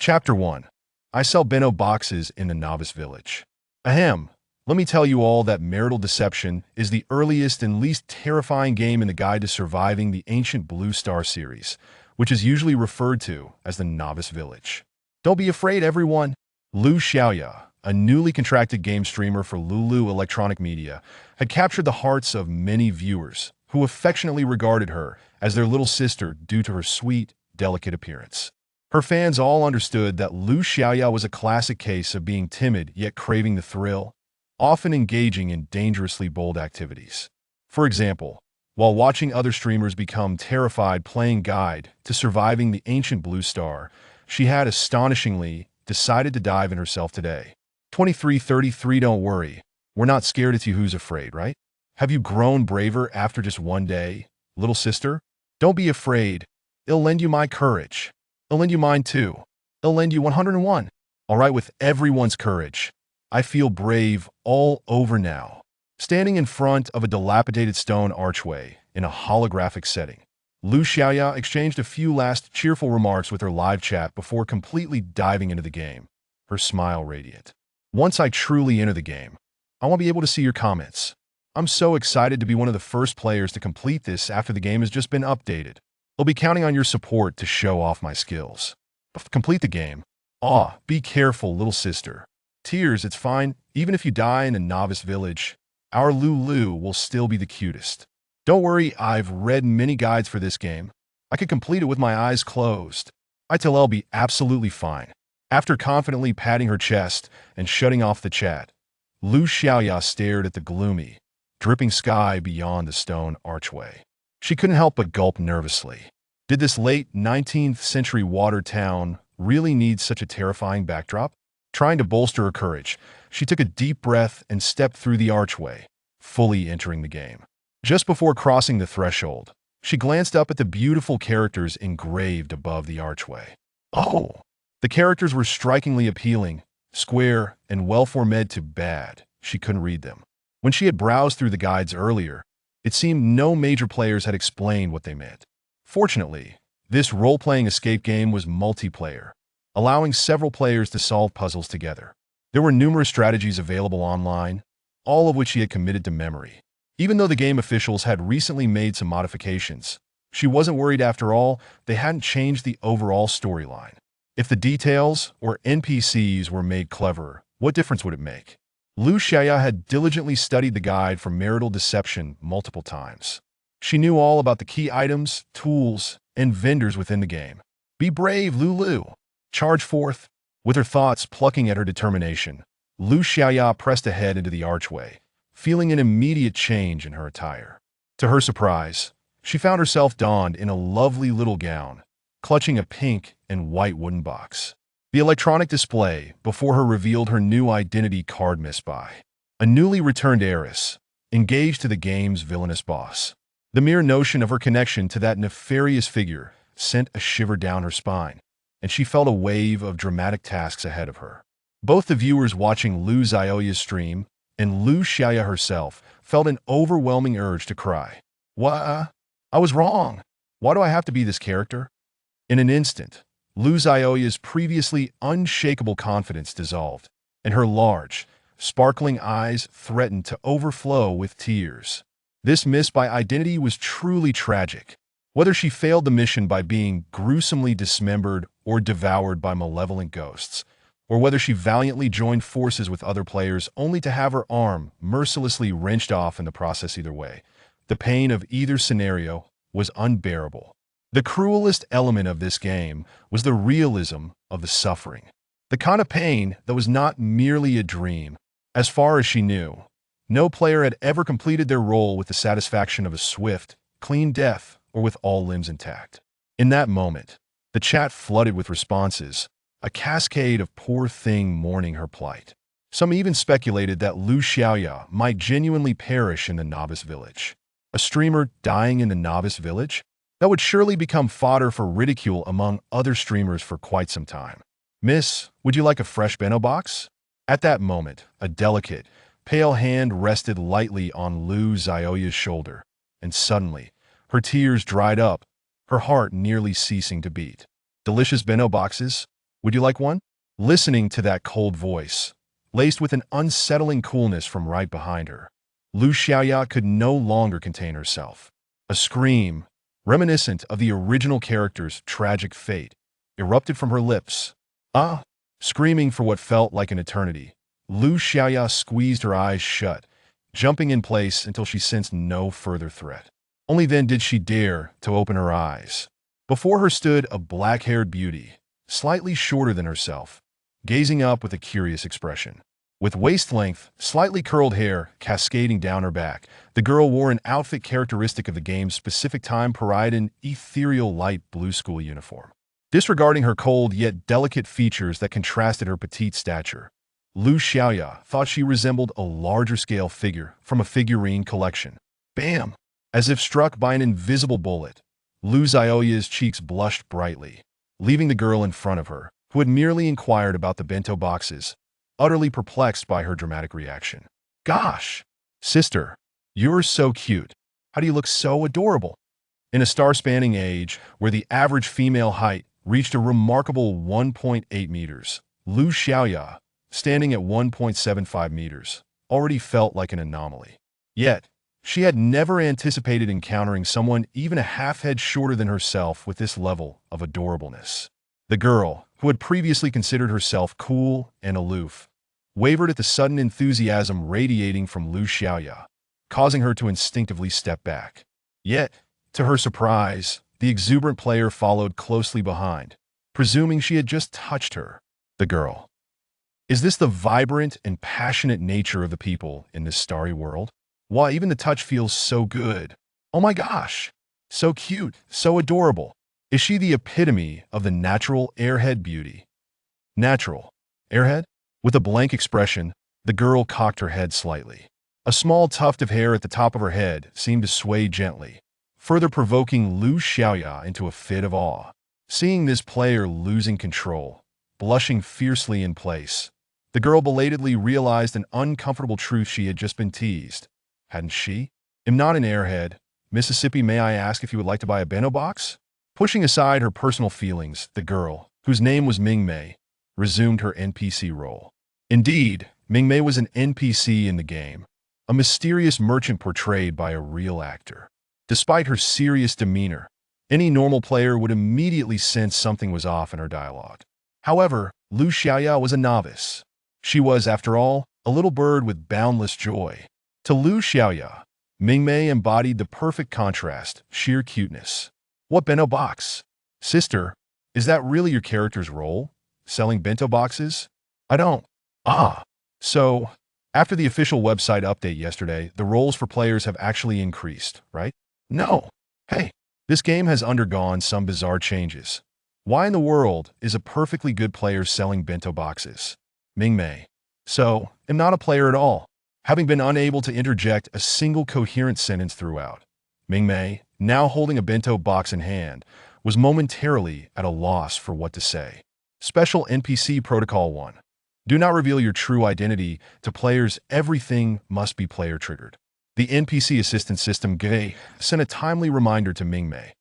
Chapter 1. I sell beno boxes in the novice village. Ahem. Let me tell you all that marital deception is the earliest and least terrifying game in the Guide to Surviving the Ancient Blue Star series, which is usually referred to as the novice village. Don't be afraid, everyone. Lu Xiaoya, a newly contracted game streamer for Lulu Electronic Media, had captured the hearts of many viewers who affectionately regarded her as their little sister due to her sweet, delicate appearance. Her fans all understood that Lu Xiaoya was a classic case of being timid yet craving the thrill, often engaging in dangerously bold activities. For example, while watching other streamers become terrified playing Guide to Surviving the Ancient Blue Star, she had astonishingly decided to dive in herself today. 2333. Don't worry, we're not scared, it's you who's afraid, right? Have you grown braver after just one day, little sister? Don't be afraid. I'll lend you my courage. I'll lend you mine too. I'll lend you 101. All right, with everyone's courage. I feel brave all over now. Standing in front of a dilapidated stone archway in a holographic setting, Lu Xiaoya exchanged a few last cheerful remarks with her live chat before completely diving into the game, her smile radiant. Once I truly enter the game, I want to be able to see your comments. I'm so excited to be one of the first players to complete this after the game has just been updated. I'll be counting on your support to show off my skills. Complete the game. Be careful, little sister. Tears, it's fine. Even if you die in a novice village, our Lulu will still be the cutest. Don't worry, I've read many guides for this game. I could complete it with my eyes closed. I tell I'll be absolutely fine. After confidently patting her chest and shutting off the chat, Lu Xiaoya stared at the gloomy, dripping sky beyond the stone archway. She couldn't help but gulp nervously. Did this late 19th century water town really need such a terrifying backdrop? Trying to bolster her courage, she took a deep breath and stepped through the archway, fully entering the game. Just before crossing the threshold, she glanced up at the beautiful characters engraved above the archway. Oh! The characters were strikingly appealing, square, and well-formed. Too bad she couldn't read them. When she had browsed through the guides earlier, it seemed no major players had explained what they meant. Fortunately, this role-playing escape game was multiplayer, allowing several players to solve puzzles together. There were numerous strategies available online, all of which she had committed to memory. Even though the game officials had recently made some modifications, she wasn't worried. After all, they hadn't changed the overall storyline. If the details or NPCs were made cleverer, what difference would it make? Lu Xiaoya had diligently studied the guide for marital deception multiple times. She knew all about the key items, tools, and vendors within the game. Be brave, Lulu. Charge forth. With her thoughts plucking at her determination, Lu Xiaoya pressed ahead into the archway, feeling an immediate change in her attire. To her surprise, she found herself donned in a lovely little gown, clutching a pink and white wooden box. The electronic display before her revealed her new identity card. Miss By, a newly returned heiress, engaged to the game's villainous boss. The mere notion of her connection to that nefarious figure sent a shiver down her spine, and she felt a wave of dramatic tasks ahead of her. Both the viewers watching Lu Xiaoya's stream and Lu Xiaoya herself felt an overwhelming urge to cry. What? I was wrong. Why do I have to be this character? In an instant, Lu Xiaoya's previously unshakable confidence dissolved, and her large, sparkling eyes threatened to overflow with tears. This miss by identity was truly tragic. Whether she failed the mission by being gruesomely dismembered or devoured by malevolent ghosts, or whether she valiantly joined forces with other players only to have her arm mercilessly wrenched off in the process, either way, the pain of either scenario was unbearable. The cruelest element of this game was the realism of the suffering. The kind of pain that was not merely a dream. As far as she knew, no player had ever completed their role with the satisfaction of a swift, clean death or with all limbs intact. In that moment, the chat flooded with responses, a cascade of poor thing mourning her plight. Some even speculated that Lu Xiaoya might genuinely perish in the novice village. A streamer dying in the novice village? That would surely become fodder for ridicule among other streamers for quite some time. Miss, would you like a fresh beno box? At that moment, a delicate, pale hand rested lightly on Lu Xiaoya's shoulder, and suddenly, her tears dried up, her heart nearly ceasing to beat. Delicious beno boxes? Would you like one? Listening to that cold voice, laced with an unsettling coolness from right behind her, Lu Xiaoya could no longer contain herself. A scream, reminiscent of the original character's tragic fate, erupted from her lips. Ah! Screaming for what felt like an eternity, Lu Xiaoya squeezed her eyes shut, jumping in place until she sensed no further threat. Only then did she dare to open her eyes. Before her stood a black-haired beauty, slightly shorter than herself, gazing up with a curious expression. With waist-length, slightly curled hair cascading down her back, the girl wore an outfit characteristic of the game's specific time period, an ethereal light blue school uniform. Disregarding her cold yet delicate features that contrasted her petite stature, Lu Xiaoya thought she resembled a larger-scale figure from a figurine collection. Bam! As if struck by an invisible bullet, Lu Xiaoya's cheeks blushed brightly, leaving the girl in front of her, who had merely inquired about the bento boxes, utterly perplexed by her dramatic reaction. Gosh! Sister, you're so cute. How do you look so adorable? In a star-spanning age where the average female height reached a remarkable 1.8 meters, Lu Xiaoya, standing at 1.75 meters, already felt like an anomaly. Yet, she had never anticipated encountering someone even a half-head shorter than herself with this level of adorableness. The girl, who had previously considered herself cool and aloof, wavered at the sudden enthusiasm radiating from Lu Xiaoya, causing her to instinctively step back. Yet, to her surprise, the exuberant player followed closely behind, presuming she had just touched her. The girl. Is this the vibrant and passionate nature of the people in this starry world? Why, even the touch feels so good. Oh my gosh! So cute, so adorable. Is she the epitome of the natural airhead beauty? Natural airhead? With a blank expression, the girl cocked her head slightly. A small tuft of hair at the top of her head seemed to sway gently, further provoking Lu Xiaoya into a fit of awe. Seeing this player losing control, blushing fiercely in place, the girl belatedly realized an uncomfortable truth she had just been teased. Hadn't she? I'm not an airhead. Mississippi, may I ask if you would like to buy a bento box? Pushing aside her personal feelings, the girl, whose name was Mingmei, resumed her NPC role. Indeed, Mingmei was an NPC in the game, a mysterious merchant portrayed by a real actor. Despite her serious demeanor, any normal player would immediately sense something was off in her dialogue. However, Lu Xiaoya was a novice. She was, after all, a little bird with boundless joy. To Lu Xiaoya, Mingmei embodied the perfect contrast, sheer cuteness. What bento box? Sister, is that really your character's role? Selling bento boxes? I don't. Ah. So, after the official website update yesterday, the roles for players have actually increased, right? No. Hey, this game has undergone some bizarre changes. Why in the world is a perfectly good player selling bento boxes? Mingmei. So, I'm not a player at all. Having been unable to interject a single coherent sentence throughout, Mingmei, now holding a bento box in hand, was momentarily at a loss for what to say. Special NPC Protocol 1. Do not reveal your true identity to players. Everything must be player-triggered. The NPC assistance system GAI sent a timely reminder to Mingmei,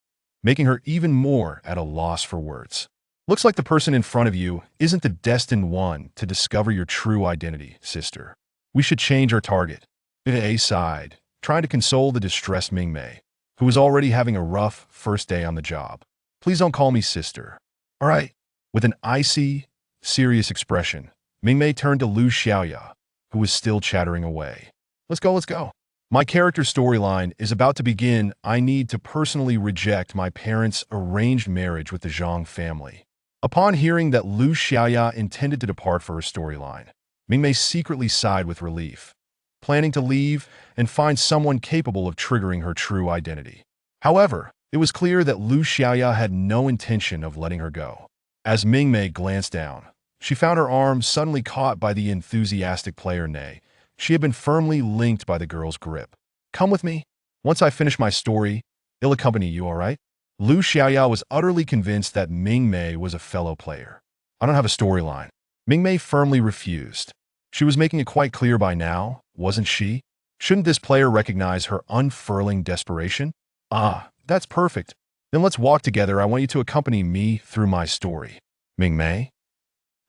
making her even more at a loss for words. Looks like the person in front of you isn't the destined one to discover your true identity, sister. We should change our target. GAI sighed, trying to console the distressed Mingmei, who was already having a rough first day on the job. Please don't call me sister. All right. With an icy, serious expression, Mingmei turned to Lu Xiaoya, who was still chattering away. Let's go. My character's storyline is about to begin. I need to personally reject my parents' arranged marriage with the Zhang family. Upon hearing that Lu Xiaoya intended to depart for her storyline, Mingmei secretly sighed with relief, planning to leave and find someone capable of triggering her true identity. However, it was clear that Lu Xiaoya had no intention of letting her go. As Mingmei glanced down, she found her arm suddenly caught by the enthusiastic player Nei. She had been firmly linked by the girl's grip. Come with me. Once I finish my story, I'll accompany you, all right? Lu Xiaoya was utterly convinced that Mingmei was a fellow player. I don't have a storyline. Mingmei firmly refused. She was making it quite clear by now, wasn't she? Shouldn't this player recognize her unfurling desperation? Ah, that's perfect. Then let's walk together. I want you to accompany me through my story. Mingmei?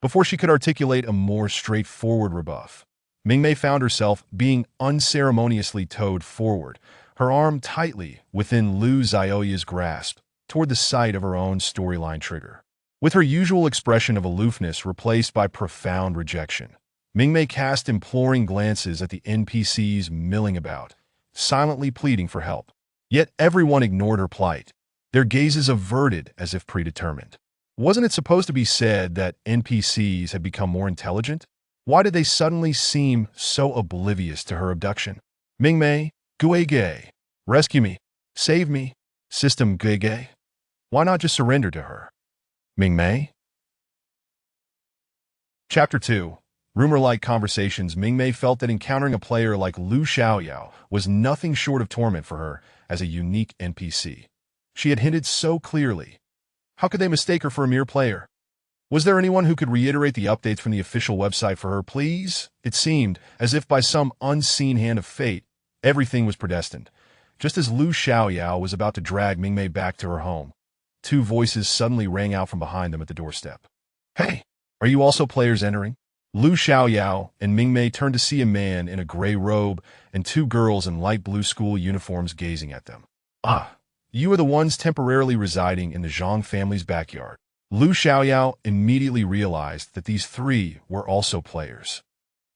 Before she could articulate a more straightforward rebuff, Mingmei found herself being unceremoniously towed forward, her arm tightly within Lu Xiaoya's grasp, toward the site of her own storyline trigger. With her usual expression of aloofness replaced by profound rejection, Mingmei cast imploring glances at the NPCs milling about, silently pleading for help. Yet everyone ignored her plight, their gazes averted as if predetermined. Wasn't it supposed to be said that NPCs had become more intelligent? Why did they suddenly seem so oblivious to her abduction? Mingmei, Guige, rescue me, save me, System Guige. Why not just surrender to her? Mingmei? Chapter 2. Rumor-like conversations. Mingmei felt that encountering a player like Lu Xiaoyao was nothing short of torment for her as a unique NPC. She had hinted so clearly. How could they mistake her for a mere player? Was there anyone who could reiterate the updates from the official website for her, please? It seemed as if by some unseen hand of fate, everything was predestined. Just as Lu Xiaoyao was about to drag Mingmei back to her home, two voices suddenly rang out from behind them at the doorstep. Hey, are you also players entering? Lu Xiaoyao and Mingmei turned to see a man in a gray robe and two girls in light blue school uniforms gazing at them. Ah, you are the ones temporarily residing in the Zhang family's backyard. Lu Xiaoyao immediately realized that these three were also players.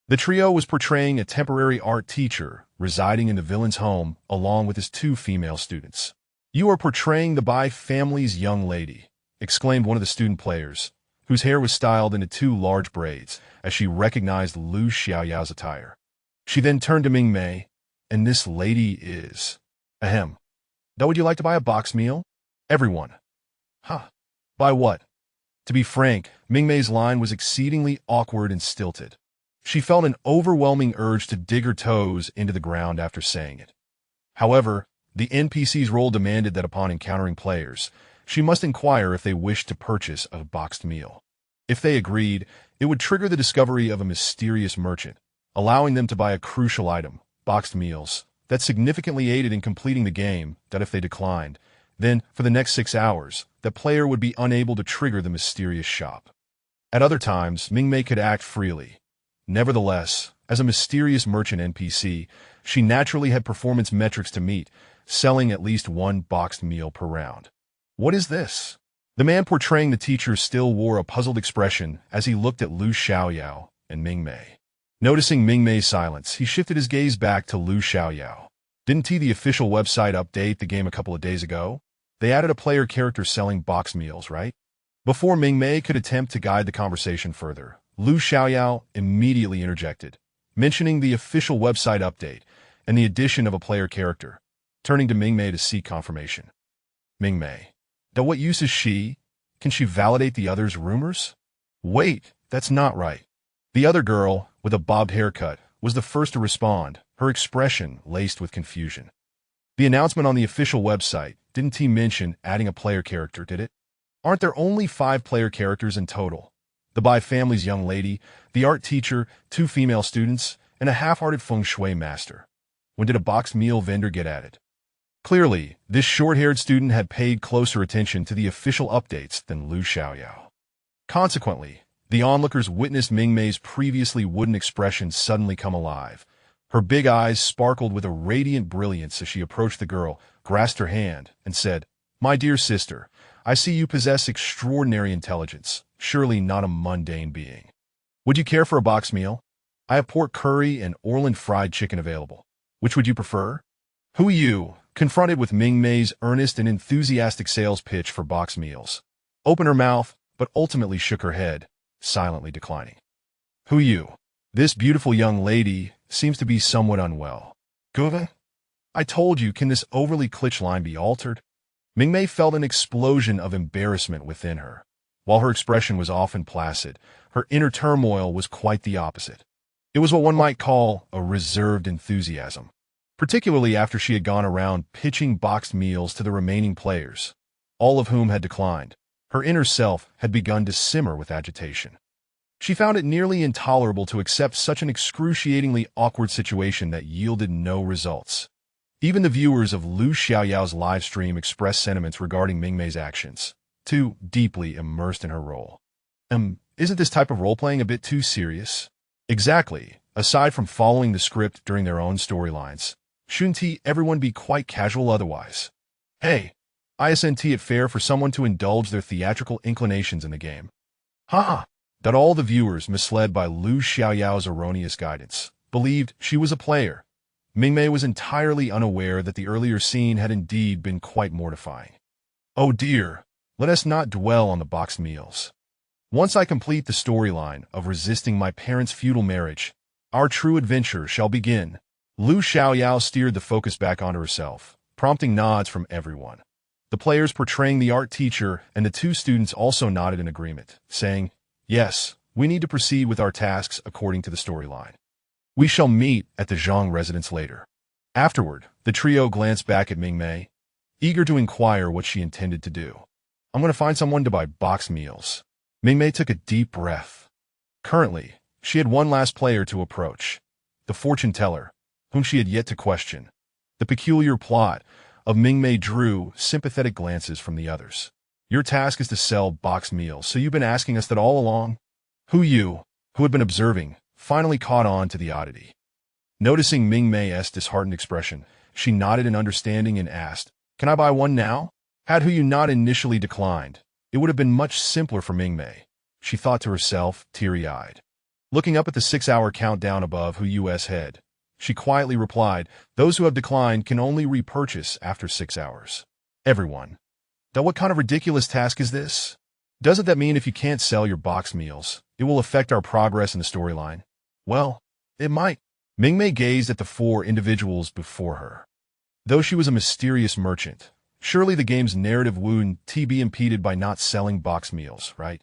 The trio was portraying a temporary art teacher residing in the villain's home along with his two female students. You are portraying the Bai family's young lady, exclaimed one of the student players, whose hair was styled into two large braids, as she recognized Lu Xiaoyao's attire. She then turned to Mingmei, and this lady is... Ahem. Now would you like to buy a box meal? Everyone. Huh. Buy what? To be frank, Mingmei's line was exceedingly awkward and stilted. She felt an overwhelming urge to dig her toes into the ground after saying it. However, the NPC's role demanded that upon encountering players, she must inquire if they wished to purchase a boxed meal. If they agreed, it would trigger the discovery of a mysterious merchant, allowing them to buy a crucial item, boxed meals, that significantly aided in completing the game. That if they declined, then, for the next 6 hours, the player would be unable to trigger the mysterious shop. At other times, Mingmei could act freely. Nevertheless, as a mysterious merchant NPC, she naturally had performance metrics to meet, selling at least one boxed meal per round. What is this? The man portraying the teacher still wore a puzzled expression as he looked at Lu Xiaoyao and Mingmei. Noticing Mingmei's silence, he shifted his gaze back to Lu Xiaoyao. Didn't the official website update the game a couple of days ago? They added a player character selling box meals, right? Before Mingmei could attempt to guide the conversation further, Lu Xiaoyao immediately interjected, mentioning the official website update and the addition of a player character, turning to Mingmei to seek confirmation. Mingmei. Now what use is she? Can she validate the other's rumors? Wait, that's not right. The other girl, with a bobbed haircut, was the first to respond, her expression laced with confusion. The announcement on the official website, didn't mention adding a player character, did it? Aren't there only 5 player characters in total? The Bai family's young lady, the art teacher, 2 female students, and a half-hearted feng shui master. When did a boxed meal vendor get added? Clearly, this short-haired student had paid closer attention to the official updates than Lu Xiaoyao. Consequently, the onlookers witnessed Mingmei's previously wooden expression suddenly come alive. Her big eyes sparkled with a radiant brilliance as she approached the girl, grasped her hand, and said, "My dear sister, I see you possess extraordinary intelligence, surely not a mundane being. Would you care for a box meal? I have pork curry and Orland fried chicken available. Which would you prefer?" Who you? Confronted with Mingmei's earnest and enthusiastic sales pitch for box meals, opened her mouth, but ultimately shook her head, silently declining. Who you? This beautiful young lady seems to be somewhat unwell. Guva? I told you, can this overly cliché line be altered? Mingmei felt an explosion of embarrassment within her. While her expression was often placid, her inner turmoil was quite the opposite. It was what one might call a reserved enthusiasm, particularly after she had gone around pitching boxed meals to the remaining players, all of whom had declined. Her inner self had begun to simmer with agitation. She found it nearly intolerable to accept such an excruciatingly awkward situation that yielded no results. Even the viewers of Lu Xiaoyao's live stream expressed sentiments regarding Mingmei's actions, too deeply immersed in her role. Is Isn't this type of role-playing a bit too serious? Exactly. Aside from following the script during their own storylines, shouldn't everyone be quite casual otherwise? Hey, isn't it fair for someone to indulge their theatrical inclinations in the game? Haha. That all the viewers, misled by Lu Xiaoyao's erroneous guidance, believed she was a player. Mingmei was entirely unaware that the earlier scene had indeed been quite mortifying. Oh dear, let us not dwell on the boxed meals. Once I complete the storyline of resisting my parents' feudal marriage, our true adventure shall begin. Lu Xiaoyao steered the focus back onto herself, prompting nods from everyone. The players portraying the art teacher and the two students also nodded in agreement, saying, "Yes, we need to proceed with our tasks according to the storyline. We shall meet at the Zhang residence later." Afterward, the trio glanced back at Mingmei, eager to inquire what she intended to do. "I'm going to find someone to buy boxed meals." Mingmei took a deep breath. Currently, she had one last player to approach, the fortune teller, whom she had yet to question. The peculiar plot of Mingmei drew sympathetic glances from the others. "Your task is to sell boxed meals, so you've been asking us that all along?" Who had been observing, finally caught on to the oddity. Noticing Mingmei's disheartened expression, she nodded in understanding and asked, "Can I buy one now?" Had Yu not initially declined, it would have been much simpler for Mingmei, she thought to herself, teary-eyed. Looking up at the 6-hour countdown above Yu's head, she quietly replied, "Those who have declined can only repurchase after 6 hours. Everyone. Now what kind of ridiculous task is this? Doesn't that mean if you can't sell your box meals, it will affect our progress in the storyline?" Well, it might. Mingmei gazed at the 4 individuals before her. Though she was a mysterious merchant, surely the game's narrative wouldn't be impeded by not selling box meals, right?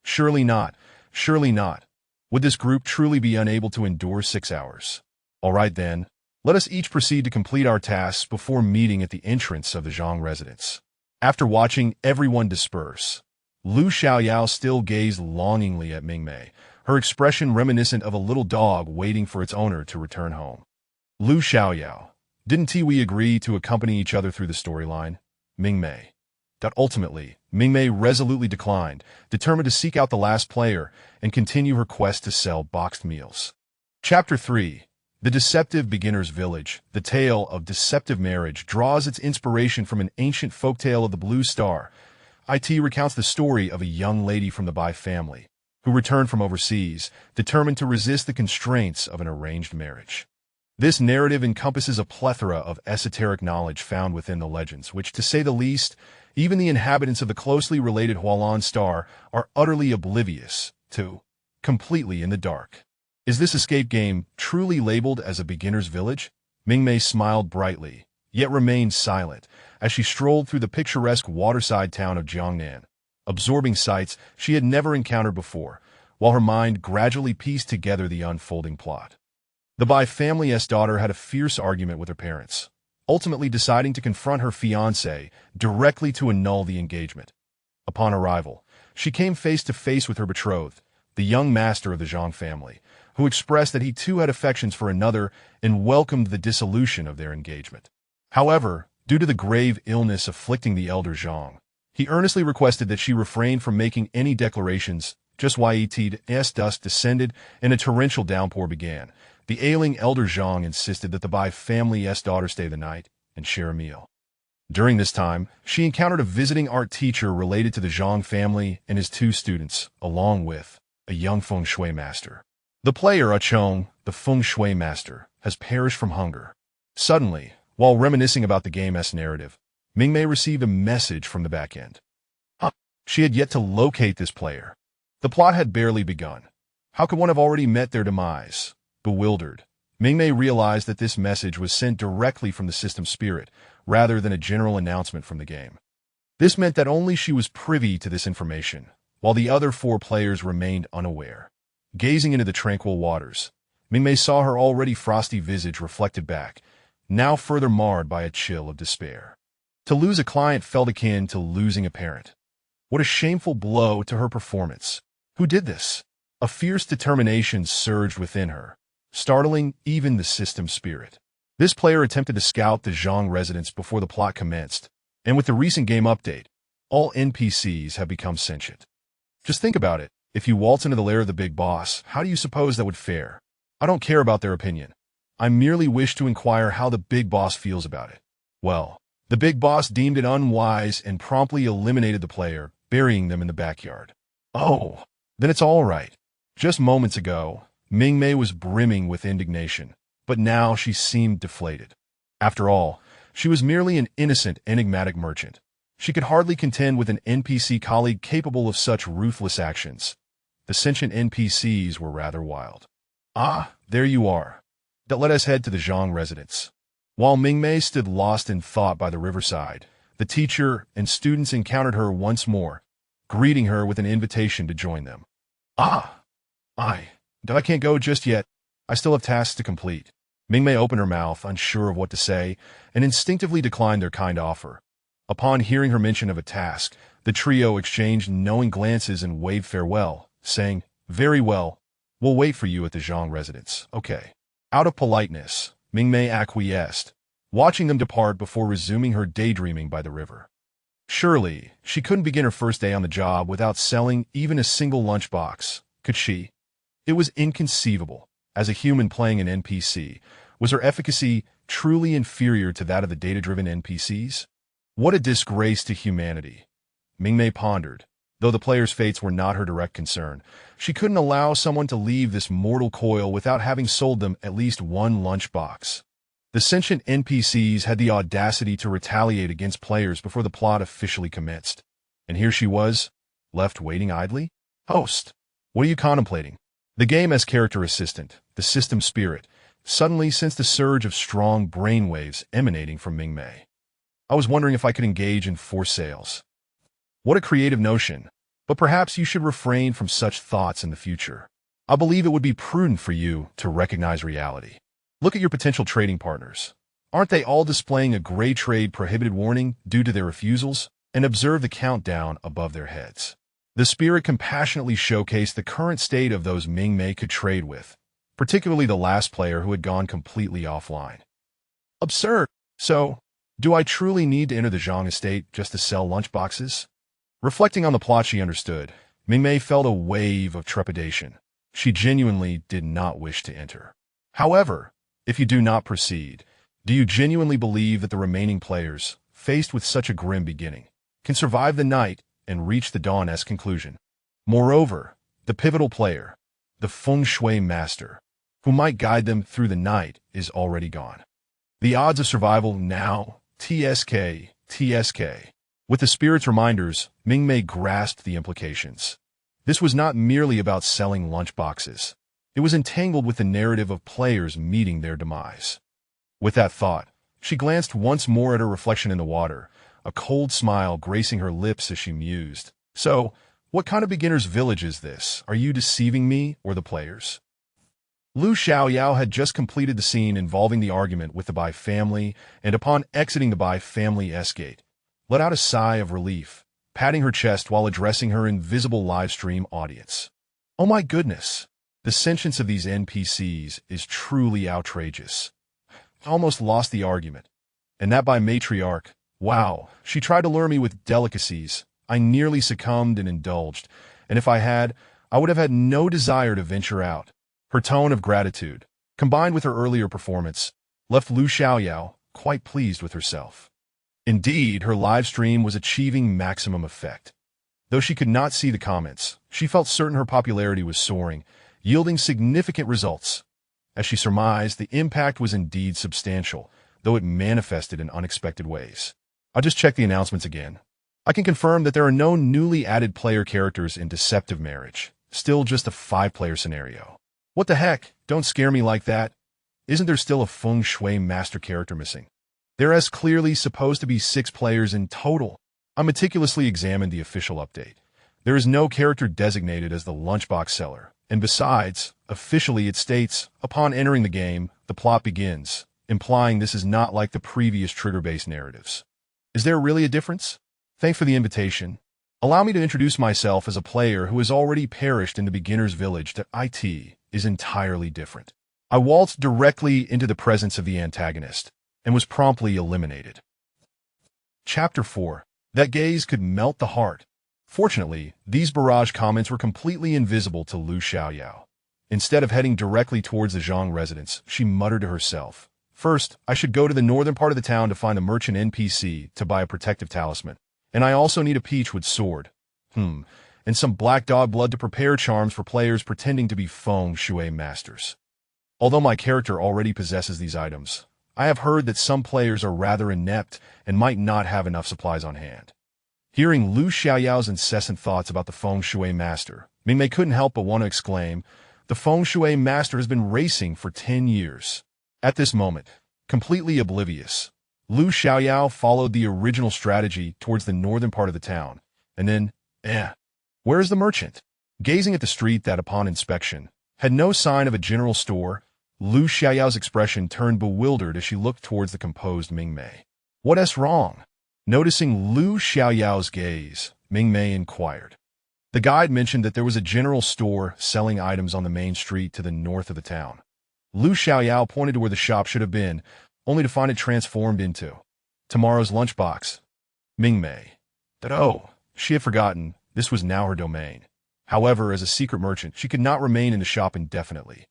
Surely not. Surely not. Would this group truly be unable to endure 6 hours? All right then, let us each proceed to complete our tasks before meeting at the entrance of the Zhang residence. After watching everyone disperse, Lu Xiaoyao still gazed longingly at Mingmei, her expression reminiscent of a little dog waiting for its owner to return home. "Lu Xiaoyao, didn't we agree to accompany each other through the storyline?" Mingmei. Ultimately, Mingmei resolutely declined, determined to seek out the last player and continue her quest to sell boxed meals. Chapter 3. The Deceptive Beginner's Village. The tale of deceptive marriage draws its inspiration from an ancient folktale of the Blue Star. It recounts the story of a young lady from the Bai family, who returned from overseas, determined to resist the constraints of an arranged marriage. This narrative encompasses a plethora of esoteric knowledge found within the legends, which, to say the least, even the inhabitants of the closely related Hualan Star are utterly oblivious to, completely in the dark. Is this escape game truly labeled as a beginner's village? Mingmei smiled brightly, yet remained silent, as she strolled through the picturesque waterside town of Jiangnan, absorbing sights she had never encountered before, while her mind gradually pieced together the unfolding plot. The Bai family's daughter had a fierce argument with her parents, ultimately deciding to confront her fiancé directly to annul the engagement. Upon arrival, she came face to face with her betrothed, the young master of the Zhang family, who expressed that he too had affections for another and welcomed the dissolution of their engagement. However, due to the grave illness afflicting the elder Zhang, he earnestly requested that she refrain from making any declarations. Just as dusk descended and a torrential downpour began, the ailing elder Zhang insisted that the Bai family's daughter stay the night and share a meal. During this time, she encountered a visiting art teacher related to the Zhang family and his 2 students, along with a young feng shui master. The player, Chong, the feng shui master, has perished from hunger. Suddenly, while reminiscing about the game's narrative, Mingmei received a message from the back end. She had yet to locate this player. The plot had barely begun. How could one have already met their demise? Bewildered, Mingmei realized that this message was sent directly from the system spirit, rather than a general announcement from the game. This meant that only she was privy to this information, while the other 4 players remained unaware. Gazing into the tranquil waters, Mingmei saw her already frosty visage reflected back, now further marred by a chill of despair. To lose a client felt akin to losing a parent. What a shameful blow to her performance. Who did this? A fierce determination surged within her, startling even the system spirit. This player attempted to scout the Zhang residence before the plot commenced, and with the recent game update, all NPCs have become sentient. Just think about it. If you waltz into the lair of the big boss, how do you suppose that would fare? I don't care about their opinion. I merely wish to inquire how the big boss feels about it. Well, the big boss deemed it unwise and promptly eliminated the player, burying them in the backyard. Oh, then it's all right. Just moments ago, Mingmei was brimming with indignation, but now she seemed deflated. After all, she was merely an innocent, enigmatic merchant. She could hardly contend with an NPC colleague capable of such ruthless actions. The sentient NPCs were rather wild. Ah, there you are. Let us head to the Zhang residence. While Mingmei stood lost in thought by the riverside, the teacher and students encountered her once more, greeting her with an invitation to join them. I can't go just yet. I still have tasks to complete. Mingmei opened her mouth, unsure of what to say, and instinctively declined their kind offer. Upon hearing her mention of a task, the trio exchanged knowing glances and waved farewell, saying, "Very well, we'll wait for you at the Zhang residence, okay." Out of politeness, Mingmei acquiesced, watching them depart before resuming her daydreaming by the river. Surely, she couldn't begin her first day on the job without selling even a single lunchbox, could she? It was inconceivable. As a human playing an NPC, was her efficacy truly inferior to that of the data-driven NPCs? What a disgrace to humanity. Mingmei pondered. Though the players' fates were not her direct concern, she couldn't allow someone to leave this mortal coil without having sold them at least one lunchbox. The sentient NPCs had the audacity to retaliate against players before the plot officially commenced. And here she was, left waiting idly? Host, what are you contemplating? The game as character assistant, the system spirit, suddenly sensed a surge of strong brainwaves emanating from Mingmei. I was wondering if I could engage in forced sales. What a creative notion, but perhaps you should refrain from such thoughts in the future. I believe it would be prudent for you to recognize reality. Look at your potential trading partners. Aren't they all displaying a gray trade prohibited warning due to their refusals? And observe the countdown above their heads. The spirit compassionately showcased the current state of those Mingmei could trade with, particularly the last player who had gone completely offline. Absurd. So, do I truly need to enter the Zhang estate just to sell lunchboxes? Reflecting on the plot she understood, Mingmei felt a wave of trepidation. She genuinely did not wish to enter. However, if you do not proceed, do you genuinely believe that the remaining players, faced with such a grim beginning, can survive the night and reach the dawn's conclusion? Moreover, the pivotal player, the feng shui master, who might guide them through the night, is already gone. The odds of survival now, TSK. With the spirit's reminders, Mingmei grasped the implications. This was not merely about selling lunchboxes. It was entangled with the narrative of players meeting their demise. With that thought, she glanced once more at her reflection in the water, a cold smile gracing her lips as she mused. So, what kind of beginner's village is this? Are you deceiving me or the players? Lu Xiaoyao had just completed the scene involving the argument with the Bai family, and upon exiting the Bai family S-gate, let out a sigh of relief, patting her chest while addressing her invisible live-stream audience. Oh my goodness, the sentience of these NPCs is truly outrageous. I almost lost the argument. And that by matriarch. Wow, she tried to lure me with delicacies. I nearly succumbed and indulged, and if I had, I would have had no desire to venture out. Her tone of gratitude, combined with her earlier performance, left Lu Xiaoyao quite pleased with herself. Indeed, her live stream was achieving maximum effect. Though she could not see the comments, she felt certain her popularity was soaring, yielding significant results. As she surmised, the impact was indeed substantial, though it manifested in unexpected ways. I'll just check the announcements again. I can confirm that there are no newly added player characters in Deceptive Marriage, still just a 5-player scenario. What the heck? Don't scare me like that. Isn't there still a feng shui master character missing? There is clearly supposed to be 6 players in total. I meticulously examined the official update. There is no character designated as the lunchbox seller, and besides, officially it states, upon entering the game, the plot begins, implying this is not like the previous trigger-based narratives. Is there really a difference? Thanks for the invitation. Allow me to introduce myself as a player who has already perished in the beginner's village. That IT is entirely different. I waltzed directly into the presence of the antagonist, and was promptly eliminated. Chapter 4. That gaze could melt the heart. Fortunately, these barrage comments were completely invisible to Lu Xiaoyao. Instead of heading directly towards the Zhang residence, she muttered to herself, "First, I should go to the northern part of the town to find a merchant NPC to buy a protective talisman. And I also need a peachwood sword. And some black dog blood to prepare charms for players pretending to be feng shui masters. Although my character already possesses these items, I have heard that some players are rather inept and might not have enough supplies on hand." Hearing Lu Xiaoyao's incessant thoughts about the feng shui master, Mingmei couldn't help but want to exclaim, "The feng shui master has been racing for 10 years. At this moment, completely oblivious, Lu Xiaoyao followed the original strategy towards the northern part of the town, and then, where is the merchant? Gazing at the street that, upon inspection, had no sign of a general store, Lu Xiaoyao's expression turned bewildered as she looked towards the composed Mingmei. "What's wrong?" Noticing Lu Xiaoyao's gaze, Mingmei inquired. The guide mentioned that there was a general store selling items on the main street to the north of the town. Lu Xiaoyao pointed to where the shop should have been, only to find it transformed into tomorrow's lunchbox. Mingmei. She had forgotten this was now her domain. However, as a secret merchant, she could not remain in the shop indefinitely.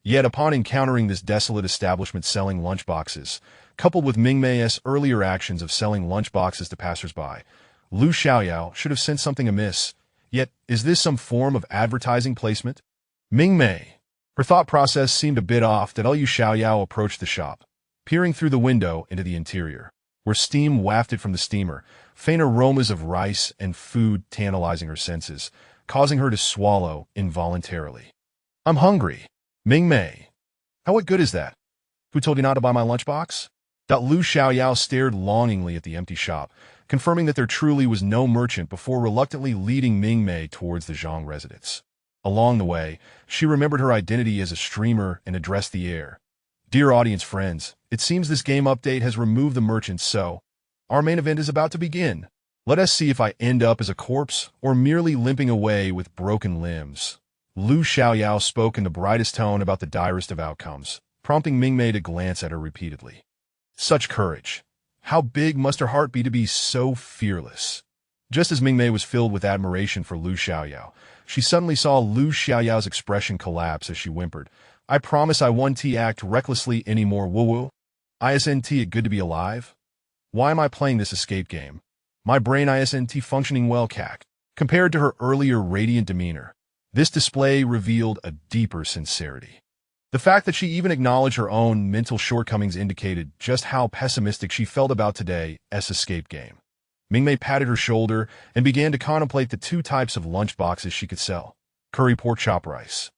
Yet upon encountering this desolate establishment selling lunchboxes, coupled with Mingmei's earlier actions of selling lunchboxes to passersby, Lu Xiaoyao should have sensed something amiss. Yet, is this some form of advertising placement? Mingmei. Her thought process seemed a bit off that Lu Xiaoyao approached the shop, peering through the window into the interior, where steam wafted from the steamer, faint aromas of rice and food tantalizing her senses, causing her to swallow involuntarily. "I'm hungry." Mingmei. "What good is that? Who told you not to buy my lunchbox?" Lu Xiaoyao stared longingly at the empty shop, confirming that there truly was no merchant before reluctantly leading Mingmei towards the Zhang residence. Along the way, she remembered her identity as a streamer and addressed the air. "Dear audience friends, it seems this game update has removed the merchants, so our main event is about to begin. Let us see if I end up as a corpse or merely limping away with broken limbs." Lu Xiaoyao spoke in the brightest tone about the direst of outcomes, prompting Mingmei to glance at her repeatedly. Such courage. How big must her heart be to be so fearless? Just as Mingmei was filled with admiration for Lu Xiaoyao, she suddenly saw Lu Xiaoyao's expression collapse as she whimpered, "I promise I won't act recklessly anymore, woo-woo. Isn't it good to be alive? Why am I playing this escape game? My brain isn't functioning well, cac." Compared to her earlier radiant demeanor, this display revealed a deeper sincerity. The fact that she even acknowledged her own mental shortcomings indicated just how pessimistic she felt about today's escape game. Mingmei patted her shoulder and began to contemplate the two types of lunchboxes she could sell. Curry pork chop rice.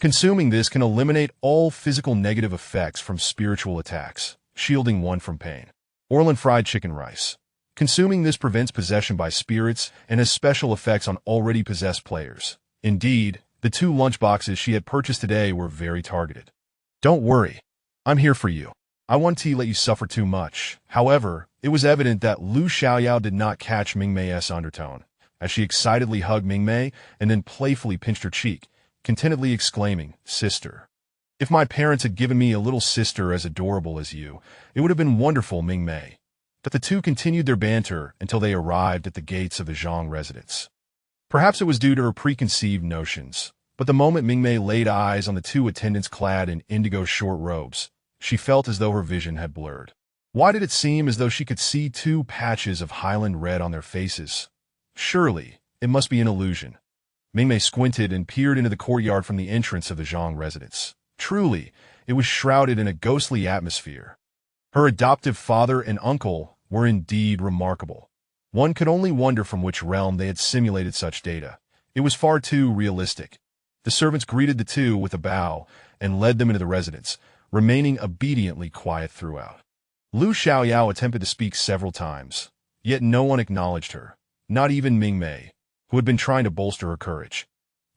Consuming this can eliminate all physical negative effects from spiritual attacks, shielding one from pain. Orlan fried chicken rice. Consuming this prevents possession by spirits and has special effects on already possessed players. Indeed, the two lunchboxes she had purchased today were very targeted. "Don't worry. I'm here for you. I won't let you suffer too much." However, it was evident that Lu Xiaoyao did not catch Mingmei's undertone, as she excitedly hugged Mingmei and then playfully pinched her cheek, contentedly exclaiming, "Sister. If my parents had given me a little sister as adorable as you, it would have been wonderful, Mingmei." But the two continued their banter until they arrived at the gates of the Zhang residence. Perhaps it was due to her preconceived notions, but the moment Mingmei laid eyes on the two attendants clad in indigo short robes, she felt as though her vision had blurred. Why did it seem as though she could see two patches of Highland red on their faces? Surely, it must be an illusion. Mingmei squinted and peered into the courtyard from the entrance of the Zhang residence. Truly, it was shrouded in a ghostly atmosphere. Her adoptive father and uncle were indeed remarkable. One could only wonder from which realm they had simulated such data. It was far too realistic. The servants greeted the two with a bow and led them into the residence, remaining obediently quiet throughout. Lu Xiaoyao attempted to speak several times, yet no one acknowledged her, not even Mingmei, who had been trying to bolster her courage.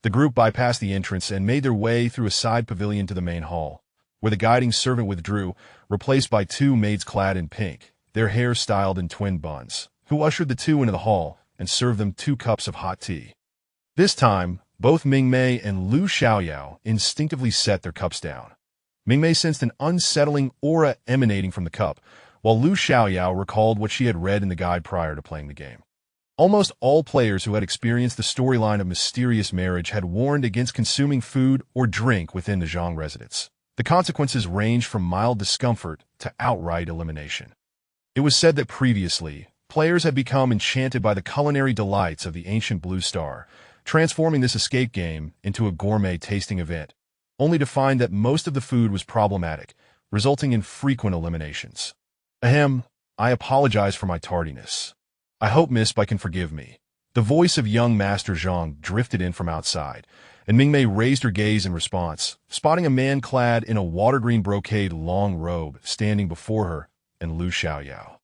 The group bypassed the entrance and made their way through a side pavilion to the main hall, where the guiding servant withdrew, replaced by two maids clad in pink, their hair styled in twin buns, who ushered the two into the hall and served them 2 cups of hot tea. This time, both Mingmei and Lu Xiaoyao instinctively set their cups down. Mingmei sensed an unsettling aura emanating from the cup, while Lu Xiaoyao recalled what she had read in the guide prior to playing the game. Almost all players who had experienced the storyline of mysterious marriage had warned against consuming food or drink within the Zhang residence. The consequences ranged from mild discomfort to outright elimination. It was said that previously, players had become enchanted by the culinary delights of the ancient Blue Star, transforming this escape game into a gourmet tasting event, only to find that most of the food was problematic, resulting in frequent eliminations. Ahem, I apologize for my tardiness. I hope Miss Bai can forgive me. The voice of young Master Zhang drifted in from outside, and Mingmei raised her gaze in response, spotting a man clad in a water-green brocade long robe standing before her, and Lu Xiaoyao.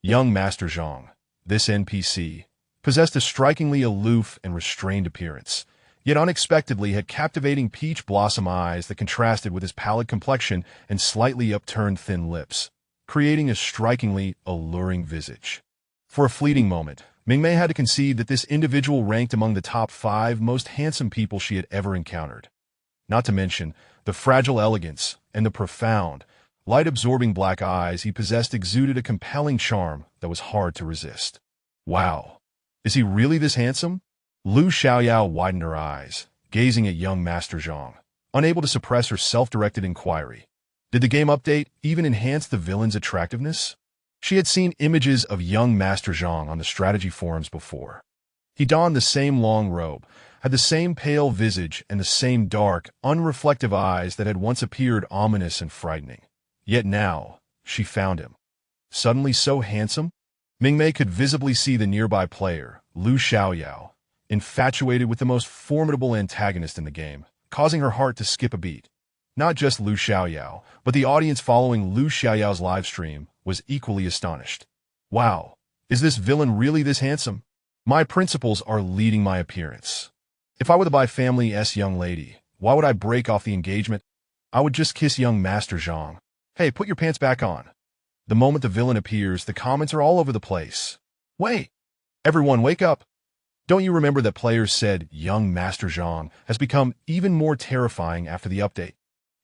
Young Master Zhang, this NPC, possessed a strikingly aloof and restrained appearance, yet unexpectedly had captivating peach blossom eyes that contrasted with his pallid complexion and slightly upturned thin lips, creating a strikingly alluring visage. For a fleeting moment, Mingmei had to concede that this individual ranked among the top 5 most handsome people she had ever encountered. Not to mention, the fragile elegance and the profound, light-absorbing black eyes he possessed exuded a compelling charm that was hard to resist. Wow, is he really this handsome? Lu Xiaoyao widened her eyes, gazing at young Master Zhang, unable to suppress her self-directed inquiry. Did the game update even enhance the villain's attractiveness? She had seen images of young Master Zhang on the strategy forums before. He donned the same long robe, had the same pale visage and the same dark, unreflective eyes that had once appeared ominous and frightening. Yet now, she found him. Suddenly so handsome? Mingmei could visibly see the nearby player, Lu Xiaoyao, infatuated with the most formidable antagonist in the game, causing her heart to skip a beat. Not just Lu Xiaoyao, but the audience following Lu Xiaoyao's livestream was equally astonished. Wow, is this villain really this handsome? My principles are leading my appearance. If I were the Bai family's young lady, why would I break off the engagement? I would just kiss young Master Zhang. Hey, put your pants back on. The moment the villain appears, the comments are all over the place. Wait! Everyone wake up! Don't you remember that players said young Master Zhang has become even more terrifying after the update?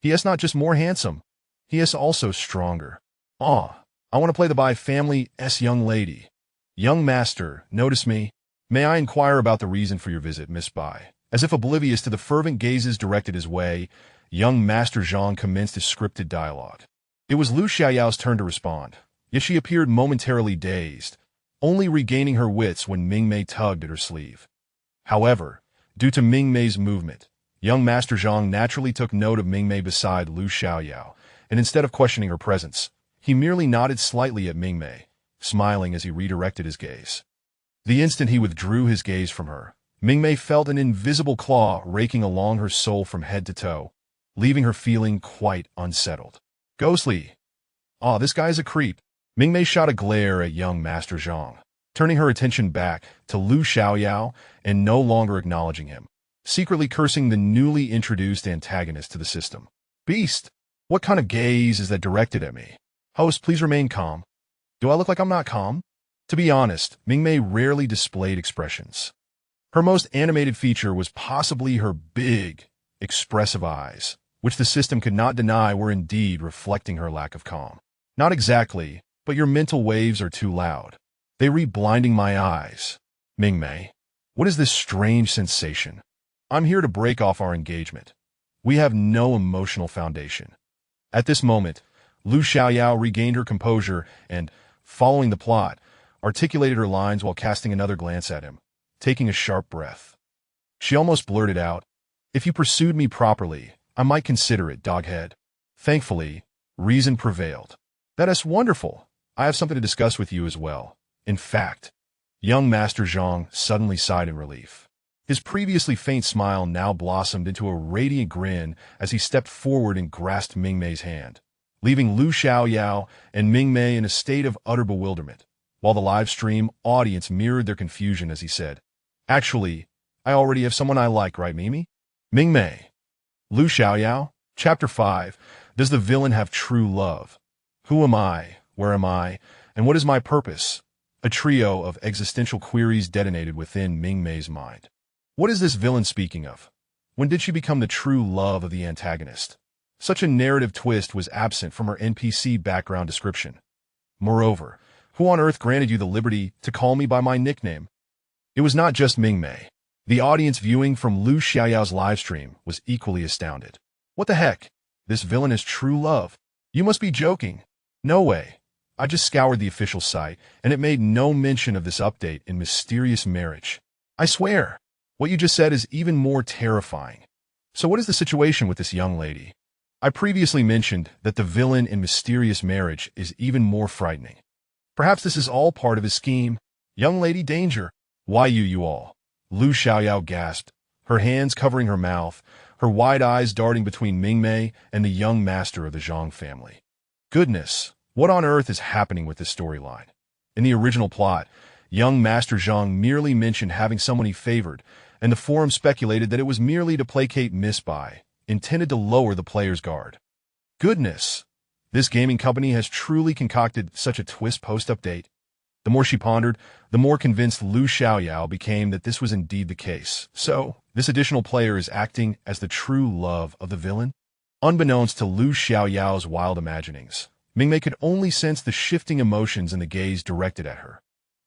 He is not just more handsome, he is also stronger. I want to play the Bai family's young lady. Young Master, notice me. May I inquire about the reason for your visit, Miss Bai? As if oblivious to the fervent gazes directed his way, young Master Zhang commenced his scripted dialogue. It was Lu Xiaoyao's turn to respond, yet she appeared momentarily dazed, only regaining her wits when Mingmei tugged at her sleeve. However, due to Mingmei's movement, young Master Zhang naturally took note of Mingmei beside Lu Xiaoyao, and instead of questioning her presence, he merely nodded slightly at Mingmei, smiling as he redirected his gaze. The instant he withdrew his gaze from her, Mingmei felt an invisible claw raking along her soul from head to toe, leaving her feeling quite unsettled. Ghostly. This guy's a creep. Mingmei shot a glare at young Master Zhang, turning her attention back to Lu Xiaoyao and no longer acknowledging him, secretly cursing the newly introduced antagonist to the system. Beast! What kind of gaze is that directed at me? Host, please remain calm. Do I look like I'm not calm? To be honest, Mingmei rarely displayed expressions. Her most animated feature was possibly her big, expressive eyes, which the system could not deny were indeed reflecting her lack of calm. Not exactly, but your mental waves are too loud. They read blinding my eyes. Mingmei, what is this strange sensation? I'm here to break off our engagement. We have no emotional foundation. At this moment, Lu Xiaoyao regained her composure and, following the plot, articulated her lines while casting another glance at him, taking a sharp breath. She almost blurted out, "If you pursued me properly, I might consider it, doghead." Thankfully, reason prevailed. That is wonderful. I have something to discuss with you as well. In fact, young Master Zhang suddenly sighed in relief. His previously faint smile now blossomed into a radiant grin as he stepped forward and grasped Mingmei's hand, leaving Lu Xiaoyao and Mingmei in a state of utter bewilderment, while the live stream audience mirrored their confusion as he said, "Actually, I already have someone I like, right, Mimi?" Mingmei. Lu Xiaoyao, Chapter 5, Does the Villain Have True Love? Who am I? Where am I? And what is my purpose? A trio of existential queries detonated within Mingmei's mind. What is this villain speaking of? When did she become the true love of the antagonist? Such a narrative twist was absent from her NPC background description. Moreover, who on earth granted you the liberty to call me by my nickname? It was not just Mingmei. The audience viewing from Lu Xiaoyao's livestream was equally astounded. What the heck? This villain is true love. You must be joking. No way. I just scoured the official site, and it made no mention of this update in Mysterious Marriage. I swear, what you just said is even more terrifying. So what is the situation with this young lady? I previously mentioned that the villain in Mysterious Marriage is even more frightening. Perhaps this is all part of his scheme. Young lady danger. Why you all? Lu Xiaoyao gasped, her hands covering her mouth, her wide eyes darting between Mingmei and the young master of the Zhang family. Goodness, what on earth is happening with this storyline? In the original plot, young Master Zhang merely mentioned having someone he favored, and the forum speculated that it was merely to placate Miss Bai, intended to lower the player's guard. Goodness, this gaming company has truly concocted such a twist post-update. The more she pondered, the more convinced Lu Xiaoyao became that this was indeed the case. So, this additional player is acting as the true love of the villain? Unbeknownst to Lu Xiaoyao's wild imaginings, Mingmei could only sense the shifting emotions in the gaze directed at her.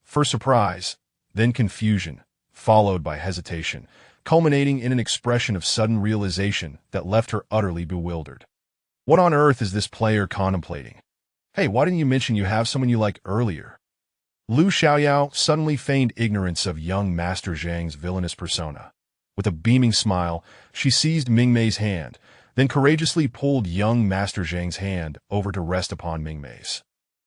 First surprise, then confusion, followed by hesitation, culminating in an expression of sudden realization that left her utterly bewildered. What on earth is this player contemplating? Hey, why didn't you mention you have someone you like earlier? Lu Xiaoyao suddenly feigned ignorance of young Master Zhang's villainous persona. With a beaming smile, she seized Mingmei's hand, then courageously pulled young Master Zhang's hand over to rest upon Mingmei's.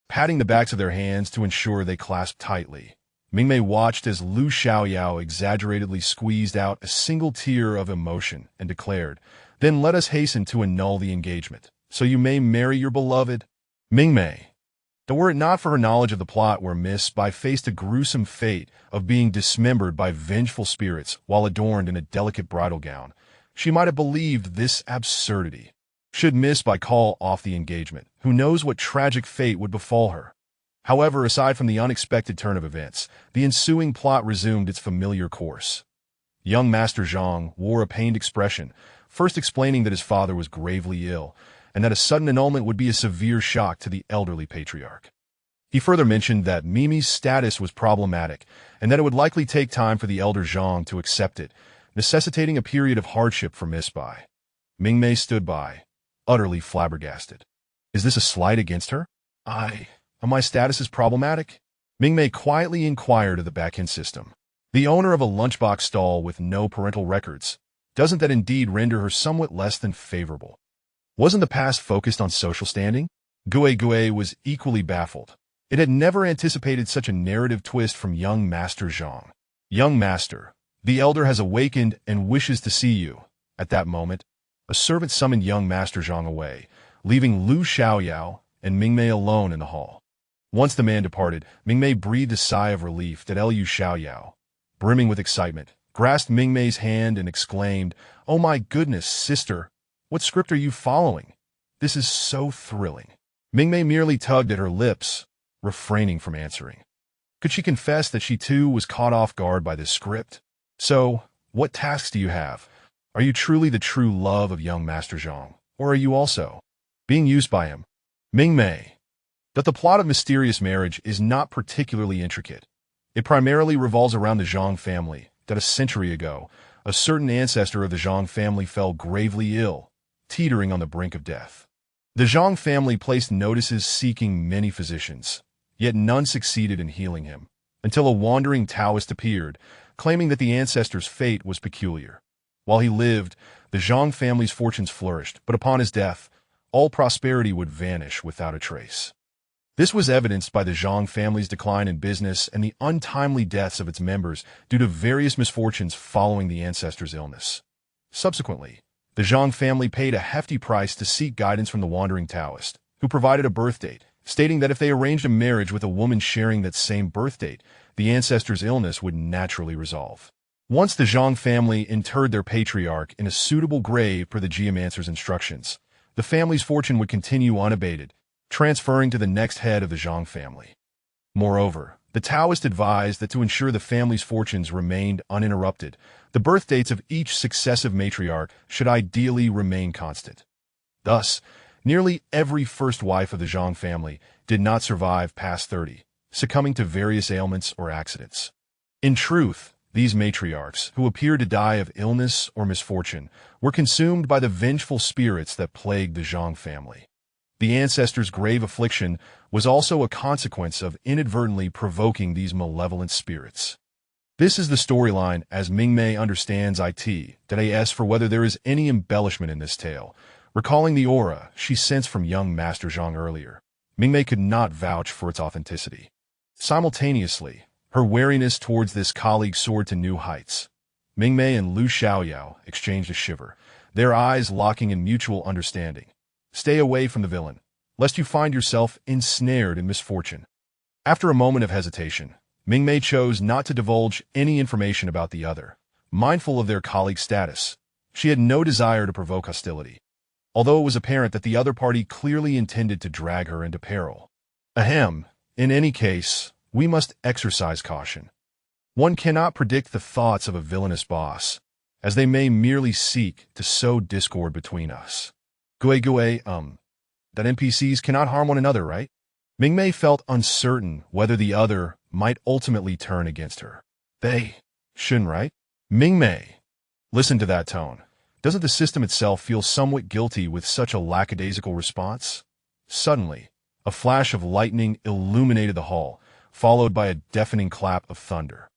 Patting the backs of their hands to ensure they clasped tightly, Mingmei watched as Lu Xiaoyao exaggeratedly squeezed out a single tear of emotion and declared, "Then let us hasten to annul the engagement, so you may marry your beloved." Mingmei, though were it not for her knowledge of the plot where Miss Bai faced a gruesome fate of being dismembered by vengeful spirits while adorned in a delicate bridal gown, she might have believed this absurdity. Should Miss Bai call off the engagement, who knows what tragic fate would befall her? However, aside from the unexpected turn of events, the ensuing plot resumed its familiar course. Young Master Zhang wore a pained expression, first explaining that his father was gravely ill, and that a sudden annulment would be a severe shock to the elderly patriarch. He further mentioned that Mimi's status was problematic, and that it would likely take time for the elder Zhang to accept it, necessitating a period of hardship for Miss Bai. Mingmei stood by, utterly flabbergasted. Is this a slight against her? My status is problematic? Mingmei quietly inquired of the back-end system. The owner of a lunchbox stall with no parental records, doesn't that indeed render her somewhat less than favorable? Wasn't the past focused on social standing? Gue was equally baffled. It had never anticipated such a narrative twist from young Master Zhang. Young Master, the elder has awakened and wishes to see you. At that moment, a servant summoned young Master Zhang away, leaving Lu Xiaoyao and Mingmei alone in the hall. Once the man departed, Mingmei breathed a sigh of relief that Lu Xiaoyao, brimming with excitement, grasped Mingmei's hand and exclaimed, "Oh my goodness, sister! What script are you following? This is so thrilling." Mingmei merely tugged at her lips, refraining from answering. Could she confess that she too was caught off guard by this script? So, what tasks do you have? Are you truly the true love of young Master Zhang, or are you also being used by him? Mingmei. That the plot of Mysterious Marriage is not particularly intricate. It primarily revolves around the Zhang family, that a century ago, a certain ancestor of the Zhang family fell gravely ill, teetering on the brink of death. The Zhang family placed notices seeking many physicians, yet none succeeded in healing him, until a wandering Taoist appeared, claiming that the ancestor's fate was peculiar. While he lived, the Zhang family's fortunes flourished, but upon his death, all prosperity would vanish without a trace. This was evidenced by the Zhang family's decline in business and the untimely deaths of its members due to various misfortunes following the ancestor's illness. Subsequently, the Zhang family paid a hefty price to seek guidance from the wandering Taoist, who provided a birth date, stating that if they arranged a marriage with a woman sharing that same birth date, the ancestor's illness would naturally resolve. Once the Zhang family interred their patriarch in a suitable grave per the geomancer's instructions, the family's fortune would continue unabated, transferring to the next head of the Zhang family. Moreover, the Taoist advised that to ensure the family's fortunes remained uninterrupted, the birth dates of each successive matriarch should ideally remain constant. Thus, nearly every first wife of the Zhang family did not survive past 30, succumbing to various ailments or accidents. In truth, these matriarchs, who appeared to die of illness or misfortune, were consumed by the vengeful spirits that plagued the Zhang family. The ancestors' grave affliction was also a consequence of inadvertently provoking these malevolent spirits. This is the storyline as Mingmei understands it for whether there is any embellishment in this tale. Recalling the aura she sensed from young Master Zhang earlier, Mingmei could not vouch for its authenticity. Simultaneously, her wariness towards this colleague soared to new heights. Mingmei and Lu Xiaoyao exchanged a shiver, their eyes locking in mutual understanding. Stay away from the villain, lest you find yourself ensnared in misfortune. After a moment of hesitation, Mingmei chose not to divulge any information about the other. Mindful of their colleague's status, she had no desire to provoke hostility, although it was apparent that the other party clearly intended to drag her into peril. Ahem. In any case, we must exercise caution. One cannot predict the thoughts of a villainous boss, as they may merely seek to sow discord between us. That NPCs cannot harm one another, right? Mingmei felt uncertain whether the other might ultimately turn against her. They shouldn't, right? Mingmei. Listen to that tone. Doesn't the system itself feel somewhat guilty with such a lackadaisical response? Suddenly, a flash of lightning illuminated the hall, followed by a deafening clap of thunder.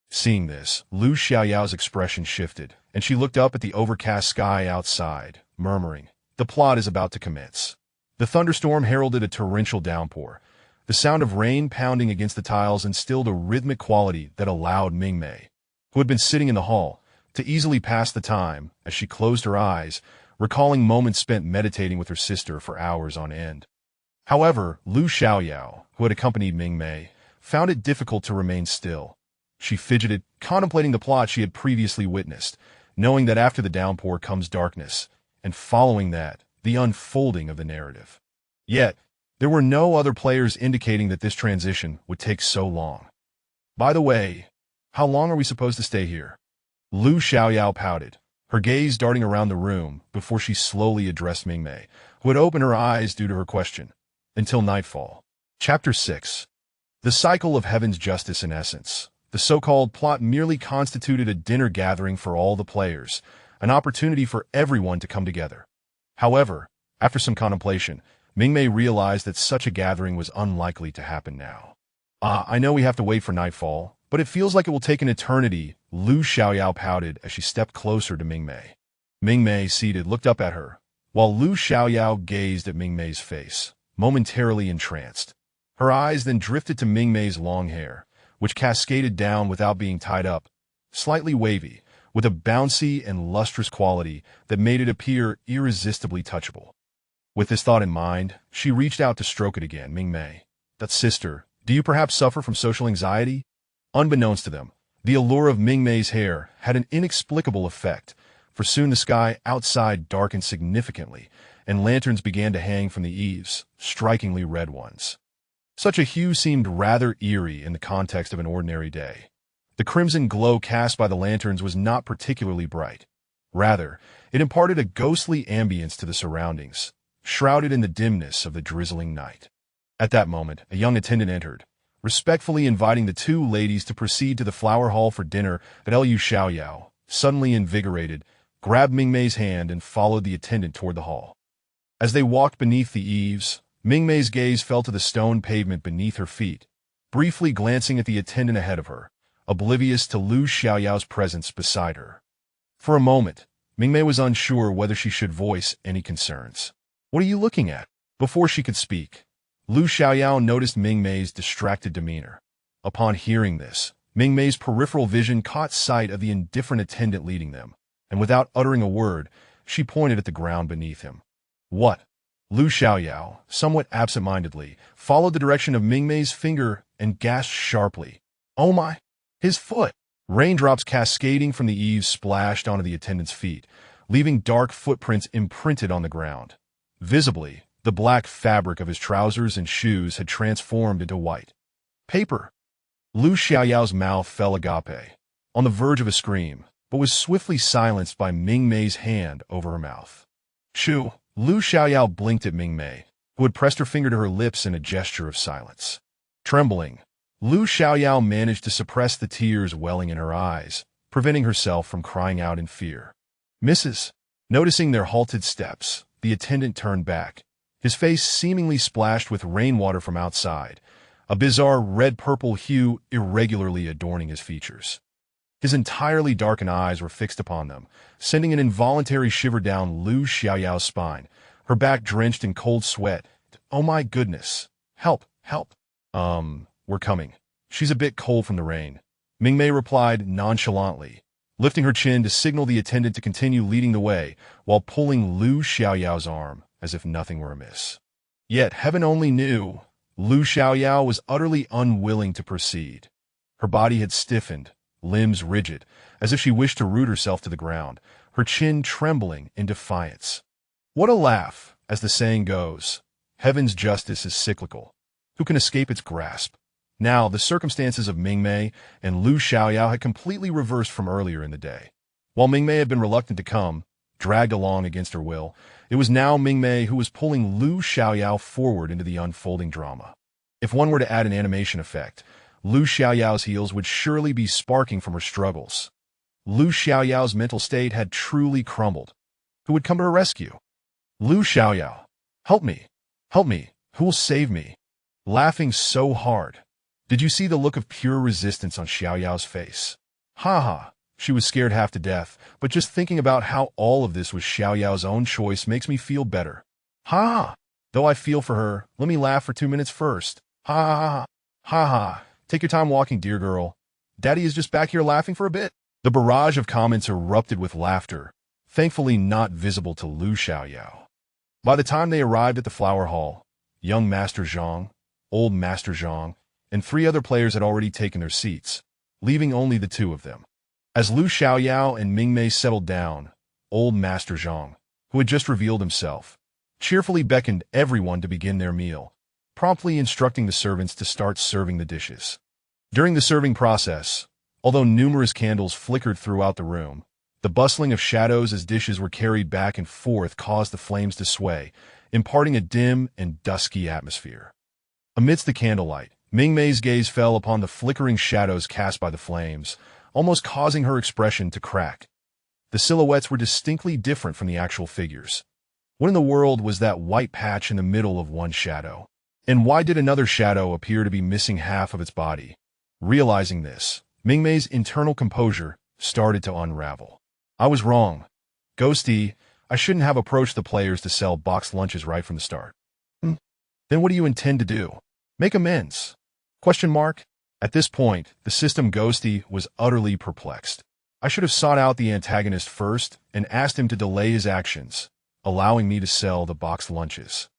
Seeing this, Lu Xiaoyao's expression shifted, and she looked up at the overcast sky outside, murmuring, "The plot is about to commence." The thunderstorm heralded a torrential downpour. The sound of rain pounding against the tiles instilled a rhythmic quality that allowed Mingmei, who had been sitting in the hall, to easily pass the time as she closed her eyes, recalling moments spent meditating with her sister for hours on end. However, Lu Xiaoyao, who had accompanied Mingmei, found it difficult to remain still. She fidgeted, contemplating the plot she had previously witnessed, knowing that after the downpour comes darkness, and following that, the unfolding of the narrative. Yet, there were no other players indicating that this transition would take so long. By the way, how long are we supposed to stay here? Lu Xiaoyao pouted, her gaze darting around the room before she slowly addressed Mingmei, who had opened her eyes due to her question. Until nightfall. Chapter 6. The cycle of heaven's justice in essence. The so-called plot merely constituted a dinner gathering for all the players, an opportunity for everyone to come together. However, after some contemplation, Mingmei realized that such a gathering was unlikely to happen now. I know we have to wait for nightfall, but it feels like it will take an eternity, Lu Xiaoyao pouted as she stepped closer to Mingmei. Mingmei, seated, looked up at her, while Lu Xiaoyao gazed at Mingmei's face, momentarily entranced. Her eyes then drifted to Mingmei's long hair, which cascaded down without being tied up, slightly wavy, with a bouncy and lustrous quality that made it appear irresistibly touchable. With this thought in mind, she reached out to stroke it again. Mingmei, that sister, do you perhaps suffer from social anxiety? Unbeknownst to them, the allure of Mingmei's hair had an inexplicable effect, for soon the sky outside darkened significantly, and lanterns began to hang from the eaves, strikingly red ones. Such a hue seemed rather eerie in the context of an ordinary day. The crimson glow cast by the lanterns was not particularly bright. Rather, it imparted a ghostly ambience to the surroundings, shrouded in the dimness of the drizzling night. At that moment, a young attendant entered, respectfully inviting the two ladies to proceed to the flower hall for dinner. But Lu Xiaoyao, suddenly invigorated, grabbed Mingmei's hand and followed the attendant toward the hall. As they walked beneath the eaves, Mingmei's gaze fell to the stone pavement beneath her feet, briefly glancing at the attendant ahead of her, oblivious to Lu Xiaoyao's presence beside her. For a moment, Mingmei was unsure whether she should voice any concerns. "What are you looking at?" Before she could speak, Lu Xiaoyao noticed Mingmei's distracted demeanor. Upon hearing this, Mingmei's peripheral vision caught sight of the indifferent attendant leading them, and without uttering a word, she pointed at the ground beneath him. "What?" Lu Xiaoyao, somewhat absent-mindedly, followed the direction of Mingmei's finger and gasped sharply. "Oh my! His foot!" Raindrops cascading from the eaves splashed onto the attendant's feet, leaving dark footprints imprinted on the ground. Visibly, the black fabric of his trousers and shoes had transformed into white paper. Lu Xiaoyao's mouth fell agape, on the verge of a scream, but was swiftly silenced by Mingmei's hand over her mouth. "Shoo!" Lu Xiaoyao blinked at Mingmei, who had pressed her finger to her lips in a gesture of silence. Trembling, Lu Xiaoyao managed to suppress the tears welling in her eyes, preventing herself from crying out in fear. Mrs. Noticing their halted steps, the attendant turned back, his face seemingly splashed with rainwater from outside, a bizarre red-purple hue irregularly adorning his features. His entirely darkened eyes were fixed upon them, sending an involuntary shiver down Lu Xiaoyao's spine, her back drenched in cold sweat. "Oh my goodness. Help, help." We're coming. She's a bit cold from the rain," Mingmei replied nonchalantly, lifting her chin to signal the attendant to continue leading the way while pulling Lu Xiaoyao's arm as if nothing were amiss. Yet heaven only knew, Lu Xiaoyao was utterly unwilling to proceed. Her body had stiffened, limbs rigid, as if she wished to root herself to the ground, her chin trembling in defiance. What a laugh, as the saying goes. Heaven's justice is cyclical. Who can escape its grasp? Now, the circumstances of Mingmei and Lu Xiaoyao had completely reversed from earlier in the day. While Mingmei had been reluctant to come, dragged along against her will, it was now Mingmei who was pulling Lu Xiaoyao forward into the unfolding drama. If one were to add an animation effect, Lu Xiaoyao's heels would surely be sparking from her struggles. Lu Xiaoyao's mental state had truly crumbled. Who would come to her rescue? Lu Xiaoyao. Help me. Help me. Who will save me? Laughing so hard. Did you see the look of pure resistance on Xiaoyao's face? Ha ha. She was scared half to death, but just thinking about how all of this was Xiaoyao's own choice makes me feel better. Ha ha. Though I feel for her, let me laugh for 2 minutes first. Ha ha ha. Ha ha. Take your time walking, dear girl. Daddy is just back here laughing for a bit. The barrage of comments erupted with laughter, thankfully not visible to Lu Xiaoyao. By the time they arrived at the flower hall, young Master Zhang, old Master Zhang, and 3 other players had already taken their seats, leaving only the 2 of them. As Lu Xiaoyao and Mingmei settled down, old Master Zhang, who had just revealed himself, cheerfully beckoned everyone to begin their meal, promptly instructing the servants to start serving the dishes. During the serving process, although numerous candles flickered throughout the room, the bustling of shadows as dishes were carried back and forth caused the flames to sway, imparting a dim and dusky atmosphere. Amidst the candlelight, Mingmei's gaze fell upon the flickering shadows cast by the flames, almost causing her expression to crack. The silhouettes were distinctly different from the actual figures. What in the world was that white patch in the middle of one shadow? And why did another shadow appear to be missing half of its body? Realizing this, Mingmei's internal composure started to unravel. I was wrong. Ghosty, I shouldn't have approached the players to sell boxed lunches right from the start. Then what do you intend to do? Make amends? ? At this point, the system Ghosty was utterly perplexed. I should have sought out the antagonist first and asked him to delay his actions, allowing me to sell the boxed lunches.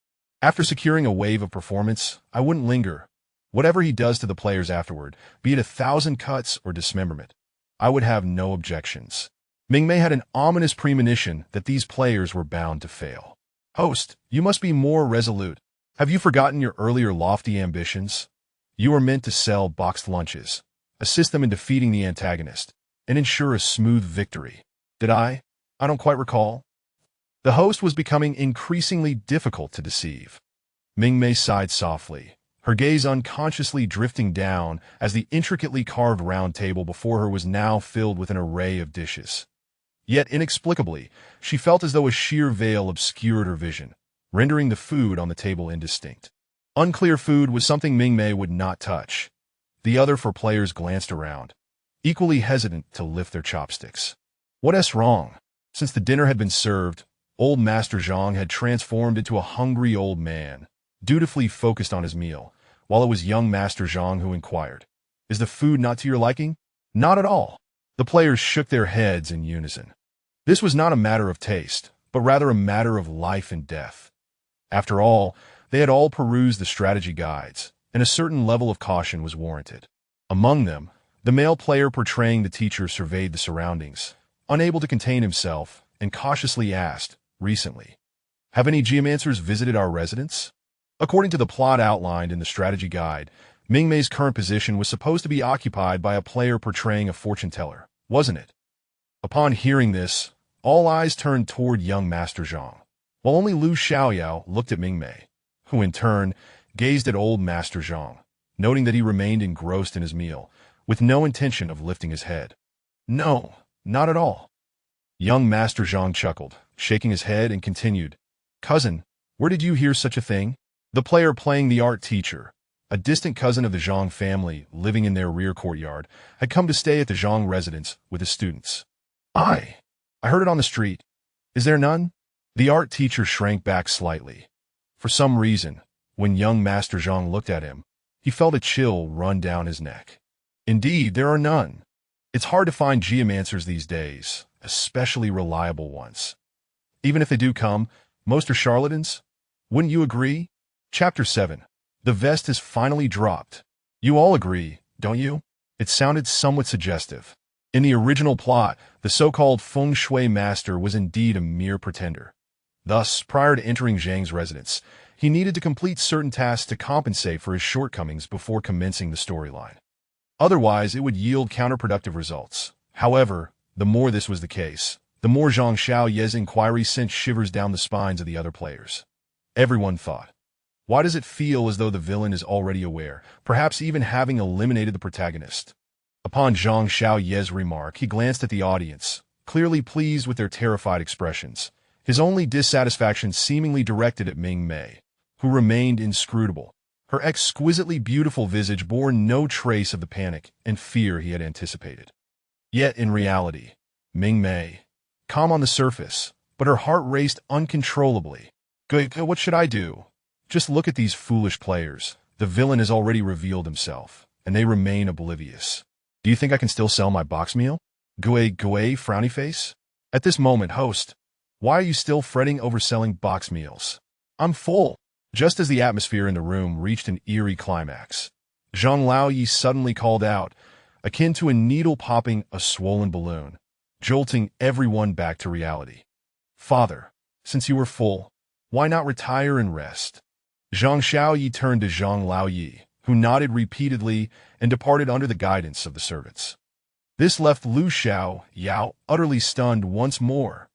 After securing a wave of performance, I wouldn't linger. Whatever he does to the players afterward, be it 1,000 cuts or dismemberment, I would have no objections. Mingmei had an ominous premonition that these players were bound to fail. Host, you must be more resolute. Have you forgotten your earlier lofty ambitions? You were meant to sell boxed lunches, assist them in defeating the antagonist, and ensure a smooth victory. Did I? I don't quite recall. The host was becoming increasingly difficult to deceive. Mingmei sighed softly, her gaze unconsciously drifting down as the intricately carved round table before her was now filled with an array of dishes. Yet inexplicably, she felt as though a sheer veil obscured her vision, rendering the food on the table indistinct. Unclear food was something Mingmei would not touch. The other 4 players glanced around, equally hesitant to lift their chopsticks. What's wrong? Since the dinner had been served, old Master Zhang had transformed into a hungry old man, dutifully focused on his meal, while it was young Master Zhang who inquired, "Is the food not to your liking?" "Not at all." The players shook their heads in unison. This was not a matter of taste, but rather a matter of life and death. After all, they had all perused the strategy guides, and a certain level of caution was warranted. Among them, the male player portraying the teacher surveyed the surroundings, unable to contain himself, and cautiously asked, recently, "Have any geomancers visited our residence?" According to the plot outlined in the strategy guide, Mingmei's current position was supposed to be occupied by a player portraying a fortune teller, wasn't it? Upon hearing this, all eyes turned toward young Master Zhang, while only Lu Xiaoyao looked at Mingmei, who in turn gazed at old Master Zhang, noting that he remained engrossed in his meal, with no intention of lifting his head. No, not at all. Young Master Zhang chuckled, shaking his head and continued, Cousin, where did you hear such a thing? The player playing the art teacher, a distant cousin of the Zhang family living in their rear courtyard, had come to stay at the Zhang residence with his students. I heard it on the street. Is there none? The art teacher shrank back slightly. For some reason, when young Master Zhang looked at him, he felt a chill run down his neck. Indeed, there are none. It's hard to find geomancers these days, especially reliable ones. Even if they do come, most are charlatans. Wouldn't you agree? Chapter 7. The vest has finally dropped. You all agree, don't you? It sounded somewhat suggestive. In the original plot, the so-called feng shui master was indeed a mere pretender. Thus, prior to entering Zhang's residence, he needed to complete certain tasks to compensate for his shortcomings before commencing the storyline. Otherwise, it would yield counterproductive results. However, the more this was the case, the more Zhang Xiaoye's inquiry sent shivers down the spines of the other players. Everyone thought, why does it feel as though the villain is already aware, perhaps even having eliminated the protagonist? Upon Zhang Xiaoye's remark, he glanced at the audience, clearly pleased with their terrified expressions, his only dissatisfaction seemingly directed at Mingmei, who remained inscrutable. Her exquisitely beautiful visage bore no trace of the panic and fear he had anticipated. Yet, in reality, Mingmei, calm on the surface, but her heart raced uncontrollably. Good, what should I do? Just look at these foolish players. The villain has already revealed himself, and they remain oblivious. Do you think I can still sell my box meal? Gue, frowny face? At this moment, host, why are you still fretting over selling box meals? I'm full. Just as the atmosphere in the room reached an eerie climax, Zhang Laoyi suddenly called out, akin to a needle popping a swollen balloon, jolting everyone back to reality. Father, since you were full, why not retire and rest? Zhang Xiaoyi turned to Zhang Laoyi, who nodded repeatedly and departed under the guidance of the servants. This left Lu Xiaoyao utterly stunned once more.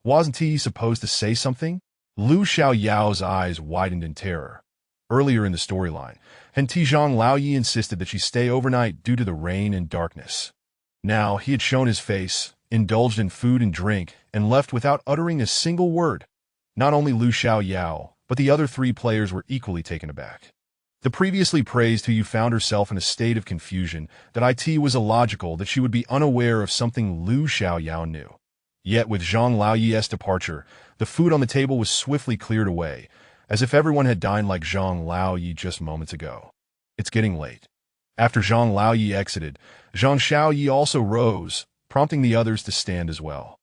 Wasn't he supposed to say something? Lu Xiaoyao's eyes widened in terror. Earlier in the storyline, Zhang Laoyi insisted that she stay overnight due to the rain and darkness. Now he had shown his face, indulged in food and drink, and left without uttering a single word. Not only Lu Xiaoyao, but the other three players were equally taken aback. The previously praised Hu Yu found herself in a state of confusion that it was illogical that she would be unaware of something Lu Xiaoyao knew. Yet with Zhang Laoyi's departure, the food on the table was swiftly cleared away, as if everyone had dined like Zhang Laoyi just moments ago. It's getting late. After Zhang Laoyi exited, Zhang Xiaoyi also rose, prompting the others to stand as well.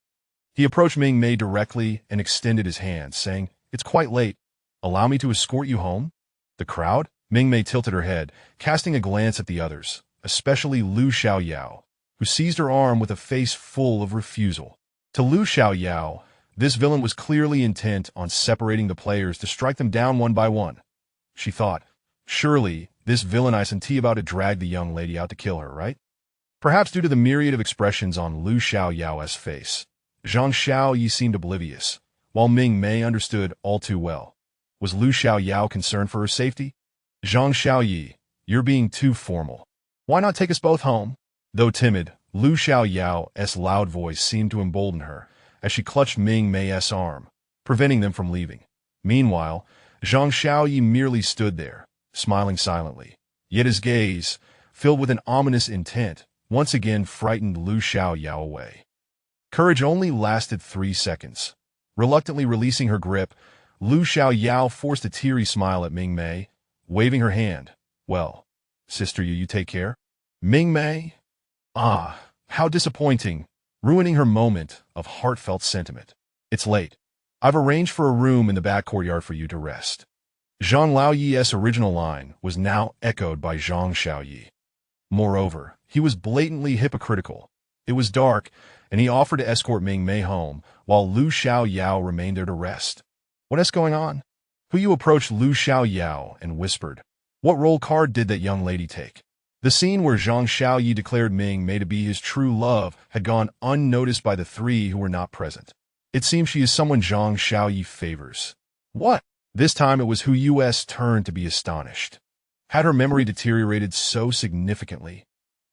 He approached Mingmei directly and extended his hand, saying, It's quite late. Allow me to escort you home? The crowd? Mingmei tilted her head, casting a glance at the others, especially Lu Xiaoyao, who seized her arm with a face full of refusal. To Lu Xiaoyao, this villain was clearly intent on separating the players to strike them down one by one. She thought, surely this villain isn't about to drag the young lady out to kill her, right? Perhaps due to the myriad of expressions on Lu Xiaoyao's face, Zhang Xiaoyi seemed oblivious, while Mingmei understood all too well. Was Lu Xiaoyao concerned for her safety? Zhang Xiaoyi, you're being too formal. Why not take us both home? Though timid, Lu Xiaoyao's loud voice seemed to embolden her as she clutched Mingmei's arm, preventing them from leaving. Meanwhile, Zhang Xiaoyi merely stood there, smiling silently. Yet his gaze, filled with an ominous intent, once again frightened Lu Xiaoyao away. Courage only lasted 3 seconds. Reluctantly releasing her grip, Lu Xiaoyao forced a teary smile at Mingmei, waving her hand. Well, sister, you take care? Mingmei? Ah, how disappointing, ruining her moment of heartfelt sentiment. It's late. I've arranged for a room in the back courtyard for you to rest. Zhang Laoyi's original line was now echoed by Zhang Xiaoyi. Moreover, he was blatantly hypocritical. It was dark, and he offered to escort Mingmei home, while Lu Xiaoyao remained there to rest. What is going on? Hu Yu approached Lu Xiaoyao and whispered, What role card did that young lady take? The scene where Zhang Xiaoyi declared Mingmei to be his true love had gone unnoticed by the three who were not present. It seems she is someone Zhang Xiaoyi favors. What? This time it was Hu Yu's turn to be astonished. Had her memory deteriorated so significantly?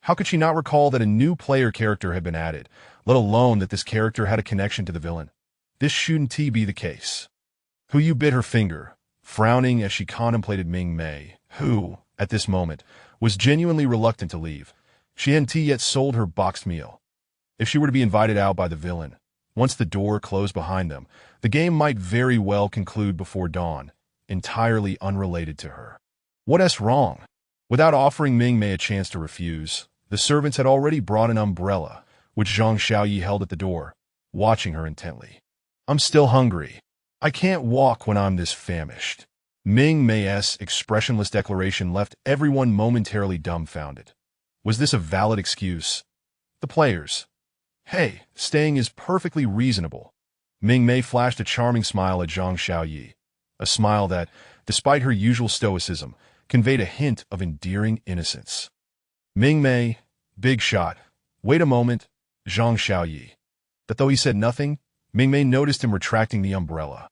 How could she not recall that a new player character had been added, let alone that this character had a connection to the villain? This shouldn't be the case. Hu bit her finger, frowning as she contemplated Mingmei, who, at this moment, was genuinely reluctant to leave. She hadn't yet sold her boxed meal. If she were to be invited out by the villain, once the door closed behind them, the game might very well conclude before dawn, entirely unrelated to her. What's wrong? Without offering Mingmei a chance to refuse, the servants had already brought an umbrella, which Zhang Xiaoyi held at the door, watching her intently. I'm still hungry. I can't walk when I'm this famished. Mingmei's expressionless declaration left everyone momentarily dumbfounded. Was this a valid excuse? The players. Hey, staying is perfectly reasonable. Mingmei flashed a charming smile at Zhang Xiaoyi, a smile that, despite her usual stoicism, conveyed a hint of endearing innocence. Mingmei, big shot. Wait a moment, Zhang Xiaoyi. That though he said nothing, Mingmei noticed him retracting the umbrella.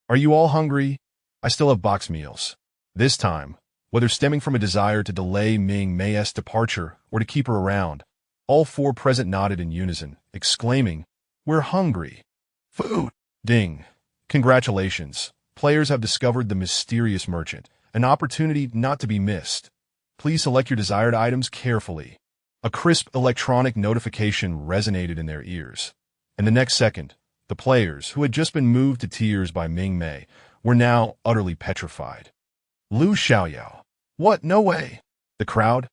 Are you all hungry? I still have box meals. This time, whether stemming from a desire to delay Mingmei's departure or to keep her around, all four present nodded in unison, exclaiming, We're hungry. Food! Ding. Congratulations. Players have discovered the mysterious merchant, an opportunity not to be missed. Please select your desired items carefully. A crisp electronic notification resonated in their ears. And the next second, the players, who had just been moved to tears by Mingmei, were now utterly petrified. Lu Xiaoyao. What? No way. The crowd?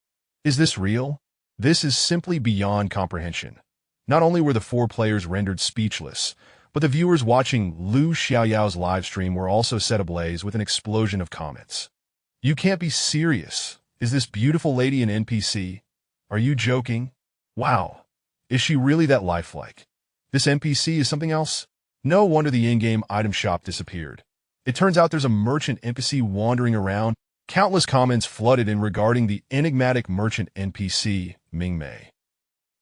Is this real? This is simply beyond comprehension. Not only were the four players rendered speechless, but the viewers watching Lu Xiaoyao's livestream were also set ablaze with an explosion of comments. You can't be serious. Is this beautiful lady an NPC? Are you joking? Wow. Is she really that lifelike? This NPC is something else? No wonder the in-game item shop disappeared. It turns out there's a merchant NPC wandering around. Countless comments flooded in regarding the enigmatic merchant NPC, Mingmei.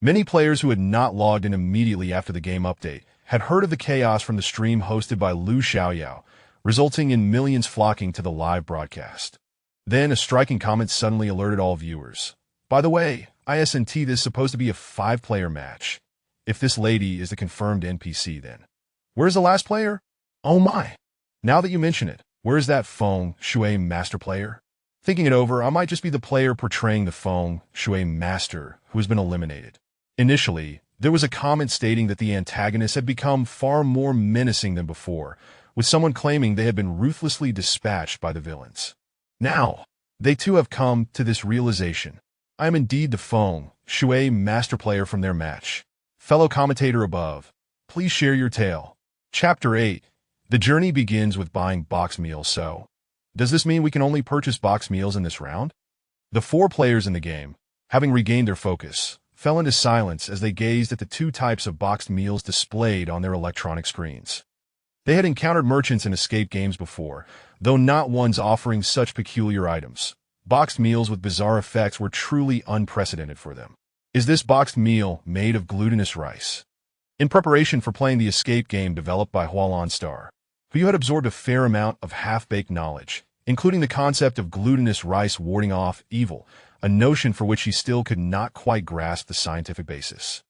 Many players who had not logged in immediately after the game update had heard of the chaos from the stream hosted by Lu Xiaoyao, resulting in millions flocking to the live broadcast. Then a striking comment suddenly alerted all viewers. By the way, this is supposed to be a 5-player match. If this lady is the confirmed NPC then. Where's the last player? Oh my. Now that you mention it, where's that Feng Shui master player? Thinking it over, I might just be the player portraying the Feng Shui master who has been eliminated. Initially, there was a comment stating that the antagonist had become far more menacing than before, with someone claiming they had been ruthlessly dispatched by the villains. Now, they too have come to this realization. I am indeed the Feng Shui master player from their match. Fellow commentator above, please share your tale. Chapter 8. The journey begins with buying box meals, so does this mean we can only purchase box meals in this round? The four players in the game, having regained their focus, fell into silence as they gazed at the two types of boxed meals displayed on their electronic screens. They had encountered merchants in escape games before, though not ones offering such peculiar items. Boxed meals with bizarre effects were truly unprecedented for them. Is this boxed meal made of glutinous rice? In preparation for playing the escape game developed by Hualan Star, Hu had absorbed a fair amount of half-baked knowledge, including the concept of glutinous rice warding off evil, a notion for which he still could not quite grasp the scientific basis.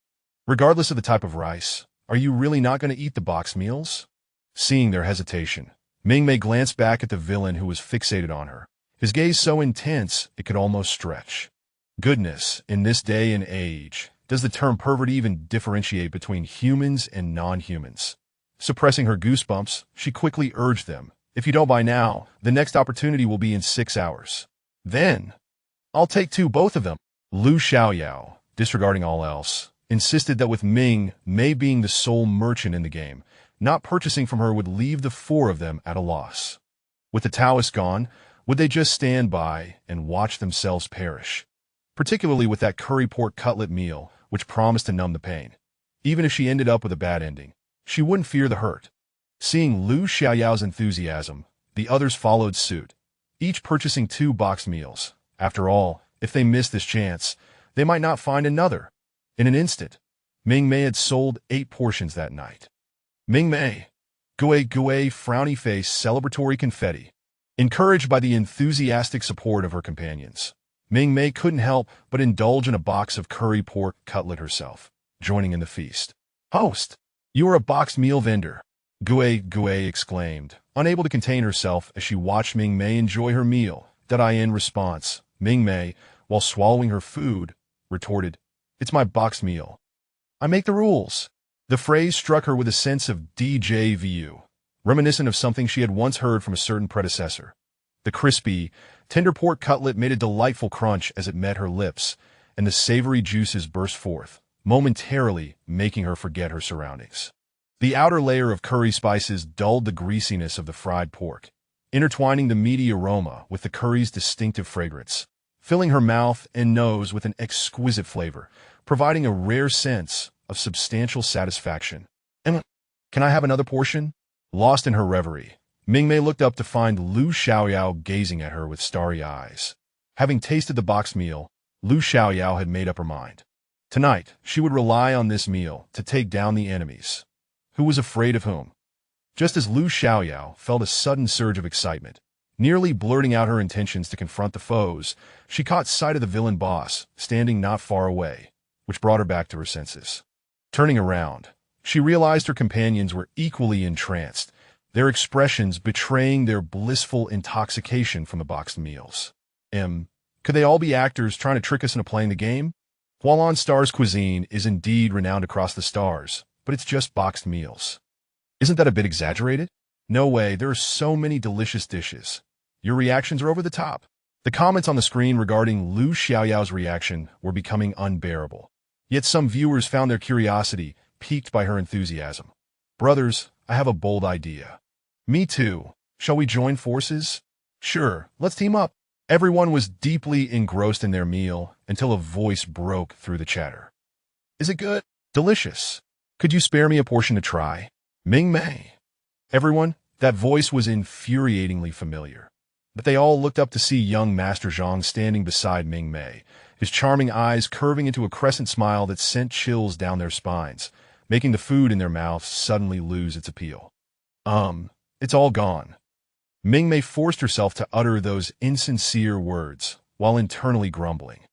Regardless of the type of rice, are you really not going to eat the boxed meals? Seeing their hesitation, Mingmei glanced back at the villain who was fixated on her, his gaze so intense it could almost stretch. Goodness, in this day and age, does the term pervert even differentiate between humans and non-humans? Suppressing her goosebumps, she quickly urged them, if you don't by now, the next opportunity will be in 6 hours. Then, I'll take both of them. Lu Xiaoyao, disregarding all else, insisted that with Mingmei being the sole merchant in the game, not purchasing from her would leave the four of them at a loss. With the Taoist gone, would they just stand by and watch themselves perish? Particularly with that curry pork cutlet meal, which promised to numb the pain. Even if she ended up with a bad ending, she wouldn't fear the hurt. Seeing Lu Xiaoyao's enthusiasm, the others followed suit, each purchasing 2 boxed meals. After all, if they missed this chance, they might not find another. In an instant, Mingmei had sold 8 portions that night. Mingmei, Gui, frowny face, celebratory confetti. Encouraged by the enthusiastic support of her companions, Mingmei couldn't help but indulge in a box of curry pork cutlet herself, joining in the feast. "Host, you are a boxed meal vendor," Gue exclaimed, unable to contain herself as she watched Mingmei enjoy her meal. In response, Mingmei, while swallowing her food, retorted, "It's my boxed meal. I make the rules." The phrase struck her with a sense of déjà vu, reminiscent of something she had once heard from a certain predecessor. The crispy, tender pork cutlet made a delightful crunch as it met her lips, and the savory juices burst forth, momentarily making her forget her surroundings. The outer layer of curry spices dulled the greasiness of the fried pork, intertwining the meaty aroma with the curry's distinctive fragrance, filling her mouth and nose with an exquisite flavor, providing a rare sense of substantial satisfaction. "And can I have another portion?" Lost in her reverie, Mingmei looked up to find Lu Xiaoyao gazing at her with starry eyes. Having tasted the boxed meal, Lu Xiaoyao had made up her mind. Tonight, she would rely on this meal to take down the enemies. Who was afraid of whom? Just as Lu Xiaoyao felt a sudden surge of excitement, nearly blurting out her intentions to confront the foes, she caught sight of the villain boss, standing not far away, which brought her back to her senses. Turning around, she realized her companions were equally entranced, their expressions betraying their blissful intoxication from the boxed meals. Could they all be actors trying to trick us into playing the game? Hualan Star's cuisine is indeed renowned across the stars, but it's just boxed meals. Isn't that a bit exaggerated? No way, there are so many delicious dishes. Your reactions are over the top. The comments on the screen regarding Lu Xiaoyao's reaction were becoming unbearable. Yet some viewers found their curiosity piqued by her enthusiasm. "Brothers, I have a bold idea." "Me too. Shall we join forces?" "Sure, let's team up." Everyone was deeply engrossed in their meal until a voice broke through the chatter. "Is it good?" "Delicious. Could you spare me a portion to try?" "Mingmei." Everyone, that voice was infuriatingly familiar. But they all looked up to see young Master Zhang standing beside Mingmei, his charming eyes curving into a crescent smile that sent chills down their spines, making the food in their mouths suddenly lose its appeal. It's all gone." Mingmei forced herself to utter those insincere words, while internally grumbling.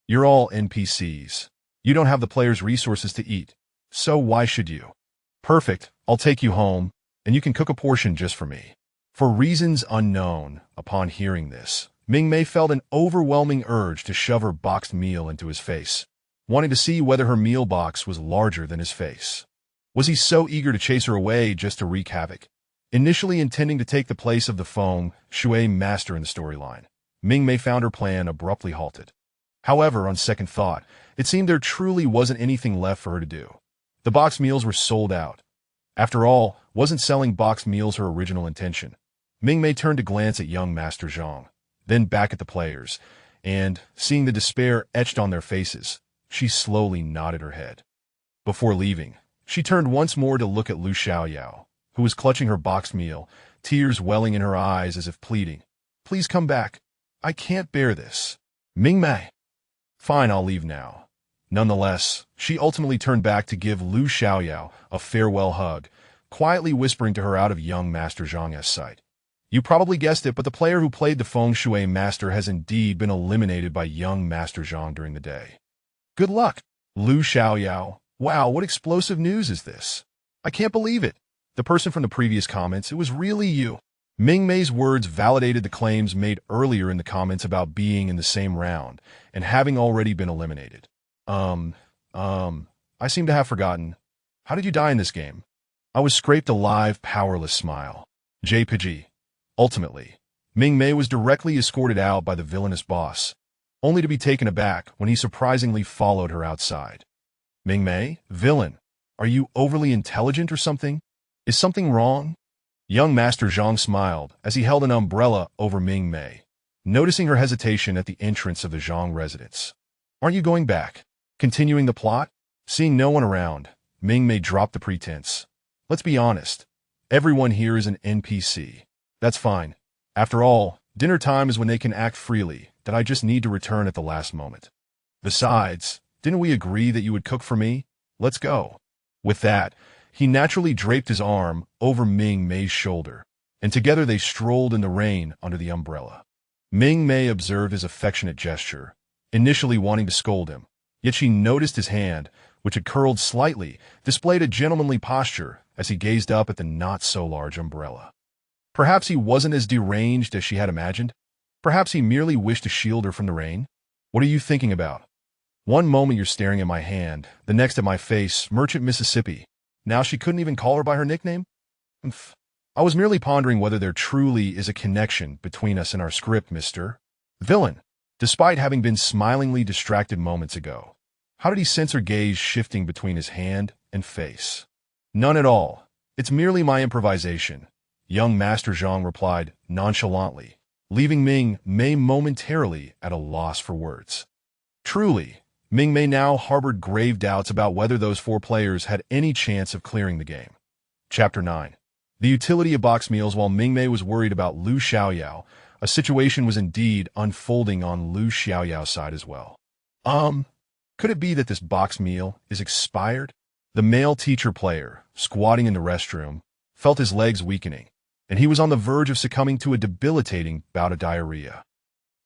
"You're all NPCs. You don't have the player's resources to eat, so why should you?" "Perfect, I'll take you home, and you can cook a portion just for me." For reasons unknown, upon hearing this, Mingmei felt an overwhelming urge to shove her boxed meal into his face, wanting to see whether her meal box was larger than his face. Was he so eager to chase her away just to wreak havoc? Initially intending to take the place of the Feng Shui master in the storyline, Mingmei found her plan abruptly halted. However, on second thought, it seemed there truly wasn't anything left for her to do. The boxed meals were sold out. After all, wasn't selling boxed meals her original intention? Mingmei turned to glance at young Master Zhang, then back at the players, and, seeing the despair etched on their faces, she slowly nodded her head. Before leaving, she turned once more to look at Lu Xiaoyao, who was clutching her boxed meal, tears welling in her eyes as if pleading, "Please come back. I can't bear this." "Mingmei." "Fine, I'll leave now." Nonetheless, she ultimately turned back to give Lu Xiaoyao a farewell hug, quietly whispering to her out of young Master Zhang's sight. You probably guessed it, but the player who played the Feng Shui master has indeed been eliminated by young Master Zhang during the day. Good luck, Lu Xiaoyao. Wow, what explosive news is this? I can't believe it. The person from the previous comments, it was really you. Mingmei's words validated the claims made earlier in the comments about being in the same round and having already been eliminated. I seem to have forgotten. How did you die in this game? I was scraped alive, powerless smile. JPG. Ultimately, Mingmei was directly escorted out by the villainous boss, only to be taken aback when he surprisingly followed her outside. Mingmei, villain, are you overly intelligent or something? Is something wrong? Young Master Zhang smiled as he held an umbrella over Mingmei, noticing her hesitation at the entrance of the Zhang residence. Aren't you going back? Continuing the plot? Seeing no one around, Mingmei dropped the pretense. Let's be honest. Everyone here is an NPC. That's fine. After all, dinner time is when they can act freely, that I just need to return at the last moment. Besides, didn't we agree that you would cook for me? Let's go. With that, he naturally draped his arm over Mingmei's shoulder, and together they strolled in the rain under the umbrella. Mingmei observed his affectionate gesture, initially wanting to scold him, yet she noticed his hand, which had curled slightly, displayed a gentlemanly posture as he gazed up at the not-so-large umbrella. Perhaps he wasn't as deranged as she had imagined. Perhaps he merely wished to shield her from the rain. What are you thinking about? One moment you're staring at my hand, the next at my face, Merchant Mississippi. Now she couldn't even call her by her nickname? Umph. I was merely pondering whether there truly is a connection between us and our script, Mr. Villain. Despite having been smilingly distracted moments ago, how did he sense her gaze shifting between his hand and face? None at all. It's merely my improvisation, young Master Zhang replied nonchalantly, leaving Mingmei momentarily at a loss for words. Truly, Mingmei now harbored grave doubts about whether those four players had any chance of clearing the game. Chapter 9. The utility of box meals. While Mingmei was worried about Lu Xiaoyao, a situation was indeed unfolding on Lu Xiaoyao's side as well. Could it be that this box meal is expired? The male teacher player, squatting in the restroom, felt his legs weakening, and he was on the verge of succumbing to a debilitating bout of diarrhea.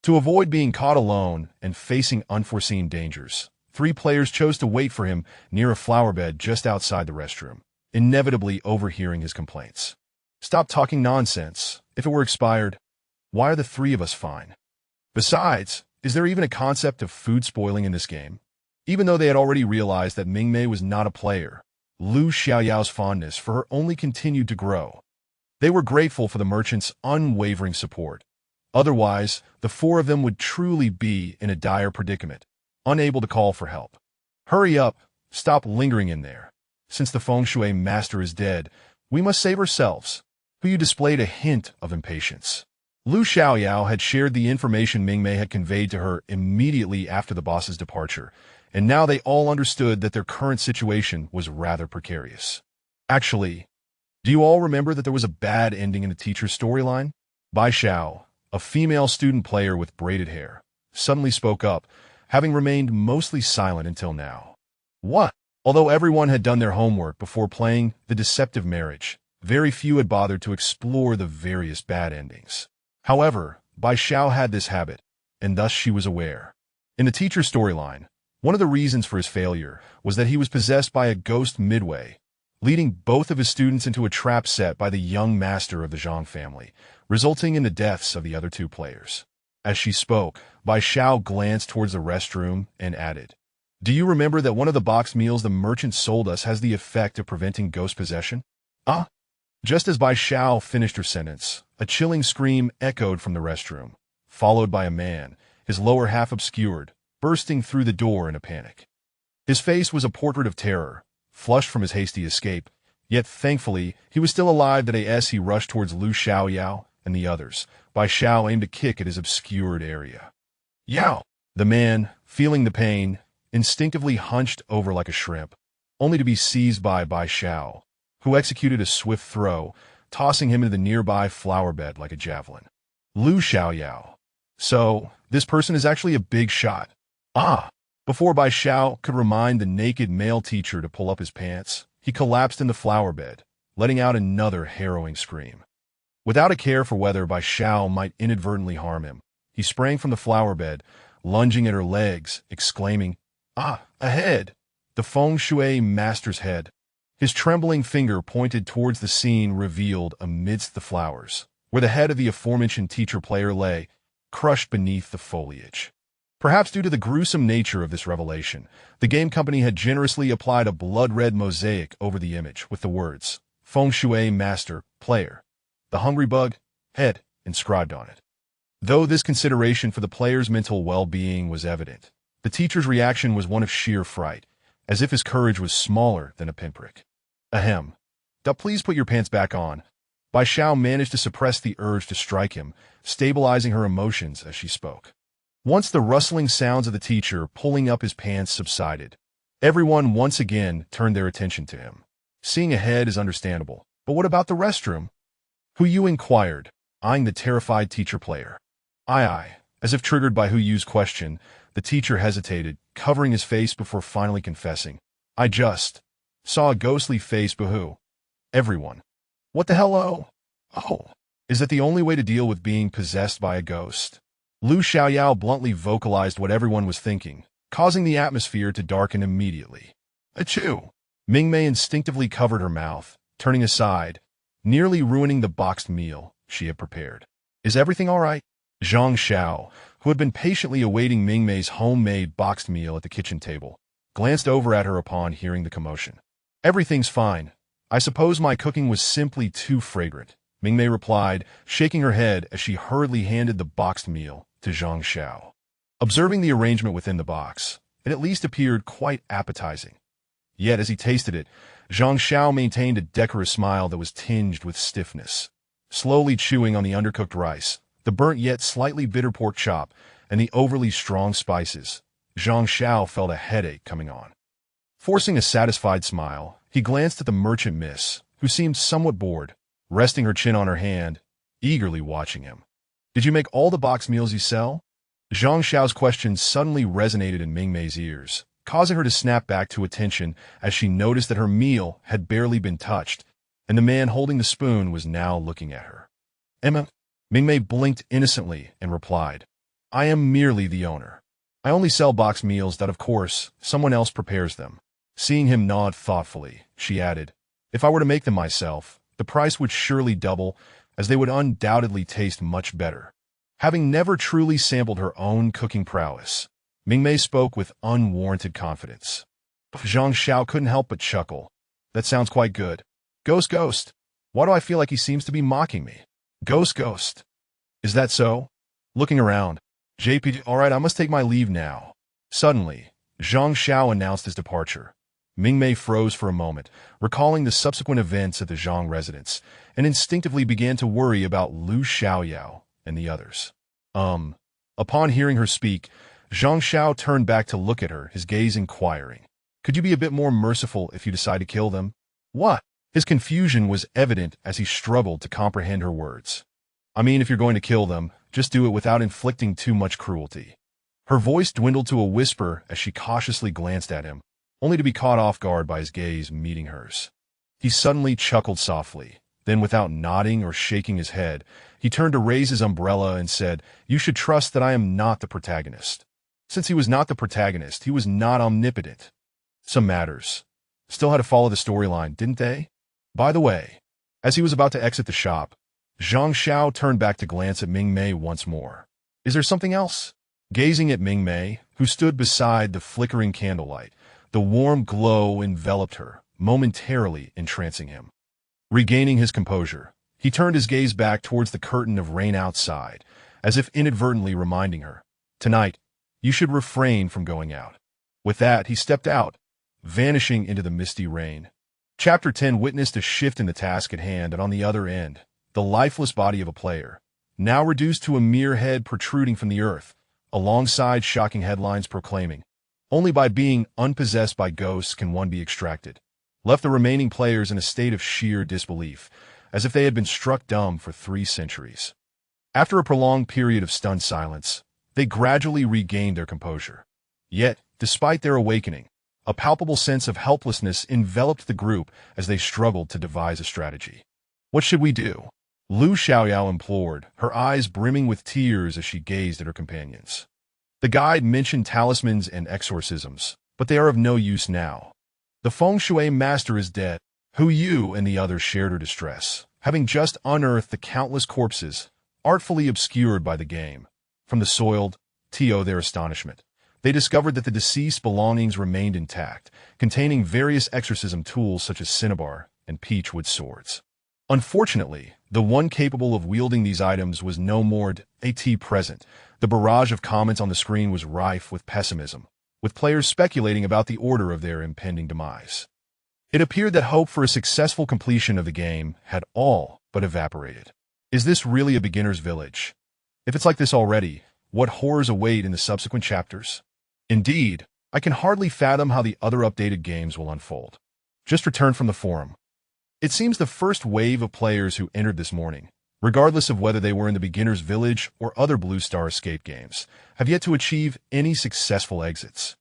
To avoid being caught alone and facing unforeseen dangers, 3 players chose to wait for him near a flower bed just outside the restroom, inevitably overhearing his complaints. Stop talking nonsense. If it were expired, why are the 3 of us fine? Besides, is there even a concept of food spoiling in this game? Even though they had already realized that Mingmei was not a player, Lu Xiaoyao's fondness for her only continued to grow. They were grateful for the merchant's unwavering support. Otherwise, the 4 of them would truly be in a dire predicament, unable to call for help. Hurry up, stop lingering in there. Since the feng shui master is dead, we must save ourselves. Hu displayed a hint of impatience. Lu Xiaoyao had shared the information Mingmei had conveyed to her immediately after the boss's departure, and now they all understood that their current situation was rather precarious. Actually, do you all remember that there was a bad ending in the teacher's storyline? Bai Xiao, a female student player with braided hair, suddenly spoke up, having remained mostly silent until now. What? Although everyone had done their homework before playing The Deceptive Marriage, very few had bothered to explore the various bad endings. However, Bai Xiao had this habit, and thus she was aware. In the teacher's storyline, one of the reasons for his failure was that he was possessed by a ghost midway, leading both of his students into a trap set by the young master of the Zhang family, resulting in the deaths of the other 2 players. As she spoke, Bai Xiao glanced towards the restroom and added, "Do you remember that one of the box meals the merchant sold us has the effect of preventing ghost possession?" Just as Bai Xiao finished her sentence, a chilling scream echoed from the restroom, followed by a man, his lower half obscured, bursting through the door in a panic. His face was a portrait of terror, flushed from his hasty escape, yet thankfully he was still alive. As he rushed towards Lu Xiaoyao and the others, Bai Xiao aimed a kick at his obscured area. Yao! The man, feeling the pain, instinctively hunched over like a shrimp, only to be seized by Bai Xiao, who executed a swift throw, tossing him into the nearby flower bed like a javelin. Lu Xiaoyao. So, this person is actually a big shot. Before Bai Xiao could remind the naked male teacher to pull up his pants, he collapsed in the flower bed, letting out another harrowing scream. Without a care for whether Bai Xiao might inadvertently harm him, he sprang from the flower bed, lunging at her legs, exclaiming, ahead! The feng shui master's head. His trembling finger pointed towards the scene revealed amidst the flowers, where the head of the aforementioned teacher player lay, crushed beneath the foliage. Perhaps due to the gruesome nature of this revelation, the game company had generously applied a blood-red mosaic over the image with the words, Feng Shui Master, Player, the Hungry Bug, Head, inscribed on it. Though this consideration for the player's mental well-being was evident, the teacher's reaction was one of sheer fright, as if his courage was smaller than a pinprick. Ahem. Please put your pants back on. Bai Xiao managed to suppress the urge to strike him, stabilizing her emotions as she spoke. Once the rustling sounds of the teacher pulling up his pants subsided, everyone once again turned their attention to him. Seeing ahead is understandable, but what about the restroom? Hu Yu inquired, eyeing the terrified teacher player. Aye. As if triggered by Hu Yu's question, the teacher hesitated, covering his face before finally confessing. I just saw a ghostly face. Boo-hoo. Everyone. What the hell? Oh. Is that the only way to deal with being possessed by a ghost? Lu Xiaoyao bluntly vocalized what everyone was thinking, causing the atmosphere to darken immediately. Achoo! Mingmei instinctively covered her mouth, turning aside, nearly ruining the boxed meal she had prepared. Is everything all right? Zhang Xiao, who had been patiently awaiting Mingmei's homemade boxed meal at the kitchen table, glanced over at her upon hearing the commotion. Everything's fine. I suppose my cooking was simply too fragrant, Mingmei replied, shaking her head as she hurriedly handed the boxed meal to Zhang Xiao. Observing the arrangement within the box, it at least appeared quite appetizing. Yet as he tasted it, Zhang Xiao maintained a decorous smile that was tinged with stiffness. Slowly chewing on the undercooked rice, the burnt yet slightly bitter pork chop, and the overly strong spices, Zhang Xiao felt a headache coming on. Forcing a satisfied smile, he glanced at the merchant miss, who seemed somewhat bored, resting her chin on her hand, eagerly watching him. Did you make all the box meals you sell? Zhang Xiao's question suddenly resonated in Mingmei's ears, causing her to snap back to attention as she noticed that her meal had barely been touched, and the man holding the spoon was now looking at her. Emma? Mingmei blinked innocently and replied, I am merely the owner. I only sell boxed meals that, of course, someone else prepares them. Seeing him nod thoughtfully, she added, if I were to make them myself, the price would surely double, as they would undoubtedly taste much better. Having never truly sampled her own cooking prowess, Mingmei spoke with unwarranted confidence. Zhang Xiao couldn't help but chuckle. That sounds quite good. Ghost. Why do I feel like he seems to be mocking me? Ghost. Is that so? Looking around, JP, all right, I must take my leave now. Suddenly, Zhang Xiao announced his departure. Mingmei froze for a moment, recalling the subsequent events at the Zhang residence, and instinctively began to worry about Lu Xiaoyao and the others. Upon hearing her speak, Zhang Xiao turned back to look at her, his gaze inquiring. Could you be a bit more merciful if you decide to kill them? What? His confusion was evident as he struggled to comprehend her words. I mean, if you're going to kill them, just do it without inflicting too much cruelty. Her voice dwindled to a whisper as she cautiously glanced at him, only to be caught off guard by his gaze meeting hers. He suddenly chuckled softly. Then, without nodding or shaking his head, he turned to raise his umbrella and said, You should trust that I am not the protagonist. Since he was not the protagonist, he was not omnipotent. Some matters still had to follow the storyline, didn't they? By the way, as he was about to exit the shop, Zhang Xiao turned back to glance at Mingmei once more. Is there something else? Gazing at Mingmei, who stood beside the flickering candlelight, the warm glow enveloped her, momentarily entrancing him. Regaining his composure, he turned his gaze back towards the curtain of rain outside, as if inadvertently reminding her, Tonight, you should refrain from going out. With that, he stepped out, vanishing into the misty rain. Chapter 10 witnessed a shift in the task at hand, and on the other end, the lifeless body of a player, now reduced to a mere head protruding from the earth, alongside shocking headlines proclaiming, Only by being unpossessed by ghosts can one be extracted, left the remaining players in a state of sheer disbelief, as if they had been struck dumb for 3 centuries. After a prolonged period of stunned silence, they gradually regained their composure. Yet, despite their awakening, a palpable sense of helplessness enveloped the group as they struggled to devise a strategy. What should we do? Lu Xiaoyao implored, her eyes brimming with tears as she gazed at her companions. The guide mentioned talismans and exorcisms, but they are of no use now. The feng shui master is dead. Hu Yu and the others shared her distress, having just unearthed the countless corpses, artfully obscured by the game. From the soiled, to their astonishment, they discovered that the deceased's belongings remained intact, containing various exorcism tools such as cinnabar and peachwood swords. Unfortunately, the one capable of wielding these items was no more present. The barrage of comments on the screen was rife with pessimism, with players speculating about the order of their impending demise. It appeared that hope for a successful completion of the game had all but evaporated. Is this really a beginner's village? If it's like this already, what horrors await in the subsequent chapters? Indeed, I can hardly fathom how the other updated games will unfold. Just returned from the forum. It seems the first wave of players who entered this morning, regardless of whether they were in the beginner's village or other Blue Star escape games, have yet to achieve any successful exits.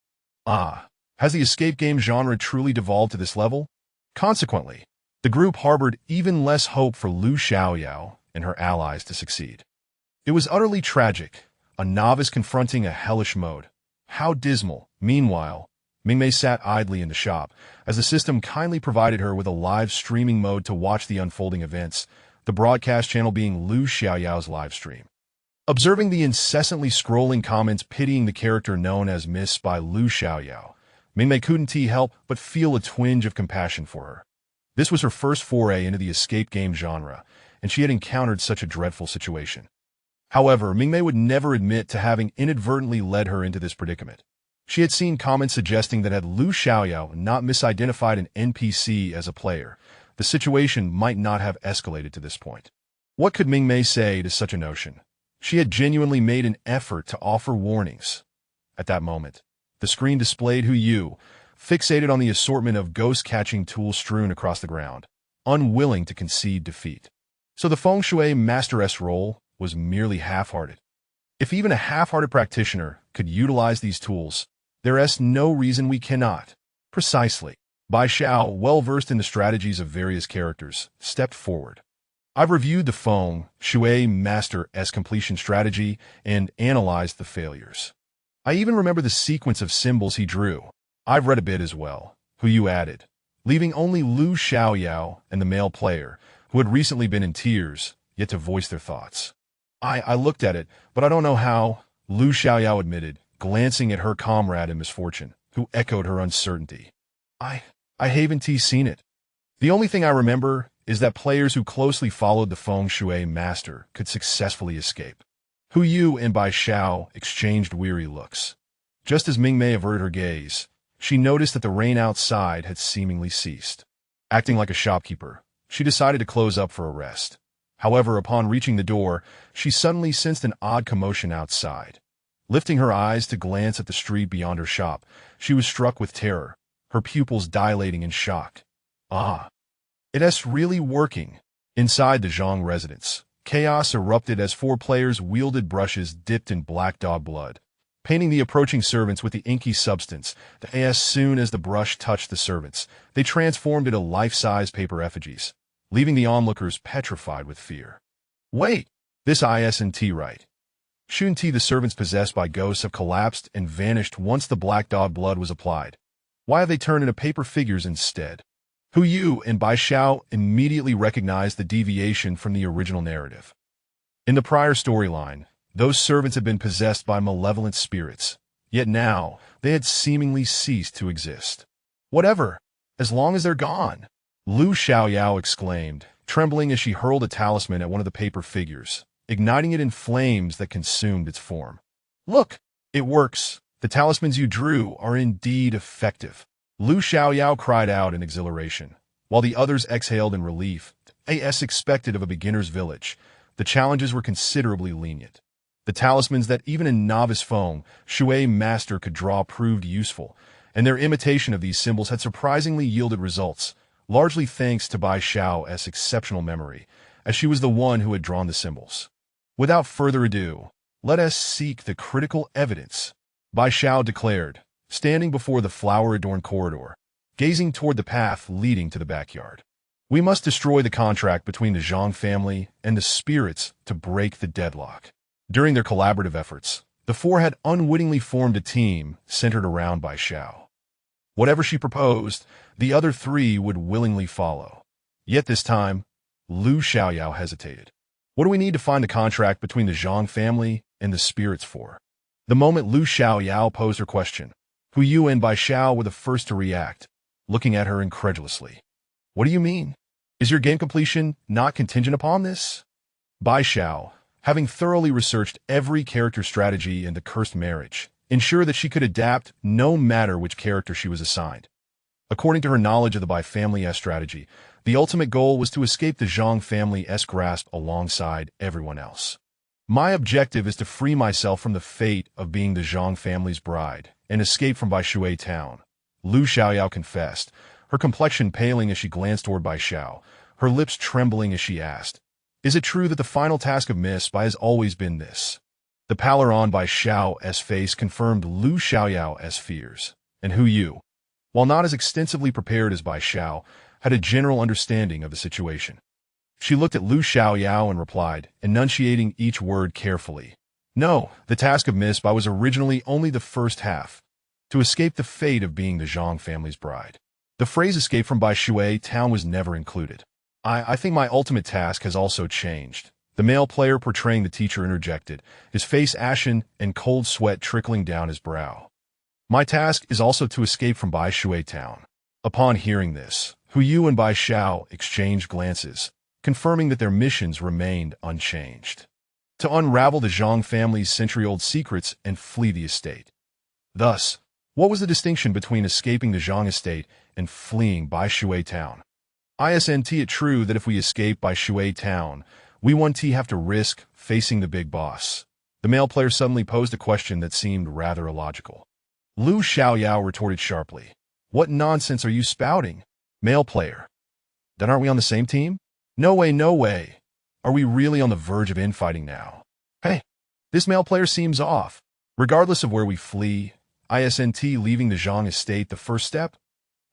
Has the escape game genre truly devolved to this level? Consequently, the group harbored even less hope for Lu Xiaoyao and her allies to succeed. It was utterly tragic, a novice confronting a hellish mode. How dismal. Meanwhile, Mingmei sat idly in the shop, as the system kindly provided her with a live streaming mode to watch the unfolding events, the broadcast channel being Lu Xiaoyao's live stream. Observing the incessantly scrolling comments pitying the character known as Miss by Lu Xiaoyao, Mingmei couldn't help but feel a twinge of compassion for her. This was her first foray into the escape game genre, and she had encountered such a dreadful situation. However, Mingmei would never admit to having inadvertently led her into this predicament. She had seen comments suggesting that had Lu Xiaoyao not misidentified an NPC as a player, the situation might not have escalated to this point. What could Mingmei say to such a notion? She had genuinely made an effort to offer warnings. At that moment, the screen displayed Hu Yu, fixated on the assortment of ghost-catching tools strewn across the ground, unwilling to concede defeat. So the feng shui master's role was merely half-hearted. If even a half-hearted practitioner could utilize these tools, there is no reason we cannot. Precisely. Bai Xiao, well-versed in the strategies of various characters, stepped forward. I've reviewed the feng shui master's completion strategy and analyzed the failures. I even remember the sequence of symbols he drew. I've read a bit as well, Hu Yu added, leaving only Lu Xiaoyao and the male player, who had recently been in tears, yet to voice their thoughts. I looked at it, but I don't know how, Lu Xiaoyao admitted, glancing at her comrade in misfortune, who echoed her uncertainty. I haven't seen it. The only thing I remember is that players who closely followed the feng shui master could successfully escape. Hu Yu and Bai Xiao exchanged weary looks. Just as Mingmei averted her gaze, she noticed that the rain outside had seemingly ceased. Acting like a shopkeeper, she decided to close up for a rest. However, upon reaching the door, she suddenly sensed an odd commotion outside. Lifting her eyes to glance at the street beyond her shop, she was struck with terror, her pupils dilating in shock. Ah! It's really working. Inside the Zhang residence, chaos erupted as 4 players wielded brushes dipped in black dog blood, painting the approaching servants with the inky substance that as soon as the brush touched the servants, they transformed into life-size paper effigies, leaving the onlookers petrified with fear. Wait! This isn't right. Shouldn't the servants possessed by ghosts have collapsed and vanished once the black dog blood was applied? Why have they turned into paper figures instead? Hu Yu and Bai Xiao immediately recognized the deviation from the original narrative. In the prior storyline, those servants had been possessed by malevolent spirits, yet now they had seemingly ceased to exist. Whatever, as long as they're gone, Lu Xiaoyao exclaimed, trembling as she hurled a talisman at one of the paper figures, igniting it in flames that consumed its form. Look, it works. The talismans you drew are indeed effective. Lu Xiaoyao cried out in exhilaration, while the others exhaled in relief. As expected of a beginner's village, the challenges were considerably lenient. The talismans that even a novice feng shui master could draw proved useful, and their imitation of these symbols had surprisingly yielded results, largely thanks to Bai Xiao's exceptional memory, as she was the one who had drawn the symbols. Without further ado, let us seek the critical evidence, Bai Xiao declared, standing before the flower-adorned corridor, gazing toward the path leading to the backyard. We must destroy the contract between the Zhang family and the spirits to break the deadlock. During their collaborative efforts, the 4 had unwittingly formed a team centered around Bai Xiao. Whatever she proposed, the other 3 would willingly follow. Yet this time, Lu Xiaoyao hesitated. What do we need to find the contract between the Zhang family and the spirits for? The moment Lu Xiaoyao posed her question, Hu Yu and Bai Xiao were the first to react, looking at her incredulously. What do you mean? Is your game completion not contingent upon this? Bai Xiao, having thoroughly researched every character strategy in the cursed marriage, ensured that she could adapt no matter which character she was assigned. According to her knowledge of the Bai family's strategy, the ultimate goal was to escape the Zhang family's grasp alongside everyone else. My objective is to free myself from the fate of being the Zhang family's bride and escape from Bai Shui town, Lu Xiaoyao confessed, her complexion paling as she glanced toward Bai Xiao, her lips trembling as she asked, Is it true that the final task of Miss Bai has always been this? The pallor on Bai Xiao's face confirmed Lu Xiaoyao's fears, and Hu Yu, while not as extensively prepared as Bai Xiao, had a general understanding of the situation. She looked at Lu Xiaoyao and replied, enunciating each word carefully. No, the task of Miss Bai was originally only the first half, to escape the fate of being the Zhang family's bride. The phrase escape from Bai Shui town was never included. I think my ultimate task has also changed. The male player portraying the teacher interjected, his face ashen and cold sweat trickling down his brow. My task is also to escape from Bai Shui town. Upon hearing this, Hu Yu and Bai Xiao exchanged glances, confirming that their missions remained unchanged. To unravel the Zhang family's century-old secrets and flee the estate. Thus, what was the distinction between escaping the Zhang estate and fleeing Bai Shui town? Isn't it true that if we escape Bai Shui town, we won't have to risk facing the big boss? The male player suddenly posed a question that seemed rather illogical. Lu Xiaoyao retorted sharply. What nonsense are you spouting? Male player. Then aren't we on the same team? No way, no way. Are we really on the verge of infighting now? Hey, this male player seems off. Regardless of where we flee, isn't leaving the Zhang estate the first step?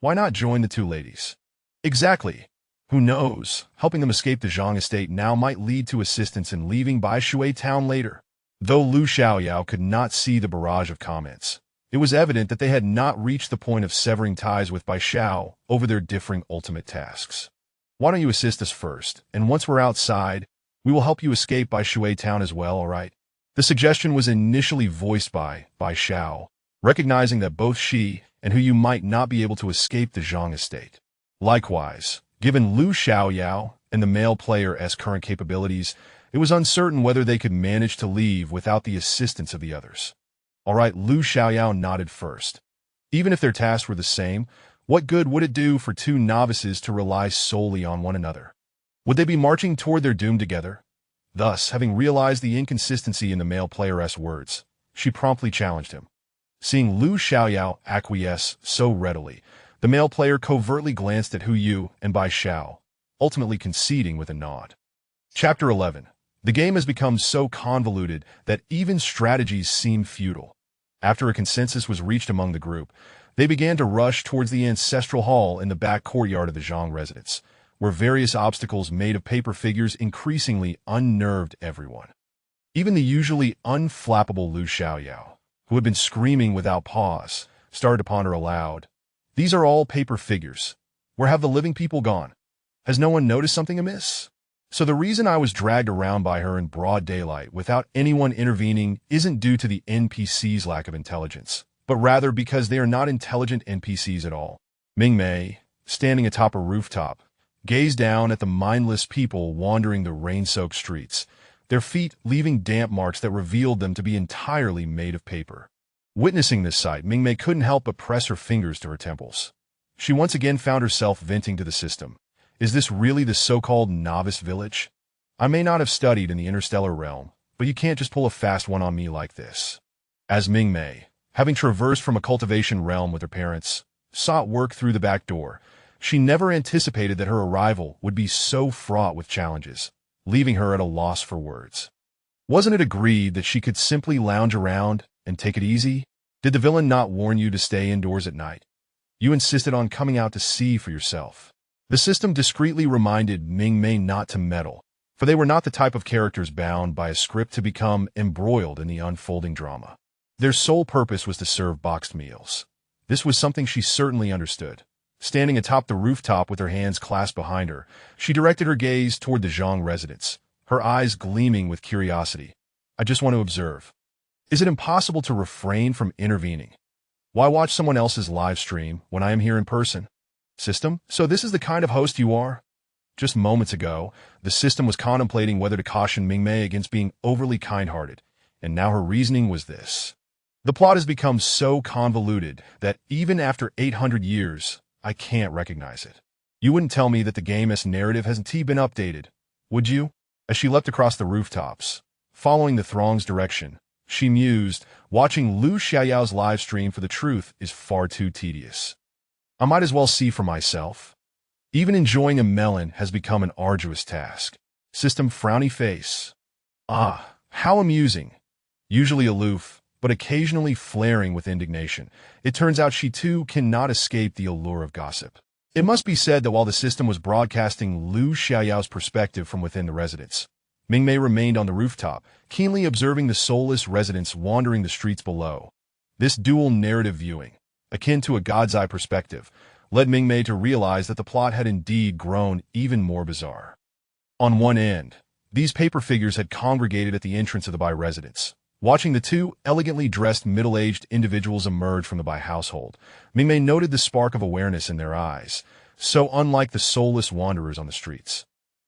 Why not join the two ladies? Exactly. Who knows, helping them escape the Zhang estate now might lead to assistance in leaving Bai Shui town later. Though Lu Xiaoyao could not see the barrage of comments, it was evident that they had not reached the point of severing ties with Bai Xiao over their differing ultimate tasks. Why don't you assist us first, and once we're outside, we will help you escape Bai Shui town as well, alright? The suggestion was initially voiced by Bai Xiao, recognizing that both she and Hu Yu might not be able to escape the Zhang estate. Likewise, given Lu Xiaoyao and the male player's current capabilities, it was uncertain whether they could manage to leave without the assistance of the others. Alright, Lu Xiaoyao nodded first. Even if their tasks were the same, what good would it do for two novices to rely solely on one another? Would they be marching toward their doom together? Thus, having realized the inconsistency in the male player's words, she promptly challenged him. Seeing Lu Xiaoyao acquiesce so readily, the male player covertly glanced at Hu Yu and Bai Xiao, ultimately conceding with a nod. Chapter 11. The game has become so convoluted that even strategies seem futile. After a consensus was reached among the group, they began to rush towards the ancestral hall in the back courtyard of the Zhang residence, where various obstacles made of paper figures increasingly unnerved everyone. Even the usually unflappable Lu Xiaoyao, who had been screaming without pause, started to ponder aloud. These are all paper figures. Where have the living people gone? Has no one noticed something amiss? So the reason I was dragged around by her in broad daylight without anyone intervening isn't due to the NPCs' lack of intelligence, but rather because they are not intelligent NPCs at all. Mingmei, standing atop a rooftop, gazed down at the mindless people wandering the rain-soaked streets, their feet leaving damp marks that revealed them to be entirely made of paper. Witnessing this sight, Mingmei couldn't help but press her fingers to her temples. She once again found herself venting to the system. Is this really the so-called novice village? I may not have studied in the interstellar realm, but you can't just pull a fast one on me like this. As Mingmei, having traversed from a cultivation realm with her parents, sought work through the back door, she never anticipated that her arrival would be so fraught with challenges, leaving her at a loss for words. Wasn't it agreed that she could simply lounge around and take it easy? Did the villain not warn you to stay indoors at night? You insisted on coming out to see for yourself. The system discreetly reminded Mingmei not to meddle, for they were not the type of characters bound by a script to become embroiled in the unfolding drama. Their sole purpose was to serve boxed meals. This was something she certainly understood. Standing atop the rooftop with her hands clasped behind her, she directed her gaze toward the Zhang residence, her eyes gleaming with curiosity. I just want to observe. Is it impossible to refrain from intervening? Why watch someone else's live stream when I am here in person? System, so this is the kind of host you are? Just moments ago, the system was contemplating whether to caution Mingmei against being overly kind-hearted, and now her reasoning was this. The plot has become so convoluted that even after 800 years, I can't recognize it. You wouldn't tell me that the game's narrative hasn't been updated, would you? As she leapt across the rooftops, following the throng's direction, she mused, watching Lu Xiaoyao's live stream for the truth is far too tedious. I might as well see for myself. Even enjoying a melon has become an arduous task. System frowny face. Ah, how amusing. Usually aloof, but occasionally flaring with indignation, it turns out she too cannot escape the allure of gossip. It must be said that while the system was broadcasting Lu Xiaoyao's perspective from within the residence, Mingmei remained on the rooftop, keenly observing the soulless residents wandering the streets below. This dual narrative viewing, akin to a god's eye perspective, led Mingmei to realize that the plot had indeed grown even more bizarre. On one end, these paper figures had congregated at the entrance of the Bai residence. Watching the two elegantly dressed middle-aged individuals emerge from the Bai household, Mingmei noted the spark of awareness in their eyes, so unlike the soulless wanderers on the streets.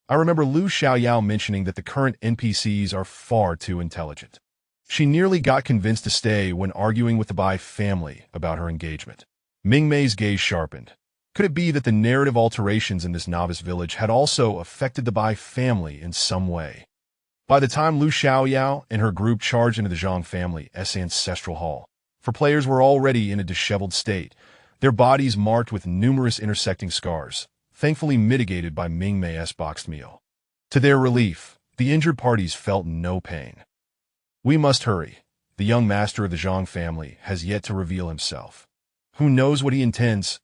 I remember Lu Xiaoyao mentioning that the current NPCs are far too intelligent. She nearly got convinced to stay when arguing with the Bai family about her engagement. Mingmei's gaze sharpened. Could it be that the narrative alterations in this novice village had also affected the Bai family in some way? By the time Lu Xiaoyao and her group charged into the Zhang family's ancestral hall, for players were already in a disheveled state, their bodies marked with numerous intersecting scars, thankfully mitigated by Mingmei's boxed meal. To their relief, the injured parties felt no pain. We must hurry. The young master of the Zhang family has yet to reveal himself. Who knows what he intends?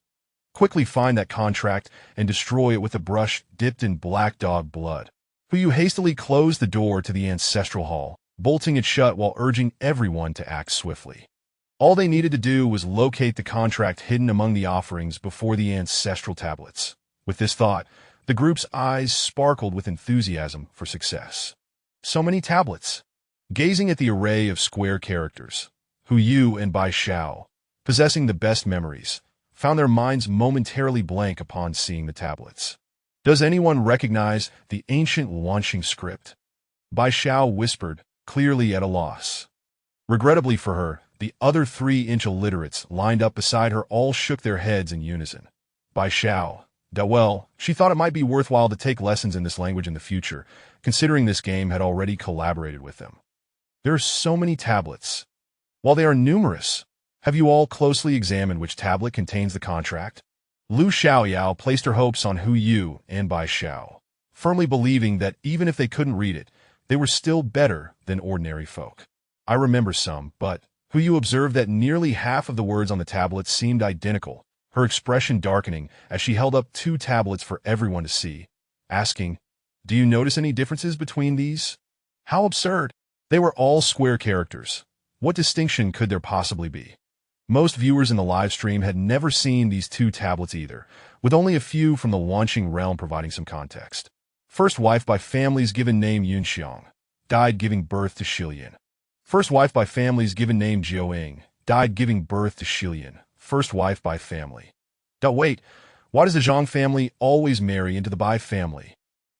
Quickly find that contract and destroy it with a brush dipped in black dog blood. Hu hastily closed the door to the ancestral hall, bolting it shut while urging everyone to act swiftly. All they needed to do was locate the contract hidden among the offerings before the ancestral tablets. With this thought, the group's eyes sparkled with enthusiasm for success. So many tablets. Gazing at the array of square characters, Hu and Bai Xiao, possessing the best memories, found their minds momentarily blank upon seeing the tablets. Does anyone recognize the ancient Wanxing script? Bai Xiao whispered, clearly at a loss. Regrettably for her, the other 3-inch illiterates lined up beside her all shook their heads in unison. Bai Xiao, well, she thought it might be worthwhile to take lessons in this language in the future, considering this game had already collaborated with them. There are so many tablets. While they are numerous, have you all closely examined which tablet contains the contract? Lu Xiaoyao placed her hopes on Hu and Bai Xiao, firmly believing that even if they couldn't read it, they were still better than ordinary folk. I remember some, but Hu observed that nearly half of the words on the tablets seemed identical, her expression darkening as she held up 2 tablets for everyone to see, asking, "Do you notice any differences between these?" How absurd! They were all square characters. What distinction could there possibly be? Most viewers in the live stream had never seen these 2 tablets either, with only a few from the Wanxing realm providing some context. First wife by family's given name Yunxiang, died giving birth to Shilian. First wife by family's given name Jiaoying, died giving birth to Shilian. First wife by family. Wait, why does the Zhang family always marry into the Bai family?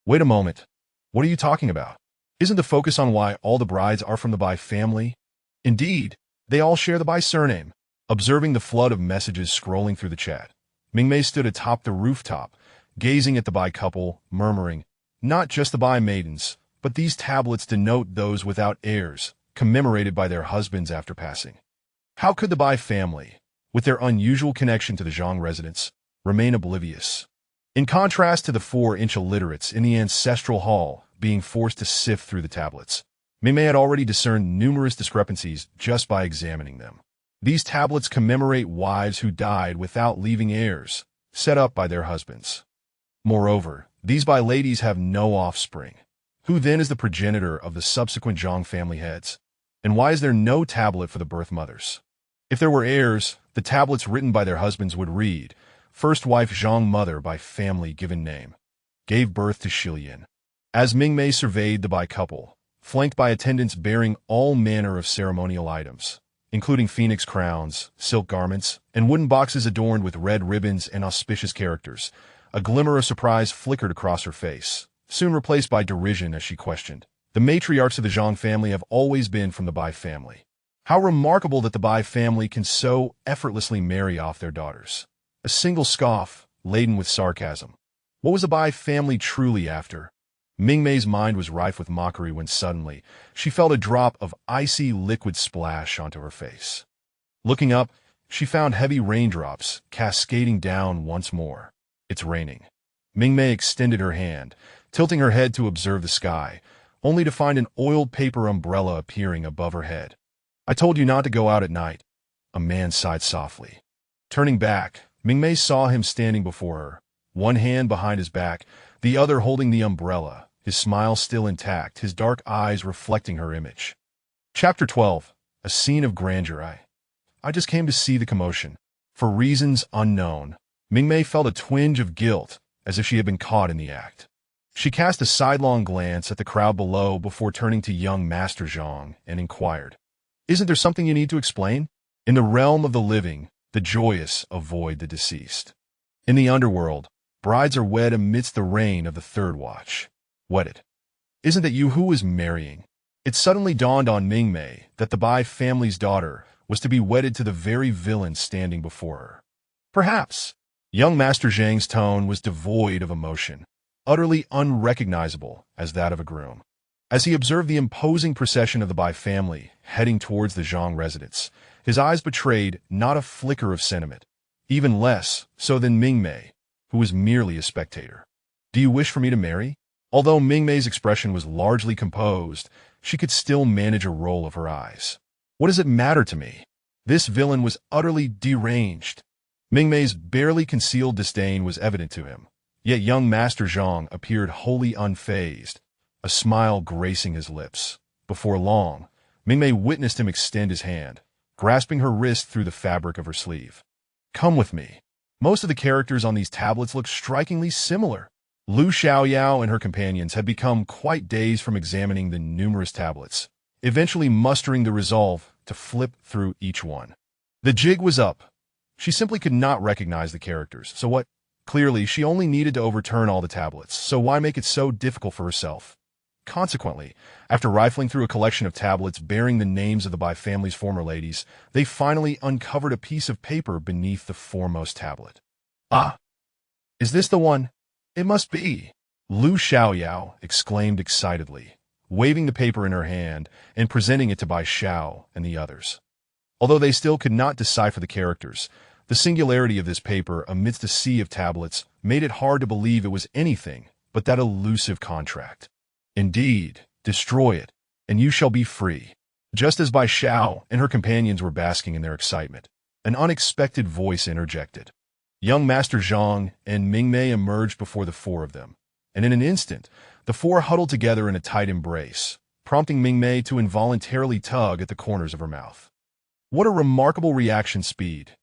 Wait a moment. What are you talking about? Isn't the focus on why all the brides are from the Bai family? Indeed, they all share the Bai surname. Observing the flood of messages scrolling through the chat, Mingmei stood atop the rooftop, gazing at the Bai couple, murmuring, not just the Bai maidens, but these tablets denote those without heirs, commemorated by their husbands after passing. How could the Bai family, with their unusual connection to the Zhang residence, remain oblivious? In contrast to the 4-inch illiterates in the ancestral hall being forced to sift through the tablets, Mingmei had already discerned numerous discrepancies just by examining them. These tablets commemorate wives who died without leaving heirs, set up by their husbands. Moreover, these Bai ladies have no offspring. Who then is the progenitor of the subsequent Zhang family heads? And why is there no tablet for the birth mothers? If there were heirs, the tablets written by their husbands would read, First wife Zhang mother by family given name, gave birth to Shilian. As Mingmei surveyed the Bai couple, flanked by attendants bearing all manner of ceremonial items, including phoenix crowns, silk garments, and wooden boxes adorned with red ribbons and auspicious characters, a glimmer of surprise flickered across her face, soon replaced by derision as she questioned. The matriarchs of the Zhang family have always been from the Bai family. How remarkable that the Bai family can so effortlessly marry off their daughters. A single scoff, laden with sarcasm. What was the Bai family truly after? Mingmei's mind was rife with mockery when suddenly she felt a drop of icy liquid splash onto her face. Looking up, she found heavy raindrops cascading down once more. It's raining. Mingmei extended her hand, tilting her head to observe the sky, only to find an oiled paper umbrella appearing above her head. I told you not to go out at night. A man sighed softly. Turning back, Mingmei saw him standing before her, one hand behind his back, the other holding the umbrella, his smile still intact, his dark eyes reflecting her image. Chapter 12. A Scene of Grandeur. I just came to see the commotion. For reasons unknown, Mingmei felt a twinge of guilt, as if she had been caught in the act. She cast a sidelong glance at the crowd below before turning to young Master Zhang and inquired, "Isn't there something you need to explain? In the realm of the living, the joyous avoid the deceased. In the underworld, brides are wed amidst the reign of the third watch. Wedded. Isn't that you who is marrying?" It suddenly dawned on Mingmei that the Bai family's daughter was to be wedded to the very villain standing before her. Perhaps. Young Master Zhang's tone was devoid of emotion, utterly unrecognizable as that of a groom. As he observed the imposing procession of the Bai family heading towards the Zhang residence, his eyes betrayed not a flicker of sentiment, even less so than Mingmei, who was merely a spectator. "Do you wish for me to marry?" Although Mingmei's expression was largely composed, she could still manage a roll of her eyes. "What does it matter to me?" This villain was utterly deranged. Mingmei's barely concealed disdain was evident to him, yet young Master Zhang appeared wholly unfazed, a smile gracing his lips. Before long, Mingmei witnessed him extend his hand, grasping her wrist through the fabric of her sleeve. "Come with me." Most of the characters on these tablets looked strikingly similar. Lu Xiaoyao and her companions had become quite dazed from examining the numerous tablets, eventually mustering the resolve to flip through each one. The jig was up. She simply could not recognize the characters, so what? Clearly, she only needed to overturn all the tablets, so why make it so difficult for herself? Consequently, after rifling through a collection of tablets bearing the names of the Bai family's former ladies, they finally uncovered a piece of paper beneath the foremost tablet. "Ah! Is this the one? It must be!" Lu Xiaoyao exclaimed excitedly, waving the paper in her hand and presenting it to Bai Xiao and the others. Although they still could not decipher the characters, the singularity of this paper amidst a sea of tablets made it hard to believe it was anything but that elusive contract. "Indeed, destroy it, and you shall be free." Just as Bai Xiao and her companions were basking in their excitement, an unexpected voice interjected. Young Master Zhang and Mingmei emerged before the four of them, and in an instant, the four huddled together in a tight embrace, prompting Mingmei to involuntarily tug at the corners of her mouth. What a remarkable reaction speed.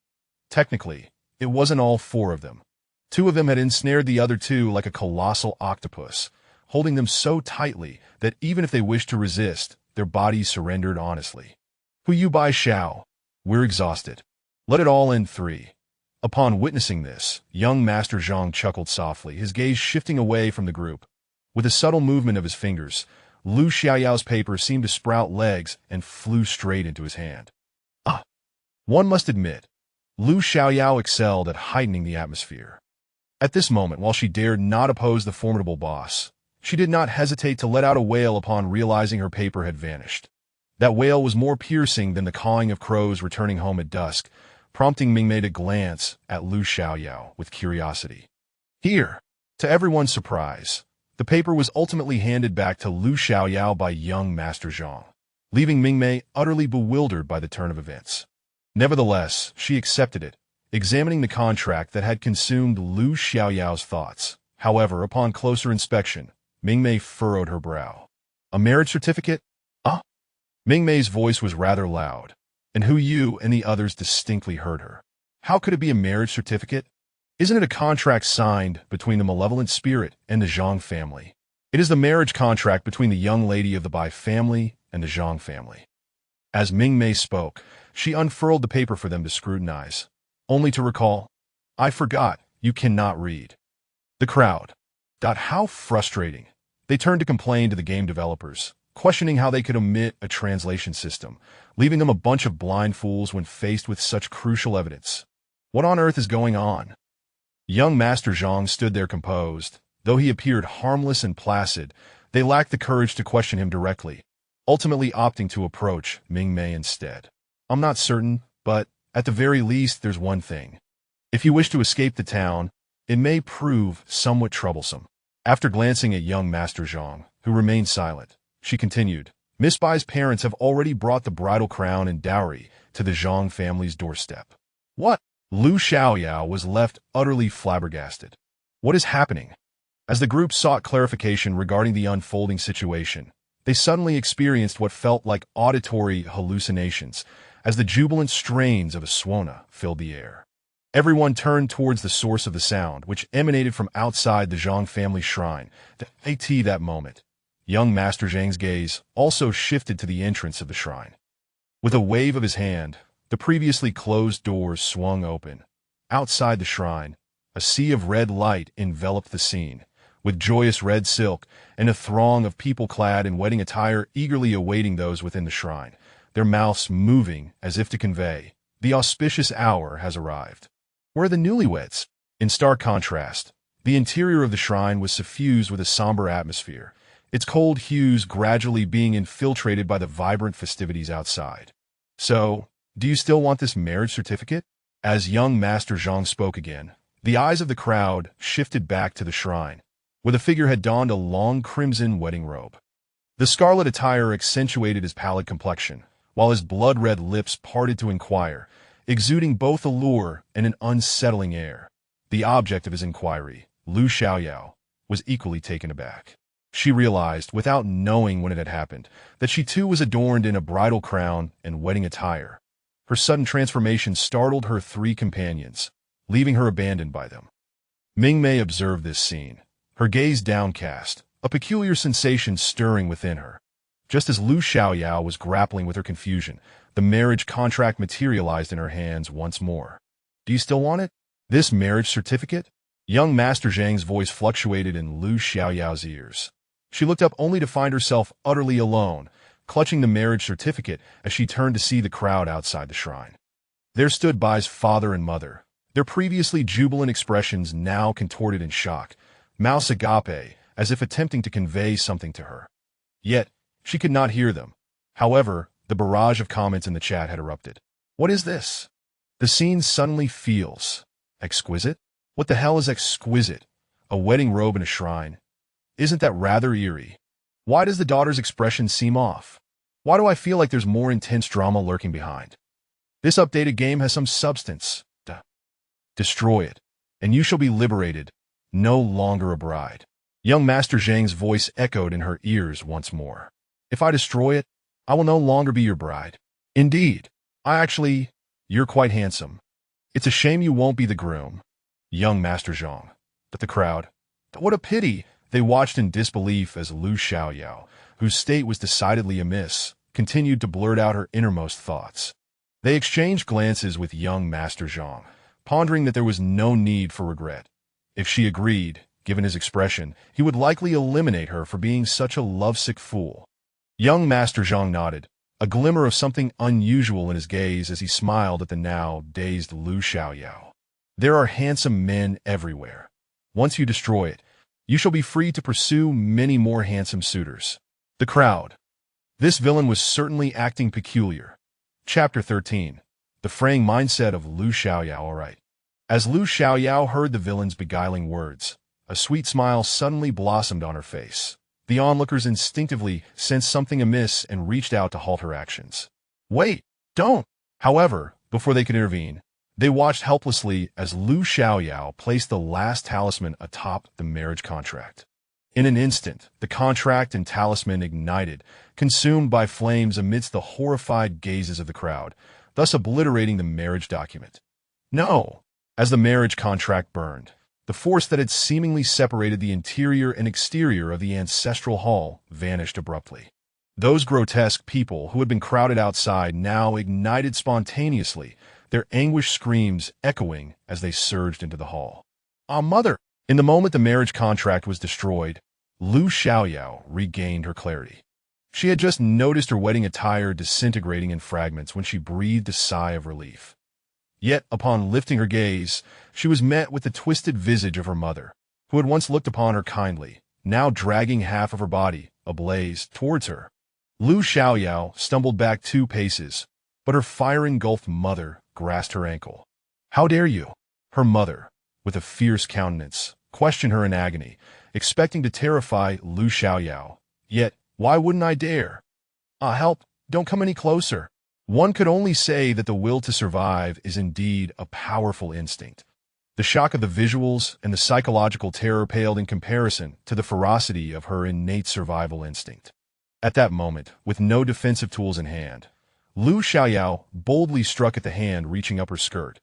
Technically, it wasn't all four of them. Two of them had ensnared the other two like a colossal octopus, holding them so tightly that even if they wished to resist, their bodies surrendered honestly. "Hu Yu Bai Xiao, we're exhausted. Let it all end 3. Upon witnessing this, young Master Zhang chuckled softly, his gaze shifting away from the group. With a subtle movement of his fingers, Lu Xiaoyao's paper seemed to sprout legs and flew straight into his hand. Ah! One must admit, Lu Xiaoyao excelled at heightening the atmosphere. At this moment, while she dared not oppose the formidable boss, she did not hesitate to let out a wail upon realizing her paper had vanished. That wail was more piercing than the cawing of crows returning home at dusk, prompting Mingmei to glance at Lu Xiaoyao with curiosity. Here, to everyone's surprise, the paper was ultimately handed back to Lu Xiaoyao by young Master Zhang, leaving Mingmei utterly bewildered by the turn of events. Nevertheless, she accepted it, examining the contract that had consumed Lu Xiaoyao's thoughts. However, upon closer inspection, Mingmei furrowed her brow. "A marriage certificate? Ah?" Mingmei's voice was rather loud, and Hu Yu and the others distinctly heard her. "How could it be a marriage certificate? Isn't it a contract signed between the malevolent spirit and the Zhang family? It is the marriage contract between the young lady of the Bai family and the Zhang family." As Mingmei spoke, she unfurled the paper for them to scrutinize, only to recall, "I forgot, you cannot read." The crowd. How frustrating. They turned to complain to the game developers, questioning how they could omit a translation system, leaving them a bunch of blind fools when faced with such crucial evidence. What on earth is going on? Young Master Zhang stood there composed. Though he appeared harmless and placid, they lacked the courage to question him directly, ultimately opting to approach Mingmei instead. "I'm not certain, but at the very least there's one thing. If you wish to escape the town, it may prove somewhat troublesome." After glancing at young Master Zhang, who remained silent, she continued, "Miss Bai's parents have already brought the bridal crown and dowry to the Zhang family's doorstep." "What? Lu Xiaoyao was left utterly flabbergasted. What is happening? As the group sought clarification regarding the unfolding situation, they suddenly experienced what felt like auditory hallucinations as the jubilant strains of a swana filled the air. Everyone turned towards the source of the sound, which emanated from outside the Zhang family shrine. At that moment, young Master Zhang's gaze also shifted to the entrance of the shrine. With a wave of his hand, the previously closed doors swung open. Outside the shrine, a sea of red light enveloped the scene, with joyous red silk and a throng of people clad in wedding attire eagerly awaiting those within the shrine, their mouths moving as if to convey, "The auspicious hour has arrived." Where are the newlyweds? In stark contrast, the interior of the shrine was suffused with a somber atmosphere, its cold hues gradually being infiltrated by the vibrant festivities outside. "So, do you still want this marriage certificate?" As young Master Zhang spoke again, the eyes of the crowd shifted back to the shrine, where the figure had donned a long crimson wedding robe. The scarlet attire accentuated his pallid complexion, while his blood-red lips parted to inquire, exuding both allure and an unsettling air. The object of his inquiry, Lu Xiaoyao, was equally taken aback. She realized, without knowing when it had happened, that she too was adorned in a bridal crown and wedding attire. Her sudden transformation startled her three companions, leaving her abandoned by them. Mingmei observed this scene, her gaze downcast, a peculiar sensation stirring within her. Just as Lu Xiaoyao was grappling with her confusion, the marriage contract materialized in her hands once more. "Do you still want it? This marriage certificate?" Young Master Zhang's voice fluctuated in Lu Xiaoyao's ears. She looked up only to find herself utterly alone, clutching the marriage certificate as she turned to see the crowd outside the shrine. There stood Bai's father and mother, their previously jubilant expressions now contorted in shock, mouths agape, as if attempting to convey something to her. Yet, she could not hear them. However, the barrage of comments in the chat had erupted. "What is this? The scene suddenly feels exquisite? What the hell is exquisite? A wedding robe in a shrine? Isn't that rather eerie? Why does the daughter's expression seem off? Why do I feel like there's more intense drama lurking behind? This updated game has some substance. Destroy it, and you shall be liberated, no longer a bride." Young Master Zhang's voice echoed in her ears once more. "If I destroy it, I will no longer be your bride. Indeed, you're quite handsome. It's a shame you won't be the groom." Young Master Zhang. But the crowd, what a pity! They watched in disbelief as Lu Xiaoyao, whose state was decidedly amiss, continued to blurt out her innermost thoughts. They exchanged glances with young Master Zhang, pondering that there was no need for regret. If she agreed, given his expression, he would likely eliminate her for being such a lovesick fool. Young Master Zhang nodded, a glimmer of something unusual in his gaze as he smiled at the now dazed Lu Xiaoyao. "There are handsome men everywhere. Once you destroy it, you shall be free to pursue many more handsome suitors." The crowd. This villain was certainly acting peculiar. Chapter 13. The fraying mindset of Lu Xiaoyao. Alright. As Lu Xiaoyao heard the villain's beguiling words, a sweet smile suddenly blossomed on her face. The onlookers instinctively sensed something amiss and reached out to halt her actions. "Wait, don't!" However, before they could intervene, they watched helplessly as Lu Xiaoyao placed the last talisman atop the marriage contract. In an instant, the contract and talisman ignited, consumed by flames amidst the horrified gazes of the crowd, thus obliterating the marriage document. "No!" As the marriage contract burned, the force that had seemingly separated the interior and exterior of the ancestral hall vanished abruptly. Those grotesque people who had been crowded outside now ignited spontaneously, their anguished screams echoing as they surged into the hall. "Ah, mother!" In the moment the marriage contract was destroyed, Lu Xiaoyao regained her clarity. She had just noticed her wedding attire disintegrating in fragments when she breathed a sigh of relief. Yet, upon lifting her gaze, she was met with the twisted visage of her mother, who had once looked upon her kindly, now dragging half of her body, ablaze, towards her. Lu Xiaoyao stumbled back 2 paces, but her fire-engulfed mother grasped her ankle. "How dare you?" Her mother, with a fierce countenance, questioned her in agony, expecting to terrify Lu Xiaoyao. Yet, why wouldn't I dare? "Ah, help! Don't come any closer!" One could only say that the will to survive is indeed a powerful instinct. The shock of the visuals and the psychological terror paled in comparison to the ferocity of her innate survival instinct. At that moment, with no defensive tools in hand, Lu Xiaoyao boldly struck at the hand reaching up her skirt.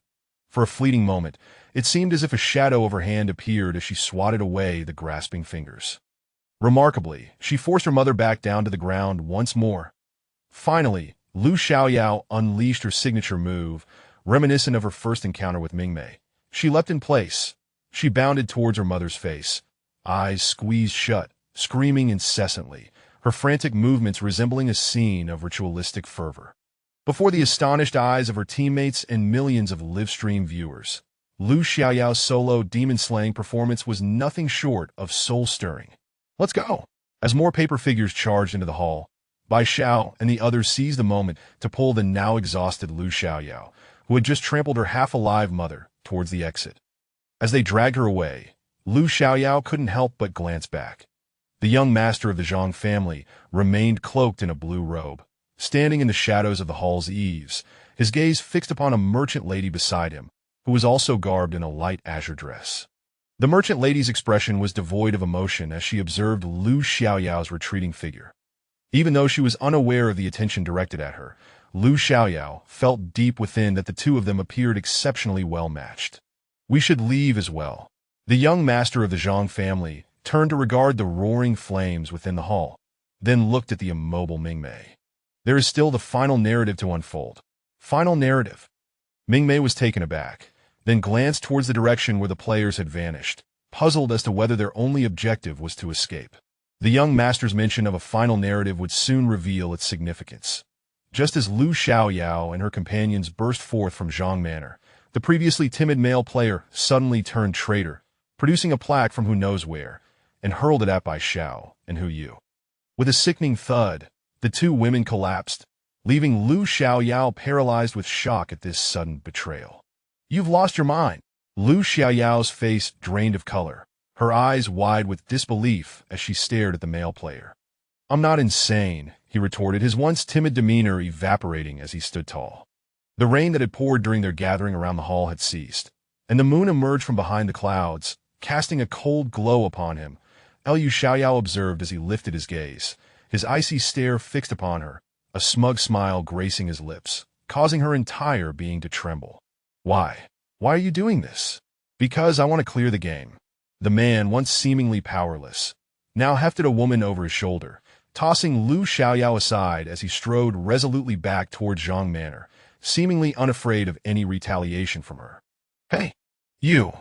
For a fleeting moment, it seemed as if a shadow of her hand appeared as she swatted away the grasping fingers. Remarkably, she forced her mother back down to the ground once more. Finally, Lu Xiaoyao unleashed her signature move, reminiscent of her first encounter with Mingmei. She leapt in place. She bounded towards her mother's face, eyes squeezed shut, screaming incessantly, her frantic movements resembling a scene of ritualistic fervor. Before the astonished eyes of her teammates and millions of live-stream viewers, Lu Xiaoyao's solo demon-slaying performance was nothing short of soul-stirring. Let's go! As more paper figures charged into the hall, Bai Xiao and the others seized the moment to pull the now-exhausted Lu Xiaoyao, who had just trampled her half-alive mother, towards the exit. As they dragged her away, Lu Xiaoyao couldn't help but glance back. The young master of the Zhang family remained cloaked in a blue robe, standing in the shadows of the hall's eaves, his gaze fixed upon a merchant lady beside him, who was also garbed in a light azure dress. The merchant lady's expression was devoid of emotion as she observed Lu Xiaoyao's retreating figure. Even though she was unaware of the attention directed at her, Lu Xiaoyao felt deep within that the two of them appeared exceptionally well matched. We should leave as well. The young master of the Zhang family turned to regard the roaring flames within the hall, then looked at the immobile Mingmei. There is still the final narrative to unfold. Final narrative. Mingmei was taken aback, then glanced towards the direction where the players had vanished, puzzled as to whether their only objective was to escape. The young master's mention of a final narrative would soon reveal its significance. Just as Lu Xiaoyao and her companions burst forth from Zhang Manor, the previously timid male player suddenly turned traitor, producing a plaque from who knows where, and hurled it at Bai Xiao and Hu Yu. With a sickening thud, the two women collapsed, leaving Lu Xiaoyao paralyzed with shock at this sudden betrayal. You've lost your mind. Lu Xiaoyao's face drained of color, her eyes wide with disbelief as she stared at the male player. I'm not insane, he retorted, his once timid demeanor evaporating as he stood tall. The rain that had poured during their gathering around the hall had ceased, and the moon emerged from behind the clouds, casting a cold glow upon him. Lu Xiaoyao observed as he lifted his gaze, his icy stare fixed upon her, a smug smile gracing his lips, causing her entire being to tremble. Why? Why are you doing this? Because I want to clear the game. The man, once seemingly powerless, now hefted a woman over his shoulder, tossing Lu Xiaoyao aside as he strode resolutely back towards Zhang Manor, seemingly unafraid of any retaliation from her. Hey, you!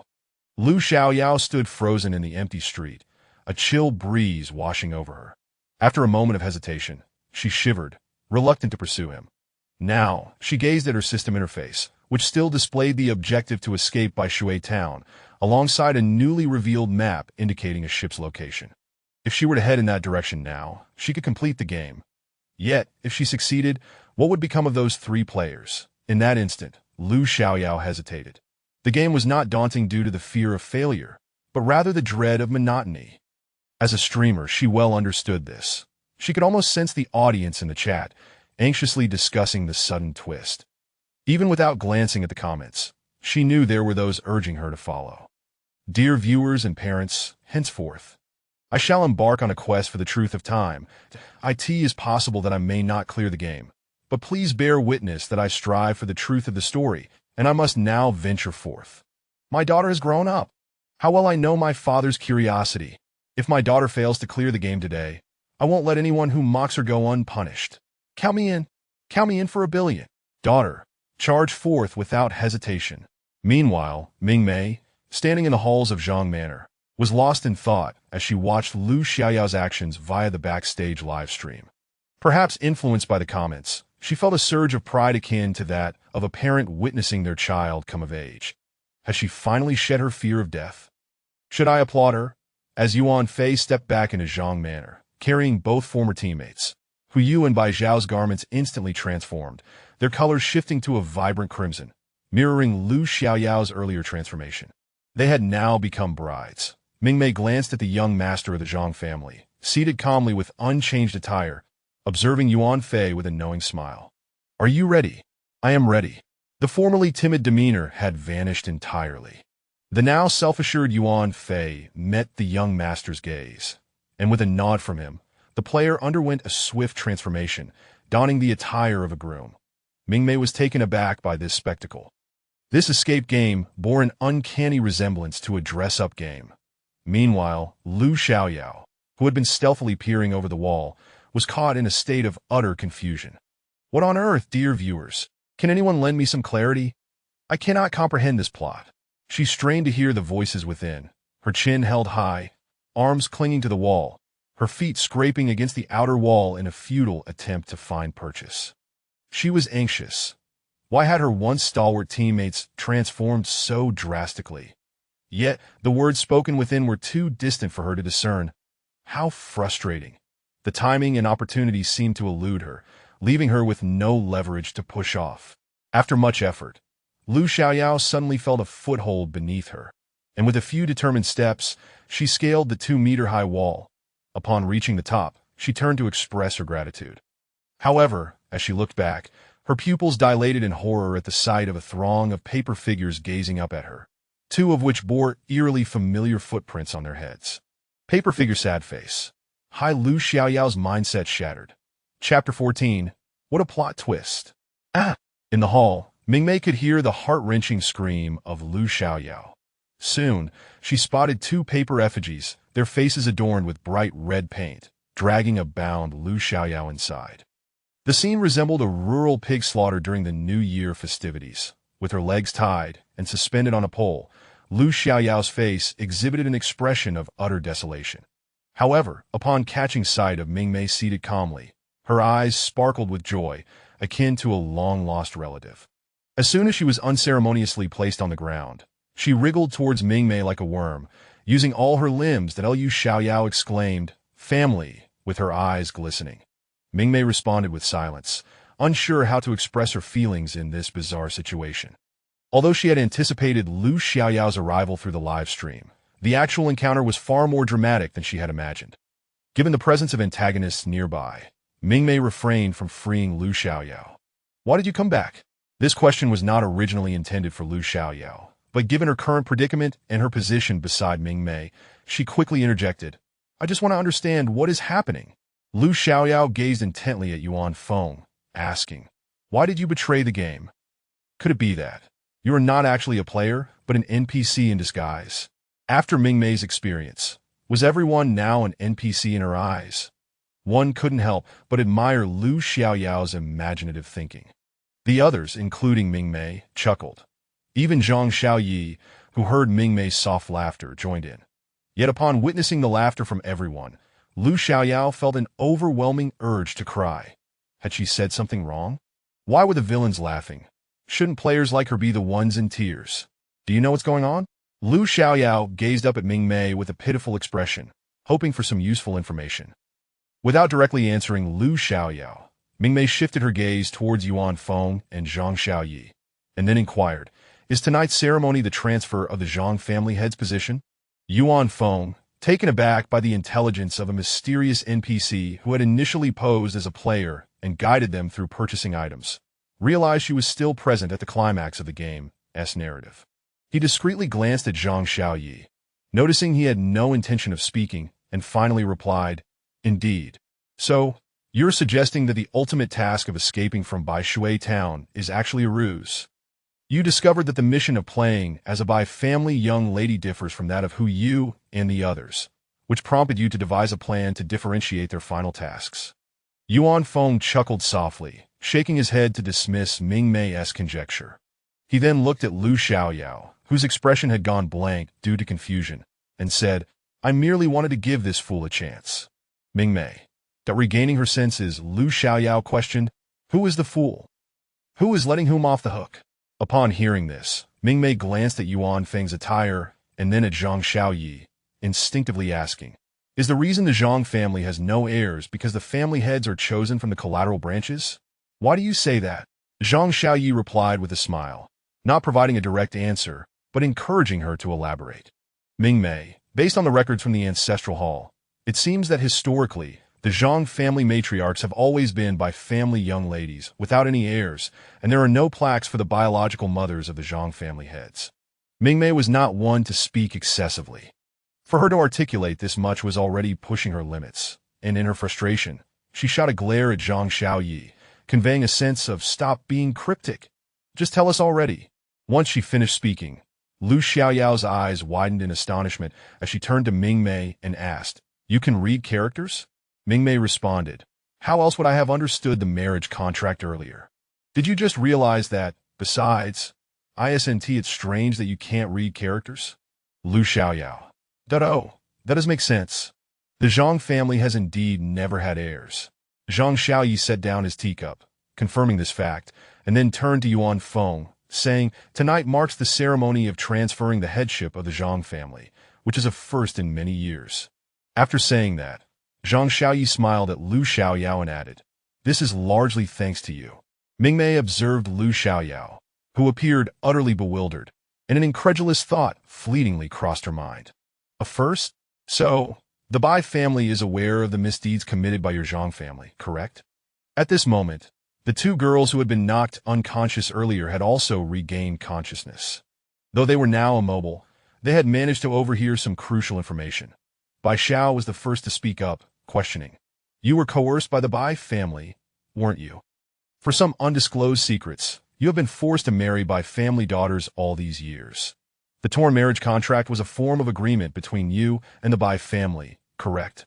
Lu Xiaoyao stood frozen in the empty street, a chill breeze washing over her. After a moment of hesitation, she shivered, reluctant to pursue him. Now, she gazed at her system interface, which still displayed the objective to escape by Shui Town, alongside a newly revealed map indicating a ship's location. If she were to head in that direction now, she could complete the game. Yet, if she succeeded, what would become of those three players? In that instant, Lu Xiaoyao hesitated. The game was not daunting due to the fear of failure, but rather the dread of monotony. As a streamer, she well understood this. She could almost sense the audience in the chat, anxiously discussing the sudden twist. Even without glancing at the comments, she knew there were those urging her to follow. Dear viewers and parents, henceforth, I shall embark on a quest for the truth of time. It is possible that I may not clear the game, but please bear witness that I strive for the truth of the story, and I must now venture forth. My daughter has grown up. How well I know my father's curiosity. If my daughter fails to clear the game today, I won't let anyone who mocks her go unpunished. Count me in. Count me in for 1 billion. Daughter, charge forth without hesitation. Meanwhile, Mingmei, standing in the halls of Zhang Manor, was lost in thought as she watched Lu Xiaoyao's actions via the backstage live stream. Perhaps influenced by the comments, she felt a surge of pride akin to that of a parent witnessing their child come of age. Has she finally shed her fear of death? Should I applaud her? As Yuan Fei stepped back into Zhang Manor, carrying both former teammates, Hu Yu and Bai Zhao's garments instantly transformed, their colors shifting to a vibrant crimson, mirroring Lu Xiaoyao's earlier transformation. They had now become brides. Mingmei glanced at the young master of the Zhang family, seated calmly with unchanged attire, observing Yuan Fei with a knowing smile. Are you ready? I am ready. The formerly timid demeanor had vanished entirely. The now self-assured Yuan Fei met the young master's gaze, and with a nod from him, the player underwent a swift transformation, donning the attire of a groom. Mingmei was taken aback by this spectacle. This escape game bore an uncanny resemblance to a dress-up game. Meanwhile, Lu Xiaoyao, who had been stealthily peering over the wall, was caught in a state of utter confusion. What on earth, dear viewers? Can anyone lend me some clarity? I cannot comprehend this plot. She strained to hear the voices within, her chin held high, arms clinging to the wall, her feet scraping against the outer wall in a futile attempt to find purchase. She was anxious. Why had her once stalwart teammates transformed so drastically? Yet, the words spoken within were too distant for her to discern. How frustrating. The timing and opportunity seemed to elude her, leaving her with no leverage to push off. After much effort, Lu Xiaoyao suddenly felt a foothold beneath her, and with a few determined steps, she scaled the 2-meter-high wall. Upon reaching the top, she turned to express her gratitude. However, as she looked back, her pupils dilated in horror at the sight of a throng of paper figures gazing up at her, 2 of which bore eerily familiar footprints on their heads. Paper figure sad face. Hai Lu Xiaoyao's mindset shattered. Chapter 14. What a plot twist. Ah! In the hall, Mingmei could hear the heart-wrenching scream of Lu Xiaoyao. Soon, she spotted 2 paper effigies, their faces adorned with bright red paint, dragging a bound Lu Xiaoyao inside. The scene resembled a rural pig slaughter during the New Year festivities. With her legs tied and suspended on a pole, Lu Xiaoyao's face exhibited an expression of utter desolation. However, upon catching sight of Mingmei seated calmly, her eyes sparkled with joy, akin to a long-lost relative. As soon as she was unceremoniously placed on the ground, she wriggled towards Mingmei like a worm, using all her limbs that Lu Xiaoyao exclaimed, "Family," with her eyes glistening. Mingmei responded with silence, unsure how to express her feelings in this bizarre situation. Although she had anticipated Lu Xiaoyao's arrival through the live stream, the actual encounter was far more dramatic than she had imagined. Given the presence of antagonists nearby, Mingmei refrained from freeing Lu Xiaoyao. "Why did you come back?" This question was not originally intended for Lu Xiaoyao, but given her current predicament and her position beside Mingmei, she quickly interjected, "I just want to understand what is happening." Lu Xiaoyao gazed intently at Yuan Feng, asking, "Why did you betray the game? Could it be that you are not actually a player, but an NPC in disguise?" After Mingmei's experience, was everyone now an NPC in her eyes? One couldn't help but admire Lu Xiaoyao's imaginative thinking. The others, including Mingmei, chuckled. Even Zhang Xiaoyi, who heard Mingmei's soft laughter, joined in. Yet upon witnessing the laughter from everyone, Lu Xiaoyao felt an overwhelming urge to cry. Had she said something wrong? Why were the villains laughing? Shouldn't players like her be the ones in tears? Do you know what's going on? Lu Xiaoyao gazed up at Mingmei with a pitiful expression, hoping for some useful information. Without directly answering Lu Xiaoyao, Mingmei shifted her gaze towards Yuan Feng and Zhang Xiaoyi, and then inquired, "Is tonight's ceremony the transfer of the Zhang family head's position?" Yuan Feng, taken aback by the intelligence of a mysterious NPC who had initially posed as a player and guided them through purchasing items, realized she was still present at the climax of the game's narrative. He discreetly glanced at Zhang Xiaoyi, noticing he had no intention of speaking, and finally replied, "Indeed. So, you're suggesting that the ultimate task of escaping from Baishui town is actually a ruse? You discovered that the mission of playing as a Bai family young lady differs from that of Hu Yu and the others, which prompted you to devise a plan to differentiate their final tasks." Yuan Feng chuckled softly, shaking his head to dismiss Mingmei's conjecture. He then looked at Lu Xiaoyao, whose expression had gone blank due to confusion, and said, "I merely wanted to give this fool a chance." Mingmei. That regaining her senses, Lu Xiaoyao questioned, "Who is the fool? Who is letting whom off the hook?" Upon hearing this, Mingmei glanced at Yuan Feng's attire and then at Zhang Xiaoyi, instinctively asking, "Is the reason the Zhang family has no heirs because the family heads are chosen from the collateral branches? Why do you say that?" Zhang Xiaoyi replied with a smile, not providing a direct answer, but encouraging her to elaborate. "Mingmei, based on the records from the Ancestral Hall, it seems that historically, The Zhang family matriarchs have always been by family young ladies, without any heirs, and there are no plaques for the biological mothers of the Zhang family heads. Mingmei was not one to speak excessively. For her to articulate this much was already pushing her limits, and in her frustration, she shot a glare at Zhang Xiaoyi, conveying a sense of "stop being cryptic. Just tell us already." Once she finished speaking, Lu Xiaoyao's eyes widened in astonishment as she turned to Mingmei and asked, "You can read characters?" Mingmei responded, "How else would I have understood the marriage contract earlier? Did you just realize that, besides, it's strange that you can't read characters?" Lu Xiaoyao. "Oh, that does make sense. The Zhang family has indeed never had heirs." Zhang Xiaoyi set down his teacup, confirming this fact, and then turned to Yuan Feng, saying, "Tonight marks the ceremony of transferring the headship of the Zhang family, which is a first in many years." After saying that, Zhang Xiaoyi smiled at Lu Xiaoyao and added, "This is largely thanks to you." Mingmei observed Lu Xiaoyao, who appeared utterly bewildered, and an incredulous thought fleetingly crossed her mind. "A first? So, the Bai family is aware of the misdeeds committed by your Zhang family, correct?" At this moment, the two girls who had been knocked unconscious earlier had also regained consciousness. Though they were now immobile, they had managed to overhear some crucial information. Bai Xiao was the first to speak up, questioning, "You were coerced by the Bai family, weren't you? For some undisclosed secrets, you have been forced to marry Bai family daughters all these years. The torn marriage contract was a form of agreement between you and the Bai family, correct?"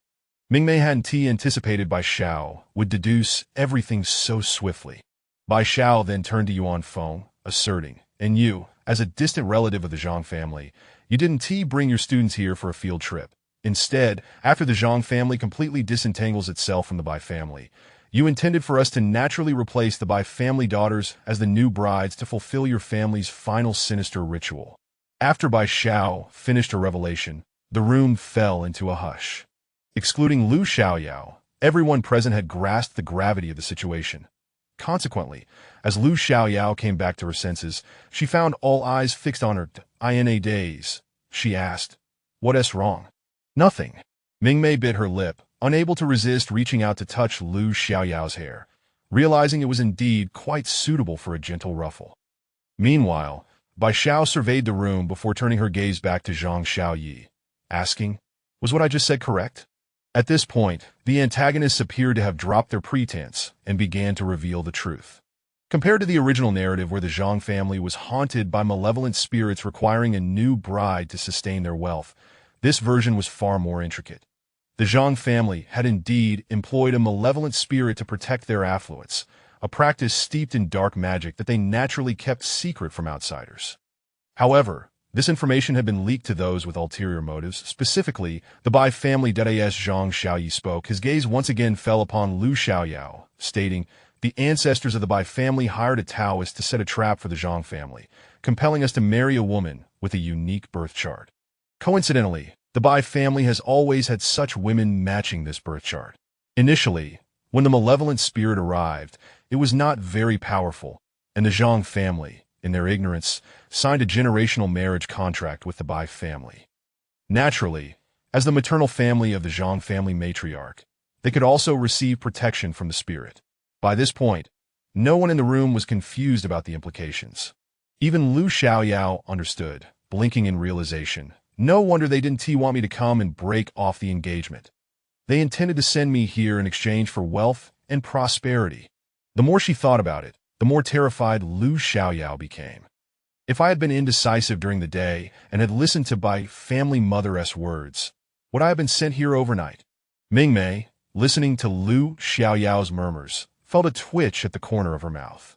Mingmei hadn't anticipated Bai Xiao would deduce everything so swiftly. Bai Xiao then turned to Yuan Feng, asserting, "And you, as a distant relative of the Zhang family, you didn't bring your students here for a field trip. Instead, after the Zhang family completely disentangles itself from the Bai family, you intended for us to naturally replace the Bai family daughters as the new brides to fulfill your family's final sinister ritual." After Bai Xiao finished her revelation, the room fell into a hush. Excluding Lu Xiaoyao, everyone present had grasped the gravity of the situation. Consequently, as Lu Xiaoyao came back to her senses, she found all eyes fixed on her. "In days," she asked, "What's wrong?" "Nothing." Mingmei bit her lip, unable to resist reaching out to touch Lu Xiaoyao's hair, realizing it was indeed quite suitable for a gentle ruffle. Meanwhile, Bai Xiao surveyed the room before turning her gaze back to Zhang Xiaoyi, asking, "Was what I just said correct?" At this point, the antagonists appeared to have dropped their pretense and began to reveal the truth. Compared to the original narrative where the Zhang family was haunted by malevolent spirits requiring a new bride to sustain their wealth, this version was far more intricate. The Zhang family had indeed employed a malevolent spirit to protect their affluence, a practice steeped in dark magic that they naturally kept secret from outsiders. However, this information had been leaked to those with ulterior motives, specifically the Bai family. As Zhang Xiaoyi spoke, his gaze once again fell upon Lu Xiaoyao, stating, "The ancestors of the Bai family hired a Taoist to set a trap for the Zhang family, compelling us to marry a woman with a unique birth chart. Coincidentally, the Bai family has always had such women matching this birth chart. Initially, when the malevolent spirit arrived, it was not very powerful, and the Zhang family, in their ignorance, signed a generational marriage contract with the Bai family. Naturally, as the maternal family of the Zhang family matriarch, they could also receive protection from the spirit. By this point, no one in the room was confused about the implications. Even Lu Xiaoyao understood, blinking in realization. No wonder they didn't want me to come and break off the engagement. They intended to send me here in exchange for wealth and prosperity. The more she thought about it, the more terrified Lu Xiaoyao became. If I had been indecisive during the day and had listened to Bai family mother's words, would I have been sent here overnight? Mingmei, listening to Lu Xiaoyao's murmurs, felt a twitch at the corner of her mouth.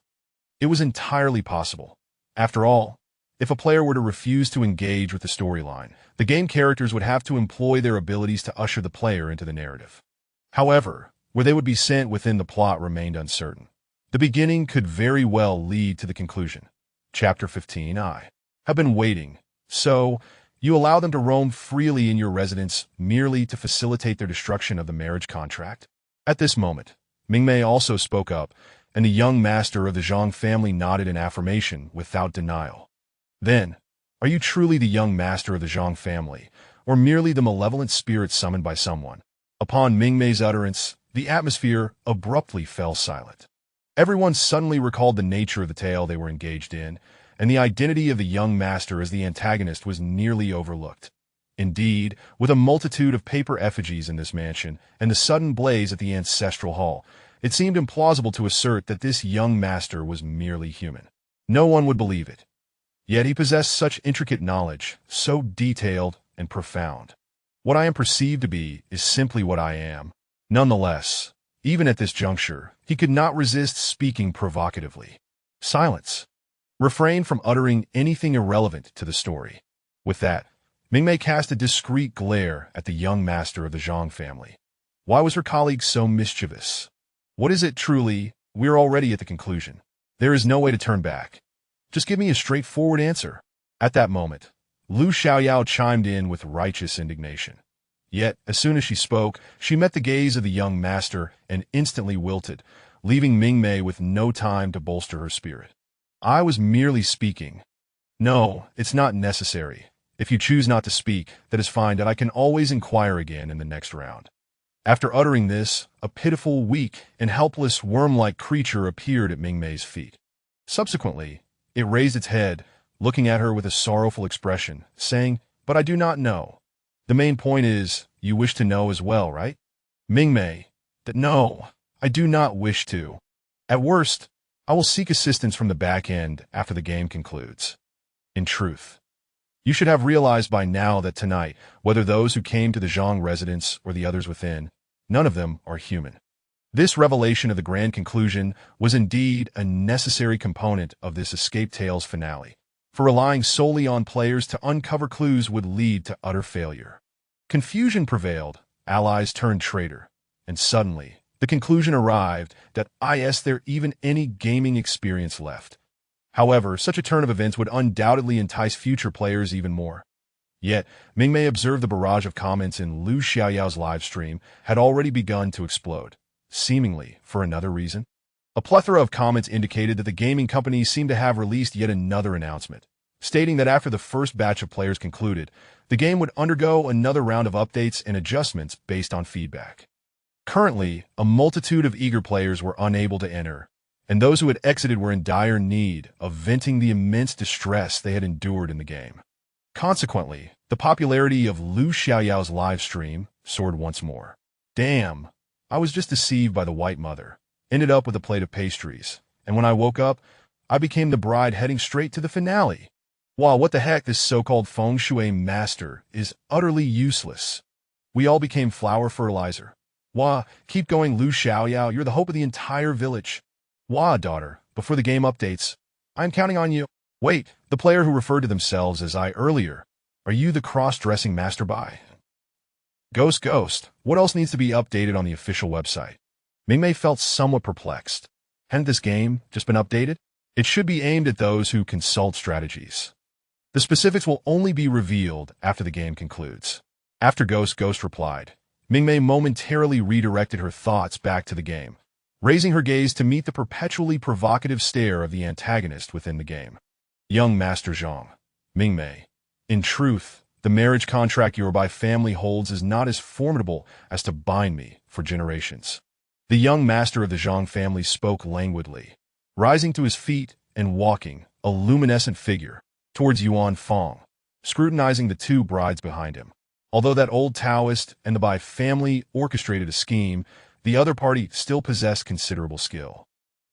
It was entirely possible. After all, if a player were to refuse to engage with the storyline, the game characters would have to employ their abilities to usher the player into the narrative. However, where they would be sent within the plot remained uncertain. The beginning could very well lead to the conclusion. Chapter 15. I have been waiting. So, you allow them to roam freely in your residence merely to facilitate their destruction of the marriage contract? At this moment, Mingmei also spoke up, and the young master of the Zhang family nodded in affirmation without denial. Then, are you truly the young master of the Zhang family, or merely the malevolent spirit summoned by someone? Upon Mingmei's utterance, the atmosphere abruptly fell silent. Everyone suddenly recalled the nature of the tale they were engaged in, and the identity of the young master as the antagonist was nearly overlooked. Indeed, with a multitude of paper effigies in this mansion and the sudden blaze at the ancestral hall, it seemed implausible to assert that this young master was merely human. No one would believe it. Yet he possessed such intricate knowledge, so detailed and profound. What I am perceived to be is simply what I am. Nonetheless, even at this juncture, he could not resist speaking provocatively. Silence. Refrain from uttering anything irrelevant to the story. With that, Mingmei cast a discreet glare at the young master of the Zhang family. Why was her colleague so mischievous? What is it truly? We're already at the conclusion. There is no way to turn back. Just give me a straightforward answer. At that moment, Lu Xiaoyao chimed in with righteous indignation. Yet, as soon as she spoke, she met the gaze of the young master and instantly wilted, leaving Mingmei with no time to bolster her spirit. I was merely speaking. No, it's not necessary. If you choose not to speak, that is fine, that I can always inquire again in the next round. After uttering this, a pitiful, weak, and helpless worm-like creature appeared at Mingmei's feet. Subsequently, it raised its head, looking at her with a sorrowful expression, saying, "But I do not know. The main point is, you wish to know as well, right?" Mingmei, that no, I do not wish to. At worst, I will seek assistance from the back end after the game concludes. In truth, you should have realized by now that tonight, whether those who came to the Zhang residence or the others within, none of them are human. This revelation of the grand conclusion was indeed a necessary component of this Escape Tales finale, for relying solely on players to uncover clues would lead to utter failure. Confusion prevailed, allies turned traitor, and suddenly, the conclusion arrived that is there even any gaming experience left? However, such a turn of events would undoubtedly entice future players even more. Yet, Mingmei observed the barrage of comments in Lu Xiaoyao's live stream had already begun to explode, seemingly for another reason. A plethora of comments indicated that the gaming companies seemed to have released yet another announcement, stating that after the first batch of players concluded, the game would undergo another round of updates and adjustments based on feedback. Currently, a multitude of eager players were unable to enter, and those who had exited were in dire need of venting the immense distress they had endured in the game. Consequently, the popularity of Lu Xiaoyao's live stream soared once more. Damn, I was just deceived by the White Mother. Ended up with a plate of pastries, and when I woke up, I became the bride heading straight to the finale. Wow, what the heck, this so-called feng shui master is utterly useless. We all became flower fertilizer. Wah, keep going, Lu Xiaoyao, you're the hope of the entire village. Wah, daughter, before the game updates, I'm counting on you. Wait, the player who referred to themselves as I earlier, are you the cross-dressing master by? Ghost, what else needs to be updated on the official website? Mingmei felt somewhat perplexed. Hadn't this game just been updated? It should be aimed at those who consult strategies. The specifics will only be revealed after the game concludes. After Ghost replied, Mingmei momentarily redirected her thoughts back to the game, raising her gaze to meet the perpetually provocative stare of the antagonist within the game. Young Master Zhang, Mingmei, in truth, the marriage contract your by family holds is not as formidable as to bind me for generations. The young master of the Zhang family spoke languidly, rising to his feet and walking, a luminescent figure, towards Yuan Fong, scrutinizing the two brides behind him. Although that old Taoist and the Bai family orchestrated a scheme, the other party still possessed considerable skill.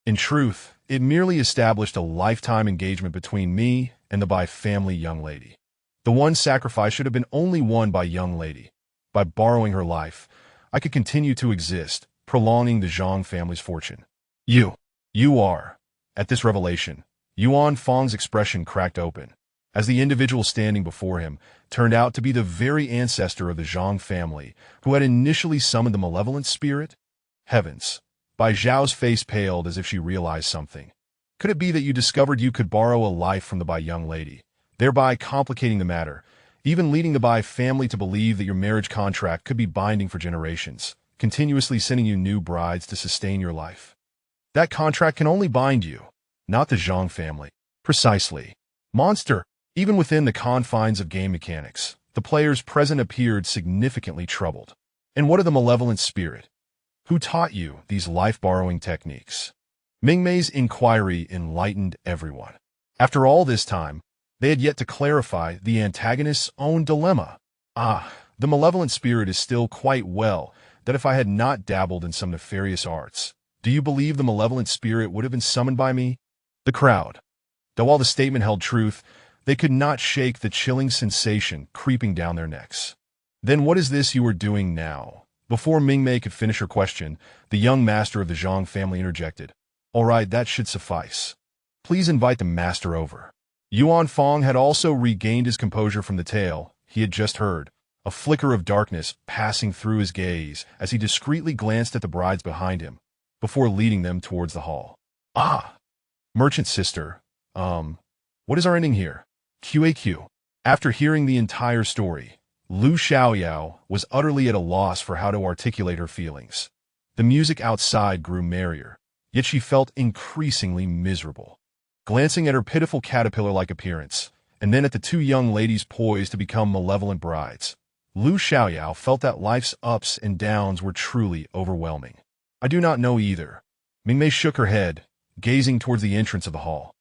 In truth, it merely established a lifetime engagement between me and the Bai family young lady. The one sacrifice should have been only won by young lady. By borrowing her life, I could continue to exist, prolonging the Zhang family's fortune. You are. At this revelation, Yuan Fong's expression cracked open, as the individual standing before him turned out to be the very ancestor of the Zhang family who had initially summoned the malevolent spirit. Heavens! Bai Zhao's face paled as if she realized something. Could it be that you discovered you could borrow a life from the Bai young lady, thereby complicating the matter, even leading the Bai family to believe that your marriage contract could be binding for generations, continuously sending you new brides to sustain your life? That contract can only bind you, not the Zhang family. Precisely. Monster! Even within the confines of game mechanics, the players present appeared significantly troubled. And what of the malevolent spirit? Who taught you these life-borrowing techniques? Mingmei's inquiry enlightened everyone. After all this time, they had yet to clarify the antagonist's own dilemma. The malevolent spirit is still quite well, that if I had not dabbled in some nefarious arts, do you believe the malevolent spirit would have been summoned by me? The crowd. Though while the statement held truth, they could not shake the chilling sensation creeping down their necks. Then what is this you are doing now? Before Mingmei could finish her question, the young master of the Zhang family interjected. All right, that should suffice. Please invite the master over. Yuan Fong had also regained his composure from the tale he had just heard, a flicker of darkness passing through his gaze as he discreetly glanced at the brides behind him, before leading them towards the hall. Merchant sister, what is our ending here? QAQ. After hearing the entire story, Lu Xiaoyao was utterly at a loss for how to articulate her feelings. The music outside grew merrier, yet she felt increasingly miserable. Glancing at her pitiful caterpillar-like appearance, and then at the two young ladies poised to become malevolent brides, Lu Xiaoyao felt that life's ups and downs were truly overwhelming. I do not know either. Mingmei shook her head, gazing towards the entrance of the hall.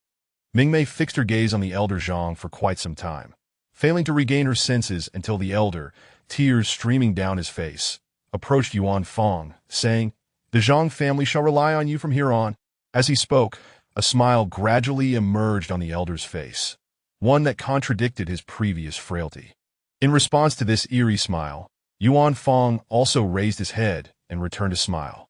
Mingmei fixed her gaze on the elder Zhang for quite some time, failing to regain her senses until the elder, tears streaming down his face, approached Yuan Fong, saying, "The Zhang family shall rely on you from here on." As he spoke, a smile gradually emerged on the elder's face, one that contradicted his previous frailty. In response to this eerie smile, Yuan Fong also raised his head and returned a smile.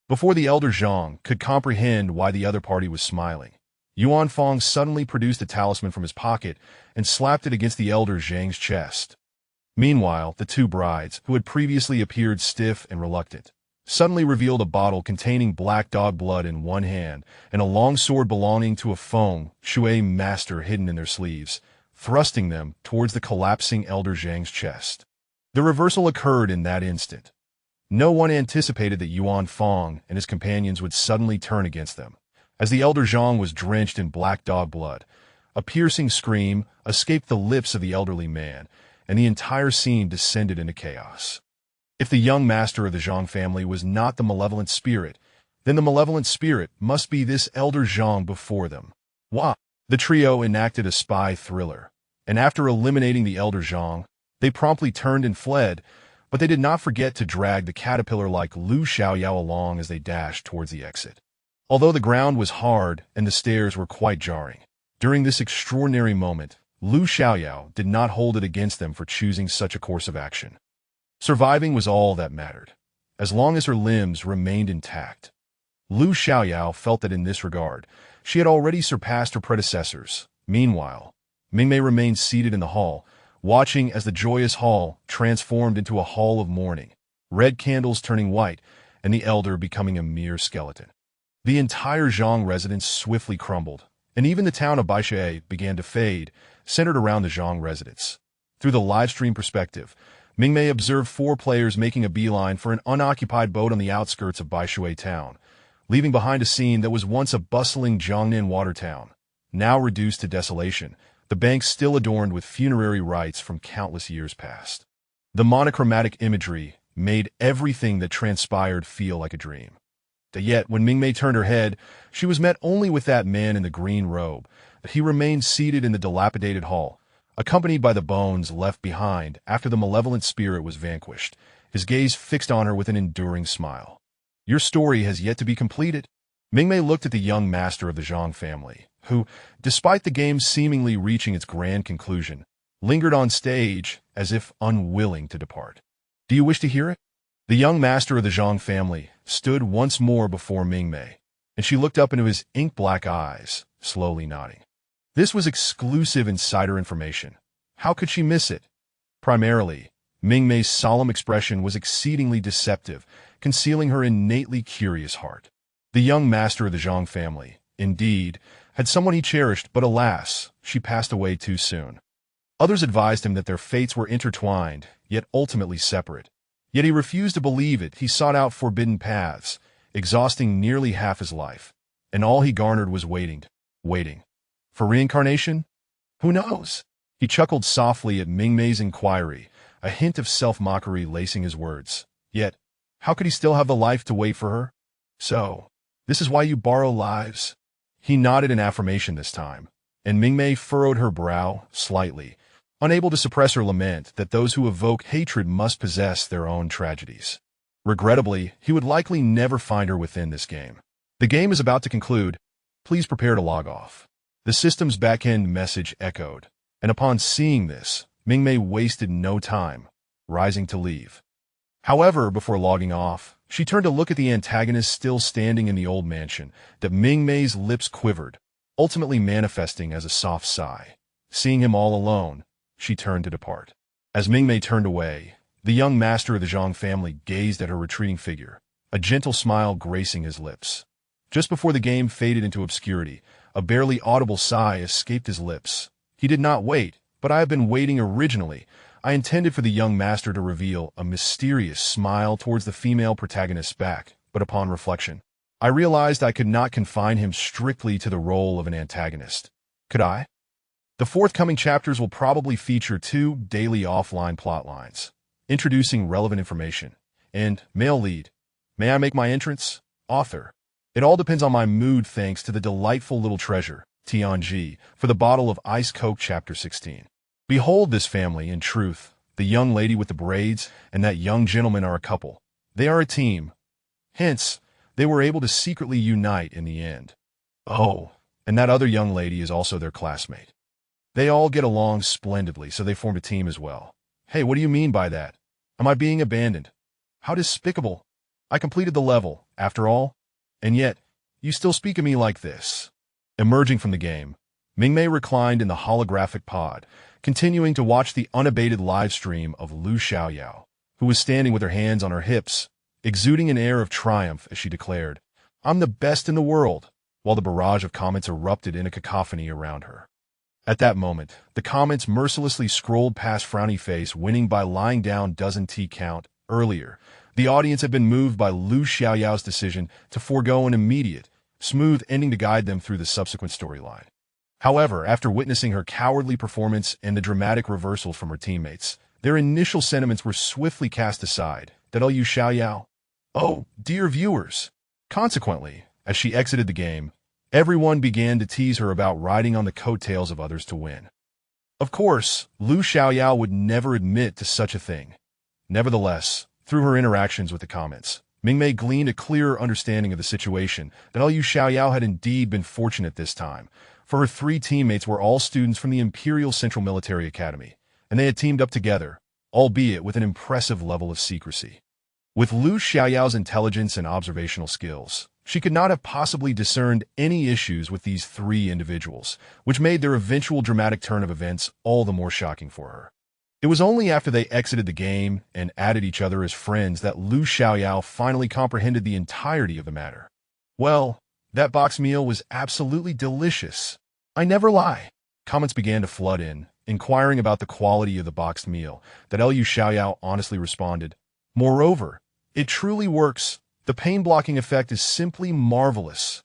Before the elder Zhang could comprehend why the other party was smiling, Yuan Fong suddenly produced a talisman from his pocket and slapped it against the elder Zhang's chest. Meanwhile, the two brides, who had previously appeared stiff and reluctant, suddenly revealed a bottle containing black dog blood in one hand and a long sword belonging to a Feng Shui master hidden in their sleeves, thrusting them towards the collapsing elder Zhang's chest. The reversal occurred in that instant. No one anticipated that Yuan Fong and his companions would suddenly turn against them. As the elder Zhang was drenched in black dog blood, a piercing scream escaped the lips of the elderly man, and the entire scene descended into chaos. If the young master of the Zhang family was not the malevolent spirit, then the malevolent spirit must be this elder Zhang before them. The trio enacted a spy thriller, and after eliminating the elder Zhang, they promptly turned and fled, but they did not forget to drag the caterpillar-like Lu Xiaoyao along as they dashed towards the exit. Although the ground was hard and the stairs were quite jarring, during this extraordinary moment, Lu Xiaoyao did not hold it against them for choosing such a course of action. Surviving was all that mattered, as long as her limbs remained intact. Lu Xiaoyao felt that in this regard, she had already surpassed her predecessors. Meanwhile, Mingmei remained seated in the hall, watching as the joyous hall transformed into a hall of mourning, red candles turning white, and the elder becoming a mere skeleton. The entire Zhang residence swiftly crumbled, and even the town of Baishe began to fade, centered around the Zhang residence. Through the livestream perspective, Mingmei observed 4 players making a beeline for an unoccupied boat on the outskirts of Baishui town, leaving behind a scene that was once a bustling Jiangnan water town, now reduced to desolation, the banks still adorned with funerary rites from countless years past. The monochromatic imagery made everything that transpired feel like a dream. Yet, when Mingmei turned her head, she was met only with that man in the green robe. He remained seated in the dilapidated hall, accompanied by the bones left behind after the malevolent spirit was vanquished, his gaze fixed on her with an enduring smile. Your story has yet to be completed. Mingmei looked at the young master of the Zhang family, who, despite the game seemingly reaching its grand conclusion, lingered on stage as if unwilling to depart. Do you wish to hear it? The young master of the Zhang family stood once more before Mingmei, and she looked up into his ink-black eyes, slowly nodding. This was exclusive insider information. How could she miss it? Primarily, Mingmei's solemn expression was exceedingly deceptive, concealing her innately curious heart. The young master of the Zhang family, indeed, had someone he cherished, but alas, she passed away too soon. Others advised him that their fates were intertwined, yet ultimately separate. Yet he refused to believe it. He sought out forbidden paths, exhausting nearly half his life, and all he garnered was waiting. For reincarnation? Who knows? He chuckled softly at Mingmei's inquiry a hint of self-mockery lacing his words. Yet, how could he still have the life to wait for her? So, this is why you borrow lives? He nodded in affirmation this time, and Mingmei furrowed her brow slightly, unable to suppress her lament that those who evoke hatred must possess their own tragedies. Regrettably, he would likely never find her within this game. The game is about to conclude. Please prepare to log off. The system's back-end message echoed, and upon seeing this, Mingmei wasted no time, rising to leave. However, before logging off, she turned to look at the antagonist still standing in the old mansion. That Mingmei's lips quivered, ultimately manifesting as a soft sigh. Seeing him all alone, she turned to depart. As Mingmei turned away, the young master of the Zhang family gazed at her retreating figure, a gentle smile gracing his lips. Just before the game faded into obscurity, a barely audible sigh escaped his lips. He did not wait, but I have been waiting originally. I intended for the young master to reveal a mysterious smile towards the female protagonist's back, but upon reflection, I realized I could not confine him strictly to the role of an antagonist. Could I? The forthcoming chapters will probably feature 2 daily offline plotlines, introducing relevant information, and male lead. May I make my entrance? Author. It all depends on my mood thanks to the delightful little treasure, Tianji, for the bottle of Ice Coke Chapter 16. Behold this family, in truth. The young lady with the braids and that young gentleman are a couple. They are a team. Hence, they were able to secretly unite in the end. Oh, and that other young lady is also their classmate. They all get along splendidly, so they formed a team as well. Hey, what do you mean by that? Am I being abandoned? How despicable. I completed the level, after all. And yet, you still speak of me like this. Emerging from the game, Mingmei reclined in the holographic pod, continuing to watch the unabated live stream of Lu Xiaoyao, who was standing with her hands on her hips, exuding an air of triumph as she declared, "I'm the best in the world," while the barrage of comments erupted in a cacophony around her. At that moment, the comments mercilessly scrolled past Frowny Face winning by lying down dozen T count. Earlier, the audience had been moved by Lu Xiaoyao's decision to forego an immediate, smooth ending to guide them through the subsequent storyline. However, after witnessing her cowardly performance and the dramatic reversals from her teammates, their initial sentiments were swiftly cast aside. That Lu Xiaoyao? Oh, dear viewers! Consequently, as she exited the game, everyone began to tease her about riding on the coattails of others to win. Of course, Lu Xiaoyao would never admit to such a thing. Nevertheless, through her interactions with the comments, Mingmei gleaned a clearer understanding of the situation. That Lu Xiaoyao had indeed been fortunate this time, for her 3 teammates were all students from the Imperial Central Military Academy, and they had teamed up together, albeit with an impressive level of secrecy. With Lu Xiaoyao's intelligence and observational skills, she could not have possibly discerned any issues with these 3 individuals, which made their eventual dramatic turn of events all the more shocking for her. It was only after they exited the game and added each other as friends that Lu Xiaoyao finally comprehended the entirety of the matter. Well, that box meal was absolutely delicious. I never lie. Comments began to flood in, inquiring about the quality of the boxed meal. That Lu Xiaoyao honestly responded, "Moreover, it truly works. The pain-blocking effect is simply marvelous.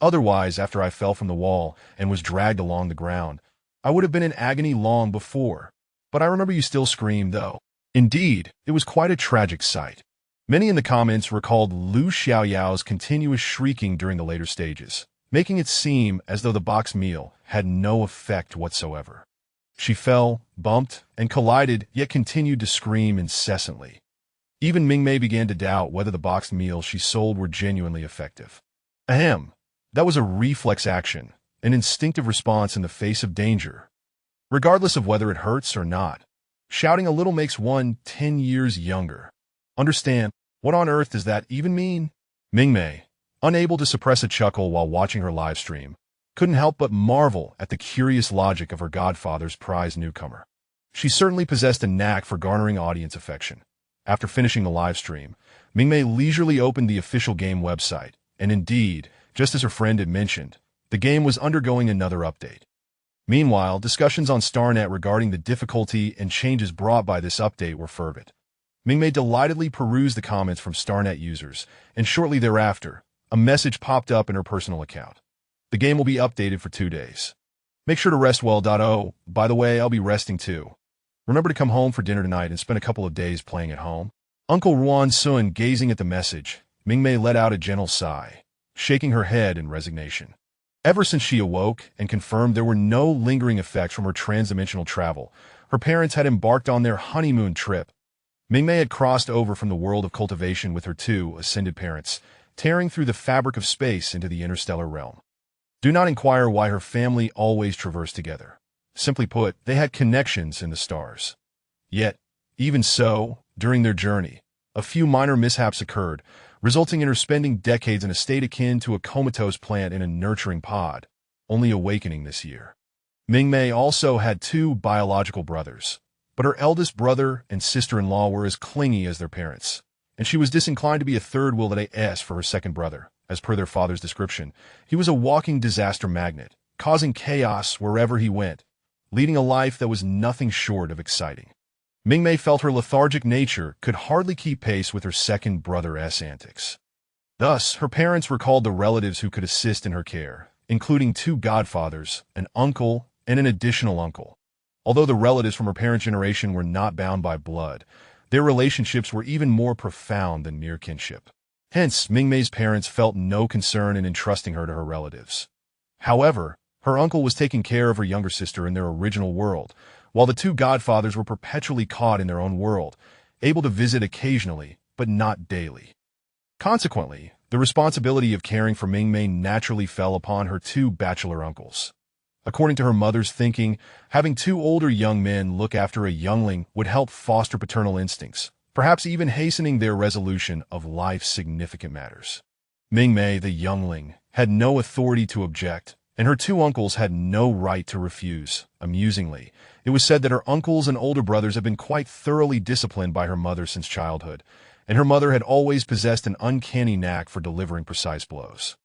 Otherwise, after I fell from the wall and was dragged along the ground, I would have been in agony long before. But I remember you still screamed, though." Indeed, it was quite a tragic sight. Many in the comments recalled Lu Xiaoyao's continuous shrieking during the later stages, making it seem as though the box meal had no effect whatsoever. She fell, bumped, and collided, yet continued to scream incessantly. Even Mingmei began to doubt whether the boxed meals she sold were genuinely effective. Ahem, that was a reflex action, an instinctive response in the face of danger. Regardless of whether it hurts or not, shouting a little makes one 10 years younger. Understand, what on earth does that even mean? Mingmei, unable to suppress a chuckle while watching her live stream, couldn't help but marvel at the curious logic of her godfather's prize newcomer. She certainly possessed a knack for garnering audience affection. After finishing the live stream, Mingmei leisurely opened the official game website, and indeed, just as her friend had mentioned, the game was undergoing another update. Meanwhile, discussions on StarNet regarding the difficulty and changes brought by this update were fervent. Mingmei delightedly perused the comments from StarNet users, and shortly thereafter, a message popped up in her personal account. The game will be updated for 2 days. Make sure to rest well. Oh, by the way, I'll be resting too. Remember to come home for dinner tonight and spend a couple of days playing at home? Uncle Ruan Sun gazing at the message, Mingmei let out a gentle sigh, shaking her head in resignation. Ever since she awoke and confirmed there were no lingering effects from her transdimensional travel, her parents had embarked on their honeymoon trip. Mingmei had crossed over from the world of cultivation with her two ascended parents, tearing through the fabric of space into the interstellar realm. Do not inquire why her family always traversed together. Simply put, they had connections in the stars. Yet, even so, during their journey, a few minor mishaps occurred, resulting in her spending decades in a state akin to a comatose plant in a nurturing pod, only awakening this year. Mingmei also had two biological brothers, but her eldest brother and sister-in-law were as clingy as their parents, and she was disinclined to be a third wheel at AS for her second brother. As per their father's description, he was a walking disaster magnet, causing chaos wherever he went, leading a life that was nothing short of exciting. Mingmei felt her lethargic nature could hardly keep pace with her second brother's antics. Thus, her parents recalled the relatives who could assist in her care, including two godfathers, an uncle, and an additional uncle. Although the relatives from her parents' generation were not bound by blood, their relationships were even more profound than mere kinship. Hence, Mingmei's parents felt no concern in entrusting her to her relatives. However, her uncle was taking care of her younger sister in their original world, while the two godfathers were perpetually caught in their own world, able to visit occasionally, but not daily. Consequently, the responsibility of caring for Mingmei naturally fell upon her two bachelor uncles. According to her mother's thinking, having two older young men look after a youngling would help foster paternal instincts, perhaps even hastening their resolution of life's significant matters. Mingmei, the youngling, had no authority to object, and her two uncles had no right to refuse. Amusingly, it was said that her uncles and older brothers had been quite thoroughly disciplined by her mother since childhood, and her mother had always possessed an uncanny knack for delivering precise blows.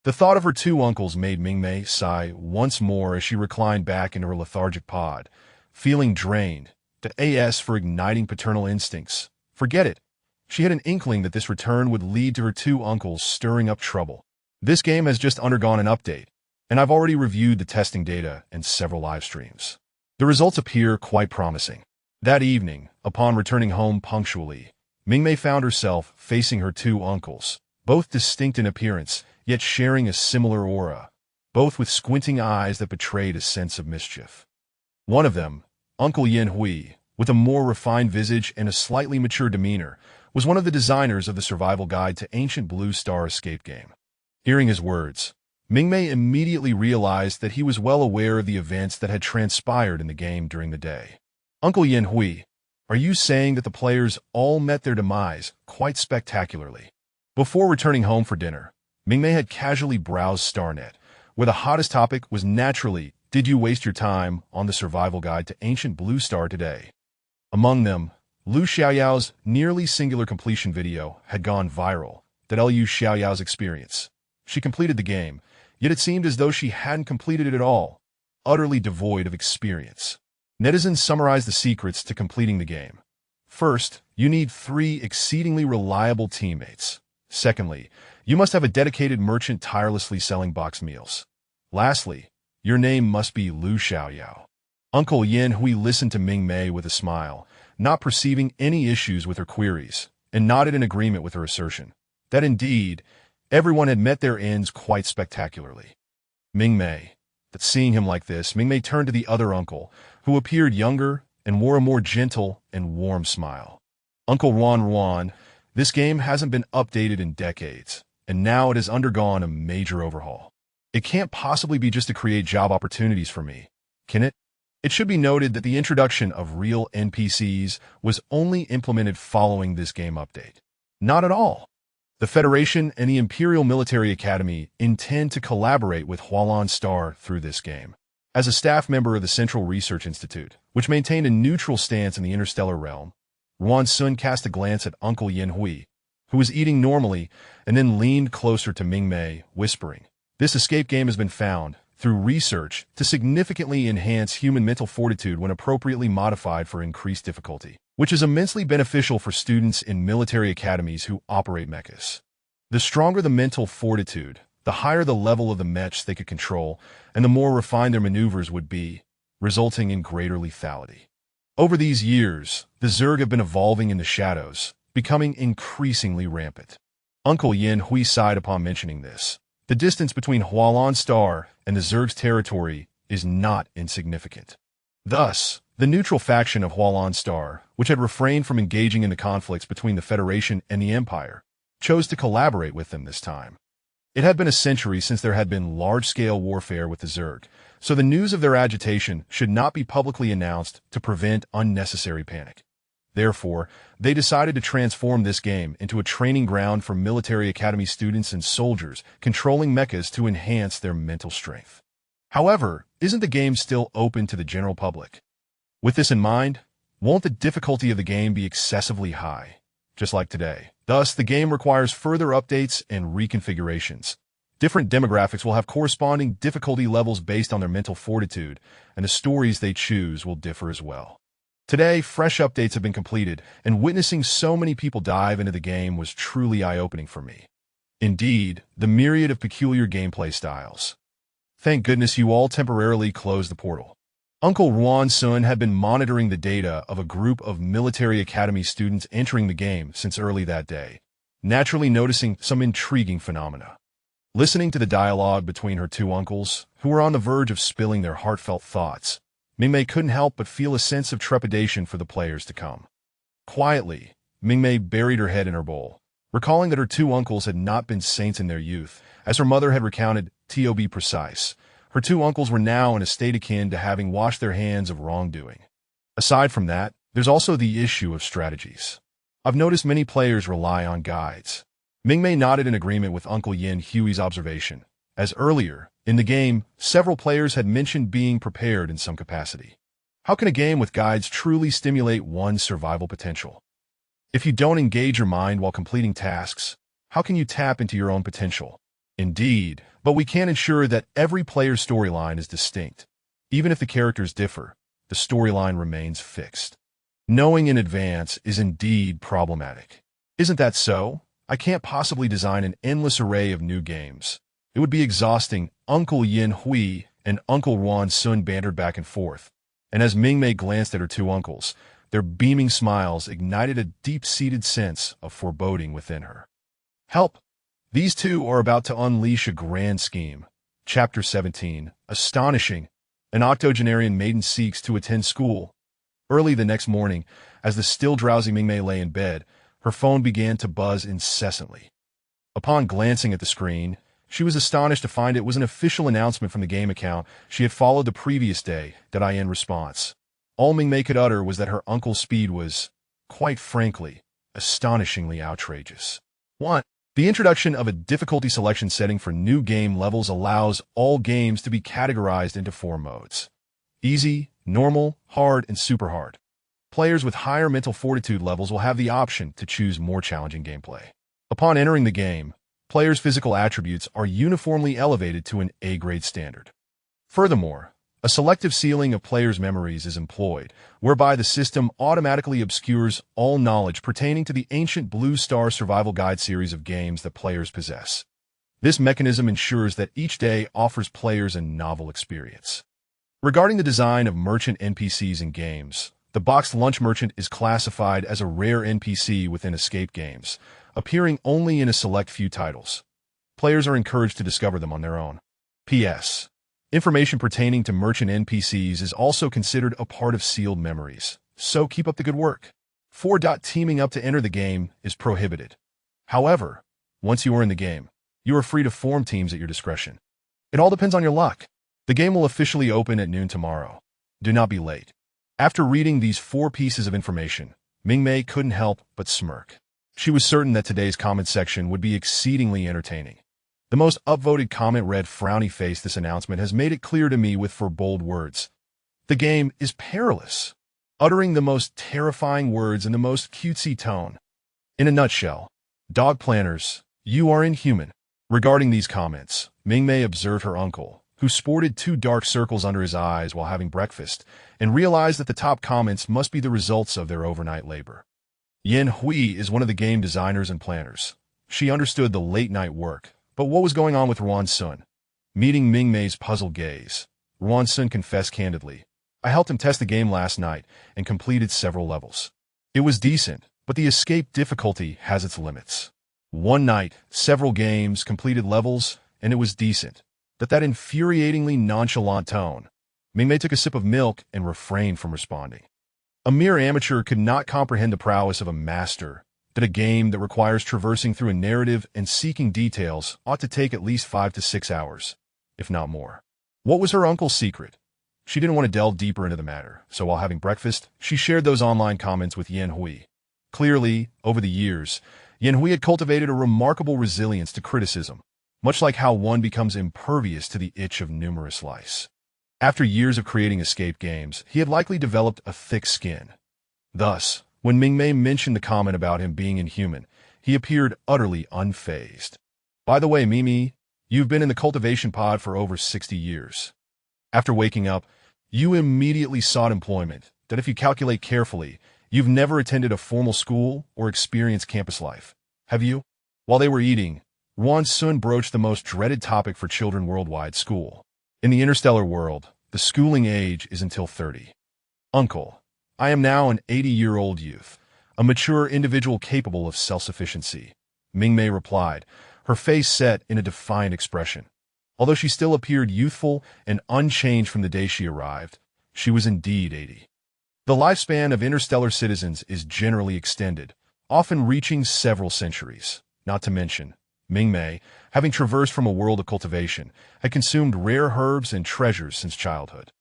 The thought of her two uncles made Mingmei sigh once more as she reclined back into her lethargic pod, feeling drained, to AS for igniting paternal instincts. Forget it. She had an inkling that this return would lead to her two uncles stirring up trouble. This game has just undergone an update, and I've already reviewed the testing data and several live streams. The results appear quite promising. That evening, upon returning home punctually, Mingmei found herself facing her two uncles, both distinct in appearance, yet sharing a similar aura, both with squinting eyes that betrayed a sense of mischief. One of them, Uncle Yin Hui, with a more refined visage and a slightly mature demeanor, was one of the designers of the survival guide to Ancient Blue Star Escape game. Hearing his words, Mingmei immediately realized that he was well aware of the events that had transpired in the game during the day. Uncle Yin Hui, are you saying that the players all met their demise quite spectacularly? Before returning home for dinner, Mingmei had casually browsed StarNet, where the hottest topic was naturally, did you waste your time on the survival guide to Ancient Blue Star today? Among them, Lu Xiaoyao's nearly singular completion video had gone viral, that Lu Xiaoyao's experience. She completed the game, yet it seemed as though she hadn't completed it at all, utterly devoid of experience. Netizens summarized the secrets to completing the game. First, you need 3 exceedingly reliable teammates. Secondly, you must have a dedicated merchant tirelessly selling box meals. Lastly, your name must be Lu Xiaoyao. Uncle Yin Hui listened to Mingmei with a smile, not perceiving any issues with her queries, and nodded in agreement with her assertion that indeed, everyone had met their ends quite spectacularly. Mingmei, that seeing him like this, Mingmei turned to the other uncle, who appeared younger and wore a more gentle and warm smile. Uncle Ruan, this game hasn't been updated in decades, and now it has undergone a major overhaul. It can't possibly be just to create job opportunities for me, can it? It should be noted that the introduction of real NPCs was only implemented following this game update. Not at all. The Federation and the Imperial Military Academy intend to collaborate with Hualan Star through this game. As a staff member of the Central Research Institute, which maintained a neutral stance in the interstellar realm, Ruan Sun cast a glance at Uncle Yin Hui, who was eating normally, and then leaned closer to Mingmei, whispering, "This escape game has been found, through research, to significantly enhance human mental fortitude when appropriately modified for increased difficulty, which is immensely beneficial for students in military academies who operate mechas. The stronger the mental fortitude, the higher the level of the mechs they could control, and the more refined their maneuvers would be, resulting in greater lethality. Over these years, the Zerg have been evolving in the shadows, becoming increasingly rampant. Uncle Yin Hui sighed upon mentioning this. The distance between Hualan Star and the Zerg's territory is not insignificant. Thus, the neutral faction of Hualan Star, which had refrained from engaging in the conflicts between the Federation and the Empire, chose to collaborate with them this time. It had been a century since there had been large-scale warfare with the Zerg, so the news of their agitation should not be publicly announced to prevent unnecessary panic. Therefore, they decided to transform this game into a training ground for military academy students and soldiers controlling mechas to enhance their mental strength. However, isn't the game still open to the general public? With this in mind, won't the difficulty of the game be excessively high, just like today? Thus, the game requires further updates and reconfigurations. Different demographics will have corresponding difficulty levels based on their mental fortitude, and the stories they choose will differ as well. Today, fresh updates have been completed, and witnessing so many people dive into the game was truly eye-opening for me. Indeed, the myriad of peculiar gameplay styles. Thank goodness you all temporarily closed the portal. Uncle Ruan Sun had been monitoring the data of a group of military academy students entering the game since early that day, naturally noticing some intriguing phenomena. Listening to the dialogue between her two uncles, who were on the verge of spilling their heartfelt thoughts, Mingmei couldn't help but feel a sense of trepidation for the players to come. Quietly, Mingmei buried her head in her bowl, recalling that her two uncles had not been saints in their youth, as her mother had recounted. To be precise, her two uncles were now in a state akin to having washed their hands of wrongdoing. Aside from that, there's also the issue of strategies. I've noticed many players rely on guides. Mingmei nodded in agreement with Uncle Yin Hui's observation, as earlier, in the game, several players had mentioned being prepared in some capacity. How can a game with guides truly stimulate one's survival potential? If you don't engage your mind while completing tasks, how can you tap into your own potential? Indeed, but we can ensure that every player's storyline is distinct. Even if the characters differ, the storyline remains fixed. Knowing in advance is indeed problematic. Isn't that so? I can't possibly design an endless array of new games. It would be exhausting. Uncle Yin Hui and Uncle Ruan Sun bantered back and forth, and as Mingmei glanced at her two uncles, their beaming smiles ignited a deep-seated sense of foreboding within her. Help! These two are about to unleash a grand scheme. Chapter 17. Astonishing. An octogenarian maiden seeks to attend school. Early the next morning, as the still drowsy Mingmei lay in bed, her phone began to buzz incessantly. Upon glancing at the screen, she was astonished to find it was an official announcement from the game account she had followed the previous day. In response, all Mingmei could utter was that her uncle's speed was, quite frankly, astonishingly outrageous. 1. The introduction of a difficulty selection setting for new game levels allows all games to be categorized into 4 modes: easy, normal, hard, and super hard. Players with higher mental fortitude levels will have the option to choose more challenging gameplay. Upon entering the game, players' physical attributes are uniformly elevated to an A-grade standard. Furthermore, a selective sealing of players' memories is employed, whereby the system automatically obscures all knowledge pertaining to the ancient Blue Star Survival Guide series of games that players possess. This mechanism ensures that each day offers players a novel experience. Regarding the design of merchant NPCs in games, the boxed lunch merchant is classified as a rare NPC within escape games, appearing only in a select few titles. Players are encouraged to discover them on their own. P.S. Information pertaining to merchant NPCs is also considered a part of sealed memories, so keep up the good work. 4. Teaming up to enter the game is prohibited. However, once you are in the game, you are free to form teams at your discretion. It all depends on your luck. The game will officially open at noon tomorrow. Do not be late. After reading these 4 pieces of information, Mingmei couldn't help but smirk. She was certain that today's comment section would be exceedingly entertaining. The most upvoted comment read, "Frowny face, this announcement has made it clear to me with 4 bold words. The game is perilous," uttering the most terrifying words in the most cutesy tone. In a nutshell, dog planners, you are inhuman. Regarding these comments, Mingmei observed her uncle, who sported 2 dark circles under his eyes while having breakfast, and realized that the top comments must be the results of their overnight labor. Yin Hui is one of the game designers and planners. She understood the late-night work, but what was going on with Ruan Sun? Meeting Mingmei's puzzled gaze, Ruan Sun confessed candidly, I helped him test the game last night and completed several levels. It was decent, but the escape difficulty has its limits. One night, several games, completed levels, and it was decent. That infuriatingly nonchalant tone. Mingmei took a sip of milk and refrained from responding. A mere amateur could not comprehend the prowess of a master, that a game that requires traversing through a narrative and seeking details ought to take at least 5 to 6 hours, if not more. What was her uncle's secret? She didn't want to delve deeper into the matter, so while having breakfast, she shared those online comments with Yan Hui. Clearly, over the years, Yan Hui had cultivated a remarkable resilience to criticism, much like how one becomes impervious to the itch of numerous lice. After years of creating escape games, he had likely developed a thick skin. Thus, when Mingmei mentioned the comment about him being inhuman, he appeared utterly unfazed. By the way, Mimi, you've been in the cultivation pod for over 60 years. After waking up, you immediately sought employment, that if you calculate carefully, you've never attended a formal school or experienced campus life. Have you? While they were eating, Ruan Sun broached the most dreaded topic for children worldwide: school. In the interstellar world, the schooling age is until 30. Uncle, I am now an 80-year-old youth, a mature individual capable of self-sufficiency. Mingmei replied, her face set in a defiant expression. Although she still appeared youthful and unchanged from the day she arrived, she was indeed 80. The lifespan of interstellar citizens is generally extended, often reaching several centuries. Not to mention, Mingmei, having traversed from a world of cultivation, had consumed rare herbs and treasures since childhood.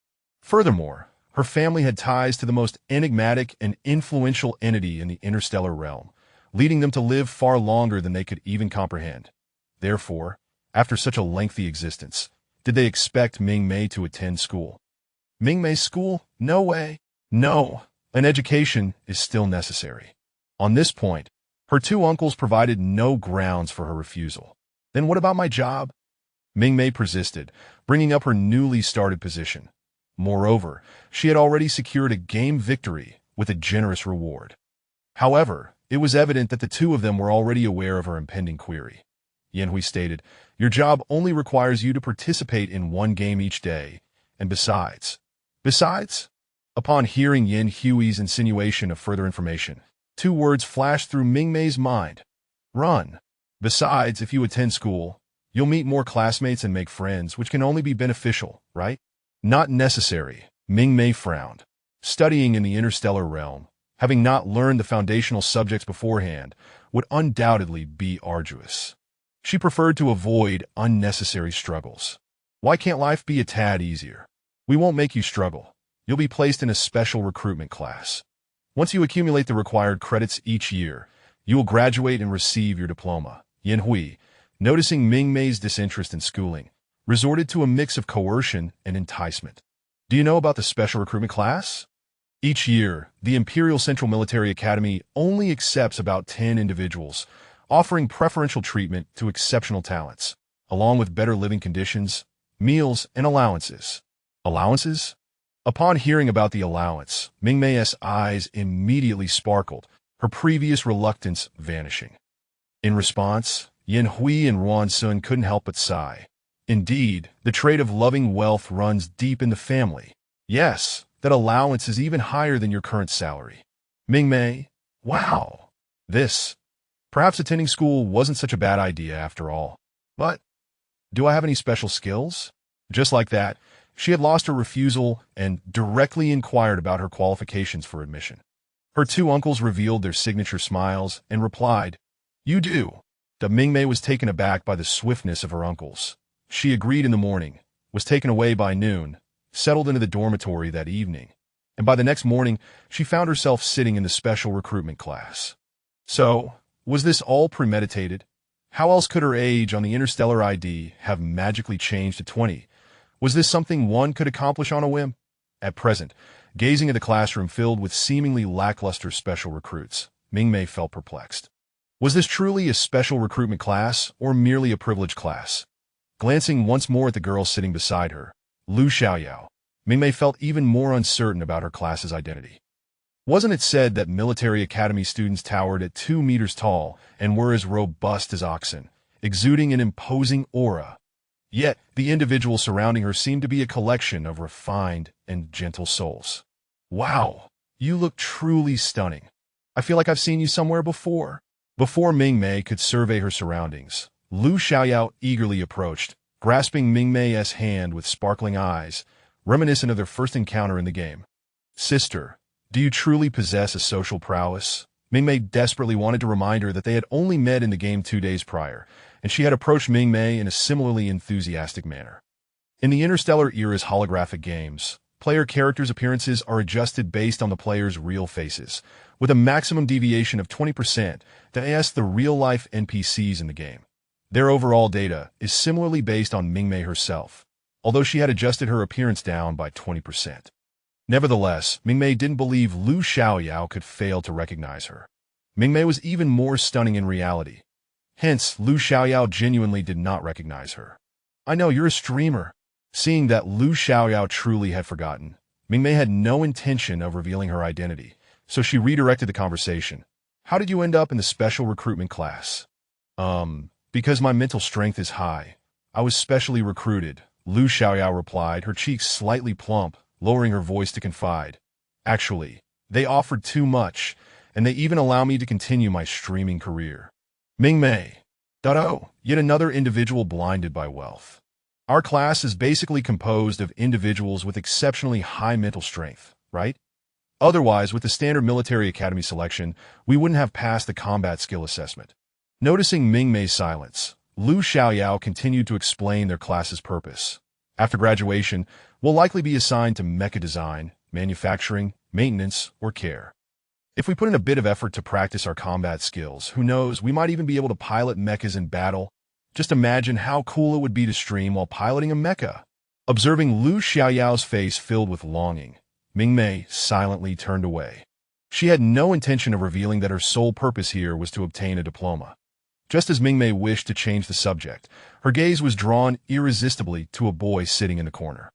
Furthermore, her family had ties to the most enigmatic and influential entity in the interstellar realm, leading them to live far longer than they could even comprehend. Therefore, after such a lengthy existence, did they expect Mingmei to attend school? Mingmei's school? No way. No, an education is still necessary. On this point, her two uncles provided no grounds for her refusal. Then what about my job? Mingmei persisted, bringing up her newly started position. Moreover, she had already secured a game victory with a generous reward. However, it was evident that the two of them were already aware of her impending query. Yanhui stated, your job only requires you to participate in one game each day, and besides? Upon hearing Yin Hui's insinuation of further information, two words flashed through Mingmei's mind. Run. Besides, if you attend school, you'll meet more classmates and make friends, which can only be beneficial, right? Not necessary, Mingmei frowned. Studying in the interstellar realm, having not learned the foundational subjects beforehand, would undoubtedly be arduous. She preferred to avoid unnecessary struggles. Why can't life be a tad easier? We won't make you struggle. You'll be placed in a special recruitment class. Once you accumulate the required credits each year, you will graduate and receive your diploma. Yin Hui, noticing Mingmei's disinterest in schooling, resorted to a mix of coercion and enticement. Do you know about the special recruitment class? Each year, the Imperial Central Military Academy only accepts about 10 individuals, offering preferential treatment to exceptional talents, along with better living conditions, meals, and allowances. Allowances? Upon hearing about the allowance, Mingmei's eyes immediately sparkled, her previous reluctance vanishing. In response, Yin Hui and Ruan Sun couldn't help but sigh. Indeed, the trait of loving wealth runs deep in the family. Yes, that allowance is even higher than your current salary. Mingmei, wow. Perhaps attending school wasn't such a bad idea after all. But, do I have any special skills? Just like that, she had lost her refusal and directly inquired about her qualifications for admission. Her two uncles revealed their signature smiles and replied, you do. Mingmei was taken aback by the swiftness of her uncles. She agreed in the morning, was taken away by noon, settled into the dormitory that evening, and by the next morning she found herself sitting in the special recruitment class. So, was this all premeditated? How else could her age on the interstellar ID have magically changed to 20? Was this something one could accomplish on a whim? At present, gazing at the classroom filled with seemingly lackluster special recruits, Mingmei felt perplexed. Was this truly a special recruitment class or merely a privileged class? Glancing once more at the girl sitting beside her, Lu Xiaoyao, Mingmei felt even more uncertain about her class's identity. Wasn't it said that military academy students towered at 2 meters tall and were as robust as oxen, exuding an imposing aura? Yet, the individuals surrounding her seemed to be a collection of refined and gentle souls. Wow, you look truly stunning. I feel like I've seen you somewhere before. Before Mingmei could survey her surroundings, Lu Xiaoyao eagerly approached, grasping Mingmei's hand with sparkling eyes, reminiscent of their first encounter in the game. Sister, do you truly possess a social prowess? Mingmei desperately wanted to remind her that they had only met in the game 2 days prior, and she had approached Mingmei in a similarly enthusiastic manner. In the Interstellar era's holographic games, player characters' appearances are adjusted based on the player's real faces, with a maximum deviation of 20% that asks the real-life NPCs in the game. Their overall data is similarly based on Mingmei herself, although she had adjusted her appearance down by 20%. Nevertheless, Mingmei didn't believe Lu Xiaoyao could fail to recognize her. Mingmei was even more stunning in reality. Hence, Lu Xiaoyao genuinely did not recognize her. I know, you're a streamer. Seeing that Lu Xiaoyao truly had forgotten, Mingmei had no intention of revealing her identity, so she redirected the conversation. How did you end up in the special recruitment class? Because my mental strength is high. I was specially recruited, Lu Xiaoyao replied, her cheeks slightly plump, lowering her voice to confide. Actually, they offered too much, and they even allow me to continue my streaming career. Mingmei. Oh, yet another individual blinded by wealth. Our class is basically composed of individuals with exceptionally high mental strength, right? Otherwise, with the standard military academy selection, we wouldn't have passed the combat skill assessment. Noticing Mingmei's silence, Lu Xiaoyao continued to explain their class's purpose. After graduation, we'll likely be assigned to mecha design, manufacturing, maintenance, or care. If we put in a bit of effort to practice our combat skills, who knows, we might even be able to pilot mechas in battle. Just imagine how cool it would be to stream while piloting a mecha. Observing Lu Xiaoyao's face filled with longing, Mingmei silently turned away. She had no intention of revealing that her sole purpose here was to obtain a diploma. Just as Mingmei wished to change the subject, her gaze was drawn irresistibly to a boy sitting in the corner.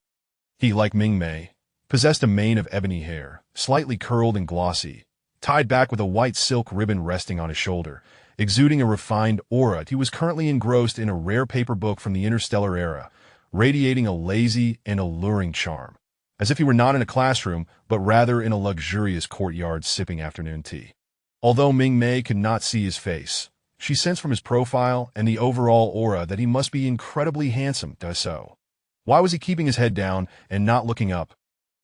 He, like Mingmei, possessed a mane of ebony hair, slightly curled and glossy, tied back with a white silk ribbon resting on his shoulder, exuding a refined aura. He was currently engrossed in a rare paper book from the interstellar era, radiating a lazy and alluring charm, as if he were not in a classroom, but rather in a luxurious courtyard sipping afternoon tea. Although Mingmei could not see his face, she sensed from his profile and the overall aura that he must be incredibly handsome. So, why was he keeping his head down and not looking up?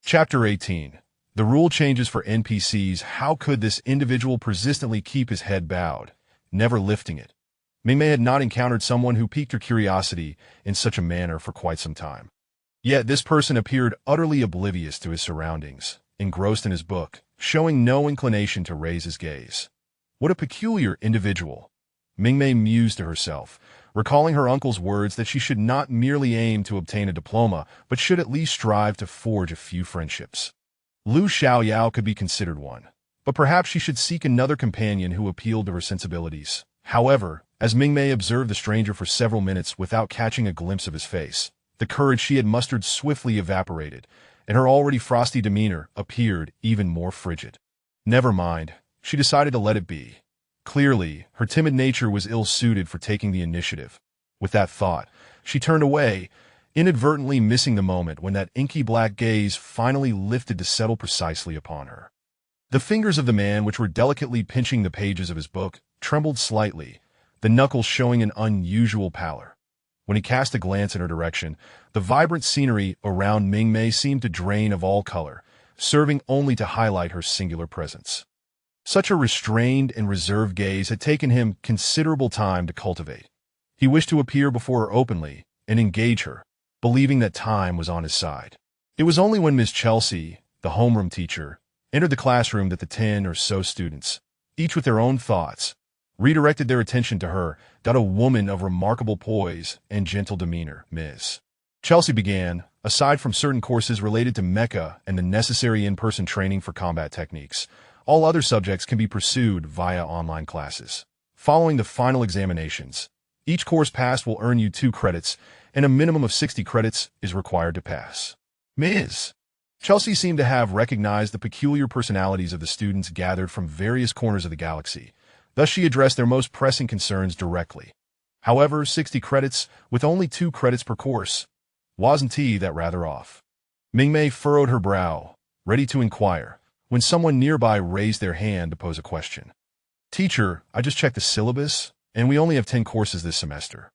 Chapter 18. The rule changes for NPCs. How could this individual persistently keep his head bowed, never lifting it? Mingmei had not encountered someone who piqued her curiosity in such a manner for quite some time. Yet this person appeared utterly oblivious to his surroundings, engrossed in his book, showing no inclination to raise his gaze. What a peculiar individual! Mingmei mused to herself, recalling her uncle's words that she should not merely aim to obtain a diploma, but should at least strive to forge a few friendships. Lu Xiaoyao could be considered one, but perhaps she should seek another companion who appealed to her sensibilities. However, as Mingmei observed the stranger for several minutes without catching a glimpse of his face, the courage she had mustered swiftly evaporated, and her already frosty demeanor appeared even more frigid. Never mind, she decided to let it be. Clearly, her timid nature was ill-suited for taking the initiative. With that thought, she turned away, inadvertently missing the moment when that inky black gaze finally lifted to settle precisely upon her. The fingers of the man, which were delicately pinching the pages of his book, trembled slightly, the knuckles showing an unusual pallor. When he cast a glance in her direction, the vibrant scenery around Mingmei seemed to drain of all color, serving only to highlight her singular presence. Such a restrained and reserved gaze had taken him considerable time to cultivate. He wished to appear before her openly and engage her, believing that time was on his side. It was only when Miss Chelsea, the homeroom teacher, entered the classroom that the 10 or so students, each with their own thoughts, redirected their attention to her, a woman of remarkable poise and gentle demeanor. Ms. Chelsea began, aside from certain courses related to mecha and the necessary in-person training for combat techniques, all other subjects can be pursued via online classes. Following the final examinations, each course passed will earn you 2 credits, and a minimum of 60 credits is required to pass. Ms. Chelsea seemed to have recognized the peculiar personalities of the students gathered from various corners of the galaxy. Thus she addressed their most pressing concerns directly. However, 60 credits, with only 2 credits per course, wasn't that rather off? Mingmei furrowed her brow, ready to inquire, when someone nearby raised their hand to pose a question. Teacher, I just checked the syllabus, and we only have 10 courses this semester.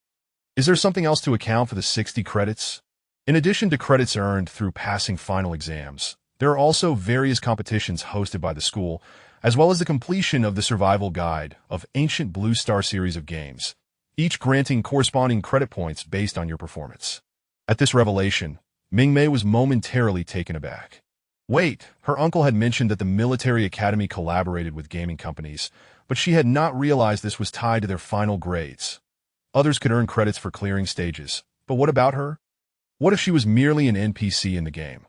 Is there something else to account for the 60 credits? In addition to credits earned through passing final exams, there are also various competitions hosted by the school, as well as the completion of the survival guide of Ancient Blue Star series of games, each granting corresponding credit points based on your performance. At this revelation, Mingmei was momentarily taken aback. Wait, her uncle had mentioned that the military academy collaborated with gaming companies, but she had not realized this was tied to their final grades. Others could earn credits for clearing stages, but what about her? What if she was merely an NPC in the game?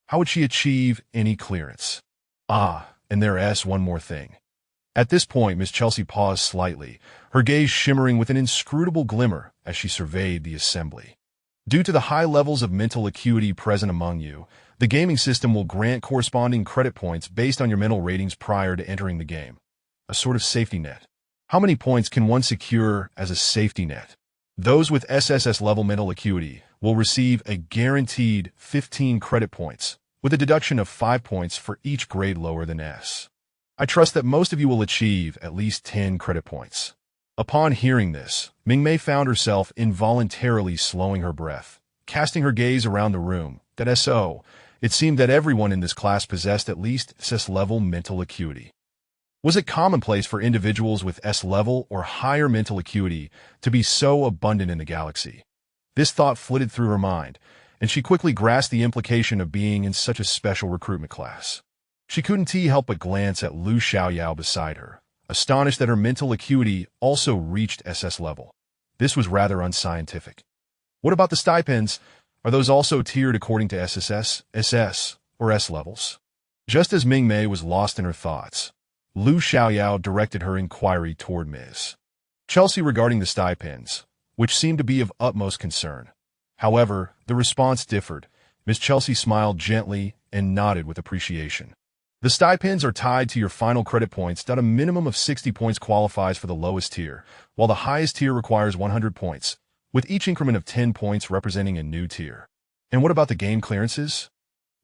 How would she achieve any clearance? And there's one more thing. At this point, Miss Chelsea paused slightly, her gaze shimmering with an inscrutable glimmer as she surveyed the assembly. Due to the high levels of mental acuity present among you, the gaming system will grant corresponding credit points based on your mental ratings prior to entering the game. A sort of safety net. How many points can one secure as a safety net? Those with SSS-level mental acuity will receive a guaranteed 15 credit points, with a deduction of 5 points for each grade lower than S. I trust that most of you will achieve at least 10 credit points. Upon hearing this, Mingmei found herself involuntarily slowing her breath, casting her gaze around the room. It seemed that everyone in this class possessed at least SS-level mental acuity. Was it commonplace for individuals with S-level or higher mental acuity to be so abundant in the galaxy? This thought flitted through her mind, and she quickly grasped the implication of being in such a special recruitment class. She couldn't help but glance at Lu Xiaoyao beside her, astonished that her mental acuity also reached SS level. This was rather unscientific. What about the stipends? Are those also tiered according to SSS, SS, or S levels? Just as Mingmei was lost in her thoughts, Lu Xiaoyao directed her inquiry toward Ms. Chelsea regarding the stipends, which seemed to be of utmost concern. However, the response differed. Ms. Chelsea smiled gently and nodded with appreciation. The stipends are tied to your final credit points. A minimum of 60 points qualifies for the lowest tier, while the highest tier requires 100 points, with each increment of 10 points representing a new tier. And what about the game clearances?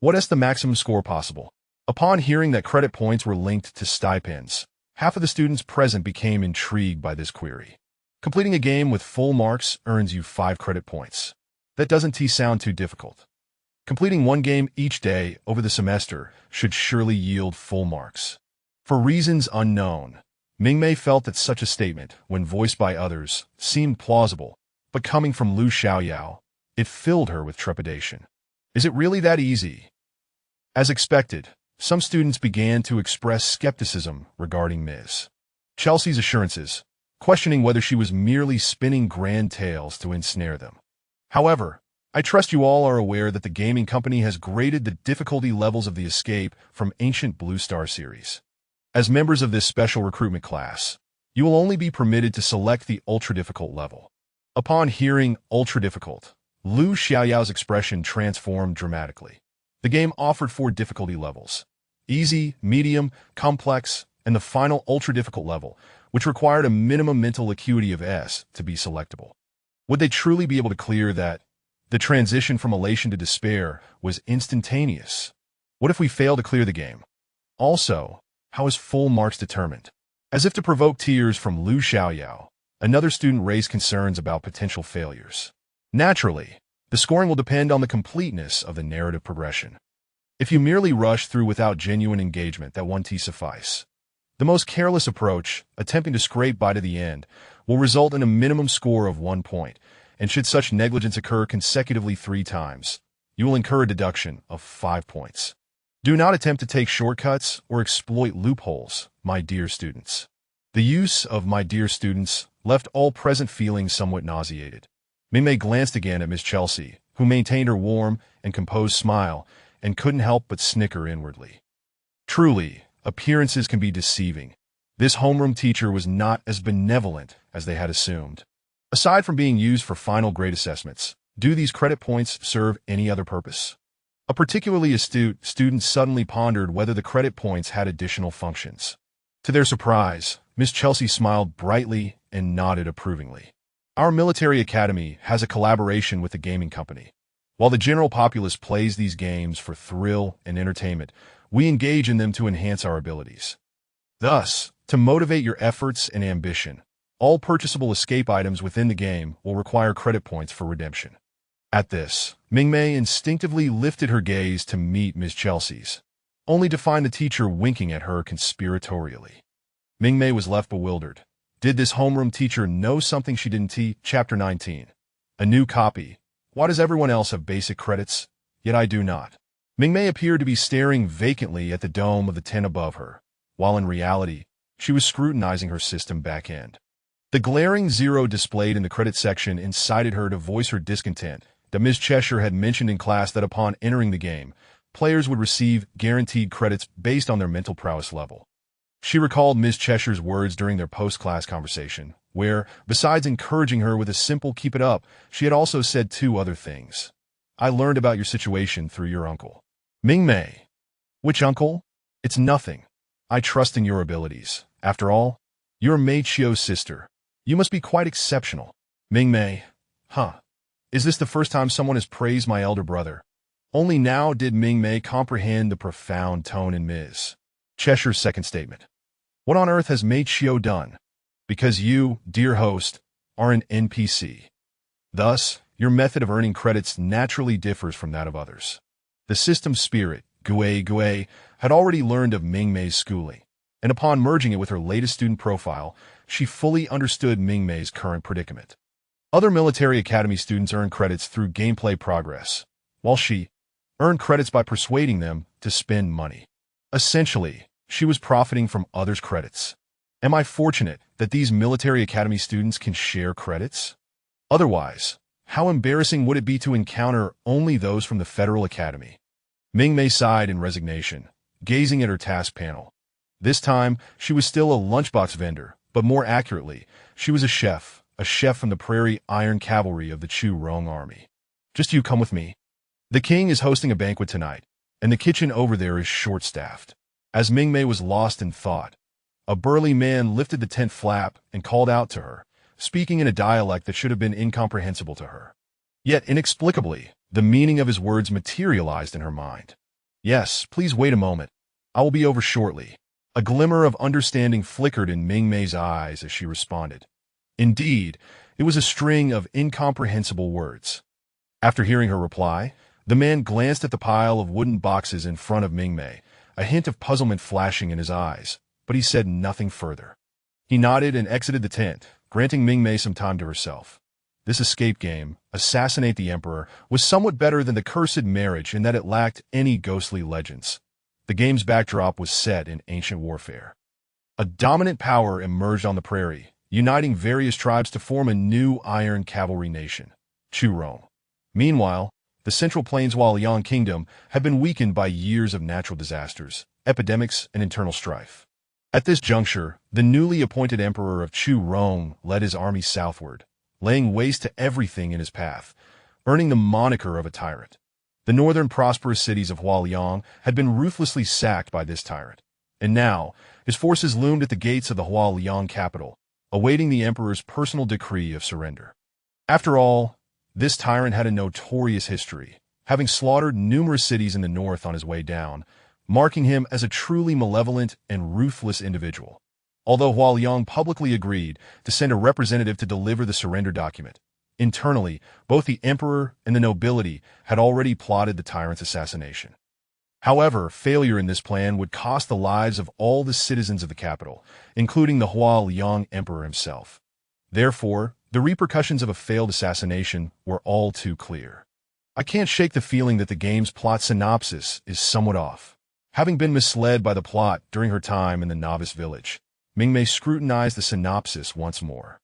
What is the maximum score possible? Upon hearing that credit points were linked to stipends, half of the students present became intrigued by this query. Completing a game with full marks earns you 5 credit points. That doesn't sound too difficult. Completing one game each day over the semester should surely yield full marks. For reasons unknown, Mingmei felt that such a statement, when voiced by others, seemed plausible, but coming from Lu Xiaoyao, it filled her with trepidation. Is it really that easy? As expected, some students began to express skepticism regarding Ms. Chelsea's assurances, questioning whether she was merely spinning grand tales to ensnare them. However, I trust you all are aware that the gaming company has graded the difficulty levels of the Escape from Ancient Blue Star series. As members of this special recruitment class, you will only be permitted to select the ultra-difficult level. Upon hearing ultra-difficult, Lu Xiaoyao's expression transformed dramatically. The game offered 4 difficulty levels: easy, medium, complex, and the final ultra-difficult level, which required a minimum mental acuity of S to be selectable. Would they truly be able to clear that? The transition from elation to despair was instantaneous. What if we fail to clear the game? Also, how is full marks determined? As if to provoke tears from Lu Xiaoyao, another student raised concerns about potential failures. Naturally, the scoring will depend on the completeness of the narrative progression. If you merely rush through without genuine engagement, that won't suffice. The most careless approach, attempting to scrape by to the end, will result in a minimum score of 1 point, and should such negligence occur consecutively 3 times, you will incur a deduction of 5 points. Do not attempt to take shortcuts or exploit loopholes, my dear students. The use of "my dear students" left all present feeling somewhat nauseated. Mingmei glanced again at Miss Chelsea, who maintained her warm and composed smile, and couldn't help but snicker inwardly. Truly, appearances can be deceiving. This homeroom teacher was not as benevolent as they had assumed. Aside from being used for final grade assessments, do these credit points serve any other purpose? A particularly astute student suddenly pondered whether the credit points had additional functions. To their surprise, Miss Chelsea smiled brightly and nodded approvingly. Our military academy has a collaboration with the gaming company. While the general populace plays these games for thrill and entertainment, we engage in them to enhance our abilities. Thus, to motivate your efforts and ambition, all purchasable escape items within the game will require credit points for redemption. At this, Mingmei instinctively lifted her gaze to meet Miss Chelsea's, only to find the teacher winking at her conspiratorially. Mingmei was left bewildered. Did this homeroom teacher know something she didn't teach? Chapter 19. A new copy. Why does everyone else have basic credits, yet I do not? Mingmei appeared to be staring vacantly at the dome of the tent above her, while in reality, she was scrutinizing her system back-end. The glaring zero displayed in the credit section incited her to voice her discontent that Ms. Cheshire had mentioned in class that upon entering the game, players would receive guaranteed credits based on their mental prowess level. She recalled Ms. Cheshire's words during their post-class conversation, where, besides encouraging her with a simple keep it up, she had also said two other things. I learned about your situation through your uncle. Mingmei. Which uncle? It's nothing. I trust in your abilities. After all, you're Mei Chio's sister. You must be quite exceptional. Mingmei. Huh. Is this the first time someone has praised my elder brother? Only now did Mingmei comprehend the profound tone in Ms. Cheshire's second statement. What on earth has Mei Chio done? Because you, dear host, are an NPC. Thus, your method of earning credits naturally differs from that of others. The system's spirit, Gui, had already learned of Mingmei's schooling, and upon merging it with her latest student profile, she fully understood Mingmei's current predicament. Other military academy students earn credits through gameplay progress, while she earned credits by persuading them to spend money. Essentially, she was profiting from others' credits. Am I fortunate that these military academy students can share credits? Otherwise, how embarrassing would it be to encounter only those from the Federal Academy? Mingmei sighed in resignation, gazing at her task panel. This time, she was still a lunchbox vendor, but more accurately, she was a chef from the Prairie Iron Cavalry of the Chu Rong Army. Just you come with me. The king is hosting a banquet tonight, and the kitchen over there is short-staffed. As Mingmei was lost in thought, a burly man lifted the tent flap and called out to her, speaking in a dialect that should have been incomprehensible to her. Yet, inexplicably, the meaning of his words materialized in her mind. Yes, please wait a moment. I will be over shortly. A glimmer of understanding flickered in Mingmei's eyes as she responded. Indeed, it was a string of incomprehensible words. After hearing her reply, the man glanced at the pile of wooden boxes in front of Mingmei, a hint of puzzlement flashing in his eyes, but he said nothing further. He nodded and exited the tent, granting Mingmei some time to herself. This escape game, Assassinate the Emperor, was somewhat better than the Cursed Marriage in that it lacked any ghostly legends. The game's backdrop was set in ancient warfare. A dominant power emerged on the prairie, uniting various tribes to form a new Iron Cavalry nation, Chu Rong. Meanwhile, the Central Plains Hualiang Kingdom had been weakened by years of natural disasters, epidemics, and internal strife. At this juncture, the newly appointed emperor of Chu Rong led his army southward, laying waste to everything in his path, earning the moniker of a tyrant. The northern prosperous cities of Hualiang had been ruthlessly sacked by this tyrant, and now his forces loomed at the gates of the Hualiang capital, awaiting the emperor's personal decree of surrender. After all, this tyrant had a notorious history, having slaughtered numerous cities in the north on his way down, marking him as a truly malevolent and ruthless individual. Although Hualiang publicly agreed to send a representative to deliver the surrender document, internally, both the emperor and the nobility had already plotted the tyrant's assassination. However, failure in this plan would cost the lives of all the citizens of the capital, including the Hualiang emperor himself. Therefore, the repercussions of a failed assassination were all too clear. I can't shake the feeling that the game's plot synopsis is somewhat off. Having been misled by the plot during her time in the novice village, Mingmei scrutinized the synopsis once more.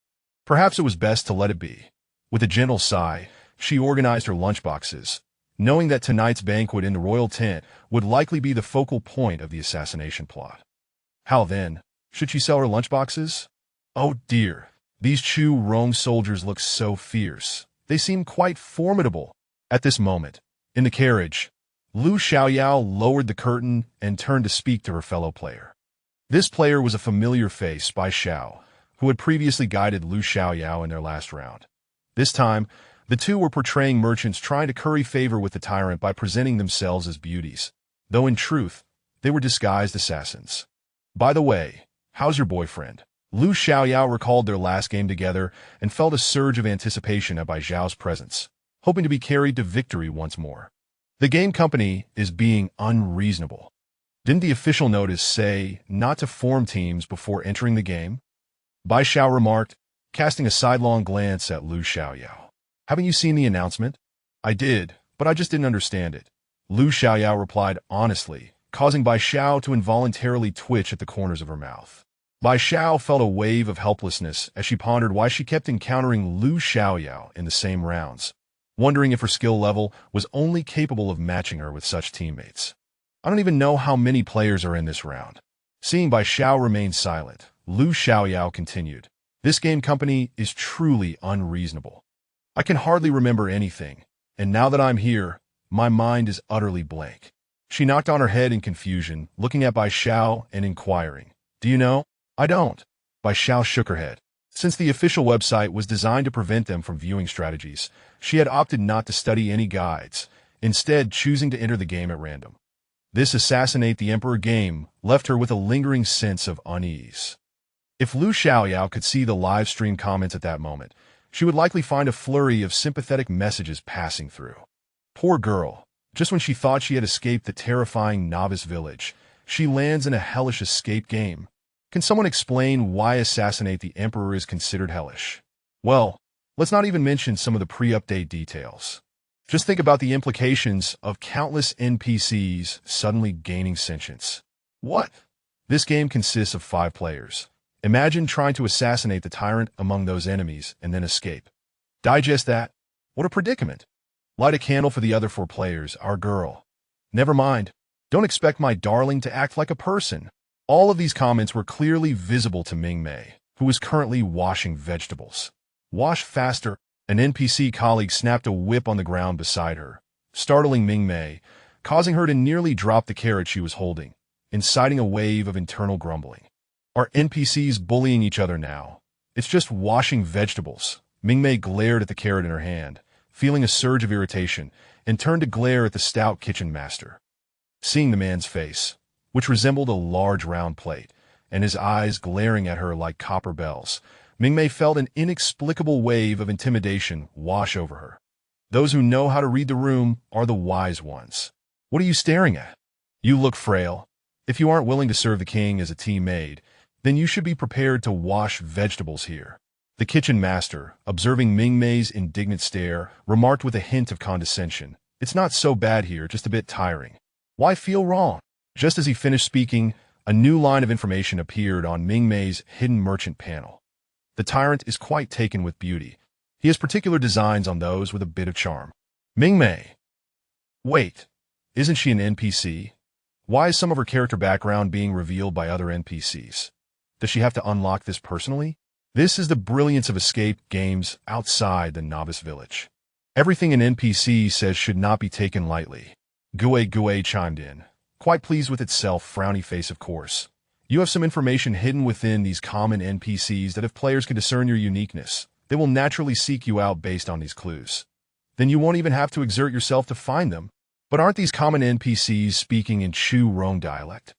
Perhaps it was best to let it be. With a gentle sigh, she organized her lunchboxes, knowing that tonight's banquet in the royal tent would likely be the focal point of the assassination plot. How then should she sell her lunchboxes? Oh dear, these Chu Rong soldiers look so fierce. They seem quite formidable. At this moment, in the carriage, Lu Xiaoyao lowered the curtain and turned to speak to her fellow player. This player was a familiar face by Xiao, who had previously guided Lu Xiaoyao in their last round. This time, the two were portraying merchants trying to curry favor with the tyrant by presenting themselves as beauties, though in truth, they were disguised assassins. By the way, how's your boyfriend? Lu Xiaoyao recalled their last game together and felt a surge of anticipation at Bai Zhao's presence, hoping to be carried to victory once more. The game company is being unreasonable. Didn't the official notice say not to form teams before entering the game? Bai Zhao remarked, casting a sidelong glance at Lu Xiaoyao. Haven't you seen the announcement? I did, but I just didn't understand it. Lu Xiaoyao replied honestly, causing Bai Zhao to involuntarily twitch at the corners of her mouth. Bai Zhao felt a wave of helplessness as she pondered why she kept encountering Lu Xiaoyao in the same rounds, wondering if her skill level was only capable of matching her with such teammates. I don't even know how many players are in this round. Seeing Bai Zhao remain silent, Lu Xiaoyao continued, "This game company is truly unreasonable. I can hardly remember anything, and now that I'm here, my mind is utterly blank." She knocked on her head in confusion, looking at Bai Zhao and inquiring, "Do you know?" "I don't." Bai Zhao shook her head. Since the official website was designed to prevent them from viewing strategies, she had opted not to study any guides, instead choosing to enter the game at random. This Assassinate the Emperor game left her with a lingering sense of unease. If Lu Xiaoyao could see the live stream comments at that moment, she would likely find a flurry of sympathetic messages passing through. Poor girl. Just when she thought she had escaped the terrifying novice village, she lands in a hellish escape game. Can someone explain why Assassinate the Emperor is considered hellish? Well, let's not even mention some of the pre-update details. Just think about the implications of countless NPCs suddenly gaining sentience. What? This game consists of 5 players. Imagine trying to assassinate the tyrant among those enemies and then escape. Digest that. What a predicament. Light a candle for the other 4 players, our girl. Never mind. Don't expect my darling to act like a person. All of these comments were clearly visible to Mingmei, who is currently washing vegetables. Wash faster. An NPC colleague snapped a whip on the ground beside her, startling Mingmei, causing her to nearly drop the carrot she was holding, inciting a wave of internal grumbling. Are NPCs bullying each other now? It's just washing vegetables. Mingmei glared at the carrot in her hand, feeling a surge of irritation, and turned to glare at the stout kitchen master. Seeing the man's face, which resembled a large round plate, and his eyes glaring at her like copper bells, Mingmei felt an inexplicable wave of intimidation wash over her. Those who know how to read the room are the wise ones. What are you staring at? You look frail. If you aren't willing to serve the king as a team maid, then you should be prepared to wash vegetables here. The kitchen master, observing Mingmei's indignant stare, remarked with a hint of condescension, "It's not so bad here, just a bit tiring. Why feel wrong?" Just as he finished speaking, a new line of information appeared on Mingmei's hidden merchant panel. The tyrant is quite taken with beauty. He has particular designs on those with a bit of charm. Mingmei. Wait, isn't she an NPC? Why is some of her character background being revealed by other NPCs? Does she have to unlock this personally? This is the brilliance of escape games outside the novice village. Everything an NPC says should not be taken lightly. Gui chimed in, quite pleased with itself, frowny face of course. You have some information hidden within these common NPCs that if players can discern your uniqueness, they will naturally seek you out based on these clues. Then you won't even have to exert yourself to find them. But aren't these common NPCs speaking in Chu Rong dialect?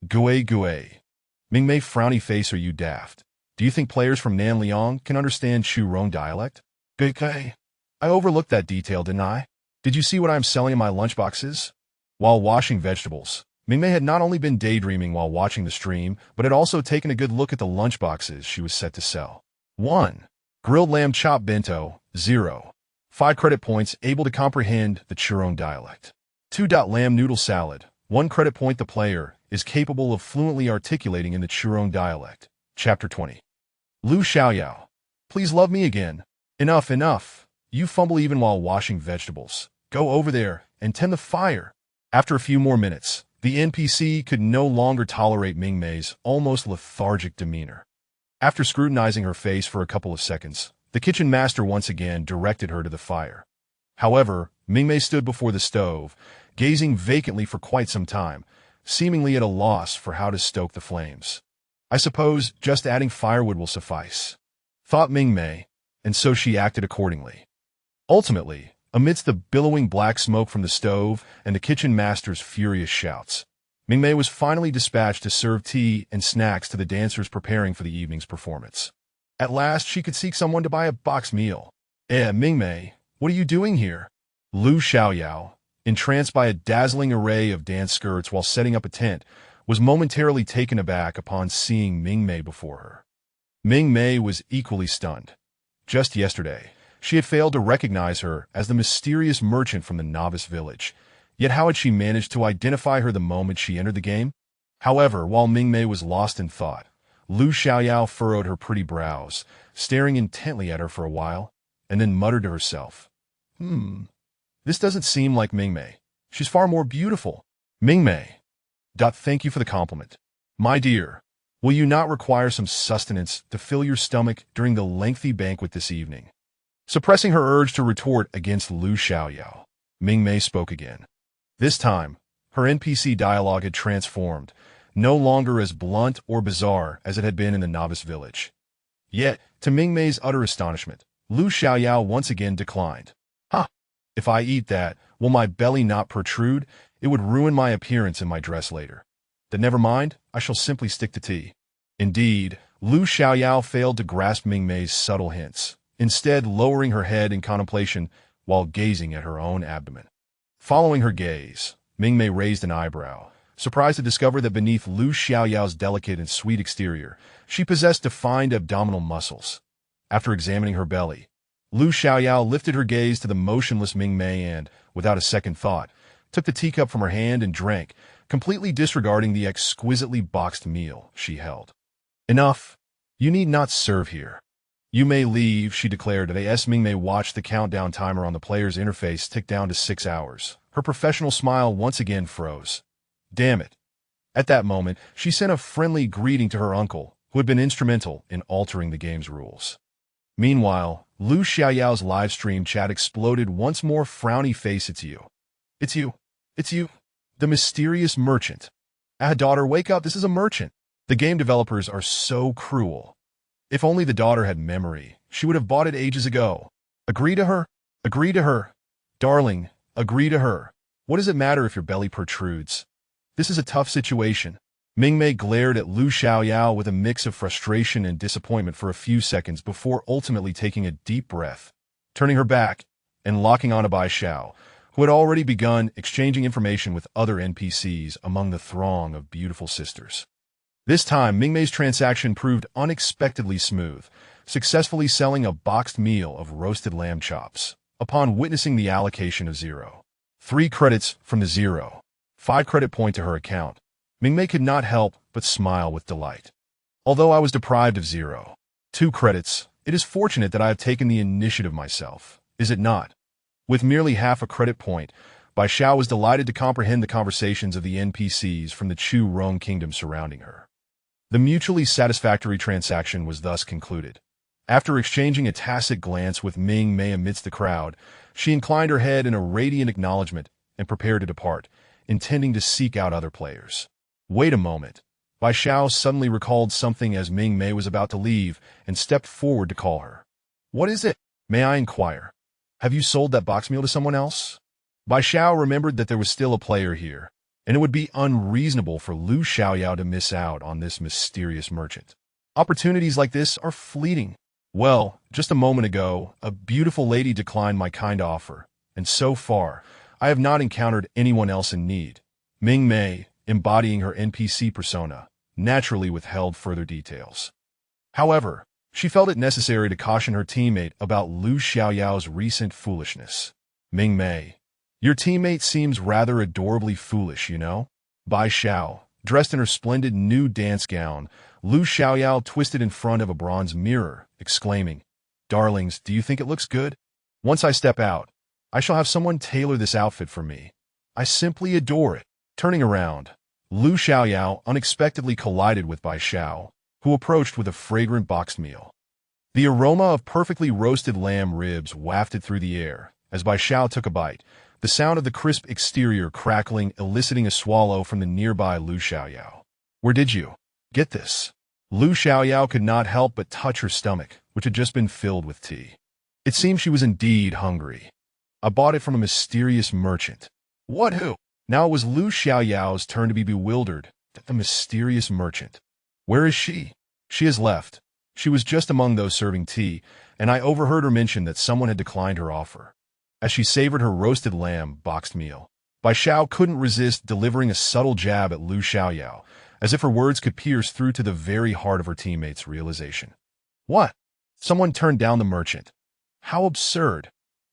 Gui. Mingmei frowny face, are you daft? Do you think players from Nanliang can understand Chu Rong dialect? Gui. I overlooked that detail, didn't I? Did you see what I'm selling in my lunchboxes? While washing vegetables, Mingmei had not only been daydreaming while watching the stream, but had also taken a good look at the lunchboxes she was set to sell. 1. Grilled lamb chop bento, 0. 5 credit points, able to comprehend the Churong dialect. 2. Lamb noodle salad, 1 credit point, the player is capable of fluently articulating in the Churong dialect. Chapter 20. Lu Xiaoyao. Please love me again. Enough. You fumble even while washing vegetables. Go over there and tend the fire. After a few more minutes, the NPC could no longer tolerate Mingmei's almost lethargic demeanor. After scrutinizing her face for a couple of seconds, the kitchen master once again directed her to the fire. However, Mingmei stood before the stove, gazing vacantly for quite some time, seemingly at a loss for how to stoke the flames. I suppose just adding firewood will suffice, thought Mingmei, and so she acted accordingly. Ultimately, amidst the billowing black smoke from the stove and the kitchen master's furious shouts, Mingmei was finally dispatched to serve tea and snacks to the dancers preparing for the evening's performance. At last, she could seek someone to buy a boxed meal. Mingmei, what are you doing here? Lu Xiaoyao, entranced by a dazzling array of dance skirts while setting up a tent, was momentarily taken aback upon seeing Mingmei before her. Mingmei was equally stunned. Just yesterday, she had failed to recognize her as the mysterious merchant from the novice village. Yet how had she managed to identify her the moment she entered the game? However, while Mingmei was lost in thought, Lu Xiaoyao furrowed her pretty brows, staring intently at her for a while, and then muttered to herself, This doesn't seem like Mingmei. She's far more beautiful. Mingmei. Thank you for the compliment. My dear, will you not require some sustenance to fill your stomach during the lengthy banquet this evening? Suppressing her urge to retort against Lu Xiaoyao, Mingmei spoke again. This time, her NPC dialogue had transformed, no longer as blunt or bizarre as it had been in the novice village. Yet, to Mingmei's utter astonishment, Lu Xiaoyao once again declined. If I eat that, will my belly not protrude? It would ruin my appearance in my dress later. Then never mind, I shall simply stick to tea. Indeed, Lu Xiaoyao failed to grasp Mingmei's subtle hints, instead lowering her head in contemplation while gazing at her own abdomen. Following her gaze, Mingmei raised an eyebrow, surprised to discover that beneath Lu Xiaoyao's delicate and sweet exterior, she possessed defined abdominal muscles. After examining her belly, Lu Xiaoyao lifted her gaze to the motionless Mingmei and, without a second thought, took the teacup from her hand and drank, completely disregarding the exquisitely boxed meal she held. Enough. You need not serve here. You may leave, she declared as Mingmei watched the countdown timer on the player's interface tick down to 6 hours. Her professional smile once again froze. Damn it. At that moment, she sent a friendly greeting to her uncle, who had been instrumental in altering the game's rules. Meanwhile, Lu Xiaoyao's livestream chat exploded once more. Frowny face, it's you. It's you. It's you. The mysterious merchant. Daughter, wake up, this is a merchant. The game developers are so cruel. If only the daughter had memory, she would have bought it ages ago. Agree to her? Agree to her. Darling, agree to her. What does it matter if your belly protrudes? This is a tough situation. Mingmei glared at Lu Xiaoyao with a mix of frustration and disappointment for a few seconds before ultimately taking a deep breath, turning her back, and locking on to Bai Xiao, who had already begun exchanging information with other NPCs among the throng of beautiful sisters. This time, Mingmei's transaction proved unexpectedly smooth, successfully selling a boxed meal of roasted lamb chops, upon witnessing the allocation of 3 credits from the 5 credit point to her account. Mingmei could not help but smile with delight. Although I was deprived of 2 credits, it is fortunate that I have taken the initiative myself, is it not? With merely half a credit point, Bai Xiao was delighted to comprehend the conversations of the NPCs from the Chu Rong kingdom surrounding her. The mutually satisfactory transaction was thus concluded. After exchanging a tacit glance with Mingmei amidst the crowd, she inclined her head in a radiant acknowledgement and prepared to depart, intending to seek out other players. Wait a moment. Bai Xiao suddenly recalled something as Mingmei was about to leave and stepped forward to call her. What is it? May I inquire? Have you sold that box meal to someone else? Bai Xiao remembered that there was still a player here, and it would be unreasonable for Lu Xiaoyao to miss out on this mysterious merchant. Opportunities like this are fleeting. Well, just a moment ago, a beautiful lady declined my kind offer, and so far, I have not encountered anyone else in need. Mingmei, embodying her NPC persona, naturally withheld further details. However, she felt it necessary to caution her teammate about Lu Xiaoyao's recent foolishness. Mingmei, your teammate seems rather adorably foolish, you know? Bai Xiao, dressed in her splendid new dance gown, Lu Xiaoyao twisted in front of a bronze mirror, exclaiming, Darlings, do you think it looks good? Once I step out, I shall have someone tailor this outfit for me. I simply adore it. Turning around, Lu Xiaoyao unexpectedly collided with Bai Xiao, who approached with a fragrant boxed meal. The aroma of perfectly roasted lamb ribs wafted through the air as Bai Xiao took a bite, the sound of the crisp exterior crackling eliciting a swallow from the nearby Lu Xiaoyao. Where did you get this? Lu Xiaoyao could not help but touch her stomach, which had just been filled with tea. It seemed she was indeed hungry. I bought it from a mysterious merchant. What who? Now it was Lu Xiaoyao's turn to be bewildered. The mysterious merchant. Where is she? She has left. She was just among those serving tea, and I overheard her mention that someone had declined her offer. As she savored her roasted lamb boxed meal, Bai Xiao couldn't resist delivering a subtle jab at Lu Xiaoyao, as if her words could pierce through to the very heart of her teammates' realization. What? Someone turned down the merchant. How absurd.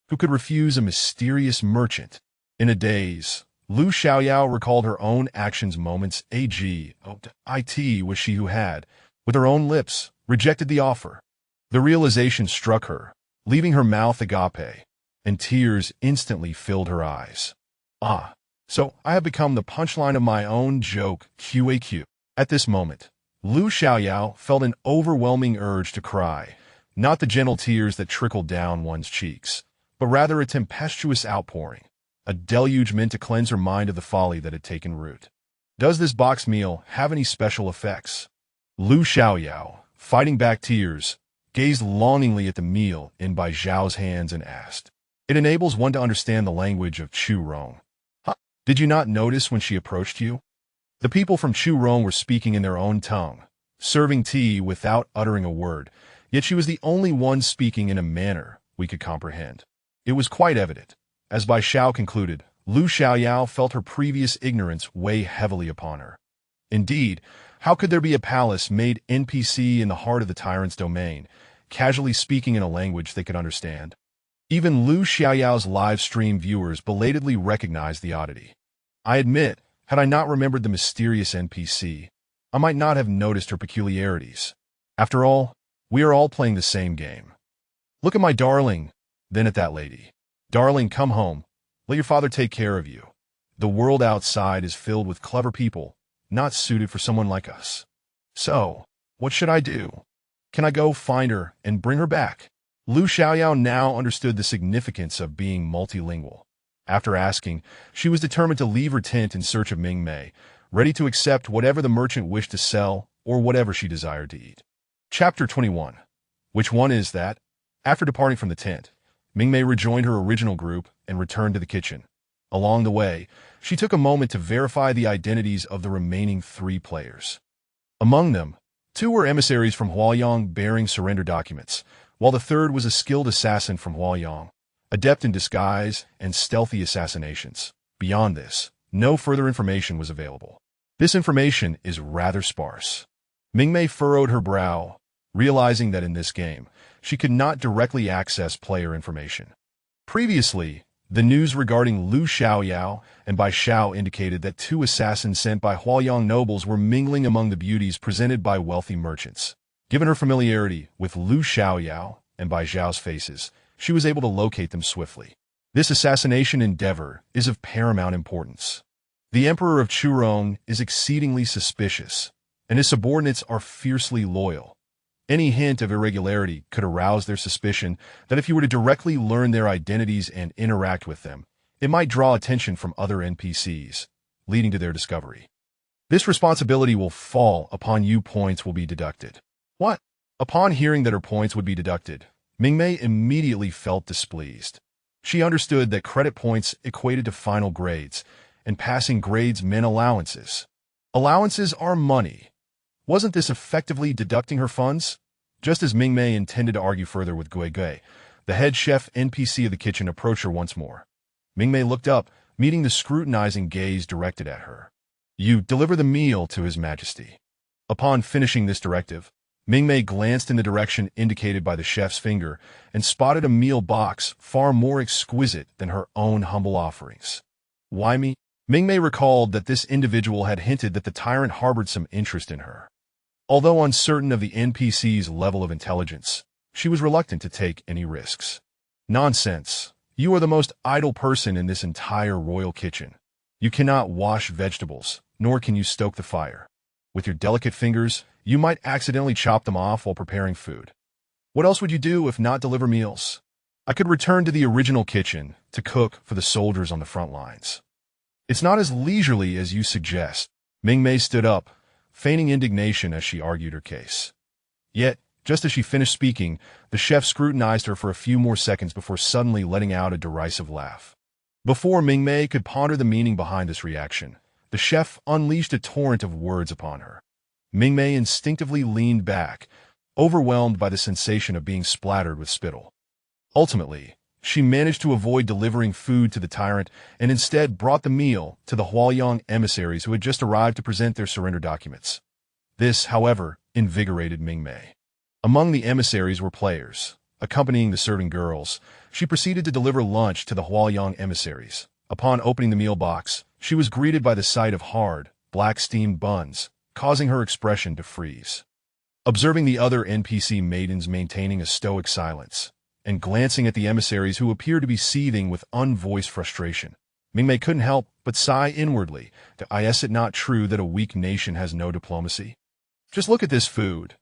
Who could refuse a mysterious merchant? In a daze, Lu Xiaoyao recalled her own actions moments. It was she who had, with her own lips, rejected the offer. The realization struck her, leaving her mouth agape, and tears instantly filled her eyes. Ah, so I have become the punchline of my own joke, QAQ. At this moment, Lu Xiaoyao felt an overwhelming urge to cry, not the gentle tears that trickled down one's cheeks, but rather a tempestuous outpouring, a deluge meant to cleanse her mind of the folly that had taken root. Does this box meal have any special effects? Lu Xiaoyao, fighting back tears, gazed longingly at the meal in Bai Zhao's hands and asked. It enables one to understand the language of Chu Rong. Huh? Did you not notice when she approached you? The people from Chu Rong were speaking in their own tongue, serving tea without uttering a word, yet she was the only one speaking in a manner we could comprehend. It was quite evident. As Bai Xiao concluded, Lu Xiaoyao felt her previous ignorance weigh heavily upon her. Indeed, how could there be a palace-made NPC in the heart of the tyrant's domain, casually speaking in a language they could understand? Even Lu Xiaoyao's live stream viewers belatedly recognized the oddity. I admit, had I not remembered the mysterious NPC, I might not have noticed her peculiarities. After all, we are all playing the same game. Look at my darling, then at that lady. Darling, come home. Let your father take care of you. The world outside is filled with clever people, not suited for someone like us. So, what should I do? Can I go find her and bring her back? Lu Xiaoyao now understood the significance of being multilingual. After asking, she was determined to leave her tent in search of Mingmei, ready to accept whatever the merchant wished to sell or whatever she desired to eat. Chapter 21. Which one is that? After departing from the tent, Mingmei rejoined her original group and returned to the kitchen. Along the way, she took a moment to verify the identities of the remaining 3 players. Among them, 2 were emissaries from Huaoyang bearing surrender documents, while the third was a skilled assassin from Huaoyang, adept in disguise and stealthy assassinations. Beyond this, no further information was available. This information is rather sparse. Mingmei furrowed her brow, realizing that in this game, she could not directly access player information. Previously, the news regarding Lu Xiaoyao and Bai Xiao indicated that 2 assassins sent by Huaoyang nobles were mingling among the beauties presented by wealthy merchants. Given her familiarity with Lu Xiaoyao and Bai Zhao's faces, she was able to locate them swiftly. This assassination endeavor is of paramount importance. The Emperor of Churong is exceedingly suspicious, and his subordinates are fiercely loyal. Any hint of irregularity could arouse their suspicion that if you were to directly learn their identities and interact with them, it might draw attention from other NPCs, leading to their discovery. This responsibility will fall upon you. Points will be deducted. What? Upon hearing that her points would be deducted, Mingmei immediately felt displeased. She understood that credit points equated to final grades, and passing grades meant allowances. Allowances are money. Wasn't this effectively deducting her funds? Just as Mingmei intended to argue further with Gui Gui, the head chef NPC of the kitchen approached her once more. Mingmei looked up, meeting the scrutinizing gaze directed at her. You deliver the meal to His Majesty. Upon finishing this directive, Mingmei glanced in the direction indicated by the chef's finger and spotted a meal box far more exquisite than her own humble offerings. Why me? Mingmei recalled that this individual had hinted that the tyrant harbored some interest in her. Although uncertain of the NPC's level of intelligence, she was reluctant to take any risks. Nonsense. You are the most idle person in this entire royal kitchen. You cannot wash vegetables, nor can you stoke the fire. With your delicate fingers, you might accidentally chop them off while preparing food. What else would you do if not deliver meals? I could return to the original kitchen to cook for the soldiers on the front lines. It's not as leisurely as you suggest. Mingmei stood up, feigning indignation as she argued her case. Yet, just as she finished speaking, the chef scrutinized her for a few more seconds before suddenly letting out a derisive laugh. Before Mingmei could ponder the meaning behind this reaction, the chef unleashed a torrent of words upon her. Mingmei instinctively leaned back, overwhelmed by the sensation of being splattered with spittle. Ultimately, she managed to avoid delivering food to the tyrant and instead brought the meal to the Huaoyang emissaries who had just arrived to present their surrender documents. This, however, invigorated Mingmei. Among the emissaries were players. Accompanying the serving girls, she proceeded to deliver lunch to the Huaoyang emissaries. Upon opening the meal box, she was greeted by the sight of hard, black steamed buns, causing her expression to freeze. Observing the other NPC maidens maintaining a stoic silence, and glancing at the emissaries who appeared to be seething with unvoiced frustration, Mingmei couldn't help but sigh inwardly. Is it not true that a weak nation has no diplomacy? Just look at this food.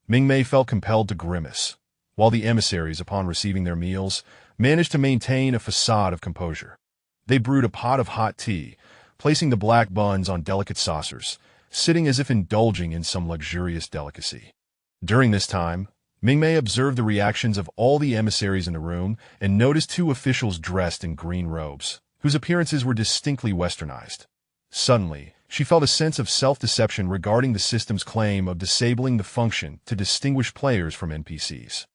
Mingmei felt compelled to grimace, while the emissaries, upon receiving their meals, managed to maintain a facade of composure. They brewed a pot of hot tea, placing the black buns on delicate saucers, sitting as if indulging in some luxurious delicacy. During this time, Mingmei observed the reactions of all the emissaries in the room and noticed two officials dressed in green robes, whose appearances were distinctly westernized. Suddenly, she felt a sense of self-deception regarding the system's claim of disabling the function to distinguish players from NPCs.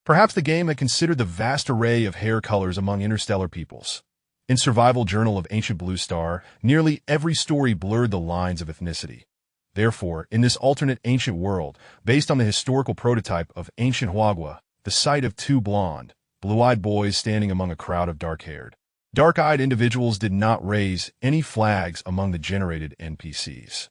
Perhaps the game had considered the vast array of hair colors among interstellar peoples. In Survival Journal of Ancient Blue Star, nearly every story blurred the lines of ethnicity. Therefore, in this alternate ancient world, based on the historical prototype of ancient Huagua, the sight of two blonde, blue-eyed boys standing among a crowd of dark-eyed individuals did not raise any flags among the generated NPCs.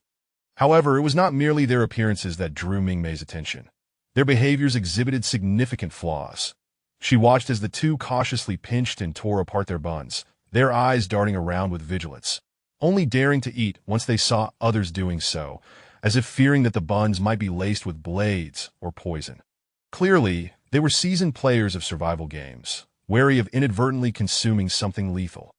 However, it was not merely their appearances that drew Mingmei's attention. Their behaviors exhibited significant flaws. She watched as the two cautiously pinched and tore apart their buns, their eyes darting around with vigilance, only daring to eat once they saw others doing so, as if fearing that the buns might be laced with blades or poison. Clearly, they were seasoned players of survival games, wary of inadvertently consuming something lethal.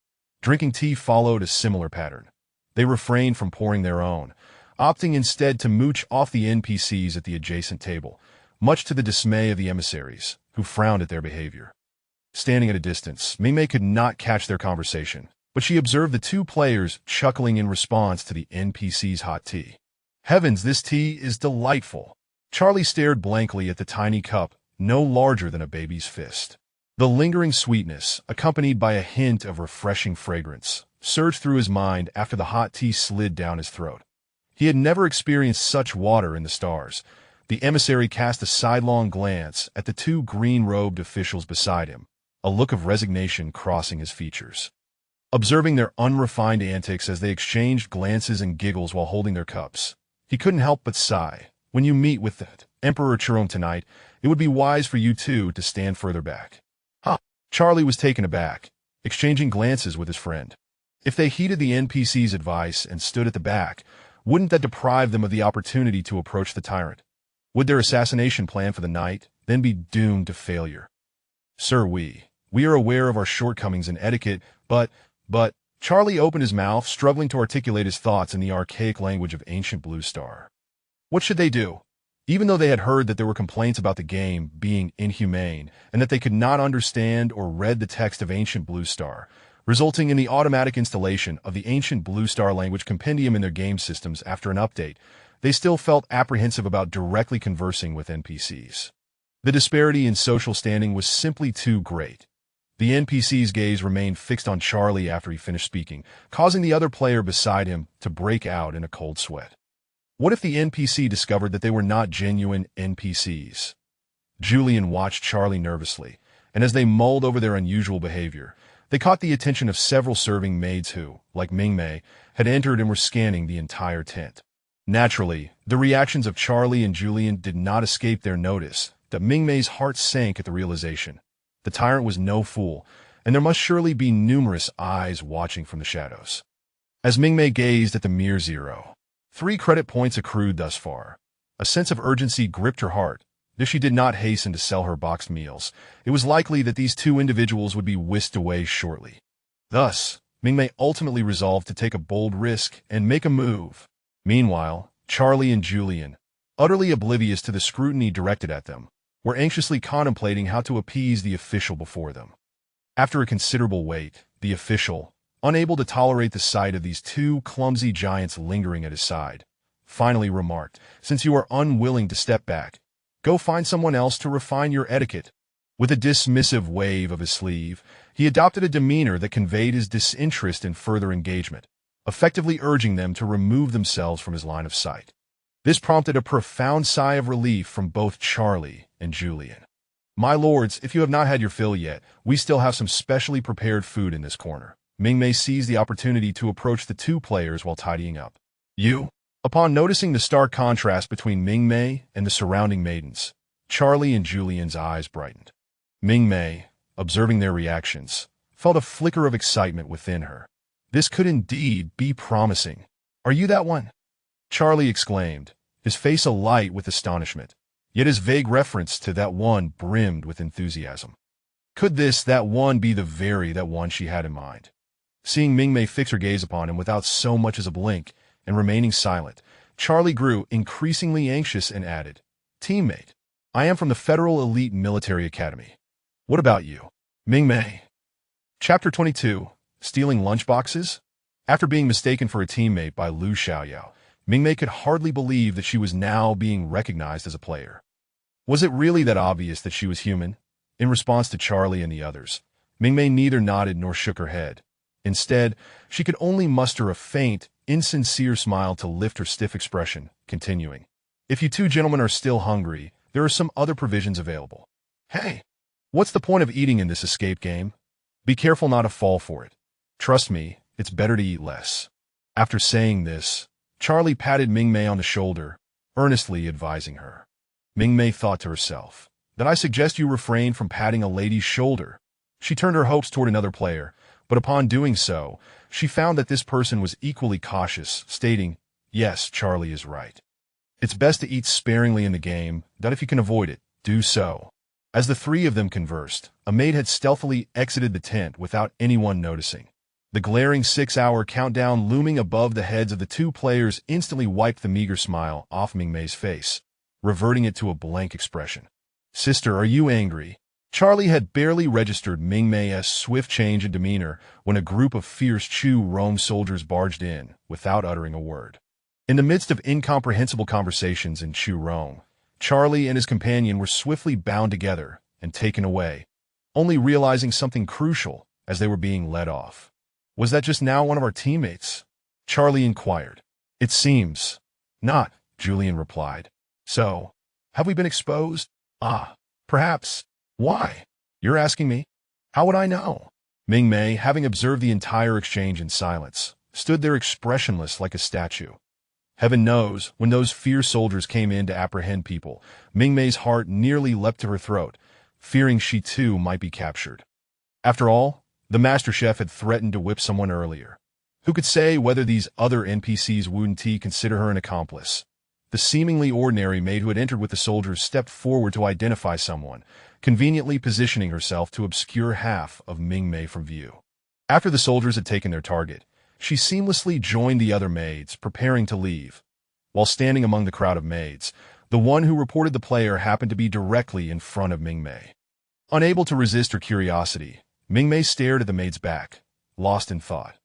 Drinking tea followed a similar pattern. They refrained from pouring their own, opting instead to mooch off the NPCs at the adjacent table, much to the dismay of the emissaries, who frowned at their behavior. Standing at a distance, Mingmei could not catch their conversation, but she observed the two players chuckling in response to the NPC's hot tea. Heavens, this tea is delightful! Charlie stared blankly at the tiny cup, no larger than a baby's fist. The lingering sweetness, accompanied by a hint of refreshing fragrance, surged through his mind after the hot tea slid down his throat. He had never experienced such water in the stars. The emissary cast a sidelong glance at the two green-robed officials beside him, a look of resignation crossing his features. Observing their unrefined antics as they exchanged glances and giggles while holding their cups, he couldn't help but sigh. When you meet with the Emperor Chiron tonight, it would be wise for you two to stand further back. Charlie was taken aback, exchanging glances with his friend. If they heeded the NPC's advice and stood at the back, wouldn't that deprive them of the opportunity to approach the tyrant? Would their assassination plan for the night then be doomed to failure? Sir, we are aware of our shortcomings in etiquette, but Charlie opened his mouth, struggling to articulate his thoughts in the archaic language of ancient Blue Star. What should they do? Even though they had heard that there were complaints about the game being inhumane and that they could not understand or read the text of ancient Blue Star, resulting in the automatic installation of the ancient Blue Star language compendium in their game systems after an update, they still felt apprehensive about directly conversing with NPCs. The disparity in social standing was simply too great. The NPC's gaze remained fixed on Charlie after he finished speaking, causing the other player beside him to break out in a cold sweat. What if the NPC discovered that they were not genuine NPCs? Julian watched Charlie nervously, and as they mulled over their unusual behavior, they caught the attention of several serving maids who, like Mingmei, had entered and were scanning the entire tent. Naturally, the reactions of Charlie and Julian did not escape their notice. That Mingmei's heart sank at the realization. The tyrant was no fool, and there must surely be numerous eyes watching from the shadows. As Mingmei gazed at the mere 3 credit points accrued thus far, a sense of urgency gripped her heart. If she did not hasten to sell her boxed meals, it was likely that these two individuals would be whisked away shortly. Thus, Mingmei ultimately resolved to take a bold risk and make a move. Meanwhile, Charlie and Julian, utterly oblivious to the scrutiny directed at them, were anxiously contemplating how to appease the official before them. After a considerable wait, the official, unable to tolerate the sight of these two clumsy giants lingering at his side, finally remarked, "Since you are unwilling to step back, go find someone else to refine your etiquette." With a dismissive wave of his sleeve, he adopted a demeanor that conveyed his disinterest in further engagement, effectively urging them to remove themselves from his line of sight. This prompted a profound sigh of relief from both Charlie and Julian. "My lords, if you have not had your fill yet, we still have some specially prepared food in this corner." Mingmei seized the opportunity to approach the two players while tidying up. "You?" Upon noticing the stark contrast between Mingmei and the surrounding maidens, Charlie and Julian's eyes brightened. Mingmei, observing their reactions, felt a flicker of excitement within her. This could indeed be promising. "Are you that one?" Charlie exclaimed, his face alight with astonishment, yet his vague reference to that one brimmed with enthusiasm. Could that one be the very that one she had in mind? Seeing Mingmei fix her gaze upon him without so much as a blink and remaining silent, Charlie grew increasingly anxious and added, "Teammate, I am from the Federal Elite Military Academy. What about you?" Mingmei. Chapter 22. Stealing Lunchboxes? After being mistaken for a teammate by Lu Xiaoyao, Mingmei could hardly believe that she was now being recognized as a player. Was it really that obvious that she was human? In response to Charlie and the others, Mingmei neither nodded nor shook her head. Instead, she could only muster a faint, insincere smile to lift her stiff expression, continuing, "If you two gentlemen are still hungry, there are some other provisions available. Hey, what's the point of eating in this escape game? Be careful not to fall for it. Trust me, it's better to eat less." After saying this, Charlie patted Mingmei on the shoulder, earnestly advising her. Mingmei thought to herself, "Then I suggest you refrain from patting a lady's shoulder." She turned her hopes toward another player, but upon doing so, she found that this person was equally cautious, stating, "Yes, Charlie is right. It's best to eat sparingly in the game, that if you can avoid it, do so." As the three of them conversed, a maid had stealthily exited the tent without anyone noticing. The glaring 6-hour countdown looming above the heads of the two players instantly wiped the meager smile off Mingmei's face, reverting it to a blank expression. "Sister, are you angry?" Charlie had barely registered Mingmei's swift change in demeanor when a group of fierce Chu Rome soldiers barged in, without uttering a word. In the midst of incomprehensible conversations in Chu Rome, Charlie and his companion were swiftly bound together and taken away, only realizing something crucial as they were being led off. "Was that just now one of our teammates?" Charlie inquired. "It seems not," Julian replied. "So, have we been exposed?" "Ah, perhaps. Why?" "You're asking me? How would I know?" Mingmei, having observed the entire exchange in silence, stood there expressionless like a statue. Heaven knows, when those fierce soldiers came in to apprehend people, Mingmei's heart nearly leapt to her throat, fearing she too might be captured. After all, the master chef had threatened to whip someone earlier. Who could say whether these other NPCs wouldn't consider her an accomplice? The seemingly ordinary maid who had entered with the soldiers stepped forward to identify someone, conveniently positioning herself to obscure half of Mingmei from view. After the soldiers had taken their target, she seamlessly joined the other maids, preparing to leave. While standing among the crowd of maids, the one who reported the player happened to be directly in front of Mingmei. Unable to resist her curiosity, Mingmei stared at the maid's back, lost in thought.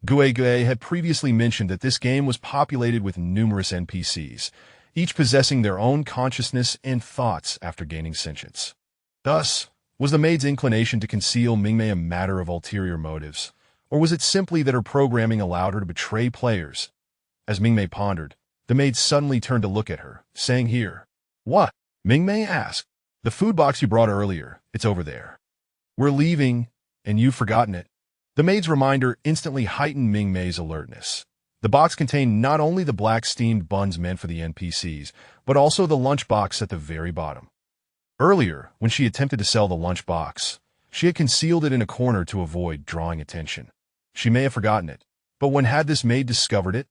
Gue had previously mentioned that this game was populated with numerous NPCs, each possessing their own consciousness and thoughts after gaining sentience. Thus, was the maid's inclination to conceal Mingmei a matter of ulterior motives, or was it simply that her programming allowed her to betray players? As Mingmei pondered, the maid suddenly turned to look at her, saying, "Here." "What?" Mingmei asked. "The food box you brought earlier, it's over there." "We're leaving, and you've forgotten it." The maid's reminder instantly heightened Mingmei's alertness. The box contained not only the black steamed buns meant for the NPCs, but also the lunchbox at the very bottom. Earlier, when she attempted to sell the lunchbox, she had concealed it in a corner to avoid drawing attention. She may have forgotten it, but when had this maid discovered it?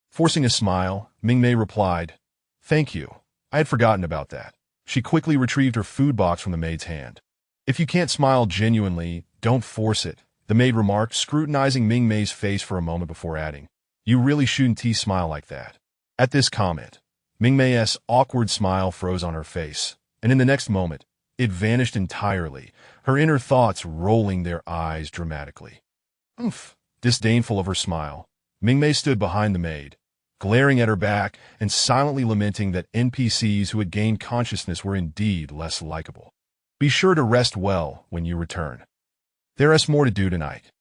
Forcing a smile, Mingmei replied, "Thank you. I had forgotten about that." She quickly retrieved her food box from the maid's hand. "If you can't smile genuinely, don't force it," the maid remarked, scrutinizing Mingmei's face for a moment before adding, "You really shouldn't smile like that." At this comment, Mingmei's awkward smile froze on her face, and in the next moment, it vanished entirely, her inner thoughts rolling their eyes dramatically. Oomph! Disdainful of her smile, Mingmei stood behind the maid, glaring at her back and silently lamenting that NPCs who had gained consciousness were indeed less likable. Be sure to rest well when you return. There is more to do tonight.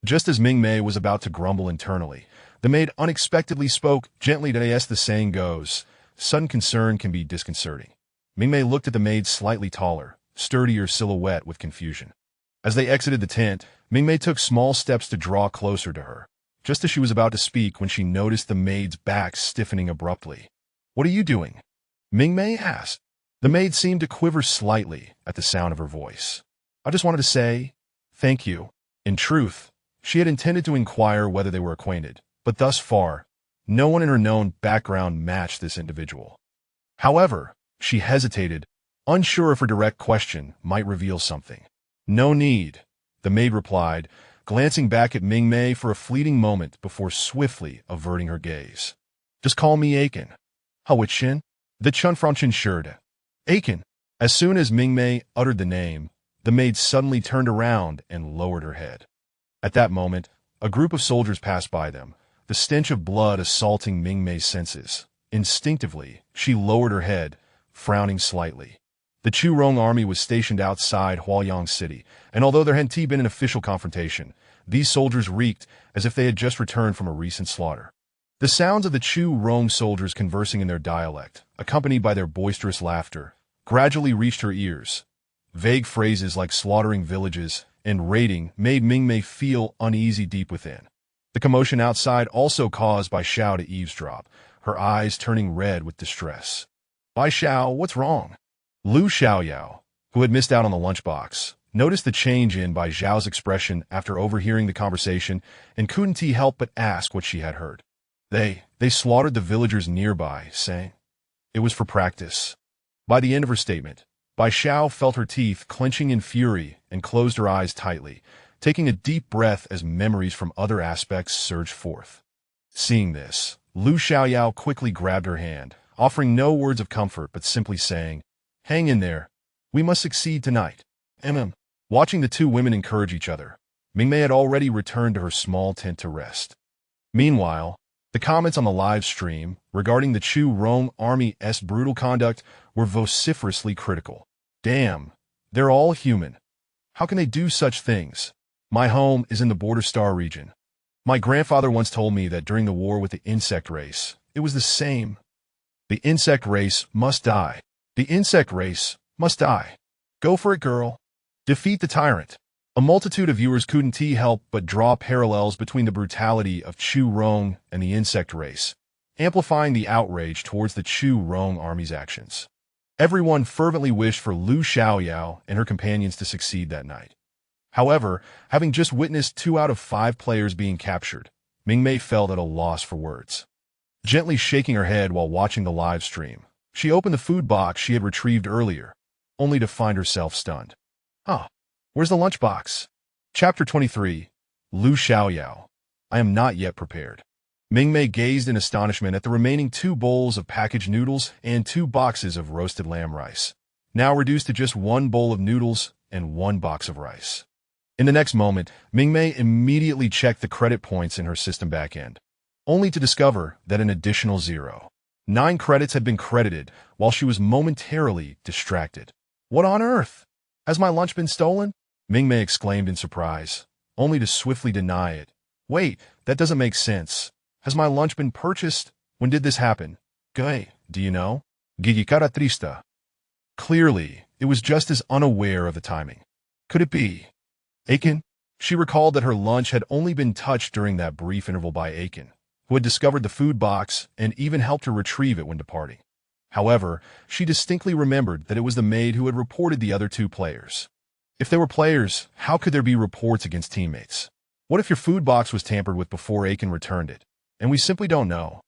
Just as Mingmei was about to grumble internally, the maid unexpectedly spoke gently to as the saying goes, sudden concern can be disconcerting. Mingmei looked at the maid's slightly taller, sturdier silhouette with confusion. As they exited the tent, Mingmei took small steps to draw closer to her, just as she was about to speak when she noticed the maid's back stiffening abruptly. What are you doing? Mingmei asked. The maid seemed to quiver slightly at the sound of her voice. I just wanted to say, thank you. In truth, she had intended to inquire whether they were acquainted, but thus far, no one in her known background matched this individual. However, she hesitated, unsure if her direct question might reveal something. No need, the maid replied, glancing back at Mingmei for a fleeting moment before swiftly averting her gaze. Just call me Aiken. Hawichin? The Chunframchin Shurda. Aiken. As soon as Mingmei uttered the name, the maid suddenly turned around and lowered her head. At that moment, a group of soldiers passed by them, the stench of blood assaulting Mingmei's senses. Instinctively, she lowered her head, frowning slightly. The Chu Rong army was stationed outside Huaiyang City, and although there hadn't been an official confrontation, these soldiers reeked as if they had just returned from a recent slaughter. The sounds of the Chu Rong soldiers conversing in their dialect, accompanied by their boisterous laughter, gradually reached her ears. Vague phrases like slaughtering villages and raiding made Mingmei feel uneasy deep within. The commotion outside also caused Bai Xiao to eavesdrop, her eyes turning red with distress. Bai Xiao, what's wrong? Lu Xiaoyao, who had missed out on the lunchbox, noticed the change in Bai Xiao's expression after overhearing the conversation and couldn't help but ask what she had heard. They slaughtered the villagers nearby, saying it was for practice. By the end of her statement, Bai Xiao felt her teeth clenching in fury and closed her eyes tightly, taking a deep breath as memories from other aspects surged forth. Seeing this, Lu Xiaoyao quickly grabbed her hand, offering no words of comfort but simply saying, hang in there. We must succeed tonight. Watching the two women encourage each other, Mingmei had already returned to her small tent to rest. Meanwhile, the comments on the live stream regarding the Chu Rong Army's brutal conduct were vociferously critical. Damn, they're all human. How can they do such things? My home is in the Border Star region. My grandfather once told me that during the war with the insect race, it was the same. The insect race must die. The insect race must die. Go for it, girl. Defeat the tyrant. A multitude of viewers couldn't help but draw parallels between the brutality of Chu Rong and the insect race, amplifying the outrage towards the Chu Rong army's actions. Everyone fervently wished for Lu Xiaoyao and her companions to succeed that night. However, having just witnessed 2 out of 5 players being captured, Mingmei felt at a loss for words. Gently shaking her head while watching the live stream, she opened the food box she had retrieved earlier, only to find herself stunned. Where's the lunchbox? Chapter 23. Lu Xiaoyao. I am not yet prepared. Mingmei gazed in astonishment at the remaining 2 bowls of packaged noodles and 2 boxes of roasted lamb rice, now reduced to just 1 bowl of noodles and 1 box of rice. In the next moment, Mingmei immediately checked the credit points in her system backend, only to discover that an additional 9 credits had been credited while she was momentarily distracted. What on earth? Has my lunch been stolen? Mingmei exclaimed in surprise, only to swiftly deny it. Wait, that doesn't make sense. Has my lunch been purchased? When did this happen? Gay, do you know? Gigikara trista. Clearly, it was just as unaware of the timing. Could it be Aiken? She recalled that her lunch had only been touched during that brief interval by Aiken, who had discovered the food box and even helped her retrieve it when departing. However, she distinctly remembered that it was the maid who had reported the other 2 players. If they were players, how could there be reports against teammates? What if your food box was tampered with before Aiken returned it, and we simply don't know?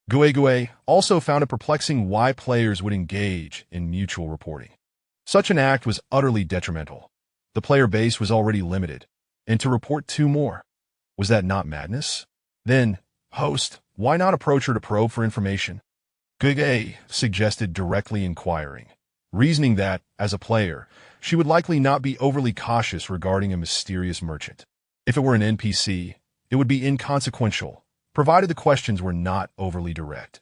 Gue also found it perplexing why players would engage in mutual reporting. Such an act was utterly detrimental. The player base was already limited, and to report 2 more, was that not madness? Then, host, why not approach her to probe for information? Gugay suggested, directly inquiring, reasoning that, as a player, she would likely not be overly cautious regarding a mysterious merchant. If it were an NPC, it would be inconsequential, provided the questions were not overly direct.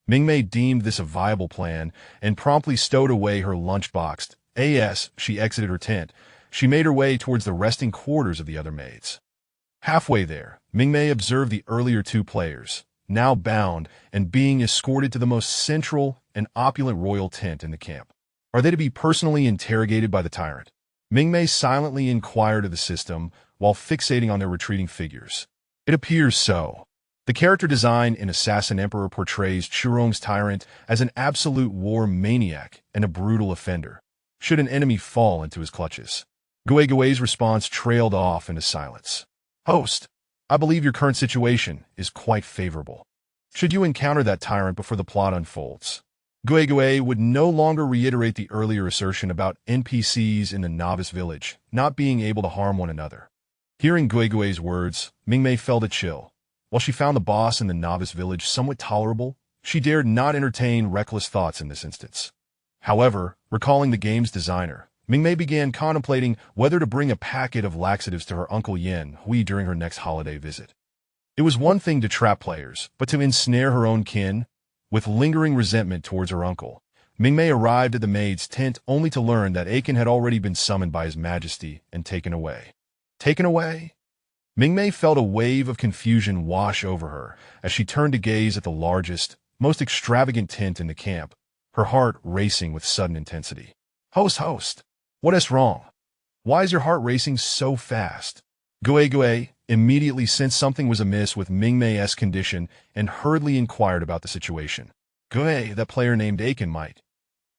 Mingmei deemed this a viable plan and promptly stowed away her lunchbox. As she exited her tent, she made her way towards the resting quarters of the other maids. Halfway there, Mingmei observed the earlier two players, now bound and being escorted to the most central and opulent royal tent in the camp. Are they to be personally interrogated by the tyrant? Mingmei silently inquired of the system while fixating on their retreating figures. It appears so. The character design in Assassin Emperor portrays Churong's tyrant as an absolute war maniac and a brutal offender, should an enemy fall into his clutches. Guegue's response trailed off into silence. Host, I believe your current situation is quite favorable. Should you encounter that tyrant before the plot unfolds, Guegue would no longer reiterate the earlier assertion about NPCs in the novice village not being able to harm one another. Hearing Guegue's words, Mingmei felt a chill. While she found the boss in the novice village somewhat tolerable, she dared not entertain reckless thoughts in this instance. However, recalling the game's designer, Mingmei began contemplating whether to bring a packet of laxatives to her Uncle Yen Hui during her next holiday visit. It was one thing to trap players, but to ensnare her own kin? With lingering resentment towards her uncle, Mingmei arrived at the maid's tent only to learn that Aiken had already been summoned by His Majesty and taken away. Taken away? Mingmei felt a wave of confusion wash over her as she turned to gaze at the largest, most extravagant tent in the camp, her heart racing with sudden intensity. Host, what is wrong? Why is your heart racing so fast? Guegue immediately sensed something was amiss with Mingmei's condition and hurriedly inquired about the situation. Gue, that player named Aiken, might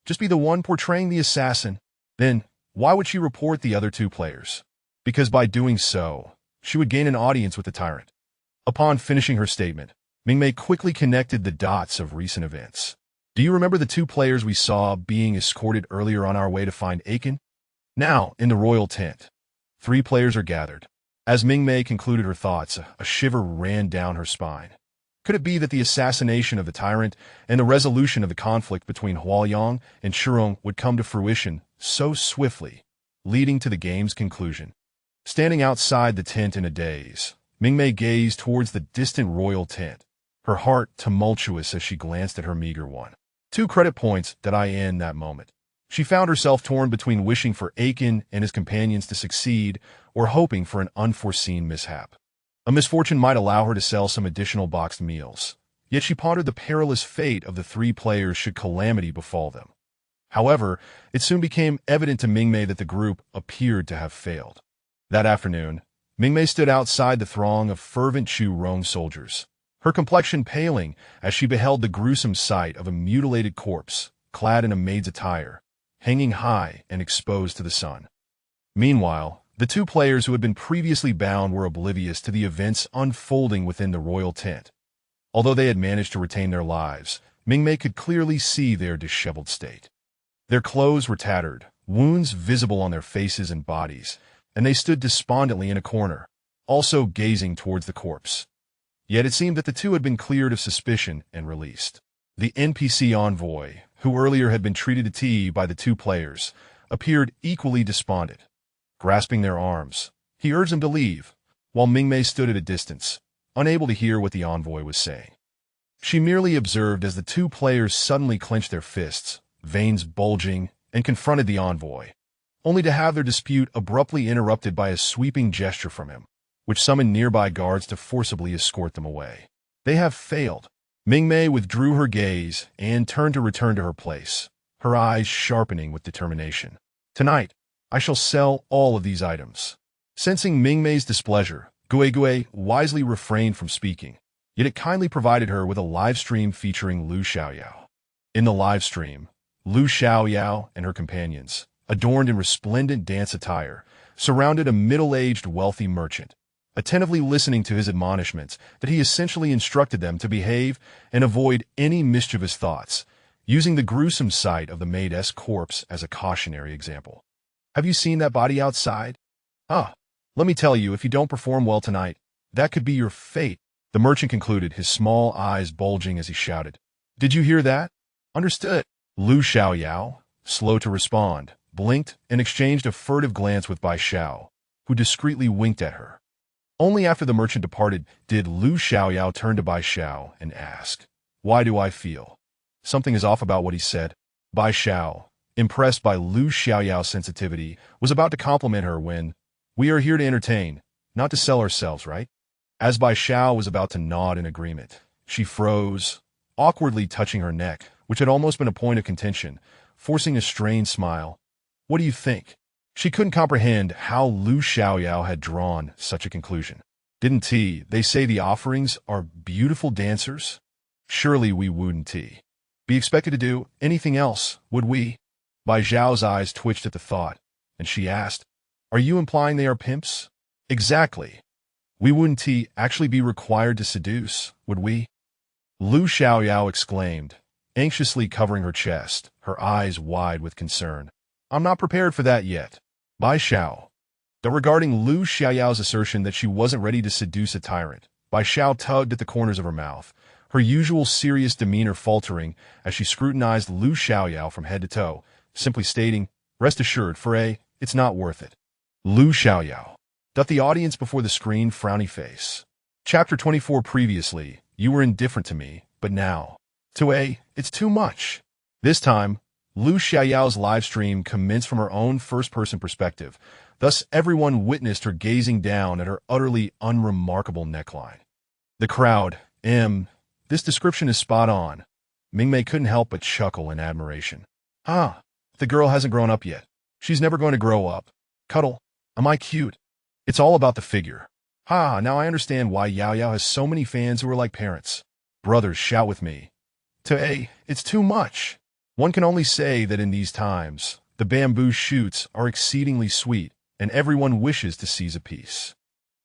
just be the one portraying the assassin. Then, why would she report the other two players? Because by doing so, she would gain an audience with the tyrant. Upon finishing her statement, Mingmei quickly connected the dots of recent events. Do you remember the two players we saw being escorted earlier on our way to find Aiken? Now, in the royal tent, 3 players are gathered. As Mingmei concluded her thoughts, a shiver ran down her spine. Could it be that the assassination of the tyrant and the resolution of the conflict between Huaoyang and Churong would come to fruition so swiftly, leading to the game's conclusion? Standing outside the tent in a daze, Mingmei gazed towards the distant royal tent, her heart tumultuous as she glanced at her meager one. 2 credit points that I in that moment. She found herself torn between wishing for Aiken and his companions to succeed or hoping for an unforeseen mishap. A misfortune might allow her to sell some additional boxed meals, yet she pondered the perilous fate of the 3 players should calamity befall them. However, it soon became evident to Mingmei that the group appeared to have failed. That afternoon, Mingmei stood outside the throng of fervent Churong soldiers, her complexion paling as she beheld the gruesome sight of a mutilated corpse, clad in a maid's attire, hanging high and exposed to the sun. Meanwhile, the 2 players who had been previously bound were oblivious to the events unfolding within the royal tent. Although they had managed to retain their lives, Mingmei could clearly see their disheveled state. Their clothes were tattered, wounds visible on their faces and bodies, and they stood despondently in a corner, also gazing towards the corpse. Yet it seemed that the 2 had been cleared of suspicion and released. The NPC envoy, who earlier had been treated to tea by the 2 players, appeared equally despondent. Grasping their arms, he urged them to leave, while Mingmei stood at a distance, unable to hear what the envoy was saying. She merely observed as the 2 players suddenly clenched their fists, veins bulging, and confronted the envoy, only to have their dispute abruptly interrupted by a sweeping gesture from him, which summoned nearby guards to forcibly escort them away. They have failed. Mingmei withdrew her gaze and turned to return to her place, her eyes sharpening with determination. Tonight, I shall sell all of these items. Sensing Mingmei's displeasure, Guegue wisely refrained from speaking, yet it kindly provided her with a live stream featuring Lu Xiaoyao. In the live stream, Lu Xiaoyao and her companions, adorned in resplendent dance attire, surrounded a middle-aged wealthy merchant, attentively listening to his admonishments that he essentially instructed them to behave and avoid any mischievous thoughts, using the gruesome sight of the maid's corpse as a cautionary example. Have you seen that body outside? Let me tell you, if you don't perform well tonight, that could be your fate. The merchant concluded, his small eyes bulging as he shouted, "Did you hear that?" "Understood." Lu Xiaoyao, slow to respond, blinked and exchanged a furtive glance with Bai Xiao, who discreetly winked at her. Only after the merchant departed did Lu Xiaoyao turn to Bai Xiao and ask, "Why do I feel something is off about what he said?" Bai Xiao, impressed by Lu Xiaoyao's sensitivity, was about to compliment her when, "We are here to entertain, not to sell ourselves, right?" As Bai Xiao was about to nod in agreement, she froze, awkwardly touching her neck, which had almost been a point of contention, forcing a strained smile. "What do you think?" She couldn't comprehend how Lu Xiaoyao had drawn such a conclusion. "Didn't they say the offerings are beautiful dancers? Surely we wouldn't be expected to do anything else, would we?" Bai Zhao's eyes twitched at the thought, and she asked, "Are you implying they are pimps?" "Exactly. We wouldn't actually be required to seduce, would we?" Lu Xiaoyao exclaimed, anxiously covering her chest, her eyes wide with concern. "I'm not prepared for that yet." Bai Xiao. Though regarding Lu Xiaoyao's assertion that she wasn't ready to seduce a tyrant, Bai Xiao tugged at the corners of her mouth, her usual serious demeanor faltering as she scrutinized Lu Xiaoyao from head to toe, simply stating, "Rest assured, it's not worth it." Lu Xiaoyao. The audience before the screen frowny face. Chapter 24. Previously, you were indifferent to me, but now, it's too much. This time, Lu Xiaoyao's live stream commenced from her own first-person perspective, thus everyone witnessed her gazing down at her utterly unremarkable neckline. The crowd, this description is spot on. Mingmei couldn't help but chuckle in admiration. The girl hasn't grown up yet. She's never going to grow up. Cuddle, am I cute? It's all about the figure. Now I understand why Yao Yao has so many fans who are like parents. Brothers, shout with me. It's too much. One can only say that in these times, the bamboo shoots are exceedingly sweet, and everyone wishes to seize a piece.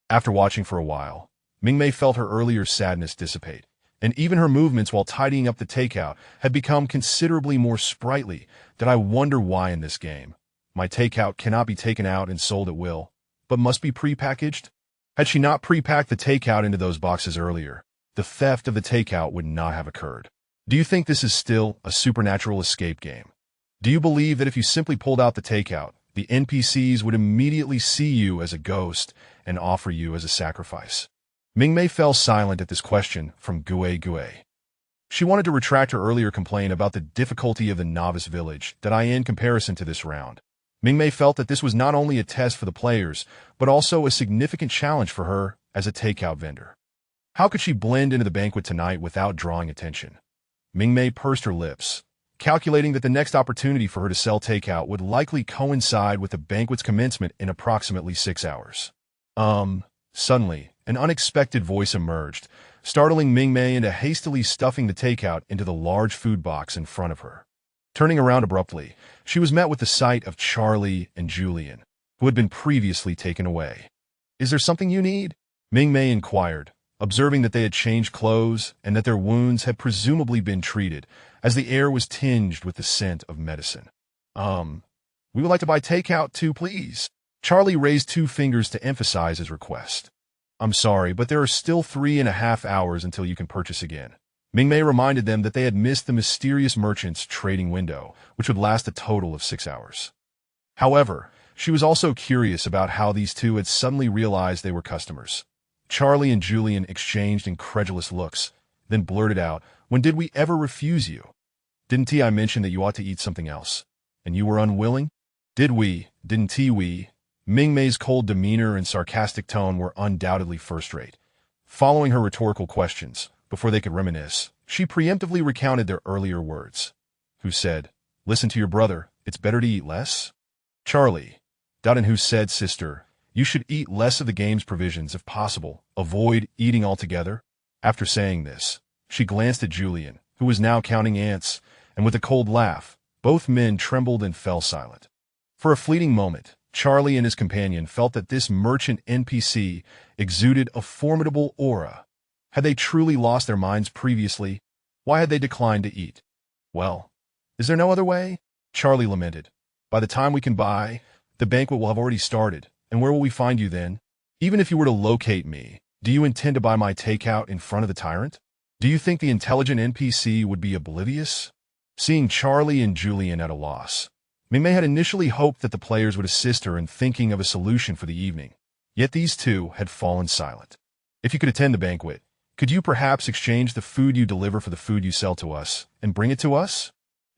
After watching for a while, Mingmei felt her earlier sadness dissipate, and even her movements while tidying up the takeout had become considerably more sprightly. Did I wonder why in this game my takeout cannot be taken out and sold at will, but must be pre-packaged? Had she not pre-packed the takeout into those boxes earlier, the theft of the takeout would not have occurred. Do you think this is still a supernatural escape game? Do you believe that if you simply pulled out the takeout, the NPCs would immediately see you as a ghost and offer you as a sacrifice? Mingmei fell silent at this question from Gue. She wanted to retract her earlier complaint about the difficulty of the novice village in comparison to this round. Mingmei felt that this was not only a test for the players, but also a significant challenge for her as a takeout vendor. How could she blend into the banquet tonight without drawing attention? Mingmei pursed her lips, calculating that the next opportunity for her to sell takeout would likely coincide with the banquet's commencement in approximately 6 hours. Suddenly, an unexpected voice emerged, startling Mingmei into hastily stuffing the takeout into the large food box in front of her. Turning around abruptly, she was met with the sight of Charlie and Julian, who had been previously taken away. "Is there something you need?" Mingmei inquired, observing that they had changed clothes and that their wounds had presumably been treated, as the air was tinged with the scent of medicine. We would like to buy takeout too, please." Charlie raised 2 fingers to emphasize his request. "I'm sorry, but there are still 3.5 hours until you can purchase again." Mingmei reminded them that they had missed the mysterious merchant's trading window, which would last a total of 6 hours. However, she was also curious about how these two had suddenly realized they were customers. Charlie and Julian exchanged incredulous looks, then blurted out, "When did we ever refuse you? Didn't I mention that you ought to eat something else? And you were unwilling?" Didn't we? Mingmei's cold demeanor and sarcastic tone were undoubtedly first-rate. Following her rhetorical questions, before they could reminisce, she preemptively recounted their earlier words. Who said, "Listen to your brother, it's better to eat less"? Charlie. And who said, "Sister, you should eat less of the game's provisions if possible, avoid eating altogether"? After saying this, she glanced at Julian, who was now counting ants, and with a cold laugh, both men trembled and fell silent. For a fleeting moment, Charlie and his companion felt that this merchant NPC exuded a formidable aura. Had they truly lost their minds previously? Why had they declined to eat? "Well, is there no other way?" Charlie lamented. "By the time we can buy, the banquet will have already started, and where will we find you then? Even if you were to locate me, Do you intend to buy my takeout in front of the tyrant? Do you think the intelligent NPC would be oblivious? Seeing Charlie and Julian at a loss, Mingmei had initially hoped that the players would assist her in thinking of a solution for the evening. Yet these two had fallen silent. If you could attend the banquet, could you perhaps exchange the food you deliver for the food you sell to us and bring it to us?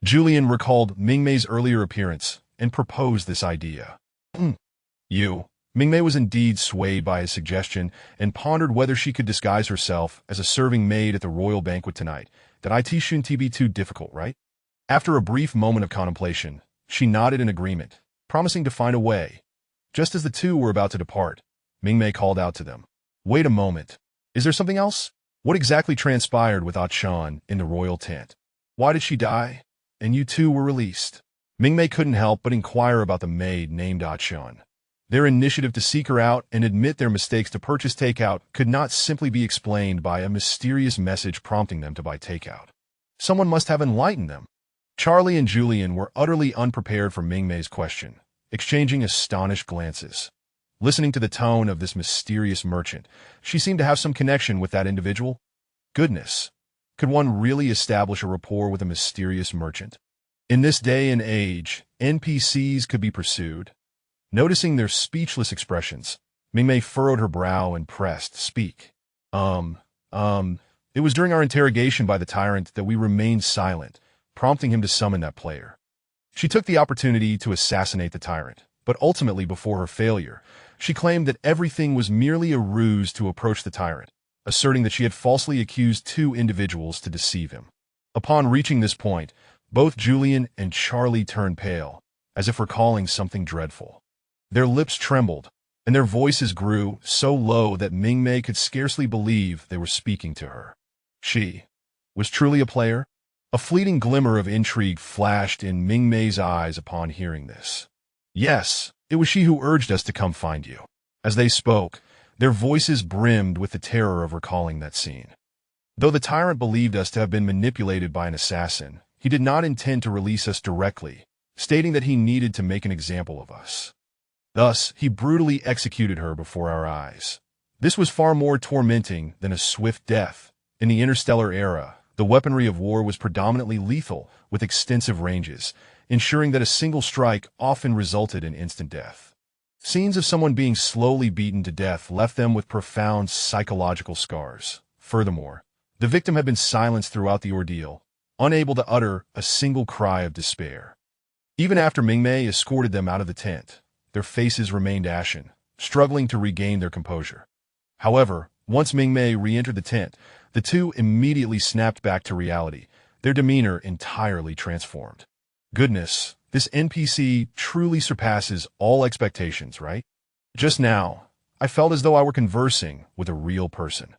Julian recalled Mingmei's earlier appearance and proposed this idea. Mingmei was indeed swayed by his suggestion and pondered whether she could disguise herself as a serving maid at the royal banquet tonight. That it shouldn't be too difficult, right? After a brief moment of contemplation, she nodded in agreement, promising to find a way. Just as the two were about to depart, Mingmei called out to them. Wait a moment. Is there something else? What exactly transpired with Ah-chan in the royal tent? Why did she die? And you two were released. Mingmei couldn't help but inquire about the maid named Ah-chan. Their initiative to seek her out and admit their mistakes to purchase takeout could not simply be explained by a mysterious message prompting them to buy takeout. Someone must have enlightened them. Charlie and Julian were utterly unprepared for Mingmei's question, exchanging astonished glances. Listening to the tone of this mysterious merchant, she seemed to have some connection with that individual. Goodness, could one really establish a rapport with a mysterious merchant? In this day and age, NPCs could be pursued. Noticing their speechless expressions, Mingmei furrowed her brow and pressed, speak. It was during our interrogation by the tyrant that we remained silent, prompting him to summon that player. She took the opportunity to assassinate the tyrant, but ultimately before her failure, she claimed that everything was merely a ruse to approach the tyrant, asserting that she had falsely accused two individuals to deceive him. Upon reaching this point, both Julian and Charlie turned pale, as if recalling something dreadful. Their lips trembled, and their voices grew so low that Mingmei could scarcely believe they were speaking to her. She was truly a player? A fleeting glimmer of intrigue flashed in Mingmei's eyes upon hearing this. Yes, it was she who urged us to come find you. As they spoke, their voices brimmed with the terror of recalling that scene. Though the tyrant believed us to have been manipulated by an assassin, he did not intend to release us directly, stating that he needed to make an example of us. Thus, he brutally executed her before our eyes. This was far more tormenting than a swift death. In the interstellar era, the weaponry of war was predominantly lethal, with extensive ranges, ensuring that a single strike often resulted in instant death. Scenes of someone being slowly beaten to death left them with profound psychological scars. Furthermore, the victim had been silenced throughout the ordeal, unable to utter a single cry of despair. Even after Mingmei escorted them out of the tent, their faces remained ashen, struggling to regain their composure. However, once Mingmei re-entered the tent, the two immediately snapped back to reality, their demeanor entirely transformed. Goodness, this NPC truly surpasses all expectations, right? Just now, I felt as though I were conversing with a real person.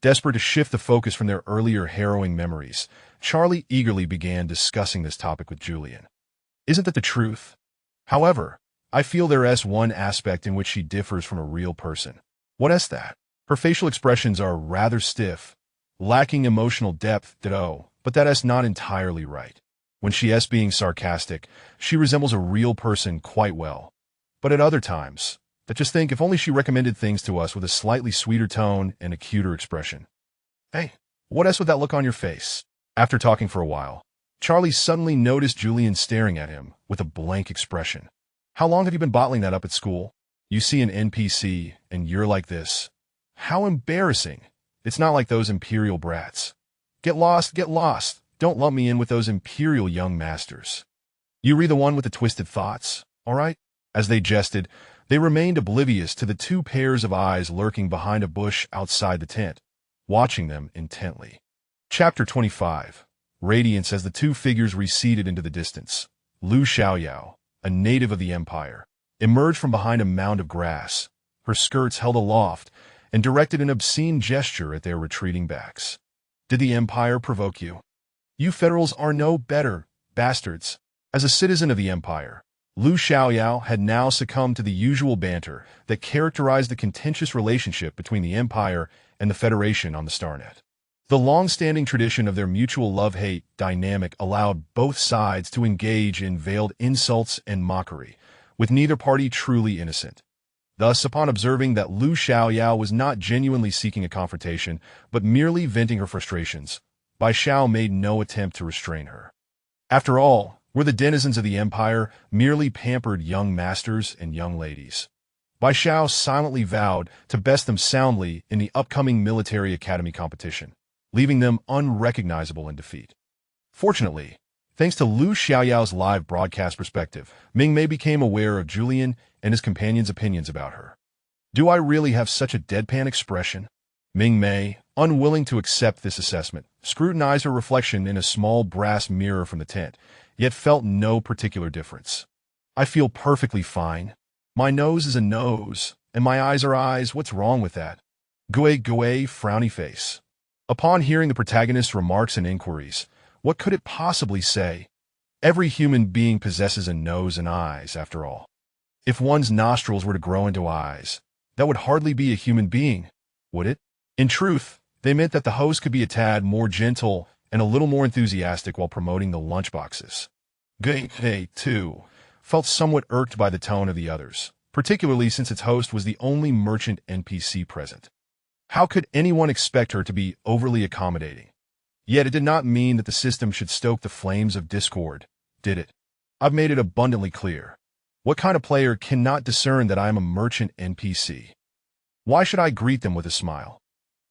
Desperate to shift the focus from their earlier harrowing memories, Charlie eagerly began discussing this topic with Julian. Isn't that the truth? However, I feel there is one aspect in which she differs from a real person. What is that? Her facial expressions are rather stiff, lacking emotional depth, but that is not entirely right. When she is being sarcastic, she resembles a real person quite well. But at other times, just think if only she recommended things to us with a slightly sweeter tone and a cuter expression. Hey, what is with that look on your face? After talking for a while, Charlie suddenly noticed Julian staring at him with a blank expression. How long have you been bottling that up at school? You see an NPC, and you're like this. How embarrassing. It's not like those imperial brats. Get lost, get lost. Don't lump me in with those imperial young masters. You read the one with the twisted thoughts, all right? As they jested, they remained oblivious to the two pairs of eyes lurking behind a bush outside the tent, watching them intently. Chapter 25. Radiance as the two figures receded into the distance. Lu Xiaoyao, a native of the Empire, emerged from behind a mound of grass, her skirts held aloft, and directed an obscene gesture at their retreating backs. Did the Empire provoke you? You federals are no better, bastards. As a citizen of the Empire, Lu Xiaoyao had now succumbed to the usual banter that characterized the contentious relationship between the Empire and the Federation on the Starnet. The long-standing tradition of their mutual love-hate dynamic allowed both sides to engage in veiled insults and mockery, with neither party truly innocent. Thus, upon observing that Lu Xiaoyao was not genuinely seeking a confrontation, but merely venting her frustrations, Bai Xiao made no attempt to restrain her. After all, were the denizens of the empire merely pampered young masters and young ladies? Bai Xiao silently vowed to best them soundly in the upcoming military academy competition, leaving them unrecognizable in defeat. Fortunately, thanks to Lu Xiaoyao's live broadcast perspective, Mingmei became aware of Julian and his companion's opinions about her. Do I really have such a deadpan expression? Mingmei, unwilling to accept this assessment, scrutinized her reflection in a small brass mirror from the tent, yet felt no particular difference. I feel perfectly fine. My nose is a nose, and my eyes are eyes. What's wrong with that? Gue, frowny face. Upon hearing the protagonist's remarks and inquiries, what could it possibly say? Every human being possesses a nose and eyes, after all. If one's nostrils were to grow into eyes, that would hardly be a human being, would it? In truth, they meant that the host could be a tad more gentle and a little more enthusiastic while promoting the lunchboxes. Gue, too, felt somewhat irked by the tone of the others, particularly since its host was the only merchant NPC present. How could anyone expect her to be overly accommodating? Yet it did not mean that the system should stoke the flames of discord, did it? I've made it abundantly clear. What kind of player cannot discern that I am a merchant NPC? Why should I greet them with a smile?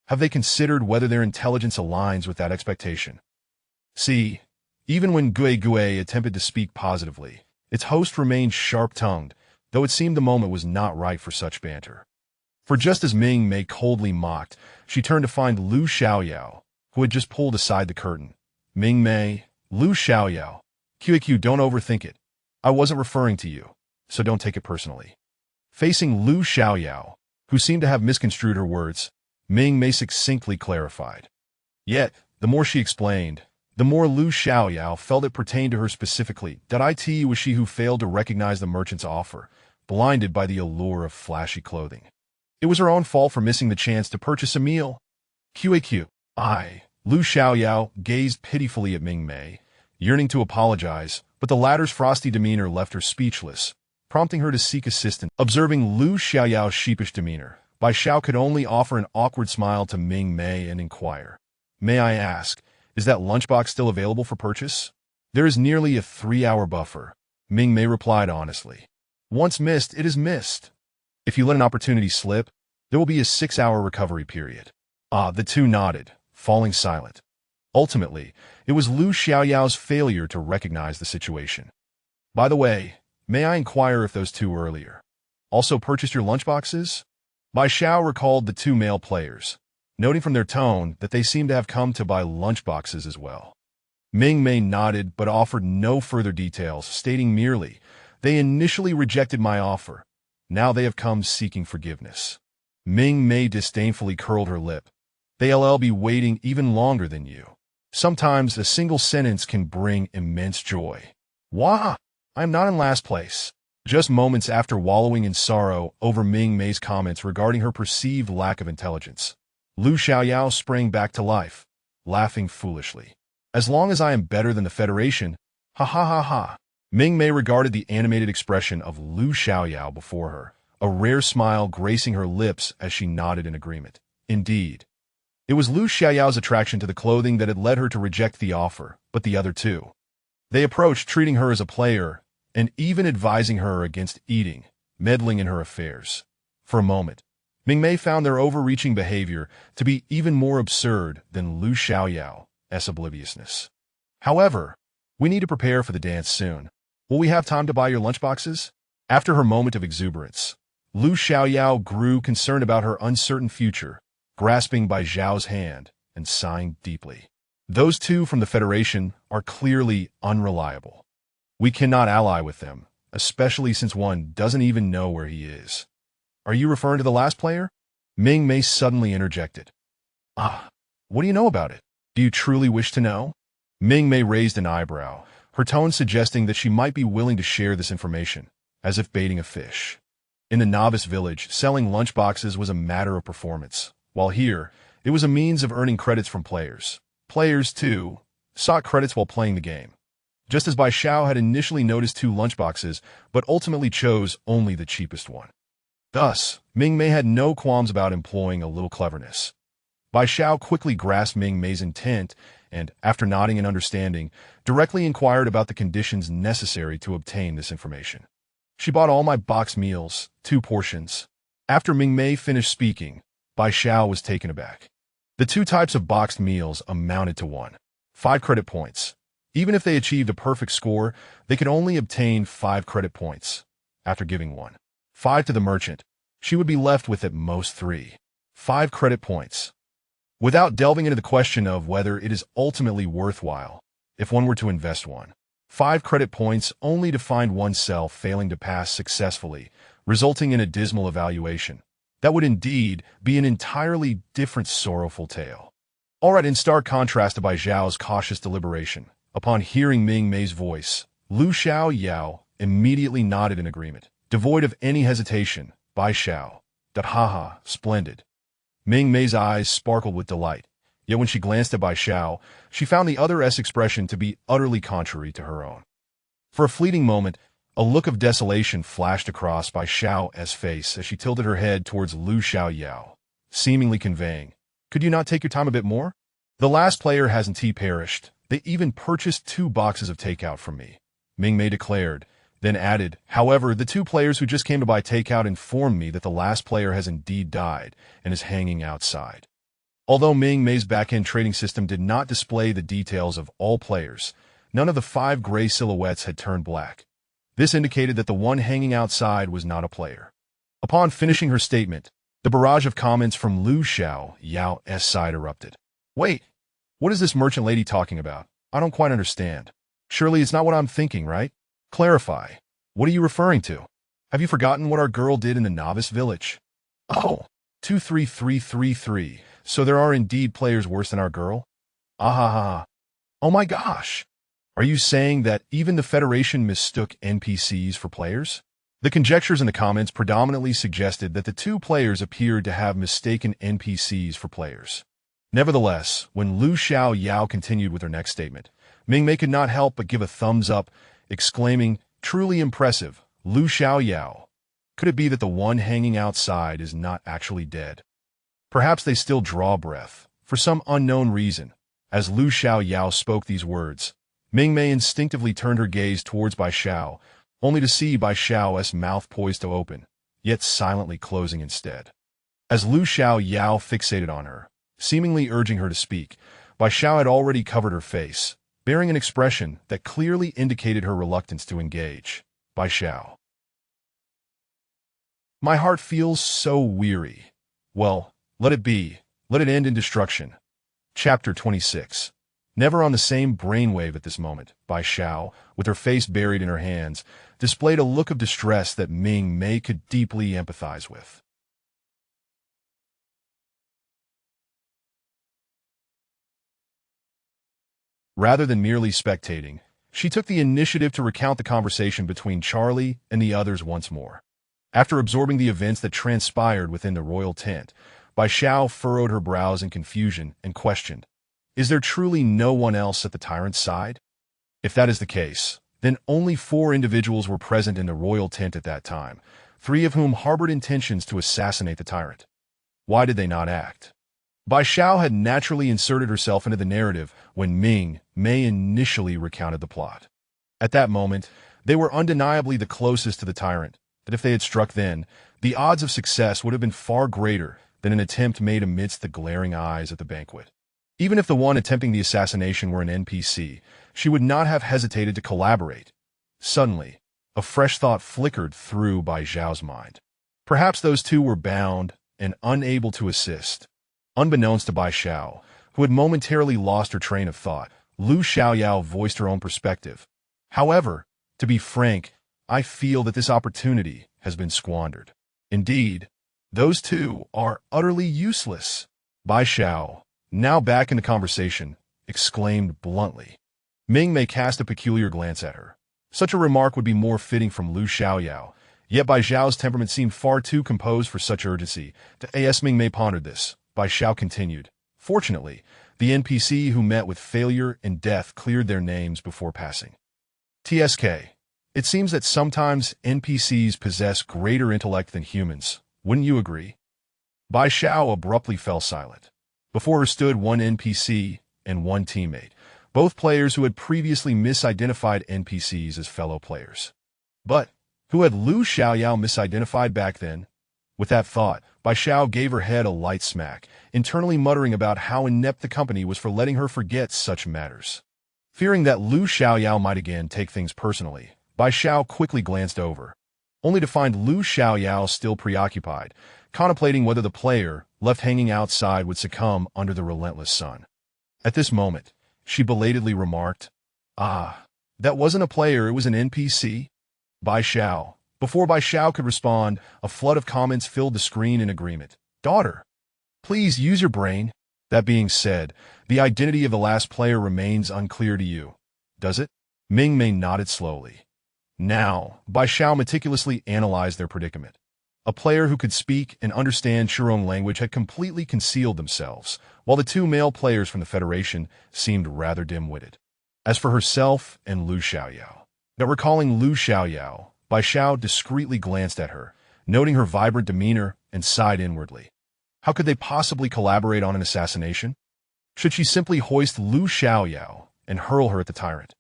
Have they considered whether their intelligence aligns with that expectation? See, even when Gue attempted to speak positively, its host remained sharp-tongued, though it seemed the moment was not right for such banter. For just as Mingmei coldly mocked, she turned to find Lu Xiaoyao, who had just pulled aside the curtain. Mingmei, Lu Xiaoyao, QAQ, don't overthink it. I wasn't referring to you, so don't take it personally. Facing Lu Xiaoyao, who seemed to have misconstrued her words, Mingmei succinctly clarified. Yet, the more she explained, the more Lu Xiaoyao felt it pertained to her specifically. It was she who failed to recognize the merchant's offer, blinded by the allure of flashy clothing. It was her own fault for missing the chance to purchase a meal. QAQ. Lu Xiaoyao gazed pitifully at Mingmei, yearning to apologize, but the latter's frosty demeanor left her speechless, prompting her to seek assistance. Observing Lu Xiaoyao's sheepish demeanor, Bai Xiao could only offer an awkward smile to Mingmei and inquire, "May I ask, is that lunchbox still available for purchase?" "There is nearly a 3-hour buffer," Mingmei replied honestly. "Once missed, it is missed. If you let an opportunity slip, there will be a 6-hour recovery period." The two nodded, falling silent. Ultimately, it was Lu Xiaoyao's failure to recognize the situation. "By the way, may I inquire if those two earlier also purchased your lunchboxes?" Bai Xiao recalled the two male players, noting from their tone that they seemed to have come to buy lunchboxes as well. Mingmei nodded but offered no further details, stating merely, "They initially rejected my offer. Now they have come seeking forgiveness." Mingmei disdainfully curled her lip. "They'll be waiting even longer than you. Sometimes a single sentence can bring immense joy." "Wah! I am not in last place." Just moments after wallowing in sorrow over Mingmei's comments regarding her perceived lack of intelligence, Lu Xiaoyao sprang back to life, laughing foolishly. "As long as I am better than the Federation, ha ha ha ha." Mingmei regarded the animated expression of Lu Xiaoyao before her, a rare smile gracing her lips as she nodded in agreement. Indeed, it was Lu Xiaoyao's attraction to the clothing that had led her to reject the offer, but the other two. They approached treating her as a player, and even advising her against eating, meddling in her affairs. For a moment, Mingmei found their overreaching behavior to be even more absurd than Lu Xiaoyao's obliviousness. "However, we need to prepare for the dance soon. Will we have time to buy your lunchboxes?" After her moment of exuberance, Lu Xiaoyao grew concerned about her uncertain future, grasping Bai Xiao's hand and sighing deeply. "Those two from the Federation are clearly unreliable. We cannot ally with them, especially since one doesn't even know where he is." "Are you referring to the last player?" Mingmei suddenly interjected. What do you know about it? Do you truly wish to know?" Mingmei raised an eyebrow, her tone suggesting that she might be willing to share this information, as if baiting a fish. In the novice village, selling lunchboxes was a matter of performance, while here, it was a means of earning credits from players. Players, too, sought credits while playing the game. Just as Bai Xiao had initially noticed 2 lunchboxes, but ultimately chose only the cheapest one. Thus, Mingmei had no qualms about employing a little cleverness. Bai Xiao quickly grasped Mingmei's intent and, after nodding in understanding, directly inquired about the conditions necessary to obtain this information. She bought all my boxed meals, 2 portions. After Mingmei finished speaking, Bai Xiao was taken aback. The 2 types of boxed meals amounted to 5 credit points. Even if they achieved a perfect score, they could only obtain 5 credit points. After giving 5 to the merchant, she would be left with at most 5 credit points. Without delving into the question of whether it is ultimately worthwhile, if one were to invest 5 credit points only to find oneself failing to pass successfully, resulting in a dismal evaluation, that would indeed be an entirely different sorrowful tale. Alright, in stark contrast to Bai Zhao's cautious deliberation, upon hearing Mingmei's voice, Lu Xiao Yao immediately nodded in agreement. Devoid of any hesitation, Bai Xiao, haha, splendid. Mingmei's eyes sparkled with delight, yet when she glanced at Bai Xiao, she found the other's expression to be utterly contrary to her own. For a fleeting moment, a look of desolation flashed across Bai Xiao's face as she tilted her head towards Lu Xiao Yao, seemingly conveying, "Could you not take your time a bit more? The last player hasn't perished. They even purchased 2 boxes of takeout from me," Mingmei declared, then added, "However, the 2 players who just came to buy takeout informed me that the last player has indeed died and is hanging outside." Although Mingmei's back-end trading system did not display the details of all players, none of the 5 gray silhouettes had turned black. This indicated that the one hanging outside was not a player. Upon finishing her statement, the barrage of comments from Lu Xiao Yao's side erupted. "Wait, what is this merchant lady talking about? I don't quite understand. Surely it's not what I'm thinking, right? Clarify. What are you referring to? Have you forgotten what our girl did in the novice village?" "Oh, 23333. So there are indeed players worse than our girl? Ahaha. Oh my gosh. Are you saying that even the Federation mistook NPCs for players?" The conjectures in the comments predominantly suggested that the 2 players appeared to have mistaken NPCs for players. Nevertheless, when Lu Xiao Yao continued with her next statement, Mingmei could not help but give a thumbs up, exclaiming, "Truly impressive, Lu Xiao Yao. Could it be that the one hanging outside is not actually dead? Perhaps they still draw breath, for some unknown reason." As Lu Xiao Yao spoke these words, Mingmei instinctively turned her gaze towards Bai Xiao, only to see Bai Xiao's mouth poised to open, yet silently closing instead. As Lu Xiao Yao fixated on her, seemingly urging her to speak, Bai Xiao had already covered her face, bearing an expression that clearly indicated her reluctance to engage. Bai Xiao. "My heart feels so weary. Well, let it be. Let it end in destruction." Chapter 26. Never on the same brainwave at this moment, Bai Xiao, with her face buried in her hands, displayed a look of distress that Mingmei could deeply empathize with. Rather than merely spectating, she took the initiative to recount the conversation between Charlie and the others once more. After absorbing the events that transpired within the royal tent, Bai Xiao furrowed her brows in confusion and questioned, "Is there truly no one else at the tyrant's side? If that is the case, then only 4 individuals were present in the royal tent at that time, 3 of whom harbored intentions to assassinate the tyrant. Why did they not act?" Bai Xiao had naturally inserted herself into the narrative when Mingmei initially recounted the plot. At that moment, they were undeniably the closest to the tyrant, that if they had struck then, the odds of success would have been far greater than an attempt made amidst the glaring eyes at the banquet. Even if the one attempting the assassination were an NPC, she would not have hesitated to collaborate. Suddenly, a fresh thought flickered through Bai Zhao's mind. Perhaps those 2 were bound and unable to assist. Unbeknownst to Bai Xiao, who had momentarily lost her train of thought, Lu Xiaoyao voiced her own perspective. "However, to be frank, I feel that this opportunity has been squandered. Indeed, those 2 are utterly useless." Bai Xiao, now back in the conversation, exclaimed bluntly. Mingmei cast a peculiar glance at her. Such a remark would be more fitting from Lu Xiaoyao, yet Bai Zhao's temperament seemed far too composed for such urgency. As Mingmei pondered this, Bai Xiao continued, "Fortunately, the NPC who met with failure and death cleared their names before passing. TSK, It seems that sometimes NPCs possess greater intellect than humans. Wouldn't you agree? Bai Xiao abruptly fell silent. Before her stood one NPC and one teammate, both players who had previously misidentified NPCs as fellow players. But who had Lu Xiaoyao misidentified back then? With that thought, Bai Xiao gave her head a light smack, internally muttering about how inept the company was for letting her forget such matters. Fearing that Lu Xiaoyao might again take things personally, Bai Xiao quickly glanced over, only to find Lu Xiaoyao still preoccupied, contemplating whether the player left hanging outside would succumb under the relentless sun. At this moment, she belatedly remarked, "Ah, that wasn't a player, it was an NPC." Bai Xiao. Before Bai Xiao could respond, a flood of comments filled the screen in agreement. "Daughter, please use your brain." That being said, the identity of the last player remains unclear to you. Does it? Mingmei nodded slowly. Now, Bai Xiao meticulously analyzed their predicament. A player who could speak and understand Shurong language had completely concealed themselves, while the two male players from the Federation seemed rather dim-witted. As for herself and Lu Xiaoyao, now recalling Lu Xiaoyao, Bai Xiao discreetly glanced at her, noting her vibrant demeanor, and sighed inwardly. How could they possibly collaborate on an assassination? Should she simply hoist Lu Xiaoyao and hurl her at the tyrant?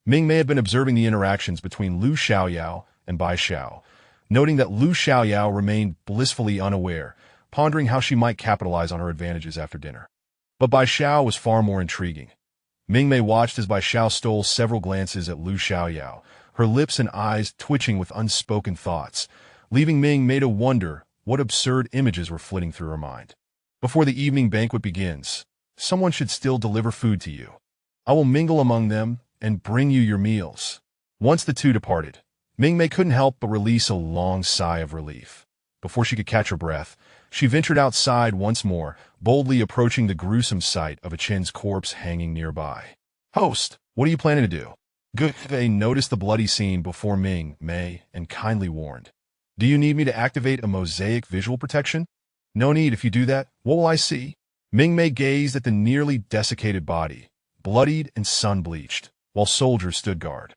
Mingmei had been observing the interactions between Lu Xiaoyao and Bai Xiao, noting that Lu Xiaoyao remained blissfully unaware, pondering how she might capitalize on her advantages after dinner. But Bai Xiao was far more intriguing. Mingmei watched as Bai Xiao stole several glances at Lu Xiaoyao, her lips and eyes twitching with unspoken thoughts, leaving Mingmei to wonder what absurd images were flitting through her mind. Before the evening banquet begins, someone should still deliver food to you. I will mingle among them and bring you your meals. Once the two departed, Mingmei couldn't help but release a long sigh of relief. Before she could catch her breath, she ventured outside once more, boldly approaching the gruesome sight of a Chin's corpse hanging nearby. "Host, what are you planning to do?" Gui noticed the bloody scene before Mingmei and kindly warned, "Do you need me to activate a mosaic visual protection?" "No need. If you do that, what will I see?" Mingmei gazed at the nearly desiccated body, bloodied and sun-bleached, while soldiers stood guard.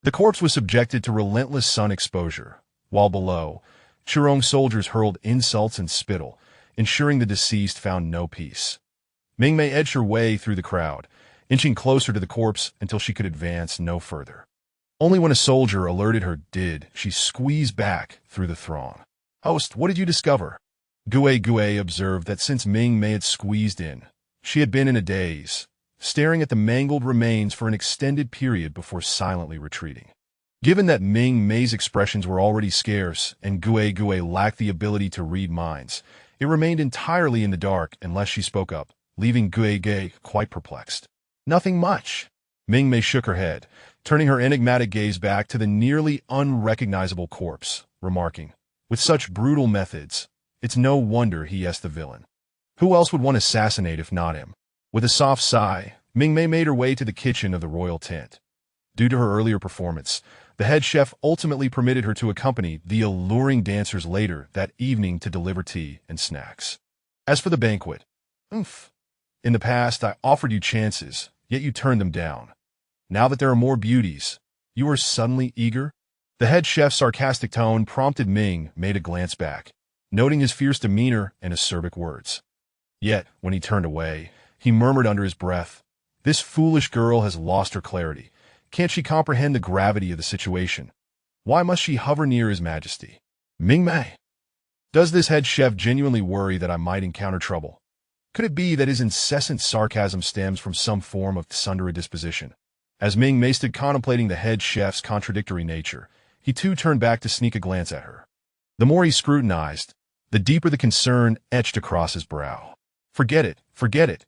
The corpse was subjected to relentless sun exposure, while below, Shurong soldiers hurled insults and spittle, ensuring the deceased found no peace. Mingmei edged her way through the crowd, inching closer to the corpse until she could advance no further. Only when a soldier alerted her did she squeeze back through the throng. "Host, what did you discover?" Gui observed that since Mingmei had squeezed in, she had been in a daze, staring at the mangled remains for an extended period before silently retreating. Given that Mingmei's expressions were already scarce and Gui lacked the ability to read minds, it remained entirely in the dark unless she spoke up, leaving Gui quite perplexed. "Nothing much." Mingmei shook her head, turning her enigmatic gaze back to the nearly unrecognizable corpse, remarking, "With such brutal methods, it's no wonder he is the villain. Who else would want to assassinate if not him?" With a soft sigh, Mingmei made her way to the kitchen of the royal tent. Due to her earlier performance, the head chef ultimately permitted her to accompany the alluring dancers later that evening to deliver tea and snacks. As for the banquet, in the past I offered you chances, yet you turned them down. Now that there are more beauties, you are suddenly eager? The head chef's sarcastic tone prompted Mingmei to glance back, noting his fierce demeanor and acerbic words. Yet, when he turned away, he murmured under his breath, "This foolish girl has lost her clarity. Can't she comprehend the gravity of the situation? Why must she hover near His Majesty?" Mingmei. Does this head chef genuinely worry that I might encounter trouble? Could it be that his incessant sarcasm stems from some form of tsundere disposition? As Mingmei stood contemplating the head chef's contradictory nature, he too turned back to sneak a glance at her. The more he scrutinized, the deeper the concern etched across his brow. Forget it.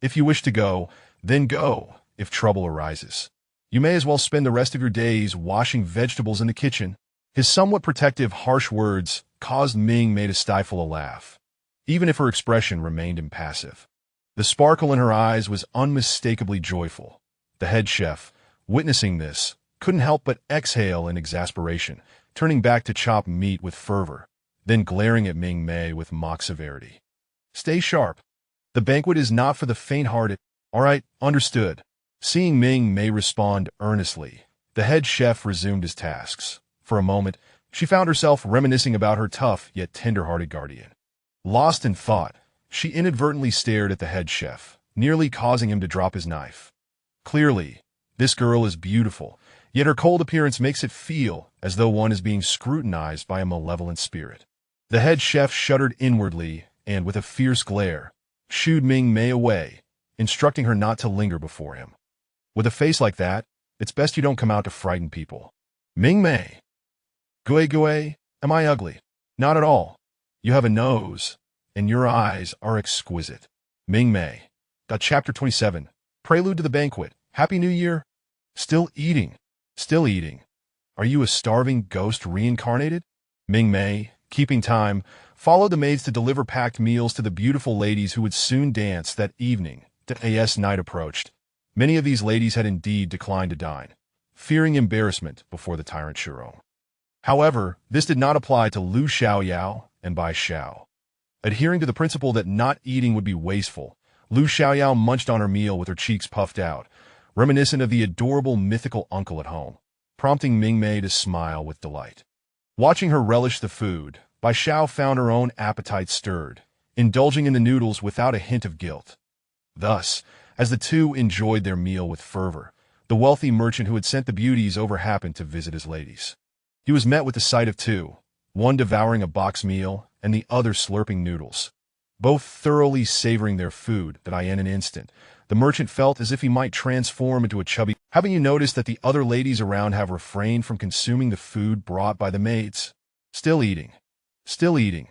If you wish to go, then go, if trouble arises. You may as well spend the rest of your days washing vegetables in the kitchen." His somewhat protective, harsh words caused Mingmei to stifle a laugh, even if her expression remained impassive. The sparkle in her eyes was unmistakably joyful. The head chef, witnessing this, couldn't help but exhale in exasperation, turning back to chop meat with fervor, then glaring at Mingmei with mock severity. "Stay sharp. The banquet is not for the faint-hearted." "All right, understood." Seeing Mingmei respond earnestly, The head chef resumed his tasks. For a moment, she found herself reminiscing about her tough yet tender-hearted guardian. Lost in thought, she inadvertently stared at the head chef, nearly causing him to drop his knife. Clearly, this girl is beautiful, yet her cold appearance makes it feel as though one is being scrutinized by a malevolent spirit. The head chef shuddered inwardly and, with a fierce glare, shooed Mingmei away, instructing her not to linger before him. With a face like that, it's best you don't come out to frighten people. Mingmei. Gui, am I ugly? Not at all. You have a nose, and your eyes are exquisite. Mingmei. Chapter 27. Prelude to the Banquet. Happy New Year. Still eating. Still eating. Are you a starving ghost reincarnated? Mingmei, keeping time, followed the maids to deliver packed meals to the beautiful ladies who would soon dance that evening. As night approached, many of these ladies had indeed declined to dine, fearing embarrassment before the tyrant Shuro. However, this did not apply to Lu Xiaoyao and Bai Xiao. Adhering to the principle that not eating would be wasteful, Lu Xiaoyao munched on her meal with her cheeks puffed out, reminiscent of the adorable mythical uncle at home, prompting Mingmei to smile with delight. Watching her relish the food, Bai Xiao found her own appetite stirred, indulging in the noodles without a hint of guilt. Thus, as the two enjoyed their meal with fervor, the wealthy merchant who had sent the beauties over happened to visit his ladies. He was met with the sight of two, one devouring a box meal and the other slurping noodles. Both thoroughly savoring their food that in an instant, the merchant felt as if he might transform into a chubby. Haven't you noticed that the other ladies around have refrained from consuming the food brought by the maids? Still eating. Still eating.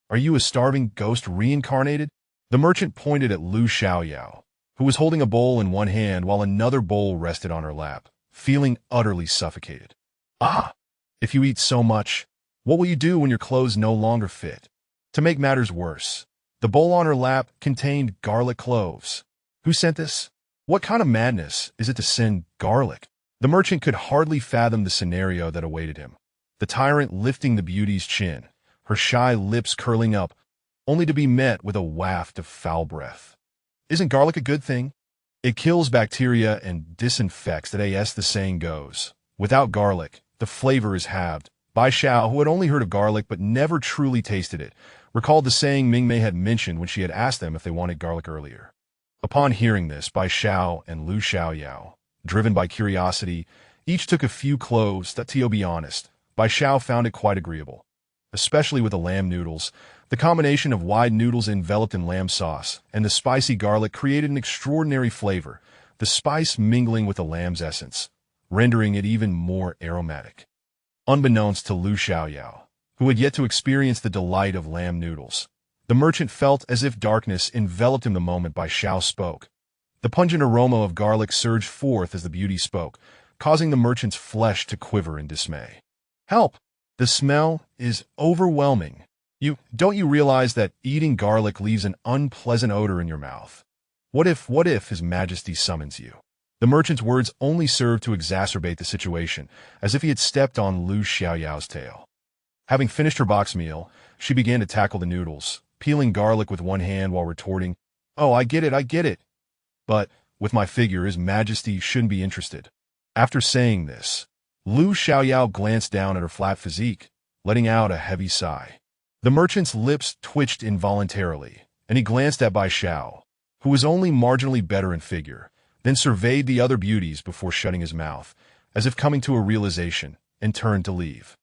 Are you a starving ghost reincarnated? The merchant pointed at Lu Xiaoyao, who was holding a bowl in one hand while another bowl rested on her lap, feeling utterly suffocated. Ah! If you eat so much, what will you do when your clothes no longer fit? To make matters worse, the bowl on her lap contained garlic cloves. Who sent this? What kind of madness is it to send garlic? The merchant could hardly fathom the scenario that awaited him. The tyrant lifting the beauty's chin, her shy lips curling up, only to be met with a waft of foul breath. Isn't garlic a good thing? It kills bacteria and disinfects, as the saying goes. Without garlic, the flavor is halved. Bai Xiao, who had only heard of garlic but never truly tasted it, recalled the saying Mingmei had mentioned when she had asked them if they wanted garlic earlier. Upon hearing this, Bai Xiao and Lu Xiaoyao, driven by curiosity, each took a few cloves that, to be honest, Bai Xiao found it quite agreeable. Especially with the lamb noodles, the combination of wide noodles enveloped in lamb sauce and the spicy garlic created an extraordinary flavor, the spice mingling with the lamb's essence, rendering it even more aromatic. Unbeknownst to Lu Xiaoyao, who had yet to experience the delight of lamb noodles, the merchant felt as if darkness enveloped him the moment Bai Xiao spoke. The pungent aroma of garlic surged forth as the beauty spoke, causing the merchant's flesh to quiver in dismay. Help! The smell is overwhelming. Don't you realize that eating garlic leaves an unpleasant odor in your mouth? What if His Majesty summons you? The merchant's words only served to exacerbate the situation, as if he had stepped on Lu Xiaoyao's tail. Having finished her box meal, she began to tackle the noodles, peeling garlic with one hand while retorting, "Oh, I get it. But, with my figure, His Majesty shouldn't be interested." After saying this, Lu Xiaoyao glanced down at her flat physique, letting out a heavy sigh. The merchant's lips twitched involuntarily, and he glanced at Bai Xiao, who was only marginally better in figure, then surveyed the other beauties before shutting his mouth, as if coming to a realization, and turned to leave.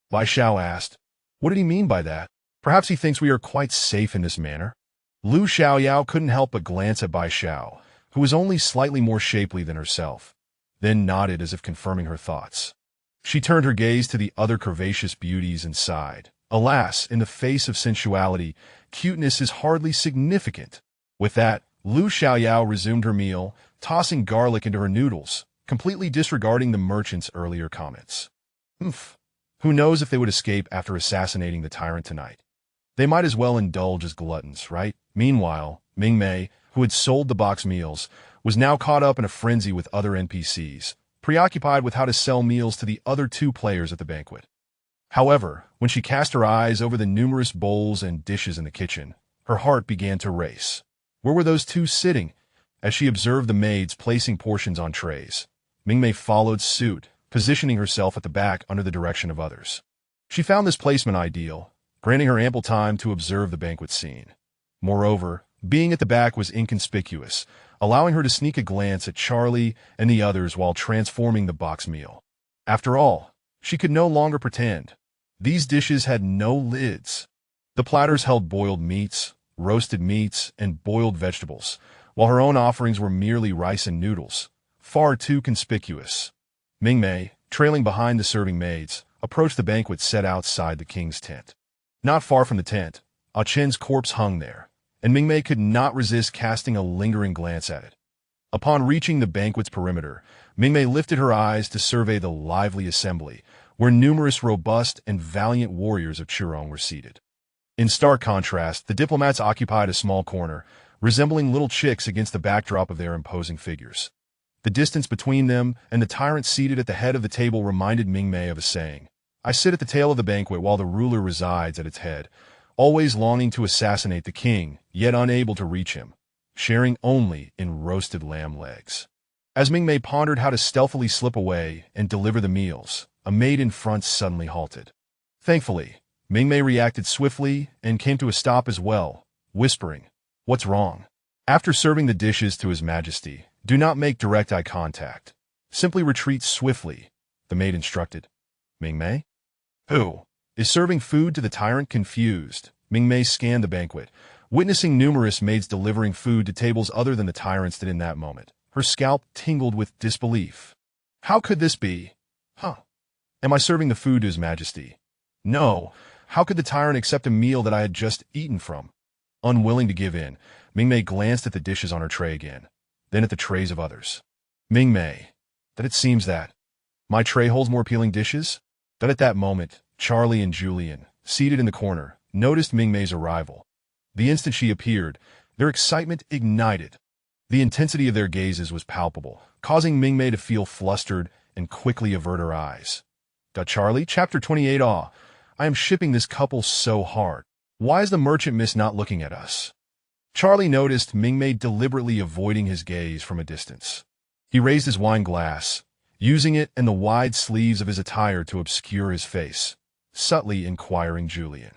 Bai Xiao asked, "What did he mean by that? Perhaps he thinks we are quite safe in this manner?" Lu Xiaoyao couldn't help but glance at Bai Xiao, who was only slightly more shapely than herself, then nodded as if confirming her thoughts. She turned her gaze to the other curvaceous beauties and sighed. Alas, in the face of sensuality, cuteness is hardly significant. With that, Lu Xiaoyao resumed her meal, tossing garlic into her noodles, completely disregarding the merchant's earlier comments. Who knows if they would escape after assassinating the tyrant tonight? They might as well indulge as gluttons, right? Meanwhile, Mingmei, who had sold the box meals, was now caught up in a frenzy with other NPCs, preoccupied with how to sell meals to the other two players at the banquet. However, when she cast her eyes over the numerous bowls and dishes in the kitchen, her heart began to race. Where were those two sitting? As she observed the maids placing portions on trays, Mingmei followed suit, positioning herself at the back under the direction of others. She found this placement ideal, granting her ample time to observe the banquet scene. Moreover, being at the back was inconspicuous, allowing her to sneak a glance at Charlie and the others while transforming the box meal. After all, she could no longer pretend. These dishes had no lids. The platters held boiled meats, roasted meats, and boiled vegetables, while her own offerings were merely rice and noodles, far too conspicuous. Mingmei, trailing behind the serving maids, approached the banquet set outside the king's tent. Not far from the tent, Ah Chen's corpse hung there, and Mingmei could not resist casting a lingering glance at it. Upon reaching the banquet's perimeter, Mingmei lifted her eyes to survey the lively assembly, where numerous robust and valiant warriors of Churong were seated. In stark contrast, the diplomats occupied a small corner, resembling little chicks against the backdrop of their imposing figures. The distance between them and the tyrant seated at the head of the table reminded Mingmei of a saying: "I sit at the tail of the banquet while the ruler resides at its head, always longing to assassinate the king, yet unable to reach him, sharing only in roasted lamb legs." As Mingmei pondered how to stealthily slip away and deliver the meals, a maid in front suddenly halted. Thankfully, Mingmei reacted swiftly and came to a stop as well, whispering, "What's wrong?" After serving the dishes to His Majesty, do not make direct eye contact. Simply retreat swiftly, the maid instructed. Mingmei? Who? Is serving food to the tyrant? Confused, Mingmei scanned the banquet, witnessing numerous maids delivering food to tables other than the tyrant's that in that moment. Her scalp tingled with disbelief. How could this be? Am I serving the food to His Majesty? No. How could the tyrant accept a meal that I had just eaten from? Unwilling to give in, Mingmei glanced at the dishes on her tray again, then at the trays of others. Mingmei, that it seems that my tray holds more appealing dishes? But at that moment, Charlie and Julian, seated in the corner, noticed Mingmei's arrival. The instant she appeared, their excitement ignited. The intensity of their gazes was palpable, causing Mingmei to feel flustered and quickly avert her eyes. Charlie, Chapter 28. I am shipping this couple so hard. Why is the merchant miss not looking at us? Charlie noticed Mingmei deliberately avoiding his gaze from a distance. He raised his wine glass, using it and the wide sleeves of his attire to obscure his face, subtly inquiring Julian.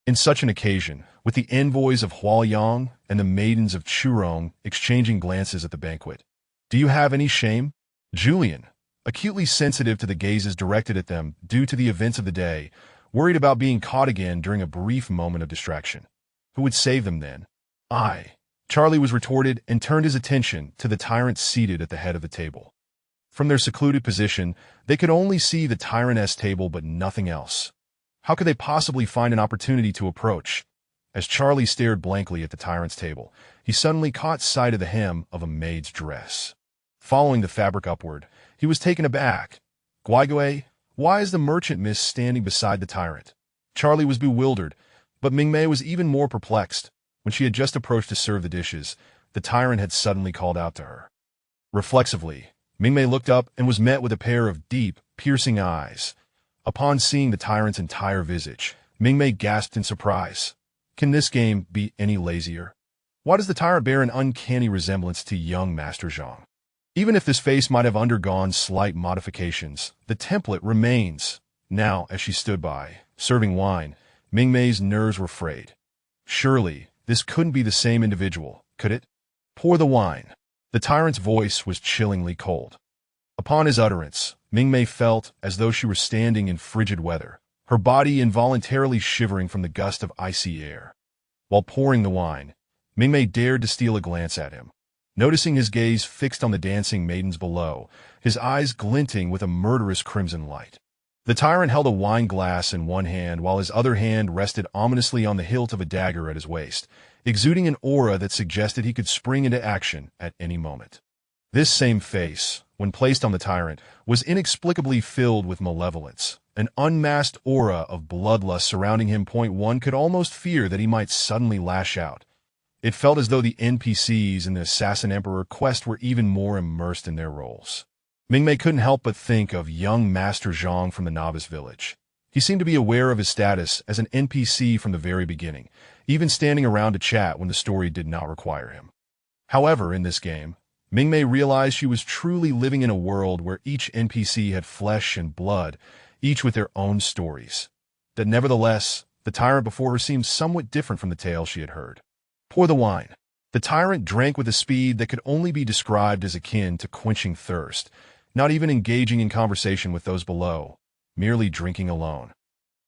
In such an occasion, with the envoys of Huaoyang and the maidens of Churong exchanging glances at the banquet, do you have any shame? Julian, acutely sensitive to the gazes directed at them due to the events of the day, worried about being caught again during a brief moment of distraction. Who would save them then? I. Charlie was retorted and turned his attention to the tyrant seated at the head of the table. From their secluded position, they could only see the tyrant's table but nothing else. How could they possibly find an opportunity to approach? As Charlie stared blankly at the tyrant's table, he suddenly caught sight of the hem of a maid's dress. Following the fabric upward, he was taken aback. Guigui, why is the merchant miss standing beside the tyrant? Charlie was bewildered, but Mingmei was even more perplexed. When she had just approached to serve the dishes, the tyrant had suddenly called out to her. Reflexively, Mingmei looked up and was met with a pair of deep, piercing eyes. Upon seeing the tyrant's entire visage, Mingmei gasped in surprise. Can this game be any lazier? Why does the tyrant bear an uncanny resemblance to young Master Zhang? Even if this face might have undergone slight modifications, the template remains. Now, as she stood by, serving wine, Mingmei's nerves were frayed. Surely, this couldn't be the same individual, could it? Pour the wine. The tyrant's voice was chillingly cold. Upon his utterance, Mingmei felt as though she were standing in frigid weather, her body involuntarily shivering from the gust of icy air. While pouring the wine, Mingmei dared to steal a glance at him. Noticing his gaze fixed on the dancing maidens below, his eyes glinting with a murderous crimson light. The tyrant held a wine glass in one hand while his other hand rested ominously on the hilt of a dagger at his waist, exuding an aura that suggested he could spring into action at any moment. This same face, when placed on the tyrant, was inexplicably filled with malevolence, an unmasked aura of bloodlust surrounding him. One could almost fear that he might suddenly lash out. It felt as though the NPCs in the Assassin Emperor quest were even more immersed in their roles. Mingmei couldn't help but think of young Master Zhang from the novice village. He seemed to be aware of his status as an NPC from the very beginning, even standing around to chat when the story did not require him. However, in this game, Mingmei realized she was truly living in a world where each NPC had flesh and blood, each with their own stories. That nevertheless, the tyrant before her seemed somewhat different from the tale she had heard. Pour the wine. The tyrant drank with a speed that could only be described as akin to quenching thirst, not even engaging in conversation with those below, merely drinking alone.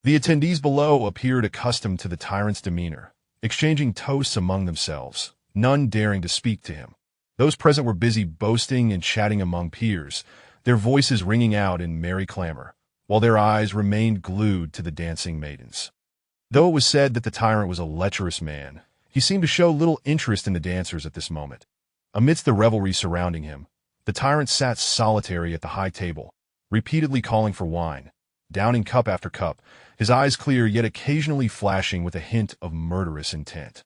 The attendees below appeared accustomed to the tyrant's demeanor, exchanging toasts among themselves, none daring to speak to him. Those present were busy boasting and chatting among peers, their voices ringing out in merry clamor, while their eyes remained glued to the dancing maidens. Though it was said that the tyrant was a lecherous man, he seemed to show little interest in the dancers at this moment. Amidst the revelry surrounding him, the tyrant sat solitary at the high table, repeatedly calling for wine, downing cup after cup, his eyes clear yet occasionally flashing with a hint of murderous intent.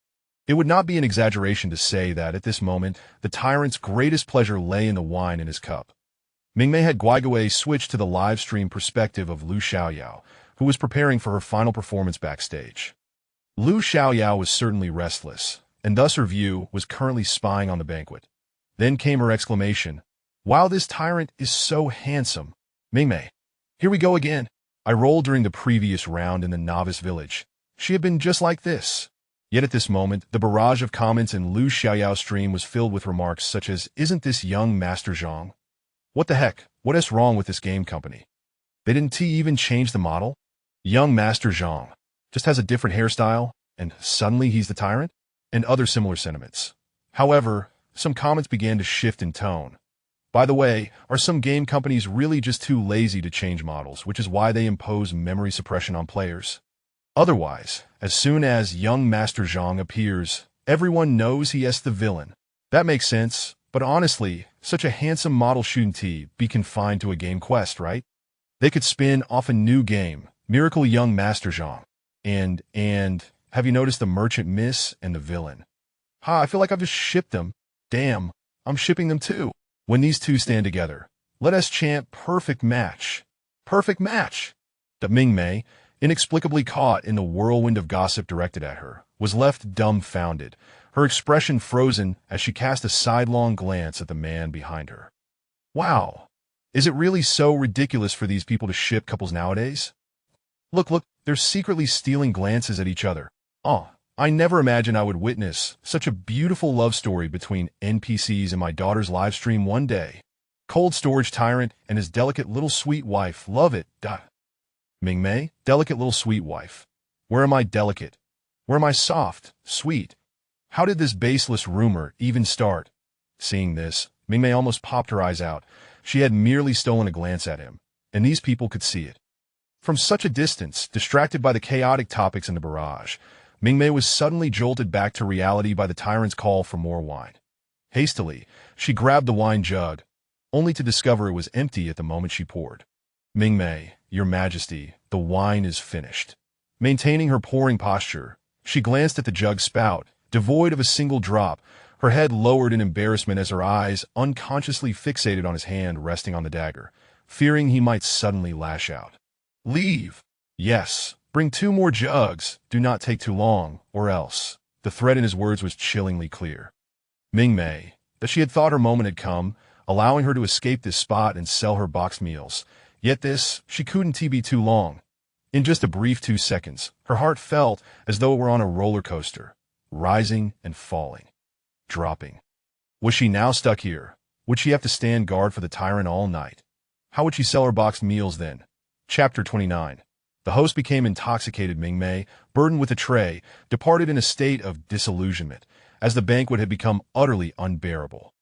It would not be an exaggeration to say that, at this moment, the tyrant's greatest pleasure lay in the wine in his cup. Mingmei had Guigui switched to the live-stream perspective of Lu Xiaoyao, who was preparing for her final performance backstage. Lu Xiaoyao was certainly restless, and thus her view was currently spying on the banquet. Then came her exclamation, "Wow, this tyrant is so handsome! Mingmei, here we go again." I rolled during the previous round in the novice village. She had been just like this. Yet at this moment, the barrage of comments in Lu Xiaoyao's stream was filled with remarks such as, "Isn't this young Master Zhang? What the heck? What is wrong with this game company? They didn't even change the model? Young Master Zhang just has a different hairstyle, and suddenly he's the tyrant?" And other similar sentiments. However, some comments began to shift in tone. By the way, are some game companies really just too lazy to change models, which is why they impose memory suppression on players? Otherwise, as soon as young Master Zhang appears, everyone knows he is the villain. That makes sense, but honestly, such a handsome model shouldn't be confined to a game quest, right? They could spin off a new game, Miracle Young Master Zhang. And, have you noticed the merchant miss and the villain? I feel like I've just shipped them. Damn, I'm shipping them too. When these two stand together, let us chant perfect match. Perfect match! The Mingmei, inexplicably caught in the whirlwind of gossip directed at her, was left dumbfounded, her expression frozen as she cast a sidelong glance at the man behind her. Wow, is it really so ridiculous for these people to ship couples nowadays? Look, they're secretly stealing glances at each other. I never imagined I would witness such a beautiful love story between NPCs in my daughter's live stream one day. Cold storage tyrant and his delicate little sweet wife love it. Mingmei, delicate little sweet wife. Where am I delicate? Where am I soft, sweet? How did this baseless rumor even start? Seeing this, Mingmei almost popped her eyes out. She had merely stolen a glance at him, and these people could see it. From such a distance, distracted by the chaotic topics in the barrage, Mingmei was suddenly jolted back to reality by the tyrant's call for more wine. Hastily, she grabbed the wine jug, only to discover it was empty at the moment she poured. "Mingmei, your majesty, the wine is finished." Maintaining her pouring posture, she glanced at the jug spout, devoid of a single drop, her head lowered in embarrassment as her eyes unconsciously fixated on his hand resting on the dagger, fearing he might suddenly lash out. "Leave!" "Yes. Bring 2 more jugs. Do not take too long, or else." The threat in his words was chillingly clear. Mingmei, that she had thought her moment had come, allowing her to escape this spot and sell her boxed meals. Yet this, she couldn't be too long. In just a brief 2 seconds, her heart felt as though it were on a roller coaster, rising and falling, dropping. Was she now stuck here? Would she have to stand guard for the tyrant all night? How would she sell her boxed meals then? Chapter 29. The host became intoxicated. Mingmei, burdened with a tray, departed in a state of disillusionment, as the banquet had become utterly unbearable.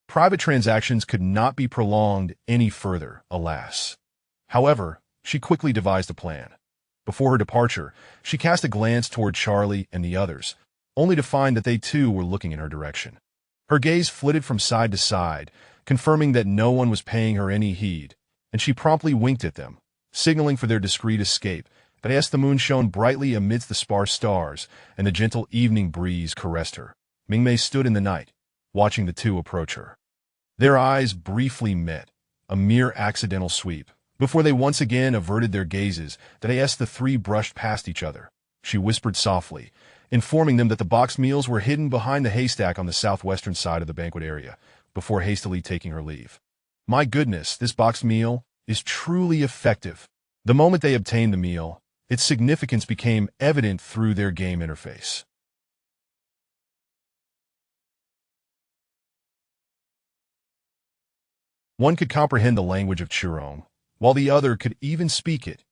Private transactions could not be prolonged any further, alas. However, she quickly devised a plan. Before her departure, she cast a glance toward Charlie and the others, only to find that they too were looking in her direction. Her gaze flitted from side to side, confirming that no one was paying her any heed, and she promptly winked at them, signaling for their discreet escape. But as the moon shone brightly amidst the sparse stars, and the gentle evening breeze caressed her, Mingmei stood in the night, watching the two approach her. Their eyes briefly met, a mere accidental sweep, before they once again averted their gazes. That as the 3 brushed past each other, she whispered softly, informing them that the boxed meals were hidden behind the haystack on the southwestern side of the banquet area. before hastily taking her leave. My goodness, this boxed meal is truly effective. The moment they obtained the meal, its significance became evident through their game interface. One could comprehend the language of Chiron, while the other could even speak it.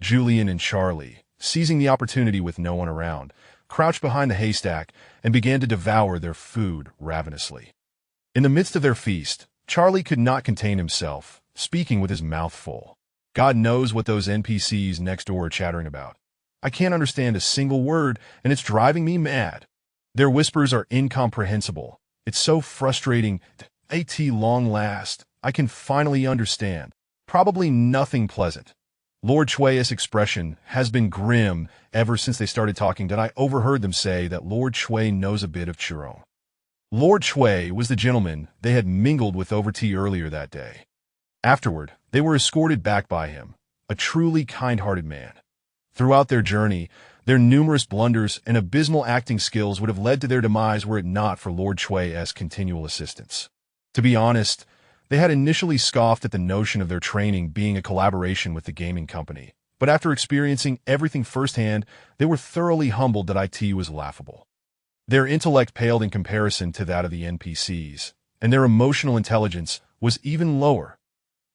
Julian and Charlie, seizing the opportunity with no one around, crouched behind the haystack and began to devour their food ravenously. In the midst of their feast, Charlie could not contain himself, speaking with his mouth full. God knows what those NPCs next door are chattering about. I can't understand a single word, and it's driving me mad. Their whispers are incomprehensible. It's so frustrating. At long last, I can finally understand. Probably nothing pleasant. Lord Shui's expression has been grim ever since they started talking that I overheard them say that Lord Shui knows a bit of Chiron. Lord Shui was the gentleman they had mingled with over tea earlier that day. Afterward, they were escorted back by him, a truly kind-hearted man. Throughout their journey, their numerous blunders and abysmal acting skills would have led to their demise were it not for Lord Shui's continual assistance. To be honest, they had initially scoffed at the notion of their training being a collaboration with the gaming company, but after experiencing everything firsthand, they were thoroughly humbled that IT was laughable. Their intellect paled in comparison to that of the NPCs, and their emotional intelligence was even lower.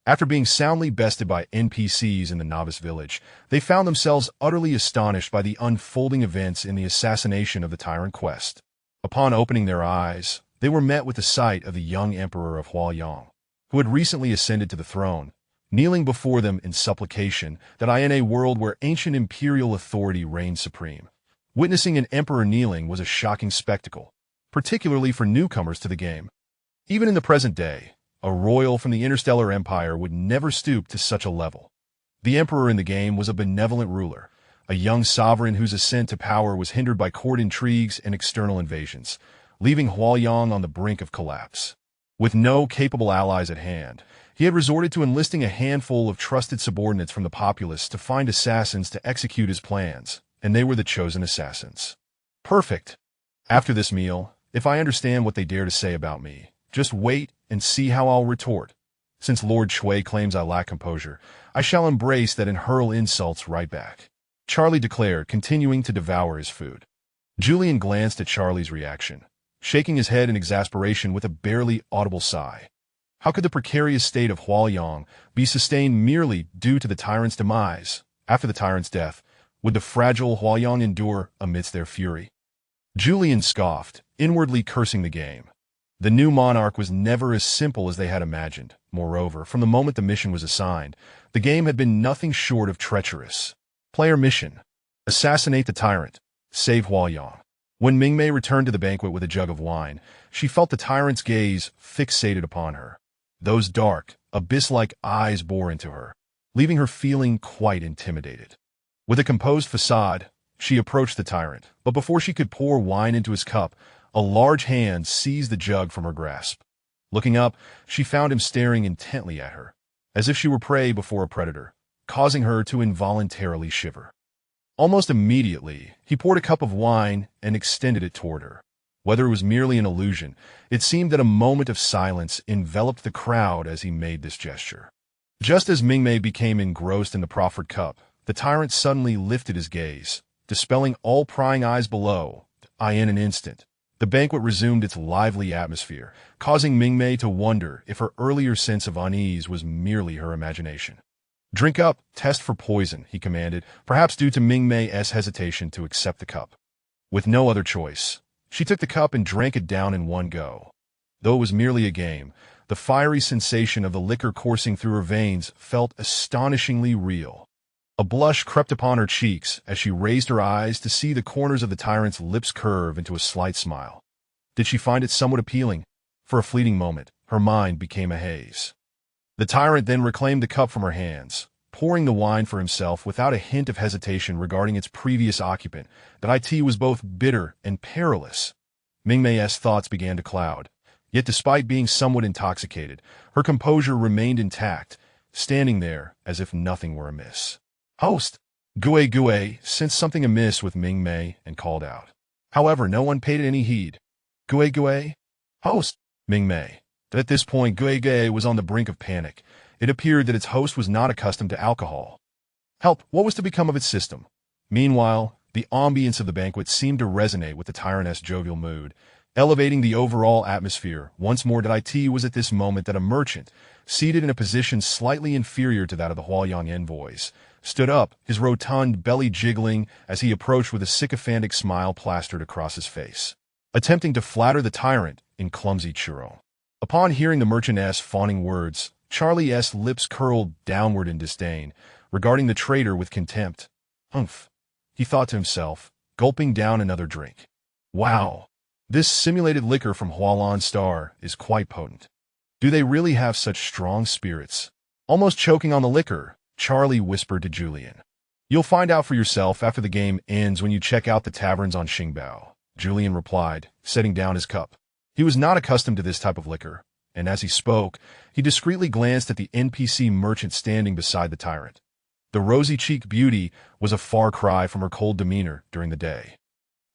After being soundly bested by NPCs in the novice village, they found themselves utterly astonished by the unfolding events in the assassination of the tyrant quest. Upon opening their eyes, they were met with the sight of the young emperor of Huaoyang, who had recently ascended to the throne, kneeling before them in supplication that in a world where ancient imperial authority reigned supreme. Witnessing an emperor kneeling was a shocking spectacle, particularly for newcomers to the game. Even in the present day, a royal from the interstellar empire would never stoop to such a level. The emperor in the game was a benevolent ruler, a young sovereign whose ascent to power was hindered by court intrigues and external invasions, leaving Huaoyang on the brink of collapse. With no capable allies at hand, he had resorted to enlisting a handful of trusted subordinates from the populace to find assassins to execute his plans, and they were the chosen assassins. Perfect. After this meal, if I understand what they dare to say about me, just wait and see how I'll retort. Since Lord Shui claims I lack composure, I shall embrace that and hurl insults right back. Charlie declared, continuing to devour his food. Julian glanced at Charlie's reaction, shaking his head in exasperation with a barely audible sigh. How could the precarious state of Huaoyang be sustained merely due to the tyrant's demise? After the tyrant's death, would the fragile Huaoyang endure amidst their fury? Julian scoffed, inwardly cursing the game. The new monarch was never as simple as they had imagined. Moreover, from the moment the mission was assigned, the game had been nothing short of treacherous. Player mission: assassinate the tyrant, save Huaoyang. When Mingmei returned to the banquet with a jug of wine, she felt the tyrant's gaze fixated upon her. Those dark, abyss-like eyes bore into her, leaving her feeling quite intimidated. With a composed facade, she approached the tyrant, but before she could pour wine into his cup, a large hand seized the jug from her grasp. Looking up, she found him staring intently at her, as if she were prey before a predator, causing her to involuntarily shiver. Almost immediately, he poured a cup of wine and extended it toward her. Whether it was merely an illusion, it seemed that a moment of silence enveloped the crowd as he made this gesture. Just as Mingmei became engrossed in the proffered cup, the tyrant suddenly lifted his gaze, dispelling all prying eyes below. In an instant, the banquet resumed its lively atmosphere, causing Mingmei to wonder if her earlier sense of unease was merely her imagination. "Drink up, test for poison," he commanded, perhaps due to Mingmei's hesitation to accept the cup. With no other choice, she took the cup and drank it down in one go. Though it was merely a game, the fiery sensation of the liquor coursing through her veins felt astonishingly real. A blush crept upon her cheeks as she raised her eyes to see the corners of the tyrant's lips curve into a slight smile. Did she find it somewhat appealing? For a fleeting moment, her mind became a haze. The tyrant then reclaimed the cup from her hands, pouring the wine for himself without a hint of hesitation regarding its previous occupant. That it was both bitter and perilous. Mingmei's thoughts began to cloud. Yet despite being somewhat intoxicated, her composure remained intact, standing there as if nothing were amiss. "Host!" Gue sensed something amiss with Mingmei and called out. However, no one paid it any heed. "Gue! Host!" Mingmei, At this point, Gui was on the brink of panic. It appeared that its host was not accustomed to alcohol. Help, what was to become of its system? Meanwhile, the ambience of the banquet seemed to resonate with the tyrant's jovial mood, elevating the overall atmosphere. Once more, it was at this moment that a merchant, seated in a position slightly inferior to that of the Huaiyang envoys, stood up, his rotund belly jiggling as he approached with a sycophantic smile plastered across his face, attempting to flatter the tyrant in clumsy churro. Upon hearing the merchant's fawning words, Charlie's lips curled downward in disdain, regarding the traitor with contempt. Humph, he thought to himself, gulping down another drink. Wow, this simulated liquor from Hualan Star is quite potent. Do they really have such strong spirits? Almost choking on the liquor, Charlie whispered to Julian. You'll find out for yourself after the game ends when you check out the taverns on Xingbao, Julian replied, setting down his cup. He was not accustomed to this type of liquor, and as he spoke, he discreetly glanced at the NPC merchant standing beside the tyrant. The rosy-cheeked beauty was a far cry from her cold demeanor during the day.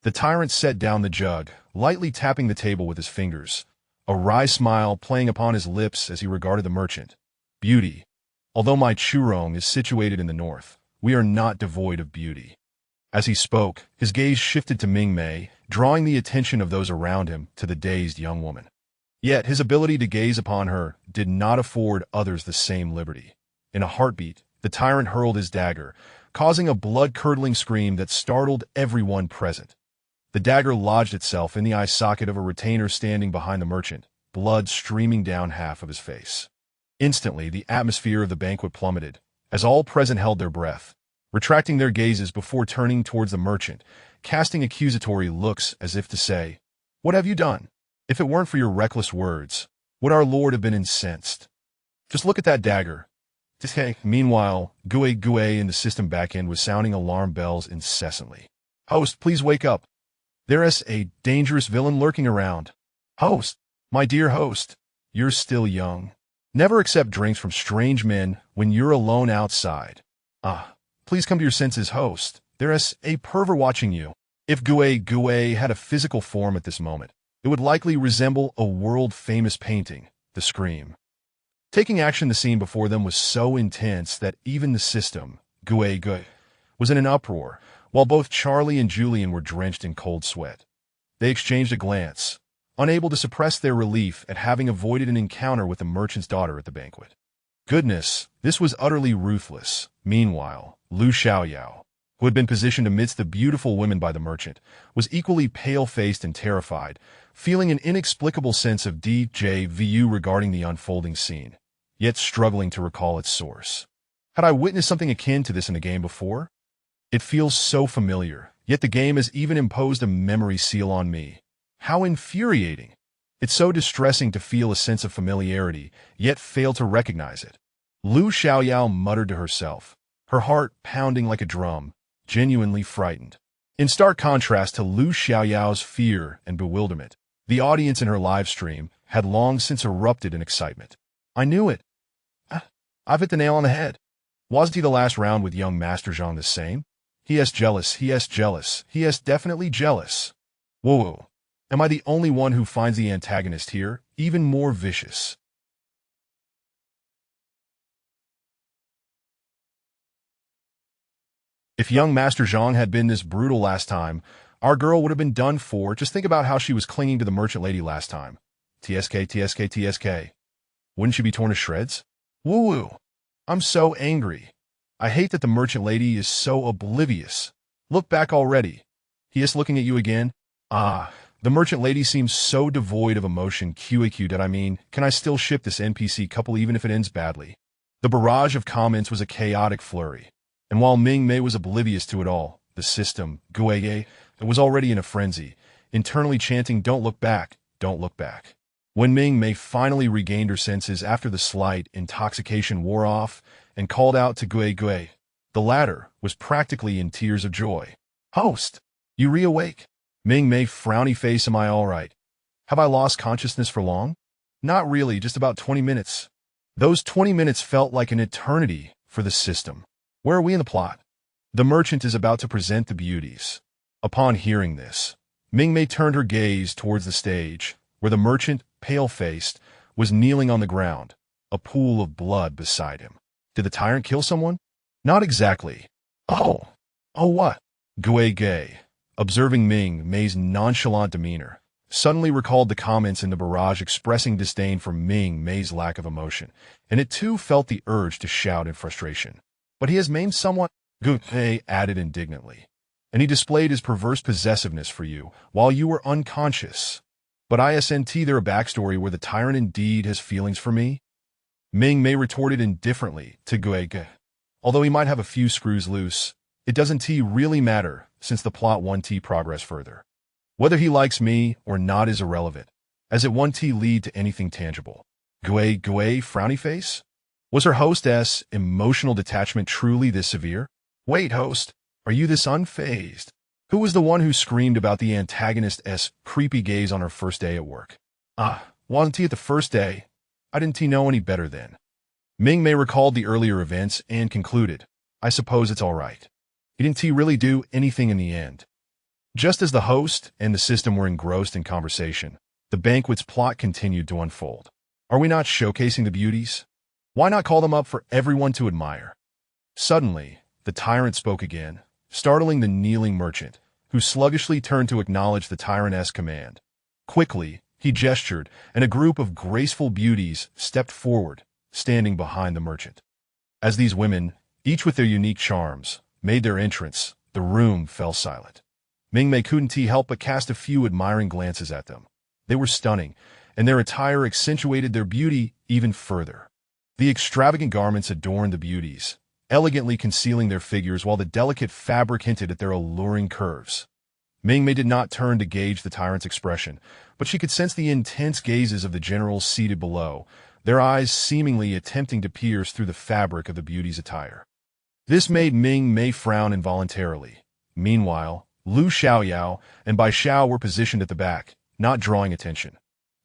The tyrant set down the jug, lightly tapping the table with his fingers, a wry smile playing upon his lips as he regarded the merchant. Beauty. Although my Churong is situated in the north, we are not devoid of beauty. As he spoke, his gaze shifted to Mingmei, drawing the attention of those around him to the dazed young woman. Yet his ability to gaze upon her did not afford others the same liberty. In a heartbeat, the tyrant hurled his dagger, causing a blood-curdling scream that startled everyone present. The dagger lodged itself in the eye socket of a retainer standing behind the merchant, blood streaming down half of his face. Instantly, the atmosphere of the banquet plummeted, as all present held their breath, retracting their gazes before turning towards the merchant, casting accusatory looks as if to say, "What have you done? If it weren't for your reckless words, would our lord have been incensed? Just look at that dagger." Meanwhile, Gui in the system backend was sounding alarm bells incessantly. "Host, please wake up. There is a dangerous villain lurking around. Host, my dear host, you're still young. Never accept drinks from strange men when you're alone outside. Please come to your senses, host. There is a pervert watching you." If Gui had a physical form at this moment, it would likely resemble a world-famous painting, The Scream. Taking action, the scene before them was so intense that even the system, Gui, was in an uproar, while both Charlie and Julian were drenched in cold sweat. They exchanged a glance, unable to suppress their relief at having avoided an encounter with the merchant's daughter at the banquet. Goodness, this was utterly ruthless. Meanwhile, Lu Xiaoyao, who had been positioned amidst the beautiful women by the merchant, was equally pale-faced and terrified, feeling an inexplicable sense of déjà vu regarding the unfolding scene, yet struggling to recall its source. Had I witnessed something akin to this in a game before? It feels so familiar, yet the game has even imposed a memory seal on me. How infuriating! It's so distressing to feel a sense of familiarity, yet fail to recognize it. Lu Xiaoyao muttered to herself, her heart pounding like a drum, genuinely frightened. In stark contrast to Lu Xiaoyao's fear and bewilderment, the audience in her live stream had long since erupted in excitement. I knew it. I've hit the nail on the head. Wasn't he the last round with young Master Zhang the same? He is jealous, he is jealous, he is definitely jealous. Whoa, am I the only one who finds the antagonist here even more vicious? If young Master Zhang had been this brutal last time, our girl would have been done for. Just think about how she was clinging to the merchant lady last time. TSK. Wouldn't she be torn to shreds? Woo-woo. I'm so angry. I hate that the merchant lady is so oblivious. Look back already. He is looking at you again. The merchant lady seems so devoid of emotion. Can I still ship this NPC couple even if it ends badly? The barrage of comments was a chaotic flurry. And while Mingmei was oblivious to it all, the system, Gui, was already in a frenzy, internally chanting, "Don't look back, don't look back." When Mingmei finally regained her senses after the slight intoxication wore off and called out to Gui, the latter was practically in tears of joy. "Host, you reawake." Mingmei, frowny face, am I all right? Have I lost consciousness for long? Not really, just about 20 minutes. Those 20 minutes felt like an eternity for the system. Where are we in the plot? The merchant is about to present the beauties. Upon hearing this, Mingmei turned her gaze towards the stage, where the merchant, pale-faced, was kneeling on the ground, a pool of blood beside him. Did the tyrant kill someone? Not exactly. Oh. Oh what? Gui Gay, observing Mingmei's nonchalant demeanor, suddenly recalled the comments in the barrage expressing disdain for Mingmei's lack of emotion, and it too felt the urge to shout in frustration. But he has maimed someone, Gui added indignantly, and he displayed his perverse possessiveness for you while you were unconscious. But isn't there a backstory where the tyrant indeed has feelings for me? Mingmei retorted indifferently to Gui Gay. Although he might have a few screws loose, it doesn't really matter since the plot won't progress further. Whether he likes me or not is irrelevant, as it won't lead to anything tangible. Gui frowny face? Was her hostess' emotional detachment truly this severe? Wait, host, are you this unfazed? Who was the one who screamed about the antagonist's creepy gaze on her first day at work? Wasn't he at the first day? I didn't know any better then. Mingmei recalled the earlier events and concluded, I suppose it's all right. He didn't really do anything in the end. Just as the host and the system were engrossed in conversation, the banquet's plot continued to unfold. Are we not showcasing the beauties? Why not call them up for everyone to admire? Suddenly, the tyrant spoke again, startling the kneeling merchant, who sluggishly turned to acknowledge the tyrant's command. Quickly, he gestured, and a group of graceful beauties stepped forward, standing behind the merchant. As these women, each with their unique charms, made their entrance, the room fell silent. Mingmei couldn't help but cast a few admiring glances at them. They were stunning, and their attire accentuated their beauty even further. The extravagant garments adorned the beauties, elegantly concealing their figures while the delicate fabric hinted at their alluring curves. Mingmei did not turn to gauge the tyrant's expression, but she could sense the intense gazes of the generals seated below, their eyes seemingly attempting to pierce through the fabric of the beauty's attire. This made Mingmei frown involuntarily. Meanwhile, Lu Xiaoyao and Bai Xiao were positioned at the back, not drawing attention.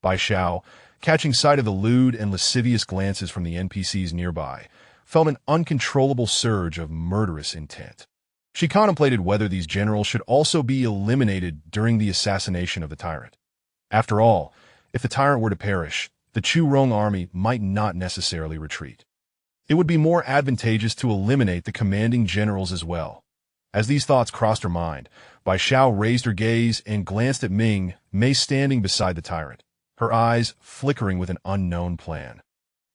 Bai Xiao, catching sight of the lewd and lascivious glances from the NPCs nearby, felt an uncontrollable surge of murderous intent. She contemplated whether these generals should also be eliminated during the assassination of the tyrant. After all, if the tyrant were to perish, the Chu Rong army might not necessarily retreat. It would be more advantageous to eliminate the commanding generals as well. As these thoughts crossed her mind, Bai Xiao raised her gaze and glanced at Mingmei standing beside the tyrant, her eyes flickering with an unknown plan.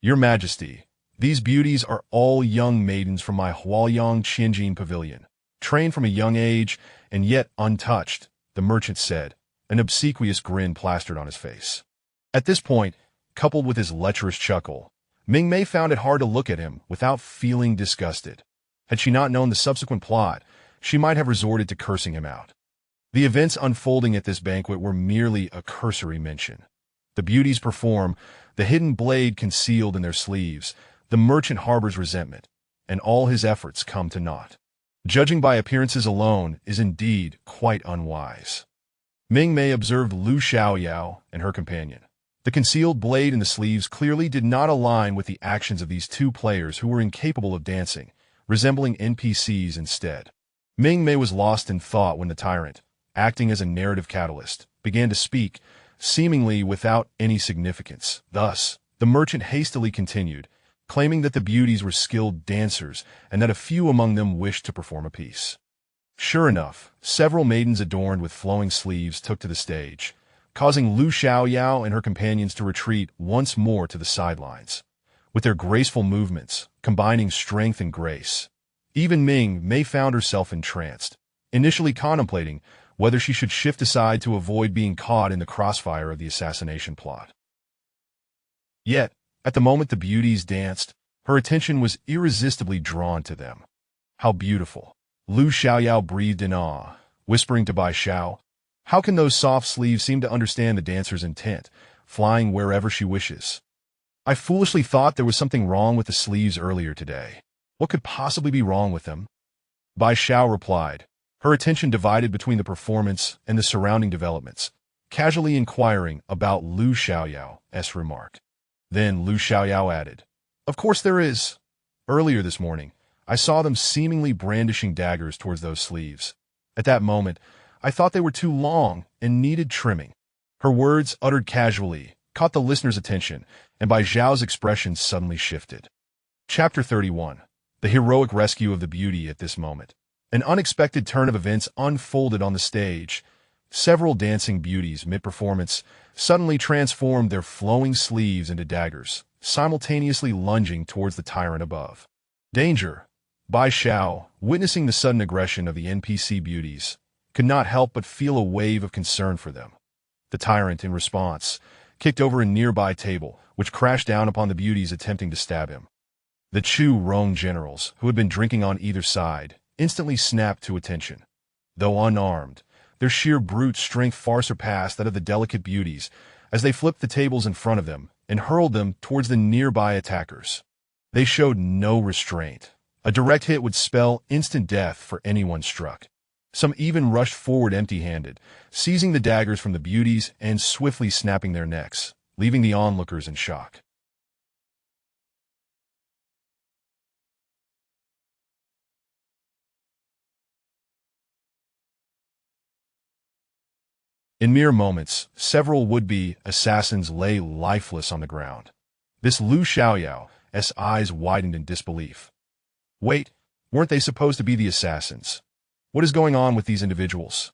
Your Majesty, these beauties are all young maidens from my Huaoyang Qianjin pavilion, trained from a young age and yet untouched, the merchant said, an obsequious grin plastered on his face. At this point, coupled with his lecherous chuckle, Mingmei found it hard to look at him without feeling disgusted. Had she not known the subsequent plot, she might have resorted to cursing him out. The events unfolding at this banquet were merely a cursory mention. The beauties perform, the hidden blade concealed in their sleeves, the merchant harbors resentment, and all his efforts come to naught. Judging by appearances alone is indeed quite unwise. Mingmei observed Lu Xiaoyao and her companion. The concealed blade in the sleeves clearly did not align with the actions of these two players who were incapable of dancing, resembling NPCs instead. Mingmei was lost in thought when the tyrant, acting as a narrative catalyst, began to speak, seemingly without any significance. Thus, the merchant hastily continued, claiming that the beauties were skilled dancers and that a few among them wished to perform a piece. Sure enough, several maidens adorned with flowing sleeves took to the stage, causing Lu Xiaoyao and her companions to retreat once more to the sidelines. With their graceful movements, combining strength and grace, even Mingmei found herself entranced, initially contemplating whether she should shift aside to avoid being caught in the crossfire of the assassination plot. Yet, at the moment the beauties danced, her attention was irresistibly drawn to them. How beautiful! Lu Xiaoyao breathed in awe, whispering to Bai Xiao, how can those soft sleeves seem to understand the dancer's intent, flying wherever she wishes? I foolishly thought there was something wrong with the sleeves earlier today. What could possibly be wrong with them? Bai Xiao replied, her attention divided between the performance and the surrounding developments, casually inquiring about Lu Xiaoyao's remark. Then Lu Xiaoyao added, of course there is. Earlier this morning, I saw them seemingly brandishing daggers towards those sleeves. At that moment, I thought they were too long and needed trimming. Her words, uttered casually, caught the listener's attention, and Bai Zhao's expression suddenly shifted. Chapter 31. The heroic rescue of the beauty at this moment. An unexpected turn of events unfolded on the stage. Several dancing beauties mid-performance suddenly transformed their flowing sleeves into daggers, simultaneously lunging towards the tyrant above. Danger! Bai Zhao, witnessing the sudden aggression of the NPC beauties, could not help but feel a wave of concern for them. The tyrant, in response, kicked over a nearby table, which crashed down upon the beauties attempting to stab him. The Chu Rong generals, who had been drinking on either side, instantly snapped to attention. Though unarmed, their sheer brute strength far surpassed that of the delicate beauties as they flipped the tables in front of them and hurled them towards the nearby attackers. They showed no restraint. A direct hit would spell instant death for anyone struck. Some even rushed forward empty-handed, seizing the daggers from the beauties and swiftly snapping their necks, leaving the onlookers in shock. In mere moments, several would-be assassins lay lifeless on the ground. This Lu Xiaoyao's eyes widened in disbelief. Wait, weren't they supposed to be the assassins? What is going on with these individuals?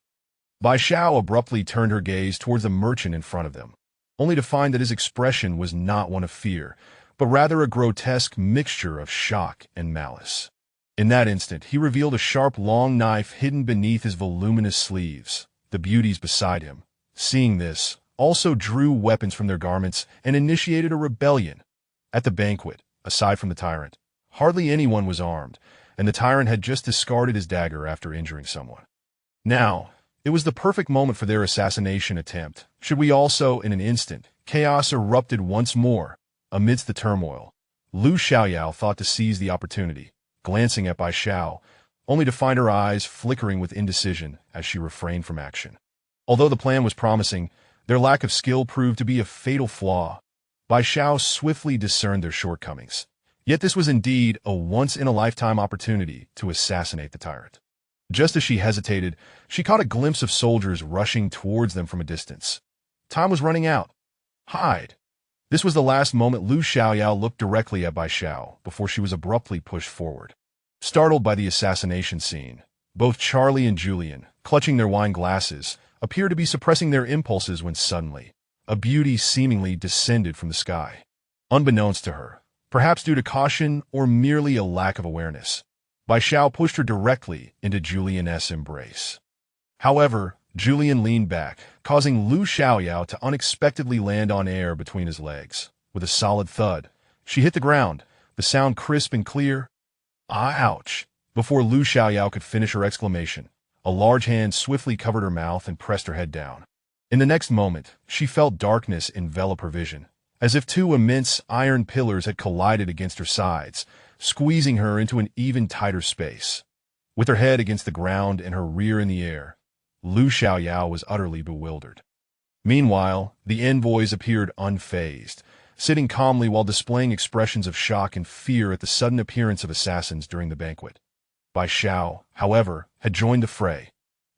Bai Zhao abruptly turned her gaze towards the merchant in front of them, only to find that his expression was not one of fear, but rather a grotesque mixture of shock and malice. In that instant, he revealed a sharp, long knife hidden beneath his voluminous sleeves. The beauties beside him, seeing this, also drew weapons from their garments and initiated a rebellion. At the banquet, aside from the tyrant, hardly anyone was armed, and the tyrant had just discarded his dagger after injuring someone. Now, it was the perfect moment for their assassination attempt. Should we also, in an instant, chaos erupted once more. Amidst the turmoil, Lu Xiaoyao thought to seize the opportunity, glancing at Bai Zhao, only to find her eyes flickering with indecision as she refrained from action. Although the plan was promising, their lack of skill proved to be a fatal flaw. Bai Zhao swiftly discerned their shortcomings. Yet this was indeed a once-in-a-lifetime opportunity to assassinate the tyrant. Just as she hesitated, she caught a glimpse of soldiers rushing towards them from a distance. Time was running out. Hide! This was the last moment Lu Xiaoyao looked directly at Bai Zhao before she was abruptly pushed forward. Startled by the assassination scene, both Charlie and Julian, clutching their wine glasses, appeared to be suppressing their impulses when suddenly, a beauty seemingly descended from the sky. Unbeknownst to her, perhaps due to caution or merely a lack of awareness, Bai Zhao pushed her directly into Julian's embrace. However, Julian leaned back, causing Lu Xiaoyao to unexpectedly land on air between his legs. With a solid thud, she hit the ground, the sound crisp and clear. Ouch! Before Lu Xiaoyao could finish her exclamation, a large hand swiftly covered her mouth and pressed her head down. In the next moment, she felt darkness envelop her vision, as if two immense iron pillars had collided against her sides, squeezing her into an even tighter space. With her head against the ground and her rear in the air, Lu Xiaoyao was utterly bewildered. Meanwhile, the envoys appeared unfazed, sitting calmly while displaying expressions of shock and fear at the sudden appearance of assassins during the banquet. Bai Zhao, however, had joined the fray.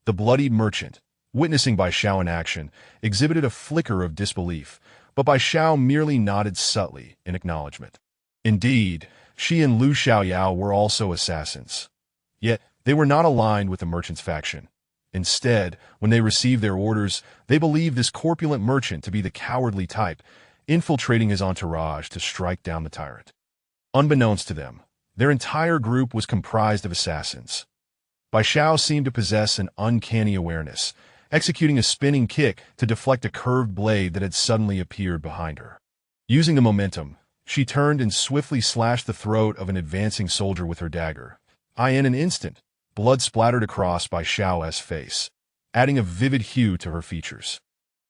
The bloodied merchant, witnessing Bai Zhao in action, exhibited a flicker of disbelief, but Bai Zhao merely nodded subtly in acknowledgement. Indeed, she and Lu Xiaoyao were also assassins. Yet, they were not aligned with the merchant's faction. Instead, when they received their orders, they believed this corpulent merchant to be the cowardly type, infiltrating his entourage to strike down the tyrant. Unbeknownst to them, their entire group was comprised of assassins. Bai Zhao seemed to possess an uncanny awareness, executing a spinning kick to deflect a curved blade that had suddenly appeared behind her. Using the momentum, she turned and swiftly slashed the throat of an advancing soldier with her dagger. In an instant, blood splattered across Bai Zhao's face, adding a vivid hue to her features.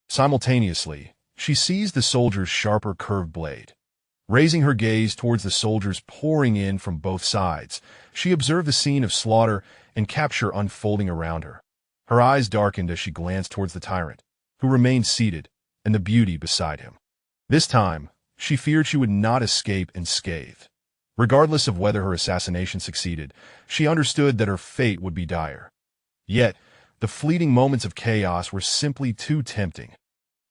Simultaneously, she seized the soldier's sharper curved blade. Raising her gaze towards the soldiers pouring in from both sides, she observed the scene of slaughter and capture unfolding around her. Her eyes darkened as she glanced towards the tyrant, who remained seated, and the beauty beside him. This time, she feared she would not escape unscathed. Regardless of whether her assassination succeeded, she understood that her fate would be dire. Yet, the fleeting moments of chaos were simply too tempting.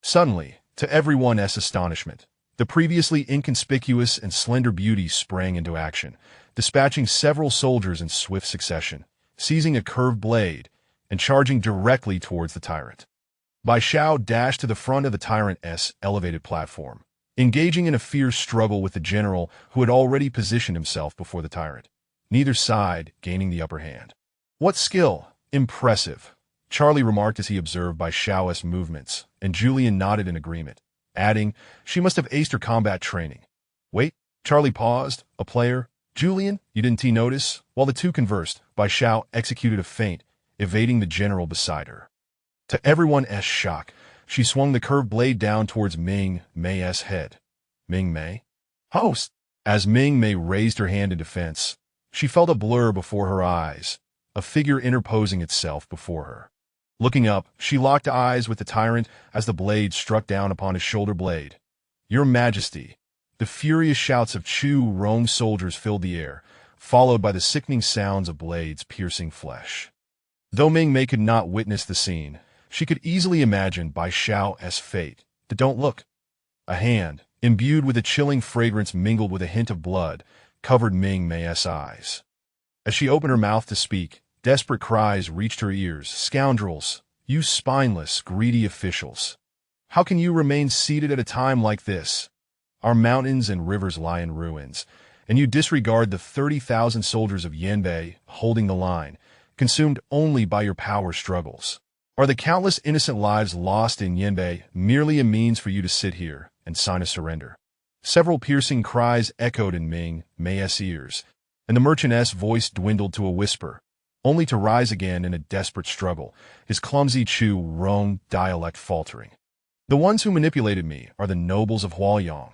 Suddenly, To everyone's astonishment, the previously inconspicuous and slender beauty sprang into action, dispatching several soldiers in swift succession, seizing a curved blade, and charging directly towards the tyrant. Bai Xiao dashed to the front of the tyrant's elevated platform, engaging in a fierce struggle with the general who had already positioned himself before the tyrant, neither side gaining the upper hand. What skill! Impressive, Charlie remarked as he observed Bai Xiao's movements, and Julian nodded in agreement, adding, she must have aced her combat training. Wait, Charlie paused. A player? Julian, you didn't notice? While the two conversed, Bai Xiao executed a feint, evading the general beside her. To everyone's shock, she swung the curved blade down towards Mingmei's head. Mingmei? Host! As Mingmei raised her hand in defense, she felt a blur before her eyes, a figure interposing itself before her. Looking up, she locked eyes with the tyrant as the blade struck down upon his shoulder blade. Your Majesty! The furious shouts of Chu Rong soldiers filled the air, followed by the sickening sounds of blades piercing flesh. Though Mingmei could not witness the scene, she could easily imagine Bai Xiao's fate. Don't look. A hand, imbued with a chilling fragrance mingled with a hint of blood, covered Mingmei's eyes. As she opened her mouth to speak, desperate cries reached her ears. Scoundrels! You spineless, greedy officials! How can you remain seated at a time like this? Our mountains and rivers lie in ruins, and you disregard the 30,000 soldiers of Yanbei holding the line, consumed only by your power struggles. Are the countless innocent lives lost in Yanbei merely a means for you to sit here and sign a surrender? Several piercing cries echoed in Mingmei's ears, and the merchant's voice dwindled to a whisper, only to rise again in a desperate struggle, his clumsy Chu Rong dialect faltering. The ones who manipulated me are the nobles of Huaoyang.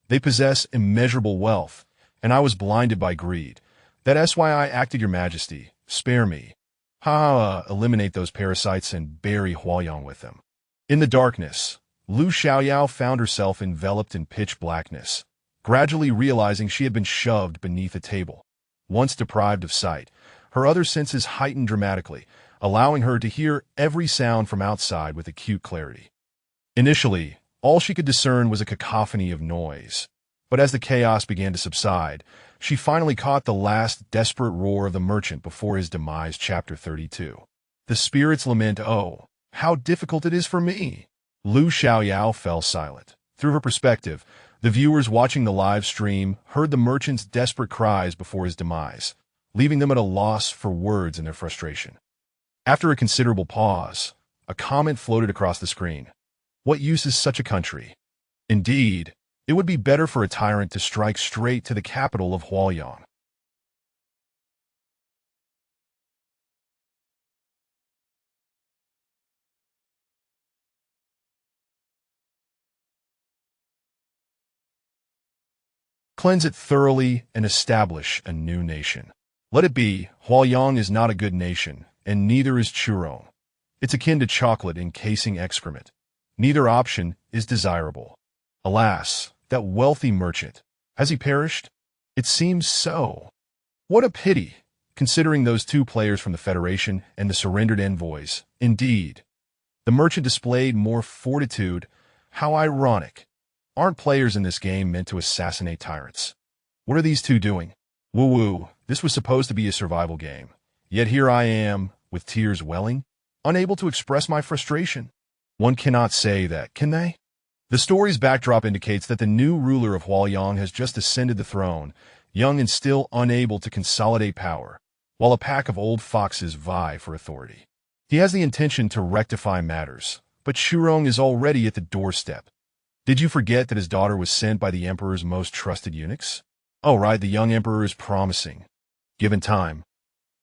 They possess immeasurable wealth, and I was blinded by greed. That's why I acted, Your Majesty. Spare me. Eliminate those parasites and bury Huaoyang with them. In the darkness, Lu Xiaoyao found herself enveloped in pitch blackness, gradually realizing she had been shoved beneath a table. Once deprived of sight, her other senses heightened dramatically, allowing her to hear every sound from outside with acute clarity. Initially, all she could discern was a cacophony of noise, but as the chaos began to subside, she finally caught the last desperate roar of the merchant before his demise. Chapter 32. The spirits lament, oh, how difficult it is for me. Lu Xiaoyao fell silent. Through her perspective, the viewers watching the live stream heard the merchant's desperate cries before his demise, leaving them at a loss for words in their frustration. After a considerable pause, a comment floated across the screen. What use is such a country? Indeed, it would be better for a tyrant to strike straight to the capital of Huaoyang. Cleanse it thoroughly and establish a new nation. Let it be, Huaoyang is not a good nation, and neither is Churong. It's akin to chocolate encasing excrement. Neither option is desirable. Alas, that wealthy merchant. Has he perished? It seems so. What a pity, considering those two players from the Federation and the surrendered envoys. Indeed, the merchant displayed more fortitude. How ironic. Aren't players in this game meant to assassinate tyrants? What are these two doing? Woo-woo, this was supposed to be a survival game. Yet here I am, with tears welling, unable to express my frustration. One cannot say that, can they? The story's backdrop indicates that the new ruler of Huaoyang has just ascended the throne, young and still unable to consolidate power, while a pack of old foxes vie for authority. He has the intention to rectify matters, but Churong is already at the doorstep. Did you forget that his daughter was sent by the emperor's most trusted eunuchs? Oh, right, the young emperor is promising, given time.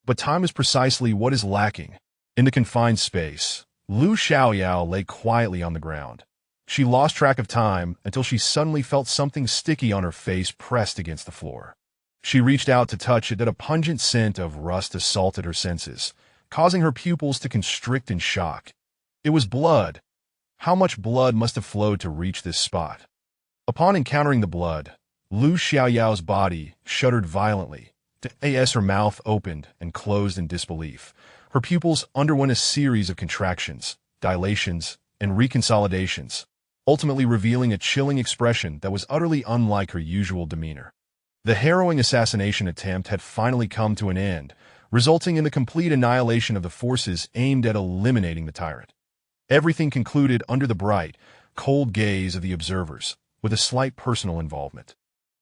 But time is precisely what is lacking. In the confined space, Lu Xiaoyao lay quietly on the ground. She lost track of time until she suddenly felt something sticky on her face pressed against the floor. She reached out to touch it, but a pungent scent of rust assaulted her senses, causing her pupils to constrict in shock. It was blood. How much blood must have flowed to reach this spot? Upon encountering the blood, Lu Xiaoyao's body shuddered violently. Her mouth opened and closed in disbelief. Her pupils underwent a series of contractions, dilations, and reconsolidations, ultimately revealing a chilling expression that was utterly unlike her usual demeanor. The harrowing assassination attempt had finally come to an end, resulting in the complete annihilation of the forces aimed at eliminating the tyrant. Everything concluded under the bright, cold gaze of the observers, with a slight personal involvement.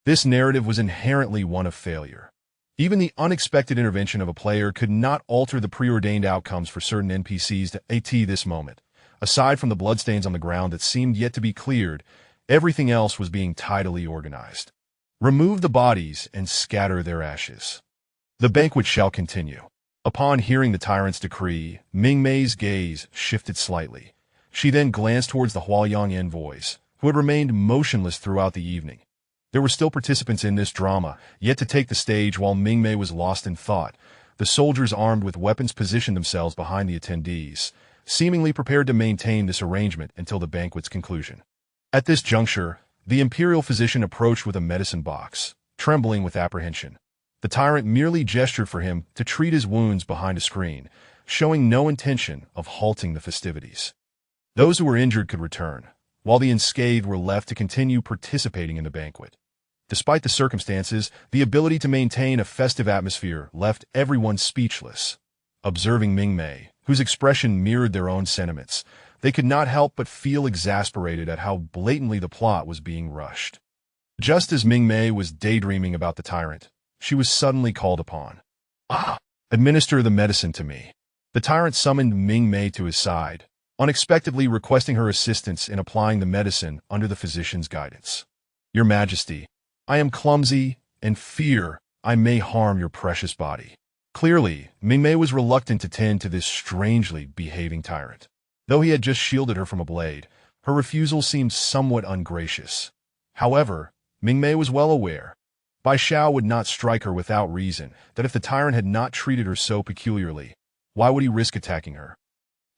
This narrative was inherently one of failure. Even the unexpected intervention of a player could not alter the preordained outcomes for certain NPCs at this moment. Aside from the bloodstains on the ground that seemed yet to be cleared, everything else was being tidily organized. Remove the bodies and scatter their ashes. The banquet shall continue. Upon hearing the tyrant's decree, Mingmei's gaze shifted slightly. She then glanced towards the Huaiyang envoys, who had remained motionless throughout the evening. There were still participants in this drama, yet to take the stage while Mingmei was lost in thought. The soldiers armed with weapons positioned themselves behind the attendees, seemingly prepared to maintain this arrangement until the banquet's conclusion. At this juncture, the imperial physician approached with a medicine box, trembling with apprehension. The tyrant merely gestured for him to treat his wounds behind a screen, showing no intention of halting the festivities. Those who were injured could return, while the unscathed were left to continue participating in the banquet. Despite the circumstances, the ability to maintain a festive atmosphere left everyone speechless. Observing Mingmei, whose expression mirrored their own sentiments, they could not help but feel exasperated at how blatantly the plot was being rushed. Just as Mingmei was daydreaming about the tyrant, she was suddenly called upon. Administer the medicine to me. The tyrant summoned Mingmei to his side, unexpectedly requesting her assistance in applying the medicine under the physician's guidance. Your Majesty, I am clumsy and fear I may harm your precious body. Clearly, Mingmei was reluctant to tend to this strangely behaving tyrant. Though he had just shielded her from a blade, her refusal seemed somewhat ungracious. However, Mingmei was well aware Bai Xiao would not strike her without reason, that if the tyrant had not treated her so peculiarly, why would he risk attacking her?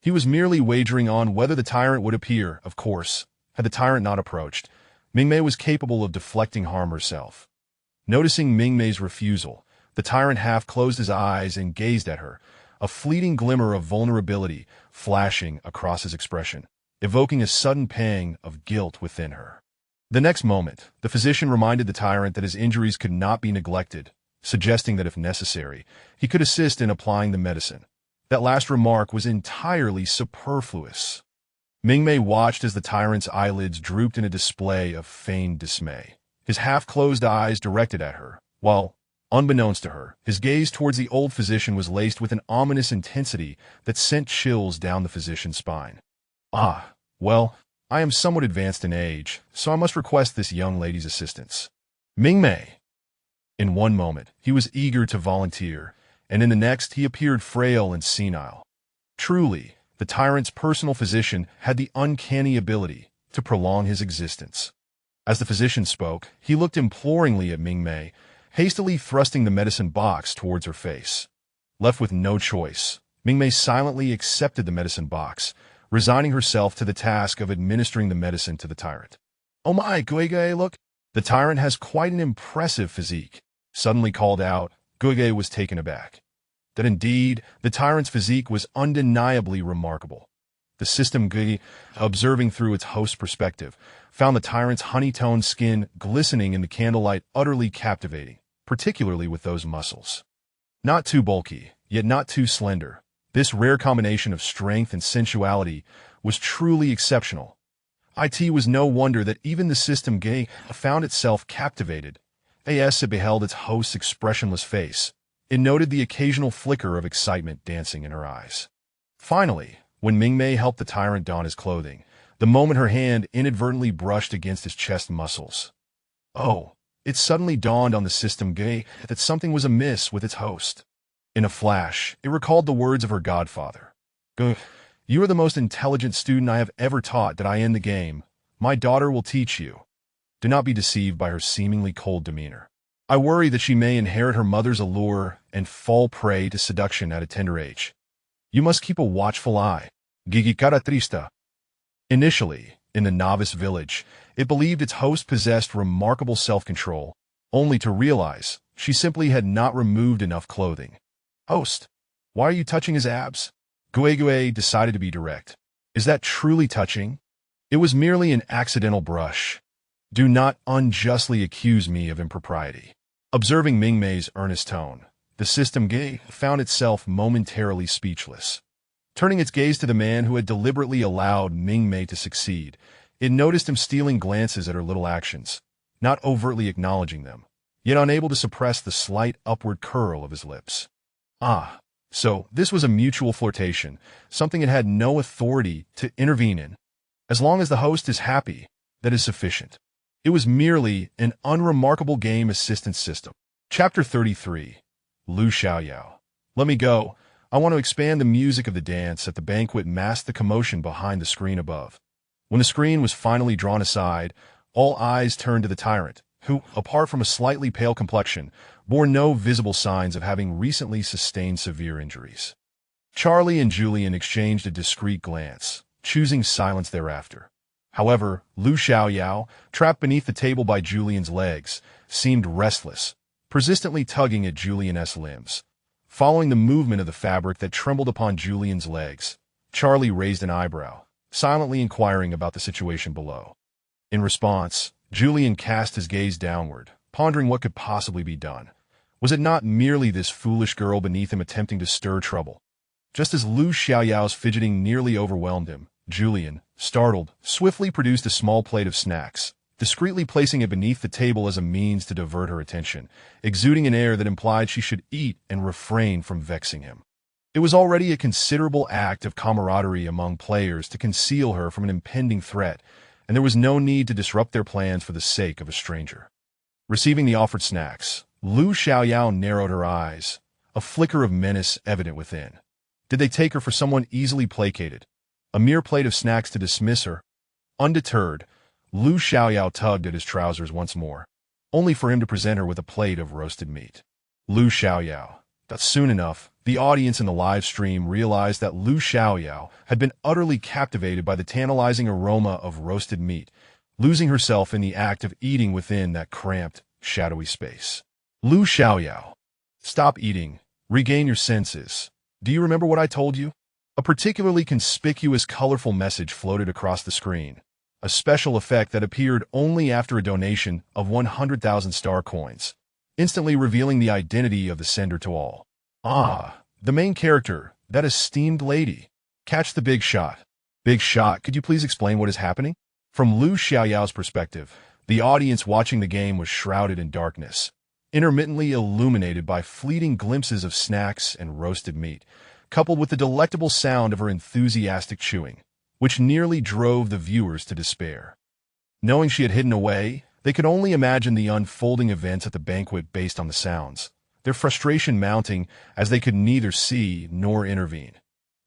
He was merely wagering on whether the tyrant would appear. Of course, had the tyrant not approached, Mingmei was capable of deflecting harm herself. Noticing Mingmei's refusal, the tyrant half closed his eyes and gazed at her, a fleeting glimmer of vulnerability flashing across his expression, evoking a sudden pang of guilt within her. The next moment, the physician reminded the tyrant that his injuries could not be neglected, suggesting that if necessary, he could assist in applying the medicine. That last remark was entirely superfluous. Mingmei watched as the tyrant's eyelids drooped in a display of feigned dismay, his half-closed eyes directed at her, while, unbeknownst to her, his gaze towards the old physician was laced with an ominous intensity that sent chills down the physician's spine. Well, I am somewhat advanced in age, so I must request this young lady's assistance. Mingmei. In one moment, he was eager to volunteer, and in the next he appeared frail and senile. Truly, the tyrant's personal physician had the uncanny ability to prolong his existence. As the physician spoke, he looked imploringly at Mingmei, hastily thrusting the medicine box towards her face. Left with no choice, Mingmei silently accepted the medicine box, resigning herself to the task of administering the medicine to the tyrant. Oh my, Guige, look! The tyrant has quite an impressive physique. Suddenly called out, Guige was taken aback. That indeed, the tyrant's physique was undeniably remarkable. The system Guige, observing through its host's perspective, found the tyrant's honey-toned skin glistening in the candlelight utterly captivating, particularly with those muscles. Not too bulky, yet not too slender, this rare combination of strength and sensuality was truly exceptional. It was no wonder that even the system Guige found itself captivated. As it beheld its host's expressionless face, it noted the occasional flicker of excitement dancing in her eyes. Finally, when Mingmei helped the tyrant don his clothing, the moment her hand inadvertently brushed against his chest muscles. It suddenly dawned on the system Guige that something was amiss with its host. In a flash, it recalled the words of her godfather. You are the most intelligent student I have ever taught that I end the game. My daughter will teach you. Do not be deceived by her seemingly cold demeanor. I worry that she may inherit her mother's allure and fall prey to seduction at a tender age. You must keep a watchful eye. Gigi-cara trista. Initially, in the novice village, it believed its host possessed remarkable self-control, only to realize she simply had not removed enough clothing. Host, why are you touching his abs? Guige decided to be direct. Is that truly touching? It was merely an accidental brush. Do not unjustly accuse me of impropriety. Observing Mingmei's earnest tone, the system found itself momentarily speechless. Turning its gaze to the man who had deliberately allowed Mingmei to succeed, it noticed him stealing glances at her little actions, not overtly acknowledging them, yet unable to suppress the slight upward curl of his lips. Ah, so this was a mutual flirtation, something it had no authority to intervene in. As long as the host is happy, that is sufficient. It was merely an unremarkable game assistance system. Chapter 33. Lu Xiaoyao. Let me go. I want to expand the music of the dance at the banquet masked the commotion behind the screen above. When the screen was finally drawn aside, all eyes turned to the tyrant, who, apart from a slightly pale complexion, bore no visible signs of having recently sustained severe injuries. Charlie and Julian exchanged a discreet glance, choosing silence thereafter. However, Lu Xiaoyao, trapped beneath the table by Julian's legs, seemed restless, persistently tugging at Julian's limbs. Following the movement of the fabric that trembled upon Julian's legs, Charlie raised an eyebrow, silently inquiring about the situation below. In response, Julian cast his gaze downward, pondering what could possibly be done. Was it not merely this foolish girl beneath him attempting to stir trouble? Just as Lu Xiaoyao's fidgeting nearly overwhelmed him, Julian, startled, swiftly produced a small plate of snacks, discreetly placing it beneath the table as a means to divert her attention, exuding an air that implied she should eat and refrain from vexing him. It was already a considerable act of camaraderie among players to conceal her from an impending threat, and there was no need to disrupt their plans for the sake of a stranger. Receiving the offered snacks, Lu Xiaoyao narrowed her eyes, a flicker of menace evident within. Did they take her for someone easily placated? A mere plate of snacks to dismiss her? Undeterred, Lu Xiaoyao tugged at his trousers once more, only for him to present her with a plate of roasted meat. Lu Xiaoyao. But soon enough, the audience in the live stream realized that Lu Xiaoyao had been utterly captivated by the tantalizing aroma of roasted meat, losing herself in the act of eating within that cramped, shadowy space. Lu Xiaoyao. Stop eating. Regain your senses. Do you remember what I told you? A particularly conspicuous colorful message floated across the screen, a special effect that appeared only after a donation of 100,000 star coins, instantly revealing the identity of the sender to all. Ah, the main character, that esteemed lady. Catch the big shot. Big shot, could you please explain what is happening? From Lu Xiaoyao's perspective, the audience watching the game was shrouded in darkness, intermittently illuminated by fleeting glimpses of snacks and roasted meat, coupled with the delectable sound of her enthusiastic chewing, which nearly drove the viewers to despair. Knowing she had hidden away, they could only imagine the unfolding events at the banquet based on the sounds, their frustration mounting as they could neither see nor intervene.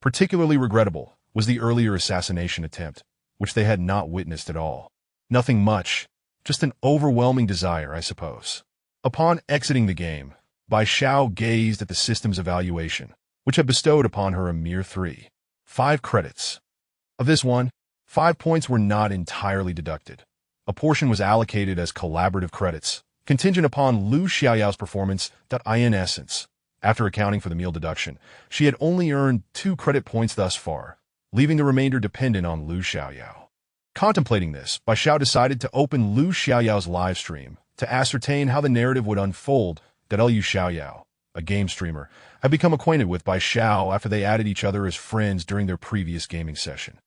Particularly regrettable was the earlier assassination attempt, which they had not witnessed at all. Nothing much, just an overwhelming desire, I suppose. Upon exiting the game, Bai Xiao gazed at the system's evaluation, which had bestowed upon her a mere 5 credits. Of this one, 5 points were not entirely deducted. A portion was allocated as collaborative credits, contingent upon Lu Xiaoyao's performance. In essence, after accounting for the meal deduction, she had only earned 2 credit points thus far, leaving the remainder dependent on Lu Xiaoyao. Contemplating this, Bai Xiao decided to open Lu Xiaoyao's live stream to ascertain how the narrative would unfold. Lu Xiaoyao, a game streamer, had become acquainted with Bai Xiao after they added each other as friends during their previous gaming session.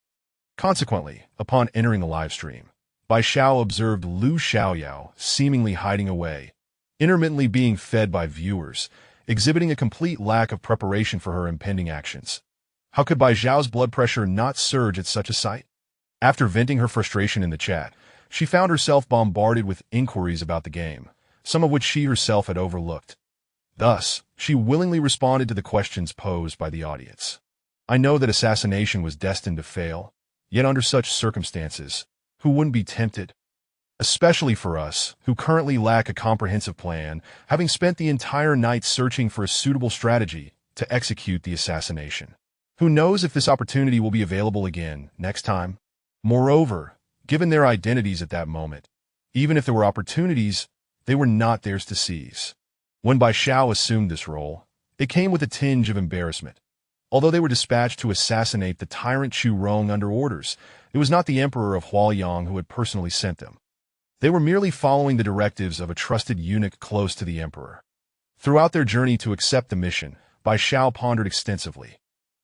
Consequently, upon entering the live stream, Bai Xiao observed Lu Xiaoyao seemingly hiding away, intermittently being fed by viewers, exhibiting a complete lack of preparation for her impending actions. How could Bai Xiao's blood pressure not surge at such a sight? After venting her frustration in the chat, she found herself bombarded with inquiries about the game, some of which she herself had overlooked. Thus, she willingly responded to the questions posed by the audience. I know that assassination was destined to fail, yet under such circumstances, who wouldn't be tempted? Especially for us, who currently lack a comprehensive plan, having spent the entire night searching for a suitable strategy to execute the assassination. Who knows if this opportunity will be available again next time? Moreover, given their identities at that moment, even if there were opportunities, they were not theirs to seize. When Bai Xiao assumed this role, it came with a tinge of embarrassment. Although they were dispatched to assassinate the tyrant Chu Rong under orders, it was not the emperor of Huaiyang who had personally sent them. They were merely following the directives of a trusted eunuch close to the emperor. Throughout their journey to accept the mission, Bai Xiao pondered extensively.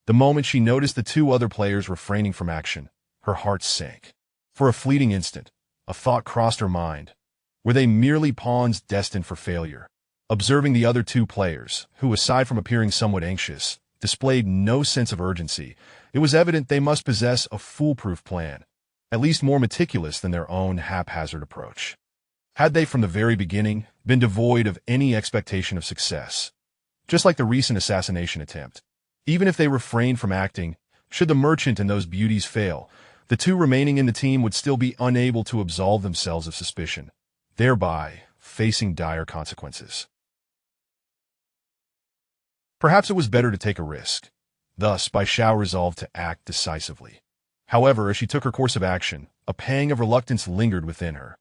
The moment she noticed the two other players refraining from action, her heart sank. For a fleeting instant, a thought crossed her mind. Were they merely pawns destined for failure? Observing the other two players, who, aside from appearing somewhat anxious, displayed no sense of urgency, it was evident they must possess a foolproof plan, at least more meticulous than their own haphazard approach. Had they from the very beginning been devoid of any expectation of success? Just like the recent assassination attempt. Even if they refrained from acting, should the merchant and those beauties fail, the two remaining in the team would still be unable to absolve themselves of suspicion, thereby facing dire consequences. Perhaps it was better to take a risk. Thus, Bai Xiao resolved to act decisively. However, as she took her course of action, a pang of reluctance lingered within her.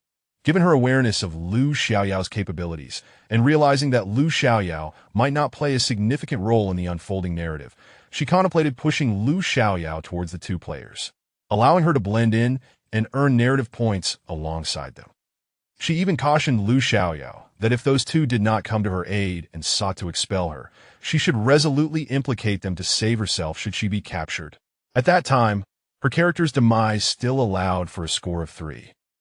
Given her awareness of Lu Xiaoyao's capabilities, and realizing that Lu Xiaoyao might not play a significant role in the unfolding narrative, she contemplated pushing Lu Xiaoyao towards the two players, allowing her to blend in and earn narrative points alongside them. She even cautioned Lu Xiaoyao that if those two did not come to her aid and sought to expel her, she should resolutely implicate them to save herself should she be captured. At that time, her character's demise still allowed for a score of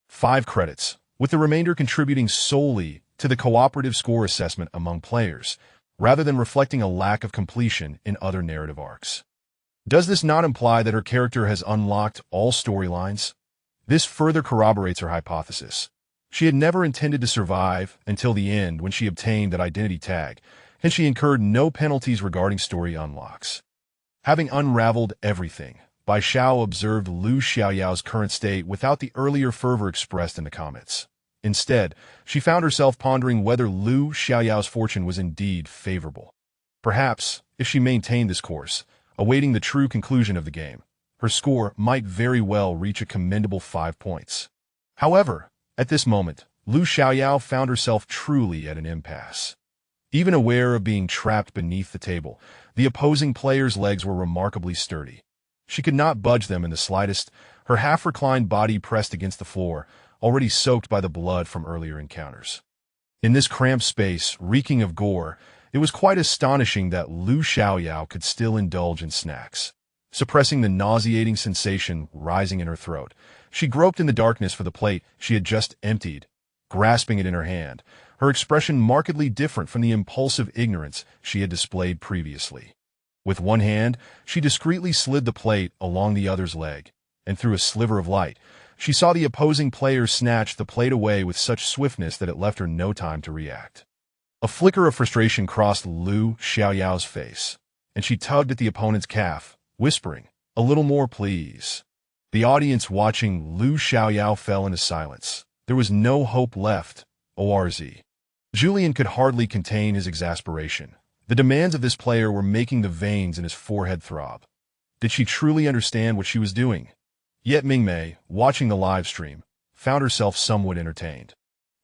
5 credits, with the remainder contributing solely to the cooperative score assessment among players, rather than reflecting a lack of completion in other narrative arcs. Does this not imply that her character has unlocked all storylines? This further corroborates her hypothesis. She had never intended to survive until the end when she obtained that identity tag, and she incurred no penalties regarding story unlocks. Having unraveled everything, Bai Xiao observed Lu Xiaoyao's current state without the earlier fervor expressed in the comments. Instead, she found herself pondering whether Lu Xiaoyao's fortune was indeed favorable. Perhaps, if she maintained this course, awaiting the true conclusion of the game, her score might very well reach a commendable 5 points. However, at this moment, Lu Xiaoyao found herself truly at an impasse. Even aware of being trapped beneath the table, the opposing player's legs were remarkably sturdy. She could not budge them in the slightest, her half-reclined body pressed against the floor, already soaked by the blood from earlier encounters. In this cramped space, reeking of gore, it was quite astonishing that Lu Xiaoyao could still indulge in snacks. Suppressing the nauseating sensation rising in her throat, she groped in the darkness for the plate she had just emptied, grasping it in her hand, her expression markedly different from the impulsive ignorance she had displayed previously. With one hand, she discreetly slid the plate along the other's leg, and through a sliver of light, she saw the opposing player snatch the plate away with such swiftness that it left her no time to react. A flicker of frustration crossed Lu Xiaoyao's face, and she tugged at the opponent's calf, whispering, "A little more, please." The audience watching Lu Xiaoyao fell into silence. There was no hope left, ORZ. Julien could hardly contain his exasperation. The demands of this player were making the veins in his forehead throb. Did she truly understand what she was doing? Yet Mingmei, watching the live stream, found herself somewhat entertained.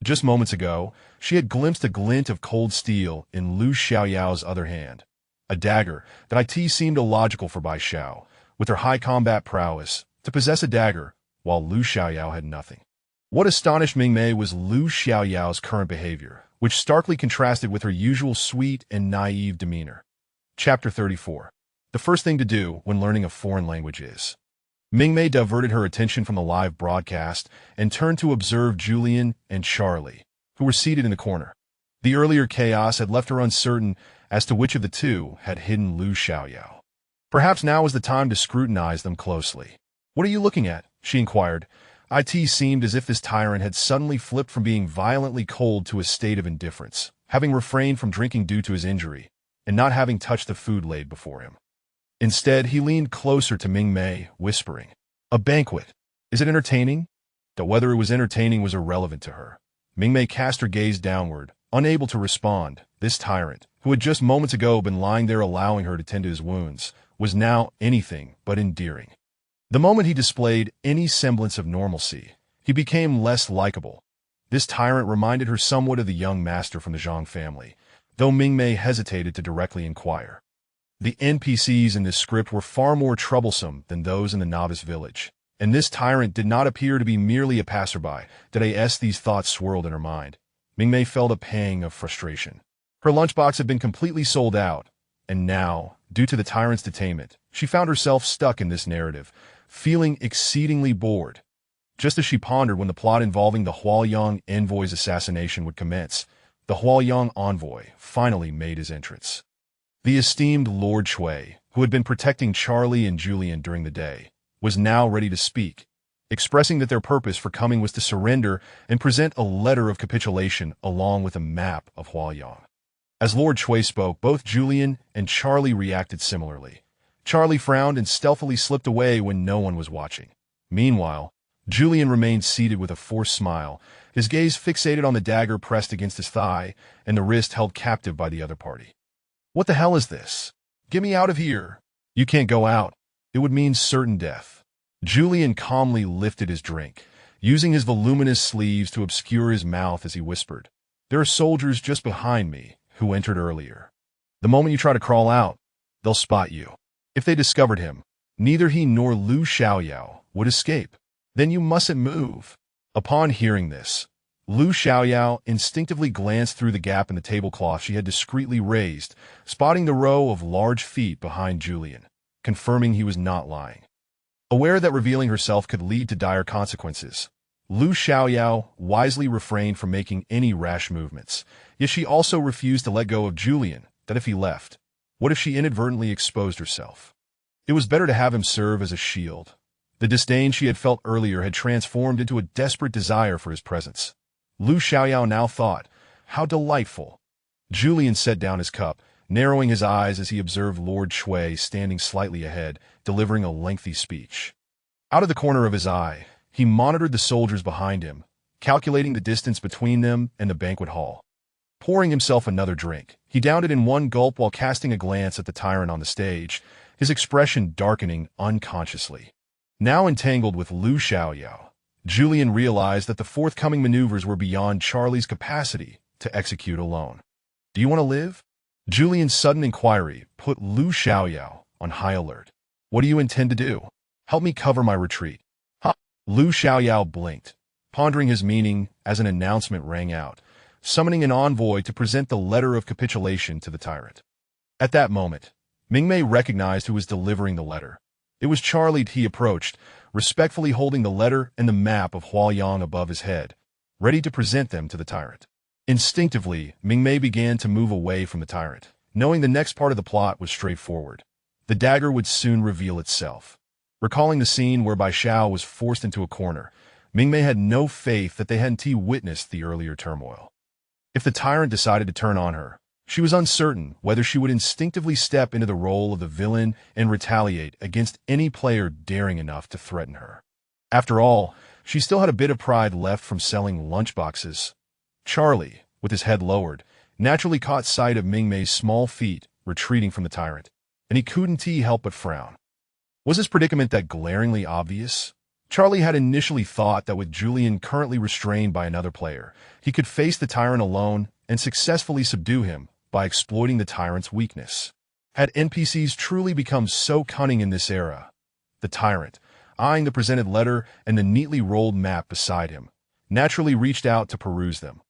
Just moments ago, she had glimpsed a glint of cold steel in Lu Xiaoyao's other hand, a dagger that seemed illogical for Bai Xiao, with her high combat prowess, to possess a dagger, while Lu Xiaoyao had nothing. What astonished Mingmei was Lu Xiaoyao's current behavior, which starkly contrasted with her usual sweet and naive demeanor. Chapter 34. The first thing to do when learning a foreign language is. Mingmei diverted her attention from the live broadcast and turned to observe Julien and Charlie, who were seated in the corner. The earlier chaos had left her uncertain as to which of the two had hidden Lu Xiaoyao. Perhaps now was the time to scrutinize them closely. "What are you looking at?" she inquired. It seemed as if this tyrant had suddenly flipped from being violently cold to a state of indifference, having refrained from drinking due to his injury, and not having touched the food laid before him. Instead, he leaned closer to Mingmei, whispering, "A banquet. Is it entertaining?" But whether it was entertaining was irrelevant to her. Mingmei cast her gaze downward, unable to respond. This tyrant, who had just moments ago been lying there allowing her to tend to his wounds, was now anything but endearing. The moment he displayed any semblance of normalcy, he became less likable. This tyrant reminded her somewhat of the young master from the Zhang family, though Mingmei hesitated to directly inquire. The NPCs in this script were far more troublesome than those in the novice village, and this tyrant did not appear to be merely a passerby. These thoughts swirled in her mind. Mingmei felt a pang of frustration. Her lunchbox had been completely sold out, and now, due to the tyrant's detainment, she found herself stuck in this narrative, feeling exceedingly bored. Just as she pondered when the plot involving the Huaoyang envoy's assassination would commence, the Huaoyang envoy finally made his entrance. The esteemed Lord Shui, who had been protecting Charlie and Julian during the day, was now ready to speak, expressing that their purpose for coming was to surrender and present a letter of capitulation along with a map of Huaoyang. As Lord Shui spoke, both Julian and Charlie reacted similarly. Charlie frowned and stealthily slipped away when no one was watching. Meanwhile, Julian remained seated with a forced smile, his gaze fixated on the dagger pressed against his thigh and the wrist held captive by the other party. What the hell is this? Get me out of here. You can't go out. It would mean certain death. Julian calmly lifted his drink, using his voluminous sleeves to obscure his mouth as he whispered, "There are soldiers just behind me who entered earlier. The moment you try to crawl out, they'll spot you. If they discovered him, neither he nor Lu Xiaoyao would escape. Then you mustn't move." Upon hearing this, Lu Xiaoyao instinctively glanced through the gap in the tablecloth she had discreetly raised, spotting the row of large feet behind Julian, confirming he was not lying. Aware that revealing herself could lead to dire consequences, Lu Xiaoyao wisely refrained from making any rash movements, yet she also refused to let go of Julian, that if he left, what if she inadvertently exposed herself? It was better to have him serve as a shield. The disdain she had felt earlier had transformed into a desperate desire for his presence. Lu Xiaoyao now thought, how delightful. Julian set down his cup, narrowing his eyes as he observed Lord Shui standing slightly ahead, delivering a lengthy speech. Out of the corner of his eye, he monitored the soldiers behind him, calculating the distance between them and the banquet hall. Pouring himself another drink, he downed it in one gulp while casting a glance at the tyrant on the stage, his expression darkening unconsciously. Now entangled with Lu Xiaoyao, Julian realized that the forthcoming maneuvers were beyond Charlie's capacity to execute alone. "Do you want to live?" Julian's sudden inquiry put Lu Xiaoyao on high alert. "What do you intend to do? Help me cover my retreat." "Ha!" Lu Xiaoyao blinked, pondering his meaning as an announcement rang out, summoning an envoy to present the letter of capitulation to the tyrant. At that moment, Mingmei recognized who was delivering the letter. It was Charlie. He approached, respectfully holding the letter and the map of Huaoyang above his head, ready to present them to the tyrant. Instinctively, Mingmei began to move away from the tyrant, knowing the next part of the plot was straightforward. The dagger would soon reveal itself. Recalling the scene whereby Xiao was forced into a corner, Mingmei had no faith that they hadn't witnessed the earlier turmoil. If the tyrant decided to turn on her, she was uncertain whether she would instinctively step into the role of the villain and retaliate against any player daring enough to threaten her. After all, she still had a bit of pride left from selling lunchboxes. Charlie, with his head lowered, naturally caught sight of Mingmei's small feet retreating from the tyrant, and he couldn't help but frown. Was his predicament that glaringly obvious? Charlie had initially thought that with Julian currently restrained by another player, he could face the tyrant alone and successfully subdue him by exploiting the tyrant's weakness. Had NPCs truly become so cunning in this era? The tyrant, eyeing the presented letter and the neatly rolled map beside him, naturally reached out to peruse them.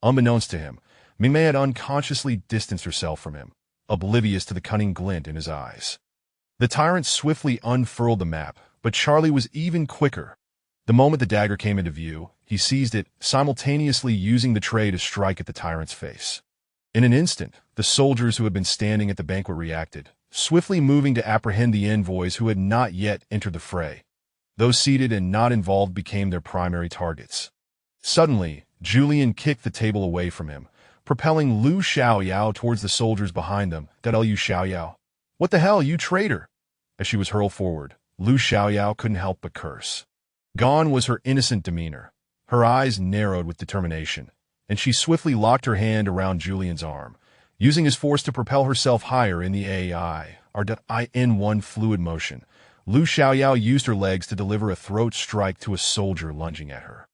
Unbeknownst to him, Mingmei had unconsciously distanced herself from him, oblivious to the cunning glint in his eyes. The tyrant swiftly unfurled the map, but Charlie was even quicker. The moment the dagger came into view, he seized it, simultaneously using the tray to strike at the tyrant's face. In an instant, the soldiers who had been standing at the banquet reacted, swiftly moving to apprehend the envoys who had not yet entered the fray. Those seated and not involved became their primary targets. Suddenly, Julian kicked the table away from him, propelling Lu Xiaoyao towards the soldiers behind them. "Lu Xiaoyao. What the hell, you traitor!" As she was hurled forward, Lu Xiaoyao couldn't help but curse. Gone was her innocent demeanor. Her eyes narrowed with determination, and she swiftly locked her hand around Julian's arm, using his force to propel herself higher in the in one fluid motion. Lu Xiaoyao used her legs to deliver a throat strike to a soldier lunging at her.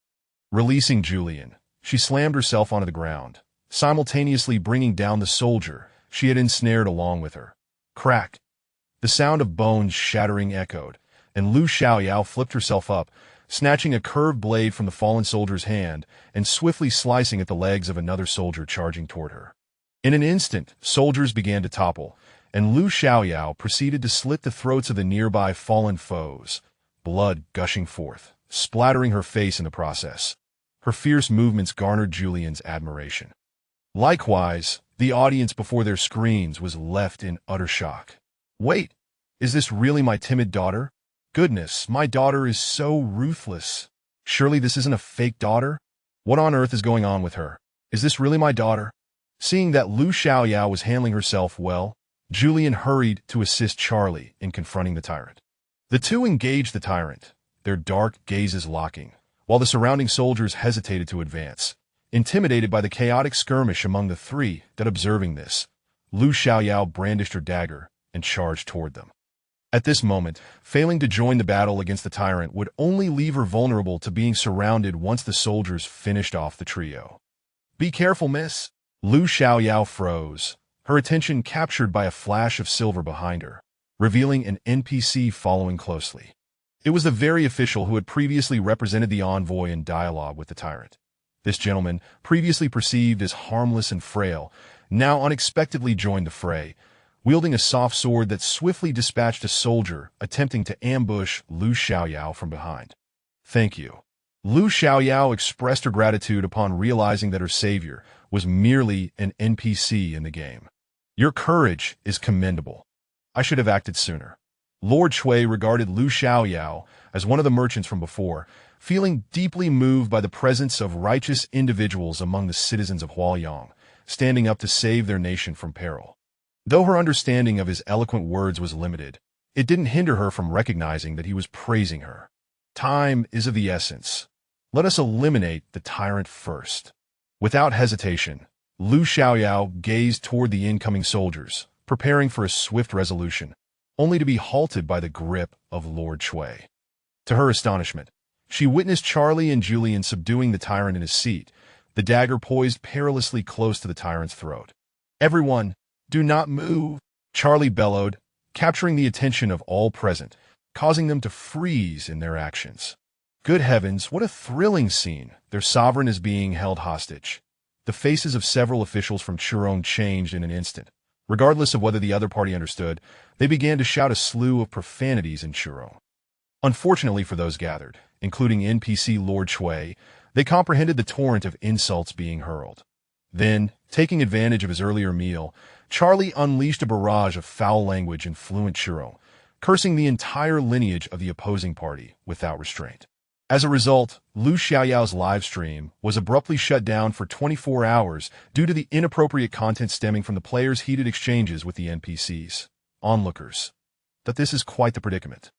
Releasing Julian, she slammed herself onto the ground, simultaneously bringing down the soldier she had ensnared along with her. Crack! The sound of bones shattering echoed, and Lu Xiaoyao flipped herself up, snatching a curved blade from the fallen soldier's hand and swiftly slicing at the legs of another soldier charging toward her. In an instant, soldiers began to topple, and Lu Xiaoyao proceeded to slit the throats of the nearby fallen foes, blood gushing forth, splattering her face in the process. Her fierce movements garnered Julian's admiration. Likewise, the audience before their screens was left in utter shock. Wait, is this really my timid daughter? Goodness, my daughter is so ruthless. Surely this isn't a fake daughter? What on earth is going on with her? Is this really my daughter? Seeing that Lu Xiaoyao was handling herself well, Julian hurried to assist Charlie in confronting the tyrant. The two engaged the tyrant, their dark gazes locking, while the surrounding soldiers hesitated to advance. Intimidated by the chaotic skirmish among the three that observing this, Lu Xiaoyao brandished her dagger and charged toward them. At this moment, failing to join the battle against the tyrant would only leave her vulnerable to being surrounded once the soldiers finished off the trio. Be careful, miss. Lu Xiaoyao froze, her attention captured by a flash of silver behind her, revealing an NPC following closely. It was the very official who had previously represented the envoy in dialogue with the tyrant. This gentleman, previously perceived as harmless and frail, now unexpectedly joined the fray, wielding a soft sword that swiftly dispatched a soldier attempting to ambush Lu Xiaoyao from behind. Thank you. Lu Xiaoyao expressed her gratitude upon realizing that her savior was merely an NPC in the game. Your courage is commendable. I should have acted sooner. Lord Shui regarded Lu Xiaoyao as one of the merchants from before, feeling deeply moved by the presence of righteous individuals among the citizens of Huaoyang, standing up to save their nation from peril. Though her understanding of his eloquent words was limited, it didn't hinder her from recognizing that he was praising her. Time is of the essence. Let us eliminate the tyrant first. Without hesitation, Lu Xiaoyao gazed toward the incoming soldiers, preparing for a swift resolution, only to be halted by the grip of Lord Shui. To her astonishment, she witnessed Charlie and Julian subduing the tyrant in his seat, the dagger poised perilously close to the tyrant's throat. Everyone, do not move, Charlie bellowed, capturing the attention of all present, causing them to freeze in their actions. Good heavens, what a thrilling scene! Their sovereign is being held hostage. The faces of several officials from Churong changed in an instant. Regardless of whether the other party understood, they began to shout a slew of profanities in Churong. Unfortunately for those gathered, including NPC Lord Shui, they comprehended the torrent of insults being hurled. Then, taking advantage of his earlier meal, Charlie unleashed a barrage of foul language in fluent Churong, cursing the entire lineage of the opposing party without restraint. As a result, Lu Xiaoyao's live stream was abruptly shut down for 24 hours due to the inappropriate content stemming from the players' heated exchanges with the NPCs. Onlookers. That this is quite the predicament.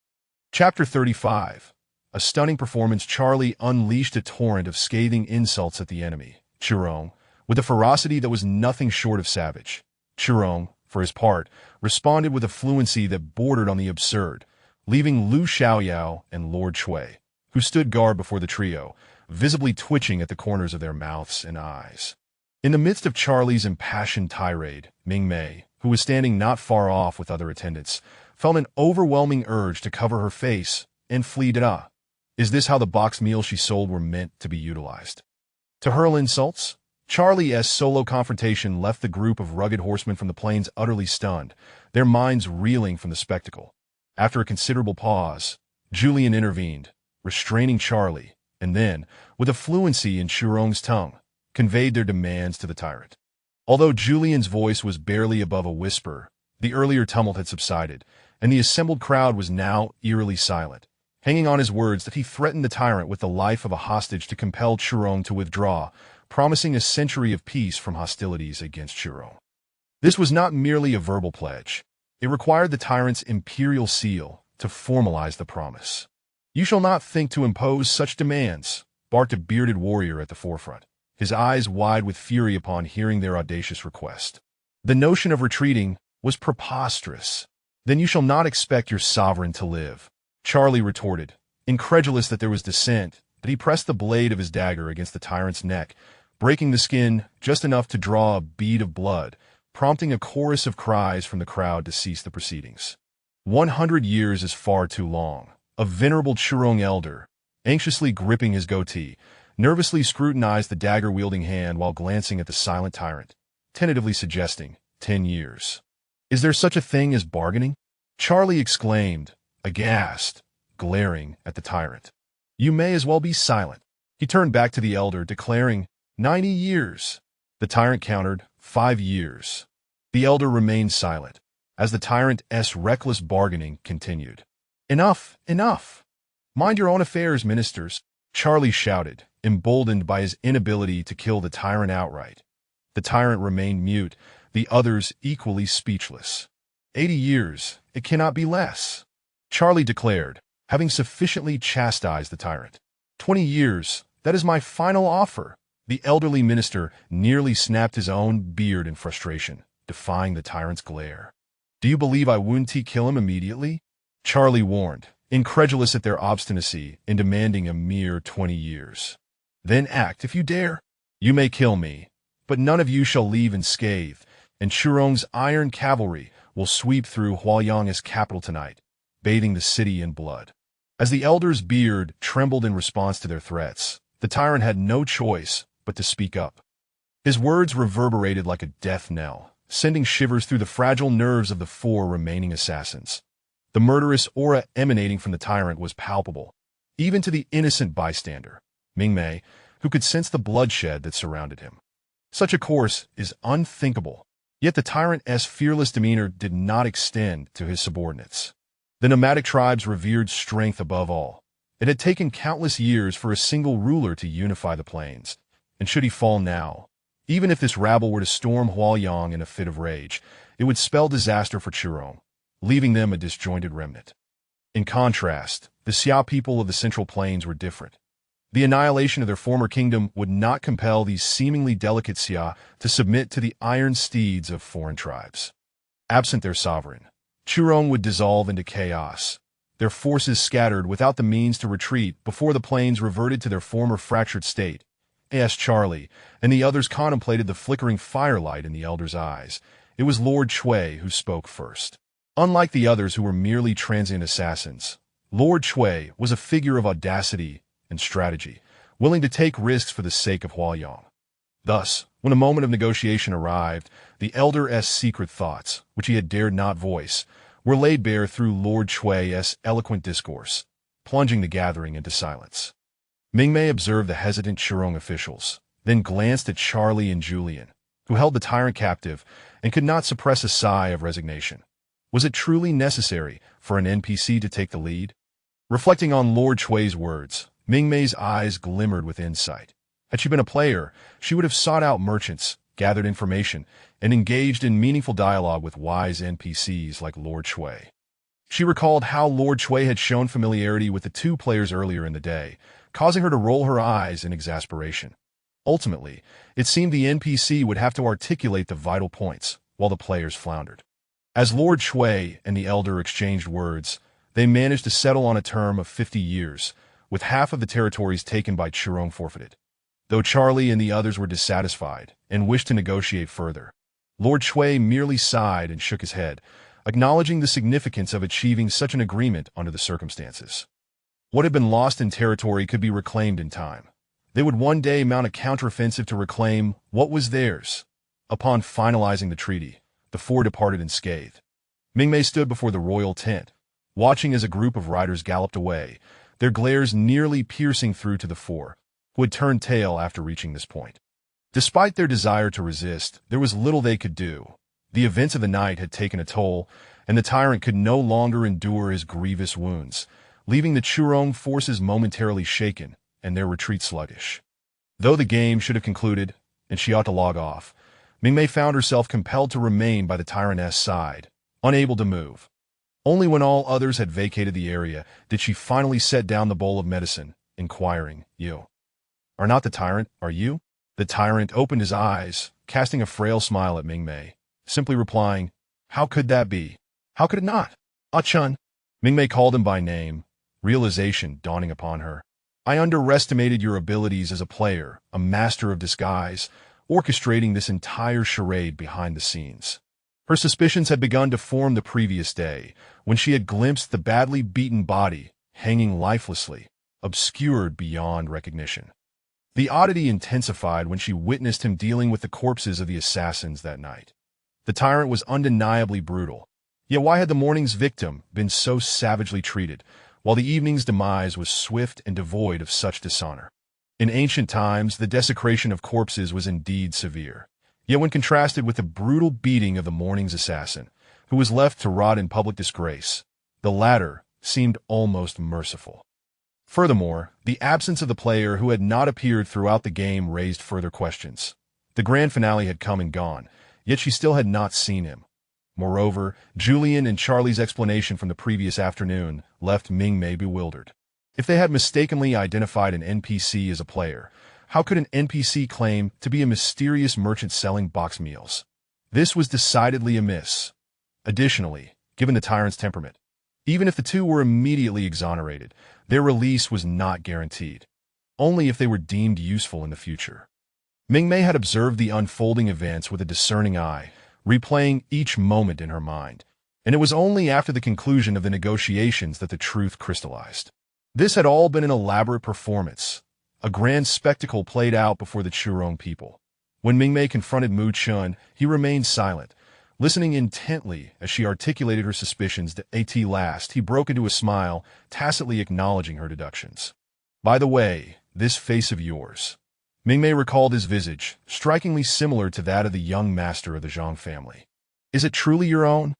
Chapter 35. A stunning performance. Charlie unleashed a torrent of scathing insults at the enemy, Churong, with a ferocity that was nothing short of savage. Churong, for his part, responded with a fluency that bordered on the absurd, leaving Lu Xiaoyao and Lord Shui, who stood guard before the trio, visibly twitching at the corners of their mouths and eyes. In the midst of Charlie's impassioned tirade, Mingmei, who was standing not far off with other attendants, felt an overwhelming urge to cover her face and flee Da. Is this how the boxed meals she sold were meant to be utilized? To hurl insults? Charlie's solo confrontation left the group of rugged horsemen from the plains utterly stunned, their minds reeling from the spectacle. After a considerable pause, Julian intervened, restraining Charlie, and then, with a fluency in Churong's tongue, conveyed their demands to the tyrant. Although Julian's voice was barely above a whisper, the earlier tumult had subsided, and the assembled crowd was now eerily silent, hanging on his words that he threatened the tyrant with the life of a hostage to compel Churong to withdraw, promising a century of peace from hostilities against Churong. This was not merely a verbal pledge. It required the tyrant's imperial seal to formalize the promise. You shall not think to impose such demands, barked a bearded warrior at the forefront, his eyes wide with fury upon hearing their audacious request. The notion of retreating was preposterous. Then you shall not expect your sovereign to live, Charlie retorted, incredulous that there was dissent, but he pressed the blade of his dagger against the tyrant's neck, breaking the skin just enough to draw a bead of blood, prompting a chorus of cries from the crowd to cease the proceedings. 100 years is far too long. A venerable Churong elder, anxiously gripping his goatee, nervously scrutinized the dagger-wielding hand while glancing at the silent tyrant, tentatively suggesting 10 years. Is there such a thing as bargaining? Charlie exclaimed, aghast, glaring at the tyrant. You may as well be silent. He turned back to the elder, declaring, 90 years. The tyrant countered, 5 years. The elder remained silent, as the tyrant's reckless bargaining continued. Enough, enough. Mind your own affairs, ministers, Charlie shouted, emboldened by his inability to kill the tyrant outright. The tyrant remained mute, the others equally speechless. 80 years, it cannot be less, Charlie declared, having sufficiently chastised the tyrant. 20 years, that is my final offer. The elderly minister nearly snapped his own beard in frustration, defying the tyrant's glare. Do you believe I wouldn't kill him immediately? Charlie warned, incredulous at their obstinacy in demanding a mere 20 years. Then act if you dare. You may kill me, but none of you shall leave unscathed, and Churong's iron cavalry will sweep through Huaiyang's capital tonight, bathing the city in blood. As the elder's beard trembled in response to their threats, the tyrant had no choice but to speak up. His words reverberated like a death knell, sending shivers through the fragile nerves of the 4 remaining assassins. The murderous aura emanating from the tyrant was palpable, even to the innocent bystander, Mingmei, who could sense the bloodshed that surrounded him. Such a course is unthinkable, yet the tyrant's fearless demeanor did not extend to his subordinates. The nomadic tribes revered strength above all. It had taken countless years for a single ruler to unify the plains, and should he fall now, even if this rabble were to storm Huaiyang in a fit of rage, it would spell disaster for Churong, leaving them a disjointed remnant. In contrast, the Xia people of the Central Plains were different. The annihilation of their former kingdom would not compel these seemingly delicate Xia to submit to the iron steeds of foreign tribes. Absent their sovereign, Churong would dissolve into chaos, their forces scattered without the means to retreat before the plains reverted to their former fractured state. As Charlie and the others contemplated the flickering firelight in the elder's eyes, it was Lord Chui who spoke first. Unlike the others who were merely transient assassins, Lord Chui was a figure of audacity and strategy, willing to take risks for the sake of Huaiyang. Thus, when a moment of negotiation arrived, the elder's secret thoughts, which he had dared not voice, were laid bare through Lord Chui's eloquent discourse, plunging the gathering into silence. Mingmei observed the hesitant Churong officials, then glanced at Charlie and Julian, who held the tyrant captive and could not suppress a sigh of resignation. Was it truly necessary for an NPC to take the lead? Reflecting on Lord Chui's words, Mingmei's eyes glimmered with insight. Had she been a player, she would have sought out merchants, gathered information, and engaged in meaningful dialogue with wise NPCs like Lord Chui. She recalled how Lord Chui had shown familiarity with the 2 players earlier in the day, causing her to roll her eyes in exasperation. Ultimately, it seemed the NPC would have to articulate the vital points, while the players floundered. As Lord Chui and the elder exchanged words, they managed to settle on a term of 50 years, with half of the territories taken by Churong forfeited. Though Charlie and the others were dissatisfied and wished to negotiate further, Lord Chui merely sighed and shook his head, acknowledging the significance of achieving such an agreement under the circumstances. What had been lost in territory could be reclaimed in time. They would one day mount a counteroffensive to reclaim what was theirs. Upon finalizing the treaty, the 4 departed unscathed. Mingmei stood before the royal tent, watching as a group of riders galloped away, their glares nearly piercing through to the 4, who had turned tail after reaching this point. Despite their desire to resist, there was little they could do. The events of the night had taken a toll, and the tyrant could no longer endure his grievous wounds, leaving the Churong forces momentarily shaken and their retreat sluggish. Though the game should have concluded, and she ought to log off, Mingmei found herself compelled to remain by the tyrant's side, unable to move. Only when all others had vacated the area did she finally set down the bowl of medicine, inquiring, "You are not the tyrant, are you?" The tyrant opened his eyes, casting a frail smile at Mingmei, simply replying, "How could that be? How could it not? Ah-chun." Mingmei called him by name, realization dawning upon her. "I underestimated your abilities as a player, a master of disguise, orchestrating this entire charade behind the scenes. Her suspicions had begun to form the previous day, when she had glimpsed the badly beaten body hanging lifelessly, obscured beyond recognition. The oddity intensified when she witnessed him dealing with the corpses of the assassins that night. The tyrant was undeniably brutal, yet why had the morning's victim been so savagely treated, while the evening's demise was swift and devoid of such dishonor? In ancient times, the desecration of corpses was indeed severe, yet when contrasted with the brutal beating of the morning's assassin, who was left to rot in public disgrace, the latter seemed almost merciful. Furthermore, the absence of the player who had not appeared throughout the game raised further questions. The grand finale had come and gone, yet she still had not seen him. Moreover, Julian and Charlie's explanation from the previous afternoon left Mingmei bewildered. If they had mistakenly identified an NPC as a player, how could an NPC claim to be a mysterious merchant selling box meals? This was decidedly amiss. Additionally, given the tyrant's temperament, even if the two were immediately exonerated, their release was not guaranteed, only if they were deemed useful in the future. Mingmei had observed the unfolding events with a discerning eye, replaying each moment in her mind, and it was only after the conclusion of the negotiations that the truth crystallized. This had all been an elaborate performance, a grand spectacle played out before the Churong people. When Mingmei confronted Mu Chun, he remained silent, listening intently as she articulated her suspicions. At last, he broke into a smile, tacitly acknowledging her deductions. "By the way, this face of yours." Mingmei recalled his visage, strikingly similar to that of the young master of the Zhang family. "Is it truly your own?"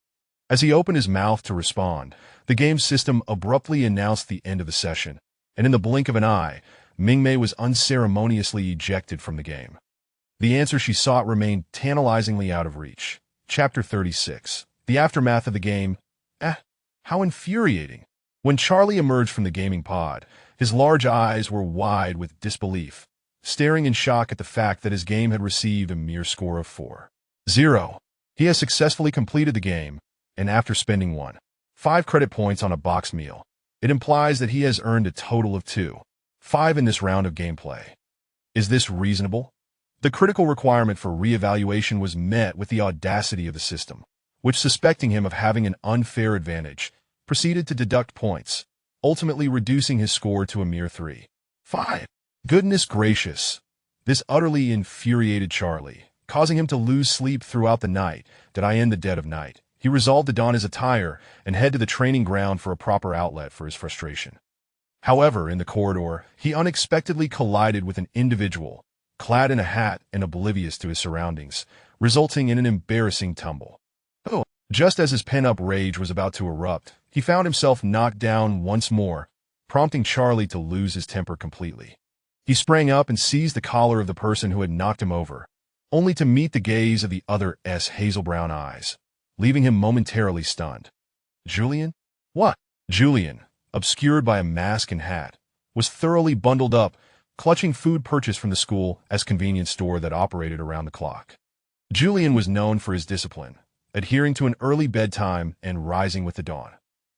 As he opened his mouth to respond, the game system abruptly announced the end of the session, and in the blink of an eye, Mingmei was unceremoniously ejected from the game. The answer she sought remained tantalizingly out of reach. Chapter 36. The aftermath of the game. How infuriating. When Charlie emerged from the gaming pod, his large eyes were wide with disbelief, staring in shock at the fact that his game had received a mere score of 4.0. He has successfully completed the game, and after spending 1.5 credit points on a box meal, it implies that he has earned a total of 2.5 in this round of gameplay. Is this reasonable? The critical requirement for re-evaluation was met with the audacity of the system, which, suspecting him of having an unfair advantage, proceeded to deduct points, ultimately reducing his score to a mere 3.5. Goodness gracious! This utterly infuriated Charlie, causing him to lose sleep throughout the night. In the dead of night, he resolved to don his attire and head to the training ground for a proper outlet for his frustration. However, in the corridor, he unexpectedly collided with an individual, clad in a hat and oblivious to his surroundings, resulting in an embarrassing tumble. Just as his pent-up rage was about to erupt, he found himself knocked down once more, prompting Charlie to lose his temper completely. He sprang up and seized the collar of the person who had knocked him over, only to meet the gaze of the other's hazel-brown eyes, leaving him momentarily stunned. Julian? What? Julian, obscured by a mask and hat, was thoroughly bundled up, clutching food purchased from the school as convenience store that operated around the clock. Julian was known for his discipline, adhering to an early bedtime and rising with the dawn.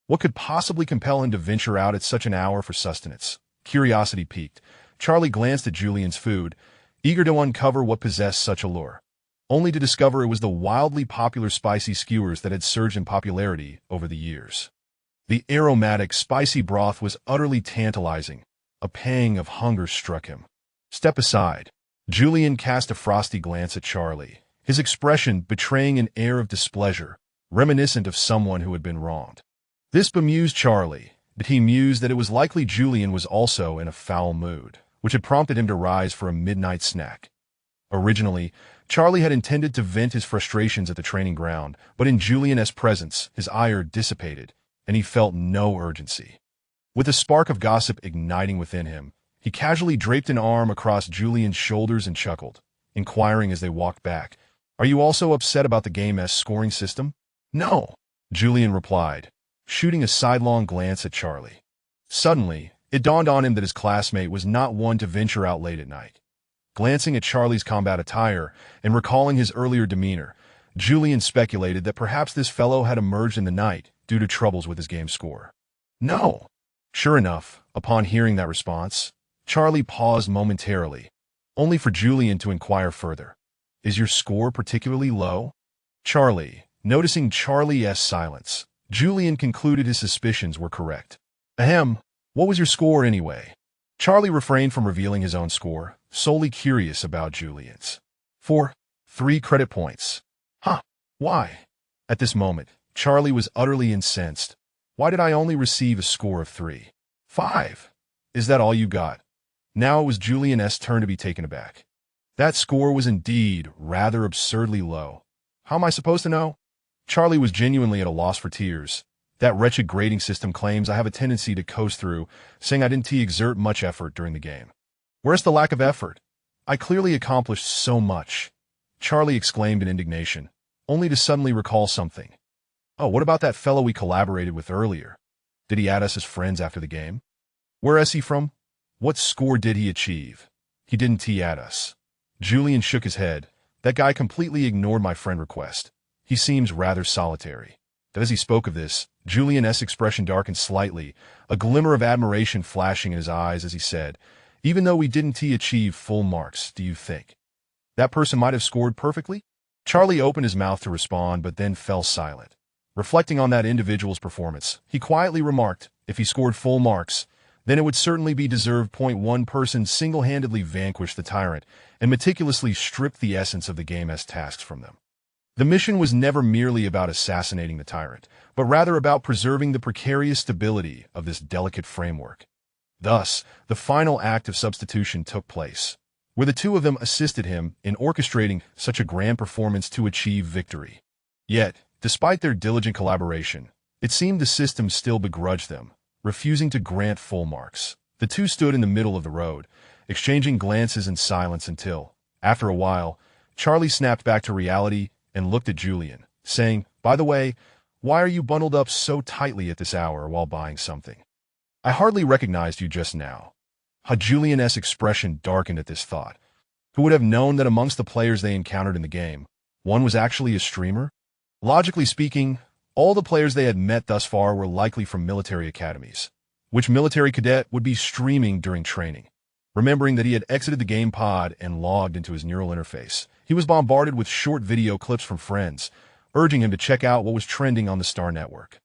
What could possibly compel him to venture out at such an hour for sustenance? Curiosity piqued, Charlie glanced at Julian's food, eager to uncover what possessed such allure, only to discover it was the wildly popular spicy skewers that had surged in popularity over the years. The aromatic, spicy broth was utterly tantalizing. A pang of hunger struck him. "Step aside." Julian cast a frosty glance at Charlie, his expression betraying an air of displeasure, reminiscent of someone who had been wronged. This bemused Charlie, but he mused that it was likely Julian was also in a foul mood, which had prompted him to rise for a midnight snack. Originally, Charlie had intended to vent his frustrations at the training ground, but in Julian's presence, his ire dissipated, and he felt no urgency. With a spark of gossip igniting within him, he casually draped an arm across Julian's shoulders and chuckled, inquiring as they walked back, "Are you also upset about the game's scoring system?" "No," Julian replied, shooting a sidelong glance at Charlie. Suddenly, it dawned on him that his classmate was not one to venture out late at night. Glancing at Charlie's combat attire and recalling his earlier demeanor, Julian speculated that perhaps this fellow had emerged in the night due to troubles with his game score. "No." Sure enough, upon hearing that response, Charlie paused momentarily, only for Julian to inquire further. Is your score particularly low? Charlie. Noticing Charlie's silence, Julian concluded his suspicions were correct. Ahem, what was your score anyway? Charlie refrained from revealing his own score, solely curious about Julian's. 3 credit points. Huh, why? At this moment, Charlie was utterly incensed. Why did I only receive a score of 3? 5. Is that all you got? Now it was Julian's turn to be taken aback. That score was indeed rather absurdly low. How am I supposed to know? Charlie was genuinely at a loss for tears. That wretched grading system claims I have a tendency to coast through, saying I didn't exert much effort during the game. Where's the lack of effort? I clearly accomplished so much. Charlie exclaimed in indignation, only to suddenly recall something. Oh, what about that fellow we collaborated with earlier? Did he add us as friends after the game? Where is he from? What score did he achieve? He didn't add us. Julian shook his head. That guy completely ignored my friend request. He seems rather solitary. But as he spoke of this, Julian's expression darkened slightly, a glimmer of admiration flashing in his eyes as he said, even though we didn't achieve full marks, do you think that person might have scored perfectly? Charlie opened his mouth to respond but then fell silent. Reflecting on that individual's performance, he quietly remarked, if he scored full marks, then it would certainly be deserved. One person single-handedly vanquished the tyrant and meticulously stripped the essence of the game as tasks from them. The mission was never merely about assassinating the tyrant, but rather about preserving the precarious stability of this delicate framework. Thus, the final act of substitution took place, where the two of them assisted him in orchestrating such a grand performance to achieve victory. Yet, despite their diligent collaboration, it seemed the system still begrudged them, refusing to grant full marks. The two stood in the middle of the road, exchanging glances in silence until, after a while, Charlie snapped back to reality and looked at Julian, saying, by the way, why are you bundled up so tightly at this hour while buying something? I hardly recognized you just now. Julian's expression darkened at this thought. Who would have known that amongst the players they encountered in the game, one was actually a streamer? Logically speaking, all the players they had met thus far were likely from military academies. Which military cadet would be streaming during training? Remembering that he had exited the game pod and logged into his neural interface, he was bombarded with short video clips from friends, urging him to check out what was trending on the Star Network.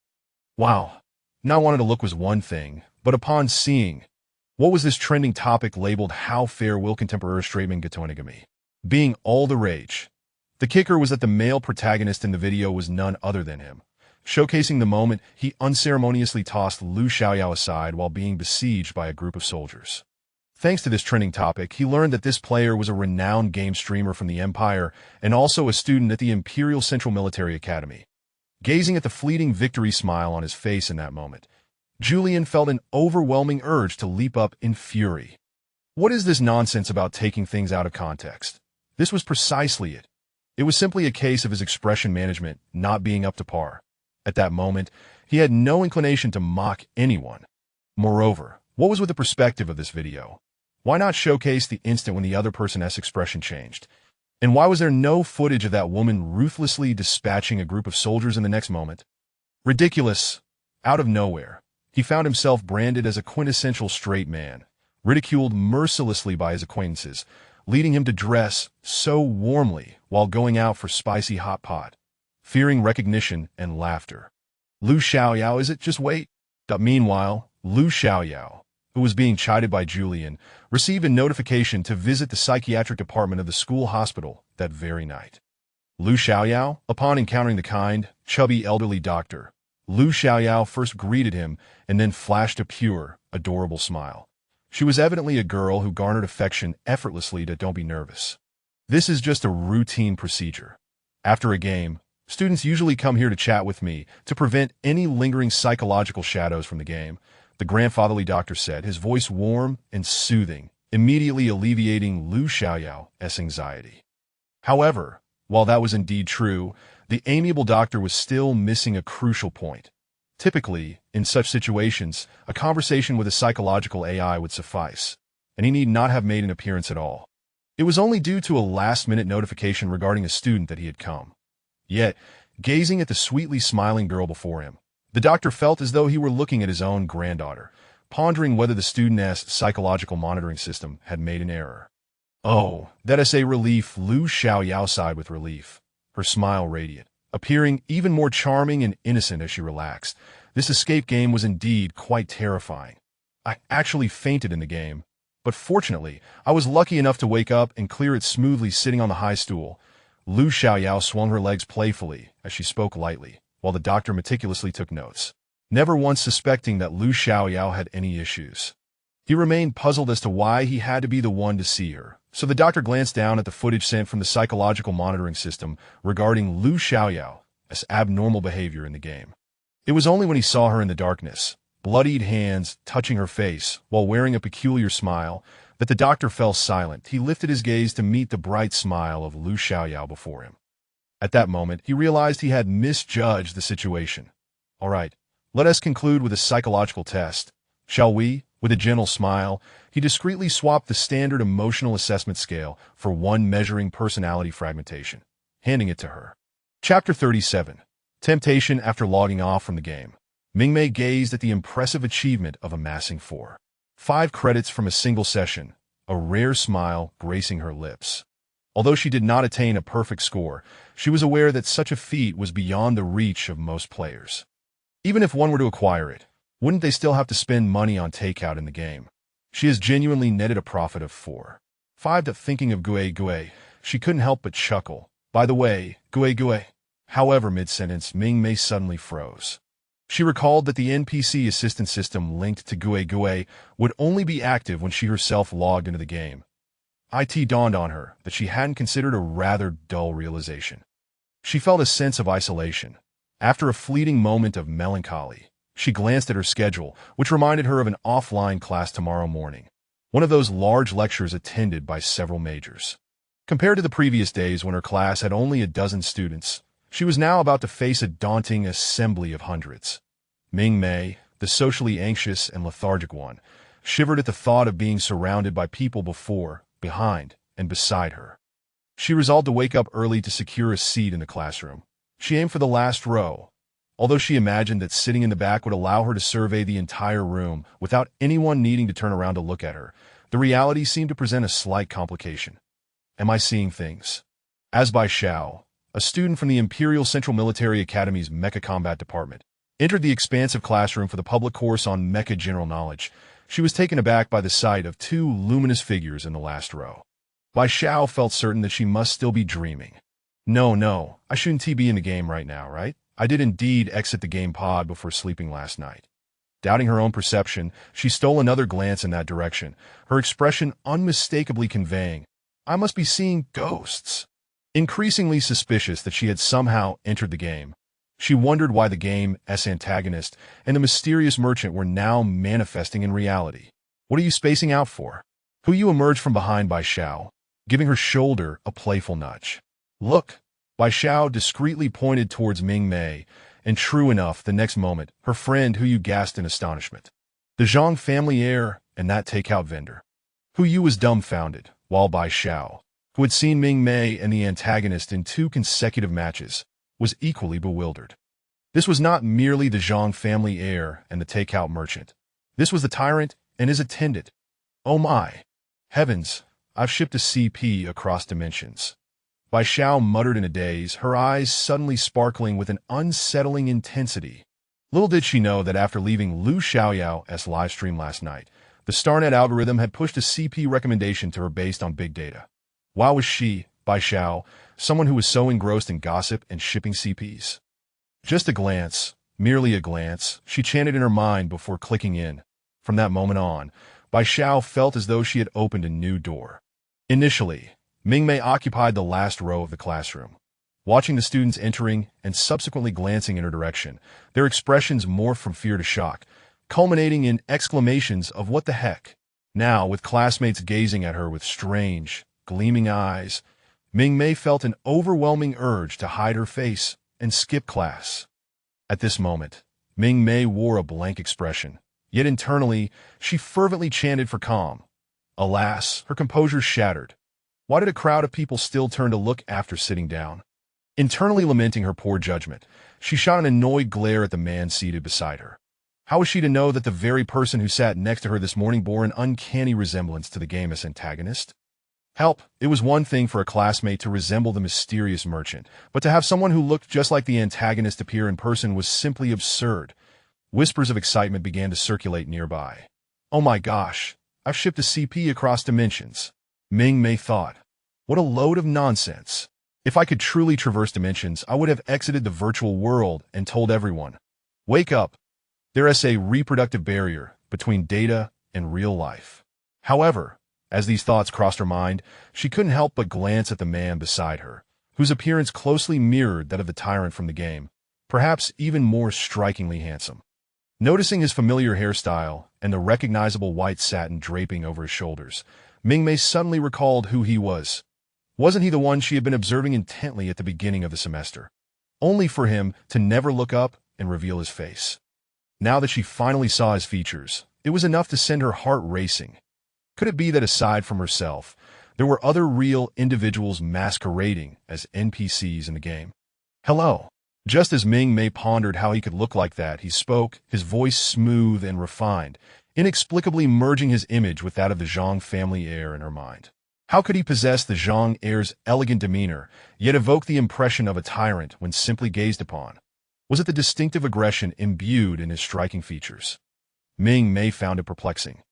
Wow. Not wanting to look was one thing, but upon seeing, what was this trending topic labeled How Fair Will Contemporary Streaming Gatonigami? Being all the rage. The kicker was that the male protagonist in the video was none other than him. Showcasing the moment, he unceremoniously tossed Lu Xiaoyao aside while being besieged by a group of soldiers. Thanks to this trending topic, he learned that this player was a renowned game streamer from the Empire and also a student at the Imperial Central Military Academy. Gazing at the fleeting victory smile on his face in that moment, Julian felt an overwhelming urge to leap up in fury. What is this nonsense about taking things out of context? This was precisely it. It was simply a case of his expression management not being up to par. At that moment, he had no inclination to mock anyone. Moreover, what was with the perspective of this video? Why not showcase the instant when the other person's expression changed? And why was there no footage of that woman ruthlessly dispatching a group of soldiers in the next moment? Ridiculous. Out of nowhere, he found himself branded as a quintessential straight man, ridiculed mercilessly by his acquaintances, leading him to dress so warmly while going out for spicy hot pot, fearing recognition and laughter. Lu Xiaoyao, is it? Just wait. Meanwhile, Lu Xiaoyao, who was being chided by Julian, received a notification to visit the psychiatric department of the school hospital that very night. Lu Xiaoyao, upon encountering the kind, chubby elderly doctor, Lu Xiaoyao first greeted him and then flashed a pure, adorable smile. She was evidently a girl who garnered affection effortlessly. Don't be nervous. This is just a routine procedure. After a game, students usually come here to chat with me to prevent any lingering psychological shadows from the game, the grandfatherly doctor said, his voice warm and soothing, immediately alleviating Lu Xiaoyao's anxiety. However, while that was indeed true, the amiable doctor was still missing a crucial point. Typically, in such situations, a conversation with a psychological AI would suffice, and he need not have made an appearance at all. It was only due to a last-minute notification regarding a student that he had come. Yet, gazing at the sweetly smiling girl before him, the doctor felt as though he were looking at his own granddaughter, pondering whether the student's psychological monitoring system had made an error. Oh, that is a relief, Lu Xiaoyao sighed with relief, her smile radiant, appearing even more charming and innocent as she relaxed. This escape game was indeed quite terrifying. I actually fainted in the game, but fortunately, I was lucky enough to wake up and clear it smoothly sitting on the high stool. Lu Xiaoyao swung her legs playfully as she spoke lightly, while the doctor meticulously took notes, never once suspecting that Lu Xiaoyao had any issues. He remained puzzled as to why he had to be the one to see her, so the doctor glanced down at the footage sent from the psychological monitoring system regarding Lu Xiaoyao as abnormal behavior in the game. It was only when he saw her in the darkness, bloodied hands touching her face while wearing a peculiar smile, that the doctor fell silent. He lifted his gaze to meet the bright smile of Lu Xiaoyao before him. At that moment, he realized he had misjudged the situation. All right, let us conclude with a psychological test, shall we? With a gentle smile, he discreetly swapped the standard emotional assessment scale for one measuring personality fragmentation, handing it to her. Chapter 37. Temptation after logging off from the game. Mingmei gazed at the impressive achievement of amassing 5 credits from a single session, a rare smile gracing her lips. Although she did not attain a perfect score, she was aware that such a feat was beyond the reach of most players. Even if one were to acquire it, wouldn't they still have to spend money on takeout in the game? She has genuinely netted a profit of 5. Thinking of Gue, she couldn't help but chuckle. By the way, Gue. However, mid-sentence, Mingmei suddenly froze. She recalled that the NPC assistance system linked to Gue would only be active when she herself logged into the game. It dawned on her that she hadn't considered a rather dull realization. She felt a sense of isolation. After a fleeting moment of melancholy, she glanced at her schedule, which reminded her of an offline class tomorrow morning, one of those large lectures attended by several majors. Compared to the previous days when her class had only a dozen students, she was now about to face a daunting assembly of hundreds. Mingmei, the socially anxious and lethargic one, shivered at the thought of being surrounded by people before, behind, and beside her. She resolved to wake up early to secure a seat in the classroom. She aimed for the last row, although she imagined that sitting in the back would allow her to survey the entire room without anyone needing to turn around to look at her. The reality seemed to present a slight complication. Am I seeing things? As Bai Xiao, a student from the Imperial Central Military Academy's Mecha Combat Department, entered the expansive classroom for the public course on Mecha General Knowledge, she was taken aback by the sight of 2 luminous figures in the last row. Bai Xiao felt certain that she must still be dreaming. No, I shouldn't be in the game right now, right? I did indeed exit the game pod before sleeping last night. Doubting her own perception, she stole another glance in that direction, her expression unmistakably conveying, I must be seeing ghosts. Increasingly suspicious that she had somehow entered the game, she wondered why the game's antagonist and the mysterious merchant were now manifesting in reality. What are you spacing out for? Hu Yu emerged from behind Bai Xiao, giving her shoulder a playful nudge. Look! Bai Xiao discreetly pointed towards Mingmei, and true enough, the next moment, her friend Hu Yu gasped in astonishment. The Zhang family heir and that takeout vendor. Hu Yu was dumbfounded, while Bai Xiao, who had seen Mingmei and the antagonist in 2 consecutive matches, was equally bewildered. This was not merely the Zhang family heir and the takeout merchant. This was the tyrant and his attendant. Oh my! Heavens, I've shipped a CP across dimensions. Bai Xiao muttered in a daze, her eyes suddenly sparkling with an unsettling intensity. Little did she know that after leaving Lu Xiaoyao's livestream last night, the StarNet algorithm had pushed a CP recommendation to her based on big data. Why was she, Bai Xiao, someone who was so engrossed in gossip and shipping CPs? Just a glance, merely a glance, she chanted in her mind before clicking in. From that moment on, Bai Xiao felt as though she had opened a new door. Initially, Mingmei occupied the last row of the classroom. Watching the students entering and subsequently glancing in her direction, their expressions morphed from fear to shock, culminating in exclamations of what the heck. Now, with classmates gazing at her with strange, gleaming eyes, Mingmei felt an overwhelming urge to hide her face and skip class. At this moment, Mingmei wore a blank expression, yet internally, she fervently chanted for calm. Alas, her composure shattered. Why did a crowd of people still turn to look after sitting down? Internally lamenting her poor judgment, she shot an annoyed glare at the man seated beside her. How was she to know that the very person who sat next to her this morning bore an uncanny resemblance to the game's antagonist? Help! It was one thing for a classmate to resemble the mysterious merchant, but to have someone who looked just like the antagonist appear in person was simply absurd. Whispers of excitement began to circulate nearby. Oh my gosh, I've shipped a CP across dimensions. Mingmei thought. What a load of nonsense. If I could truly traverse dimensions, I would have exited the virtual world and told everyone. Wake up. There is a reproductive barrier between data and real life. However, as these thoughts crossed her mind, she couldn't help but glance at the man beside her, whose appearance closely mirrored that of the tyrant from the game, perhaps even more strikingly handsome. Noticing his familiar hairstyle and the recognizable white satin draping over his shoulders, Mingmei suddenly recalled who he was. Wasn't he the one she had been observing intently at the beginning of the semester? Only for him to never look up and reveal his face. Now that she finally saw his features, it was enough to send her heart racing. Could it be that aside from herself, there were other real individuals masquerading as NPCs in the game? Hello. Just as Mingmei pondered how he could look like that, he spoke, his voice smooth and refined, inexplicably merging his image with that of the Zhang family heir in her mind. How could he possess the Zhang heir's elegant demeanor, yet evoke the impression of a tyrant when simply gazed upon? Was it the distinctive aggression imbued in his striking features? Mingmei found it perplexing.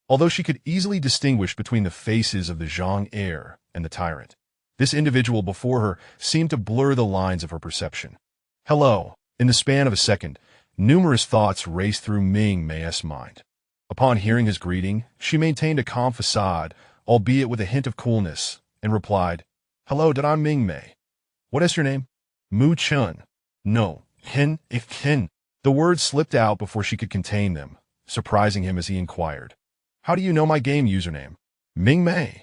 Although she could easily distinguish between the faces of the Zhang heir and the tyrant, this individual before her seemed to blur the lines of her perception. Hello. In the span of a second, numerous thoughts raced through Mingmei's mind. Upon hearing his greeting, she maintained a calm facade, albeit with a hint of coolness, and replied, Hello, I'm Mingmei. What is your name? Mu Chun. No, Hin, if Hin. The words slipped out before she could contain them, surprising him as he inquired. How do you know my game username? Mingmei.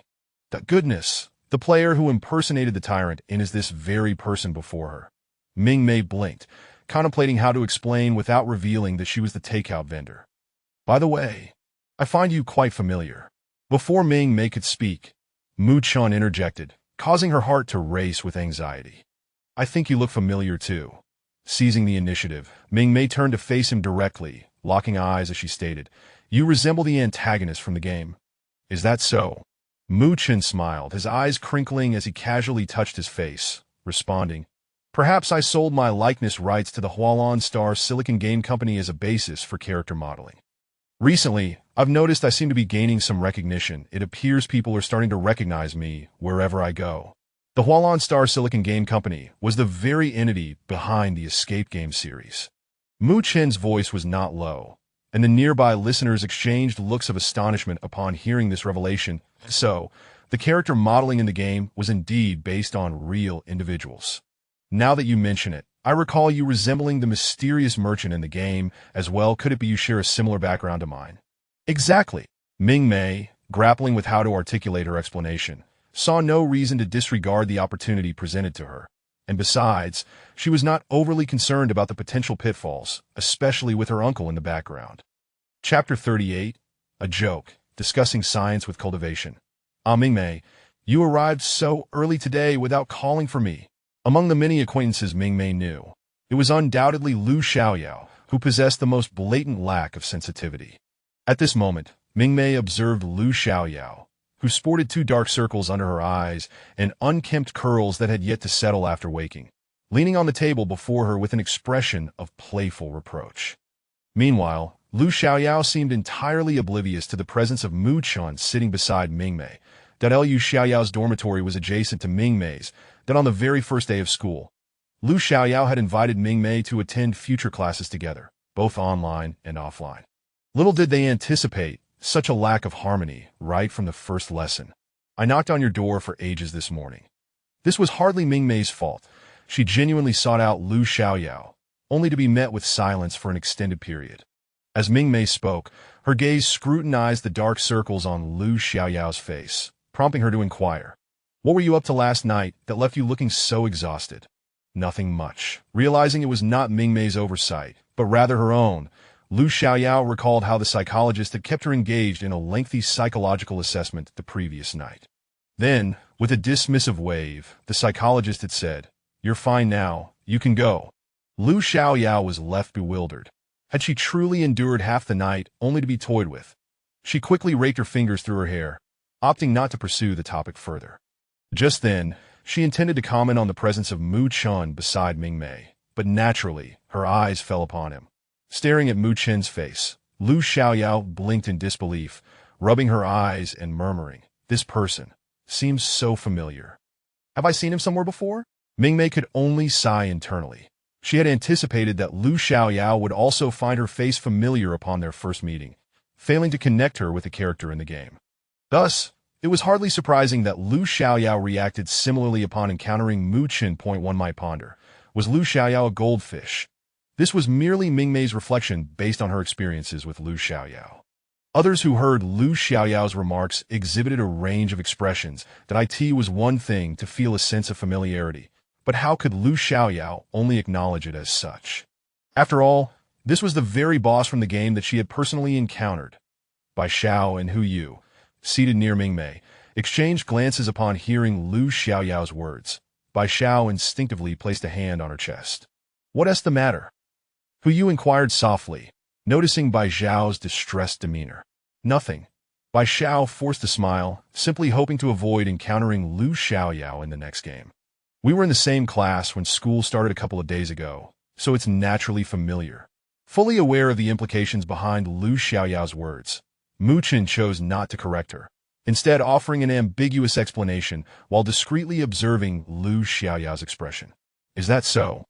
The goodness, the player who impersonated the tyrant and is this very person before her. Mingmei blinked, contemplating how to explain without revealing that she was the takeout vendor. By the way, I find you quite familiar. Before Mingmei could speak, Mu Chun interjected, causing her heart to race with anxiety. I think you look familiar too. Seizing the initiative, Mingmei turned to face him directly, locking eyes as she stated, You resemble the antagonist from the game. Is that so? Mu Chun smiled, his eyes crinkling as he casually touched his face, responding, Perhaps I sold my likeness rights to the Hualon Star Silicon Game Company as a basis for character modeling. Recently, I've noticed I seem to be gaining some recognition. It appears people are starting to recognize me wherever I go. The Hualon Star Silicon Game Company was the very entity behind the Escape Game series. Mu Chun's voice was not low, and the nearby listeners exchanged looks of astonishment upon hearing this revelation. So, the character modeling in the game was indeed based on real individuals. Now that you mention it, I recall you resembling the mysterious merchant in the game as well. Could it be you share a similar background to mine? Exactly. Mingmei, grappling with how to articulate her explanation, saw no reason to disregard the opportunity presented to her. And besides, she was not overly concerned about the potential pitfalls, especially with her uncle in the background. Chapter 38, A Joke, Discussing Science with Cultivation. Mingmei, you arrived so early today without calling for me. Among the many acquaintances Mingmei knew, it was undoubtedly Lu Xiaoyao who possessed the most blatant lack of sensitivity. At this moment, Mingmei observed Lu Xiaoyao, who sported 2 dark circles under her eyes and unkempt curls that had yet to settle after waking, leaning on the table before her with an expression of playful reproach. Meanwhile, Lu Xiaoyao seemed entirely oblivious to the presence of Mu Chun sitting beside Mingmei. That Lu Xiaoyao's dormitory was adjacent to Mingmei's, that on the very first day of school, Lu Xiaoyao had invited Mingmei to attend future classes together, both online and offline. Little did they anticipate such a lack of harmony right from the first lesson. I knocked on your door for ages this morning. This was hardly Mingmei's fault. She genuinely sought out Lu Xiaoyao, only to be met with silence for an extended period. As Mingmei spoke, her gaze scrutinized the dark circles on Lu Xiaoyao's face, prompting her to inquire, What were you up to last night that left you looking so exhausted? Nothing much. Realizing it was not Mingmei's oversight, but rather her own, Lu Xiaoyao recalled how the psychologist had kept her engaged in a lengthy psychological assessment the previous night. Then, with a dismissive wave, the psychologist had said, You're fine now, you can go. Lu Xiaoyao was left bewildered. Had she truly endured half the night only to be toyed with? She quickly raked her fingers through her hair. opting not to pursue the topic further. Just then, she intended to comment on the presence of Mu Chun beside Mingmei, but naturally, her eyes fell upon him. Staring at Mu Chen's face, Lu Xiaoyao blinked in disbelief, rubbing her eyes and murmuring, "This person seems so familiar. Have I seen him somewhere before?" Mingmei could only sigh internally. She had anticipated that Lu Xiaoyao would also find her face familiar upon their first meeting, failing to connect her with a character in the game. Thus, it was hardly surprising that Lu Xiaoyao reacted similarly upon encountering Mu Chen. One might ponder. Was Lu Xiaoyao a goldfish? This was merely Mingmei's reflection based on her experiences with Lu Xiaoyao. Others who heard Lu Xiaoyao's remarks exhibited a range of expressions that it was one thing to feel a sense of familiarity, but how could Lu Xiaoyao only acknowledge it as such? After all, this was the very boss from the game that she had personally encountered. Bai Xiao and Hu Yu, seated near Mingmei, exchanged glances upon hearing Lu Xiaoyao's words. Bai Xiao instinctively placed a hand on her chest. "What's the matter?" Hu Yu inquired softly, noticing Bai Xiao's distressed demeanor. "Nothing." Bai Xiao forced a smile, simply hoping to avoid encountering Lu Xiaoyao in the next game. "We were in the same class when school started a couple of days ago, so it's naturally familiar." Fully aware of the implications behind Lu Xiaoyao's words, Mu Chen chose not to correct her, instead offering an ambiguous explanation while discreetly observing Lu Xiaoyao's expression. "Is that so?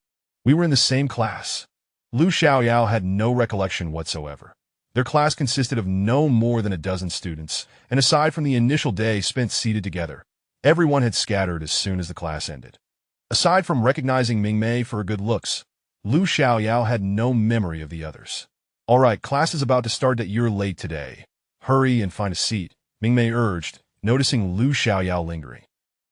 We were in the same class." Lu Xiaoyao had no recollection whatsoever. Their class consisted of no more than a dozen students, and aside from the initial day spent seated together, everyone had scattered as soon as the class ended. Aside from recognizing Mingmei for her good looks, Lu Xiaoyao had no memory of the others. "All right, class is about to start that you're late today. Hurry and find a seat," Mingmei urged, noticing Lu Xiaoyao lingering.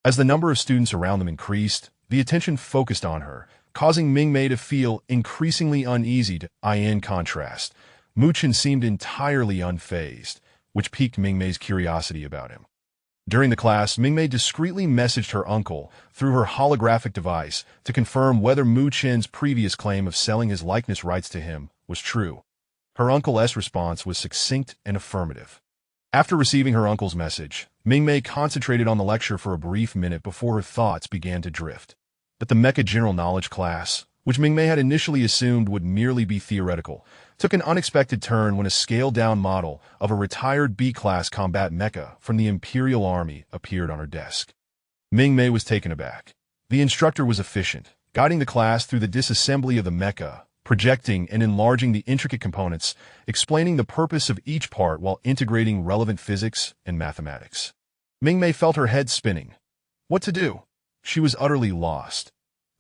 As the number of students around them increased, the attention focused on her, causing Mingmei to feel increasingly uneasy. In contrast, Mu Chen seemed entirely unfazed, which piqued Mingmei's curiosity about him. During the class, Mingmei discreetly messaged her uncle through her holographic device to confirm whether Mu Chen's previous claim of selling his likeness rights to him was true. Her uncle's response was succinct and affirmative. After receiving her uncle's message, Mingmei concentrated on the lecture for a brief minute before her thoughts began to drift. But the Mecha General Knowledge class, which Mingmei had initially assumed would merely be theoretical, took an unexpected turn when a scaled-down model of a retired B-class combat mecha from the Imperial Army appeared on her desk. Mingmei was taken aback. The instructor was efficient, guiding the class through the disassembly of the mecha, projecting and enlarging the intricate components, explaining the purpose of each part while integrating relevant physics and mathematics. Mingmei felt her head spinning. What to do? She was utterly lost.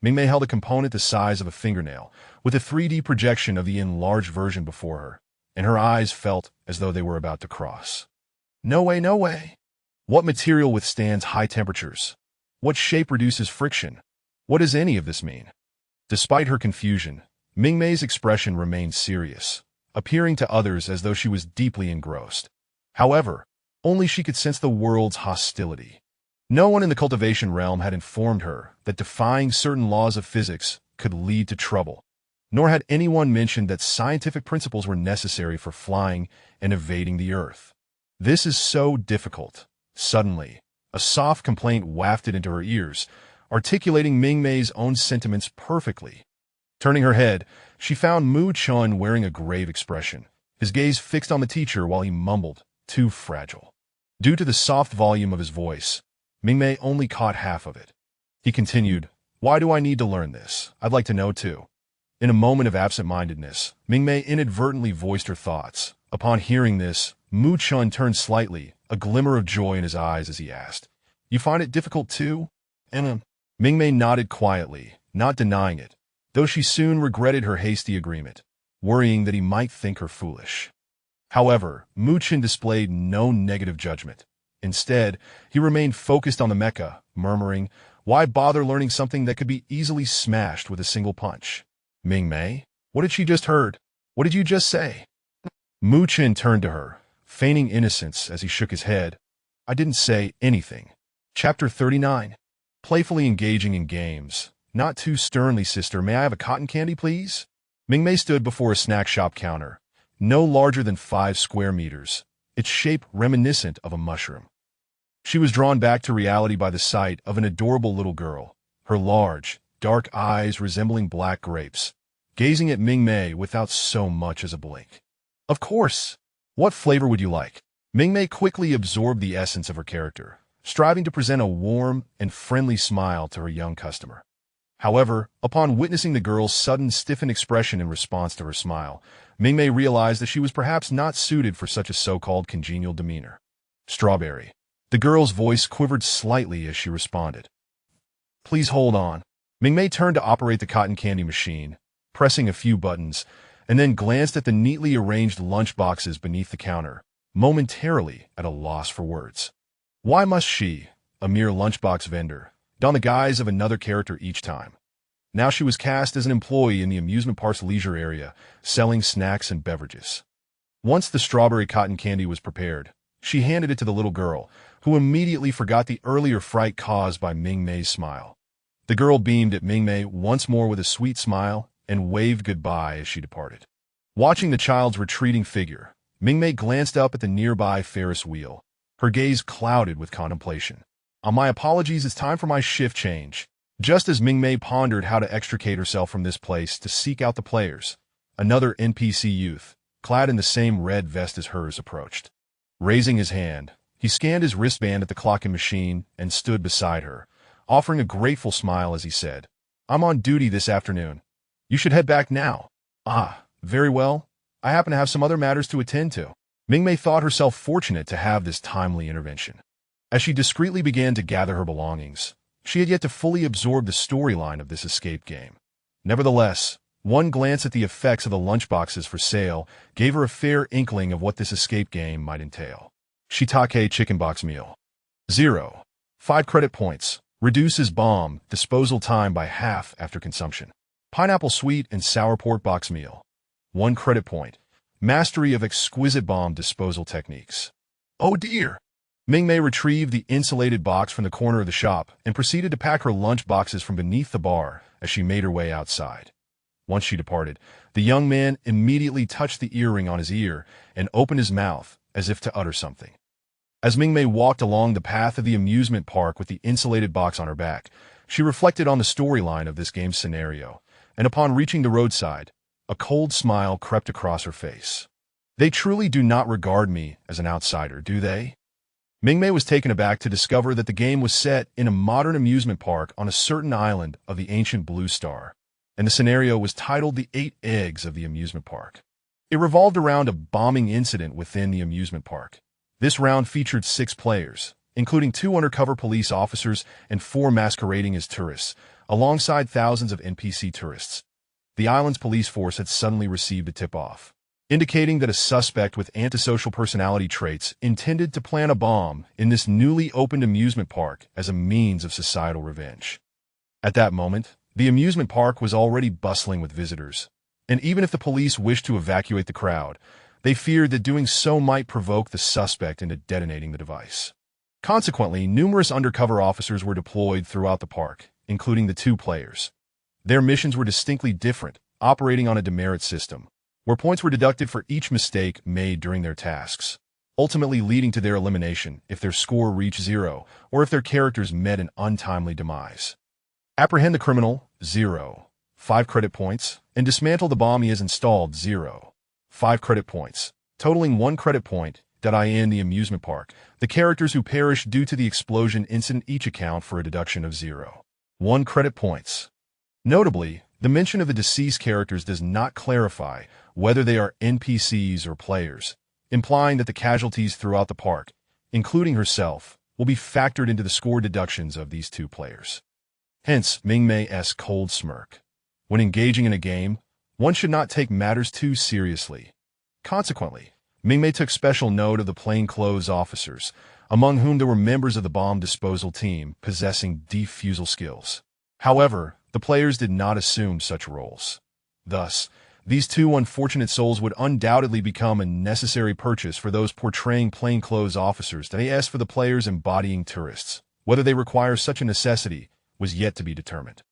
Mingmei held a component the size of a fingernail, with a 3D projection of the enlarged version before her, and her eyes felt as though they were about to cross. No way, no way. What material withstands high temperatures? What shape reduces friction? What does any of this mean? Despite her confusion, Mingmei's expression remained serious, appearing to others as though she was deeply engrossed. However, only she could sense the world's hostility. No one in the cultivation realm had informed her that defying certain laws of physics could lead to trouble, nor had anyone mentioned that scientific principles were necessary for flying and evading the Earth. This is so difficult. Suddenly, a soft complaint wafted into her ears, articulating Mingmei's own sentiments perfectly. Turning her head, she found Mu Chun wearing a grave expression, his gaze fixed on the teacher while he mumbled, "Too fragile." Due to the soft volume of his voice, Mingmei only caught half of it. He continued, "Why do I need to learn this? I'd like to know too." In a moment of absent-mindedness, Mingmei inadvertently voiced her thoughts. Upon hearing this, Mu Chun turned slightly, a glimmer of joy in his eyes as he asked, "You find it difficult too?" Mingmei nodded quietly, not denying it, though she soon regretted her hasty agreement, worrying that he might think her foolish. However, Mu Chen displayed no negative judgment. Instead, he remained focused on the mecha, murmuring, "Why bother learning something that could be easily smashed with a single punch?" "Mingmei, what had she just heard? What did you just say?" Mu Chen turned to her, feigning innocence as he shook his head. "I didn't say anything." Chapter 39. Playfully engaging in games. Not too sternly, sister. May I have a cotton candy, please? Mingmei stood before a snack shop counter, no larger than 5 square meters, its shape reminiscent of a mushroom. She was drawn back to reality by the sight of an adorable little girl, her large, dark eyes resembling black grapes, gazing at Mingmei without so much as a blink. Of course! What flavor would you like? Mingmei quickly absorbed the essence of her character, striving to present a warm and friendly smile to her young customer. However, upon witnessing the girl's sudden stiffened expression in response to her smile, Mingmei realized that she was perhaps not suited for such a so-called congenial demeanor. Strawberry. The girl's voice quivered slightly as she responded. Please hold on. Mingmei turned to operate the cotton candy machine, pressing a few buttons, and then glanced at the neatly arranged lunch boxes beneath the counter, momentarily at a loss for words. Why must she, a mere lunchbox vendor, don the guise of another character each time? Now she was cast as an employee in the amusement park's leisure area, selling snacks and beverages. Once the strawberry cotton candy was prepared, she handed it to the little girl, who immediately forgot the earlier fright caused by Mingmei's smile. The girl beamed at Mingmei once more with a sweet smile and waved goodbye as she departed. Watching the child's retreating figure, Mingmei glanced up at the nearby Ferris wheel, her gaze clouded with contemplation. My apologies, it's time for my shift change. Just as Mingmei pondered how to extricate herself from this place to seek out the players, another NPC youth, clad in the same red vest as hers, approached. Raising his hand, he scanned his wristband at the clocking machine and stood beside her, offering a grateful smile as he said, I'm on duty this afternoon. You should head back now. Very well. I happen to have some other matters to attend to. Mingmei thought herself fortunate to have this timely intervention. As she discreetly began to gather her belongings, she had yet to fully absorb the storyline of this escape game. Nevertheless, one glance at the effects of the lunchboxes for sale gave her a fair inkling of what this escape game might entail. Shiitake chicken box meal. 0. 5 credit points. Reduces bomb disposal time by half after consumption. Pineapple sweet and sour pork box meal. 1 credit point. Mastery of exquisite bomb disposal techniques. Oh dear! Mingmei retrieved the insulated box from the corner of the shop and proceeded to pack her lunch boxes from beneath the bar as she made her way outside. Once she departed, the young man immediately touched the earring on his ear and opened his mouth as if to utter something. As Mingmei walked along the path of the amusement park with the insulated box on her back, she reflected on the storyline of this game's scenario, and upon reaching the roadside, a cold smile crept across her face. They truly do not regard me as an outsider, do they? Mingmei was taken aback to discover that the game was set in a modern amusement park on a certain island of the ancient Blue Star, and the scenario was titled The 8 Eggs of the Amusement Park. It revolved around a bombing incident within the amusement park. This round featured 6 players, including 2 undercover police officers and 4 masquerading as tourists, alongside thousands of NPC tourists. The island's police force had suddenly received a tip-off, indicating that a suspect with antisocial personality traits intended to plant a bomb in this newly opened amusement park as a means of societal revenge. At that moment, the amusement park was already bustling with visitors, and even if the police wished to evacuate the crowd, they feared that doing so might provoke the suspect into detonating the device. Consequently, numerous undercover officers were deployed throughout the park, including the 2 players. Their missions were distinctly different, operating on a demerit system, where points were deducted for each mistake made during their tasks, ultimately leading to their elimination if their score reached 0 or if their characters met an untimely demise. Apprehend the criminal, 0. 5 credit points, and dismantle the bomb he has installed, 0. 5 credit points, totaling 1 credit point. In the amusement park, the characters who perished due to the explosion incident each account for a deduction of 0. 1 credit points. Notably, the mention of the deceased characters does not clarify whether they are NPCs or players, implying that the casualties throughout the park, including herself, will be factored into the score deductions of these 2 players. Hence, Mingmei's cold smirk. When engaging in a game, one should not take matters too seriously. Consequently, Mingmei took special note of the plainclothes officers, among whom there were members of the bomb disposal team possessing defusal skills. However, the players did not assume such roles. Thus, these 2 unfortunate souls would undoubtedly become a necessary purchase for those portraying plainclothes officers that they asked for the players embodying tourists. Whether they require such a necessity was yet to be determined.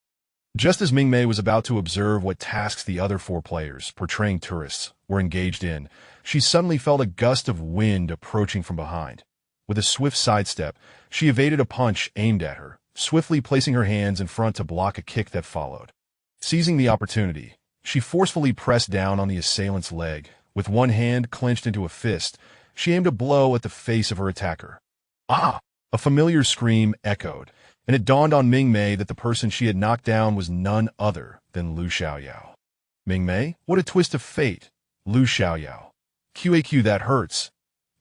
Just as Mingmei was about to observe what tasks the other 4 players, portraying tourists, were engaged in, she suddenly felt a gust of wind approaching from behind. With a swift sidestep, she evaded a punch aimed at her, swiftly placing her hands in front to block a kick that followed. Seizing the opportunity, she forcefully pressed down on the assailant's leg. With one hand clenched into a fist, she aimed a blow at the face of her attacker. Ah! A familiar scream echoed, and it dawned on Mingmei that the person she had knocked down was none other than Lu Xiaoyao. Mingmei? What a twist of fate! Lu Xiaoyao. QAQ, that hurts.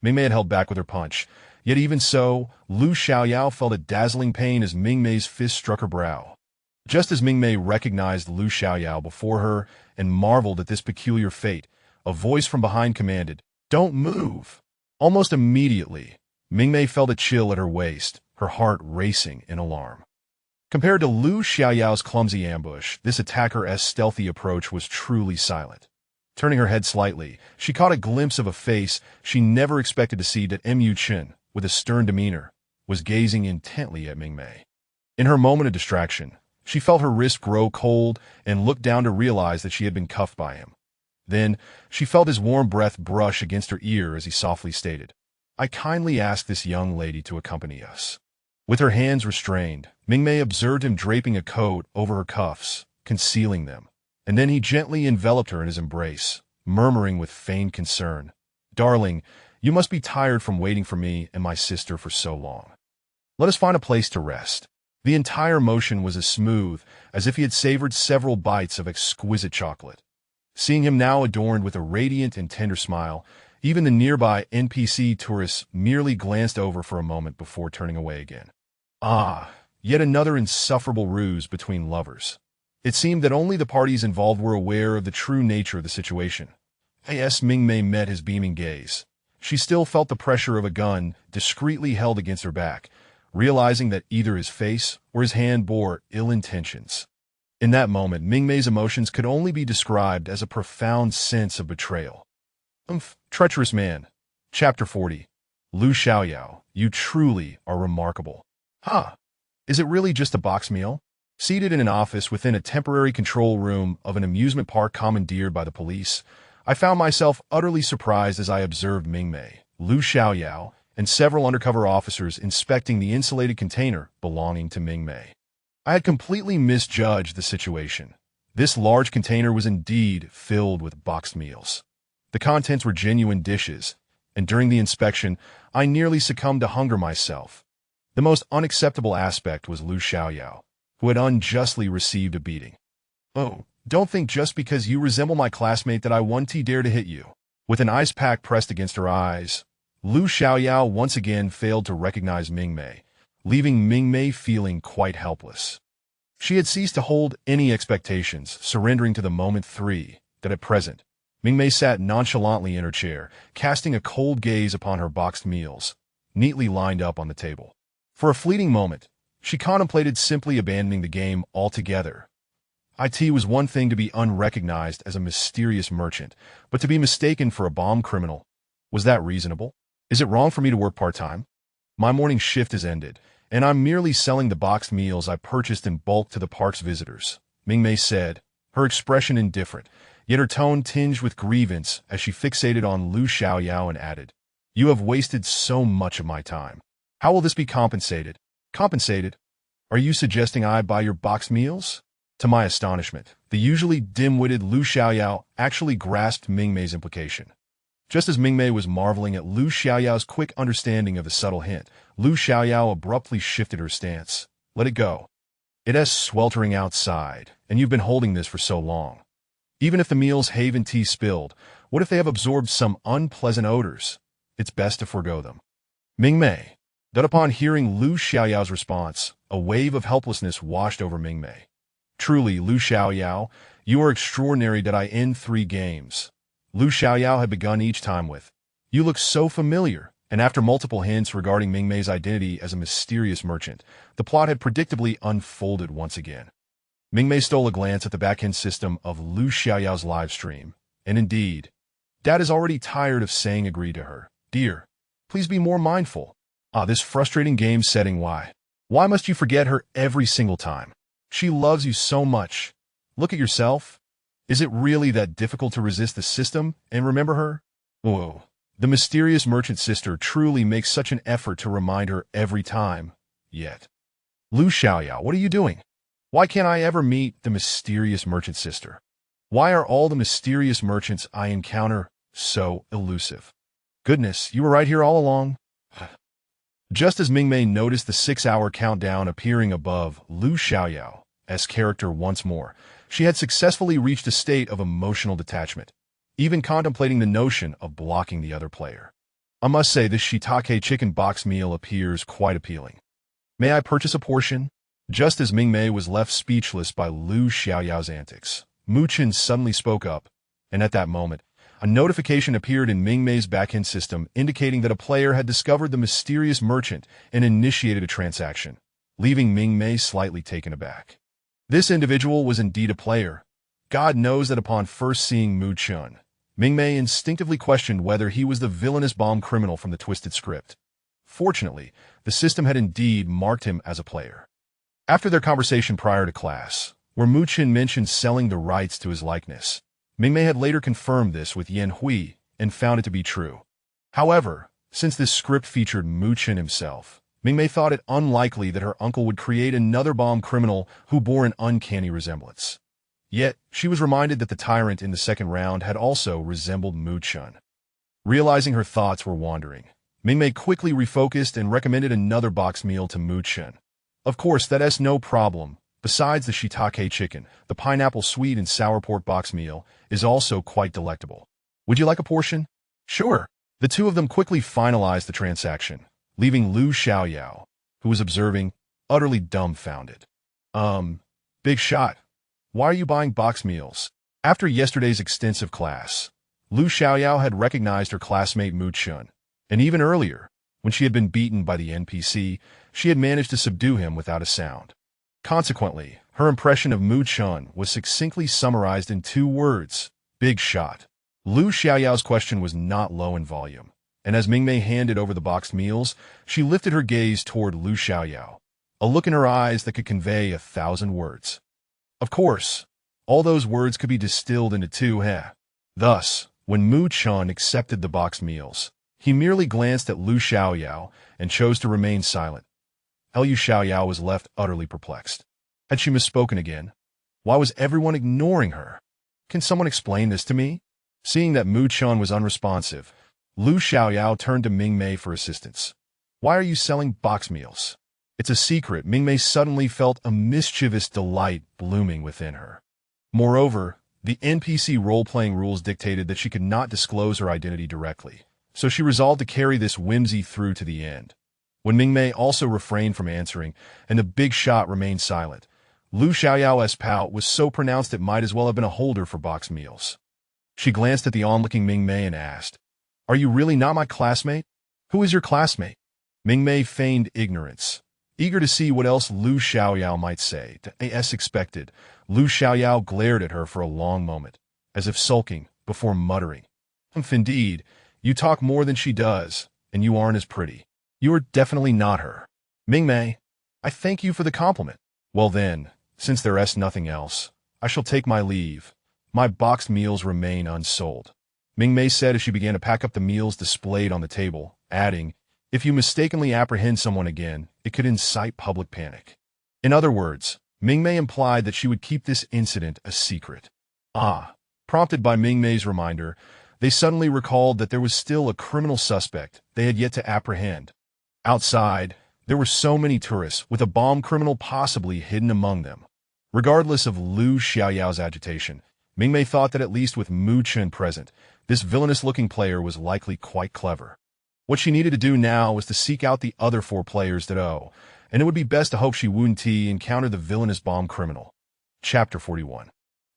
Mingmei had held back with her punch, yet even so, Lu Xiaoyao felt a dazzling pain as Mingmei's fist struck her brow. Just as Mingmei recognized Lu Xiaoyao before her and marveled at this peculiar fate, a voice from behind commanded, "Don't move!" Almost immediately, Mingmei felt a chill at her waist, her heart racing in alarm. Compared to Lu Xiaoyao's clumsy ambush, this attacker's stealthy approach was truly silent. Turning her head slightly, she caught a glimpse of a face she never expected to see. That Mu Chen, with a stern demeanor, was gazing intently at Mingmei. In her moment of distraction, she felt her wrist grow cold and looked down to realize that she had been cuffed by him. Then, she felt his warm breath brush against her ear as he softly stated, "I kindly ask this young lady to accompany us." With her hands restrained, Mingmei observed him draping a coat over her cuffs, concealing them, and then he gently enveloped her in his embrace, murmuring with feigned concern, "Darling, you must be tired from waiting for me and my sister for so long. Let us find a place to rest." The entire motion was as smooth as if he had savored several bites of exquisite chocolate. Seeing him now adorned with a radiant and tender smile, even the nearby NPC tourists merely glanced over for a moment before turning away again. Ah, yet another insufferable ruse between lovers. It seemed that only the parties involved were aware of the true nature of the situation. As Mingmei met his beaming gaze, she still felt the pressure of a gun discreetly held against her back, realizing that either his face or his hand bore ill intentions. In that moment, Mingmei's emotions could only be described as a profound sense of betrayal. Treacherous man. Chapter 40. Lu Xiaoyao, you truly are remarkable. Is it really just a box meal? Seated in an office within a temporary control room of an amusement park commandeered by the police, I found myself utterly surprised as I observed Mingmei, Lu Xiaoyao, and several undercover officers inspecting the insulated container belonging to Mingmei. I had completely misjudged the situation. This large container was indeed filled with boxed meals. The contents were genuine dishes, and during the inspection, I nearly succumbed to hunger myself. The most unacceptable aspect was Lu Xiaoyao, who had unjustly received a beating. "Oh, don't think just because you resemble my classmate that I won't dare to hit you." With an ice pack pressed against her eyes, Lu Xiaoyao once again failed to recognize Mingmei, leaving Mingmei feeling quite helpless. She had ceased to hold any expectations, surrendering to the moment that at present, Mingmei sat nonchalantly in her chair, casting a cold gaze upon her boxed meals, neatly lined up on the table. For a fleeting moment, she contemplated simply abandoning the game altogether. It was one thing to be unrecognized as a mysterious merchant, but to be mistaken for a bomb criminal, was that reasonable? Is it wrong for me to work part-time? My morning shift is ended, and I'm merely selling the boxed meals I purchased in bulk to the park's visitors, Mingmei said, her expression indifferent, yet her tone tinged with grievance as she fixated on Lu Xiaoyao and added, "You have wasted so much of my time. How will this be compensated?" "Compensated? Are you suggesting I buy your boxed meals?" To my astonishment, the usually dim-witted Lu Xiaoyao actually grasped Mingmei's implication. Just as Mingmei was marveling at Lu Xiaoyao's quick understanding of the subtle hint, Lu Xiaoyao abruptly shifted her stance. "Let it go. It's sweltering outside, and you've been holding this for so long. Even if the meal's haven tea spilled, what if they have absorbed some unpleasant odors? It's best to forego them." Mingmei. That upon hearing Lu Xiaoyao's response, a wave of helplessness washed over Mingmei. "Truly, Lu Xiaoyao, you are extraordinary that I end 3 games. Lu Xiaoyao had begun each time with, "You look so familiar," and after multiple hints regarding Mingmei's identity as a mysterious merchant, the plot had predictably unfolded once again. Mingmei stole a glance at the back-end system of Lu Xiaoyao's live stream, and indeed, Dad is already tired of saying agreed to her. "Dear, please be more mindful." This frustrating game setting, why? Why must you forget her every single time? She loves you so much. Look at yourself. Is it really that difficult to resist the system and remember her? Whoa, The mysterious merchant sister truly makes such an effort to remind her every time. Yet, Lu Xiaoyao, what are you doing? Why can't I ever meet the mysterious merchant sister? Why are all the mysterious merchants I encounter so elusive? Goodness, you were right here all along. Just as Mingmei noticed the 6-hour countdown appearing above Lu Xiaoyao's character once more, she had successfully reached a state of emotional detachment, even contemplating the notion of blocking the other player. I must say this shiitake chicken box meal appears quite appealing. May I purchase a portion? Just as Mingmei was left speechless by Lu Xiaoyao's antics, Mu Chen suddenly spoke up, and at that moment, a notification appeared in Mingmei's backend system indicating that a player had discovered the mysterious merchant and initiated a transaction, leaving Mingmei slightly taken aback. This individual was indeed a player. God knows that upon first seeing Mu Chen, Mingmei instinctively questioned whether he was the villainous bomb criminal from the twisted script. Fortunately, the system had indeed marked him as a player. After their conversation prior to class, where Mu Chen mentioned selling the rights to his likeness, Mingmei had later confirmed this with Yan Hui and found it to be true. However, since this script featured Mu Chen himself, Mingmei thought it unlikely that her uncle would create another bomb criminal who bore an uncanny resemblance. Yet, she was reminded that the tyrant in the second round had also resembled Mu Chen. Realizing her thoughts were wandering, Mingmei quickly refocused and recommended another box meal to Mu Chen. Of course, that's no problem. Besides the shiitake chicken, the pineapple sweet and sour pork box meal is also quite delectable. Would you like a portion? Sure. The two of them quickly finalized the transaction, leaving Lu Xiaoyao, who was observing, utterly dumbfounded. Big shot. Why are you buying box meals? After yesterday's extensive class, Lu Xiaoyao had recognized her classmate Mu Chen, and even earlier, when she had been beaten by the NPC, she had managed to subdue him without a sound. Consequently, her impression of Mu Chen was succinctly summarized in 2 words: big shot. Lu Xiaoyao's question was not low in volume, and as Mingmei handed over the boxed meals, she lifted her gaze toward Lu Xiaoyao, a look in her eyes that could convey 1,000 words. Of course, all those words could be distilled into 2 heh. Thus, when Mu Chen accepted the boxed meals, he merely glanced at Lu Xiaoyao and chose to remain silent. Lu Xiaoyao was left utterly perplexed. Had she misspoken again? Why was everyone ignoring her? Can someone explain this to me? Seeing that Mu Chen was unresponsive, Lu Xiaoyao turned to Mingmei for assistance. Why are you selling box meals? It's a secret. Mingmei suddenly felt a mischievous delight blooming within her. Moreover, the NPC role-playing rules dictated that she could not disclose her identity directly, so she resolved to carry this whimsy through to the end. When Mingmei also refrained from answering, and the big shot remained silent, Lu Xiaoyao's pout was so pronounced it might as well have been a holder for box meals. She glanced at the onlooking Mingmei and asked, "Are you really not my classmate? Who is your classmate?" Mingmei feigned ignorance, eager to see what else Lu Xiaoyao might say. As expected, Lu Xiaoyao glared at her for a long moment, as if sulking, before muttering, Indeed, you talk more than she does, and you aren't as pretty. You are definitely not her." "Mingmei, I thank you for the compliment." "Well then, since there is nothing else, I shall take my leave. My boxed meals remain unsold," Mingmei said as she began to pack up the meals displayed on the table, adding, "If you mistakenly apprehend someone again, it could incite public panic." In other words, Mingmei implied that she would keep this incident a secret. Prompted by Mingmei's reminder, they suddenly recalled that there was still a criminal suspect they had yet to apprehend. Outside, there were so many tourists, with a bomb criminal possibly hidden among them. Regardless of Lu Xiaoyao's agitation, Mingmei thought that at least with Mu Chen present, this villainous-looking player was likely quite clever. What she needed to do now was to seek out the other 4 players that and it would be best to hope she wouldn't encounter the villainous bomb criminal. Chapter 41.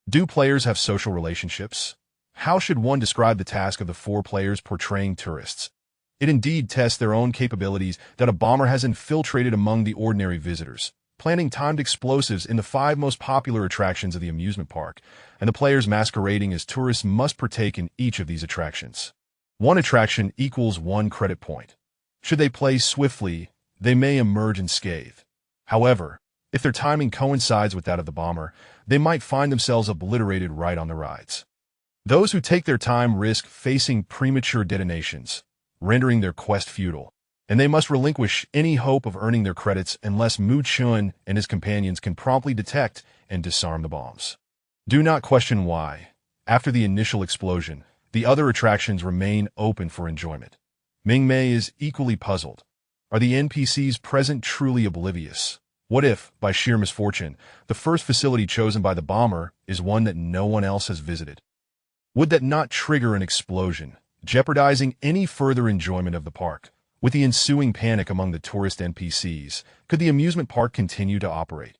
Do players have social relationships? How should one describe the task of the 4 players portraying tourists? It indeed tests their own capabilities that a bomber has infiltrated among the ordinary visitors, planting timed explosives in the 5 most popular attractions of the amusement park, and the players masquerading as tourists must partake in each of these attractions. 1 attraction equals 1 credit point. Should they play swiftly, they may emerge unscathed. However, if their timing coincides with that of the bomber, they might find themselves obliterated right on the rides. Those who take their time risk facing premature detonations, rendering their quest futile, and they must relinquish any hope of earning their credits unless Mu Chun and his companions can promptly detect and disarm the bombs. Do not question why. After the initial explosion, the other attractions remain open for enjoyment. Mingmei is equally puzzled. Are the NPCs present truly oblivious? What if, by sheer misfortune, the first facility chosen by the bomber is one that no one else has visited? Would that not trigger an explosion, jeopardizing any further enjoyment of the park? With the ensuing panic among the tourist NPCs, could the amusement park continue to operate?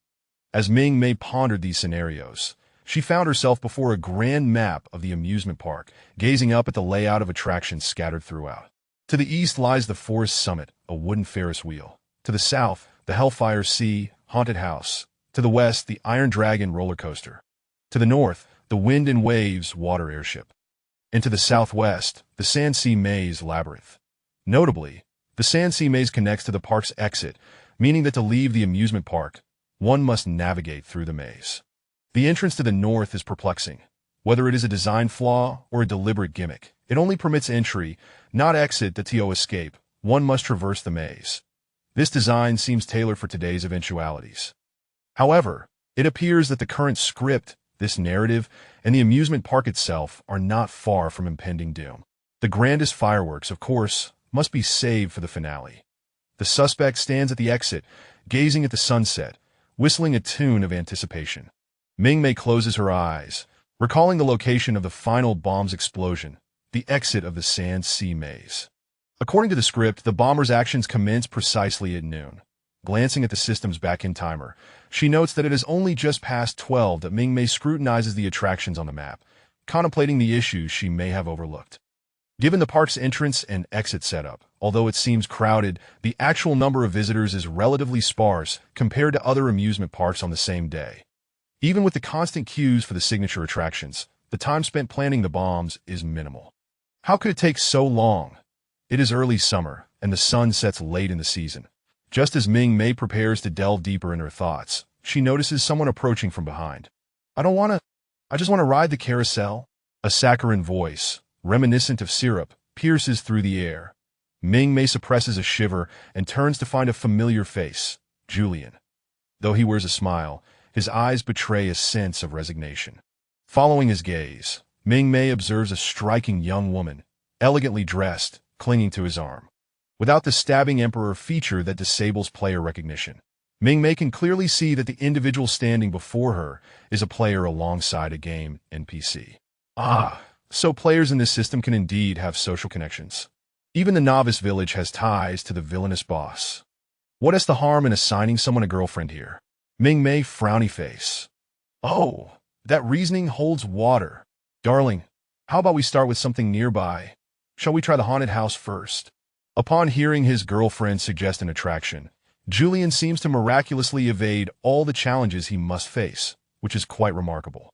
As Mingmei pondered these scenarios, she found herself before a grand map of the amusement park, gazing up at the layout of attractions scattered throughout. To the east lies the forest summit, a wooden Ferris wheel. To the south, the Hellfire Sea haunted house. To the west, the Iron Dragon roller coaster. To the north, the Wind and Waves water airship. And to the southwest, the Sand Sea Maze labyrinth. Notably, the Sand Sea Maze connects to the park's exit, meaning that to leave the amusement park, one must navigate through the maze. The entrance to the north is perplexing. Whether it is a design flaw or a deliberate gimmick, it only permits entry, not exit to escape. One must traverse the maze. This design seems tailored for today's eventualities. However, it appears that the current script, this narrative, and the amusement park itself are not far from impending doom. The grandest fireworks, of course, must be saved for the finale. The suspect stands at the exit, gazing at the sunset, whistling a tune of anticipation. Mingmei closes her eyes, recalling the location of the final bomb's explosion, the exit of the Sand Sea Maze. According to the script, the bomber's actions commence precisely at noon. Glancing at the system's back-end timer, she notes that it is only just past 12 that Mingmei scrutinizes the attractions on the map, contemplating the issues she may have overlooked. Given the park's entrance and exit setup, although it seems crowded, the actual number of visitors is relatively sparse compared to other amusement parks on the same day. Even with the constant queues for the signature attractions, the time spent planning the bombs is minimal. How could it take so long? It is early summer, and the sun sets late in the season. Just as Mingmei prepares to delve deeper in her thoughts, she notices someone approaching from behind. I just want to ride the carousel. A saccharine voice, reminiscent of syrup, pierces through the air. Mingmei suppresses a shiver and turns to find a familiar face, Julian. Though he wears a smile, his eyes betray a sense of resignation. Following his gaze, Mingmei observes a striking young woman, elegantly dressed, clinging to his arm. Without the stabbing emperor feature that disables player recognition, Mingmei can clearly see that the individual standing before her is a player alongside a game NPC. So players in this system can indeed have social connections. Even the novice village has ties to the villainous boss. What is the harm in assigning someone a girlfriend here? Mingmei frowny face. Oh, that reasoning holds water. Darling, how about we start with something nearby? Shall we try the haunted house first? Upon hearing his girlfriend suggest an attraction, Julian seems to miraculously evade all the challenges he must face, which is quite remarkable.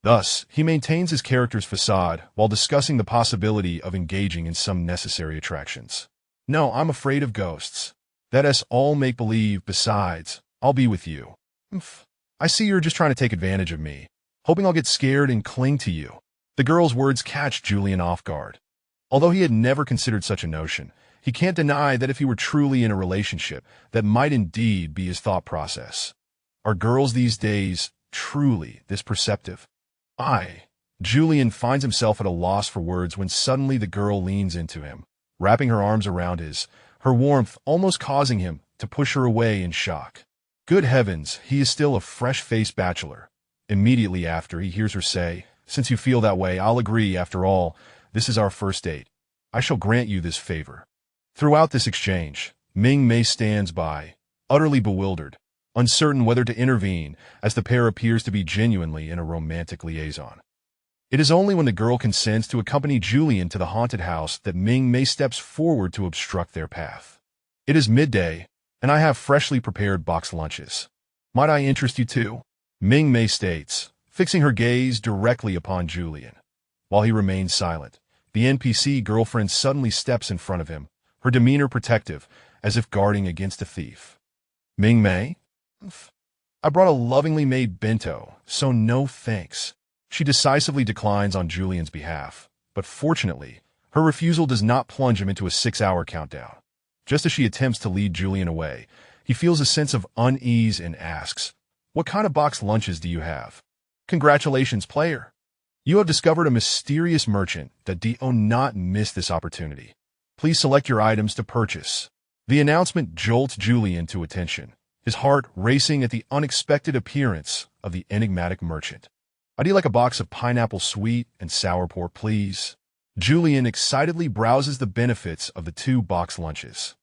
Thus, he maintains his character's facade while discussing the possibility of engaging in some necessary attractions. No, I'm afraid of ghosts. That's all make-believe. Besides, I'll be with you. I see you're just trying to take advantage of me, hoping I'll get scared and cling to you. The girl's words catch Julian off guard. Although he had never considered such a notion, he can't deny that if he were truly in a relationship, that might indeed be his thought process. Are girls these days truly this perceptive? Julian finds himself at a loss for words when suddenly the girl leans into him, wrapping her arms around her warmth almost causing him to push her away in shock. Good heavens, he is still a fresh-faced bachelor. Immediately after, he hears her say, "Since you feel that way, I'll agree. After all, this is our first date. I shall grant you this favor." Throughout this exchange, Mingmei stands by, utterly bewildered, uncertain whether to intervene, as the pair appears to be genuinely in a romantic liaison. It is only when the girl consents to accompany Julian to the haunted house that Mingmei steps forward to obstruct their path. It is midday, and I have freshly prepared boxed lunches. Might I interest you too? Mingmei states, fixing her gaze directly upon Julian. While he remains silent, the NPC girlfriend suddenly steps in front of him, her demeanor protective, as if guarding against a thief. Mingmei? I brought a lovingly made bento, so no thanks. She decisively declines on Julian's behalf, but fortunately, her refusal does not plunge him into a 6-hour countdown. Just as she attempts to lead Julian away, he feels a sense of unease and asks, "What kind of boxed lunches do you have?" "Congratulations, player. You have discovered a mysterious merchant that do not miss this opportunity. Please select your items to purchase." The announcement jolts Julian to attention, his heart racing at the unexpected appearance of the enigmatic merchant. "I'd like a box of pineapple sweet and sour pork, please." Julian excitedly browses the benefits of the 2 boxed lunches.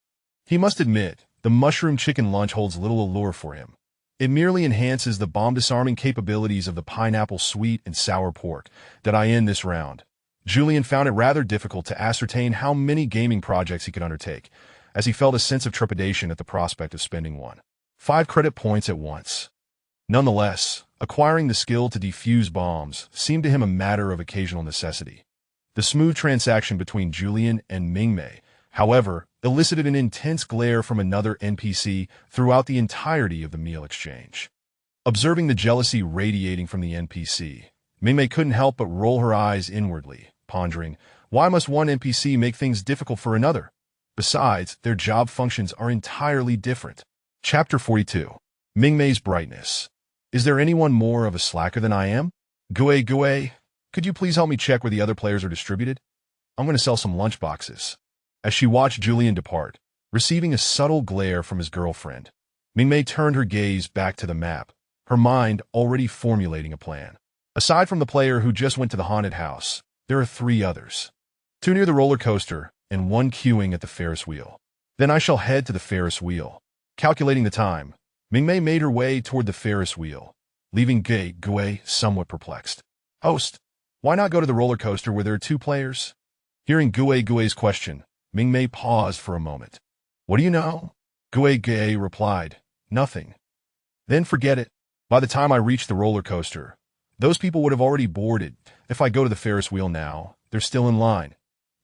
He must admit, the mushroom chicken lunch holds little allure for him. It merely enhances the bomb-disarming capabilities of the pineapple sweet and sour pork that I end this round. Julian found it rather difficult to ascertain how many gaming projects he could undertake, as he felt a sense of trepidation at the prospect of spending 5 credit points at once. Nonetheless, acquiring the skill to defuse bombs seemed to him a matter of occasional necessity. The smooth transaction between Julian and Mingmei, however, elicited an intense glare from another NPC throughout the entirety of the meal exchange. Observing the jealousy radiating from the NPC, Mingmei couldn't help but roll her eyes inwardly, pondering, why must one NPC make things difficult for another? Besides, their job functions are entirely different. Chapter 42. Mingmei's brightness. Is there anyone more of a slacker than I am? Gue, could you please help me check where the other players are distributed? I'm going to sell some lunch boxes. As she watched Julian depart, receiving a subtle glare from his girlfriend, Mingmei turned her gaze back to the map, her mind already formulating a plan. Aside from the player who just went to the haunted house, there are 3 others. 2 near the roller coaster and 1 queuing at the Ferris wheel. Then I shall head to the Ferris wheel. Calculating the time, Mingmei made her way toward the Ferris wheel, leaving Gue somewhat perplexed. "Host, why not go to the roller coaster where there are 2 players?" Hearing Gue's question, Mingmei paused for a moment. "What do you know?" Gue replied, "Nothing." "Then forget it. By the time I reach the roller coaster, those people would have already boarded. If I go to the Ferris wheel now, they're still in line.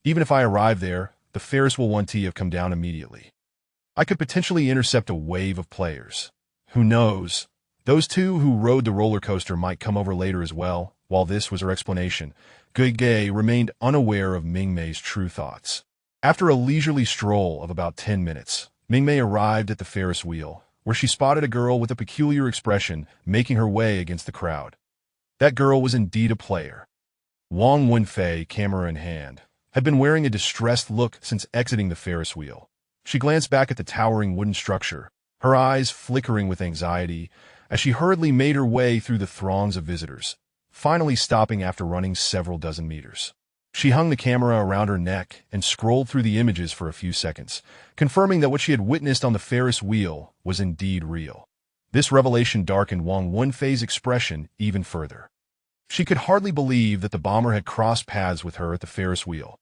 Even if I arrive there, the Ferris will want to have come down immediately. I could potentially intercept a wave of players. Who knows? Those 2 who rode the roller coaster might come over later as well." While this was her explanation, Gue remained unaware of Mingmei's true thoughts. After a leisurely stroll of about 10 minutes, Mingmei arrived at the Ferris wheel, where she spotted a girl with a peculiar expression making her way against the crowd. That girl was indeed a player. Wang Wenfei, camera in hand, had been wearing a distressed look since exiting the Ferris wheel. She glanced back at the towering wooden structure, her eyes flickering with anxiety, as she hurriedly made her way through the throngs of visitors, finally stopping after running several dozen meters. She hung the camera around her neck and scrolled through the images for a few seconds, confirming that what she had witnessed on the Ferris wheel was indeed real. This revelation darkened Wang Wenfei's expression even further. She could hardly believe that the bomber had crossed paths with her at the Ferris wheel.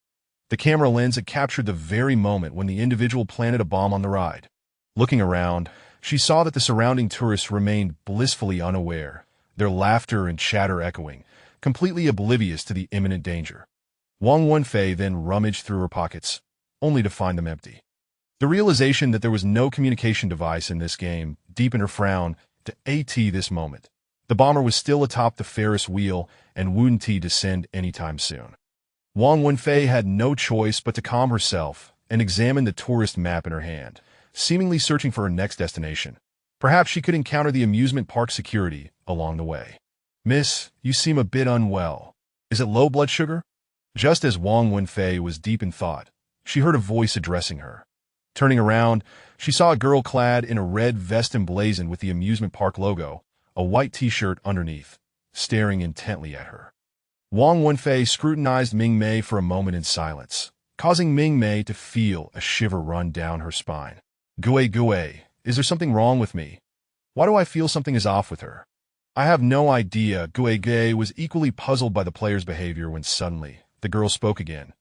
The camera lens had captured the very moment when the individual planted a bomb on the ride. Looking around, she saw that the surrounding tourists remained blissfully unaware, their laughter and chatter echoing, completely oblivious to the imminent danger. Wang Wenfei then rummaged through her pockets, only to find them empty. The realization that there was no communication device in this game deepened her frown to this moment. The bomber was still atop the Ferris wheel and wouldn't descend anytime soon. Wang Wenfei had no choice but to calm herself and examine the tourist map in her hand, seemingly searching for her next destination. Perhaps she could encounter the amusement park security along the way. "Miss, you seem a bit unwell. Is it low blood sugar?" Just as Wang Wenfei was deep in thought, she heard a voice addressing her. Turning around, she saw a girl clad in a red vest emblazoned with the amusement park logo, a white t-shirt underneath, staring intently at her. Wang Wenfei scrutinized Mingmei for a moment in silence, causing Mingmei to feel a shiver run down her spine. Gue, is there something wrong with me? Why do I feel something is off with her?" "I have no idea." Gue was equally puzzled by the player's behavior when suddenly the girl spoke again.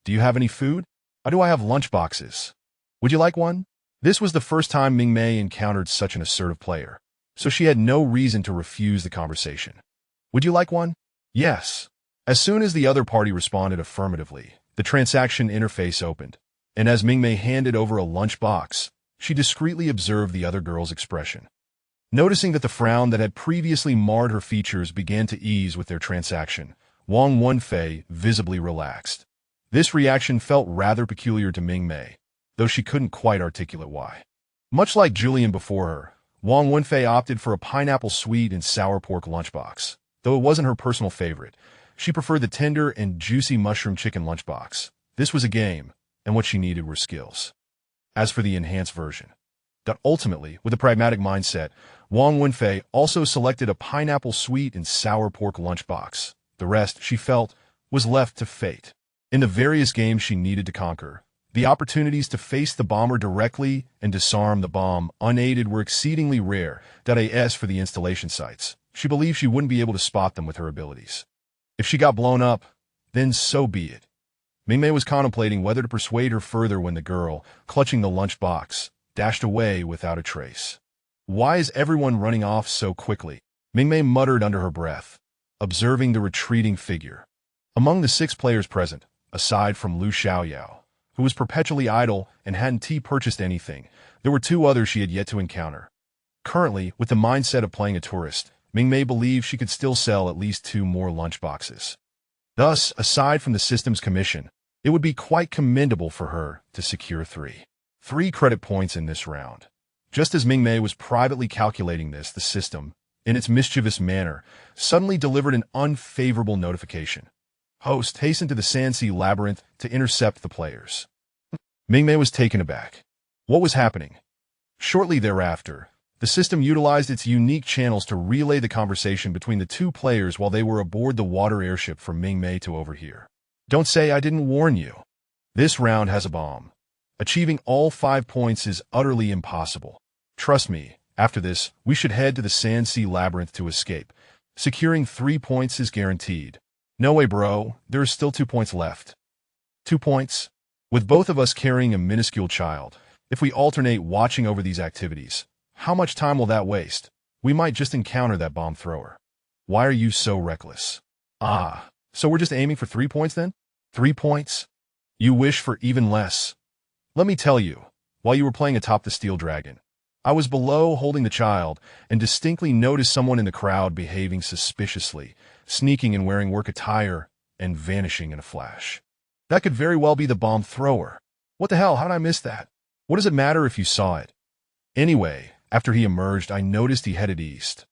"Do you have any food? Or do I have lunch boxes? Would you like one?" This was the first time Mingmei encountered such an assertive player, so she had no reason to refuse the conversation. "Would you like one?" "Yes." As soon as the other party responded affirmatively, the transaction interface opened, and as Mingmei handed over a lunch box, she discreetly observed the other girl's expression. Noticing that the frown that had previously marred her features began to ease with their transaction, Wang Wenfei visibly relaxed. This reaction felt rather peculiar to Mingmei, though she couldn't quite articulate why. Much like Julian before her, Wang Wenfei opted for a pineapple sweet and sour pork lunchbox. Though it wasn't her personal favorite, she preferred the tender and juicy mushroom chicken lunchbox. This was a game, and what she needed were skills. As for the enhanced version, ultimately, with a pragmatic mindset, Wang Wenfei also selected a pineapple sweet and sour pork lunchbox. The rest, she felt, was left to fate. In the various games she needed to conquer, the opportunities to face the bomber directly and disarm the bomb unaided were exceedingly rare. As for the installation sites, she believed she wouldn't be able to spot them with her abilities. If she got blown up, then so be it. Mingmei was contemplating whether to persuade her further when the girl, clutching the lunchbox, dashed away without a trace. Why is everyone running off so quickly? Mingmei muttered under her breath, observing the retreating figure. Among the 6 players present, aside from Lu Xiaoyao, who was perpetually idle and hadn't purchased anything, there were 2 others she had yet to encounter. Currently, with the mindset of playing a tourist, Mingmei believed she could still sell at least 2 more lunchboxes. Thus, aside from the system's commission, it would be quite commendable for her to secure 3 credit points in this round. Just as Mingmei was privately calculating this, the system, in its mischievous manner, suddenly delivered an unfavorable notification. Host hastened to the Sanxi labyrinth to intercept the players. Mingmei was taken aback. What was happening? Shortly thereafter, the system utilized its unique channels to relay the conversation between the 2 players while they were aboard the water airship for Mingmei to overhear. Don't say I didn't warn you. This round has a bomb. Achieving all 5 points is utterly impossible. Trust me, after this, we should head to the Sanxi labyrinth to escape. Securing 3 points is guaranteed. No way, bro. There are still 2 points left. 2 points? With both of us carrying a minuscule child, if we alternate watching over these activities, how much time will that waste? We might just encounter that bomb thrower. Why are you so reckless? So we're just aiming for 3 points then? 3 points? You wish for even less. Let me tell you, while you were playing atop the steel dragon, I was below holding the child and distinctly noticed someone in the crowd behaving suspiciously, sneaking and wearing work attire, and vanishing in a flash. That could very well be the bomb thrower. What the hell, how did I miss that? What does it matter if you saw it? Anyway, after he emerged, I noticed he headed east.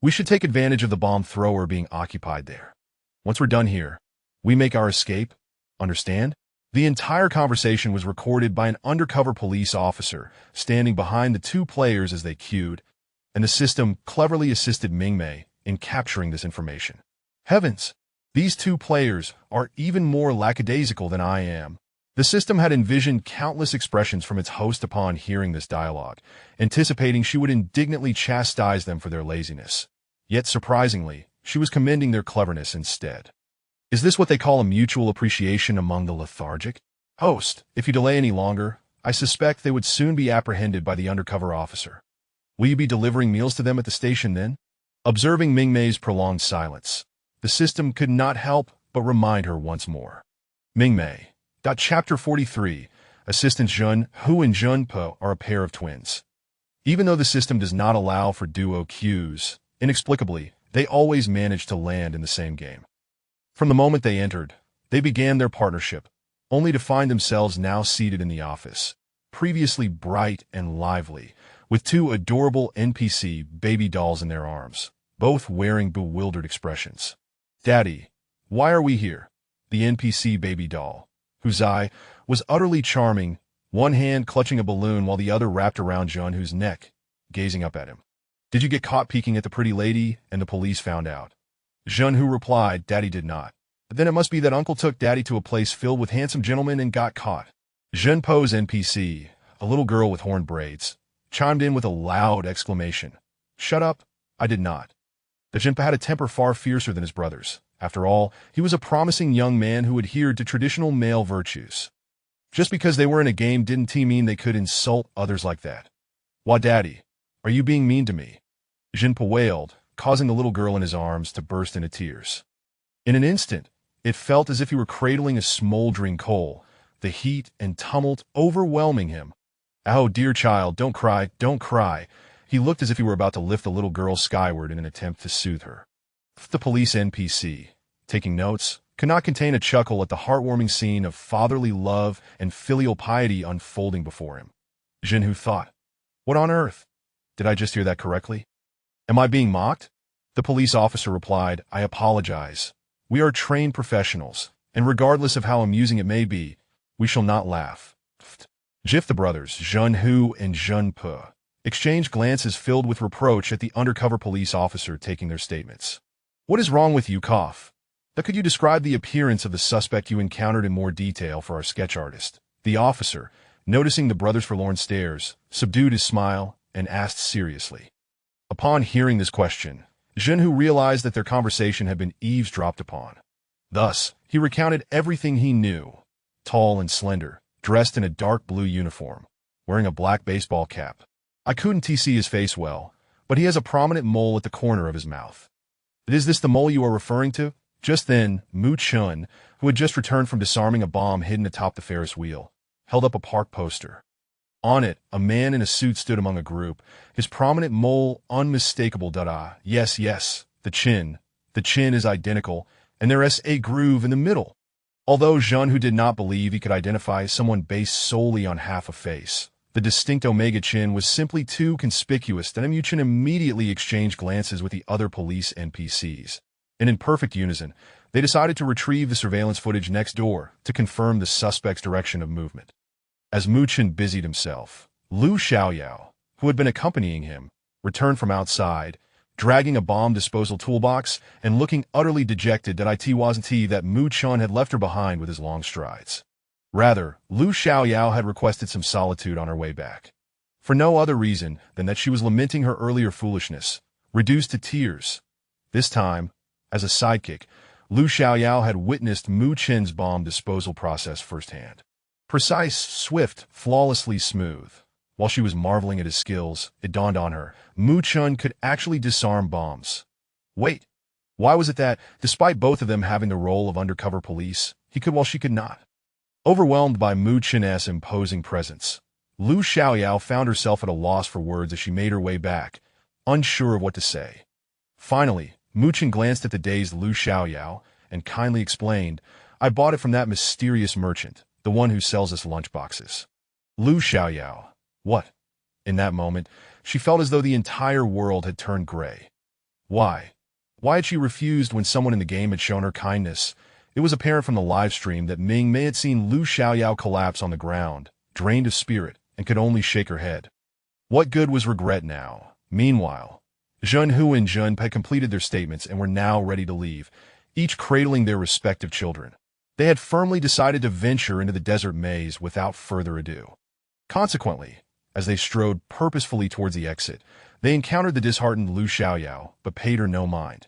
We should take advantage of the bomb thrower being occupied there. Once we're done here, we make our escape. Understand? The entire conversation was recorded by an undercover police officer standing behind the 2 players as they queued, and the system cleverly assisted Mingmei in capturing this information. Heavens! These 2 players are even more lackadaisical than I am. The system had envisioned countless expressions from its host upon hearing this dialogue, anticipating she would indignantly chastise them for their laziness. Yet, surprisingly, she was commending their cleverness instead. Is this what they call a mutual appreciation among the lethargic? Host, if you delay any longer, I suspect they would soon be apprehended by the undercover officer. Will you be delivering meals to them at the station then? Observing Mingmei's prolonged silence, the system could not help but remind her once more. Mingmei. Chapter 43. Assistants Zhun Hu and Zhun Po are a pair of twins. Even though the system does not allow for duo queues, inexplicably, they always manage to land in the same game. From the moment they entered, they began their partnership, only to find themselves now seated in the office, previously bright and lively, with 2 adorable NPC baby dolls in their arms, both wearing bewildered expressions. Daddy, why are we here? The NPC baby doll, whose eye was utterly charming, one hand clutching a balloon while the other wrapped around Zhun-Hu's neck, gazing up at him. Did you get caught peeking at the pretty lady and the police found out? Zhun-Hu replied, Daddy did not. But then it must be that Uncle took Daddy to a place filled with handsome gentlemen and got caught. Zhun Po's NPC, a little girl with horned braids, chimed in with a loud exclamation. Shut up, I did not. The Jinpa had a temper far fiercer than his brother's. After all, he was a promising young man who adhered to traditional male virtues. Just because they were in a game didn't mean they could insult others like that. Why, Daddy, are you being mean to me? Jinpa wailed, causing the little girl in his arms to burst into tears. In an instant, it felt as if he were cradling a smoldering coal, the heat and tumult overwhelming him. Oh, dear child, don't cry, He looked as if he were about to lift the little girl skyward in an attempt to soothe her. The police NPC, taking notes, could not contain a chuckle at the heartwarming scene of fatherly love and filial piety unfolding before him. Jinhu thought, "What on earth? Did I just hear that correctly? Am I being mocked?" The police officer replied, "I apologize. We are trained professionals, and regardless of how amusing it may be, we shall not laugh." The brothers, Jinhu and Jinpu, exchanged glances filled with reproach at the undercover police officer taking their statements. "What is wrong with you, Cough? Could you describe the appearance of the suspect you encountered in more detail for our sketch artist?" The officer, noticing the brothers' forlorn stares, subdued his smile and asked seriously. Upon hearing this question, Jinhu realized that their conversation had been eavesdropped upon. Thus, he recounted everything he knew. Tall and slender, dressed in a dark blue uniform, wearing a black baseball cap. I couldn't see his face well, but he has a prominent mole at the corner of his mouth. "Is this the mole you are referring to?" Just then, Mu Chun, who had just returned from disarming a bomb hidden atop the Ferris wheel, held up a park poster. On it, a man in a suit stood among a group, his prominent mole unmistakable. Yes, the chin. The chin is identical, and there is a groove in the middle. Although Jinhu did not believe he could identify someone based solely on half a face, the distinct omega chin was simply too conspicuous that Mu Chun immediately exchanged glances with the other police NPCs. And in perfect unison, they decided to retrieve the surveillance footage next door to confirm the suspect's direction of movement. As Mu Chun busied himself, Lu Xiaoyao, who had been accompanying him, returned from outside, dragging a bomb disposal toolbox and looking utterly dejected that it wasn't that Mu Chun had left her behind with his long strides. Rather, Lu Xiaoyao had requested some solitude on her way back, for no other reason than that she was lamenting her earlier foolishness, reduced to tears. This time, as a sidekick, Lu Xiaoyao had witnessed Mu Chun's bomb disposal process firsthand. Precise, swift, flawlessly smooth. While she was marveling at his skills, it dawned on her, Mu Chun could actually disarm bombs. Wait, why was it that, despite both of them having the role of undercover police, he could while she could not? Overwhelmed by Mu Chun's imposing presence, Lu Xiaoyao found herself at a loss for words as she made her way back, unsure of what to say. Finally, Mu Chun glanced at the dazed Lu Xiaoyao and kindly explained, "I bought it from that mysterious merchant, the one who sells us lunchboxes." Lu Xiaoyao. What? In that moment, she felt as though the entire world had turned gray. Why? Why had she refused when someone in the game had shown her kindness? It was apparent from the live stream that Mingmei had seen Lu Xiaoyao collapse on the ground, drained of spirit, and could only shake her head. What good was regret now? Meanwhile, Jinhu and Jinpu had completed their statements and were now ready to leave, each cradling their respective children. They had firmly decided to venture into the desert maze without further ado. Consequently, as they strode purposefully towards the exit, they encountered the disheartened Lu Xiaoyao, but paid her no mind.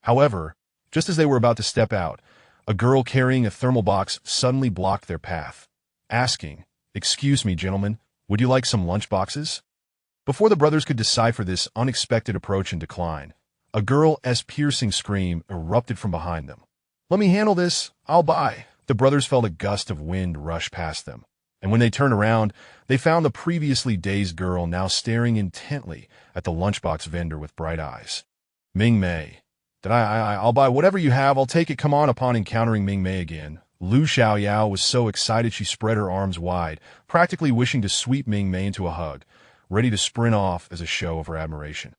However, just as they were about to step out, a girl carrying a thermal box suddenly blocked their path, asking, "Excuse me, gentlemen, would you like some lunchboxes?" Before the brothers could decipher this unexpected approach and decline, a girl's piercing scream erupted from behind them. "Let me handle this, I'll buy." The brothers felt a gust of wind rush past them, and when they turned around, they found the previously dazed girl now staring intently at the lunchbox vendor with bright eyes. "Mingmei, I'll buy whatever you have, I'll take it, come on." Upon encountering Mingmei again, Lu Xiaoyao was so excited she spread her arms wide, practically wishing to sweep Mingmei into a hug, ready to sprint off as a show of her admiration.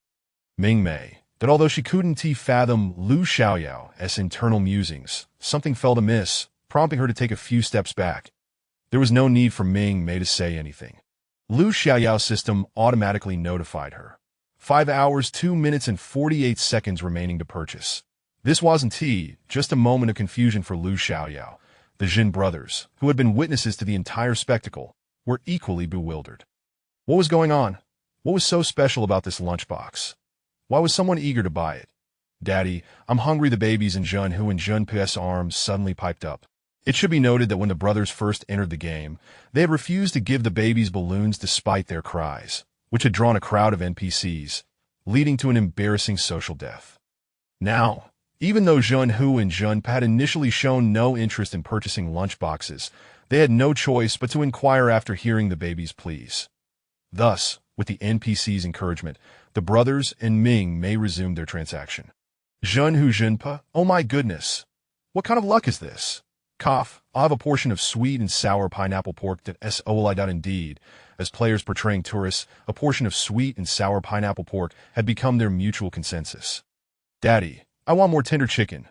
Mingmei, that although she couldn't fathom Lu Xiaoyao's internal musings, something felt amiss, prompting her to take a few steps back. There was no need for Mingmei to say anything. Lu Xiaoyao's system automatically notified her. 5 hours, 2 minutes, and 48 seconds remaining to purchase. This wasn't just a moment of confusion for Lu Xiaoyao. The Jin brothers, who had been witnesses to the entire spectacle, were equally bewildered. What was going on? What was so special about this lunchbox? Why was someone eager to buy it? "Daddy, I'm hungry," the babies in Jinhu and Jinpu's arms suddenly piped up. It should be noted that when the brothers first entered the game, they had refused to give the babies balloons despite their cries, which had drawn a crowd of NPCs, leading to an embarrassing social death. Now, even though Jinhu and Jinpu had initially shown no interest in purchasing lunchboxes, they had no choice but to inquire after hearing the babies' pleas. Thus, With the NPC's encouragement, the brothers and Mingmei resumed their transaction. Zhen Hu Zhenpa, oh my goodness. What kind of luck is this? Cough, I'll have a portion of sweet and sour pineapple pork that SOLI. Indeed, as players portraying tourists, a portion of sweet and sour pineapple pork had become their mutual consensus. Daddy, I want more tender chicken.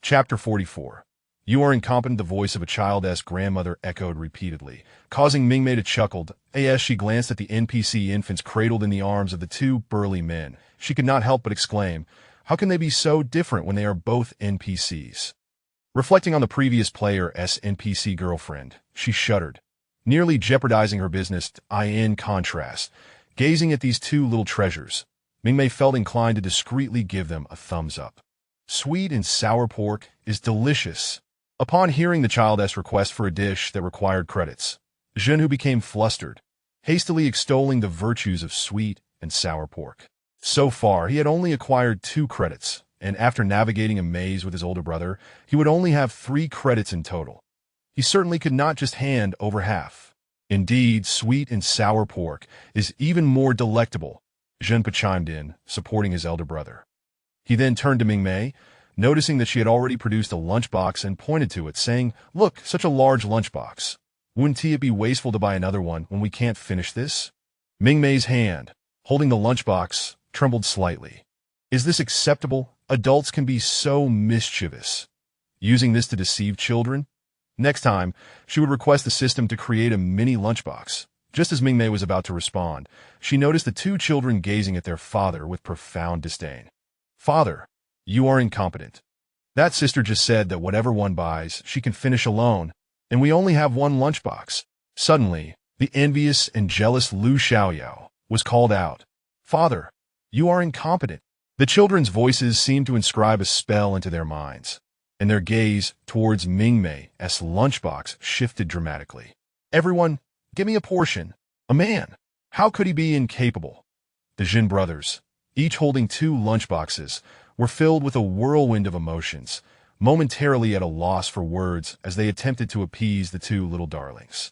Chapter 44. You are incompetent, the voice of a child's grandmother echoed repeatedly, causing Mingmei to chuckle. As she glanced at the NPC infants cradled in the arms of the two burly men, she could not help but exclaim, how can they be so different when they are both NPCs? Reflecting on the previous player's NPC girlfriend, she shuddered, nearly jeopardizing her business. In contrast, gazing at these two little treasures, Mingmei felt inclined to discreetly give them a thumbs up. Sweet and sour pork is delicious. Upon hearing the child's request for a dish that required credits, Zhenhu became flustered, hastily extolling the virtues of sweet and sour pork. So far, he had only acquired 2 credits, and after navigating a maze with his older brother, he would only have 3 credits in total. He certainly could not just hand over half. Indeed, sweet and sour pork is even more delectable, Zhenpa chimed in, supporting his elder brother. He then turned to Mingmei, noticing that she had already produced a lunchbox and pointed to it, saying, look, such a large lunchbox. Wouldn't it be wasteful to buy another one when we can't finish this? Mingmei's hand, holding the lunchbox, trembled slightly. Is this acceptable? Adults can be so mischievous. Using this to deceive children? Next time, she would request the system to create a mini lunchbox. Just as Mingmei was about to respond, she noticed the 2 children gazing at their father with profound disdain. Father, you are incompetent. That sister just said that whatever one buys, she can finish alone, and we only have 1 lunchbox. Suddenly, the envious and jealous Lu Xiaoyao was called out. Father, you are incompetent. The children's voices seemed to inscribe a spell into their minds, and their gaze towards Mingmei's lunchbox shifted dramatically. Everyone, give me a portion. A man. How could he be incapable? The Jin brothers, each holding 2 lunchboxes, were filled with a whirlwind of emotions, momentarily at a loss for words as they attempted to appease the 2 little darlings.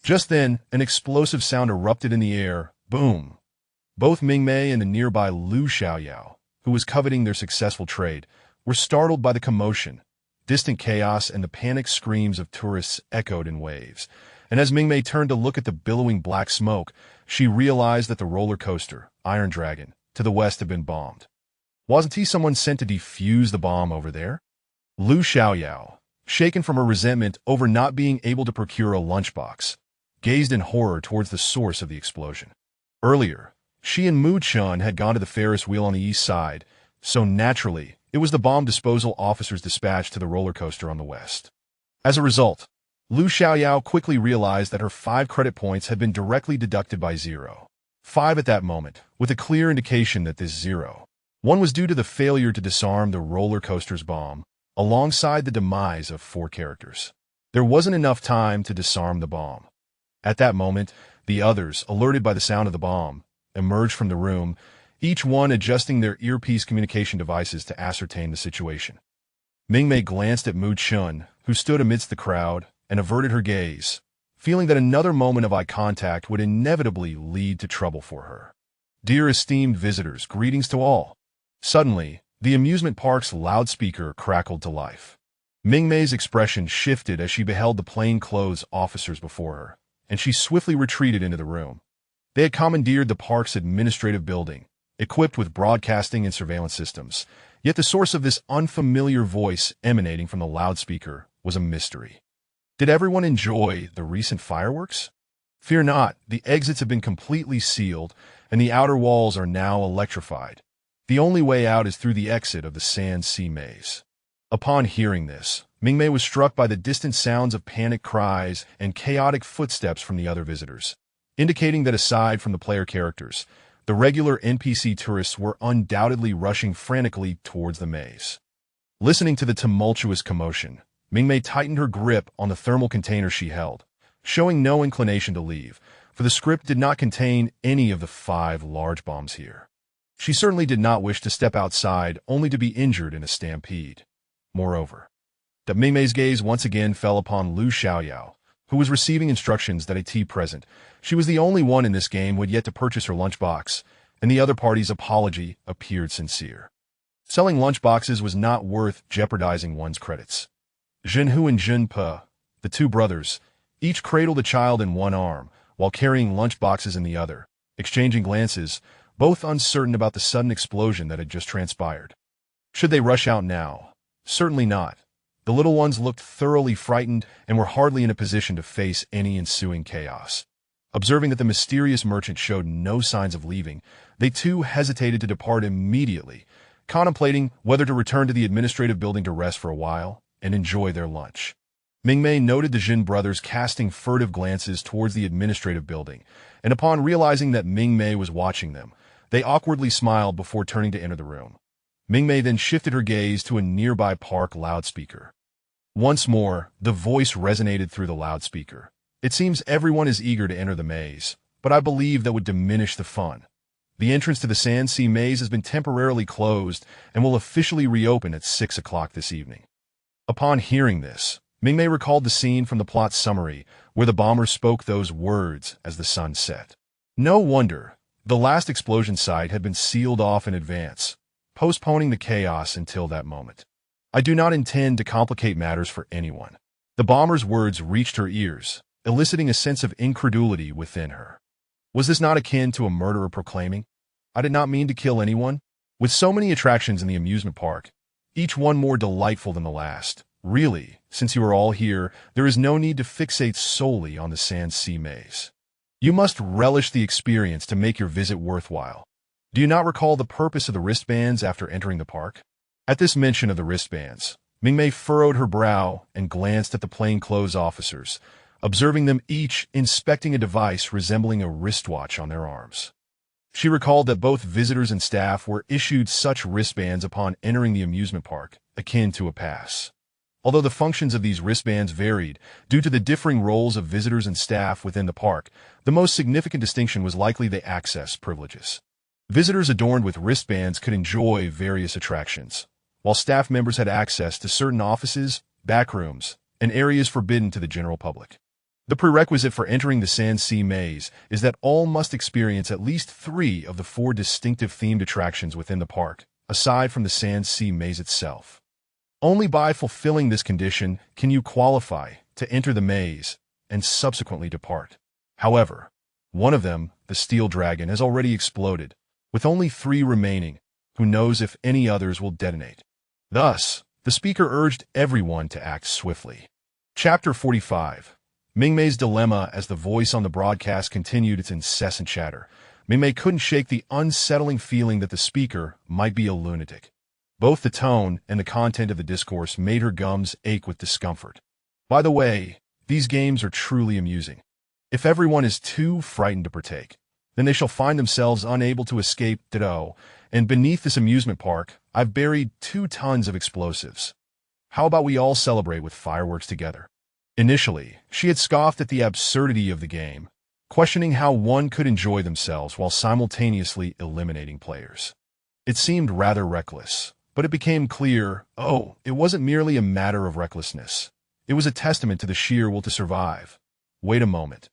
Just then, an explosive sound erupted in the air. Boom! Both Mingmei and the nearby Lu Xiaoyao, who was coveting their successful trade, were startled by the commotion. Distant chaos and the panicked screams of tourists echoed in waves. And as Mingmei turned to look at the billowing black smoke, she realized that the roller coaster, Iron Dragon, to the west had been bombed. Wasn't he someone sent to defuse the bomb over there? Lu Xiaoyao, shaken from her resentment over not being able to procure a lunchbox, gazed in horror towards the source of the explosion. Earlier, she and Mu Chun had gone to the Ferris wheel on the east side, so naturally, it was the bomb disposal officers dispatched to the roller coaster on the west. As a result, Lu Xiaoyao quickly realized that her 5 credit points had been directly deducted by 0. 5 at that moment, with a clear indication that this 0. 1 was due to the failure to disarm the roller coaster's bomb, alongside the demise of 4 characters. There wasn't enough time to disarm the bomb. At that moment, the others, alerted by the sound of the bomb, emerged from the room, each one adjusting their earpiece communication devices to ascertain the situation. Mingmei glanced at Mu Chun, who stood amidst the crowd, and averted her gaze, feeling that another moment of eye contact would inevitably lead to trouble for her. Dear esteemed visitors, greetings to all. Suddenly, the amusement park's loudspeaker crackled to life. Mingmei's expression shifted as she beheld the plainclothes officers before her, and she swiftly retreated into the room. They had commandeered the park's administrative building, equipped with broadcasting and surveillance systems, yet the source of this unfamiliar voice emanating from the loudspeaker was a mystery. Did everyone enjoy the recent fireworks? Fear not, the exits have been completely sealed, and the outer walls are now electrified. The only way out is through the exit of the Sand Sea Maze. Upon hearing this, Mingmei was struck by the distant sounds of panicked cries and chaotic footsteps from the other visitors, indicating that aside from the player characters, the regular NPC tourists were undoubtedly rushing frantically towards the maze. Listening to the tumultuous commotion, Mingmei tightened her grip on the thermal container she held, showing no inclination to leave, for the script did not contain any of the 5 large bombs here. She certainly did not wish to step outside only to be injured in a stampede. Moreover, Mingmei's gaze once again fell upon Lu Xiaoyao, who was receiving instructions that a tea present. She was the only one in this game who had yet to purchase her lunchbox, and the other party's apology appeared sincere. Selling lunchboxes was not worth jeopardizing one's credits. Jinhu and Jinpe, the two brothers, each cradled a child in one arm while carrying lunchboxes in the other, exchanging glances, both uncertain about the sudden explosion that had just transpired. Should they rush out now? Certainly not. The little ones looked thoroughly frightened and were hardly in a position to face any ensuing chaos. Observing that the mysterious merchant showed no signs of leaving, they too hesitated to depart immediately, contemplating whether to return to the administrative building to rest for a while and enjoy their lunch. Mingmei noted the Jin brothers casting furtive glances towards the administrative building, and upon realizing that Mingmei was watching them, they awkwardly smiled before turning to enter the room. Mingmei then shifted her gaze to a nearby park loudspeaker. Once more, the voice resonated through the loudspeaker. It seems everyone is eager to enter the maze, but I believe that would diminish the fun. The entrance to the Sand Sea Maze has been temporarily closed and will officially reopen at 6 o'clock this evening. Upon hearing this, Mingmei recalled the scene from the plot summary where the bomber spoke those words as the sun set. No wonder, the last explosion site had been sealed off in advance, postponing the chaos until that moment. I do not intend to complicate matters for anyone. The bomber's words reached her ears, eliciting a sense of incredulity within her. Was this not akin to a murderer proclaiming, "I did not mean to kill anyone"? With so many attractions in the amusement park, each one more delightful than the last, really, since you are all here, there is no need to fixate solely on the Sand Sea Maze. You must relish the experience to make your visit worthwhile. Do you not recall the purpose of the wristbands after entering the park? At this mention of the wristbands, Mingmei furrowed her brow and glanced at the plainclothes officers, observing them each inspecting a device resembling a wristwatch on their arms. She recalled that both visitors and staff were issued such wristbands upon entering the amusement park, akin to a pass. Although the functions of these wristbands varied due to the differing roles of visitors and staff within the park, the most significant distinction was likely the access privileges. Visitors adorned with wristbands could enjoy various attractions, while staff members had access to certain offices, backrooms, and areas forbidden to the general public. The prerequisite for entering the Sand Sea Maze is that all must experience at least 3 of the 4 distinctive themed attractions within the park, aside from the Sand Sea Maze itself. Only by fulfilling this condition can you qualify to enter the maze and subsequently depart. However, one of them, the Steel Dragon, has already exploded, with only 3 remaining. Who knows if any others will detonate? Thus, the speaker urged everyone to act swiftly. Chapter 45. Mingmei's Dilemma. As the voice on the broadcast continued its incessant chatter, Mingmei couldn't shake the unsettling feeling that the speaker might be a lunatic. Both the tone and the content of the discourse made her gums ache with discomfort. By the way, these games are truly amusing. If everyone is too frightened to partake, then they shall find themselves unable to escape. Ditto, and beneath this amusement park, I've buried 2 tons of explosives. How about we all celebrate with fireworks together? Initially, she had scoffed at the absurdity of the game, questioning how one could enjoy themselves while simultaneously eliminating players. It seemed rather reckless, but it became clear, it wasn't merely a matter of recklessness. It was a testament to the sheer will to survive. Wait a moment.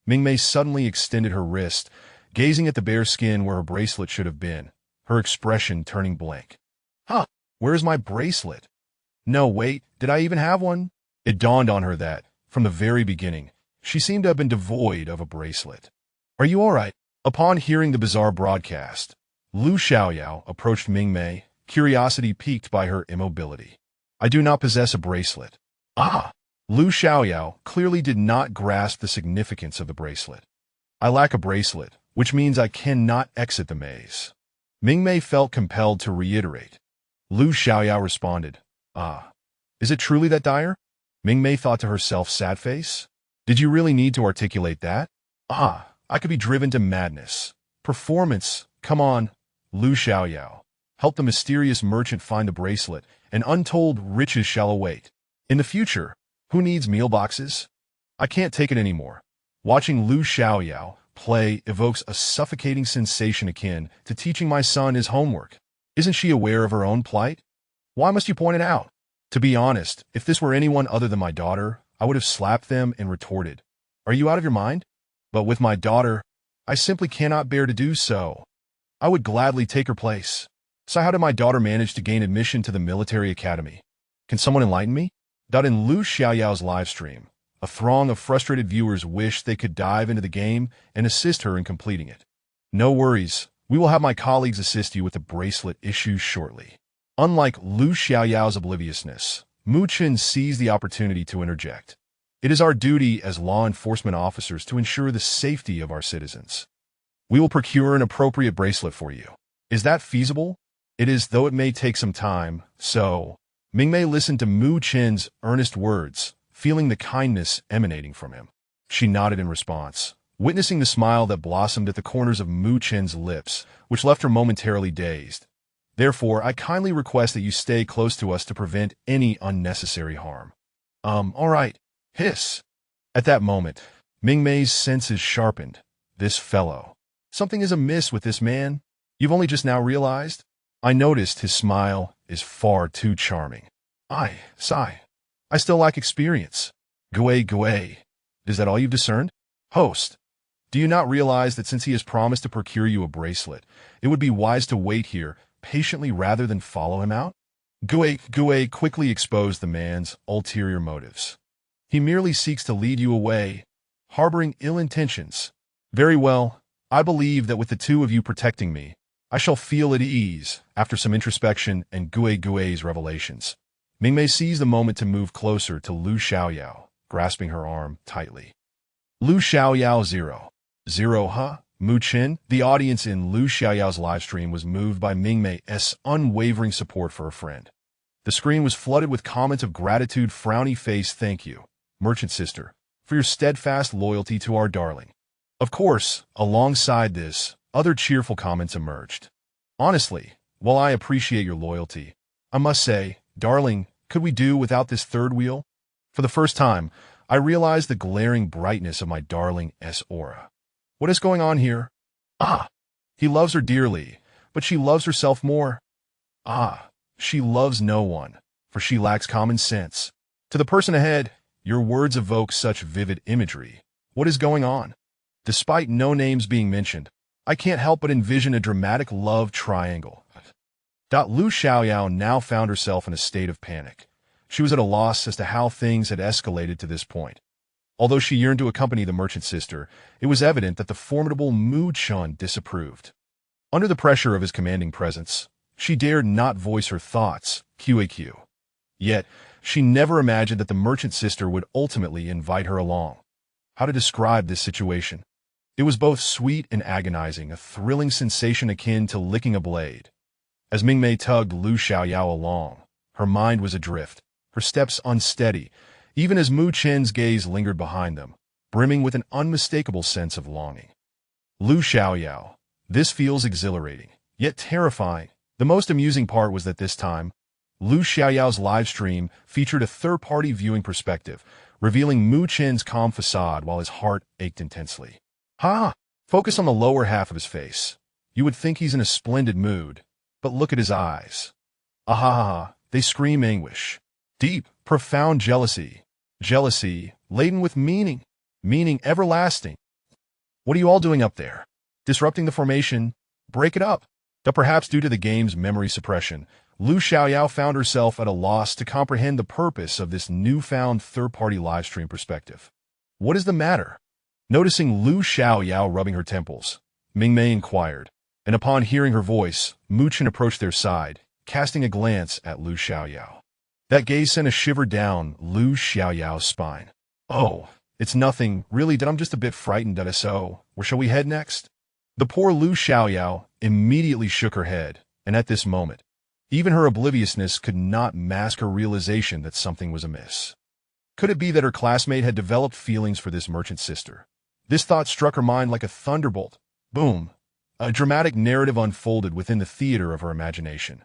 Mingmei suddenly extended her wrist, gazing at the bare skin where her bracelet should have been, her expression turning blank. Where's my bracelet? No, wait, did I even have one? It dawned on her that, from the very beginning, she seemed to have been devoid of a bracelet. Are you all right? Upon hearing the bizarre broadcast, Lu Xiaoyao approached Mingmei, curiosity piqued by her immobility. I do not possess a bracelet. Lu Xiaoyao clearly did not grasp the significance of the bracelet. I lack a bracelet, which means I cannot exit the maze. Mingmei felt compelled to reiterate. Lu Xiaoyao responded, Is it truly that dire? Mingmei thought to herself, sad face. Did you really need to articulate that? I could be driven to madness. Performance, come on. Lu Xiaoyao. Help the mysterious merchant find the bracelet, and untold riches shall await. In the future, who needs meal boxes? I can't take it anymore. Watching Lu Xiaoyao play evokes a suffocating sensation akin to teaching my son his homework. Isn't she aware of her own plight? Why must you point it out? To be honest, if this were anyone other than my daughter, I would have slapped them and retorted, "Are you out of your mind?" But with my daughter, I simply cannot bear to do so. I would gladly take her place. So how did my daughter manage to gain admission to the military academy? Can someone enlighten me? In Lu Xiaoyao's livestream, a throng of frustrated viewers wished they could dive into the game and assist her in completing it. No worries, we will have my colleagues assist you with the bracelet issues shortly. Unlike Lu Xiaoyao's obliviousness, Mu Chen seized the opportunity to interject. It is our duty as law enforcement officers to ensure the safety of our citizens. We will procure an appropriate bracelet for you. Is that feasible? It is, though it may take some time, so... Mingmei listened to Mu Chen's earnest words, feeling the kindness emanating from him. She nodded in response, witnessing the smile that blossomed at the corners of Mu Chen's lips, which left her momentarily dazed. Therefore, I kindly request that you stay close to us to prevent any unnecessary harm. All right. Hiss. At that moment, Mingmei's senses sharpened. This fellow. Something is amiss with this man. You've only just now realized? I noticed his smile is far too charming. Sigh. I still lack experience. Gui. Is that all you've discerned? Host. Do you not realize that since he has promised to procure you a bracelet, it would be wise to wait here patiently rather than follow him out? Gui quickly exposed the man's ulterior motives. He merely seeks to lead you away, harboring ill intentions. Very well, I believe that with the two of you protecting me, I shall feel at ease after some introspection and Gui's revelations. Mingmei seized the moment to move closer to Lu Xiaoyao, grasping her arm tightly. Lu Xiaoyao 0. Huh? Mu Chen? The audience in Lu Xiaoyao's livestream was moved by Mingmei's unwavering support for her friend. The screen was flooded with comments of gratitude, frowny face, thank you, merchant sister, for your steadfast loyalty to our darling. Of course, alongside this, other cheerful comments emerged. Honestly, while I appreciate your loyalty, I must say, darling, could we do without this third wheel? For the first time, I realized the glaring brightness of my darling's aura. What is going on here? He loves her dearly, but she loves herself more. She loves no one, for she lacks common sense. To the person ahead, your words evoke such vivid imagery. What is going on? Despite no names being mentioned, I can't help but envision a dramatic love triangle. Lu Xiaoyao now found herself in a state of panic. She was at a loss as to how things had escalated to this point. Although she yearned to accompany the merchant sister, it was evident that the formidable Mu Chen disapproved. Under the pressure of his commanding presence, she dared not voice her thoughts, QAQ. Yet, she never imagined that the merchant sister would ultimately invite her along. How to describe this situation? It was both sweet and agonizing, a thrilling sensation akin to licking a blade. As Mingmei tugged Lu Xiaoyao along, her mind was adrift, her steps unsteady, even as Mu Chen's gaze lingered behind them, brimming with an unmistakable sense of longing. Lu Xiaoyao, this feels exhilarating, yet terrifying. The most amusing part was that this time, Lu Xiaoyao's live stream featured a third-party viewing perspective, revealing Mu Chen's calm facade while his heart ached intensely. Focus on the lower half of his face. You would think he's in a splendid mood, but look at his eyes. They scream anguish. Deep, profound jealousy. Jealousy, laden with meaning. Meaning everlasting. What are you all doing up there? Disrupting the formation? Break it up. But perhaps due to the game's memory suppression, Lu Xiaoyao found herself at a loss to comprehend the purpose of this newfound third-party livestream perspective. What is the matter? Noticing Lu Xiaoyao rubbing her temples, Mingmei inquired, and upon hearing her voice, Mu Chen approached their side, casting a glance at Lu Xiaoyao. That gaze sent a shiver down Lu Xiaoyao's spine. Oh, it's nothing, really, I'm just a bit frightened, so, where shall we head next? The poor Lu Xiaoyao immediately shook her head, and at this moment, even her obliviousness could not mask her realization that something was amiss. Could it be that her classmate had developed feelings for this merchant sister? This thought struck her mind like a thunderbolt. Boom! A dramatic narrative unfolded within the theater of her imagination.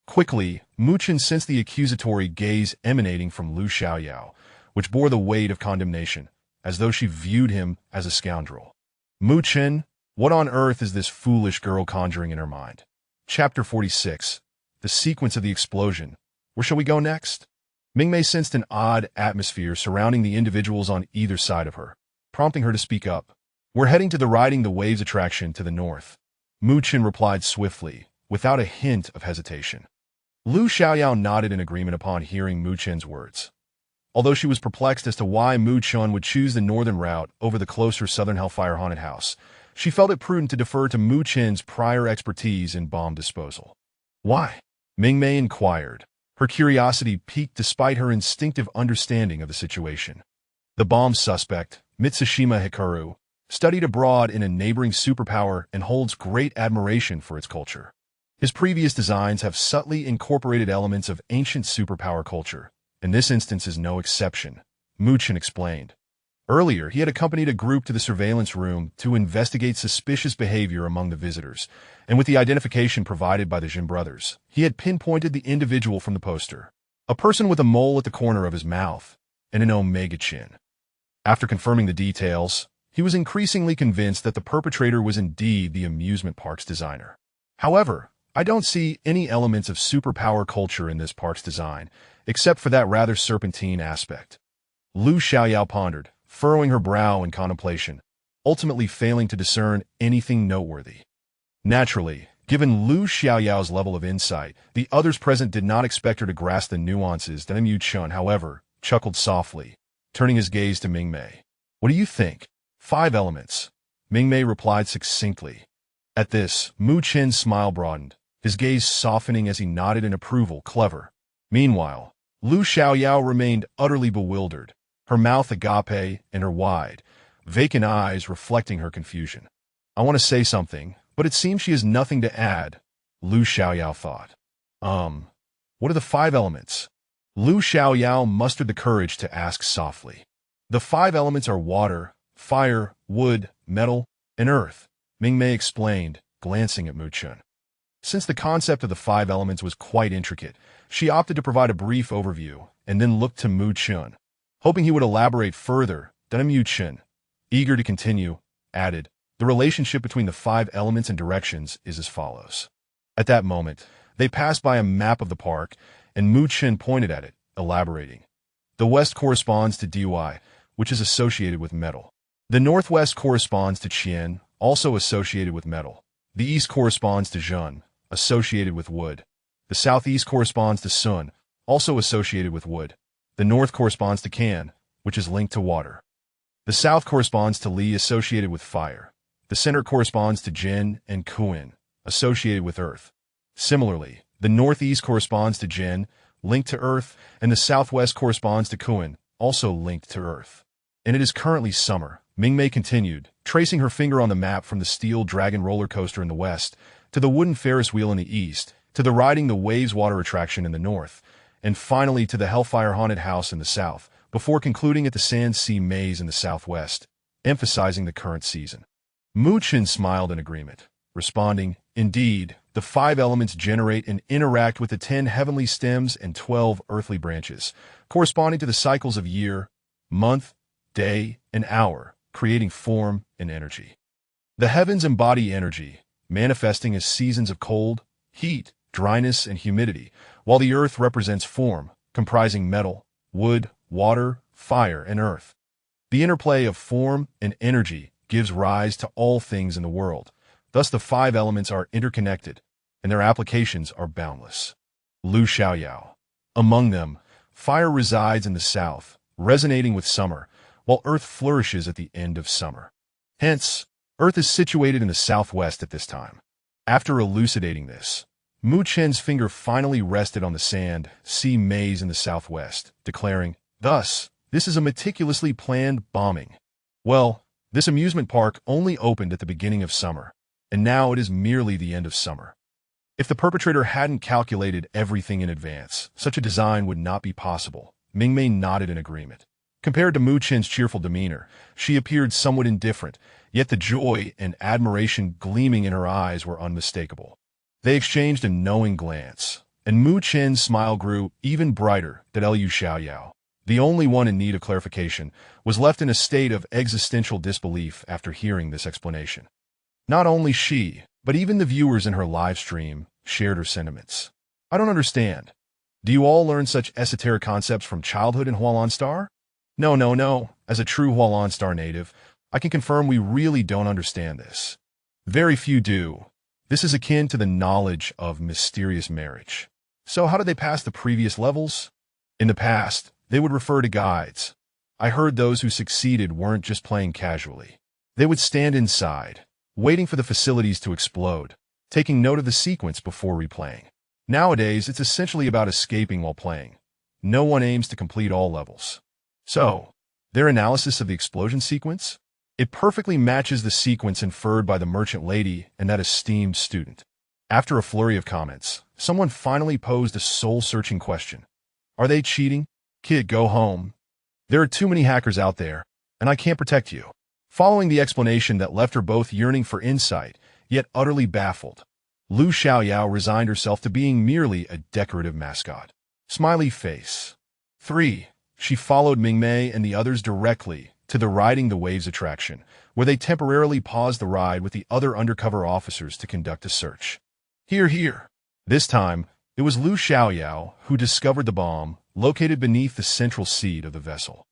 Quickly, Mu Chen sensed the accusatory gaze emanating from Lu Xiaoyao, which bore the weight of condemnation, as though she viewed him as a scoundrel. Mu Chen, what on earth is this foolish girl conjuring in her mind? Chapter 46. The sequence of the explosion. Where shall we go next? Mingmei sensed an odd atmosphere surrounding the individuals on either side of her, prompting her to speak up. "We're heading to the Riding the Waves attraction to the north," Mu Chen replied swiftly, without a hint of hesitation. Lu Xiaoyao nodded in agreement upon hearing Mu Chen's words. Although she was perplexed as to why Mu Chen would choose the northern route over the closer southern Hellfire Haunted House, she felt it prudent to defer to Mu Chen's prior expertise in bomb disposal. "Why?" Mingmei inquired, her curiosity piqued despite her instinctive understanding of the situation. The bomb suspect, Mitsushima Hikaru, studied abroad in a neighboring superpower and holds great admiration for its culture. His previous designs have subtly incorporated elements of ancient superpower culture, and this instance is no exception, Mu Chen explained. Earlier, he had accompanied a group to the surveillance room to investigate suspicious behavior among the visitors, and with the identification provided by the Jin brothers, he had pinpointed the individual from the poster, a person with a mole at the corner of his mouth and an omega chin. After confirming the details, he was increasingly convinced that the perpetrator was indeed the amusement park's designer. "However, I don't see any elements of superpower culture in this park's design, except for that rather serpentine aspect." Lu Xiaoyao pondered, furrowing her brow in contemplation, ultimately failing to discern anything noteworthy. Naturally, given Lu Xiaoyao's level of insight, the others present did not expect her to grasp the nuances that Mu Chen, however, chuckled softly, turning his gaze to Mingmei. "What do you think?" "5 elements," Mingmei replied succinctly. At this, Mu Chen's smile broadened, his gaze softening as he nodded in approval. "Clever." Meanwhile, Lu Xiaoyao remained utterly bewildered, her mouth agape and her wide, vacant eyes reflecting her confusion. "I want to say something, but it seems she has nothing to add," Lu Xiaoyao thought. What are the 5 elements?" Lu Xiaoyao mustered the courage to ask softly. "The 5 elements are water, fire, wood, metal, and earth," Mingmei explained, glancing at Mu Chen. Since the concept of the 5 elements was quite intricate, she opted to provide a brief overview and then looked to Mu Chen, hoping he would elaborate further. Then Mu Chen, eager to continue, added, "The relationship between the 5 elements and directions is as follows." At that moment, they passed by a map of the park, and Mu Chen pointed at it, elaborating. "The west corresponds to Dy, which is associated with metal. The northwest corresponds to Qian, also associated with metal. The east corresponds to Zhun, associated with wood. The southeast corresponds to Sun, also associated with wood. The north corresponds to Can, which is linked to water. The south corresponds to Li, associated with fire. The center corresponds to Jin and Kuin, associated with earth. Similarly, the northeast corresponds to Jin, linked to earth, and the southwest corresponds to Kuin, also linked to earth. And it is currently summer," Mingmei continued, tracing her finger on the map from the steel dragon roller coaster in the west, to the wooden Ferris wheel in the east, to the Riding the Waves water attraction in the north, and finally to the Hellfire Haunted House in the south, before concluding at the Sand Sea Maze in the southwest, emphasizing the current season. Mu Chen smiled in agreement, responding, "Indeed, the 5 elements generate and interact with the 10 heavenly stems and 12 earthly branches, corresponding to the cycles of year, month, day, and hour, creating form and energy. The heavens embody energy, manifesting as seasons of cold, heat, dryness, and humidity, while the earth represents form, comprising metal, wood, water, fire, and earth. The interplay of form and energy gives rise to all things in the world. Thus the 5 elements are interconnected, and their applications are boundless." Lu Xiaoyao. "Among them, fire resides in the south, resonating with summer, while earth flourishes at the end of summer. Hence, earth is situated in the southwest at this time." After elucidating this, Mu Chen's finger finally rested on the Sand Sea Maze in the southwest, declaring, "Thus, this is a meticulously planned bombing. Well, this amusement park only opened at the beginning of summer, and now it is merely the end of summer. If the perpetrator hadn't calculated everything in advance, such a design would not be possible." Mingmei nodded in agreement. Compared to Mu Chen's cheerful demeanor, she appeared somewhat indifferent, yet the joy and admiration gleaming in her eyes were unmistakable. They exchanged a knowing glance, and Mu Chen's smile grew even brighter than Lu Xiaoyao. The only one in need of clarification was left in a state of existential disbelief after hearing this explanation. Not only she, but even the viewers in her live stream shared her sentiments. "I don't understand. Do you all learn such esoteric concepts from childhood in Hualan Star? No, no, no. As a true Hualan Star native, I can confirm we really don't understand this. Very few do. This is akin to the knowledge of mysterious marriage. So how did they pass the previous levels? In the past, they would refer to guides. I heard those who succeeded weren't just playing casually. They would stand inside, waiting for the facilities to explode, taking note of the sequence before replaying. Nowadays, it's essentially about escaping while playing. No one aims to complete all levels. So, their analysis of the explosion sequence? It perfectly matches the sequence inferred by the merchant lady and that esteemed student. After a flurry of comments, someone finally posed a soul-searching question. Are they cheating? Kid, go home. There are too many hackers out there, and I can't protect you. Following the explanation that left her both yearning for insight, yet utterly baffled, Lu Xiaoyao resigned herself to being merely a decorative mascot. Smiley face. 3. She followed Mingmei and the others directly to the Riding the Waves attraction, where they temporarily paused the ride with the other undercover officers to conduct a search. Here. This time, it was Lu Xiaoyao who discovered the bomb located beneath the central seat of the vessel.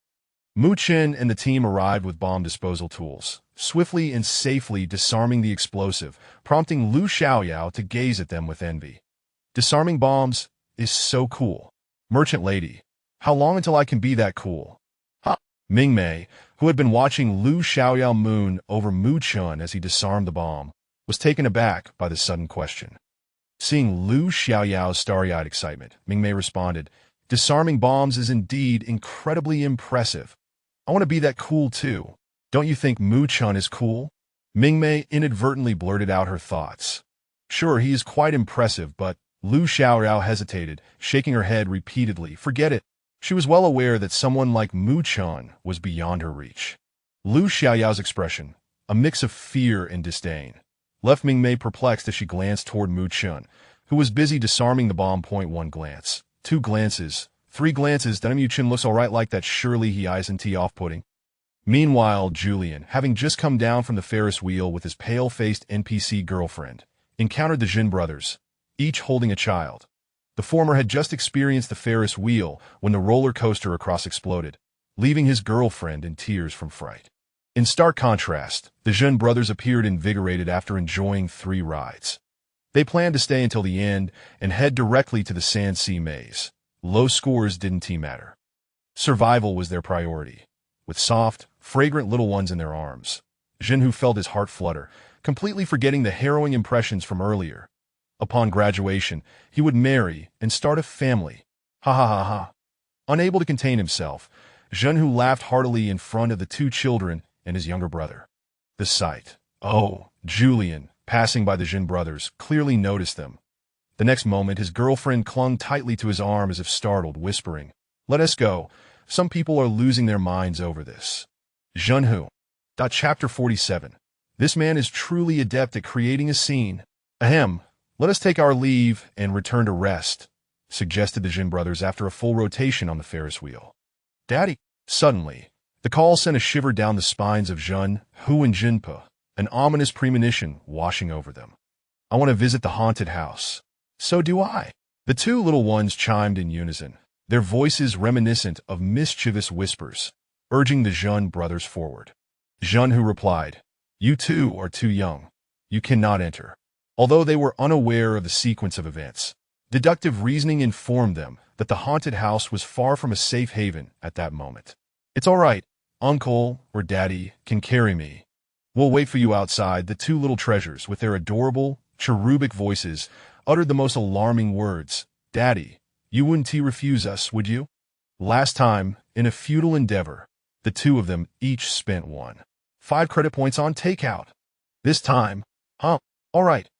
Mu Chen and the team arrived with bomb disposal tools, swiftly and safely disarming the explosive, prompting Lu Xiaoyao to gaze at them with envy. Disarming bombs is so cool. Merchant lady, how long until I can be that cool? Huh? Mingmei, who had been watching Lu Xiaoyao moon over Mu Chen as he disarmed the bomb, was taken aback by the sudden question. Seeing Lu Xiaoyao's starry-eyed excitement, Mingmei responded, "Disarming bombs is indeed incredibly impressive. I want to be that cool too. Don't you think Mu Chen is cool?" Mingmei inadvertently blurted out her thoughts. Sure, he is quite impressive, but Lu Xiaoyao hesitated, shaking her head repeatedly. Forget it. She was well aware that someone like Mu Chen was beyond her reach. Lu Xiaoyao's expression, a mix of fear and disdain, left Mingmei perplexed as she glanced toward Mu Chen, who was busy disarming the bomb. 1 glance, 2 glances, 3 glances. Mu Chen looks alright like that. Surely he isn't off-putting. Meanwhile, Julian, having just come down from the Ferris wheel with his pale-faced NPC girlfriend, encountered the Jin brothers, each holding a child. The former had just experienced the Ferris wheel when the roller coaster across exploded, leaving his girlfriend in tears from fright. In stark contrast, the Jin brothers appeared invigorated after enjoying 3 rides. They planned to stay until the end and head directly to the Sand Sea Maze. Low scores didn't matter. Survival was their priority. With soft, fragrant little ones in their arms, Jinhu felt his heart flutter, completely forgetting the harrowing impressions from earlier. Upon graduation, he would marry and start a family. Ha ha ha ha. Unable to contain himself, Jinhu laughed heartily in front of the 2 children and his younger brother. The sight. Oh, Julian, passing by the Jin brothers, clearly noticed them. The next moment, his girlfriend clung tightly to his arm as if startled, whispering, "Let us go. Some people are losing their minds over this." Jinhu. Chapter 47. This man is truly adept at creating a scene. Ahem. Let us take our leave and return to rest, suggested the Jin brothers after a full rotation on the Ferris wheel. Daddy. Suddenly, the call sent a shiver down the spines of Jun, Hu and Jinpa, an ominous premonition washing over them. I want to visit the haunted house. So do I. The 2 little ones chimed in unison, their voices reminiscent of mischievous whispers, urging the Jun brothers forward. Jinhu replied, "You 2 are too young. You cannot enter." Although they were unaware of the sequence of events, deductive reasoning informed them that the haunted house was far from a safe haven at that moment. "It's all right. Uncle or Daddy can carry me. We'll wait for you outside." The 2 little treasures, with their adorable, cherubic voices, uttered the most alarming words. "Daddy, you wouldn't refuse us, would you?" Last time, in a futile endeavor, the 2 of them each spent 5 credit points on takeout. This time, all right.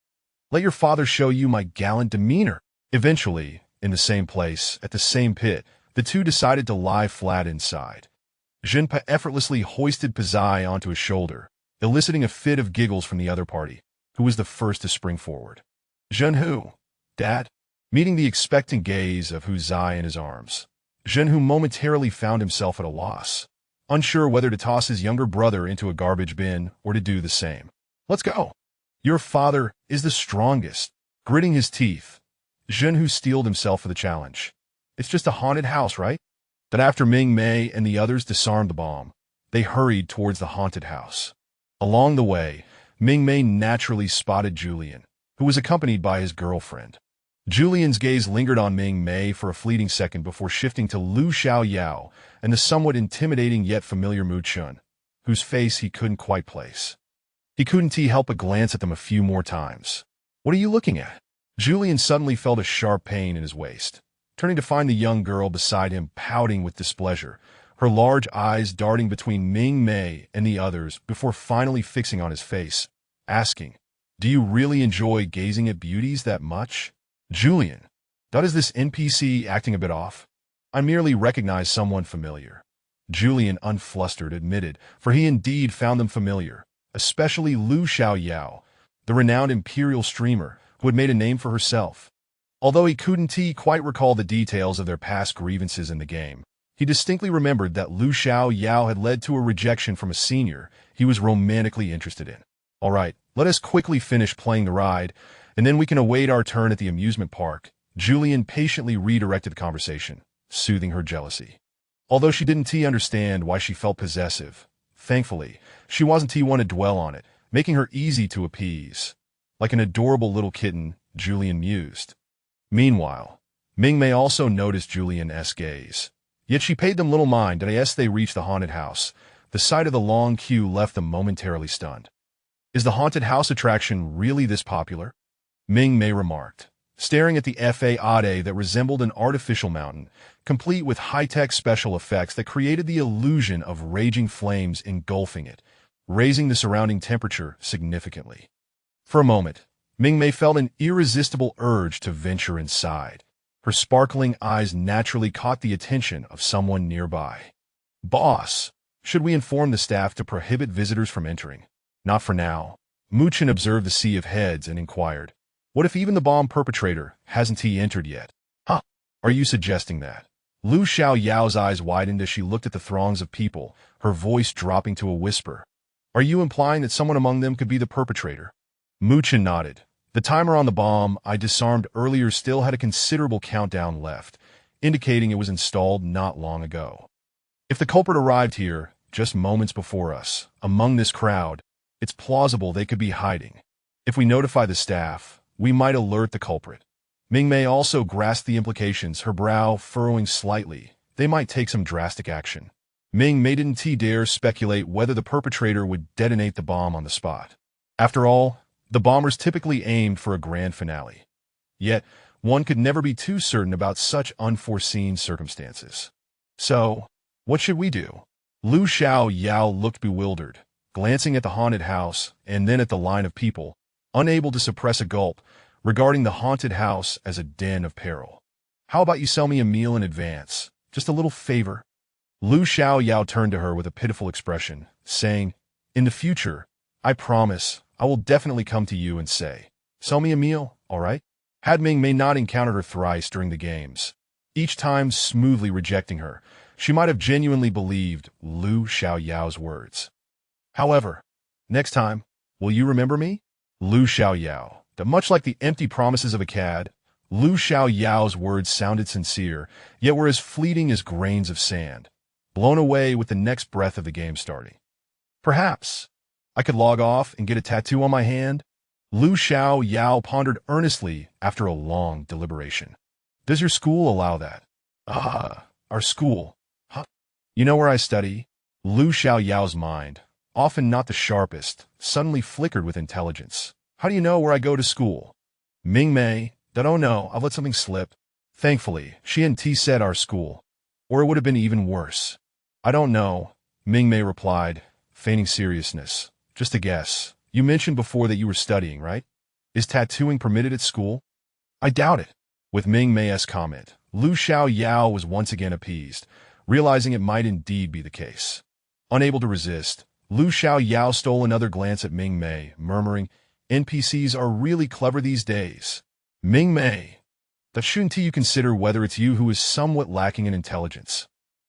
Let your father show you my gallant demeanor. Eventually, in the same place, at the same pit, the 2 decided to lie flat inside. Jinpa effortlessly hoisted Pazai onto his shoulder, eliciting a fit of giggles from the other party, who was the first to spring forward. "Jinhu, Dad?" Meeting the expectant gaze of Hu Zai in his arms, Jinhu momentarily found himself at a loss, unsure whether to toss his younger brother into a garbage bin or to do the same. "Let's go. Your father is the strongest." Gritting his teeth, Jinhu steeled himself for the challenge. It's just a haunted house, right? Then after Mingmei and the others disarmed the bomb, they hurried towards the haunted house. Along the way, Mingmei naturally spotted Julian, who was accompanied by his girlfriend. Julian's gaze lingered on Mingmei for a fleeting second before shifting to Lu Xiaoyao and the somewhat intimidating yet familiar Mu Chun, whose face he couldn't quite place. He couldn't help but glance at them a few more times. What are you looking at? Julian suddenly felt a sharp pain in his waist, turning to find the young girl beside him pouting with displeasure, her large eyes darting between Mingmei and the others before finally fixing on his face, asking, "Do you really enjoy gazing at beauties that much?" Julian, is this NPC acting a bit off? I merely recognize someone familiar. Julian, unflustered, admitted, for he indeed found them familiar, especially Lu Xiaoyao, the renowned imperial streamer who had made a name for herself. Although he couldn't quite recall the details of their past grievances in the game, he distinctly remembered that Lu Xiaoyao had led to a rejection from a senior he was romantically interested in. All right, let us quickly finish playing the ride, and then we can await our turn at the amusement park. Julian patiently redirected the conversation, soothing her jealousy. Although she didn't understand why she felt possessive, thankfully, she wasn't one to dwell on it, making her easy to appease. Like an adorable little kitten, Julian mused. Meanwhile, Mingmei also noticed Julian's gaze. Yet she paid them little mind as they reached the haunted house. The sight of the long queue left them momentarily stunned. Is the haunted house attraction really this popular? Mingmei remarked, staring at the facade that resembled an artificial mountain, complete with high-tech special effects that created the illusion of raging flames engulfing it, raising the surrounding temperature significantly. For a moment, Mingmei felt an irresistible urge to venture inside. Her sparkling eyes naturally caught the attention of someone nearby. "Boss, should we inform the staff to prohibit visitors from entering?" "Not for now." Mu Chun observed the sea of heads and inquired, "What if even the bomb perpetrator hasn't entered yet?" "Huh? Are you suggesting that?" Lu Xiaoyao's eyes widened as she looked at the throngs of people, her voice dropping to a whisper. "Are you implying that someone among them could be the perpetrator?" Mu Chun nodded. The timer on the bomb I disarmed earlier still had a considerable countdown left, indicating it was installed not long ago. If the culprit arrived here, just moments before us, among this crowd, it's plausible they could be hiding. If we notify the staff, we might alert the culprit. Mingmei also grasped the implications, her brow furrowing slightly. They might take some drastic action. Mingmei didn't dare speculate whether the perpetrator would detonate the bomb on the spot. After all, the bombers typically aimed for a grand finale. Yet, one could never be too certain about such unforeseen circumstances. So, what should we do? Lu Xiaoyao looked bewildered, glancing at the haunted house and then at the line of people, unable to suppress a gulp, regarding the haunted house as a den of peril. "How about you sell me a meal in advance? Just a little favor?" Lu Xiaoyao turned to her with a pitiful expression, saying, "In the future, I promise, I will definitely come to you and say, 'Sell me a meal, all right?'" Had Mingmei not encountered her thrice during the games, each time smoothly rejecting her, she might have genuinely believed Lu Xiaoyao's words. However, next time, will you remember me? Lu Xiaoyao. Much like the empty promises of a cad, Lu Xiaoyao's words sounded sincere, yet were as fleeting as grains of sand, blown away with the next breath of the game starting. Perhaps I could log off and get a tattoo on my hand? Lu Xiaoyao pondered earnestly after a long deliberation. "Does your school allow that?" Our school. Huh? You know where I study? Lu Xiaoyao's mind, often not the sharpest, suddenly flickered with intelligence. "How do you know where I go to school?" Mingmei, "Oh no, I've let something slip." Thankfully, she hadn't said our school, or it would have been even worse. "I don't know," Mingmei replied, feigning seriousness. "Just a guess. You mentioned before that you were studying, right? Is tattooing permitted at school?" "I doubt it." With Mingmei's comment, Lu Xiaoyao was once again appeased, realizing it might indeed be the case. Unable to resist, Lu Xiaoyao stole another glance at Mingmei, murmuring, "NPCs are really clever these days." Mingmei, shouldn't you consider whether it's you who is somewhat lacking in intelligence?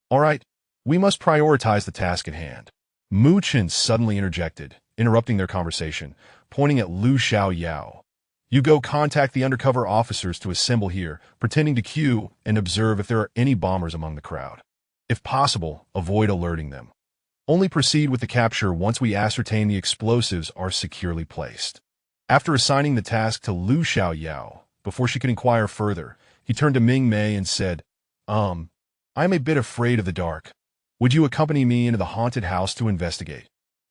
All right, we must prioritize the task at hand. Mu Chun suddenly interjected, interrupting their conversation, pointing at Lu Xiaoyao. You go contact the undercover officers to assemble here, pretending to queue and observe if there are any bombers among the crowd. If possible, avoid alerting them. Only proceed with the capture once we ascertain the explosives are securely placed. After assigning the task to Lu Xiaoyao, before she could inquire further, he turned to Mingmei and said, I'm a bit afraid of the dark. Would you accompany me into the haunted house to investigate?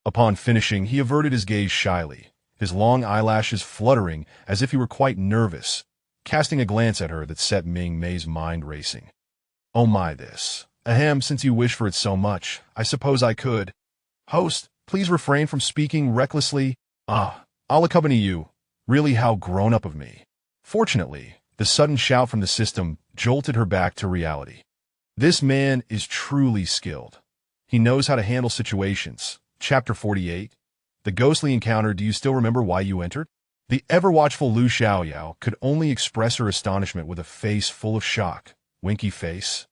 Upon finishing, he averted his gaze shyly, his long eyelashes fluttering as if he were quite nervous, casting a glance at her that set Mingmei's mind racing. Oh my this. Ahem, since you wish for it so much, I suppose I could. Host, please refrain from speaking recklessly. I'll accompany you. Really, how grown-up of me. Fortunately, the sudden shout from the system jolted her back to reality. This man is truly skilled. He knows how to handle situations. Chapter 48. The ghostly encounter. Do you still remember why you entered? The ever-watchful Lu Xiaoyao could only express her astonishment with a face full of shock. Winky face.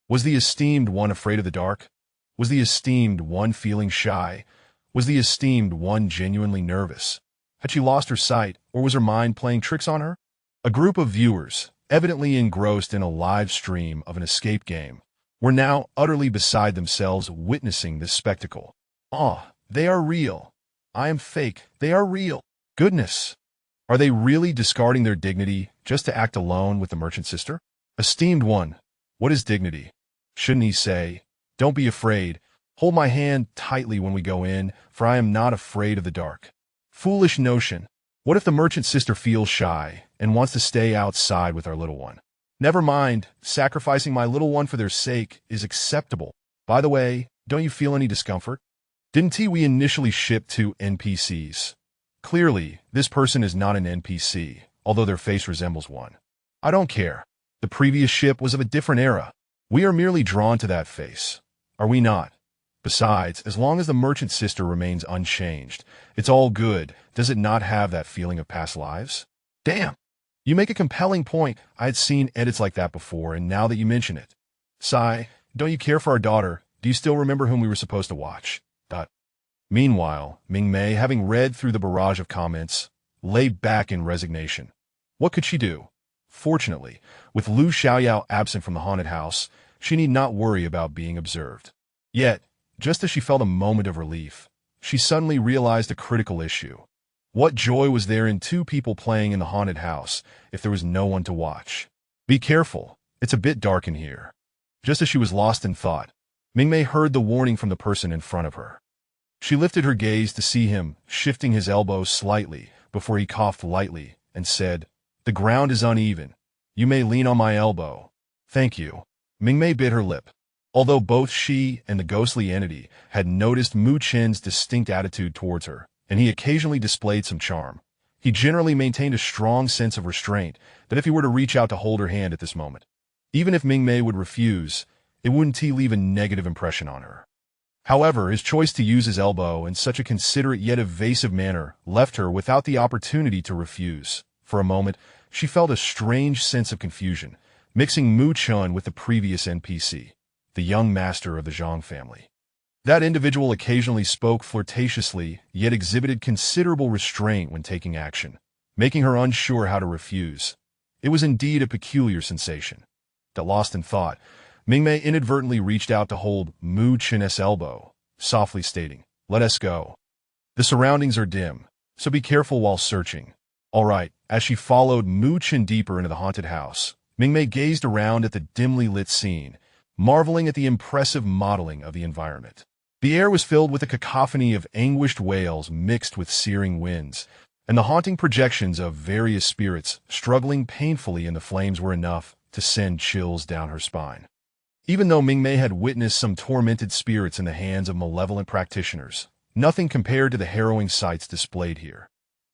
Was the esteemed one afraid of the dark? Was the esteemed one feeling shy? Was the esteemed one genuinely nervous? Had she lost her sight, or was her mind playing tricks on her? A group of viewers, evidently engrossed in a live stream of an escape game, were now utterly beside themselves witnessing this spectacle. They are real. I am fake. They are real. Goodness. Are they really discarding their dignity just to act alone with the merchant sister? Esteemed one, what is dignity? Shouldn't he say, don't be afraid, hold my hand tightly when we go in, for I am not afraid of the dark. Foolish notion. What if the merchant sister feels shy and wants to stay outside with our little one? Never mind, sacrificing my little one for their sake is acceptable. By the way, don't you feel any discomfort? Didn't we initially ship 2 NPCs? Clearly, this person is not an NPC, although their face resembles one. I don't care. The previous ship was of a different era. We are merely drawn to that face. Are we not? Besides, as long as the merchant sister remains unchanged, it's all good. Does it not have that feeling of past lives? Damn! You make a compelling point. I had seen edits like that before, and now that you mention it. Sigh, don't you care for our daughter? Do you still remember whom we were supposed to watch? Meanwhile, Mingmei, having read through the barrage of comments, lay back in resignation. What could she do? Fortunately, with Lu Xiaoyao absent from the haunted house, she need not worry about being observed. Yet, just as she felt a moment of relief, she suddenly realized a critical issue. What joy was there in 2 people playing in the haunted house if there was no one to watch? Be careful, it's a bit dark in here. Just as she was lost in thought, Mingmei heard the warning from the person in front of her. She lifted her gaze to see him, shifting his elbow slightly before he coughed lightly and said, The ground is uneven. You may lean on my elbow. Thank you. Mingmei bit her lip. Although both she and the ghostly entity had noticed Mu Chen's distinct attitude towards her, and he occasionally displayed some charm, he generally maintained a strong sense of restraint that if he were to reach out to hold her hand at this moment, even if Mingmei would refuse, it wouldn't leave a negative impression on her. However, his choice to use his elbow in such a considerate yet evasive manner left her without the opportunity to refuse. For a moment, she felt a strange sense of confusion, mixing Mu Chen with the previous NPC, the young master of the Zhang family. That individual occasionally spoke flirtatiously, yet exhibited considerable restraint when taking action, making her unsure how to refuse. It was indeed a peculiar sensation. That lost in thought, Mingmei inadvertently reached out to hold Mu Chen's elbow, softly stating, Let us go. The surroundings are dim, so be careful while searching. All right. As she followed Mu Chen deeper into the haunted house, Mingmei gazed around at the dimly lit scene, marveling at the impressive modeling of the environment. The air was filled with a cacophony of anguished wails mixed with searing winds, and the haunting projections of various spirits struggling painfully in the flames were enough to send chills down her spine. Even though Mingmei had witnessed some tormented spirits in the hands of malevolent practitioners, nothing compared to the harrowing sights displayed here.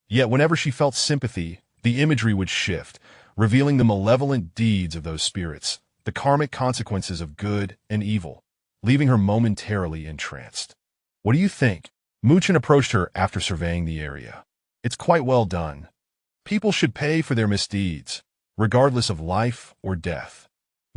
Yet whenever she felt sympathy, the imagery would shift, revealing the malevolent deeds of those spirits, the karmic consequences of good and evil, leaving her momentarily entranced. What do you think? Mu Chen approached her after surveying the area. It's quite well done. People should pay for their misdeeds, regardless of life or death.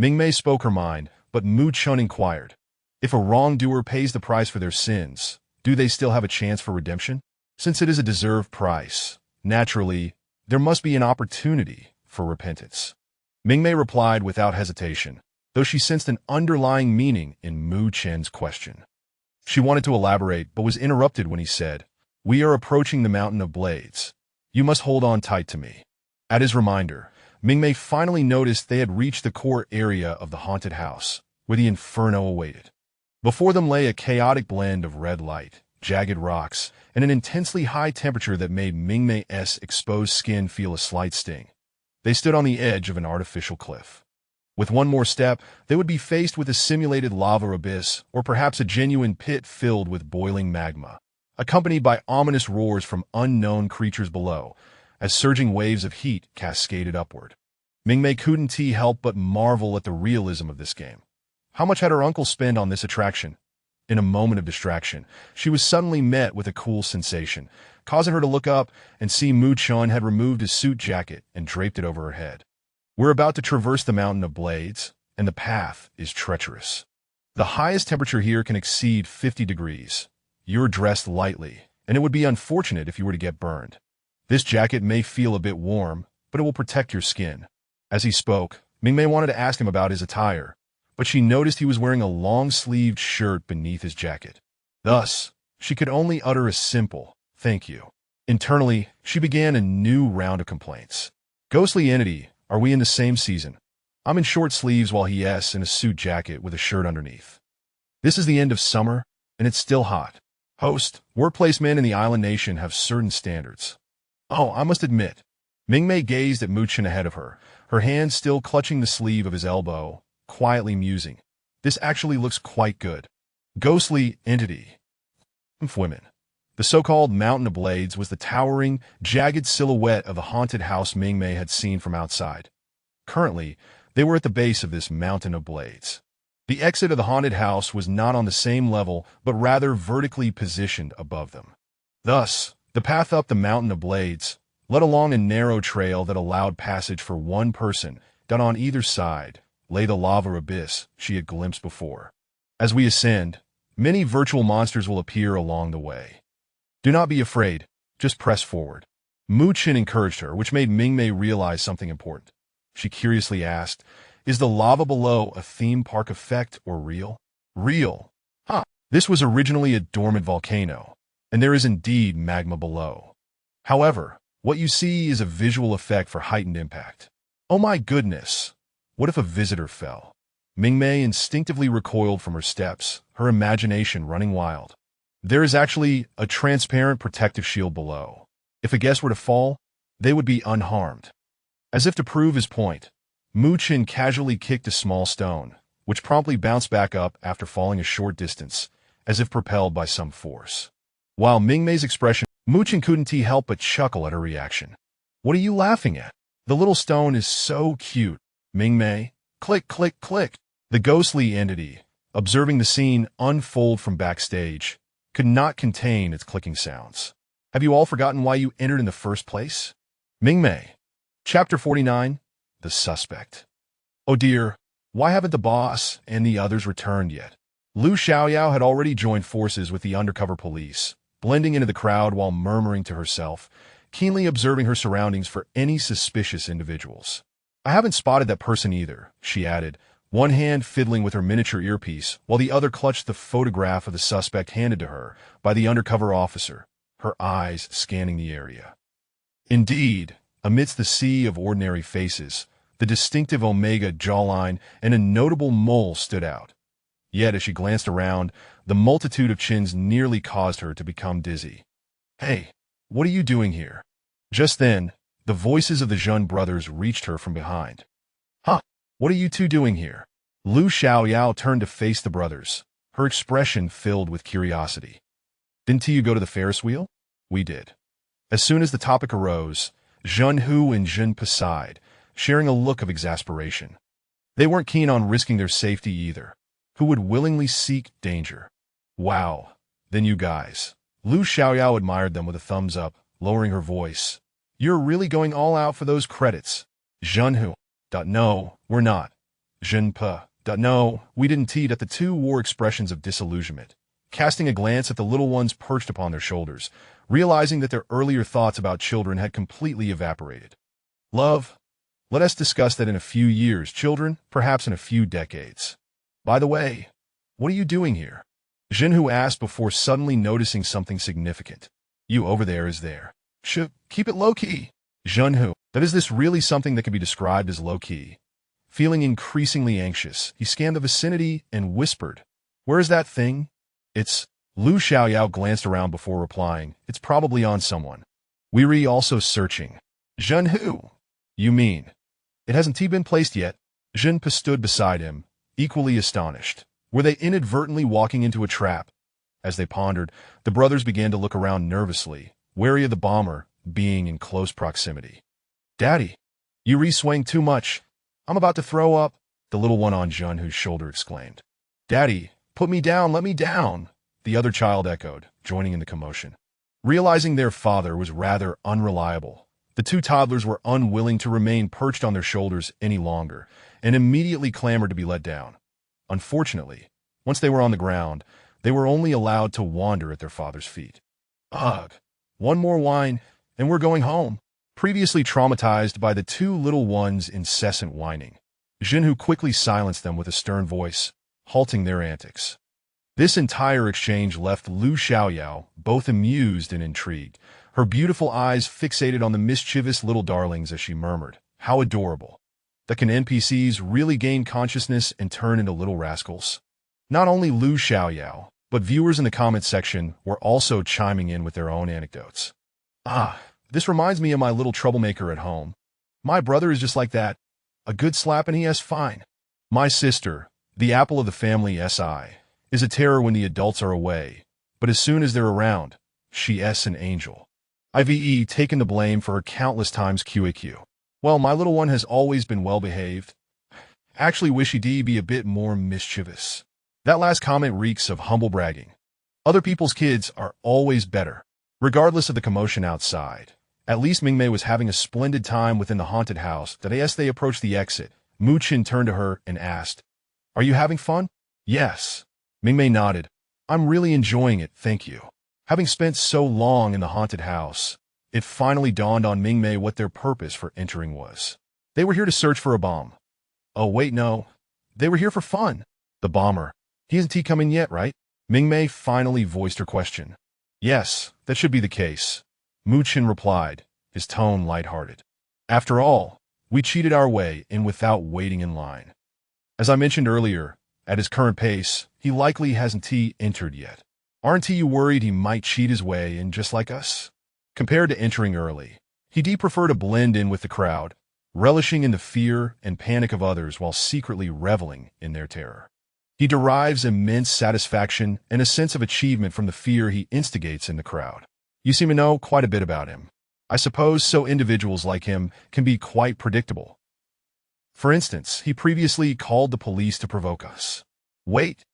Mingmei spoke her mind, but Mu Chen inquired, if a wrongdoer pays the price for their sins, do they still have a chance for redemption? Since it is a deserved price, naturally, There must be an opportunity for repentance. Mingmei replied without hesitation, though she sensed an underlying meaning in Mu Chen's question. She wanted to elaborate, but was interrupted when he said, "We are approaching the Mountain of Blades. You must hold on tight to me." At his reminder, Mingmei finally noticed they had reached the core area of the haunted house, where the inferno awaited. Before them lay a chaotic blend of red light, jagged rocks, and an intensely high temperature that made Mingmei's exposed skin feel a slight sting. They stood on the edge of an artificial cliff. With one more step, they would be faced with a simulated lava abyss, or perhaps a genuine pit filled with boiling magma, accompanied by ominous roars from unknown creatures below, as surging waves of heat cascaded upward. Mingmei couldn't help but marvel at the realism of this game. How much had her uncle spent on this attraction? In a moment of distraction, she was suddenly met with a cool sensation, causing her to look up and see Mu Chen had removed his suit jacket and draped it over her head. We're about to traverse the Mountain of Blades, and the path is treacherous. The highest temperature here can exceed 50 degrees. You're dressed lightly, and it would be unfortunate if you were to get burned. This jacket may feel a bit warm, but it will protect your skin. As he spoke, Mingmei wanted to ask him about his attire, but she noticed he was wearing a long-sleeved shirt beneath his jacket. Thus, she could only utter a simple, "Thank you." Internally, she began a new round of complaints. "Ghostly entity, are we in the same season? I'm in short sleeves while he's in a suit jacket with a shirt underneath. This is the end of summer, and it's still hot. Host, workplace men in the island nation have certain standards." "Oh, I must admit." Mingmei gazed at Mu Chen ahead of her, her hand still clutching the sleeve of his elbow, quietly musing. "This actually looks quite good." Ghostly entity. Women. The so-called Mountain of Blades was the towering, jagged silhouette of the haunted house Mingmei had seen from outside. Currently, they were at the base of this Mountain of Blades. The exit of the haunted house was not on the same level, but rather vertically positioned above them. Thus, the path up the Mountain of Blades led along a narrow trail that allowed passage for one person, that on either side lay the lava abyss she had glimpsed before. As we ascend, many virtual monsters will appear along the way. Do not be afraid, just press forward. Mu Chen encouraged her, which made Mingmei realize something important. She curiously asked, "Is the lava below a theme park effect or real?" "Real. Huh. This was originally a dormant volcano, and there is indeed magma below. However, what you see is a visual effect for heightened impact." "Oh my goodness! What if a visitor fell?" Mingmei instinctively recoiled from her steps, her imagination running wild. "There is actually a transparent protective shield below. If a guest were to fall, they would be unharmed." As if to prove his point, Mu Chen casually kicked a small stone, which promptly bounced back up after falling a short distance, as if propelled by some force. While Mingmei's expression, Mu Chen couldn't help but chuckle at her reaction. "What are you laughing at? The little stone is so cute." Mingmei, click, click, click. The ghostly entity, observing the scene unfold from backstage, could not contain its clicking sounds. "Have you all forgotten why you entered in the first place?" Mingmei. Chapter 49. The Suspect. "Oh dear, why haven't the boss and the others returned yet?" Lu Xiaoyao had already joined forces with the undercover police, blending into the crowd while murmuring to herself, keenly observing her surroundings for any suspicious individuals. "I haven't spotted that person either," she added, one hand fiddling with her miniature earpiece while the other clutched the photograph of the suspect handed to her by the undercover officer, her eyes scanning the area. Indeed, amidst the sea of ordinary faces, the distinctive omega jawline and a notable mole stood out. Yet as she glanced around, the multitude of chins nearly caused her to become dizzy. "Hey, what are you doing here?" Just then, the voices of the Zhen brothers reached her from behind. "Huh, what are you two doing here?" Lu Xiaoyao turned to face the brothers, her expression filled with curiosity. "Didn't you go to the Ferris wheel?" "We did." As soon as the topic arose, Zhen Hu and Zhen Pe sighed, sharing a look of exasperation. They weren't keen on risking their safety either. Who would willingly seek danger? "Wow, then you guys." Lu Xiaoyao admired them with a thumbs up, lowering her voice. "You're really going all out for those credits." Zhen Hu. "No, we're not." Zhen Pe. "No, we didn't." At the two wore expressions of disillusionment, casting a glance at the little ones perched upon their shoulders, realizing that their earlier thoughts about children had completely evaporated. Love? Let us discuss that in a few years, children, perhaps in a few decades. By the way, what are you doing here? Jinhu asked before suddenly noticing something significant. You over there is there. Keep it low-key. Jinhu, that is this really something that can be described as low-key? Feeling increasingly anxious, he scanned the vicinity and whispered, Where is that thing? It's... Lu Xiaoyao glanced around before replying. It's probably on someone. Weary also searching. Jinhu? You mean? It hasn't been placed yet. Jinpa stood beside him, equally astonished. Were they inadvertently walking into a trap? As they pondered, the brothers began to look around nervously, wary of the bomber being in close proximity. Daddy, you re-swing too much. I'm about to throw up, the little one on Jinhu's shoulder exclaimed. Daddy, put me down, let me down, the other child echoed, joining in the commotion. Realizing their father was rather unreliable, the two toddlers were unwilling to remain perched on their shoulders any longer and immediately clamored to be let down. Unfortunately, once they were on the ground, they were only allowed to wander at their father's feet. Ugh, one more whine, and we're going home. Previously traumatized by the two little ones' incessant whining, Jinhu quickly silenced them with a stern voice, halting their antics. This entire exchange left Lu Xiaoyao both amused and intrigued, her beautiful eyes fixated on the mischievous little darlings as she murmured, How adorable. That can NPCs really gain consciousness and turn into little rascals? Not only Lu Xiaoyao, but viewers in the comment section were also chiming in with their own anecdotes. This reminds me of my little troublemaker at home. My brother is just like that. A good slap and he is fine. My sister, the apple of the family SI, is a terror when the adults are away, but as soon as they're around, she is an angel. Ive taken the blame for her countless times QAQ. Well, my little one has always been well-behaved. Actually wish he'd be a bit more mischievous. That last comment reeks of humble bragging. Other people's kids are always better. Regardless of the commotion outside, at least Mingmei was having a splendid time within the haunted house that as they approached the exit, Mu Qin turned to her and asked, Are you having fun? Yes. Mingmei nodded. I'm really enjoying it, thank you. Having spent so long in the haunted house, it finally dawned on Mingmei what their purpose for entering was. They were here to search for a bomb. Oh wait, no. They were here for fun. The bomber. He isn't coming yet, right? Mingmei finally voiced her question. Yes, that should be the case. Mu Qin replied, his tone lighthearted. After all, we cheated our way in without waiting in line. As I mentioned earlier, at his current pace, he likely hasn't entered yet. Aren't you worried he might cheat his way in just like us? Compared to entering early, he'd prefer to blend in with the crowd, relishing in the fear and panic of others while secretly reveling in their terror. He derives immense satisfaction and a sense of achievement from the fear he instigates in the crowd. You seem to know quite a bit about him. I suppose so individuals like him can be quite predictable. For instance, he previously called the police to provoke us. Wait,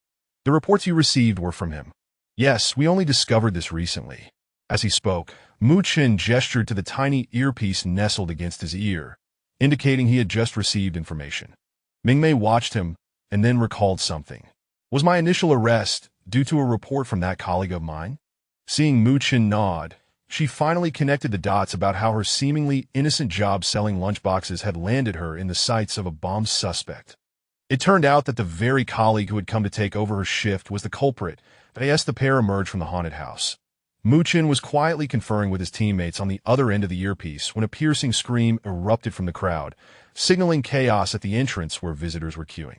the reports you received were from him. Yes, we only discovered this recently. As he spoke, Mu Qin gestured to the tiny earpiece nestled against his ear, indicating he had just received information. Mingmei watched him and then recalled something. Was my initial arrest due to a report from that colleague of mine? Seeing Mu Qin nod, she finally connected the dots about how her seemingly innocent job selling lunchboxes had landed her in the sights of a bomb suspect. It turned out that the very colleague who had come to take over her shift was the culprit, but as the pair emerged from the haunted house. Mu Qin was quietly conferring with his teammates on the other end of the earpiece when a piercing scream erupted from the crowd, signaling chaos at the entrance where visitors were queuing.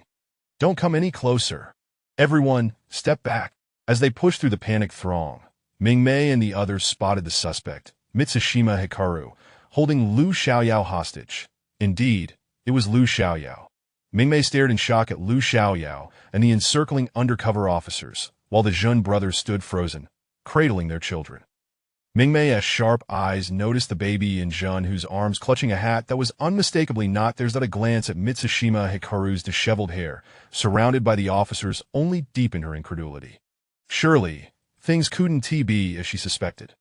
Don't come any closer. Everyone, step back. As they pushed through the panicked throng, Mingmei and the others spotted the suspect, Mitsushima Hikaru, holding Lu Xiaoyao hostage. Indeed, it was Lu Xiaoyao. Mingmei stared in shock at Lu Xiaoyao and the encircling undercover officers, while the Jun brothers stood frozen, cradling their children. Mingmei's sharp eyes noticed the baby in Jun whose arms clutching a hat that was unmistakably not theirs at a glance at Mitsushima Hikaru's disheveled hair, surrounded by the officers, only deepened her incredulity. Surely, things couldn't be as she suspected.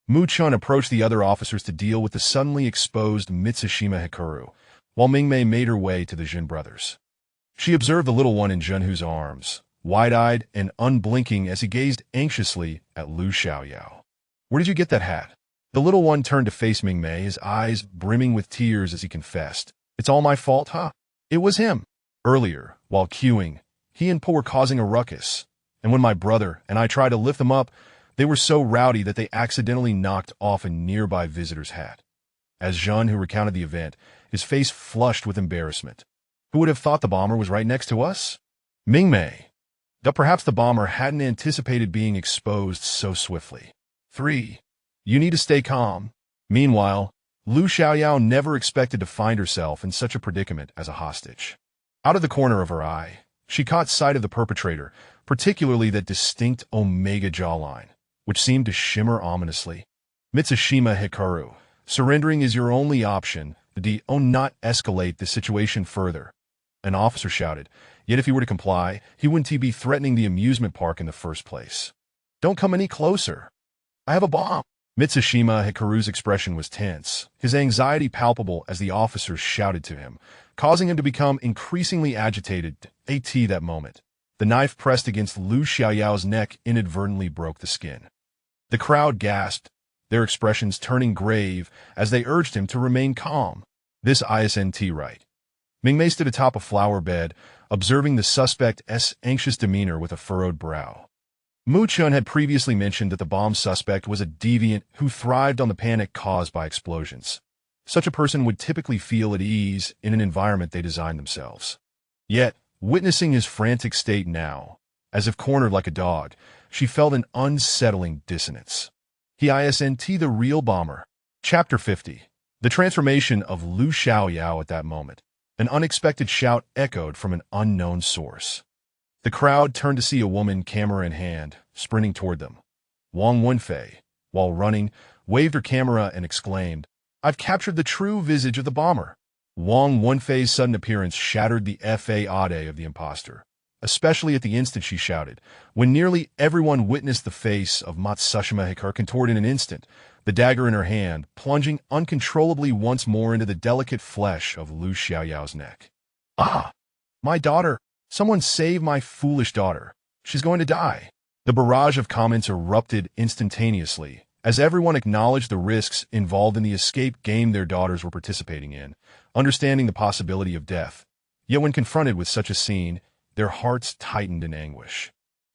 Mu Qin approached the other officers to deal with the suddenly exposed Mitsushima Hikaru, while Mingmei made her way to the Jun brothers. She observed the little one in Junhu's arms, wide-eyed and unblinking as he gazed anxiously at Lu Xiaoyao. "Where did you get that hat?" The little one turned to face Mingmei, his eyes brimming with tears as he confessed. "It's all my fault, huh? It was him. Earlier, while queuing, he and Po were causing a ruckus, and when my brother and I tried to lift them up, they were so rowdy that they accidentally knocked off a nearby visitor's hat." As Zhun, who recounted the event, his face flushed with embarrassment. "Who would have thought the bomber was right next to us?" Mingmei. But perhaps the bomber hadn't anticipated being exposed so swiftly. 3. You need to stay calm. Meanwhile, Lu Xiaoyao never expected to find herself in such a predicament as a hostage. Out of the corner of her eye, she caught sight of the perpetrator, particularly that distinct omega jawline, which seemed to shimmer ominously. "Mitsushima Hikaru, surrendering is your only option. Do not escalate the situation further," an officer shouted. Yet if he were to comply, he wouldn't be threatening the amusement park in the first place. "Don't come any closer. I have a bomb." Mitsushima Hikaru's expression was tense, his anxiety palpable as the officers shouted to him, causing him to become increasingly agitated. At that moment, the knife pressed against Lu Xiaoyao's neck inadvertently broke the skin. The crowd gasped, their expressions turning grave as they urged him to remain calm. "This isn't right." Mingmei stood atop a flower bed, observing the suspect's anxious demeanor with a furrowed brow. Mu Chun had previously mentioned that the bomb suspect was a deviant who thrived on the panic caused by explosions. Such a person would typically feel at ease in an environment they designed themselves. Yet, witnessing his frantic state now, as if cornered like a dog, she felt an unsettling dissonance. He isn't the real bomber. Chapter 50. The transformation of Lu Xiaoyao at that moment. An unexpected shout echoed from an unknown source. The crowd turned to see a woman, camera in hand, sprinting toward them. Wang Wenfei, while running, waved her camera and exclaimed, "I've captured the true visage of the bomber." Wang Wenfei's sudden appearance shattered the facade of the imposter, especially at the instant she shouted. When nearly everyone witnessed the face of Matsushima Hikaru contort in an instant, the dagger in her hand, plunging uncontrollably once more into the delicate flesh of Lu Xiaoyao's neck. "Ah! My daughter! Someone save my foolish daughter! She's going to die!" The barrage of comments erupted instantaneously, as everyone acknowledged the risks involved in the escape game their daughters were participating in, understanding the possibility of death. Yet when confronted with such a scene, their hearts tightened in anguish.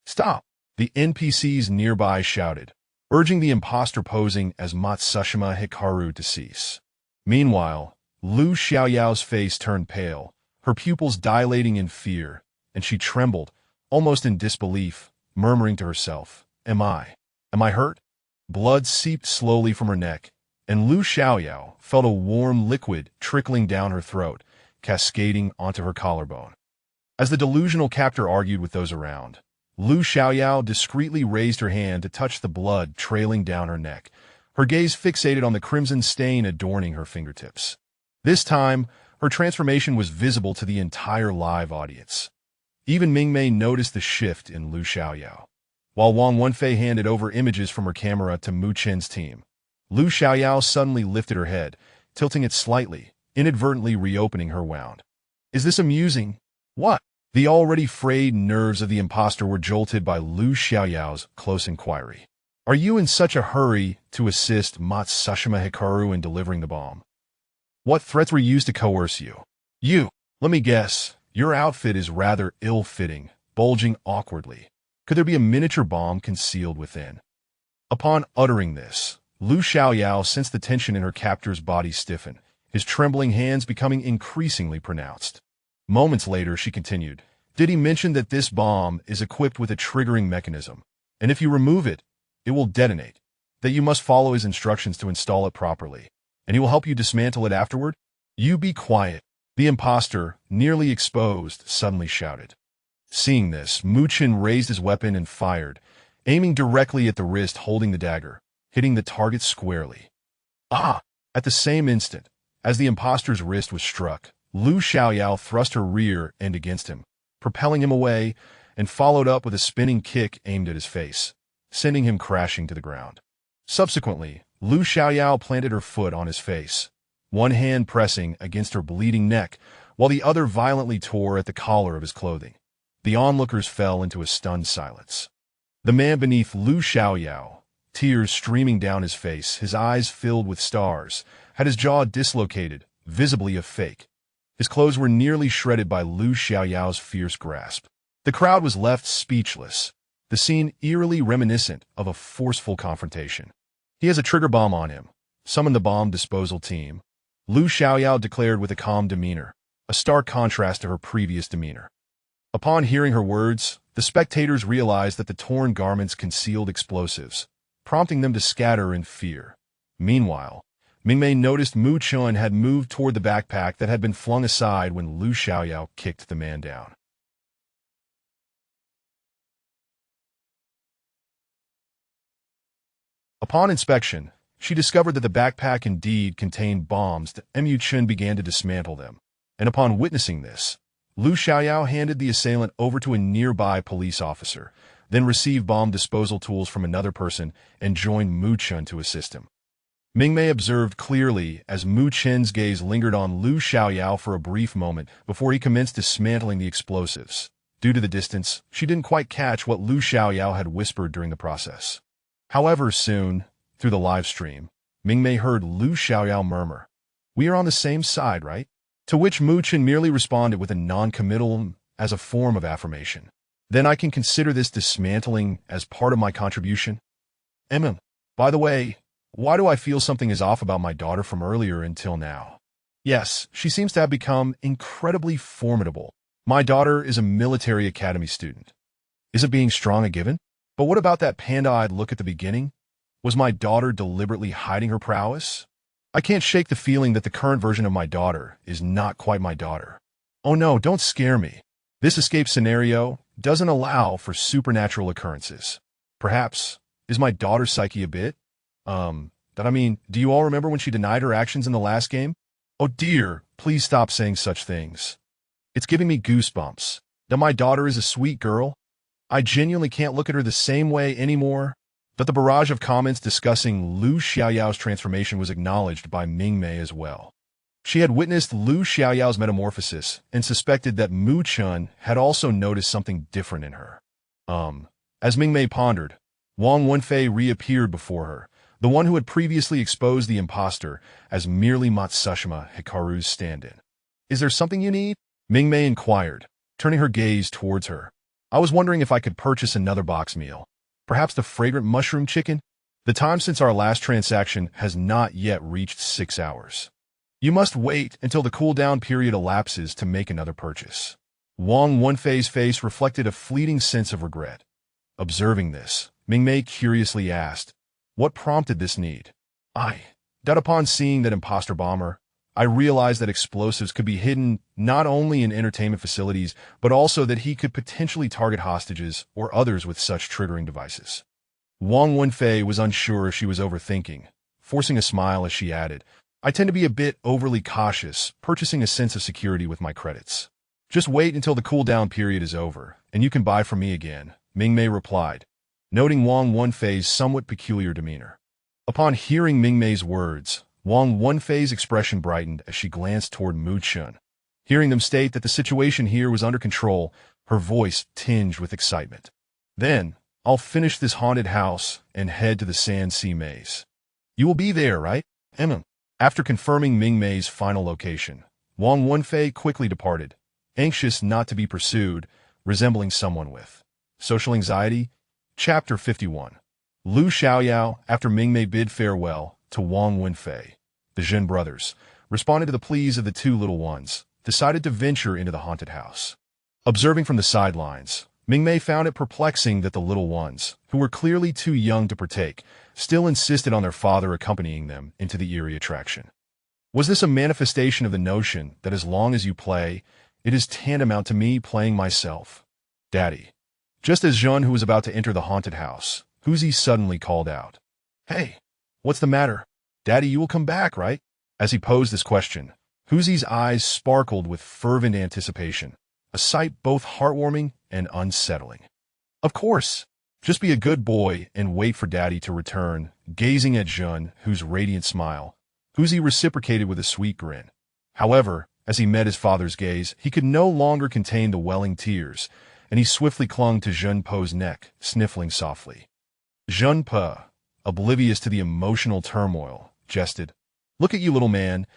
"Stop!" the NPCs nearby shouted, urging the imposter posing as Matsushima Hikaru to cease. Meanwhile, Lu Xiaoyao's face turned pale, her pupils dilating in fear, and she trembled, almost in disbelief, murmuring to herself, Am I hurt?" Blood seeped slowly from her neck, and Lu Xiaoyao felt a warm liquid trickling down her throat, cascading onto her collarbone. As the delusional captor argued with those around, Lu Xiaoyao discreetly raised her hand to touch the blood trailing down her neck, her gaze fixated on the crimson stain adorning her fingertips. This time, her transformation was visible to the entire live audience. Even Mingmei noticed the shift in Lu Xiaoyao. While Wang Wenfei handed over images from her camera to Mu Chen's team, Lu Xiaoyao suddenly lifted her head, tilting it slightly, inadvertently reopening her wound. "Is this amusing?" "What?" The already frayed nerves of the imposter were jolted by Lu Xiaoyao's close inquiry. "Are you in such a hurry to assist Matsushima Hikaru in delivering the bomb? What threats were used to coerce you?" Let me guess, your outfit is rather ill-fitting, bulging awkwardly. Could there be a miniature bomb concealed within?" Upon uttering this, Lu Xiaoyao sensed the tension in her captor's body stiffen, his trembling hands becoming increasingly pronounced. Moments later, she continued, "Did he mention that this bomb is equipped with a triggering mechanism, and if you remove it, it will detonate, that you must follow his instructions to install it properly, and he will help you dismantle it afterward?" "You be quiet," the imposter, nearly exposed, suddenly shouted. Seeing this, Mu Chen raised his weapon and fired, aiming directly at the wrist holding the dagger, hitting the target squarely. "Ah!" At the same instant, as the imposter's wrist was struck, Lu Xiaoyao thrust her rear end against him, propelling him away, and followed up with a spinning kick aimed at his face, sending him crashing to the ground. Subsequently, Lu Xiaoyao planted her foot on his face, one hand pressing against her bleeding neck, while the other violently tore at the collar of his clothing. The onlookers fell into a stunned silence. The man beneath Lu Xiaoyao, tears streaming down his face, his eyes filled with stars, had his jaw dislocated, visibly a fake. His clothes were nearly shredded by Lu Xiaoyao's fierce grasp. The crowd was left speechless, the scene eerily reminiscent of a forceful confrontation. He has a trigger bomb on him. Summon the bomb disposal team. Lu Xiaoyao declared with a calm demeanor, a stark contrast to her previous demeanor. Upon hearing her words, the spectators realized that the torn garments concealed explosives, prompting them to scatter in fear. Meanwhile, Mingmei noticed Mu Chun had moved toward the backpack that had been flung aside when Lu Xiaoyao kicked the man down. Upon inspection, she discovered that the backpack indeed contained bombs. Mu Chun began to dismantle them, and upon witnessing this, Lu Xiaoyao handed the assailant over to a nearby police officer, then received bomb disposal tools from another person and joined Mu Chun to assist him. Mingmei observed clearly as Mu Chun's gaze lingered on Lu Xiaoyao for a brief moment before he commenced dismantling the explosives. Due to the distance, she didn't quite catch what Lu Xiaoyao had whispered during the process. However, soon, through the live stream, Mingmei heard Lu Xiaoyao murmur, "We are on the same side, right?" To which Mu Chun merely responded with a non-committal as a form of affirmation. "Then I can consider this dismantling as part of my contribution." By the way, why do I feel something is off about my daughter from earlier until now? Yes, she seems to have become incredibly formidable. My daughter is a military academy student. Isn't being strong a given? But what about that panda-eyed look at the beginning? Was my daughter deliberately hiding her prowess? I can't shake the feeling that the current version of my daughter is not quite my daughter. Oh no, don't scare me. This escape scenario doesn't allow for supernatural occurrences. Perhaps, is my daughter's psyche a bit? Do you all remember when she denied her actions in the last game? Oh dear, please stop saying such things. It's giving me goosebumps. That my daughter is a sweet girl. I genuinely can't look at her the same way anymore. But the barrage of comments discussing Lu Xiaoyao's transformation was acknowledged by Mingmei as well. She had witnessed Lu Xiaoyao's metamorphosis and suspected that Mu Chun had also noticed something different in her. As Mingmei pondered, Wang Wenfei reappeared before her, the one who had previously exposed the impostor as merely Matsushima Hikaru's stand-in. "Is there something you need?" Mingmei inquired, turning her gaze towards her. "I was wondering if I could purchase another box meal. Perhaps the fragrant mushroom chicken? The time since our last transaction has not yet reached 6 hours. You must wait until the cooldown period elapses to make another purchase." Wang Wenfei's face reflected a fleeting sense of regret. Observing this, Mingmei curiously asked, "What prompted this need?" Upon seeing that imposter bomber, I realized that explosives could be hidden not only in entertainment facilities, but also that he could potentially target hostages or others with such triggering devices. Wang Wenfei was unsure if she was overthinking, forcing a smile as she added, "I tend to be a bit overly cautious, purchasing a sense of security with my credits. Just wait until the cooldown period is over, and you can buy from me again," Mingmei replied, noting Wang Wenfei's somewhat peculiar demeanor. Upon hearing Mingmei's words, Wang Wenfei's expression brightened as she glanced toward Mu Chun. Hearing them state that the situation here was under control, her voice tinged with excitement. "Then, I'll finish this haunted house and head to the Sand Sea Maze. You will be there, right?" After confirming Mingmei's final location, Wang Wenfei quickly departed, anxious not to be pursued, resembling someone with social anxiety. Chapter 51. Lu Xiaoyao, after Mingmei bid farewell to Wang Wenfei, the Zhen brothers, responded to the pleas of the two little ones, decided to venture into the haunted house. Observing from the sidelines, Mingmei found it perplexing that the little ones, who were clearly too young to partake, still insisted on their father accompanying them into the eerie attraction. Was this a manifestation of the notion that as long as you play, it is tantamount to me playing myself? "Daddy." Just as Zhen, who was about to enter the haunted house, Huzi suddenly called out, "Hey, what's the matter? Daddy, you will come back, right?" As he posed this question, Huzi's eyes sparkled with fervent anticipation, a sight both heartwarming and unsettling. "Of course. Just be a good boy and wait for Daddy to return." Gazing at Zhen, whose radiant smile, Huzi reciprocated with a sweet grin. However, as he met his father's gaze, he could no longer contain the welling tears, and he swiftly clung to Junpo's neck, sniffling softly. Junpo, oblivious to the emotional turmoil, jested, "Look at you, little man.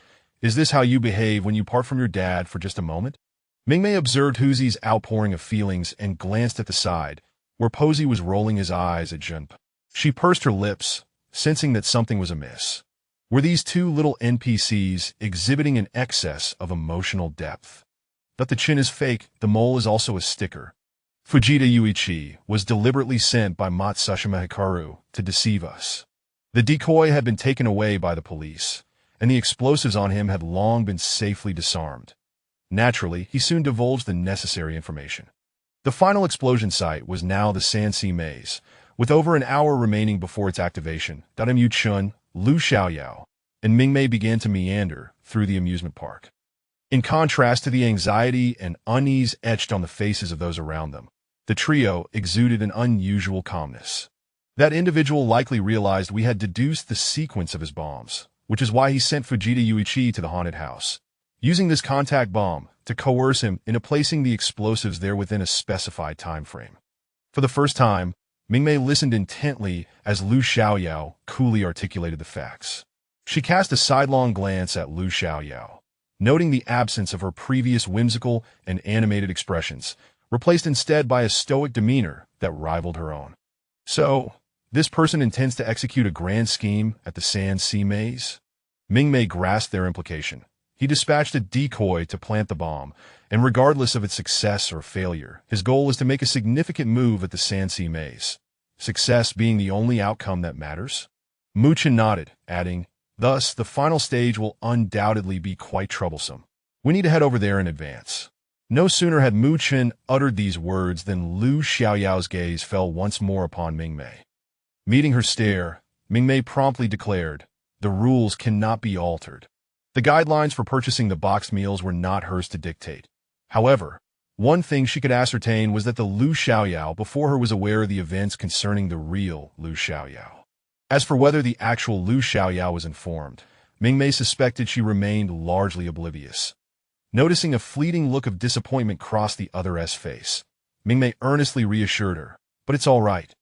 Is this how you behave when you part from your dad for just a moment?" Mingmei observed Huzi's outpouring of feelings and glanced at the side, where Posey was rolling his eyes at Junpo. She pursed her lips, sensing that something was amiss. Were these two little NPCs exhibiting an excess of emotional depth? That the chin is fake, the mole is also a sticker. Fujita Yuichi was deliberately sent by Matsushima Hikaru to deceive us. The decoy had been taken away by the police, and the explosives on him had long been safely disarmed. Naturally, he soon divulged the necessary information. The final explosion site was now the Sanxi maze, with over an hour remaining before its activation. Mu Chun, Lu Xiaoyao, and Mingmei began to meander through the amusement park. In contrast to the anxiety and unease etched on the faces of those around them, the trio exuded an unusual calmness. That individual likely realized we had deduced the sequence of his bombs, which is why he sent Fujita Yuichi to the haunted house, using this contact bomb to coerce him into placing the explosives there within a specified time frame. For the first time, Mingmei listened intently as Lu Xiaoyao coolly articulated the facts. She cast a sidelong glance at Lu Xiaoyao, noting the absence of her previous whimsical and animated expressions, replaced instead by a stoic demeanor that rivaled her own. So, this person intends to execute a grand scheme at the Sanxi maze? Mingmei grasped their implication. He dispatched a decoy to plant the bomb, and regardless of its success or failure, his goal was to make a significant move at the Sanxi maze. Success being the only outcome that matters? Muchin nodded, adding, "Thus, the final stage will undoubtedly be quite troublesome. We need to head over there in advance." No sooner had Muchin uttered these words than Lu Xiaoyao's gaze fell once more upon Mingmei. Meeting her stare, Mingmei promptly declared, "The rules cannot be altered." The guidelines for purchasing the boxed meals were not hers to dictate. However, one thing she could ascertain was that the Lu Xiaoyao before her was aware of the events concerning the real Lu Xiaoyao. As for whether the actual Lu Xiaoyao was informed, Mingmei suspected she remained largely oblivious. Noticing a fleeting look of disappointment cross the other's face, Mingmei earnestly reassured her, "But it's all right.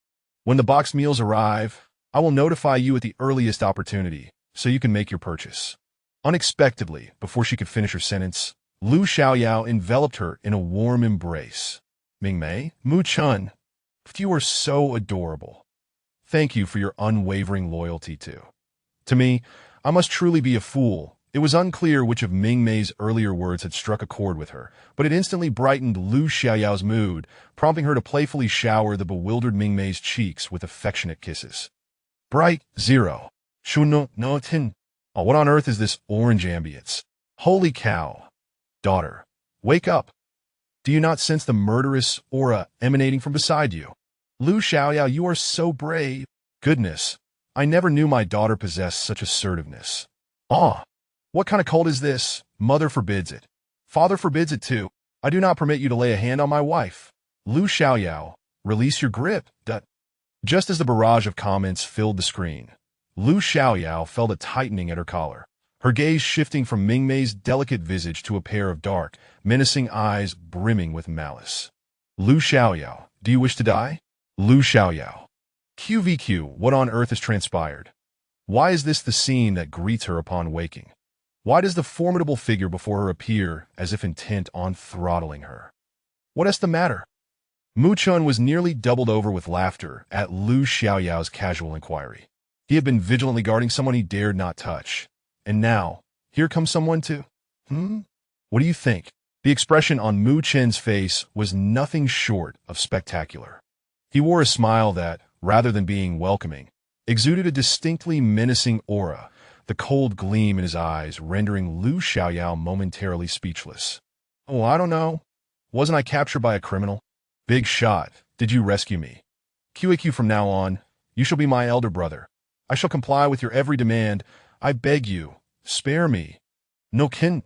When the boxed meals arrive, I will notify you at the earliest opportunity, so you can make your purchase." Unexpectedly, before she could finish her sentence, Lu Xiaoyao enveloped her in a warm embrace. "Mingmei, Mu Chun, you are so adorable. Thank you for your unwavering loyalty to me. I must truly be a fool." It was unclear which of Mingmei's earlier words had struck a chord with her, but it instantly brightened Lu Xiaoyao's mood, prompting her to playfully shower the bewildered Mingmei's cheeks with affectionate kisses. "Bright, zero. Shu no tin. Oh, what on earth is this orange ambience? Holy cow. Daughter, wake up. Do you not sense the murderous aura emanating from beside you? Lu Xiaoyao, you are so brave. Goodness, I never knew my daughter possessed such assertiveness. Ah, what kind of cult is this? Mother forbids it. Father forbids it too. I do not permit you to lay a hand on my wife. Lu Xiaoyao, release your grip." Just as the barrage of comments filled the screen, Lu Xiaoyao felt a tightening at her collar, her gaze shifting from Mingmei's delicate visage to a pair of dark, menacing eyes brimming with malice. "Lu Xiaoyao, do you wish to die?" Lu Xiaoyao. QVQ, what on earth has transpired? Why is this the scene that greets her upon waking? Why does the formidable figure before her appear as if intent on throttling her? What is the matter? Muchun was nearly doubled over with laughter at Lu Xiaoyao's casual inquiry. He had been vigilantly guarding someone he dared not touch. And now, here comes someone to... What do you think? The expression on Mu Chen's face was nothing short of spectacular. He wore a smile that, rather than being welcoming, exuded a distinctly menacing aura, the cold gleam in his eyes rendering Lu Xiaoyao momentarily speechless. "Oh, I don't know. Wasn't I captured by a criminal? Big shot. Did you rescue me? QAQ, from now on, you shall be my elder brother. I shall comply with your every demand. I beg you, spare me." "No kin."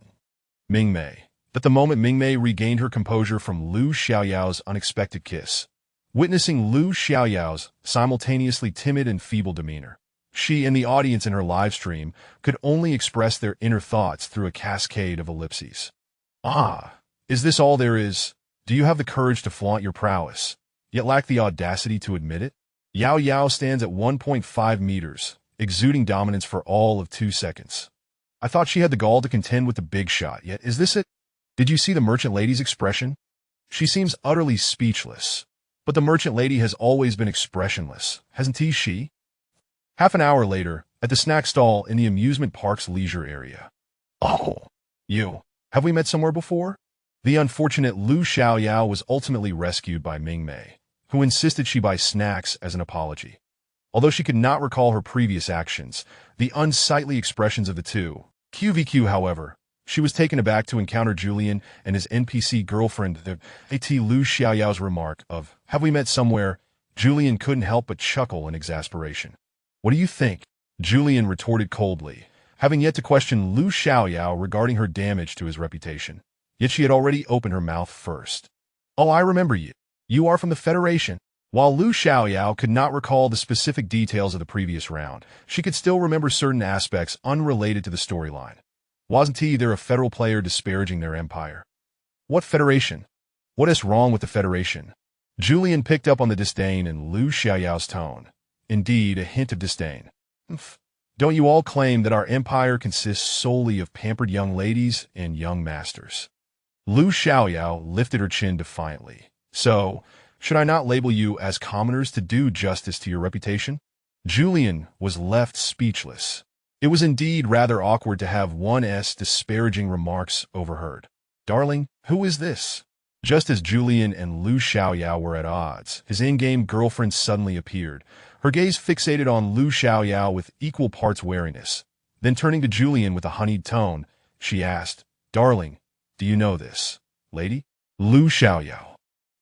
Mingmei. At the moment Mingmei regained her composure from Lu Xiaoyao's unexpected kiss. Witnessing Lu Xiaoyao's simultaneously timid and feeble demeanor, she and the audience in her live stream could only express their inner thoughts through a cascade of ellipses. "Ah, is this all there is? Do you have the courage to flaunt your prowess, yet lack the audacity to admit it? Yao Yao stands at 1.5 meters, exuding dominance for all of 2 seconds. I thought she had the gall to contend with the big shot, yet is this it? Did you see the merchant lady's expression? She seems utterly speechless. But the merchant lady has always been expressionless, hasn't she? Half an hour later, at the snack stall in the amusement park's leisure area. Oh, you. Have we met somewhere before? The unfortunate Lu Xiaoyao was ultimately rescued by Mingmei, who insisted she buy snacks as an apology. Although she could not recall her previous actions, the unsightly expressions of the two. QVQ, however, she was taken aback to encounter Julian and his NPC girlfriend. The At Lu Xiaoyao's remark of, "Have we met somewhere?" Julian couldn't help but chuckle in exasperation. "What do you think?" Julian retorted coldly, having yet to question Lu Xiaoyao regarding her damage to his reputation. Yet she had already opened her mouth first. "Oh, I remember you. You are from the Federation." While Lu Xiaoyao could not recall the specific details of the previous round, she could still remember certain aspects unrelated to the storyline. Wasn't there a federal player disparaging their empire? What Federation? What is wrong with the Federation? Julian picked up on the disdain in Lu Xiaoyao's tone. Indeed, a hint of disdain. Don't you all claim that our empire consists solely of pampered young ladies and young masters? Lu Xiaoyao lifted her chin defiantly. So, should I not label you as commoners to do justice to your reputation? Julian was left speechless. It was indeed rather awkward to have one's disparaging remarks overheard. "Darling, who is this?" Just as Julian and Lu Xiaoyao were at odds, his in-game girlfriend suddenly appeared, her gaze fixated on Lu Xiaoyao with equal parts wariness. Then turning to Julian with a honeyed tone, she asked, "Darling, do you know this lady?" Lu Xiaoyao.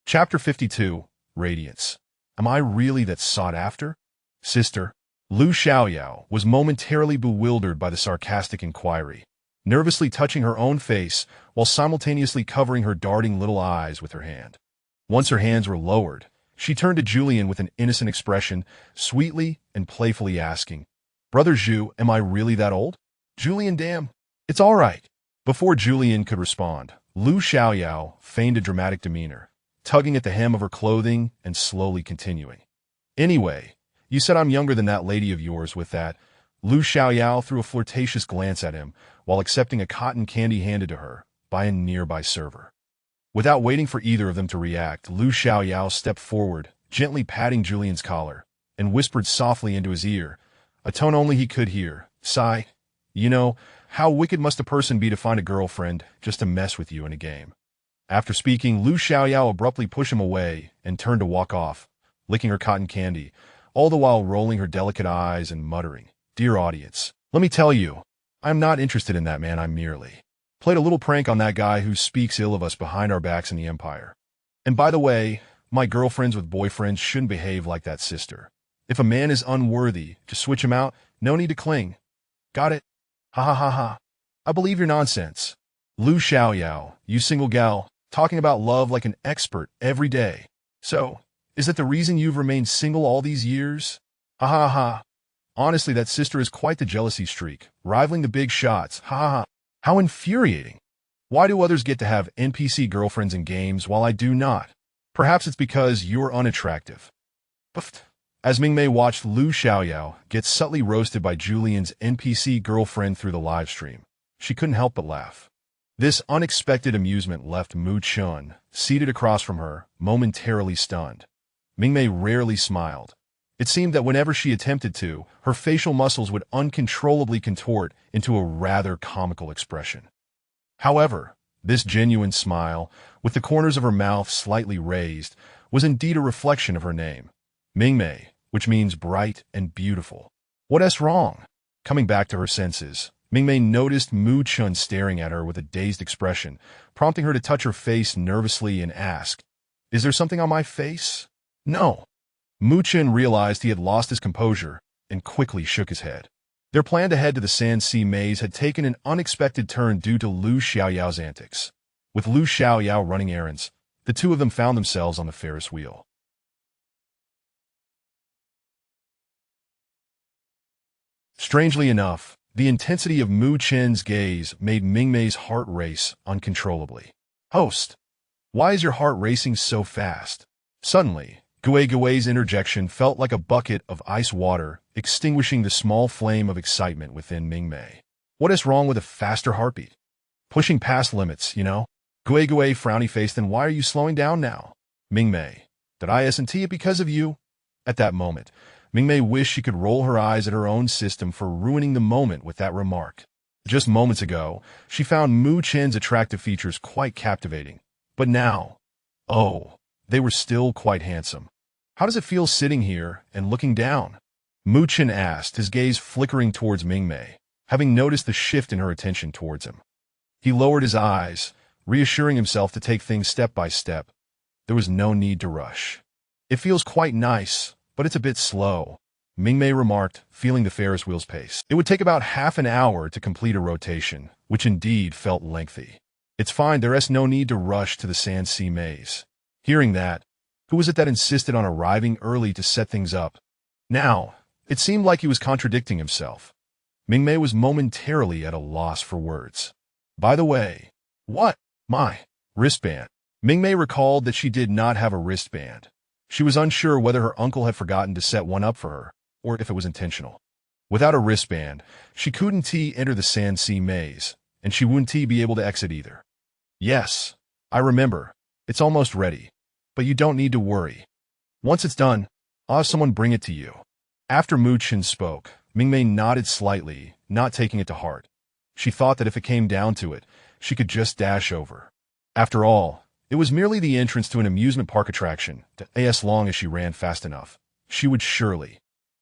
Chapter 52, Radiance. Am I really that sought after? Sister. Lu Xiaoyao was momentarily bewildered by the sarcastic inquiry, nervously touching her own face while simultaneously covering her darting little eyes with her hand. Once her hands were lowered, she turned to Julian with an innocent expression, sweetly and playfully asking, "Brother Zhu, am I really that old?" Julian, damn. It's all right. Before Julian could respond, Lu Xiaoyao feigned a dramatic demeanor, tugging at the hem of her clothing and slowly continuing. "Anyway, you said I'm younger than that lady of yours with that." Lu Xiaoyao threw a flirtatious glance at him while accepting a cotton candy handed to her by a nearby server. Without waiting for either of them to react, Lu Xiaoyao stepped forward, gently patting Julian's collar, and whispered softly into his ear, a tone only he could hear, "Sigh, you know, how wicked must a person be to find a girlfriend just to mess with you in a game?" After speaking, Lu Xiaoyao abruptly pushed him away and turned to walk off, licking her cotton candy, all the while rolling her delicate eyes and muttering, "Dear audience, let me tell you, I'm not interested in that man. I merely played a little prank on that guy who speaks ill of us behind our backs in the Empire. And by the way, my girlfriends with boyfriends shouldn't behave like that, sister. If a man is unworthy, just switch him out. No need to cling. Got it? Ha ha ha ha. I believe your nonsense. Lu Xiaoyao, you single gal, talking about love like an expert every day. So, is that the reason you've remained single all these years? Ha ha ha. Honestly, that sister is quite the jealousy streak, rivaling the big shots. Ha ha ha. How infuriating. Why do others get to have NPC girlfriends in games while I do not? Perhaps it's because you're unattractive." Puffed. As Mingmei watched Lu Xiaoyao get subtly roasted by Julian's NPC girlfriend through the livestream, she couldn't help but laugh. This unexpected amusement left Mu Chun, seated across from her, momentarily stunned. Mingmei rarely smiled. It seemed that whenever she attempted to, her facial muscles would uncontrollably contort into a rather comical expression. However, this genuine smile, with the corners of her mouth slightly raised, was indeed a reflection of her name, Mingmei, which means bright and beautiful. What's wrong? Coming back to her senses, Mingmei noticed Mu Chun staring at her with a dazed expression, prompting her to touch her face nervously and ask, "Is there something on my face?" "No." Mu Chun realized he had lost his composure and quickly shook his head. Their plan to head to the Sand Sea Maze had taken an unexpected turn due to Lu Xiaoyao's antics. With Lu Xiaoyao running errands, the two of them found themselves on the Ferris wheel. Strangely enough, the intensity of Mu Chen's gaze made Mingmei's heart race uncontrollably. "Host, Why is your heart racing so fast? Suddenly, Gui's interjection felt like a bucket of ice water, extinguishing the small flame of excitement within Mingmei. What is wrong with a faster heartbeat? Pushing past limits, you know? Gui frowny-faced, then why are you slowing down now? Mingmei, did I S&T it because of you? At that moment, Mingmei wished she could roll her eyes at her own system for ruining the moment with that remark. Just moments ago, she found Mu Chen's attractive features quite captivating. But now, oh, they were still quite handsome. How does it feel sitting here and looking down? Mu Chen asked, his gaze flickering towards Mingmei, having noticed the shift in her attention towards him. He lowered his eyes, reassuring himself to take things step by step. There was no need to rush. It feels quite nice, but it's a bit slow, Mingmei remarked, feeling the Ferris wheel's pace. It would take about half an hour to complete a rotation, which indeed felt lengthy. It's fine, there's no need to rush to the Sand Sea Maze. Hearing that, who was it that insisted on arriving early to set things up? Now, it seemed like he was contradicting himself. Mingmei was momentarily at a loss for words. By the way, what? My wristband. Mingmei recalled that she did not have a wristband. She was unsure whether her uncle had forgotten to set one up for her, or if it was intentional. Without a wristband, she couldn't enter the Sand Sea Maze, and she wouldn't be able to exit either. Yes, I remember. It's almost ready. But you don't need to worry. Once it's done, I'll have someone bring it to you. After Mu Chen spoke, Mingmei nodded slightly, not taking it to heart. She thought that if it came down to it, she could just dash over. After all, it was merely the entrance to an amusement park attraction, as long as she ran fast enough. She would surely.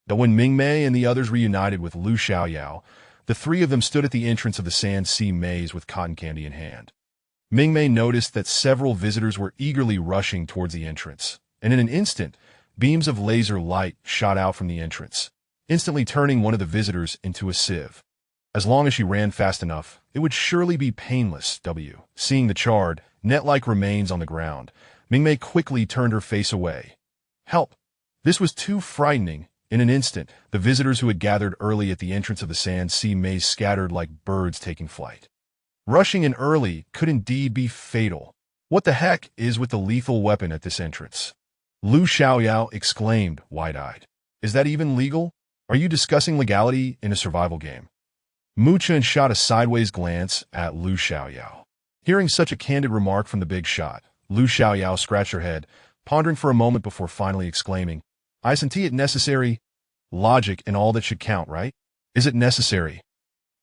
Though when Mingmei and the others reunited with Lu Xiaoyao, the three of them stood at the entrance of the Sand Sea Maze with cotton candy in hand. Mingmei noticed that several visitors were eagerly rushing towards the entrance, and in an instant, beams of laser light shot out from the entrance, instantly turning one of the visitors into a sieve. As long as she ran fast enough, it would surely be painless. Seeing the charred, net-like remains on the ground, Mingmei quickly turned her face away. Help! This was too frightening. In an instant, the visitors who had gathered early at the entrance of the Sand Sea Maze scattered like birds taking flight. Rushing in early could indeed be fatal. What the heck is with the lethal weapon at this entrance? Lu Xiaoyao exclaimed, wide-eyed. Is that even legal? Are you discussing legality in a survival game? Mu Chen shot a sideways glance at Lu Xiaoyao. Hearing such a candid remark from the big shot, Lu Xiaoyao scratched her head, pondering for a moment before finally exclaiming, Isn't it necessary? Logic and all that should count, right? Is it necessary?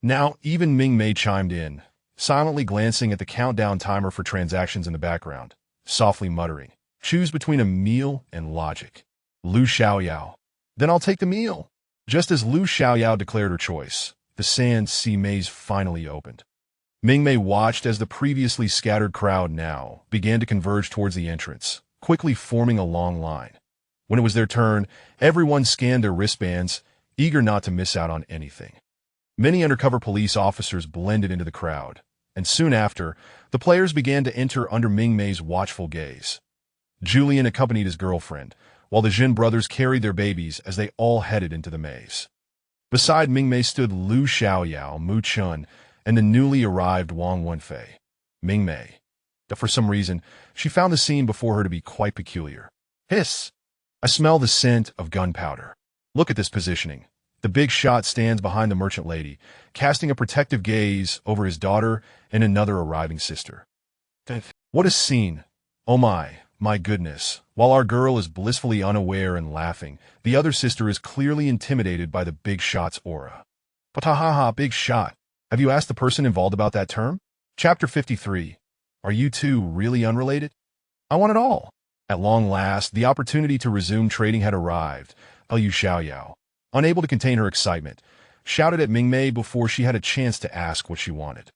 Now, even Mingmei chimed in, silently glancing at the countdown timer for transactions in the background, softly muttering, Choose between a meal and logic. Lu Xiaoyao. Then I'll take the meal. Just as Lu Xiaoyao declared her choice, the Sand Sea Maze finally opened. Mingmei watched as the previously scattered crowd now began to converge towards the entrance, quickly forming a long line. When it was their turn, everyone scanned their wristbands, eager not to miss out on anything. Many undercover police officers blended into the crowd, and soon after, the players began to enter under Mingmei's watchful gaze. Julian accompanied his girlfriend, while the Jin brothers carried their babies as they all headed into the maze. Beside Mingmei stood Lu Xiaoyao, Mu Chen, and the newly arrived Wang Wenfei. Mingmei. For some reason, she found the scene before her to be quite peculiar. Hiss! I smell the scent of gunpowder. Look at this positioning. The big shot stands behind the merchant lady, casting a protective gaze over his daughter and another arriving sister. What a scene! Oh my goodness. While our girl is blissfully unaware and laughing, the other sister is clearly intimidated by the big shot's aura. But ha, big shot. Have you asked the person involved about that term? Chapter 53. Are you two really unrelated? I want it all. At long last, the opportunity to resume trading had arrived. Lu Xiaoyao, unable to contain her excitement, shouted at Mingmei before she had a chance to ask what she wanted.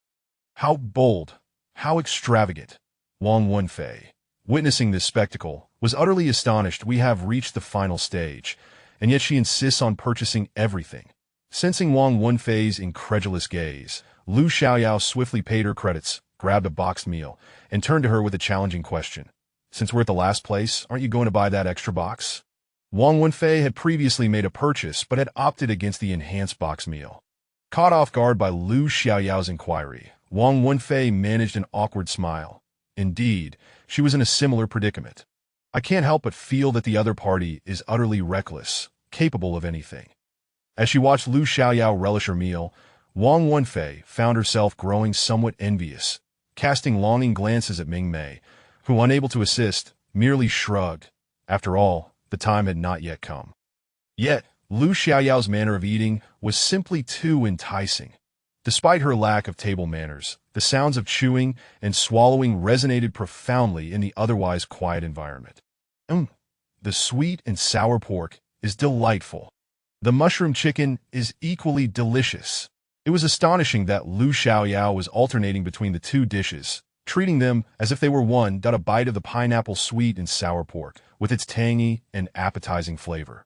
How bold, how extravagant. Wang Wenfei, witnessing this spectacle, was utterly astonished. We have reached the final stage, and yet she insists on purchasing everything. Sensing Wang Wenfei's incredulous gaze, Lu Xiaoyao swiftly paid her credits, grabbed a boxed meal, and turned to her with a challenging question. Since we're at the last place, aren't you going to buy that extra box? Wang Wenfei had previously made a purchase but had opted against the enhanced box meal. Caught off guard by Lu Xiaoyao's inquiry, Wang Wenfei managed an awkward smile. Indeed, she was in a similar predicament. I can't help but feel that the other party is utterly reckless, capable of anything. As she watched Lu Xiaoyao relish her meal, Wang Wenfei found herself growing somewhat envious, casting longing glances at Mingmei, who, unable to assist, merely shrugged. After all, the time had not yet come. Yet, Lu Xiaoyao's manner of eating was simply too enticing. Despite her lack of table manners, the sounds of chewing and swallowing resonated profoundly in the otherwise quiet environment. The sweet and sour pork is delightful. The mushroom chicken is equally delicious. It was astonishing that Lu Xiaoyao was alternating between the two dishes, treating them as if they were one. A bite of the pineapple sweet and sour pork, with its tangy and appetizing flavor.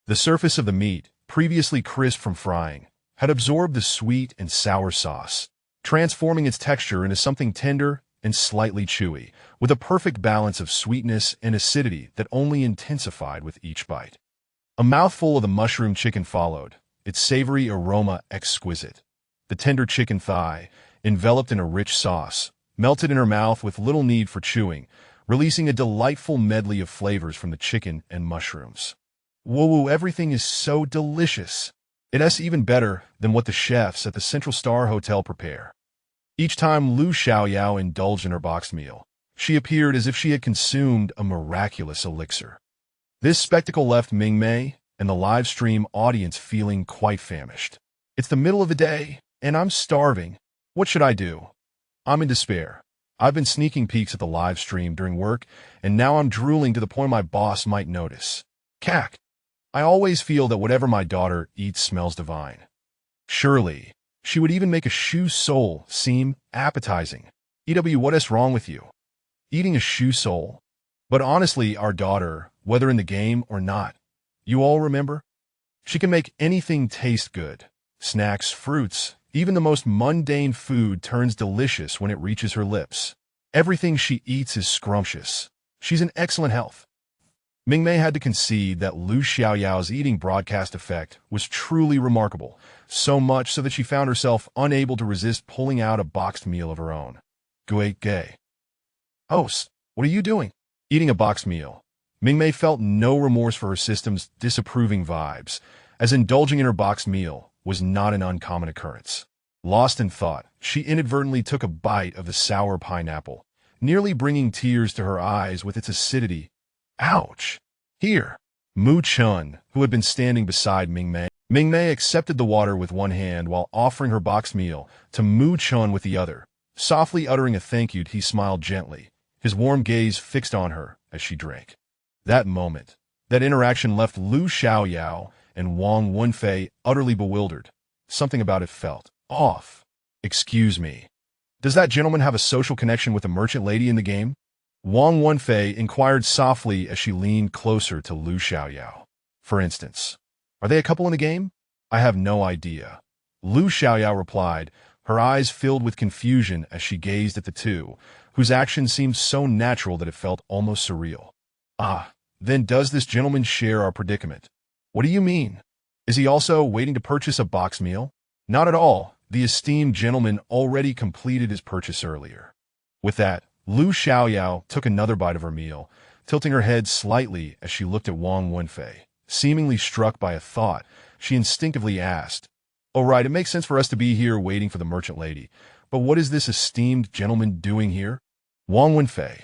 The surface of the meat, previously crisp from frying, had absorbed the sweet and sour sauce, transforming its texture into something tender and slightly chewy, with a perfect balance of sweetness and acidity that only intensified with each bite. A mouthful of the mushroom chicken followed, its savory aroma exquisite. The tender chicken thigh, enveloped in a rich sauce, melted in her mouth with little need for chewing, releasing a delightful medley of flavors from the chicken and mushrooms. Whoa, everything is so delicious. It's even better than what the chefs at the Central Star Hotel prepare. Each time Lu Xiaoyao indulged in her boxed meal, she appeared as if she had consumed a miraculous elixir. This spectacle left Mingmei and the live stream audience feeling quite famished. It's the middle of the day, and I'm starving. What should I do? I'm in despair. I've been sneaking peeks at the live stream during work, and now I'm drooling to the point my boss might notice. Cack. I always feel that whatever my daughter eats smells divine. Surely, she would even make a shoe sole seem appetizing. What is wrong with you? Eating a shoe sole? But honestly, our daughter, whether in the game or not, you all remember? She can make anything taste good. Snacks, fruits, even the most mundane food turns delicious when it reaches her lips. Everything she eats is scrumptious. She's in excellent health. Mingmei had to concede that Lu Xiaoyao's eating broadcast effect was truly remarkable, so much so that she found herself unable to resist pulling out a boxed meal of her own. Gay. Host, what are you doing? Eating a boxed meal. Mingmei felt no remorse for her system's disapproving vibes, as indulging in her boxed meal was not an uncommon occurrence. Lost in thought, she inadvertently took a bite of the sour pineapple, nearly bringing tears to her eyes with its acidity. Ouch! Here, Mu Chun, who had been standing beside Mingmei accepted the water with one hand while offering her boxed meal to Mu Chun with the other. Softly uttering a thank you, he smiled gently, his warm gaze fixed on her as she drank. That moment, that interaction left Lu Xiaoyao and Wang Wenfei utterly bewildered. Something about it felt off. Excuse me. Does that gentleman have a social connection with the merchant lady in the game? Wang Wenfei inquired softly as she leaned closer to Lu Xiaoyao. For instance, are they a couple in the game? I have no idea. Lu Xiaoyao replied, her eyes filled with confusion as she gazed at the two, whose actions seemed so natural that it felt almost surreal. Ah, then does this gentleman share our predicament? What do you mean? Is he also waiting to purchase a boxed meal? Not at all. The esteemed gentleman already completed his purchase earlier. With that, Lu Xiaoyao took another bite of her meal, tilting her head slightly as she looked at Wang Wenfei. Seemingly struck by a thought, she instinctively asked, "Oh right, it makes sense for us to be here waiting for the merchant lady, but what is this esteemed gentleman doing here?" Wang Wenfei.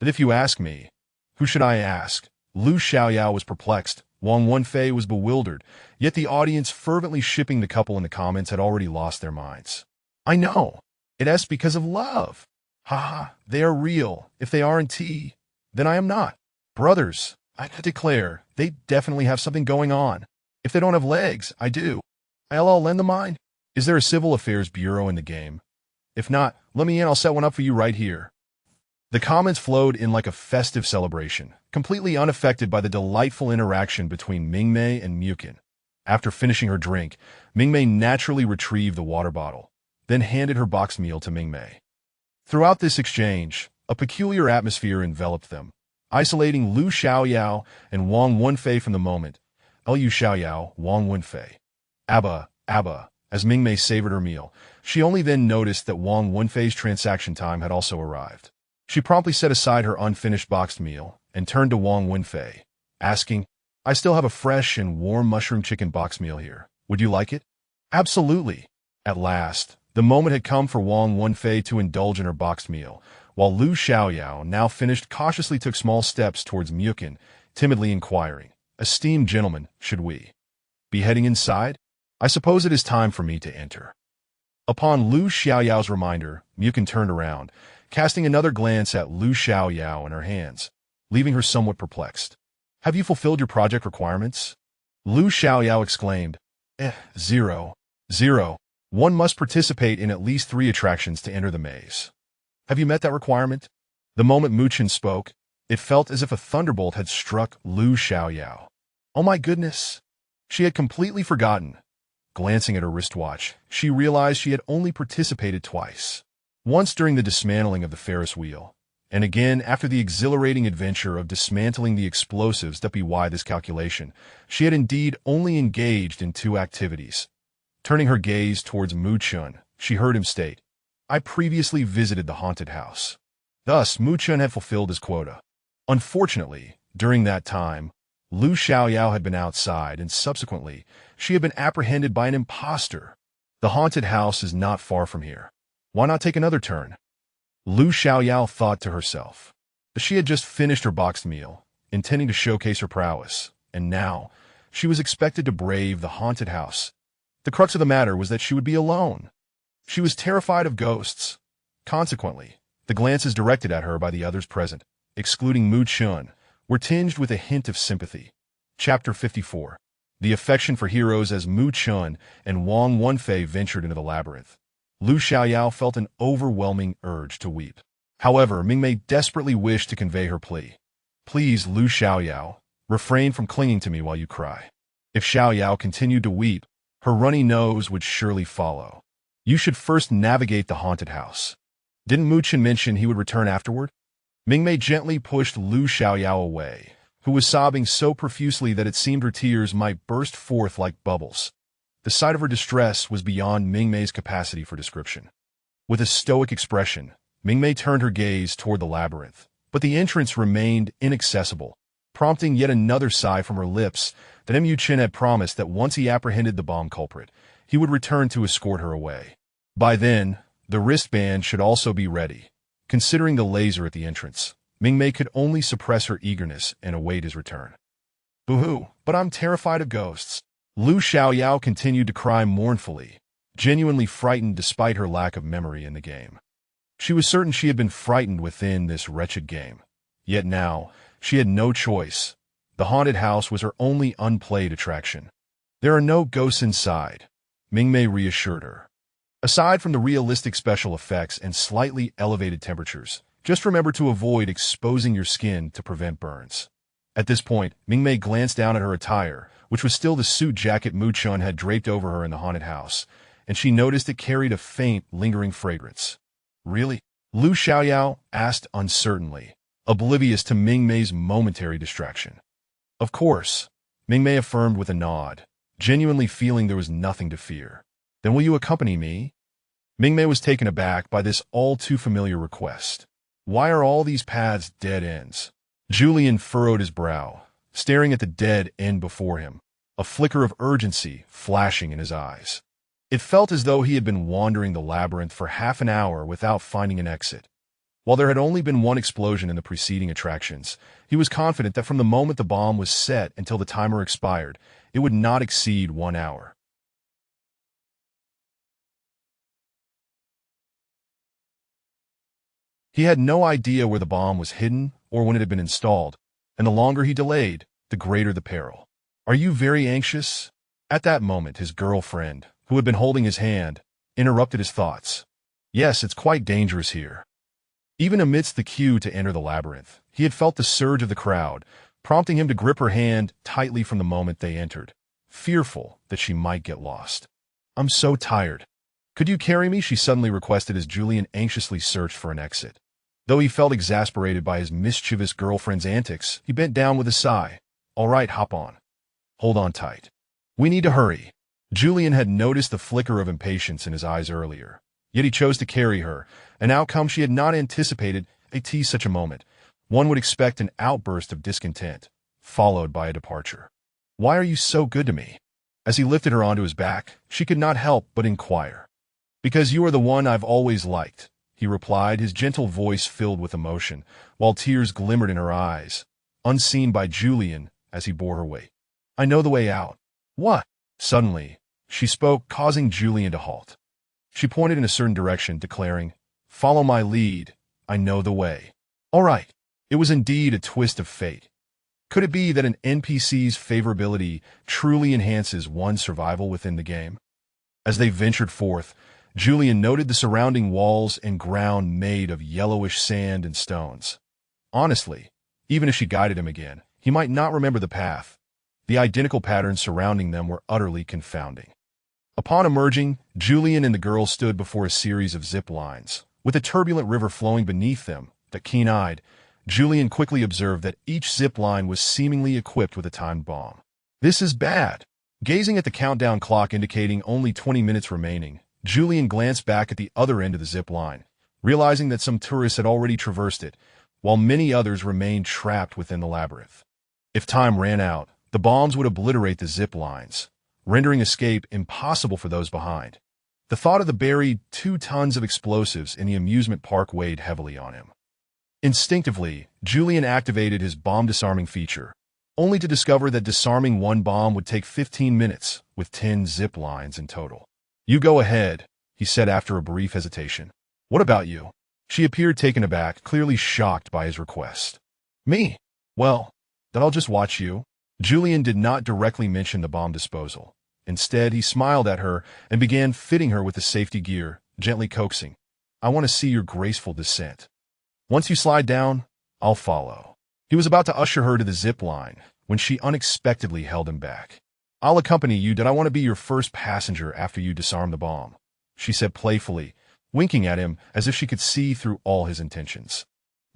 But if you ask me, who should I ask? Lu Xiaoyao was perplexed, Wang Wenfei was bewildered, yet the audience fervently shipping the couple in the comments had already lost their minds. I know. It's because of love. Haha, they are real. If they aren't tea, then I am not. Brothers, I declare, they definitely have something going on. If they don't have legs, I do. I'll lend them mine. Is there a civil affairs bureau in the game? If not, let me in, I'll set one up for you right here. The comments flowed in like a festive celebration, completely unaffected by the delightful interaction between Mingmei and Mukin. After finishing her drink, Mingmei naturally retrieved the water bottle, then handed her boxed meal to Mingmei. Throughout this exchange, a peculiar atmosphere enveloped them, isolating Lu Xiaoyao and Wang Wenfei from the moment. Lu Xiaoyao, Wang Wenfei. Abba, Abba. As Mingmei savored her meal, she only then noticed that Wang Wenfei's transaction time had also arrived. She promptly set aside her unfinished boxed meal and turned to Wang Wenfei, asking, I still have a fresh and warm mushroom chicken box meal here. Would you like it? Absolutely. At last, the moment had come for Wang Wenfei to indulge in her boxed meal, while Lu Xiaoyao, now finished, cautiously took small steps towards Mukin, timidly inquiring, Esteemed gentlemen, should we be heading inside? I suppose it is time for me to enter. Upon Lu Xiaoyao's reminder, Mukin turned around, casting another glance at Lu Xiaoyao and her hands, leaving her somewhat perplexed. Have you fulfilled your project requirements? Lu Xiaoyao exclaimed. Zero. One must participate in at least 3 attractions to enter the maze. Have you met that requirement? The moment Muchen spoke, it felt as if a thunderbolt had struck Lu Xiaoyao. Oh my goodness! She had completely forgotten. Glancing at her wristwatch, she realized she had only participated twice. Once during the dismantling of the Ferris wheel, and again after the exhilarating adventure of dismantling the explosives that belie this calculation. She had indeed only engaged in 2 activities. Turning her gaze towards Muchen, she heard him state, I previously visited the haunted house. Thus, Muchen had fulfilled his quota. Unfortunately, during that time, Lu Xiaoyao had been outside, and subsequently, she had been apprehended by an imposter. The haunted house is not far from here. Why not take another turn? Lu Xiaoyao thought to herself. She had just finished her boxed meal, intending to showcase her prowess, and now, she was expected to brave the haunted house. The crux of the matter was that she would be alone. She was terrified of ghosts. Consequently, the glances directed at her by the others present, excluding Muchen, were tinged with a hint of sympathy. Chapter 54. The affection for heroes. As Muchen and Wang Wenfei ventured into the labyrinth, Lu Xiaoyao felt an overwhelming urge to weep. However, Mingmei desperately wished to convey her plea. Please, Lu Xiaoyao, refrain from clinging to me while you cry. If Xiaoyao continued to weep, her runny nose would surely follow. You should first navigate the haunted house. Didn't Muchen mention he would return afterward? Mingmei gently pushed Lu Xiaoyao away, who was sobbing so profusely that it seemed her tears might burst forth like bubbles. The sight of her distress was beyond Mingmei's capacity for description. With a stoic expression, Mingmei turned her gaze toward the labyrinth, but the entrance remained inaccessible, prompting yet another sigh from her lips that Muchen had promised that once he apprehended the bomb culprit, he would return to escort her away. By then, the wristband should also be ready. Considering the laser at the entrance, Mingmei could only suppress her eagerness and await his return. Boo-hoo, but I'm terrified of ghosts. Lu Xiaoyao continued to cry mournfully, genuinely frightened despite her lack of memory in the game. She was certain she had been frightened within this wretched game. Yet now, she had no choice. The haunted house was her only unplayed attraction. There are no ghosts inside, Mingmei reassured her. Aside from the realistic special effects and slightly elevated temperatures, just remember to avoid exposing your skin to prevent burns. At this point, Mingmei glanced down at her attire, which was still the suit jacket Muchen had draped over her in the haunted house, and she noticed it carried a faint, lingering fragrance. Really? Lu Xiaoyao asked uncertainly, oblivious to Mingmei's momentary distraction. Of course, Mingmei affirmed with a nod, genuinely feeling there was nothing to fear. Then will you accompany me? Mingmei was taken aback by this all-too-familiar request. Why are all these paths dead ends? Julian furrowed his brow, staring at the dead end before him, a flicker of urgency flashing in his eyes. It felt as though he had been wandering the labyrinth for half an hour without finding an exit. While there had only been one explosion in the preceding attractions, he was confident that from the moment the bomb was set until the timer expired, it would not exceed 1 hour. He had no idea where the bomb was hidden or when it had been installed, and the longer he delayed, the greater the peril. Are you very anxious? At that moment, his girlfriend, who had been holding his hand, interrupted his thoughts. Yes, it's quite dangerous here. Even amidst the queue to enter the labyrinth, he had felt the surge of the crowd, prompting him to grip her hand tightly from the moment they entered, fearful that she might get lost. I'm so tired. Could you carry me? She suddenly requested as Julian anxiously searched for an exit. Though he felt exasperated by his mischievous girlfriend's antics, he bent down with a sigh. All right, hop on. Hold on tight. We need to hurry. Julian had noticed the flicker of impatience in his eyes earlier, yet he chose to carry her, an outcome she had not anticipated at such a moment. One would expect an outburst of discontent, followed by a departure. Why are you so good to me? As he lifted her onto his back, she could not help but inquire. Because you are the one I've always liked, he replied, his gentle voice filled with emotion, while tears glimmered in her eyes, unseen by Julian as he bore her weight. I know the way out. What? Suddenly, she spoke, causing Julian to halt. She pointed in a certain direction, declaring, Follow my lead. I know the way. All right. It was indeed a twist of fate. Could it be that an NPC's favorability truly enhances one's survival within the game? As they ventured forth, Julian noted the surrounding walls and ground made of yellowish sand and stones. Honestly, even if she guided him again, he might not remember the path. The identical patterns surrounding them were utterly confounding. Upon emerging, Julian and the girl stood before a series of zip lines, with a turbulent river flowing beneath them. That keen-eyed, Julian quickly observed that each zip line was seemingly equipped with a timed bomb. This is bad. Gazing at the countdown clock indicating only 20 minutes remaining, Julian glanced back at the other end of the zip line, realizing that some tourists had already traversed it, while many others remained trapped within the labyrinth. If time ran out, the bombs would obliterate the zip lines, rendering escape impossible for those behind. The thought of the buried 2 tons of explosives in the amusement park weighed heavily on him. Instinctively, Julian activated his bomb disarming feature, only to discover that disarming one bomb would take 15 minutes, with 10 zip lines in total. You go ahead, he said after a brief hesitation. What about you? She appeared taken aback, clearly shocked by his request. Me? Well, then I'll just watch you. Julian did not directly mention the bomb disposal. Instead, he smiled at her and began fitting her with the safety gear, gently coaxing. I want to see your graceful descent. Once you slide down, I'll follow. He was about to usher her to the zip line when she unexpectedly held him back. I'll accompany you. Did I want to be your first passenger after you disarm the bomb? She said playfully, winking at him as if she could see through all his intentions.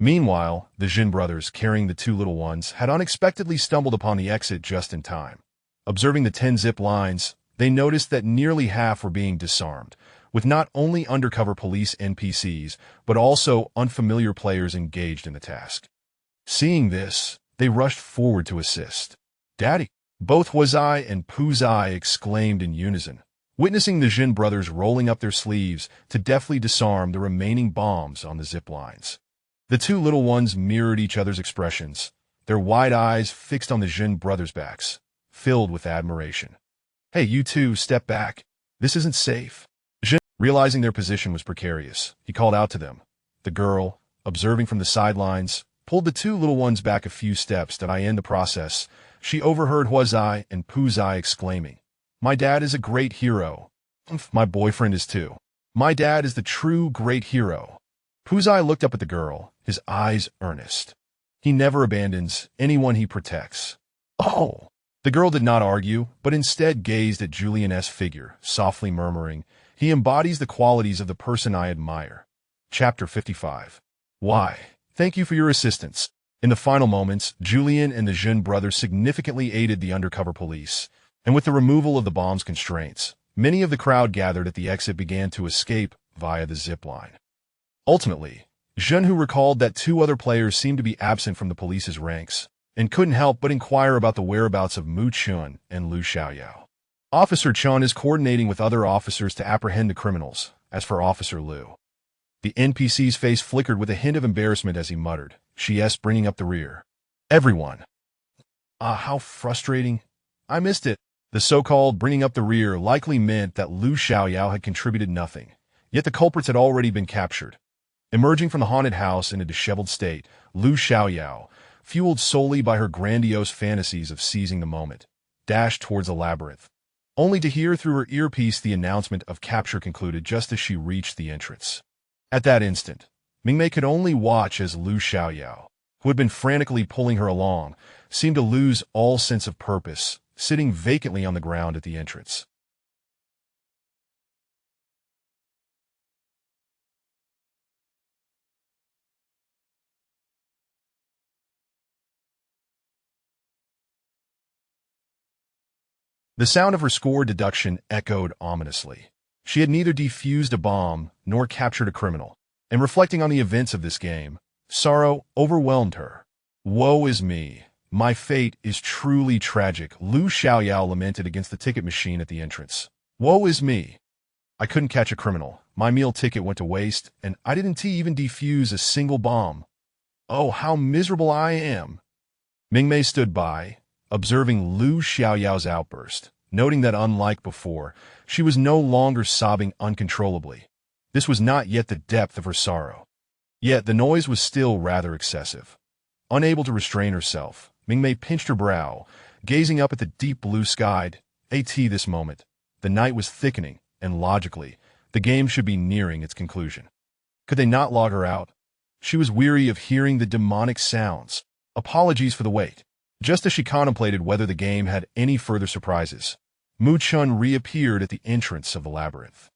Meanwhile, the Jin brothers, carrying the 2 little ones, had unexpectedly stumbled upon the exit just in time. Observing the 10 zip lines, they noticed that nearly half were being disarmed, with not only undercover police NPCs, but also unfamiliar players engaged in the task. Seeing this, they rushed forward to assist. Daddy! Both Huazai and Puzai exclaimed in unison, witnessing the Jin brothers rolling up their sleeves to deftly disarm the remaining bombs on the zip lines. The 2 little ones mirrored each other's expressions, their wide eyes fixed on the Jin brothers' backs, filled with admiration. Hey, you two, step back. This isn't safe. Jin, realizing their position was precarious, he called out to them. The girl, observing from the sidelines, pulled the 2 little ones back a few steps. Did I end the process? She overheard Huazai and Puzai exclaiming, My dad is a great hero. My boyfriend is too. My dad is the true great hero. Puzai looked up at the girl, his eyes earnest. He never abandons anyone he protects. Oh! The girl did not argue, but instead gazed at Julian's figure, softly murmuring, He embodies the qualities of the person I admire. Chapter 55. Why? Thank you for your assistance. In the final moments, Julian and the Jin brothers significantly aided the undercover police, and with the removal of the bomb's constraints, many of the crowd gathered at the exit began to escape via the zip line. Ultimately, Zhenhu recalled that 2 other players seemed to be absent from the police's ranks, and couldn't help but inquire about the whereabouts of Mu Chun and Lu Xiaoyao. Officer Chun is coordinating with other officers to apprehend the criminals. As for Officer Lu, the NPC's face flickered with a hint of embarrassment as he muttered, She's bringing up the rear. Everyone. Ah, how frustrating. I missed it. The so-called bringing up the rear likely meant that Lu Xiaoyao had contributed nothing, yet the culprits had already been captured. Emerging from the haunted house in a disheveled state, Lu Xiaoyao, fueled solely by her grandiose fantasies of seizing the moment, dashed towards the labyrinth, only to hear through her earpiece the announcement of capture concluded just as she reached the entrance. At that instant, Mingmei could only watch as Lu Xiaoyao, who had been frantically pulling her along, seemed to lose all sense of purpose, sitting vacantly on the ground at the entrance. The sound of her score deduction echoed ominously. She had neither defused a bomb nor captured a criminal, and reflecting on the events of this game, sorrow overwhelmed her. Woe is me. My fate is truly tragic, Lu Xiaoyao lamented against the ticket machine at the entrance. Woe is me. I couldn't catch a criminal. My meal ticket went to waste, and I didn't even defuse a single bomb. Oh, how miserable I am. Mingmei stood by, observing Lu Xiaoyao's outburst, noting that unlike before, she was no longer sobbing uncontrollably. This was not yet the depth of her sorrow. Yet the noise was still rather excessive. Unable to restrain herself, Mingmei pinched her brow, gazing up at the deep blue sky. At this moment, the night was thickening, and logically, the game should be nearing its conclusion. Could they not log her out? She was weary of hearing the demonic sounds. Apologies for the wait. Just as she contemplated whether the game had any further surprises, Mu Chun reappeared at the entrance of the labyrinth.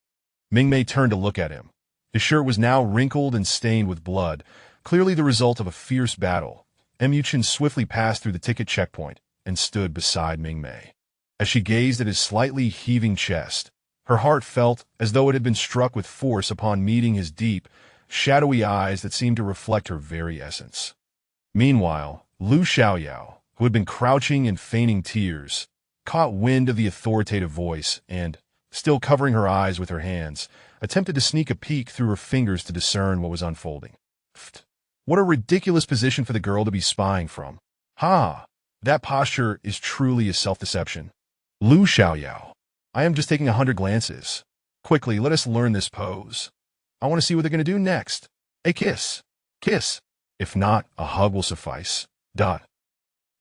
Mingmei turned to look at him. His shirt was now wrinkled and stained with blood, clearly the result of a fierce battle. Mu Chun swiftly passed through the ticket checkpoint and stood beside Mingmei. As she gazed at his slightly heaving chest, her heart felt as though it had been struck with force upon meeting his deep, shadowy eyes that seemed to reflect her very essence. Meanwhile, Lu Xiaoyao, who had been crouching and feigning tears, caught wind of the authoritative voice and, still covering her eyes with her hands, attempted to sneak a peek through her fingers to discern what was unfolding. What a ridiculous position for the girl to be spying from. Ha! That posture is truly a self-deception. Lu Xiaoyao, I am just taking 100 glances. Quickly, let us learn this pose. I want to see what they're going to do next. A kiss. Kiss. If not, a hug will suffice.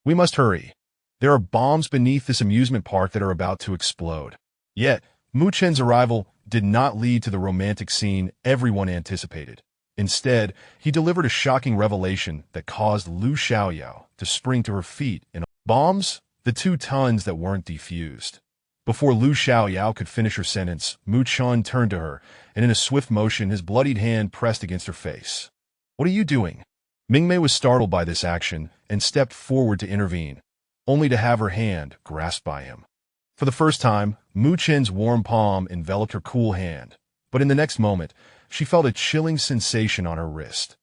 We must hurry. There are bombs beneath this amusement park that are about to explode. Yet, Mu Chen's arrival did not lead to the romantic scene everyone anticipated. Instead, he delivered a shocking revelation that caused Lu Xiaoyao to spring to her feet in bombs, the 2 tons that weren't defused. Before Lu Xiaoyao could finish her sentence, Mu Chun turned to her, and in a swift motion, his bloodied hand pressed against her face. What are you doing? Mingmei was startled by this action and stepped forward to intervene, only to have her hand grasped by him. For the first time, Mu Chen's warm palm enveloped her cool hand, but in the next moment, she felt a chilling sensation on her wrist.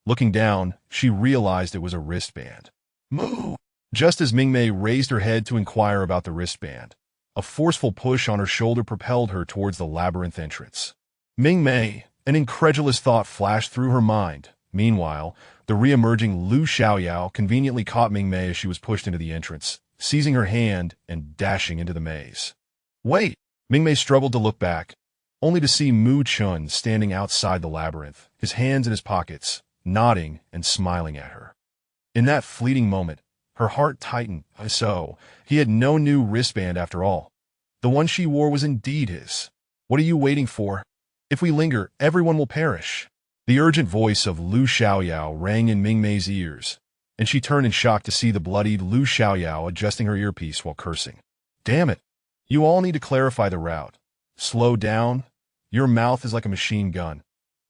Looking down, she realized it was a wristband. Mu! Just as Mingmei raised her head to inquire about the wristband, a forceful push on her shoulder propelled her towards the labyrinth entrance. Mingmei, an incredulous thought flashed through her mind. Meanwhile, the re-emerging Lu Xiaoyao conveniently caught Mingmei as she was pushed into the entrance, seizing her hand and dashing into the maze. Wait! Mingmei struggled to look back, only to see Mu Chun standing outside the labyrinth, his hands in his pockets, nodding and smiling at her. In that fleeting moment, her heart tightened. So, he had no new wristband after all. The one she wore was indeed his. What are you waiting for? If we linger, everyone will perish. The urgent voice of Lu Xiaoyao rang in Mingmei's ears, and she turned in shock to see the bloodied Lu Xiaoyao adjusting her earpiece while cursing. Damn it! You all need to clarify the route. Slow down. Your mouth is like a machine gun.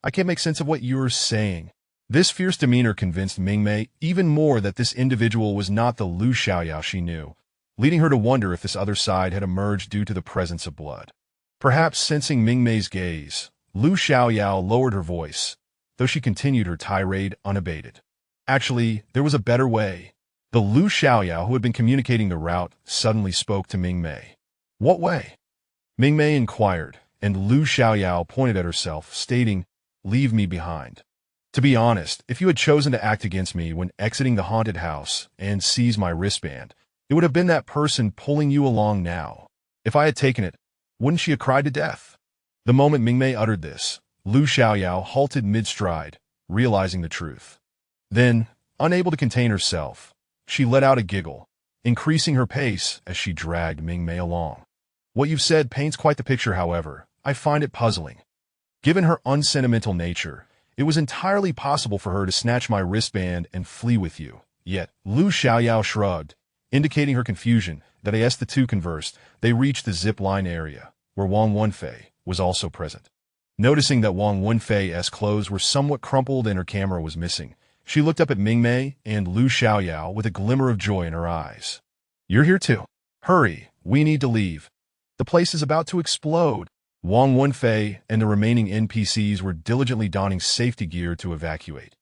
I can't make sense of what you're saying. This fierce demeanor convinced Mingmei even more that this individual was not the Lu Xiaoyao she knew, leading her to wonder if this other side had emerged due to the presence of blood. Perhaps sensing Mingmei's gaze, Lu Xiaoyao lowered her voice, though she continued her tirade unabated. Actually, there was a better way. The Lu Xiaoyao who had been communicating the route suddenly spoke to Mingmei. What way? Mingmei inquired, and Lu Xiaoyao pointed at herself, stating, Leave me behind. To be honest, if you had chosen to act against me when exiting the haunted house and seize my wristband, it would have been that person pulling you along now. If I had taken it, wouldn't she have cried to death? The moment Mingmei uttered this, Lu Xiaoyao halted mid-stride, realizing the truth. Then, unable to contain herself, she let out a giggle, increasing her pace as she dragged Mingmei along. What you've said paints quite the picture, however. I find it puzzling. Given her unsentimental nature, it was entirely possible for her to snatch my wristband and flee with you. Yet, Lu Xiaoyao shrugged, indicating her confusion that as the two conversed, they reached the zip-line area, where Wang Wenfei was also present. Noticing that Wang Wenfei's clothes were somewhat crumpled and her camera was missing, she looked up at Mingmei and Lu Xiaoyao with a glimmer of joy in her eyes. You're here too. Hurry, we need to leave. The place is about to explode. Wang Wenfei and the remaining NPCs were diligently donning safety gear to evacuate.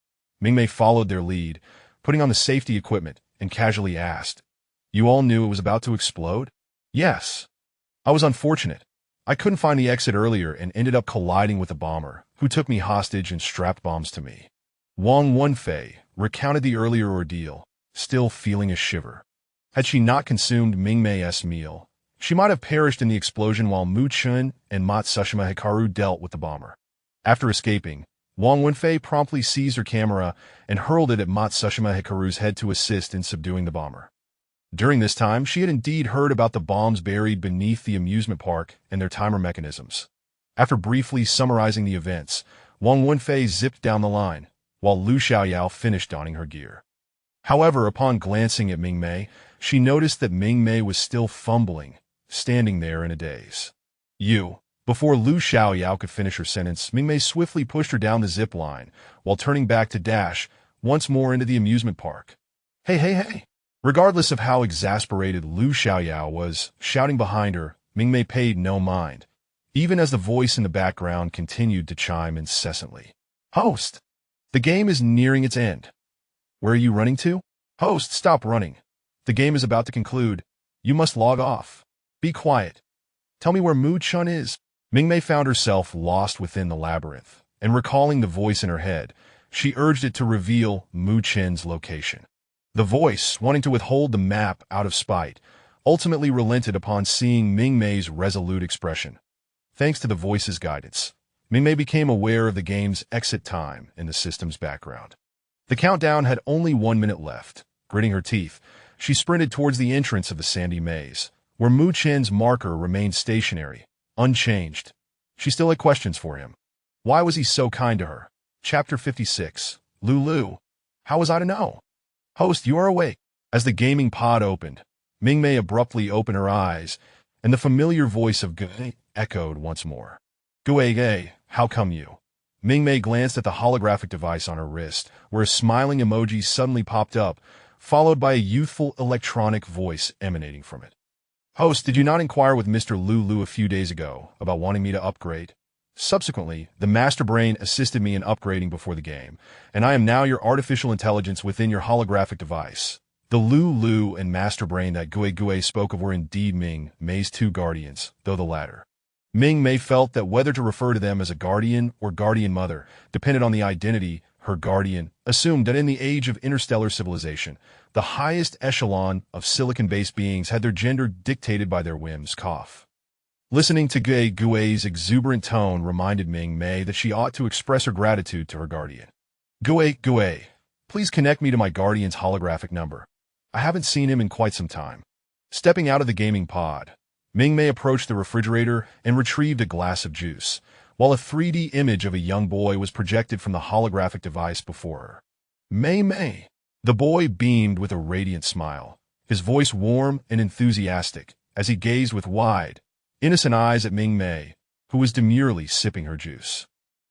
Mingmei followed their lead, putting on the safety equipment, and casually asked, "You all knew it was about to explode?" "Yes. I was unfortunate. I couldn't find the exit earlier and ended up colliding with a bomber, who took me hostage and strapped bombs to me." Wang Wenfei recounted the earlier ordeal, still feeling a shiver. Had she not consumed Mingmei's meal, she might have perished in the explosion while Mu Chun and Matsushima Hikaru dealt with the bomber. After escaping, Wang Wenfei promptly seized her camera and hurled it at Matsushima Hikaru's head to assist in subduing the bomber. During this time, she had indeed heard about the bombs buried beneath the amusement park and their timer mechanisms. After briefly summarizing the events, Wang Wenfei zipped down the line, while Lu Xiaoyao finished donning her gear. However, upon glancing at Mingmei, she noticed that Mingmei was still fumbling, standing there in a daze. Before Lu Xiaoyao could finish her sentence, Mingmei swiftly pushed her down the zip line, while turning back to dash once more into the amusement park. Hey. Regardless of how exasperated Lu Xiaoyao was shouting behind her, Mingmei paid no mind, even as the voice in the background continued to chime incessantly. "Host! The game is nearing its end. Where are you running to? Host, stop running. The game is about to conclude. You must log off. Be quiet. Tell me where Mu Chun is." Mingmei found herself lost within the labyrinth, and recalling the voice in her head, she urged it to reveal Mu Chun's location. The voice, wanting to withhold the map out of spite, ultimately relented upon seeing Mingmei's resolute expression. Thanks to the voice's guidance, Mingmei became aware of the game's exit time in the system's background. The countdown had only 1 minute left. Gritting her teeth, she sprinted towards the entrance of the sandy maze, where Mu Chun's marker remained stationary, unchanged. She still had questions for him. Why was he so kind to her? Chapter 56. Lulu. How was I to know? "Host, you are awake." As the gaming pod opened, Mingmei abruptly opened her eyes, and the familiar voice of Gue echoed once more. "Gue, how come you?" Mingmei glanced at the holographic device on her wrist, where a smiling emoji suddenly popped up, followed by a youthful electronic voice emanating from it. "Host, did you not inquire with Mr. Lulu a few days ago about wanting me to upgrade? Subsequently, the Master Brain assisted me in upgrading before the game, and I am now your artificial intelligence within your holographic device." The Lulu and Master Brain that Gue spoke of were indeed Mingmei's two guardians, though the latter. Mingmei felt that whether to refer to them as a guardian or guardian mother depended on the identity her guardian assumed. That in the age of interstellar civilization, the highest echelon of silicon-based beings had their gender dictated by their whims. Listening to Gue's exuberant tone reminded Mingmei that she ought to express her gratitude to her guardian. Gue, please connect me to my guardian's holographic number. I haven't seen him in quite some time." Stepping out of the gaming pod, Mingmei approached the refrigerator and retrieved a glass of juice, while a 3D image of a young boy was projected from the holographic device before her. "Mei." The boy beamed with a radiant smile, his voice warm and enthusiastic, as he gazed with wide, innocent eyes at Mingmei, who was demurely sipping her juice.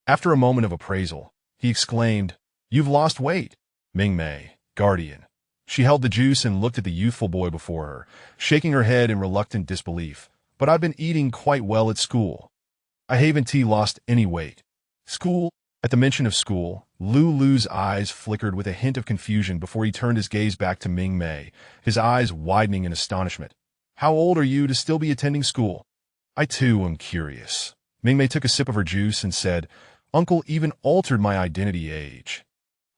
After a moment of appraisal, he exclaimed, "You've lost weight." Mingmei, guardian. She held the juice and looked at the youthful boy before her, shaking her head in reluctant disbelief. "But I've been eating quite well at school. I haven't lost any weight." "School?" At the mention of school, Lulu's eyes flickered with a hint of confusion before he turned his gaze back to Mingmei, his eyes widening in astonishment. "How old are you to still be attending school?" "I too am curious." Mingmei took a sip of her juice and said, "Uncle even altered my identity age.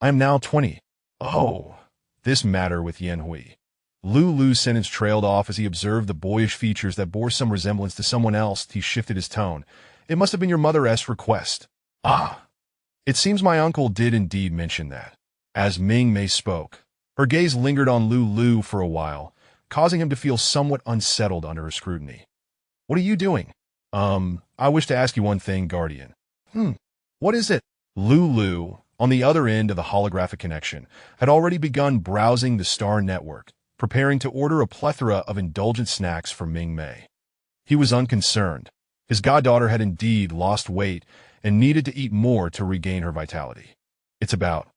I am now 20. "Oh, this matter with Yanhui." Lulu's sentence trailed off as he observed the boyish features that bore some resemblance to someone else. He shifted his tone. "It must have been your mother's request." "Ah, it seems my uncle did indeed mention that." As Mingmei spoke, her gaze lingered on Lulu for a while, causing him to feel somewhat unsettled under her scrutiny. "What are you doing?" I wish to ask you one thing, Guardian." What is it?" Lulu, on the other end of the holographic connection, had already begun browsing the star network, preparing to order a plethora of indulgent snacks for Mingmei. He was unconcerned. His goddaughter had indeed lost weight and needed to eat more to regain her vitality. "It's about.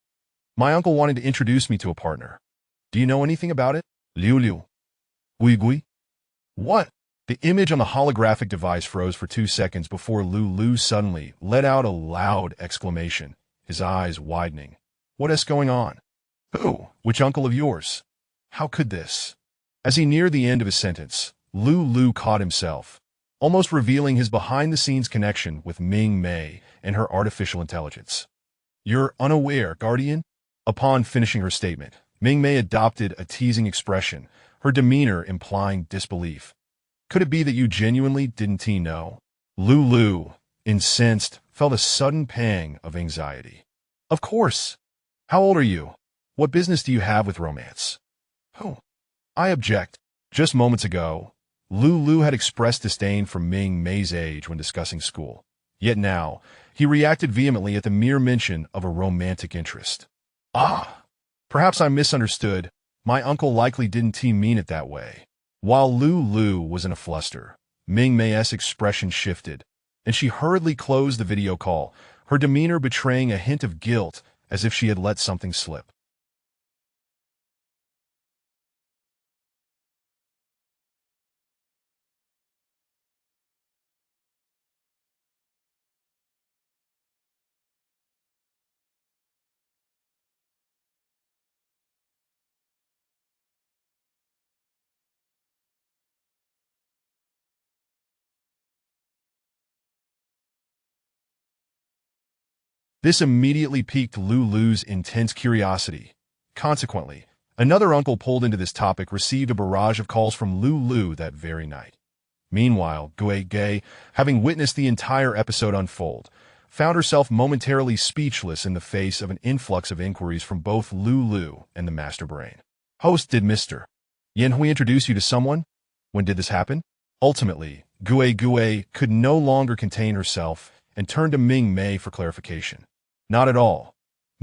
My uncle wanted to introduce me to a partner. Do you know anything about it?" "Liu. Gui. What? The image on the holographic device froze for 2 seconds before Lu suddenly let out a loud exclamation, his eyes widening. What is going on? Who? Which uncle of yours? How could this? As he neared the end of his sentence, Lu caught himself, almost revealing his behind-the-scenes connection with Mingmei and her artificial intelligence. You're unaware, Guardian? Upon finishing her statement, Mingmei adopted a teasing expression, her demeanor implying disbelief. Could it be that you genuinely didn't know? Lu, incensed, felt a sudden pang of anxiety. Of course. How old are you? What business do you have with romance? Oh, I object. Just moments ago, Lu had expressed disdain for Mingmei's age when discussing school. Yet now, he reacted vehemently at the mere mention of a romantic interest. Ah, perhaps I misunderstood. My uncle likely didn't mean it that way. While Lu was in a fluster, Mingmei's expression shifted, and she hurriedly closed the video call, her demeanor betraying a hint of guilt as if she had let something slip. This immediately piqued Lu's intense curiosity. Consequently, another uncle pulled into this topic received a barrage of calls from Lu that very night. Meanwhile, Gui, having witnessed the entire episode unfold, found herself momentarily speechless in the face of an influx of inquiries from both Lu and the master brain. Host, did Mr. Yanhui introduce you to someone? When did this happen? Ultimately, Gui could no longer contain herself and turned to Mingmei for clarification. Not at all,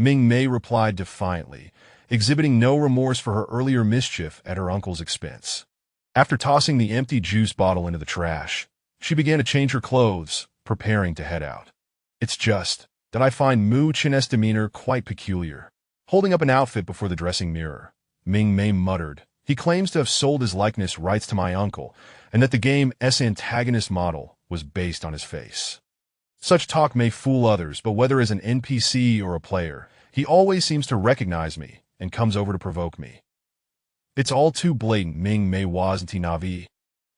Mingmei replied defiantly, exhibiting no remorse for her earlier mischief at her uncle's expense. After tossing the empty juice bottle into the trash, she began to change her clothes, preparing to head out. It's just that I find Mu Chen's demeanor quite peculiar. Holding up an outfit before the dressing mirror, Mingmei muttered, he claims to have sold his likeness rights to my uncle, and that the game's antagonist model was based on his face. Such talk may fool others, but whether as an NPC or a player, he always seems to recognize me and comes over to provoke me. It's all too blatant, Mingmei wasn't Navi.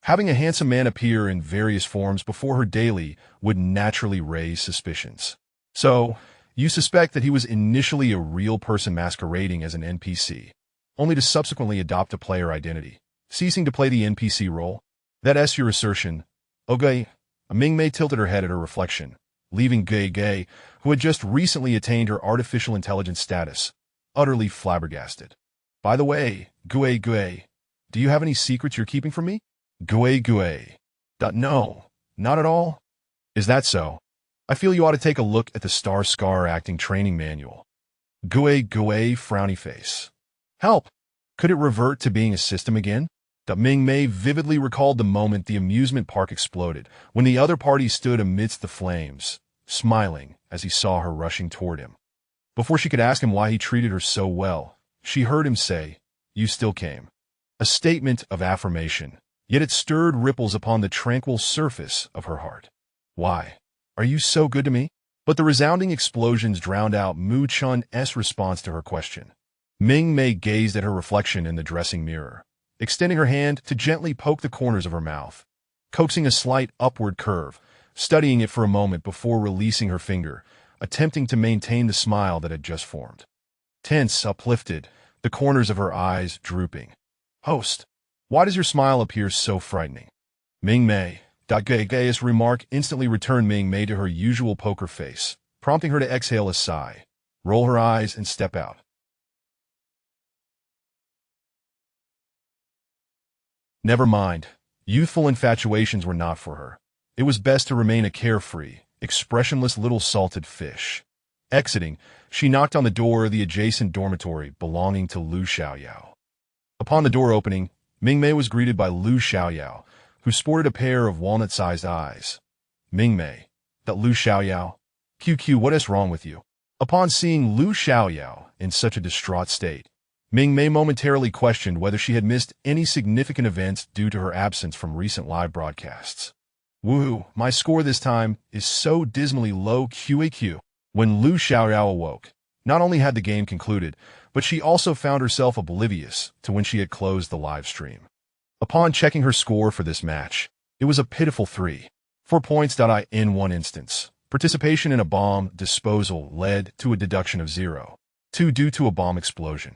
Having a handsome man appear in various forms before her daily would naturally raise suspicions. So, you suspect that he was initially a real person masquerading as an NPC, only to subsequently adopt a player identity, ceasing to play the NPC role? That's your assertion. Okay. Mingmei tilted her head at her reflection, leaving Gui, who had just recently attained her artificial intelligence status, utterly flabbergasted. By the way, Gui, do you have any secrets you're keeping from me? Gui. No, not at all. Is that so? I feel you ought to take a look at the Scar acting training manual. Gui, frowny face. Help! Could it revert to being a system again? Mingmei vividly recalled the moment the amusement park exploded, when the other party stood amidst the flames, smiling as he saw her rushing toward him. Before she could ask him why he treated her so well, she heard him say, "You still came." A statement of affirmation, yet it stirred ripples upon the tranquil surface of her heart. Why? Are you so good to me? But the resounding explosions drowned out Mu Chen's response to her question. Mingmei gazed at her reflection in the dressing mirror, extending her hand to gently poke the corners of her mouth, coaxing a slight upward curve, studying it for a moment before releasing her finger, attempting to maintain the smile that had just formed. Tense, uplifted, the corners of her eyes drooping. Host, why does your smile appear so frightening? Mingmei. Guy's remark instantly returned Mingmei to her usual poker face, prompting her to exhale a sigh, roll her eyes, and step out. Never mind. Youthful infatuations were not for her. It was best to remain a carefree, expressionless little salted fish. Exiting, she knocked on the door of the adjacent dormitory belonging to Lu Xiaoyao. Upon the door opening, Mingmei was greeted by Lu Xiaoyao, who sported a pair of walnut-sized eyes. Mingmei, that Lu Xiaoyao? QQ, what is wrong with you? Upon seeing Lu Xiaoyao in such a distraught state, Mingmei momentarily questioned whether she had missed any significant events due to her absence from recent live broadcasts. Woo, my score this time is so dismally low QAQ. When Lu Xiaoyao awoke, not only had the game concluded, but she also found herself oblivious to when she had closed the live stream. Upon checking her score for this match, it was a pitiful 4 points. In one instance, participation in a bomb disposal led to a deduction of 0. 2 due to a bomb explosion.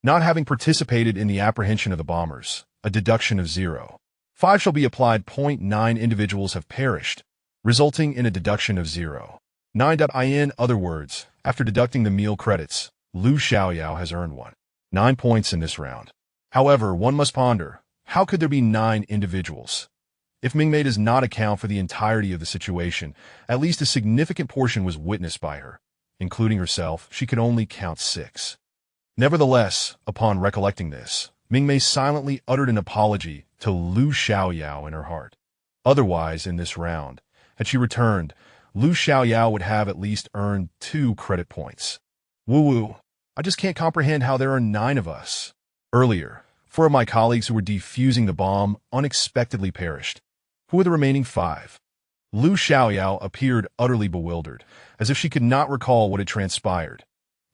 Not having participated in the apprehension of the bombers, a deduction of 0. 5 shall be applied. 9 individuals have perished, resulting in a deduction of 0. 9. In other words, after deducting the meal credits, Lu Xiaoyao has earned 9 points in this round. However, one must ponder, how could there be 9 individuals? If Mingmei does not account for the entirety of the situation, at least a significant portion was witnessed by her. Including herself, she could only count 6. Nevertheless, upon recollecting this, Mingmei silently uttered an apology to Lu Xiaoyao in her heart. Otherwise, in this round, had she returned, Lu Xiaoyao would have at least earned 2 credit points. Woo-woo, I just can't comprehend how there are 9 of us. Earlier, 4 of my colleagues who were defusing the bomb unexpectedly perished. Who are the remaining 5? Lu Xiaoyao appeared utterly bewildered, as if she could not recall what had transpired.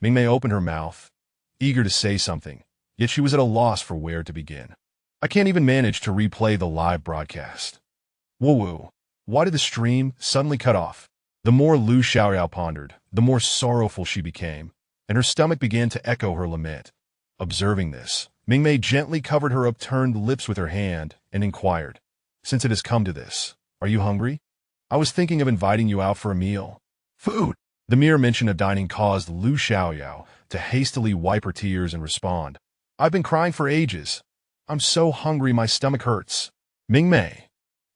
Mingmei opened her mouth, eager to say something, yet she was at a loss for where to begin. I can't even manage to replay the live broadcast. Woo-woo, why did the stream suddenly cut off? The more Lu Xiaoyao pondered, the more sorrowful she became, and her stomach began to echo her lament. Observing this, Mingmei gently covered her upturned lips with her hand and inquired, "Since it has come to this, are you hungry? I was thinking of inviting you out for a meal." Food! The mere mention of dining caused Lu Xiaoyao to hastily wipe her tears and respond, "I've been crying for ages. I'm so hungry my stomach hurts." Mingmei.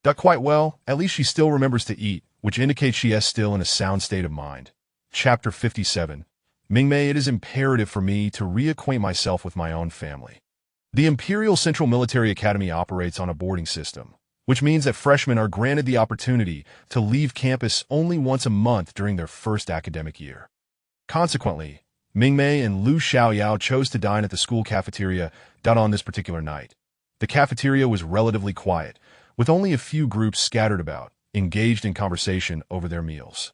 Quite well, at least she still remembers to eat, which indicates she is still in a sound state of mind. Chapter 57. Mingmei, it is imperative for me to reacquaint myself with my own family. The Imperial Central Military Academy operates on a boarding system, which means that freshmen are granted the opportunity to leave campus only once a month during their first academic year. Consequently, Mingmei and Lu Xiaoyao chose to dine at the school cafeteria on this particular night. The cafeteria was relatively quiet, with only a few groups scattered about, engaged in conversation over their meals.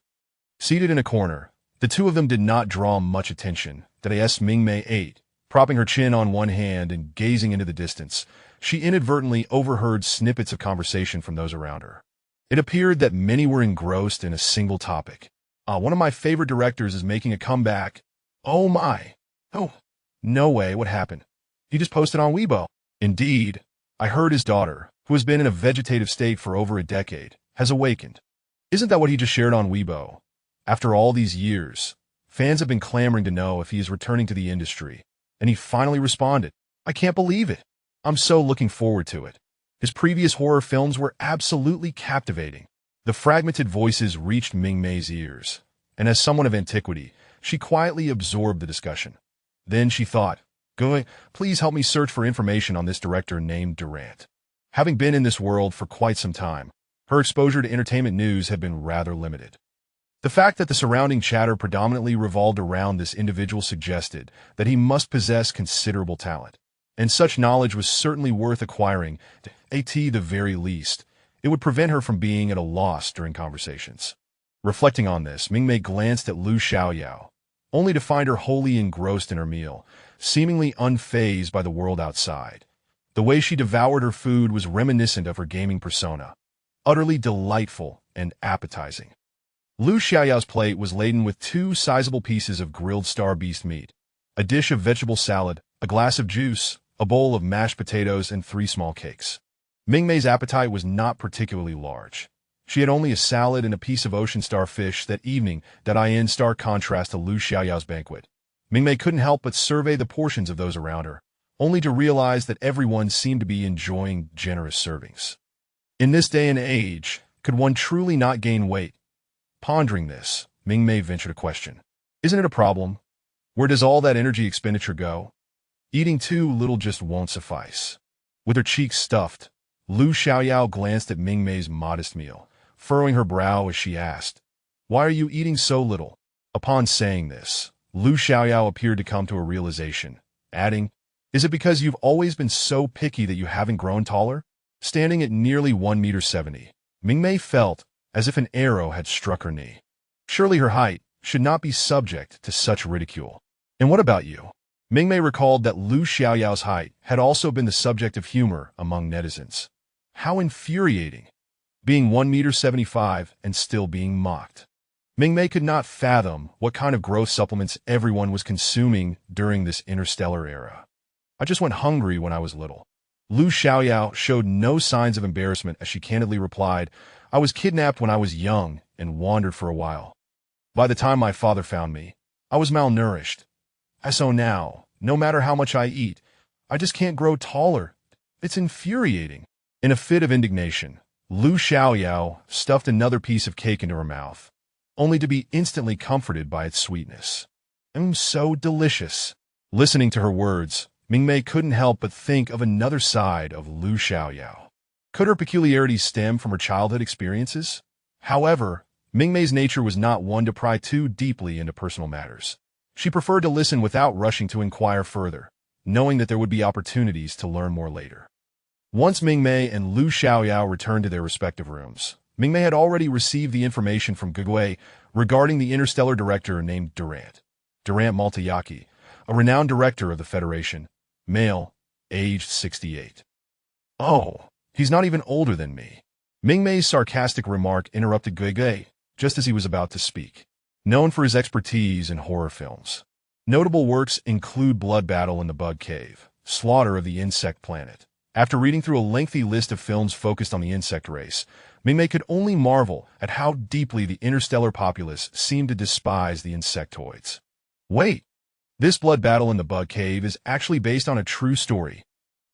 Seated in a corner, the two of them did not draw much attention. As Mingmei ate, propping her chin on one hand and gazing into the distance, she inadvertently overheard snippets of conversation from those around her. It appeared that many were engrossed in a single topic. One of my favorite directors is making a comeback. Oh my. Oh, no way, what happened? He just posted on Weibo. Indeed, I heard his daughter, who has been in a vegetative state for over a decade, has awakened. Isn't that what he just shared on Weibo? After all these years, fans have been clamoring to know if he is returning to the industry, and he finally responded. I can't believe it. I'm so looking forward to it. His previous horror films were absolutely captivating. The fragmented voices reached Mingmei's ears, and as someone of antiquity, she quietly absorbed the discussion. Then she thought, "Good, please help me search for information on this director named Durant." Having been in this world for quite some time, her exposure to entertainment news had been rather limited. The fact that the surrounding chatter predominantly revolved around this individual suggested that he must possess considerable talent, and such knowledge was certainly worth acquiring. At the very least, it would prevent her from being at a loss during conversations. Reflecting on this, Mingmei glanced at Lu Xiaoyao, only to find her wholly engrossed in her meal, seemingly unfazed by the world outside. The way she devoured her food was reminiscent of her gaming persona, utterly delightful and appetizing. Lu Xiaoyao's plate was laden with 2 sizable pieces of grilled star beast meat, a dish of vegetable salad, a glass of juice, a bowl of mashed potatoes, and 3 small cakes. Mingmei's appetite was not particularly large. She had only a salad and a piece of ocean star fish that evening, in stark contrast to Lu Xiaoyao's banquet. Mingmei couldn't help but survey the portions of those around her, only to realize that everyone seemed to be enjoying generous servings. In this day and age, could one truly not gain weight? Pondering this, Mingmei ventured a question. Isn't it a problem? Where does all that energy expenditure go? Eating too little just won't suffice. With her cheeks stuffed, Lu Xiaoyao glanced at Mingmei's modest meal, furrowing her brow as she asked, "Why are you eating so little?" Upon saying this, Lu Xiaoyao appeared to come to a realization, adding, "Is it because you've always been so picky that you haven't grown taller?" Standing at nearly 1 meter 70, Mingmei felt as if an arrow had struck her knee. Surely her height should not be subject to such ridicule. "And what about you?" Mingmei recalled that Lu Xiaoyao's height had also been the subject of humor among netizens. How infuriating, being 1 meter 75 and still being mocked. Mingmei could not fathom what kind of growth supplements everyone was consuming during this interstellar era. "I just went hungry when I was little." Lu Xiaoyao showed no signs of embarrassment as she candidly replied, "I was kidnapped when I was young and wandered for a while. By the time my father found me, I was malnourished. So now, no matter how much I eat, I just can't grow taller. It's infuriating." In a fit of indignation, Lu Xiaoyao stuffed another piece of cake into her mouth, only to be instantly comforted by its sweetness. So delicious." Listening to her words, Mingmei couldn't help but think of another side of Lu Xiaoyao. Could her peculiarities stem from her childhood experiences? However, Mingmei's nature was not one to pry too deeply into personal matters. She preferred to listen without rushing to inquire further, knowing that there would be opportunities to learn more later. Once Mingmei and Lu Xiaoyao returned to their respective rooms, Mingmei had already received the information from Gugui regarding the interstellar director named Durant Maltayaki, a renowned director of the Federation, male, aged 68. "Oh, he's not even older than me." Mingmei's sarcastic remark interrupted Gugui just as he was about to speak. Known for his expertise in horror films, notable works include Blood Battle in the Bug Cave, Slaughter of the Insect Planet. After reading through a lengthy list of films focused on the insect race, Mingmei could only marvel at how deeply the interstellar populace seemed to despise the insectoids. Wait, this Blood Battle in the Bug Cave is actually based on a true story.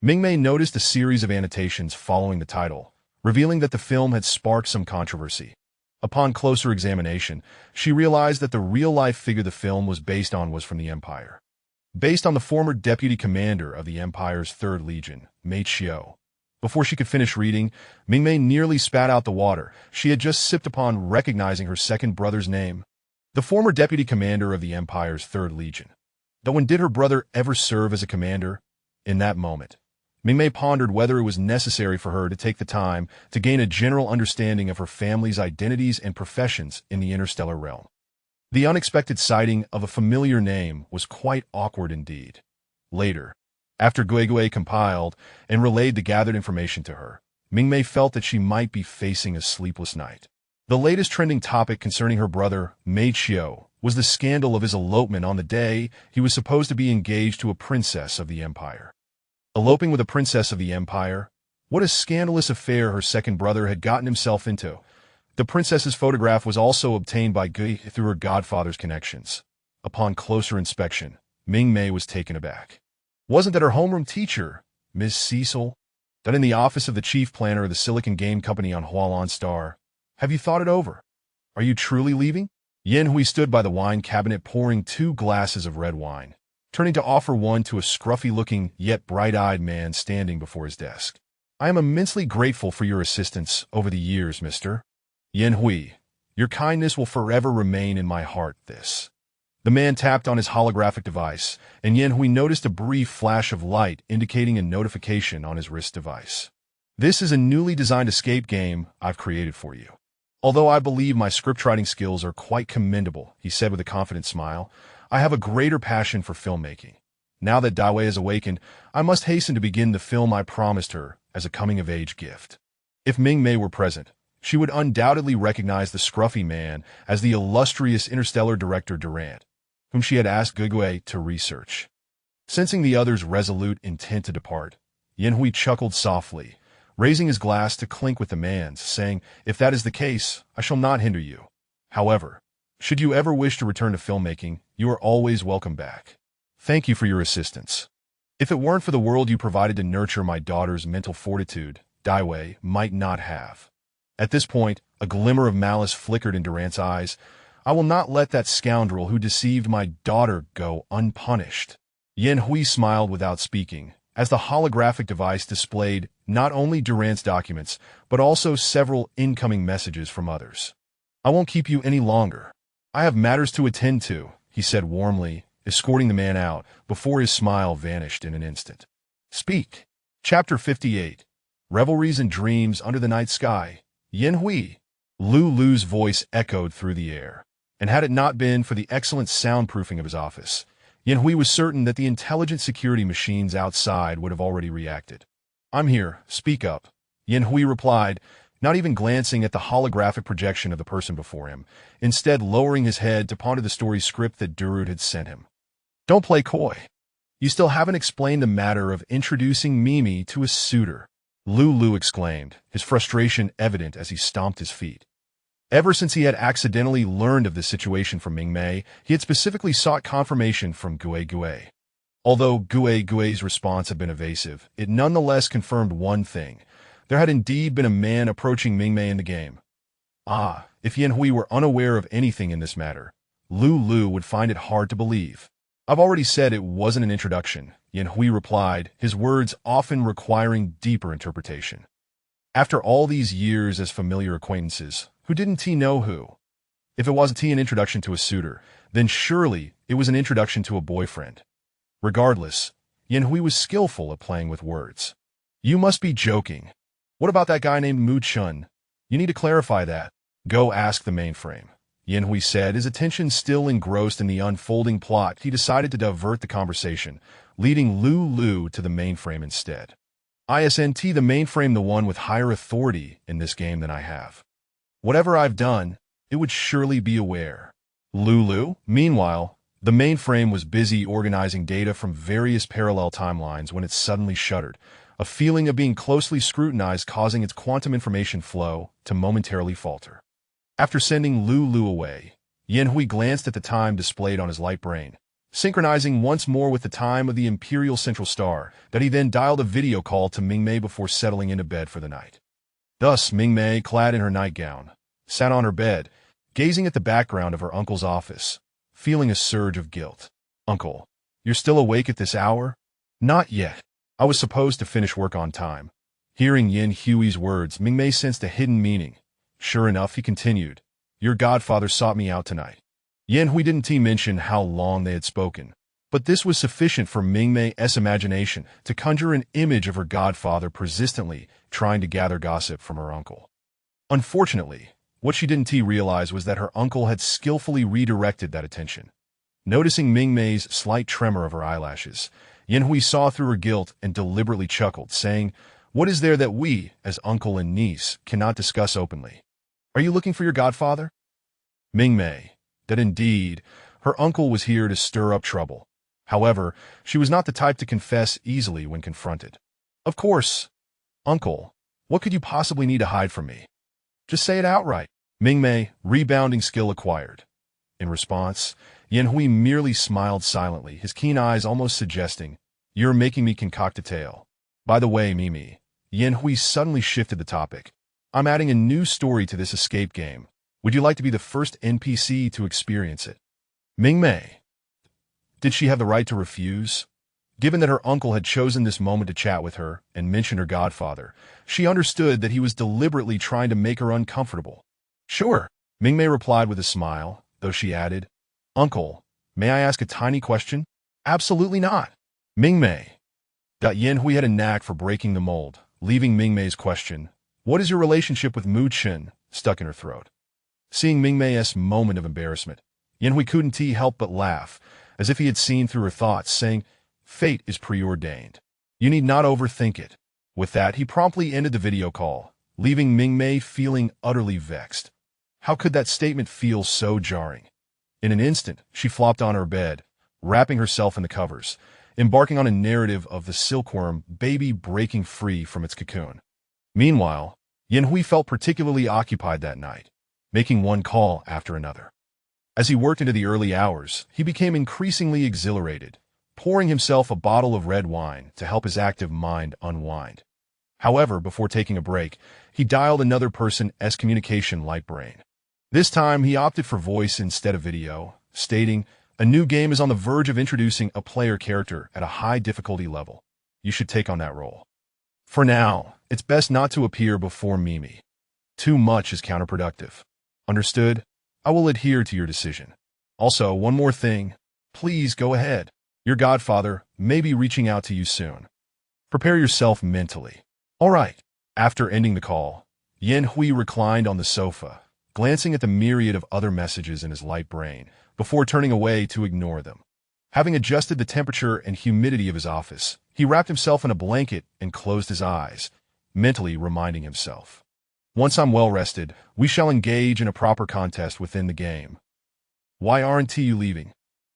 Mingmei noticed a series of annotations following the title, revealing that the film had sparked some controversy. Upon closer examination, she realized that the real-life figure the film was based on was from the Empire. Based on the former deputy commander of the Empire's 3rd Legion, Mei Xiao. Before she could finish reading, Mingmei nearly spat out the water she had just sipped upon recognizing her second brother's name. The former deputy commander of the Empire's 3rd Legion. Though when did her brother ever serve as a commander? In that moment, Mingmei pondered whether it was necessary for her to take the time to gain a general understanding of her family's identities and professions in the interstellar realm. The unexpected sighting of a familiar name was quite awkward indeed. Later, after Gugui compiled and relayed the gathered information to her, Mingmei felt that she might be facing a sleepless night. The latest trending topic concerning her brother, Mei Xiao, was the scandal of his elopement on the day he was supposed to be engaged to a princess of the Empire. Eloping with a princess of the Empire? What a scandalous affair her second brother had gotten himself into. The princess's photograph was also obtained by Gui through her godfather's connections. Upon closer inspection, Mingmei was taken aback. Wasn't that her homeroom teacher, Ms. Cecil? That in the office of the chief planner of the Silicon Game Company on Hualon Star? Have you thought it over? Are you truly leaving? Yan Hui stood by the wine cabinet pouring 2 glasses of red wine, turning to offer one to a scruffy-looking yet bright-eyed man standing before his desk. "I am immensely grateful for your assistance over the years, Mr. Yan Hui. Your kindness will forever remain in my heart." The man tapped on his holographic device, and Yan Hui noticed a brief flash of light indicating a notification on his wrist device. "This is a newly designed escape game I've created for you. Although I believe my script-writing skills are quite commendable," he said with a confident smile, "I have a greater passion for filmmaking. Now that Dai Wei has awakened, I must hasten to begin the film I promised her as a coming-of-age gift." If Mingmei were present, she would undoubtedly recognize the scruffy man as the illustrious interstellar director Durant, whom she had asked Gugui to research. Sensing the other's resolute intent to depart, Yan Hui chuckled softly, raising his glass to clink with the man's, saying, "If that is the case, I shall not hinder you. However, should you ever wish to return to filmmaking, you are always welcome back. Thank you for your assistance. If it weren't for the world you provided to nurture my daughter's mental fortitude, Dai Wei might not have." At this point, a glimmer of malice flickered in Durant's eyes. "I will not let that scoundrel who deceived my daughter go unpunished." Yan Hui smiled without speaking, as the holographic device displayed not only Durant's documents, but also several incoming messages from others. "I won't keep you any longer. I have matters to attend to," he said warmly, escorting the man out before his smile vanished in an instant. Speak. Chapter 58. Revelries and Dreams Under the Night Sky. Yin Hui. Lu's voice echoed through the air, and had it not been for the excellent soundproofing of his office, Yin Hui was certain that the intelligent security machines outside would have already reacted. I'm here, speak up, Yin Hui replied, not even glancing at the holographic projection of the person before him, instead lowering his head to ponder the story script that Durud had sent him. Don't play coy. You still haven't explained the matter of introducing Mingmei to a suitor, Lu exclaimed, his frustration evident as he stomped his feet. Ever since he had accidentally learned of this situation from Mingmei, he had specifically sought confirmation from Gue. Although Gue's response had been evasive, it nonetheless confirmed one thing. There had indeed been a man approaching Mingmei in the game. If Yin Hui were unaware of anything in this matter, Lu would find it hard to believe. I've already said it wasn't an introduction, Yin Hui replied, his words often requiring deeper interpretation. After all these years as familiar acquaintances, who didn't he know who? If it wasn't an introduction to a suitor, then surely it was an introduction to a boyfriend. Regardless, Yin Hui was skillful at playing with words. You must be joking. What about that guy named Mu Chun? You need to clarify that. Go ask the mainframe, Yin Hui said, his attention still engrossed in the unfolding plot. He decided to divert the conversation, leading Lu to the mainframe instead. Isn't the mainframe the one with higher authority in this game than I have? Whatever I've done, it would surely be aware. Lu? Meanwhile, the mainframe was busy organizing data from various parallel timelines when it suddenly shuddered, a feeling of being closely scrutinized causing its quantum information flow to momentarily falter. After sending Lu away, Yin Hui glanced at the time displayed on his light brain, synchronizing once more with the time of the Imperial Central Star, that he then dialed a video call to Mingmei before settling into bed for the night. Thus, Mingmei, clad in her nightgown, sat on her bed, gazing at the background of her uncle's office, feeling a surge of guilt. Uncle, you're still awake at this hour? Not yet. I was supposed to finish work on time. Hearing Yin Hui's words, Mingmei sensed a hidden meaning. Sure enough, he continued, your godfather sought me out tonight. Yin Hui didn't mention how long they had spoken, but this was sufficient for Mingmei's imagination to conjure an image of her godfather persistently trying to gather gossip from her uncle. Unfortunately, what she didn't realize was that her uncle had skillfully redirected that attention. Noticing Mingmei's slight tremor of her eyelashes, Yin Hui saw through her guilt and deliberately chuckled, saying, what is there that we, as uncle and niece, cannot discuss openly? Are you looking for your godfather? Mingmei, that indeed, her uncle was here to stir up trouble. However, she was not the type to confess easily when confronted. Of course. Uncle, what could you possibly need to hide from me? Just say it outright. Mingmei, rebounding skill acquired. In response, Yin Hui merely smiled silently, his keen eyes almost suggesting, you're making me concoct a tale. By the way, Mimi, Yin Hui suddenly shifted the topic. I'm adding a new story to this escape game. Would you like to be the first NPC to experience it? Mingmei. Did she have the right to refuse? Given that her uncle had chosen this moment to chat with her and mention her godfather, she understood that he was deliberately trying to make her uncomfortable. Sure, Mingmei replied with a smile, though she added, Uncle, may I ask a tiny question? Absolutely not. Mingmei. Yin Hui had a knack for breaking the mold, leaving Mingmei's question, what is your relationship with Mu Chen, stuck in her throat. Seeing Mingmei's moment of embarrassment, Yin Hui couldn't help but laugh, as if he had seen through her thoughts, saying, fate is preordained. You need not overthink it. With that, he promptly ended the video call, leaving Mingmei feeling utterly vexed. How could that statement feel so jarring? In an instant, she flopped on her bed, wrapping herself in the covers, embarking on a narrative of the silkworm baby breaking free from its cocoon. Meanwhile, Yin Hui felt particularly occupied that night, making one call after another. As he worked into the early hours, he became increasingly exhilarated, pouring himself a bottle of red wine to help his active mind unwind. However, before taking a break, he dialed another person's communication light brain. This time, he opted for voice instead of video, stating, a new game is on the verge of introducing a player character at a high difficulty level. You should take on that role. For now, it's best not to appear before Mimi. Too much is counterproductive. Understood? I will adhere to your decision. Also, one more thing. Please go ahead. Your godfather may be reaching out to you soon. Prepare yourself mentally. All right. After ending the call, Yan Hui reclined on the sofa, glancing at the myriad of other messages in his light brain, before turning away to ignore them. Having adjusted the temperature and humidity of his office, he wrapped himself in a blanket and closed his eyes, mentally reminding himself, "Once I'm well rested, we shall engage in a proper contest within the game." Why aren't you leaving?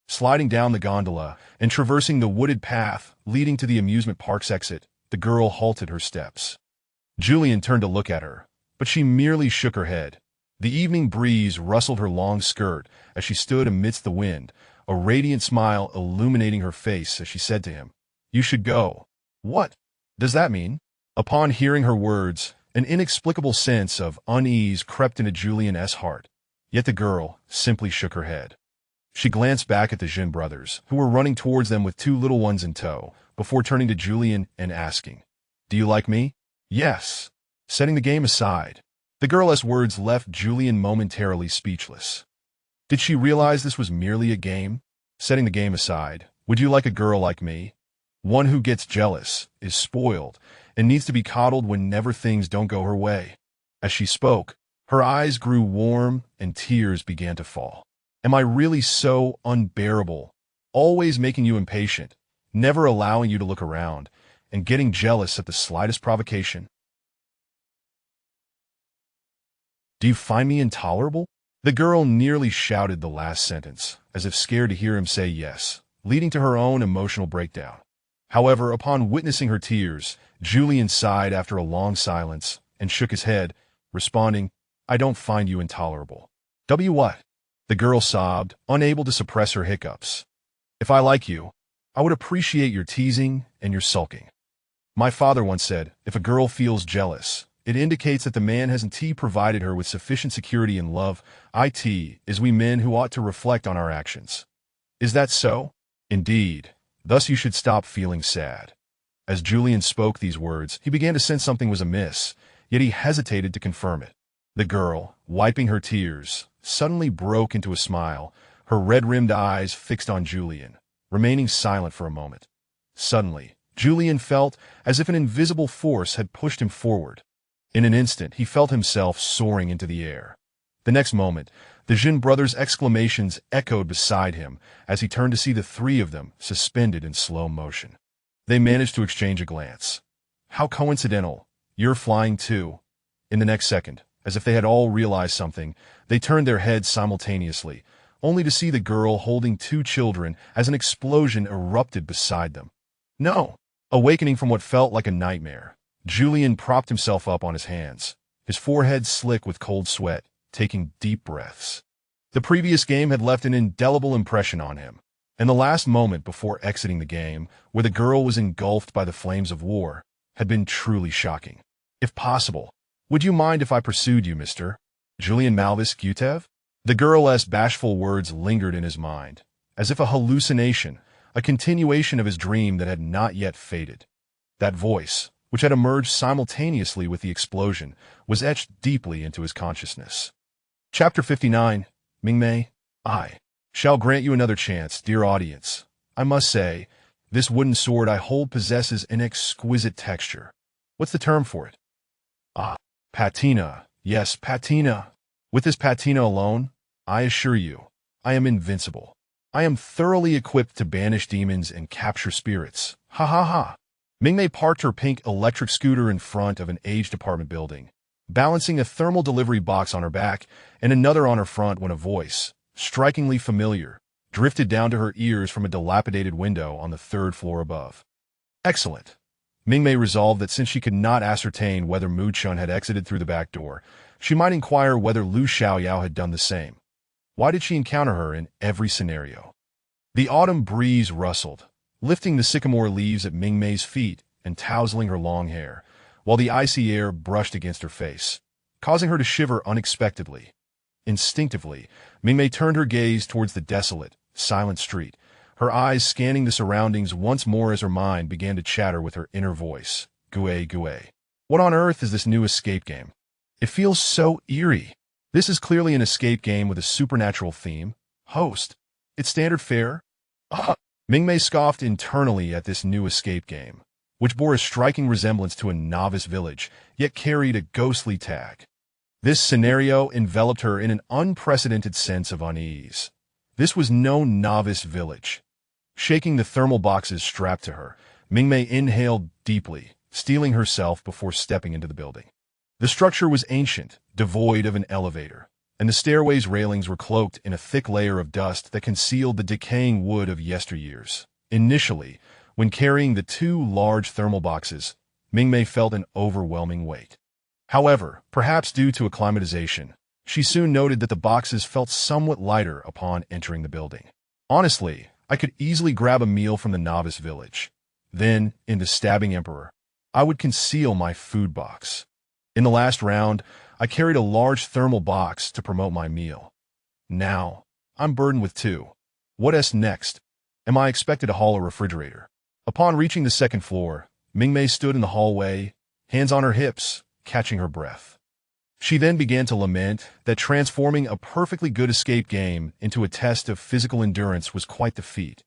Sliding down the gondola and traversing the wooded path leading to the amusement park's exit, the girl halted her steps. Julian turned to look at her, but she merely shook her head. The evening breeze rustled her long skirt as she stood amidst the wind, a radiant smile illuminating her face as she said to him, "You should go." "What does that mean?" Upon hearing her words, an inexplicable sense of unease crept into Julian's heart, yet the girl simply shook her head. She glanced back at the Jin brothers, who were running towards them with two little ones in tow, before turning to Julian and asking, "Do you like me?" "Yes." Setting the game aside, the girl's words left Julian momentarily speechless. Did she realize this was merely a game? Setting the game aside, would you like a girl like me? One who gets jealous, is spoiled, and needs to be coddled whenever things don't go her way. As she spoke, her eyes grew warm and tears began to fall. Am I really so unbearable, always making you impatient, never allowing you to look around, and getting jealous at the slightest provocation? Do you find me intolerable? The girl nearly shouted the last sentence, as if scared to hear him say yes, leading to her own emotional breakdown. However, upon witnessing her tears, Julian sighed after a long silence and shook his head, responding, "I don't find you intolerable." What? The girl sobbed, unable to suppress her hiccups. "If I like you, I would appreciate your teasing and your sulking. My father once said, if a girl feels jealous, it indicates that the man hasn't provided her with sufficient security and love. It is we men who ought to reflect on our actions. Is that so? Indeed. Thus you should stop feeling sad." As Julian spoke these words, he began to sense something was amiss, yet he hesitated to confirm it. The girl, wiping her tears, suddenly broke into a smile, her red-rimmed eyes fixed on Julian, remaining silent for a moment. Suddenly, Julian felt as if an invisible force had pushed him forward. In an instant, he felt himself soaring into the air. The next moment, the Jin brothers' exclamations echoed beside him as he turned to see the three of them suspended in slow motion. They managed to exchange a glance. "How coincidental. You're flying too." In the next second, as if they had all realized something, they turned their heads simultaneously, only to see the girl holding two children as an explosion erupted beside them. "No!" Awakening from what felt like a nightmare, Julian propped himself up on his hands, his forehead slick with cold sweat, taking deep breaths. The previous game had left an indelible impression on him, and the last moment before exiting the game, where the girl was engulfed by the flames of war, had been truly shocking. "If possible, would you mind if I pursued you, Mr. Julian Malvis Gutev?" The girl's bashful words lingered in his mind, as if a hallucination, a continuation of his dream that had not yet faded. That voice, which had emerged simultaneously with the explosion, was etched deeply into his consciousness. Chapter 59, Mingmei, I shall grant you another chance, dear audience. I must say, this wooden sword I hold possesses an exquisite texture. What's the term for it? Patina. Yes, patina. With this patina alone, I assure you, I am invincible. I am thoroughly equipped to banish demons and capture spirits. Ha ha ha. Mingmei parked her pink electric scooter in front of an aged apartment building, balancing a thermal delivery box on her back and another on her front when a voice, strikingly familiar, drifted down to her ears from a dilapidated window on the third floor above. Excellent. Mingmei resolved that since she could not ascertain whether Mu Chun had exited through the back door, she might inquire whether Lu Xiaoyao had done the same. Why did she encounter her in every scenario? The autumn breeze rustled, lifting the sycamore leaves at Mingmei's feet and tousling her long hair, while the icy air brushed against her face, causing her to shiver unexpectedly. Instinctively, Mingmei turned her gaze towards the desolate, silent street, her eyes scanning the surroundings once more as her mind began to chatter with her inner voice. Gue, gue. What on earth is this new escape game? It feels so eerie. This is clearly an escape game with a supernatural theme. Host. It's standard fare. Ah! Mingmei scoffed internally at this new escape game, which bore a striking resemblance to a novice village, yet carried a ghostly tag. This scenario enveloped her in an unprecedented sense of unease. This was no novice village. Shaking the thermal boxes strapped to her, Mingmei inhaled deeply, steeling herself before stepping into the building. The structure was ancient, devoid of an elevator, and the stairway's railings were cloaked in a thick layer of dust that concealed the decaying wood of yesteryears. Initially, when carrying the two large thermal boxes, Mingmei felt an overwhelming weight. However, perhaps due to acclimatization, she soon noted that the boxes felt somewhat lighter upon entering the building. Honestly, I could easily grab a meal from the novice village. Then, in the Stabbing Emperor, I would conceal my food box. In the last round, I carried a large thermal box to promote my meal. Now, I'm burdened with two. What's next? Am I expected to haul a refrigerator? Upon reaching the second floor, Mingmei stood in the hallway, hands on her hips, catching her breath. She then began to lament that transforming a perfectly good escape game into a test of physical endurance was quite the feat.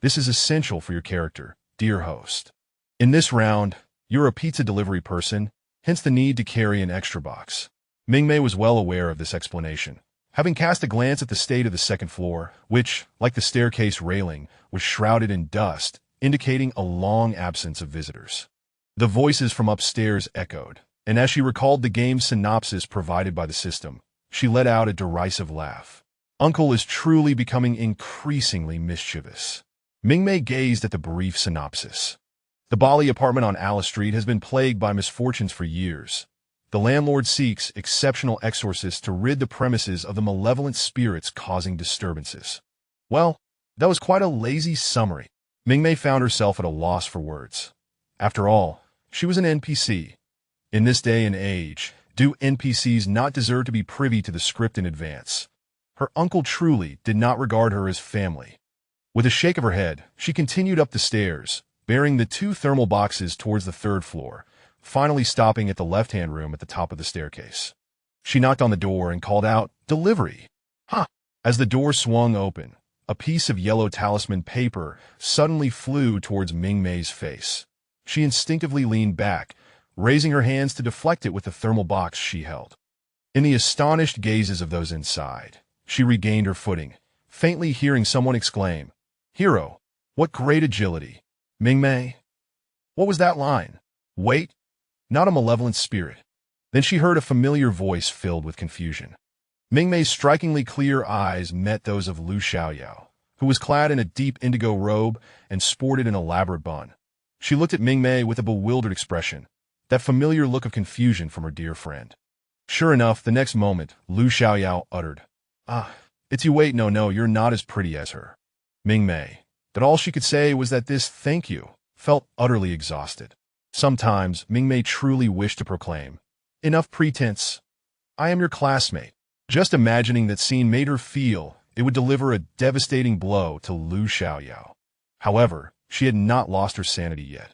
This is essential for your character, dear host. In this round, you're a pizza delivery person, hence the need to carry an extra box. Mingmei was well aware of this explanation, having cast a glance at the state of the second floor, which, like the staircase railing, was shrouded in dust, indicating a long absence of visitors. The voices from upstairs echoed, and as she recalled the game's synopsis provided by the system, she let out a derisive laugh. Uncle is truly becoming increasingly mischievous. Mingmei gazed at the brief synopsis. The Bali apartment on Alice Street has been plagued by misfortunes for years. The landlord seeks exceptional exorcists to rid the premises of the malevolent spirits causing disturbances. Well, that was quite a lazy summary. Mingmei found herself at a loss for words. After all, she was an NPC. In this day and age, do NPCs not deserve to be privy to the script in advance? Her uncle truly did not regard her as family. With a shake of her head, she continued up the stairs, bearing the two thermal boxes towards the third floor, finally stopping at the left-hand room at the top of the staircase. She knocked on the door and called out, "Delivery!" "Huh!" As the door swung open, a piece of yellow talisman paper suddenly flew towards Mingmei's face. She instinctively leaned back, raising her hands to deflect it with the thermal box she held. In the astonished gazes of those inside, she regained her footing, faintly hearing someone exclaim, "Hero, what great agility!" "Mingmei?" What was that line? Wait, not a malevolent spirit. Then she heard a familiar voice filled with confusion. Mingmei's strikingly clear eyes met those of Lu Xiaoyao, who was clad in a deep indigo robe and sported an elaborate bun. She looked at Mingmei with a bewildered expression, that familiar look of confusion from her dear friend. Sure enough, the next moment, Lu Xiaoyao uttered, "Ah, it's you. Wait, no, you're not as pretty as her." Mingmei, that all she could say was that this "thank you" felt utterly exhausted. Sometimes, Mingmei truly wished to proclaim, "Enough pretense. I am your classmate." Just imagining that scene made her feel it would deliver a devastating blow to Lu Xiaoyao. However, she had not lost her sanity yet.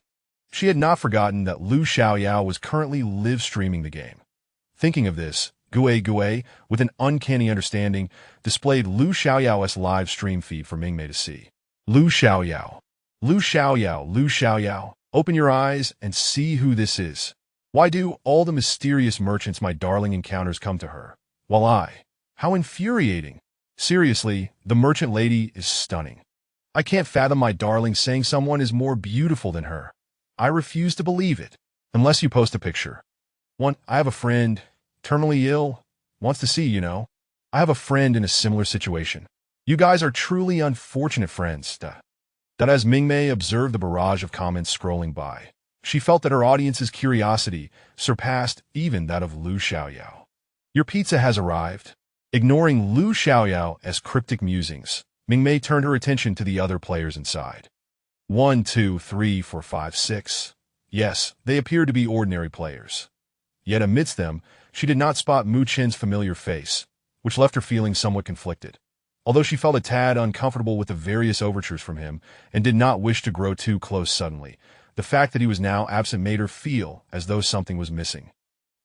She had not forgotten that Lu Xiaoyao was currently live-streaming the game. Thinking of this, Gue, with an uncanny understanding, displayed Lu Xiaoyao's live stream feed for Mingmei to see. Lu Xiaoyao. Lu Xiaoyao, open your eyes and see who this is. Why do all the mysterious merchants my darling encounters come to her, while how infuriating. Seriously, the merchant lady is stunning. I can't fathom my darling saying someone is more beautiful than her. I refuse to believe it, unless you post a picture. I have a friend, terminally ill, wants to see, I have a friend in a similar situation. You guys are truly unfortunate friends. That as Mingmei observed the barrage of comments scrolling by, she felt that her audience's curiosity surpassed even that of Lu Xiaoyao. Your pizza has arrived. Ignoring Lu Xiaoyao's cryptic musings, Mingmei turned her attention to the other players inside. 1, 2, 3, 4, 5, 6. Yes, they appeared to be ordinary players. Yet amidst them, she did not spot Mu Chen's familiar face, which left her feeling somewhat conflicted. Although she felt a tad uncomfortable with the various overtures from him and did not wish to grow too close suddenly, the fact that he was now absent made her feel as though something was missing.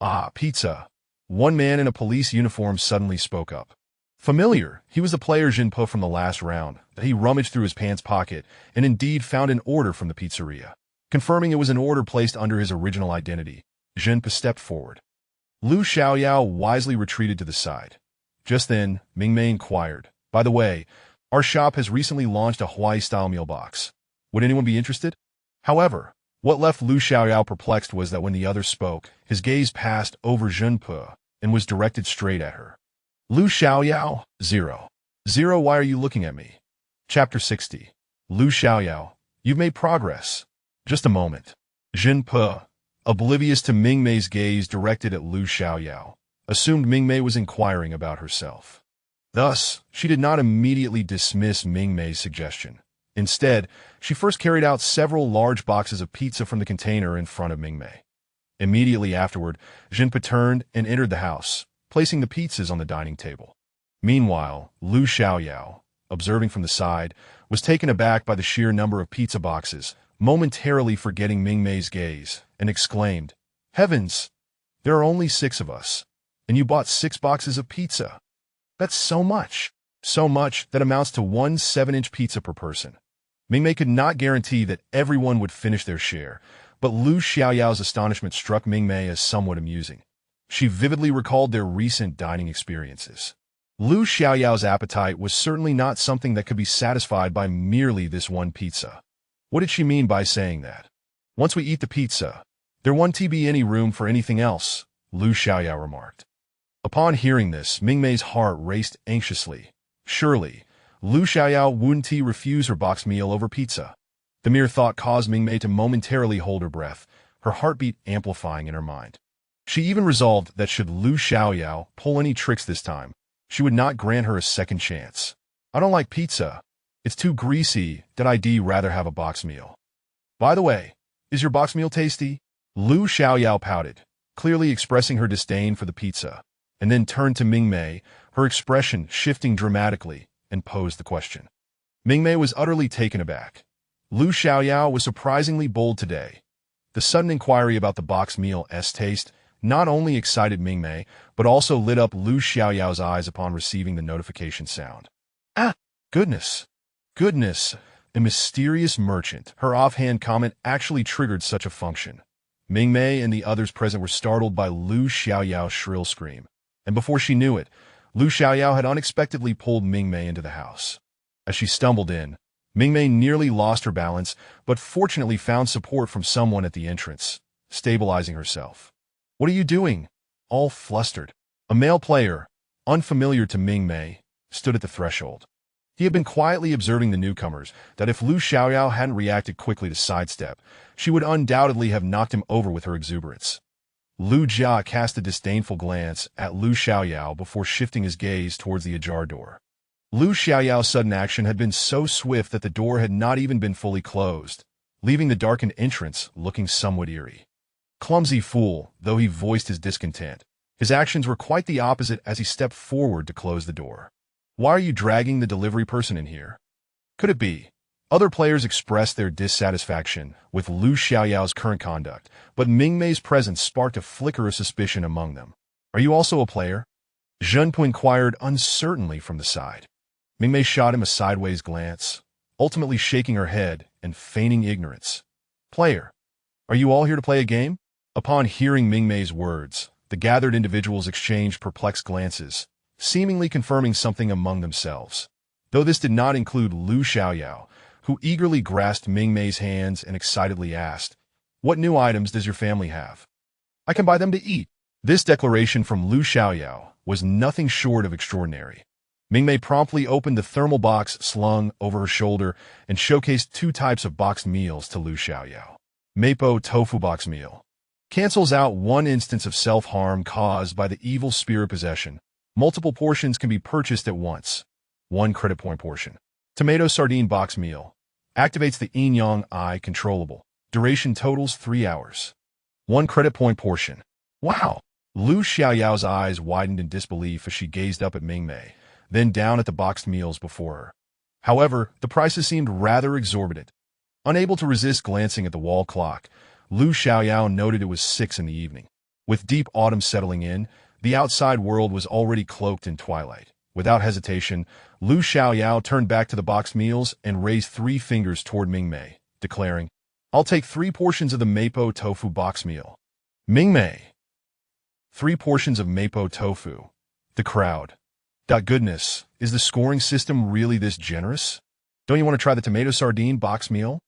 "Ah, pizza." One man in a police uniform suddenly spoke up. Familiar, he was the player Jinpo from the last round. He rummaged through his pants pocket and indeed found an order from the pizzeria. Confirming it was an order placed under his original identity, Jinpo stepped forward. Lu Xiaoyao wisely retreated to the side. Just then, Mingmei inquired, "By the way, our shop has recently launched a Hawaii-style meal box. Would anyone be interested?" However, what left Lu Xiaoyao perplexed was that when the other spoke, his gaze passed over Jinpo and was directed straight at her. Lu Xiaoyao, 0. Why are you looking at me? Chapter 60. Lu Xiaoyao, you've made progress. Just a moment. Jinpo, oblivious to Mingmei's gaze directed at Lu Xiaoyao, assumed Mingmei was inquiring about herself. Thus, she did not immediately dismiss Mingmei's suggestion. Instead, she first carried out several large boxes of pizza from the container in front of Mingmei. Immediately afterward, Jinpo turned and entered the house, placing the pizzas on the dining table. Meanwhile, Lu Xiaoyao, observing from the side, was taken aback by the sheer number of pizza boxes, momentarily forgetting Mingmei's gaze, and exclaimed, "Heavens! There are only 6 of us, and you bought 6 boxes of pizza. That's so much. So much that amounts to 1 7-inch pizza per person." Mingmei could not guarantee that everyone would finish their share, but Lu Xiaoyao's astonishment struck Mingmei as somewhat amusing. She vividly recalled their recent dining experiences. Lu Xiaoyao's appetite was certainly not something that could be satisfied by merely this one pizza. What did she mean by saying that? "Once we eat the pizza, there won't be any room for anything else," Lu Xiaoyao remarked. Upon hearing this, Mingmei's heart raced anxiously. Surely, Lu Xiaoyao wouldn't refuse her box meal over pizza. The mere thought caused Mingmei to momentarily hold her breath, her heartbeat amplifying in her mind. She even resolved that should Lu Xiaoyao pull any tricks this time, she would not grant her a second chance. "I don't like pizza. It's too greasy. I'd rather have a box meal." "By the way, is your box meal tasty?" Lu Xiaoyao pouted, clearly expressing her disdain for the pizza, and then turned to Mingmei, her expression shifting dramatically, and posed the question. Mingmei was utterly taken aback. Lu Xiaoyao was surprisingly bold today. The sudden inquiry about the box meal's taste not only excited Mingmei, but also lit up Lu Xiaoyao's eyes upon receiving the notification sound. "Ah, goodness! Goodness! A mysterious merchant." Her offhand comment actually triggered such a function. Mingmei and the others present were startled by Lu Xiaoyao's shrill scream, and before she knew it, Lu Xiaoyao had unexpectedly pulled Mingmei into the house. As she stumbled in, Mingmei nearly lost her balance, but fortunately found support from someone at the entrance, stabilizing herself. "What are you doing?" All flustered. A male player, unfamiliar to Mingmei, stood at the threshold. He had been quietly observing the newcomers, that if Lu Xiaoyao hadn't reacted quickly to sidestep, she would undoubtedly have knocked him over with her exuberance. Lu Jia cast a disdainful glance at Lu Xiaoyao before shifting his gaze towards the ajar door. Lu Xiaoyao's sudden action had been so swift that the door had not even been fully closed, leaving the darkened entrance looking somewhat eerie. Clumsy fool, though he voiced his discontent, his actions were quite the opposite as he stepped forward to close the door. "Why are you dragging the delivery person in here?" Could it be? Other players expressed their dissatisfaction with Lu Xiaoyao's current conduct, but Mingmei's presence sparked a flicker of suspicion among them. "Are you also a player?" Zhenpu inquired uncertainly from the side. Mingmei shot him a sideways glance, ultimately shaking her head and feigning ignorance. "Player, are you all here to play a game?" Upon hearing Mingmei's words, the gathered individuals exchanged perplexed glances, seemingly confirming something among themselves. Though this did not include Lu Xiaoyao, who eagerly grasped Mingmei's hands and excitedly asked, "What new items does your family have? I can buy them to eat." This declaration from Lu Xiaoyao was nothing short of extraordinary. Mingmei promptly opened the thermal box slung over her shoulder and showcased 2 types of boxed meals to Lu Xiaoyao. Mapo tofu box meal. Cancels out 1 instance of self-harm caused by the evil spirit possession. Multiple portions can be purchased at once. 1 credit point portion. Tomato sardine box meal. Activates the yin-yang eye controllable. Duration totals 3 hours. 1 credit point portion. Wow! Lu Xiaoyao's eyes widened in disbelief as she gazed up at Mingmei, then down at the boxed meals before her. However, the prices seemed rather exorbitant. Unable to resist glancing at the wall clock, Lu Xiaoyao noted it was 6 in the evening. With deep autumn settling in, the outside world was already cloaked in twilight, Without hesitation, Lu Xiaoyao turned back to the boxed meals and raised 3 fingers toward Mingmei, declaring, "I'll take 3 portions of the mapo tofu box meal." Mingmei. 3 portions of mapo tofu. The crowd. Goodness, is the scoring system really this generous? Don't you want to try the tomato sardine box meal?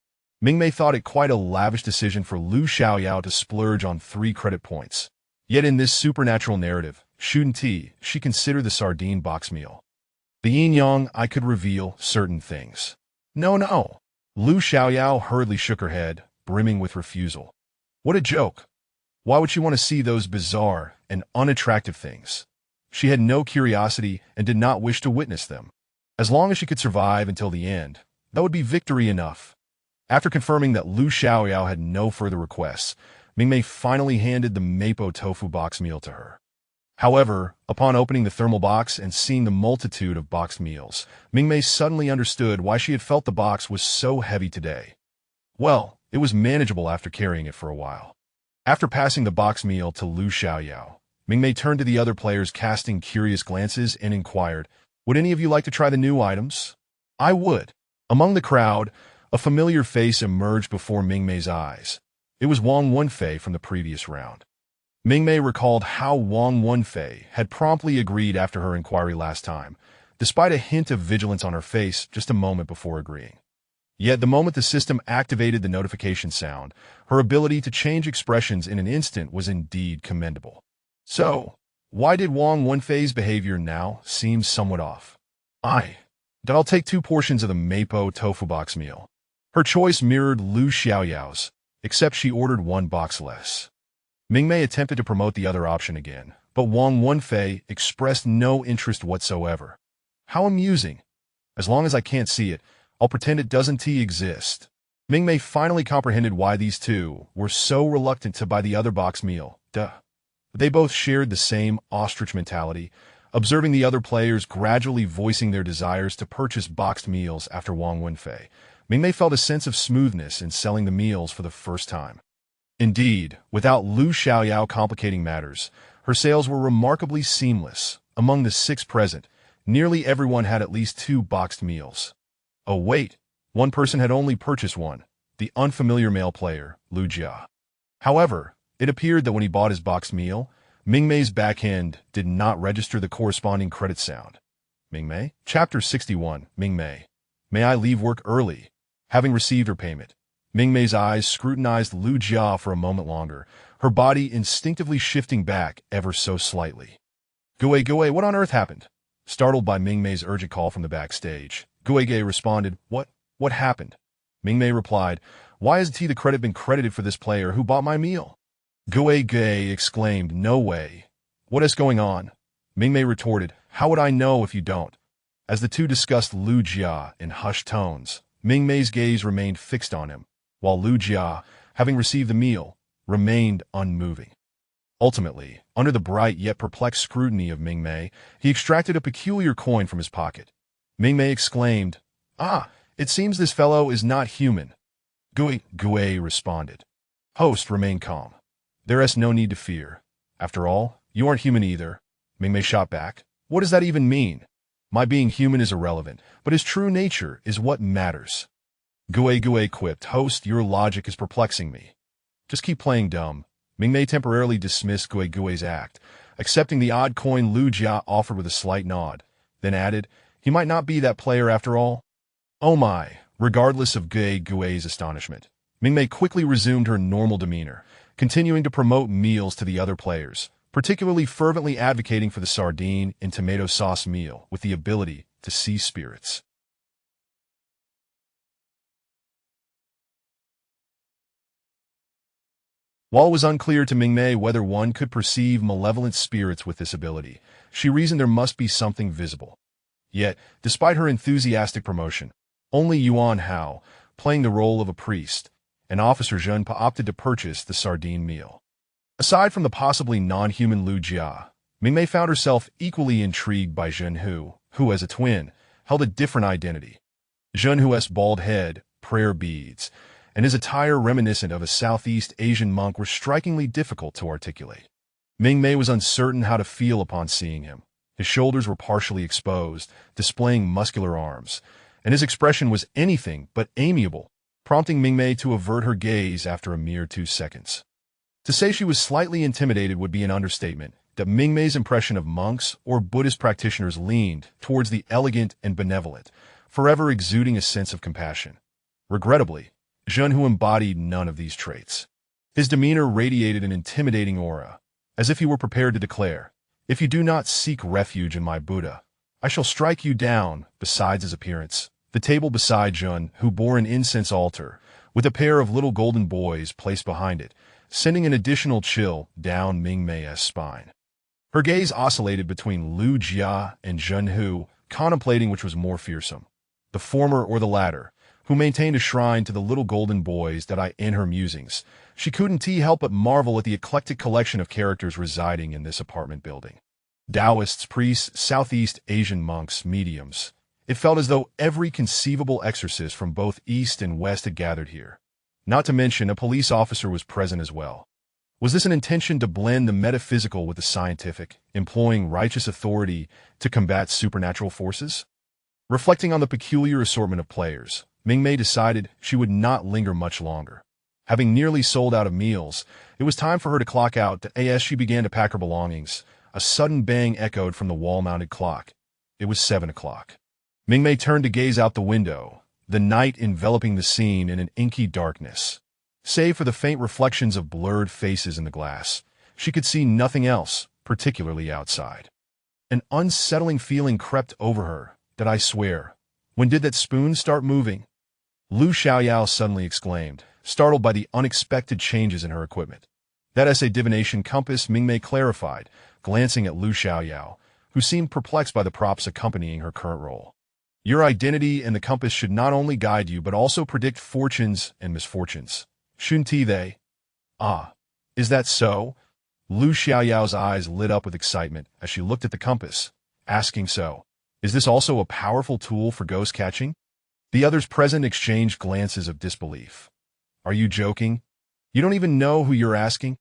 Mingmei thought it quite a lavish decision for Lu Xiaoyao to splurge on 3 credit points. Yet in this supernatural narrative, shouldn't she consider the sardine box meal? The yin-yang, I could reveal certain things. No. Lu Xiaoyao hurriedly shook her head, brimming with refusal. What a joke. Why would she want to see those bizarre and unattractive things? She had no curiosity and did not wish to witness them. As long as she could survive until the end, that would be victory enough. After confirming that Lu Xiaoyao had no further requests, Mingmei finally handed the mapo tofu box meal to her. However, upon opening the thermal box and seeing the multitude of boxed meals, Mingmei suddenly understood why she had felt the box was so heavy today. Well, it was manageable after carrying it for a while. After passing the box meal to Lu Xiaoyao, Mingmei turned to the other players casting curious glances and inquired, "Would any of you like to try the new items?" "I would." Among the crowd, a familiar face emerged before Mingmei's eyes. It was Wang Wenfei from the previous round. Mingmei recalled how Wang Wenfei had promptly agreed after her inquiry last time, despite a hint of vigilance on her face just a moment before agreeing. Yet the moment the system activated the notification sound, her ability to change expressions in an instant was indeed commendable. So, why did Wang Wenfei's behavior now seem somewhat off? I'll take 2 portions of the mapo tofu box meal. Her choice mirrored Lu Xiaoyao's, except she ordered 1 box less. Mingmei attempted to promote the other option again, but Wang Wenfei expressed no interest whatsoever. How amusing. As long as I can't see it, I'll pretend it doesn't exist. Mingmei finally comprehended why these two were so reluctant to buy the other box meal. They both shared the same ostrich mentality, observing the other players gradually voicing their desires to purchase boxed meals after Wang Wenfei. Mingmei felt a sense of smoothness in selling the meals for the first time. Indeed, without Lu Xiaoyao complicating matters, her sales were remarkably seamless. Among the 6 present, nearly everyone had at least 2 boxed meals. Oh wait, one person had only purchased 1, the unfamiliar male player, Lu Jia. However, it appeared that when he bought his boxed meal, Mingmei's backend did not register the corresponding credit sound. Mingmei? Chapter 61, Mingmei. May I leave work early? Having received her payment, Mingmei's eyes scrutinized Lu Jia for a moment longer, her body instinctively shifting back ever so slightly. Gui, what on earth happened? Startled by Mingmei's urgent call from the backstage, Gui responded, What happened? Mingmei replied, "Why hasn't the credit been credited for this player who bought my meal?" Gui exclaimed, "No way. What is going on?" Mingmei retorted, "How would I know if you don't?" As the two discussed Lu Jia in hushed tones, Mingmei's gaze remained fixed on him, while Lu Jia, having received the meal, remained unmoving. Ultimately, under the bright yet perplexed scrutiny of Mingmei, he extracted a peculiar coin from his pocket. Mingmei exclaimed, "It seems this fellow is not human." Gui responded. Host remained calm. "There is no need to fear. After all, you aren't human either." Mingmei shot back. "What does that even mean? My being human is irrelevant, but his true nature is what matters." Gui quipped, "Host, your logic is perplexing me." "Just keep playing dumb." Mingmei temporarily dismissed Gui's act, accepting the odd coin Lu Jia offered with a slight nod, then added, "He might not be that player after all." "Oh my!" Regardless of Gui's astonishment, Mingmei quickly resumed her normal demeanor, continuing to promote meals to the other players, particularly fervently advocating for the sardine and tomato sauce meal with the ability to see spirits. While it was unclear to Mingmei whether one could perceive malevolent spirits with this ability, she reasoned there must be something visible. Yet, despite her enthusiastic promotion, only Yuan Hao, playing the role of a priest, and Officer Zhenpa opted to purchase the sardine meal. Aside from the possibly non-human Lu Jia, Mingmei found herself equally intrigued by Zhenhu, who, as a twin, held a different identity. Zhenhu's bald head, prayer beads, and his attire reminiscent of a Southeast Asian monk were strikingly difficult to articulate. Mingmei was uncertain how to feel upon seeing him. His shoulders were partially exposed, displaying muscular arms, and his expression was anything but amiable, prompting Mingmei to avert her gaze after a mere 2 seconds. To say she was slightly intimidated would be an understatement, that Mingmei's impression of monks or Buddhist practitioners leaned towards the elegant and benevolent, forever exuding a sense of compassion. Regrettably, Zhenhu embodied none of these traits. His demeanor radiated an intimidating aura, as if he were prepared to declare, "If you do not seek refuge in my Buddha, I shall strike you down." Besides his appearance, the table beside Zhen, who bore an incense altar, with a pair of little golden boys placed behind it, sending an additional chill down Mingmei's spine. Her gaze oscillated between Lu Jia and Zhenhu, contemplating which was more fearsome, the former or the latter, who maintained a shrine to the little golden boys that in her musings, she couldn't help but marvel at the eclectic collection of characters residing in this apartment building. Taoists, priests, Southeast Asian monks, mediums. It felt as though every conceivable exorcist from both East and West had gathered here. Not to mention a police officer was present as well. Was this an intention to blend the metaphysical with the scientific, employing righteous authority to combat supernatural forces? Reflecting on the peculiar assortment of players, Mingmei decided she would not linger much longer. Having nearly sold out of meals, it was time for her to clock out. As she began to pack her belongings, a sudden bang echoed from the wall-mounted clock. It was 7 o'clock. Mingmei turned to gaze out the window, the night enveloping the scene in an inky darkness. Save for the faint reflections of blurred faces in the glass, she could see nothing else, particularly outside. An unsettling feeling crept over her. I swear, when did that spoon start moving? Lu Xiaoyao suddenly exclaimed, startled by the unexpected changes in her equipment. That's a divination compass, Mingmei clarified, glancing at Lu Xiaoyao, who seemed perplexed by the props accompanying her current role. Your identity and the compass should not only guide you but also predict fortunes and misfortunes. Shouldn't they? Ah, is that so? Lu Xiaoyao's eyes lit up with excitement as she looked at the compass, asking, so, is this also a powerful tool for ghost catching? The others present exchanged glances of disbelief. Are you joking? You don't even know who you're asking?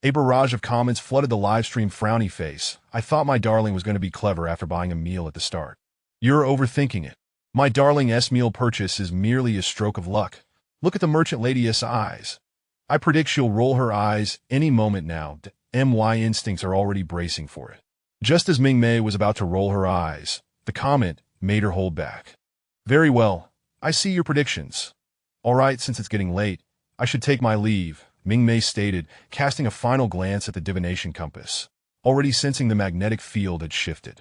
A barrage of comments flooded the livestream frowny face. I thought my darling was going to be clever after buying a meal at the start. You're overthinking it. My darling's meal purchase is merely a stroke of luck. Look at the merchant lady's eyes. I predict she'll roll her eyes any moment now. My instincts are already bracing for it. Just as Mingmei was about to roll her eyes, the comment made her hold back. Very well, I see your predictions. All right, since it's getting late, I should take my leave, Mingmei stated, casting a final glance at the divination compass, already sensing the magnetic field had shifted.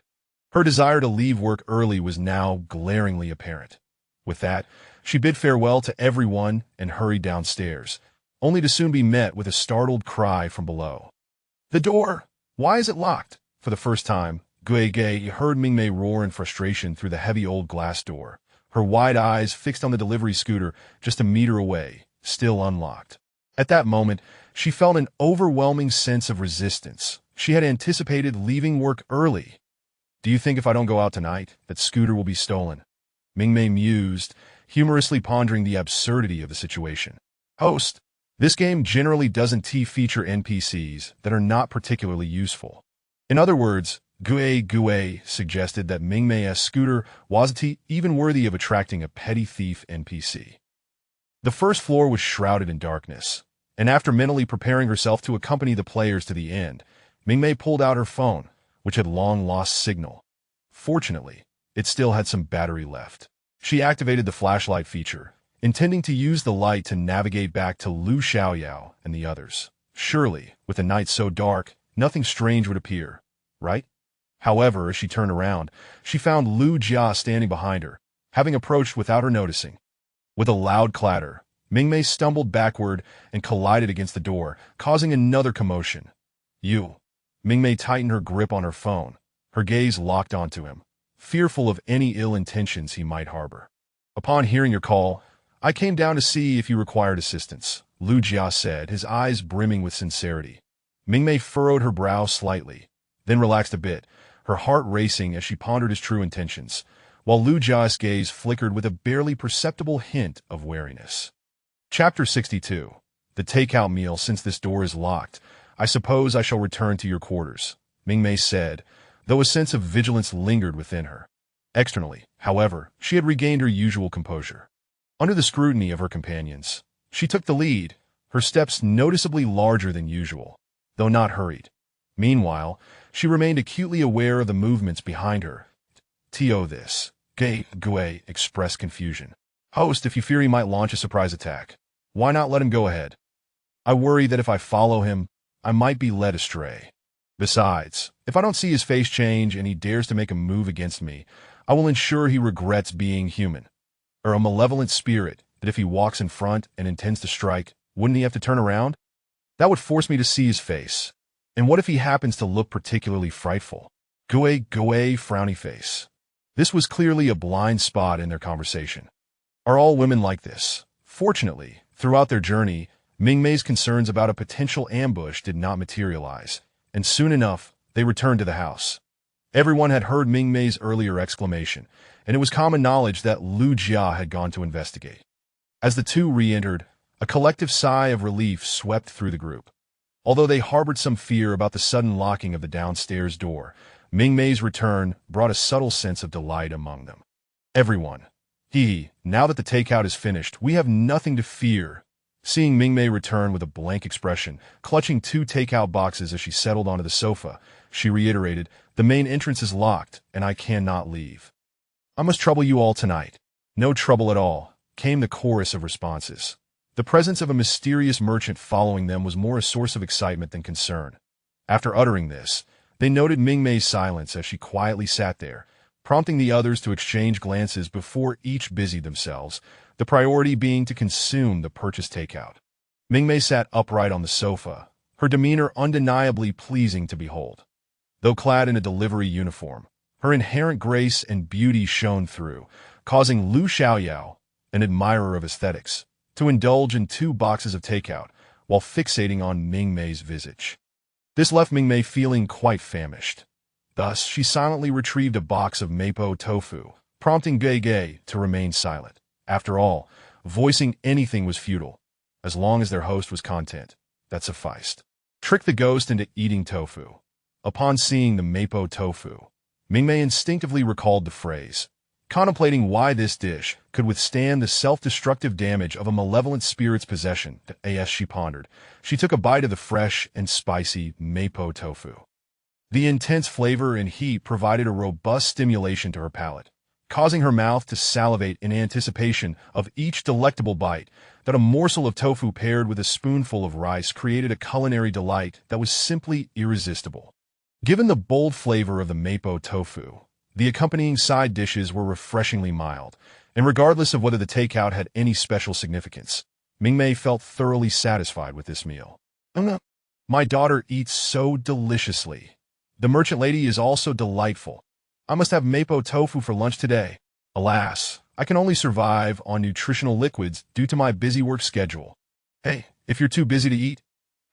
Her desire to leave work early was now glaringly apparent. With that, she bid farewell to everyone and hurried downstairs, only to soon be met with a startled cry from below. The door! Why is it locked? For the first time, Gui heard Mingmei roar in frustration through the heavy old glass door, her wide eyes fixed on the delivery scooter just a meter away, still unlocked. At that moment, she felt an overwhelming sense of resistance. She had anticipated leaving work early. Do you think if I don't go out tonight, that scooter will be stolen? Mingmei mused, humorously pondering the absurdity of the situation. Host, this game generally doesn't feature NPCs that are not particularly useful. In other words, Gui suggested that Mingmei's scooter wasn't even worthy of attracting a petty thief NPC. The first floor was shrouded in darkness, and after mentally preparing herself to accompany the players to the end, Mingmei pulled out her phone, which had long lost signal. Fortunately, it still had some battery left. She activated the flashlight feature, intending to use the light to navigate back to Lu Xiaoyao and the others. Surely, with the night so dark, nothing strange would appear, right? However, as she turned around, she found Lu Jia standing behind her, having approached without her noticing. With a loud clatter, Mingmei stumbled backward and collided against the door, causing another commotion. You. Mingmei tightened her grip on her phone, her gaze locked onto him, fearful of any ill intentions he might harbor. Upon hearing your call, I came down to see if you required assistance, Lu Jia said, his eyes brimming with sincerity. Mingmei furrowed her brow slightly, then relaxed a bit, her heart racing as she pondered his true intentions, while Lu Jia's gaze flickered with a barely perceptible hint of wariness. Chapter 62. The takeout meal. Since this door is locked, I suppose I shall return to your quarters, Mingmei said, though a sense of vigilance lingered within her. Externally, however, she had regained her usual composure. Under the scrutiny of her companions, she took the lead, her steps noticeably larger than usual, though not hurried. Meanwhile, she remained acutely aware of the movements behind her. This. Gui expressed confusion. Host, if you fear he might launch a surprise attack, why not let him go ahead? I worry that if I follow him, I might be led astray. Besides, if I don't see his face change and he dares to make a move against me, I will ensure he regrets being human. Or a malevolent spirit that if he walks in front and intends to strike, wouldn't he have to turn around? That would force me to see his face. And what if he happens to look particularly frightful? Gui, frowny face. This was clearly a blind spot in their conversation. Are all women like this? Fortunately, throughout their journey, Mingmei's concerns about a potential ambush did not materialize, and soon enough, they returned to the house. Everyone had heard Mingmei's earlier exclamation, and it was common knowledge that Lu Jia had gone to investigate. As the two re-entered, a collective sigh of relief swept through the group. Although they harbored some fear about the sudden locking of the downstairs door, Mingmei's return brought a subtle sense of delight among them. Everyone. Now that the takeout is finished, we have nothing to fear. Seeing Mingmei return with a blank expression, clutching two takeout boxes as she settled onto the sofa, she reiterated, the main entrance is locked, and I cannot leave. I must trouble you all tonight. No trouble at all, came the chorus of responses. The presence of a mysterious merchant following them was more a source of excitement than concern. After uttering this, they noted Mingmei's silence as she quietly sat there, prompting the others to exchange glances before each busied themselves, the priority being to consume the purchased takeout. Mingmei sat upright on the sofa, her demeanor undeniably pleasing to behold. Though clad in a delivery uniform, her inherent grace and beauty shone through, causing Lu Xiaoyao, an admirer of aesthetics, to indulge in 2 boxes of takeout while fixating on Mingmei's visage. This left Mingmei feeling quite famished. Thus, she silently retrieved a box of mapo tofu, prompting Gei to remain silent. After all, voicing anything was futile. As long as their host was content, that sufficed. Trick the ghost into eating tofu. Upon seeing the mapo tofu, Mingmei instinctively recalled the phrase, contemplating why this dish could withstand the self-destructive damage of a malevolent spirit's possession. As she pondered, she took a bite of the fresh and spicy mapo tofu. The intense flavor and heat provided a robust stimulation to her palate, causing her mouth to salivate in anticipation of each delectable bite. That a morsel of tofu paired with a spoonful of rice created a culinary delight that was simply irresistible. Given the bold flavor of the mapo tofu, the accompanying side dishes were refreshingly mild, and regardless of whether the takeout had any special significance, Mingmei felt thoroughly satisfied with this meal. My daughter eats so deliciously. The merchant lady is also delightful. I must have mapo tofu for lunch today. Alas, I can only survive on nutritional liquids due to my busy work schedule. Hey, if you're too busy to eat,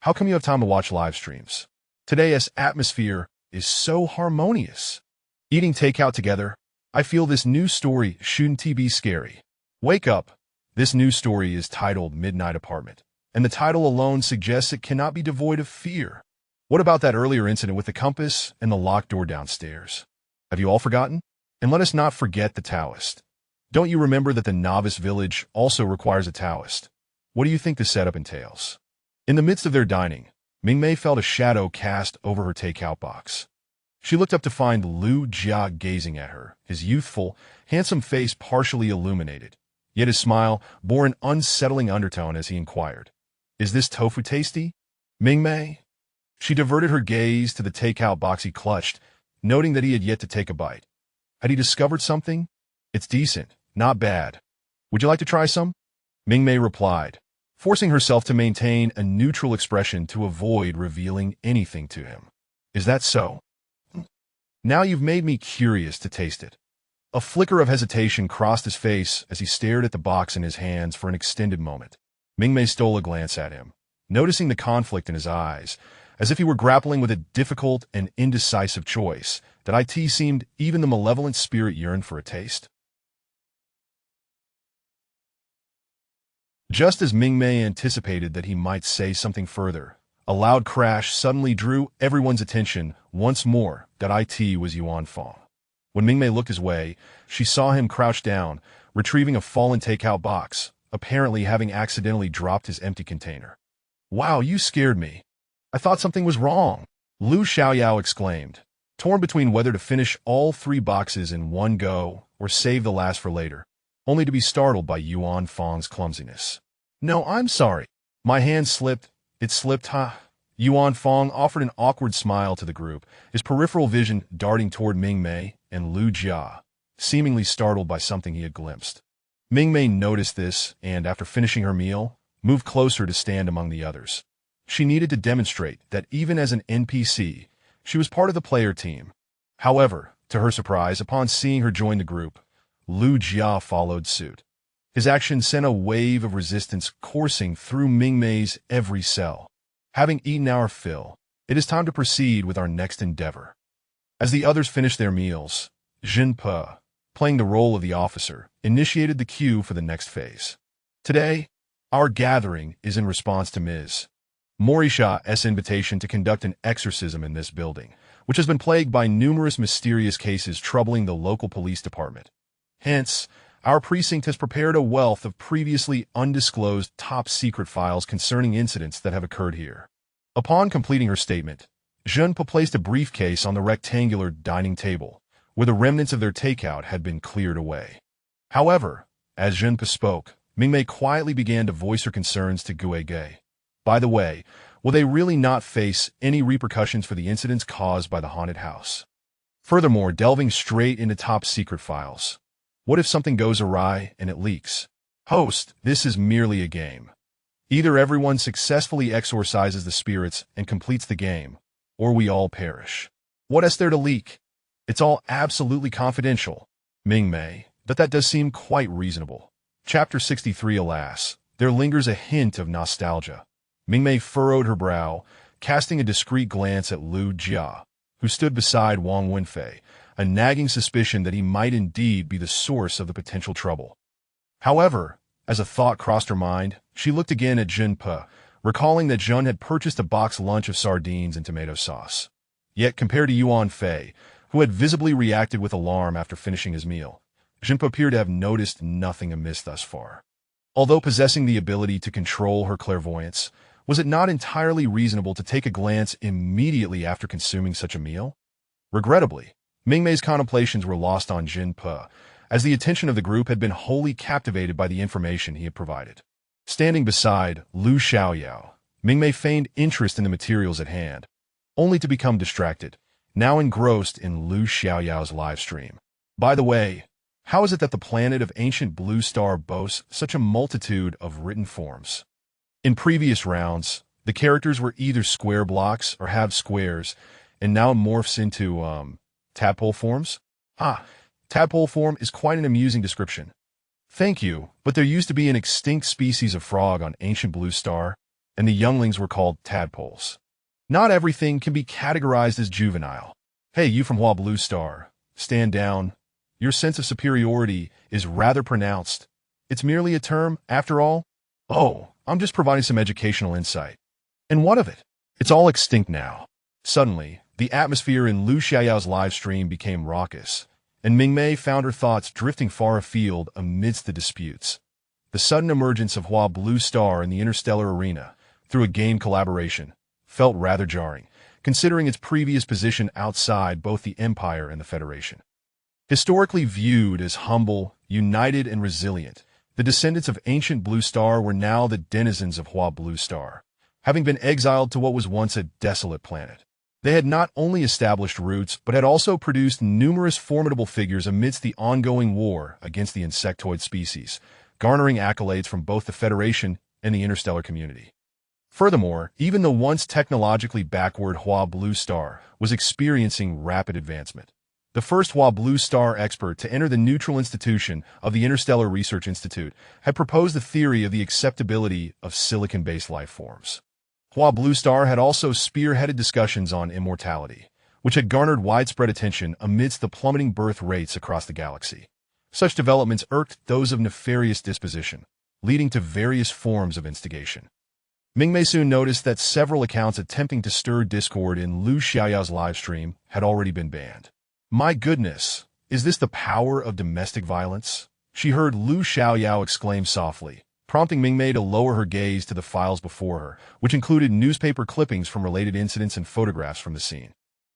how come you have time to watch live streams? Today's atmosphere is so harmonious. Eating takeout together, I feel this new story shouldn't be scary. Wake up. This new story is titled Midnight Apartment, and the title alone suggests it cannot be devoid of fear. What about that earlier incident with the compass and the locked door downstairs? Have you all forgotten? And let us not forget the Taoist. Don't you remember that the novice village also requires a Taoist? What do you think the setup entails? In the midst of their dining, Mingmei felt a shadow cast over her takeout box. She looked up to find Lu Jia gazing at her, his youthful, handsome face partially illuminated. Yet his smile bore an unsettling undertone as he inquired, "Is this tofu tasty, Mingmei?" She diverted her gaze to the takeout box he clutched, noting that he had yet to take a bite. Had he discovered something? It's decent, not bad. Would you like to try some? Mingmei replied, forcing herself to maintain a neutral expression to avoid revealing anything to him. Is that so? Now you've made me curious to taste it. A flicker of hesitation crossed his face as he stared at the box in his hands for an extended moment. Mingmei stole a glance at him, noticing the conflict in his eyes, as if he were grappling with a difficult and indecisive choice. That it seemed even the malevolent spirit yearned for a taste. Just as Mingmei anticipated that he might say something further, a loud crash suddenly drew everyone's attention once more, It was Yuan Fong. When Mingmei looked his way, she saw him crouch down, retrieving a fallen takeout box, apparently having accidentally dropped his empty container. "Wow, you scared me. I thought something was wrong," Lu Xiaoyao exclaimed, torn between whether to finish all 3 boxes in one go or save the last for later, only to be startled by Yuan Fong's clumsiness. "No, I'm sorry. My hand slipped. It slipped, huh?" Yuan Fong offered an awkward smile to the group, his peripheral vision darting toward Mingmei and Lu Jia, seemingly startled by something he had glimpsed. Mingmei noticed this and, after finishing her meal, moved closer to stand among the others. She needed to demonstrate that even as an NPC, she was part of the player team. However, to her surprise, upon seeing her join the group, Lu Jia followed suit. His action sent a wave of resistance coursing through Mingmei's every cell. "Having eaten our fill, it is time to proceed with our next endeavor." As the others finished their meals, Jin Pe, playing the role of the officer, initiated the cue for the next phase. "Today, our gathering is in response to Ms. Morisha's invitation to conduct an exorcism in this building, which has been plagued by numerous mysterious cases troubling the local police department. Hence, our precinct has prepared a wealth of previously undisclosed top-secret files concerning incidents that have occurred here." Upon completing her statement, Junpe placed a briefcase on the rectangular dining table, where the remnants of their takeout had been cleared away. However, as Junpe spoke, Mingmei quietly began to voice her concerns to Guege. By the way, will they really not face any repercussions for the incidents caused by the haunted house? Furthermore, delving straight into top-secret files, what if something goes awry and it leaks? Host, this is merely a game. Either everyone successfully exorcises the spirits and completes the game, or we all perish. What is there to leak? It's all absolutely confidential. Mingmei, but that does seem quite reasonable. Chapter 63. Alas, there lingers a hint of nostalgia. Mingmei furrowed her brow, casting a discreet glance at Lu Jia, who stood beside Wang Wenfei, a nagging suspicion that he might indeed be the source of the potential trouble. However, as a thought crossed her mind, she looked again at Jin Pe, recalling that Jun had purchased a box lunch of sardines and tomato sauce. Yet, compared to Yuan Fei, who had visibly reacted with alarm after finishing his meal, Jin Pe appeared to have noticed nothing amiss thus far. Although possessing the ability to control her clairvoyance, was it not entirely reasonable to take a glance immediately after consuming such a meal? Regrettably, Mingmei's contemplations were lost on Jin Pe, as the attention of the group had been wholly captivated by the information he had provided. Standing beside Lu Xiaoyao, Mingmei feigned interest in the materials at hand, only to become distracted, now engrossed in Lu Xiaoyao's live stream. "By the way, how is it that the planet of ancient blue star boasts such a multitude of written forms?" In previous rounds, the characters were either square blocks or half squares, and now morphs into, tadpole forms? Tadpole form is quite an amusing description. Thank you, but there used to be an extinct species of frog on ancient blue star, and the younglings were called tadpoles. Not everything can be categorized as juvenile. Hey, you from Hua Blue Star, stand down. Your sense of superiority is rather pronounced. It's merely a term, after all. Oh, I'm just providing some educational insight. And what of it? It's all extinct now. Suddenly, the atmosphere in Lu Xiaoyao's live stream became raucous, and Mingmei found her thoughts drifting far afield amidst the disputes. The sudden emergence of Hua Blue Star in the interstellar arena, through a game collaboration, felt rather jarring, considering its previous position outside both the Empire and the Federation. Historically viewed as humble, united, and resilient, the descendants of ancient Blue Star were now the denizens of Hua Blue Star, having been exiled to what was once a desolate planet. They had not only established roots, but had also produced numerous formidable figures amidst the ongoing war against the insectoid species, garnering accolades from both the Federation and the interstellar community. Furthermore, even the once technologically backward Hua Blue Star was experiencing rapid advancement. The first Hua Blue Star expert to enter the neutral institution of the Interstellar Research Institute had proposed the theory of the acceptability of silicon-based life forms. Hua Blue Star had also spearheaded discussions on immortality, which had garnered widespread attention amidst the plummeting birth rates across the galaxy. Such developments irked those of nefarious disposition, leading to various forms of instigation. Mingmei soon noticed that several accounts attempting to stir discord in Lu Xiaoyao's livestream had already been banned. My goodness, is this the power of domestic violence? She heard Lu Xiaoyao exclaim softly, prompting Mingmei to lower her gaze to the files before her, which included newspaper clippings from related incidents and photographs from the scene.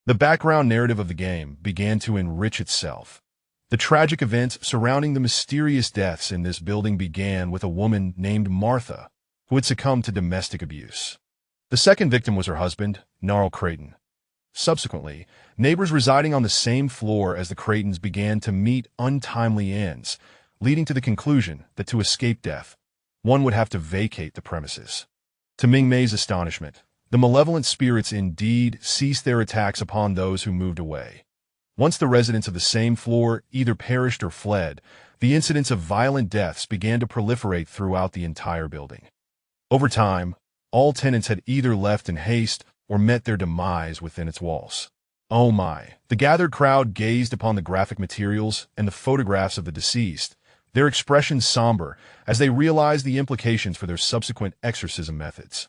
The background narrative of the game began to enrich itself. The tragic events surrounding the mysterious deaths in this building began with a woman named Martha, who had succumbed to domestic abuse. The second victim was her husband, Gnarl Creighton. Subsequently, neighbors residing on the same floor as the Creightons began to meet untimely ends, leading to the conclusion that to escape death, one would have to vacate the premises. To Mingmei's astonishment, the malevolent spirits indeed ceased their attacks upon those who moved away. Once the residents of the same floor either perished or fled, the incidents of violent deaths began to proliferate throughout the entire building. Over time, all tenants had either left in haste or met their demise within its walls. Oh my! The gathered crowd gazed upon the graphic materials and the photographs of the deceased, their expressions somber as they realized the implications for their subsequent exorcism methods.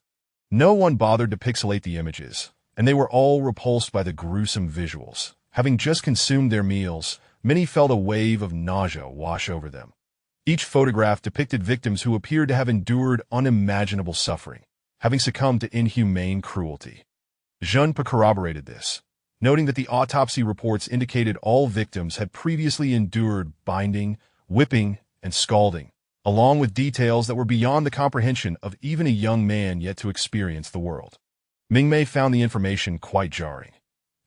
No one bothered to pixelate the images, and they were all repulsed by the gruesome visuals. Having just consumed their meals, many felt a wave of nausea wash over them. Each photograph depicted victims who appeared to have endured unimaginable suffering, having succumbed to inhumane cruelty. Junpa corroborated this, noting that the autopsy reports indicated all victims had previously endured binding, whipping, and scalding, along with details that were beyond the comprehension of even a young man yet to experience the world. Mingmei found the information quite jarring.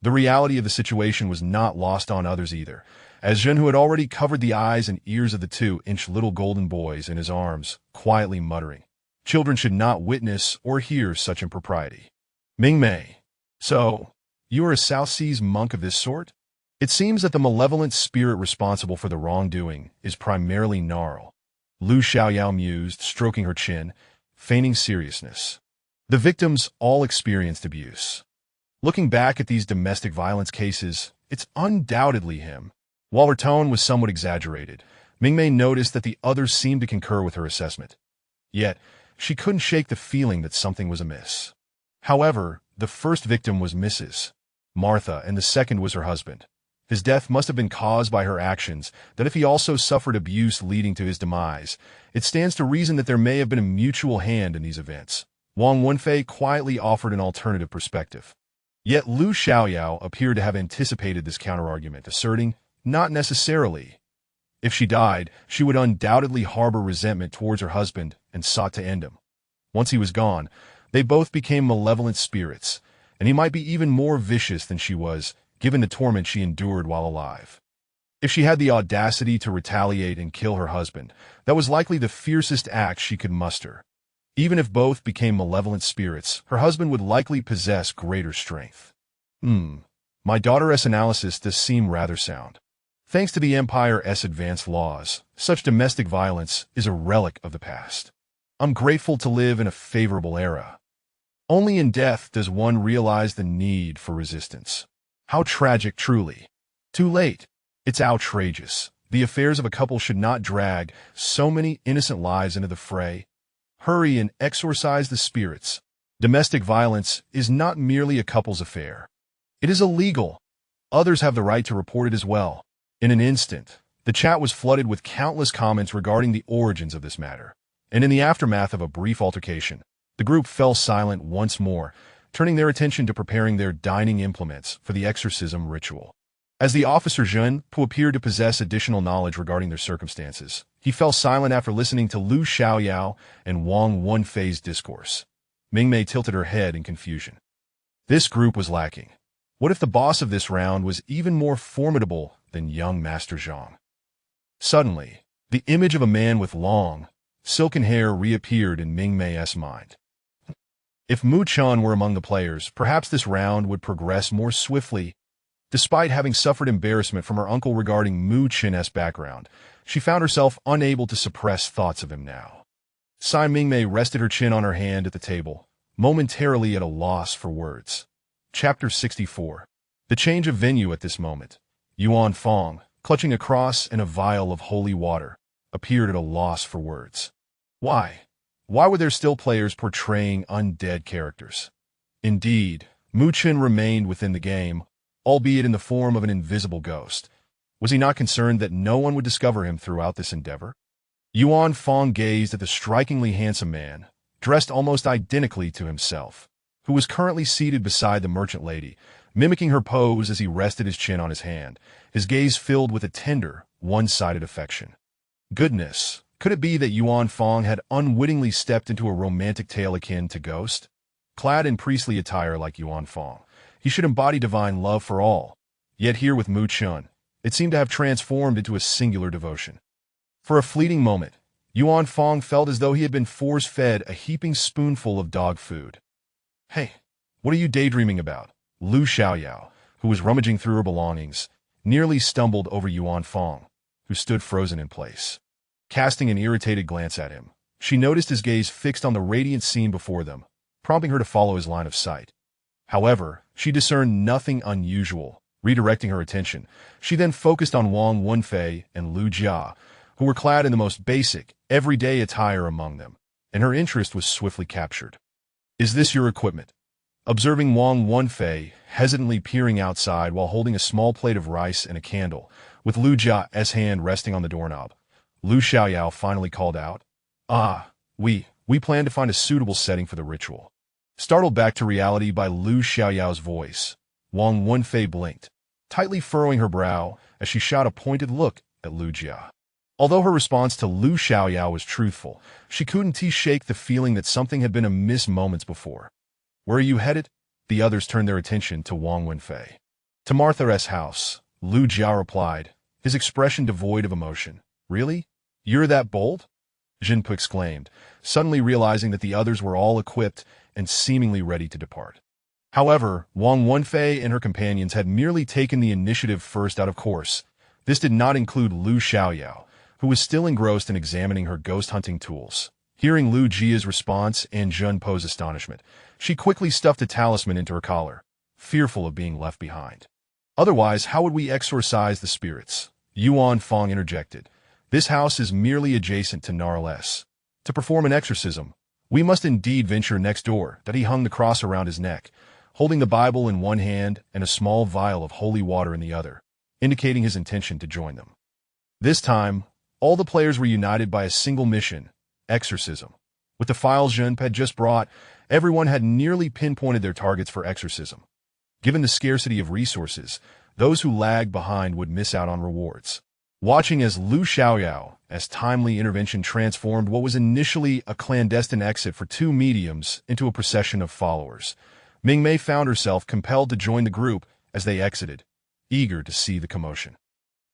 The reality of the situation was not lost on others either, as Zhen, who had already covered the eyes and ears of the 2-inch little golden boys in his arms, quietly muttering, "Children should not witness or hear such impropriety." Mingmei, so, you are a South Seas monk of this sort? It seems that the malevolent spirit responsible for the wrongdoing is primarily Gnarl. Lu Xiaoyao mused, stroking her chin, feigning seriousness. The victims all experienced abuse. Looking back at these domestic violence cases, it's undoubtedly him. While her tone was somewhat exaggerated, Mingmei noticed that the others seemed to concur with her assessment. Yet, she couldn't shake the feeling that something was amiss. However, the first victim was Mrs. Martha, and the second was her husband. His death must have been caused by her actions, that if he also suffered abuse leading to his demise, it stands to reason that there may have been a mutual hand in these events. Wang Wenfei quietly offered an alternative perspective. Yet Lu Xiaoyao appeared to have anticipated this counterargument, asserting, not necessarily. If she died, she would undoubtedly harbor resentment towards her husband and sought to end him. Once he was gone, they both became malevolent spirits, and he might be even more vicious than she was, given the torment she endured while alive. If she had the audacity to retaliate and kill her husband, that was likely the fiercest act she could muster. Even if both became malevolent spirits, her husband would likely possess greater strength. My daughter's analysis does seem rather sound. Thanks to the Empire's advanced laws, such domestic violence is a relic of the past. I'm grateful to live in a favorable era. Only in death does one realize the need for resistance. How tragic, truly. Too late. It's outrageous. The affairs of a couple should not drag so many innocent lives into the fray. Hurry and exorcise the spirits. Domestic violence is not merely a couple's affair. It is illegal. Others have the right to report it as well. In an instant, the chat was flooded with countless comments regarding the origins of this matter. And in the aftermath of a brief altercation, the group fell silent once more, turning their attention to preparing their dining implements for the exorcism ritual. As the officer Zhen, who appeared to possess additional knowledge regarding their circumstances, he fell silent after listening to Lu Xiaoyao and Wang Wenfei's discourse. Mingmei tilted her head in confusion. This group was lacking. What if the boss of this round was even more formidable than young Master Zhang? Suddenly, the image of a man with long, silken hair reappeared in Mingmei's mind. If Mu Chun were among the players, perhaps this round would progress more swiftly. Despite having suffered embarrassment from her uncle regarding Mu Chun's background, she found herself unable to suppress thoughts of him now. Sai Mingmei rested her chin on her hand at the table, momentarily at a loss for words. Chapter 64. The change of venue at this moment. Yuan Fong, clutching a cross and a vial of holy water, appeared at a loss for words. Why? Why were there still players portraying undead characters? Indeed, Mu Chen remained within the game, albeit in the form of an invisible ghost. Was he not concerned that no one would discover him throughout this endeavor? Yuan Fong gazed at the strikingly handsome man, dressed almost identically to himself, who was currently seated beside the merchant lady, mimicking her pose as he rested his chin on his hand, his gaze filled with a tender, one-sided affection. Goodness, could it be that Yuan Fong had unwittingly stepped into a romantic tale akin to Ghost? Clad in priestly attire like Yuan Fong, he should embody divine love for all. Yet here with Mu Chun, it seemed to have transformed into a singular devotion. For a fleeting moment, Yuan Fong felt as though he had been force-fed a heaping spoonful of dog food. "Hey, what are you daydreaming about?" Lu Xiaoyao, who was rummaging through her belongings, nearly stumbled over Yuan Fong, who stood frozen in place. Casting an irritated glance at him, she noticed his gaze fixed on the radiant scene before them, prompting her to follow his line of sight. However, she discerned nothing unusual. Redirecting her attention, she then focused on Wang Wenfei and Lu Jia, who were clad in the most basic, everyday attire among them, and her interest was swiftly captured. "Is this your equipment?" Observing Wang Wenfei hesitantly peering outside while holding a small plate of rice and a candle, with Lu Jia's hand resting on the doorknob, Lu Xiaoyao finally called out, we plan to find a suitable setting for the ritual." Startled back to reality by Lu Xiaoyao's voice, Wang Wenfei blinked, tightly furrowing her brow as she shot a pointed look at Lu Jia. Although her response to Lu Xiaoyao was truthful, she couldn't shake the feeling that something had been amiss moments before. "Where are you headed?" The others turned their attention to Wang Wenfei. "To Martha's house," Lu Jia replied, his expression devoid of emotion. "Really? You're that bold?" Jinpu exclaimed, suddenly realizing that the others were all equipped and seemingly ready to depart. However, Wang Wenfei and her companions had merely taken the initiative first out of course. This did not include Lu Xiaoyao, who was still engrossed in examining her ghost-hunting tools. Hearing Lu Jia's response and Junpo's astonishment, she quickly stuffed a talisman into her collar, fearful of being left behind. "Otherwise, how would we exorcise the spirits?" Yuan Fong interjected. "This house is merely adjacent to Gnarl's. To perform an exorcism, we must indeed venture next door." That he hung the cross around his neck, holding the Bible in one hand and a small vial of holy water in the other, indicating his intention to join them. This time, all the players were united by a single mission: exorcism. With the files Junp had just brought, everyone had nearly pinpointed their targets for exorcism. Given the scarcity of resources, those who lagged behind would miss out on rewards. Watching as Lu Xiaoyao's timely intervention transformed what was initially a clandestine exit for two mediums into a procession of followers, Mingmei found herself compelled to join the group as they exited, eager to see the commotion.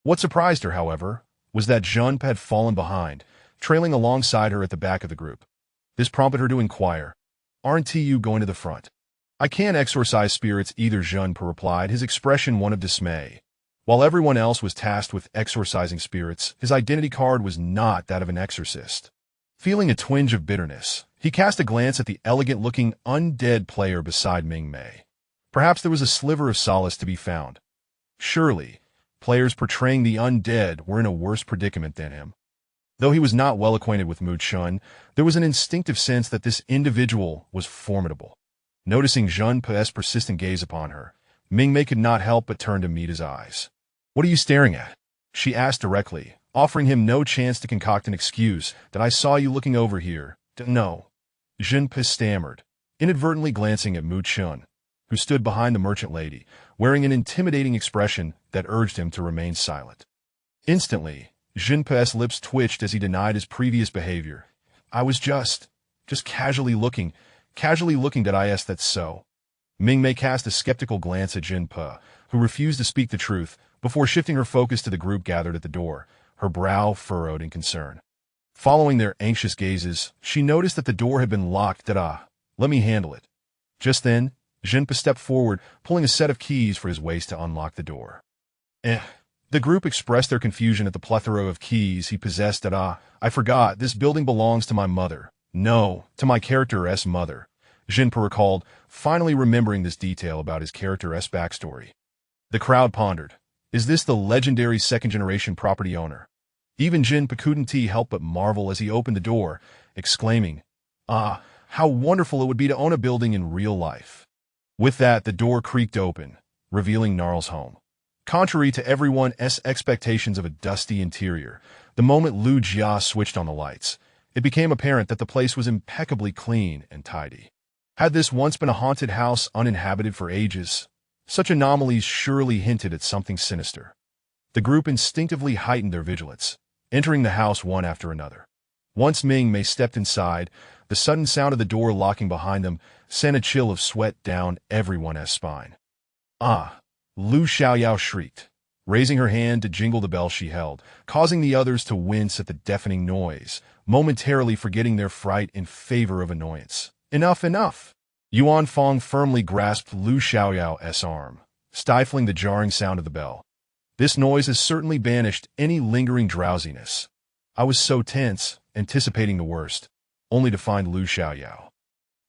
What surprised her, however, was that Junp had fallen behind, trailing alongside her at the back of the group. This prompted her to inquire, "Aren't you going to the front?" "I can't exorcise spirits either," Junp replied, his expression one of dismay. While everyone else was tasked with exorcising spirits, his identity card was not that of an exorcist. Feeling a twinge of bitterness, he cast a glance at the elegant-looking undead player beside Mingmei. Perhaps there was a sliver of solace to be found. Surely, players portraying the undead were in a worse predicament than him. Though he was not well acquainted with Mu Chun, there was an instinctive sense that this individual was formidable. Noticing Junpe's persistent gaze upon her, Mingmei could not help but turn to meet his eyes. "What are you staring at?" she asked directly, offering him no chance to concoct an excuse. "That I saw you looking over here." "No," Junpe stammered, inadvertently glancing at Mu Chun, who stood behind the merchant lady, wearing an intimidating expression that urged him to remain silent. Instantly, Junpe's lips twitched as he denied his previous behavior. "I was just casually looking. That's so." Mingmei cast a skeptical glance at Junpe, who refused to speak the truth, before shifting her focus to the group gathered at the door, her brow furrowed in concern. Following their anxious gazes, she noticed that the door had been locked. "Let me handle it." Just then, Junpe stepped forward, pulling a set of keys from his waist to unlock the door. The group expressed their confusion at the plethora of keys he possessed. "I forgot, this building belongs to my mother." "No, to my character's mother," Junpe recalled, finally remembering this detail about his character's backstory. The crowd pondered. Is this the legendary second-generation property owner? Even Junpe couldn't help but marvel as he opened the door, exclaiming, Ah, how wonderful it would be to own a building in real life. With that, the door creaked open, revealing Gnarl's home. Contrary to everyone's expectations of a dusty interior, the moment Lu Jia switched on the lights, it became apparent that the place was impeccably clean and tidy. Had this once been a haunted house uninhabited for ages, such anomalies surely hinted at something sinister. The group instinctively heightened their vigilance, entering the house one after another. Once Mingmei stepped inside, the sudden sound of the door locking behind them sent a chill of sweat down everyone's spine. Ah! Lu Xiaoyao shrieked, raising her hand to jingle the bell she held, causing the others to wince at the deafening noise, momentarily forgetting their fright in favor of annoyance. Enough, enough! Yuan Fong firmly grasped Lu Xiaoyao's arm, stifling the jarring sound of the bell. This noise has certainly banished any lingering drowsiness. I was so tense, anticipating the worst, only to find Lu Xiaoyao,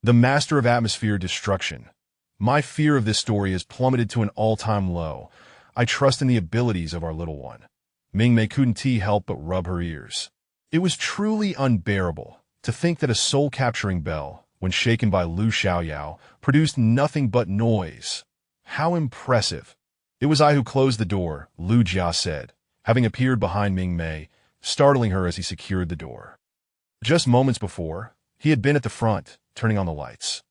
the master of atmosphere destruction. My fear of this story has plummeted to an all-time low. I trust in the abilities of our little one. Mingmei couldn't help but rub her ears. It was truly unbearable to think that a soul-capturing bell, when shaken by Lu Xiaoyao, produced nothing but noise. How impressive! It was I who closed the door, Lu Jia said, having appeared behind Mingmei, startling her as he secured the door. Just moments before, he had been at the front, turning on the lights.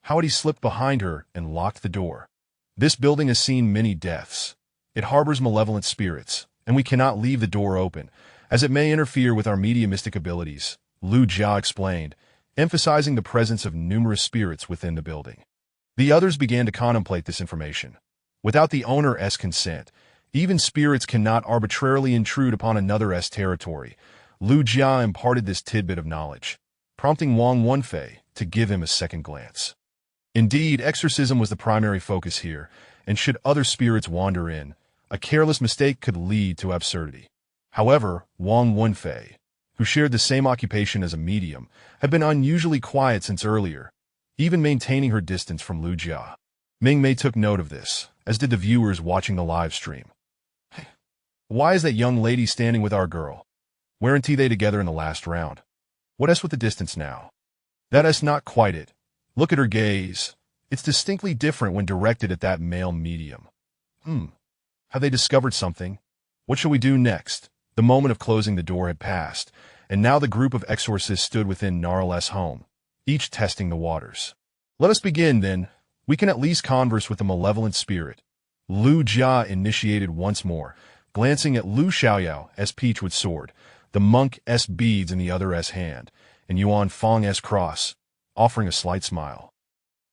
How had he slipped behind her and locked the door? This building has seen many deaths. It harbors malevolent spirits, and we cannot leave the door open, as it may interfere with our mediumistic abilities, Lu Jia explained, emphasizing the presence of numerous spirits within the building. The others began to contemplate this information. Without the owner's consent, even spirits cannot arbitrarily intrude upon another's territory. Lu Jia imparted this tidbit of knowledge, prompting Wang Wenfei to give him a second glance. Indeed, exorcism was the primary focus here, and should other spirits wander in, a careless mistake could lead to absurdity. However, Wang Wenfei, who shared the same occupation as a medium, had been unusually quiet since earlier, even maintaining her distance from Lu Jia. Mingmei took note of this, as did the viewers watching the live stream. Hey, why is that young lady standing with our girl? Weren't they together in the last round? What's with the distance now? That's not quite it. Look at her gaze. It's distinctly different when directed at that male medium. Have they discovered something? What shall we do next? The moment of closing the door had passed, and now the group of exorcists stood within Gnarl's home, each testing the waters. Let us begin, then. We can at least converse with the malevolent spirit. Lu Jia initiated once more, glancing at Lu Xiaoyao as Peach with sword, the monk's beads in the other's hand, and Yuan Fong's cross, offering a slight smile.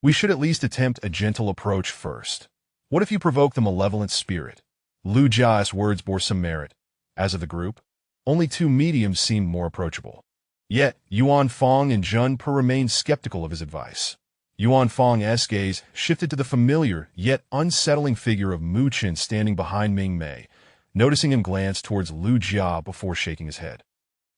We should at least attempt a gentle approach first. What if you provoke the malevolent spirit? Lu Jia's words bore some merit. As of the group, only two mediums seemed more approachable. Yet, Yuan Fong and Jun Per remained skeptical of his advice. Yuan Fong's gaze shifted to the familiar yet unsettling figure of Mu Qin standing behind Mingmei, noticing him glance towards Lu Jia before shaking his head.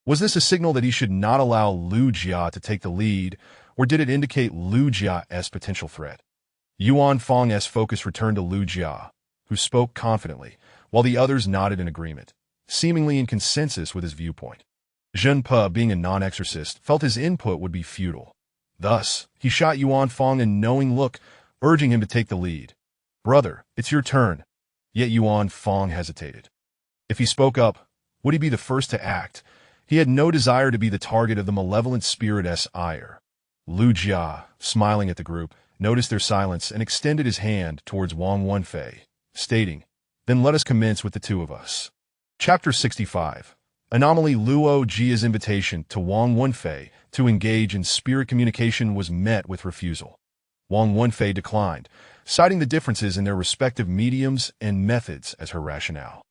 Was this a signal that he should not allow Lu Jia to take the lead, or did it indicate Lu Jia's potential threat? Yuan Fong's focus returned to Lu Jia, who spoke confidently, while the others nodded in agreement, seemingly in consensus with his viewpoint. Zhen Pe, being a non-exorcist, felt his input would be futile. Thus, he shot Yuan Fong a knowing look, urging him to take the lead. Brother, it's your turn. Yet Yuan Fong hesitated. If he spoke up, would he be the first to act? He had no desire to be the target of the malevolent spirit's ire. Lu Jia, smiling at the group, noticed their silence and extended his hand towards Wang Wenfei, stating, "Then let us commence with the two of us." Chapter 65. Anomaly. Luo Jia's invitation to Wang Wenfei to engage in spirit communication was met with refusal. Wang Wenfei declined, citing the differences in their respective mediums and methods as her rationale.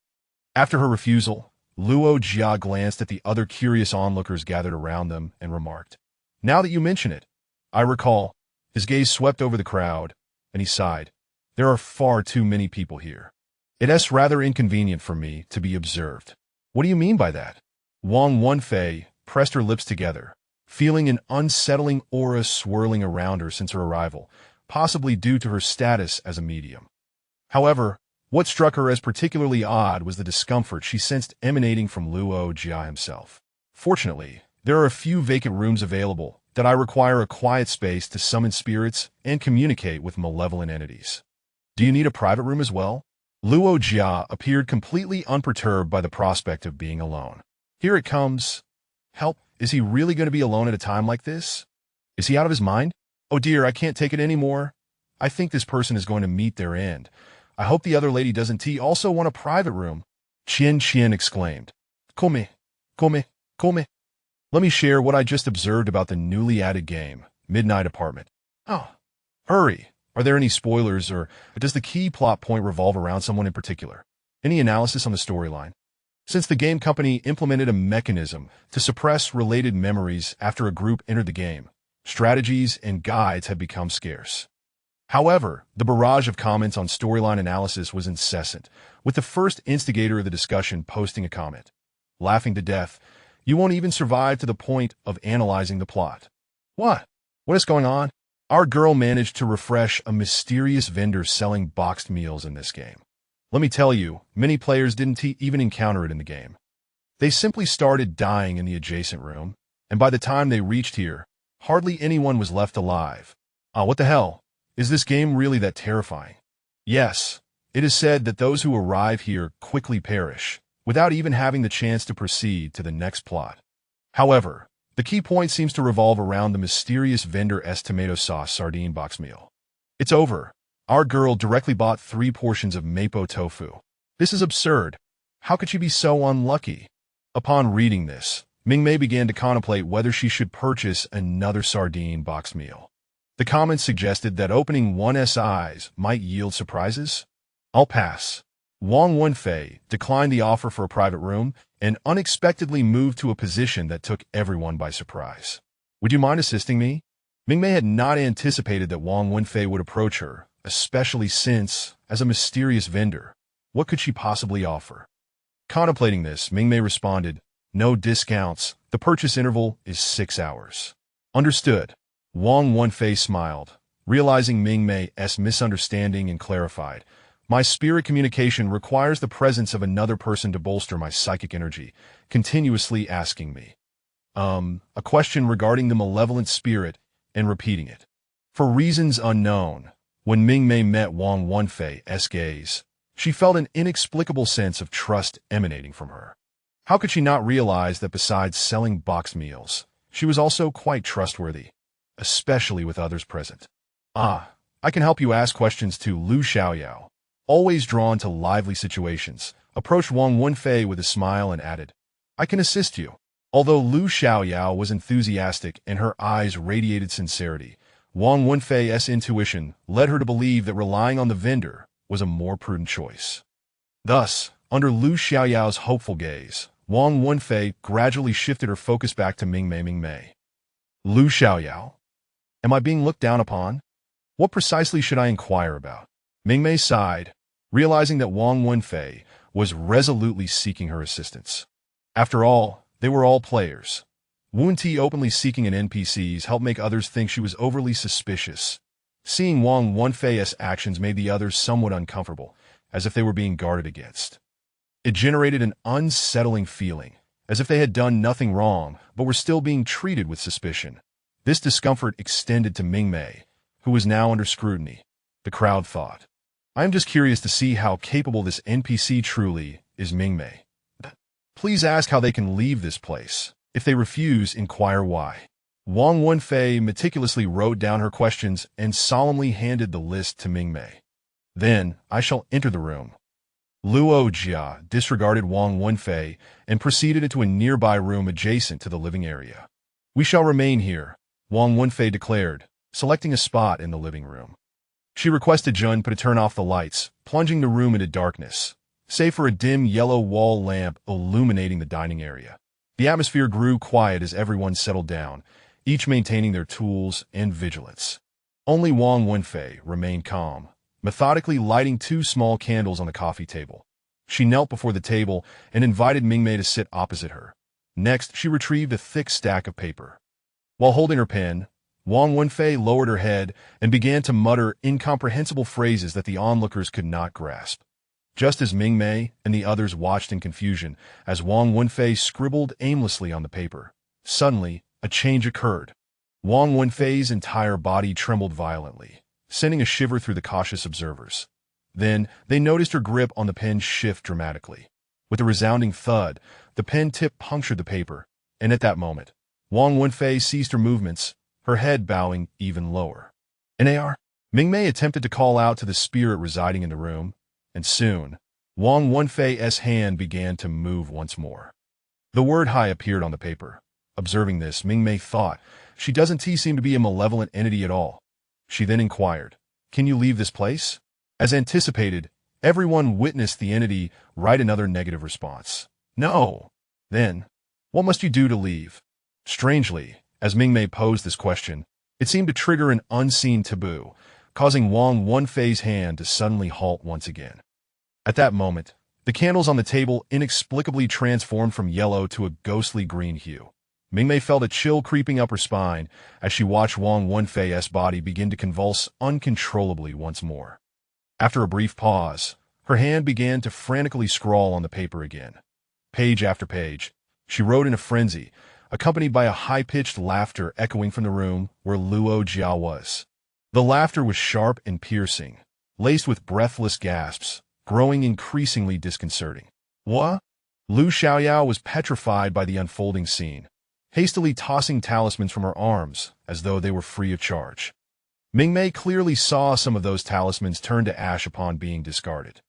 After her refusal, Luo Jia glanced at the other curious onlookers gathered around them and remarked, "Now that you mention it, I recall." His gaze swept over the crowd, and he sighed. "There are far too many people here. It's rather inconvenient for me to be observed." "What do you mean by that?" Wang Wenfei pressed her lips together, feeling an unsettling aura swirling around her since her arrival, possibly due to her status as a medium. However, what struck her as particularly odd was the discomfort she sensed emanating from Luo Jia himself. Fortunately, there are a few vacant rooms available, that I require a quiet space to summon spirits and communicate with malevolent entities. Do you need a private room as well? Luo Jia appeared completely unperturbed by the prospect of being alone. Here it comes. Help, is he really going to be alone at a time like this? Is he out of his mind? Oh dear, I can't take it anymore. I think this person is going to meet their end. I hope the other lady doesn't also want a private room. Qian exclaimed. Come, come, come. Let me share what I just observed about the newly added game, Midnight Apartment. Oh, hurry. Are there any spoilers, or does the key plot point revolve around someone in particular? Any analysis on the storyline? Since the game company implemented a mechanism to suppress related memories after a group entered the game, strategies and guides have become scarce. However, the barrage of comments on storyline analysis was incessant, with the first instigator of the discussion posting a comment. Laughing to death, you won't even survive to the point of analyzing the plot. What? What is going on? Our girl managed to refresh a mysterious vendor selling boxed meals in this game. Let me tell you, many players didn't even encounter it in the game. They simply started dying in the adjacent room, and by the time they reached here, hardly anyone was left alive. What the hell? Is this game really that terrifying? Yes, it is said that those who arrive here quickly perish, without even having the chance to proceed to the next plot. However, the key point seems to revolve around the mysterious vendor's tomato sauce sardine box meal. It's over. Our girl directly bought 3 portions of mapo tofu. This is absurd. How could she be so unlucky? Upon reading this, Mingmei began to contemplate whether she should purchase another sardine box meal. The comments suggested that opening one's eyes might yield surprises. I'll pass. Wang Wenfei declined the offer for a private room and unexpectedly moved to a position that took everyone by surprise. Would you mind assisting me? Mingmei had not anticipated that Wang Wenfei would approach her, especially since, as a mysterious vendor, what could she possibly offer? Contemplating this, Mingmei responded, no discounts. The purchase interval is 6 hours. Understood. Wang Wenfei smiled, realizing Mingmei's misunderstanding, and clarified. My spirit communication requires the presence of another person to bolster my psychic energy, continuously asking me, a question regarding the malevolent spirit and repeating it. For reasons unknown, when Mingmei met Wang Wenfei's gaze, she felt an inexplicable sense of trust emanating from her. How could she not realize that besides selling boxed meals, she was also quite trustworthy, especially with others present? I can help you ask questions to Lu Xiaoyao. Always drawn to lively situations, approached Wang Wenfei with a smile and added, I can assist you. Although Lu Xiaoyao was enthusiastic and her eyes radiated sincerity, Wang Wenfei's intuition led her to believe that relying on the vendor was a more prudent choice. Thus, under Lu Xiaoyao's hopeful gaze, Wang Wenfei gradually shifted her focus back to Mingmei. Lu Xiaoyao? Am I being looked down upon? What precisely should I inquire about? Mingmei sighed, realizing that Wang Wenfei was resolutely seeking her assistance. After all, they were all players. Wu Ti openly seeking an NPCs helped make others think she was overly suspicious. Seeing Wang Wenfei's actions made the others somewhat uncomfortable, as if they were being guarded against. It generated an unsettling feeling, as if they had done nothing wrong, but were still being treated with suspicion. This discomfort extended to Mingmei, who was now under scrutiny. The crowd thought. I am just curious to see how capable this NPC truly is. Mingmei. Please ask how they can leave this place. If they refuse, inquire why. Wang Wenfei meticulously wrote down her questions and solemnly handed the list to Mingmei. Then, I shall enter the room. Luo Jia disregarded Wang Wenfei and proceeded into a nearby room adjacent to the living area. We shall remain here, Wang Wenfei declared, selecting a spot in the living room. She requested Junpei to turn off the lights, plunging the room into darkness, save for a dim yellow wall lamp illuminating the dining area. The atmosphere grew quiet as everyone settled down, each maintaining their tools and vigilance. Only Wang Wenfei remained calm, methodically lighting 2 small candles on the coffee table. She knelt before the table and invited Mingmei to sit opposite her. Next, she retrieved a thick stack of paper. While holding her pen, Wang Wenfei lowered her head and began to mutter incomprehensible phrases that the onlookers could not grasp. Just as Mingmei and the others watched in confusion as Wang Wenfei scribbled aimlessly on the paper, suddenly, a change occurred. Wang Wenfei's entire body trembled violently, sending a shiver through the cautious observers. Then, they noticed her grip on the pen shift dramatically. With a resounding thud, the pen tip punctured the paper, and at that moment, Wang Wenfei ceased her movements, her head bowing even lower. "NAR?" Mingmei attempted to call out to the spirit residing in the room, and soon, Wang Wenfei's hand began to move once more. The word "Hai" appeared on the paper. Observing this, Mingmei thought, "She doesn't seem to be a malevolent entity at all." She then inquired, "Can you leave this place?" As anticipated, everyone witnessed the entity write another negative response. "No." "Then, what must you do to leave?" Strangely, as Mingmei posed this question, it seemed to trigger an unseen taboo, causing Wang Wenfei's hand to suddenly halt once again. At that moment, the candles on the table inexplicably transformed from yellow to a ghostly green hue. Mingmei felt a chill creeping up her spine as she watched Wang Wenfei's body begin to convulse uncontrollably once more. After a brief pause, her hand began to frantically scrawl on the paper again. Page after page, she wrote in a frenzy, accompanied by a high-pitched laughter echoing from the room where Luo Jiao was. The laughter was sharp and piercing, laced with breathless gasps, growing increasingly disconcerting. "What?" Lu Xiaoyao was petrified by the unfolding scene, hastily tossing talismans from her arms as though they were free of charge. Mingmei clearly saw some of those talismans turn to ash upon being discarded.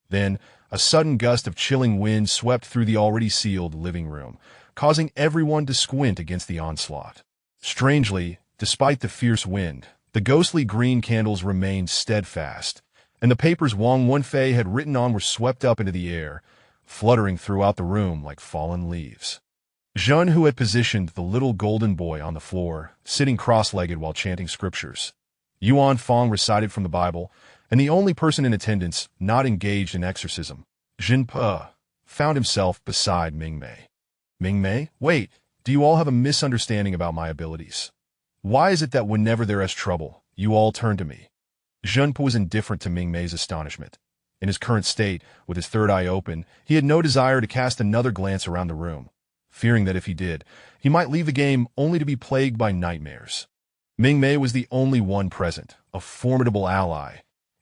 Then, a sudden gust of chilling wind swept through the already sealed living room, causing everyone to squint against the onslaught. Strangely, despite the fierce wind, the ghostly green candles remained steadfast, and the papers Wang Wenfei had written on were swept up into the air, fluttering throughout the room like fallen leaves. Zhen, who had positioned the little golden boy on the floor, sitting cross-legged while chanting scriptures. Yuan Fong recited from the Bible, and the only person in attendance not engaged in exorcism, Jin Pe, found himself beside Mingmei. "Mingmei, wait, do you all have a misunderstanding about my abilities? Why is it that whenever there is trouble, you all turn to me?" Zhen Pe was indifferent to Mingmei's astonishment. In his current state, with his third eye open, he had no desire to cast another glance around the room, fearing that if he did, he might leave the game only to be plagued by nightmares. Mingmei was the only one present, a formidable ally,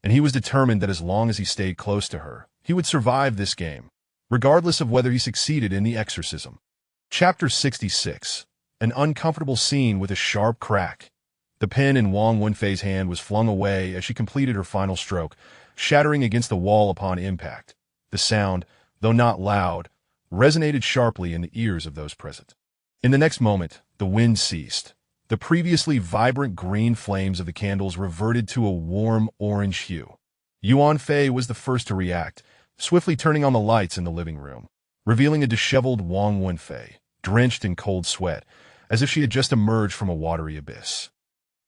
and he was determined that as long as he stayed close to her, he would survive this game, regardless of whether he succeeded in the exorcism. Chapter 66. An uncomfortable scene with a sharp crack. The pen in Wang Wenfei's hand was flung away as she completed her final stroke, shattering against the wall upon impact. The sound, though not loud, resonated sharply in the ears of those present. In the next moment, the wind ceased. The previously vibrant green flames of the candles reverted to a warm orange hue. Yuan Fei was the first to react, swiftly turning on the lights in the living room, revealing a disheveled Wang Wenfei, drenched in cold sweat, as if she had just emerged from a watery abyss.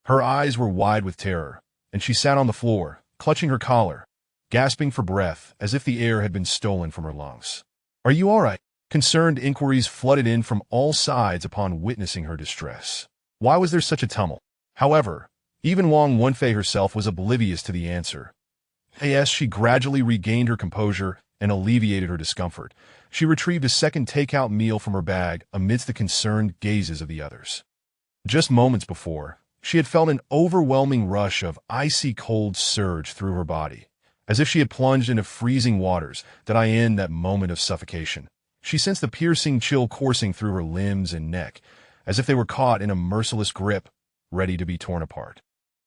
Her eyes were wide with terror, and she sat on the floor, clutching her collar, gasping for breath as if the air had been stolen from her lungs. "Are you all right?" Concerned inquiries flooded in from all sides upon witnessing her distress. Why was there such a tumult? However, even Wang Wenfei herself was oblivious to the answer. As she gradually regained her composure and alleviated her discomfort, she retrieved a second takeout meal from her bag amidst the concerned gazes of the others. Just moments before, she had felt an overwhelming rush of icy cold surge through her body, as if she had plunged into freezing waters that end that moment of suffocation. She sensed the piercing chill coursing through her limbs and neck, as if they were caught in a merciless grip, ready to be torn apart.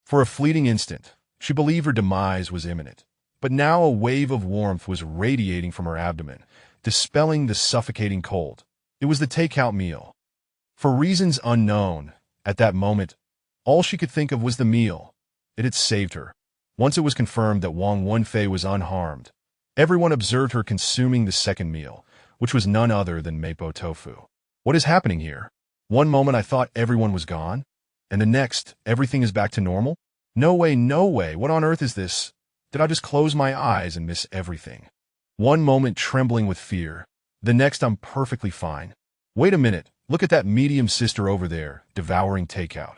For a fleeting instant, she believed her demise was imminent, but now a wave of warmth was radiating from her abdomen, dispelling the suffocating cold. It was the takeout meal. For reasons unknown, at that moment, all she could think of was the meal. It had saved her. Once it was confirmed that Wang Wenfei was unharmed, everyone observed her consuming the second meal, which was none other than mapo tofu. What is happening here? One moment I thought everyone was gone, and the next, everything is back to normal? No way, no way, what on earth is this? Did I just close my eyes and miss everything? One moment trembling with fear, the next I'm perfectly fine. Wait a minute, look at that medium sister over there, devouring takeout.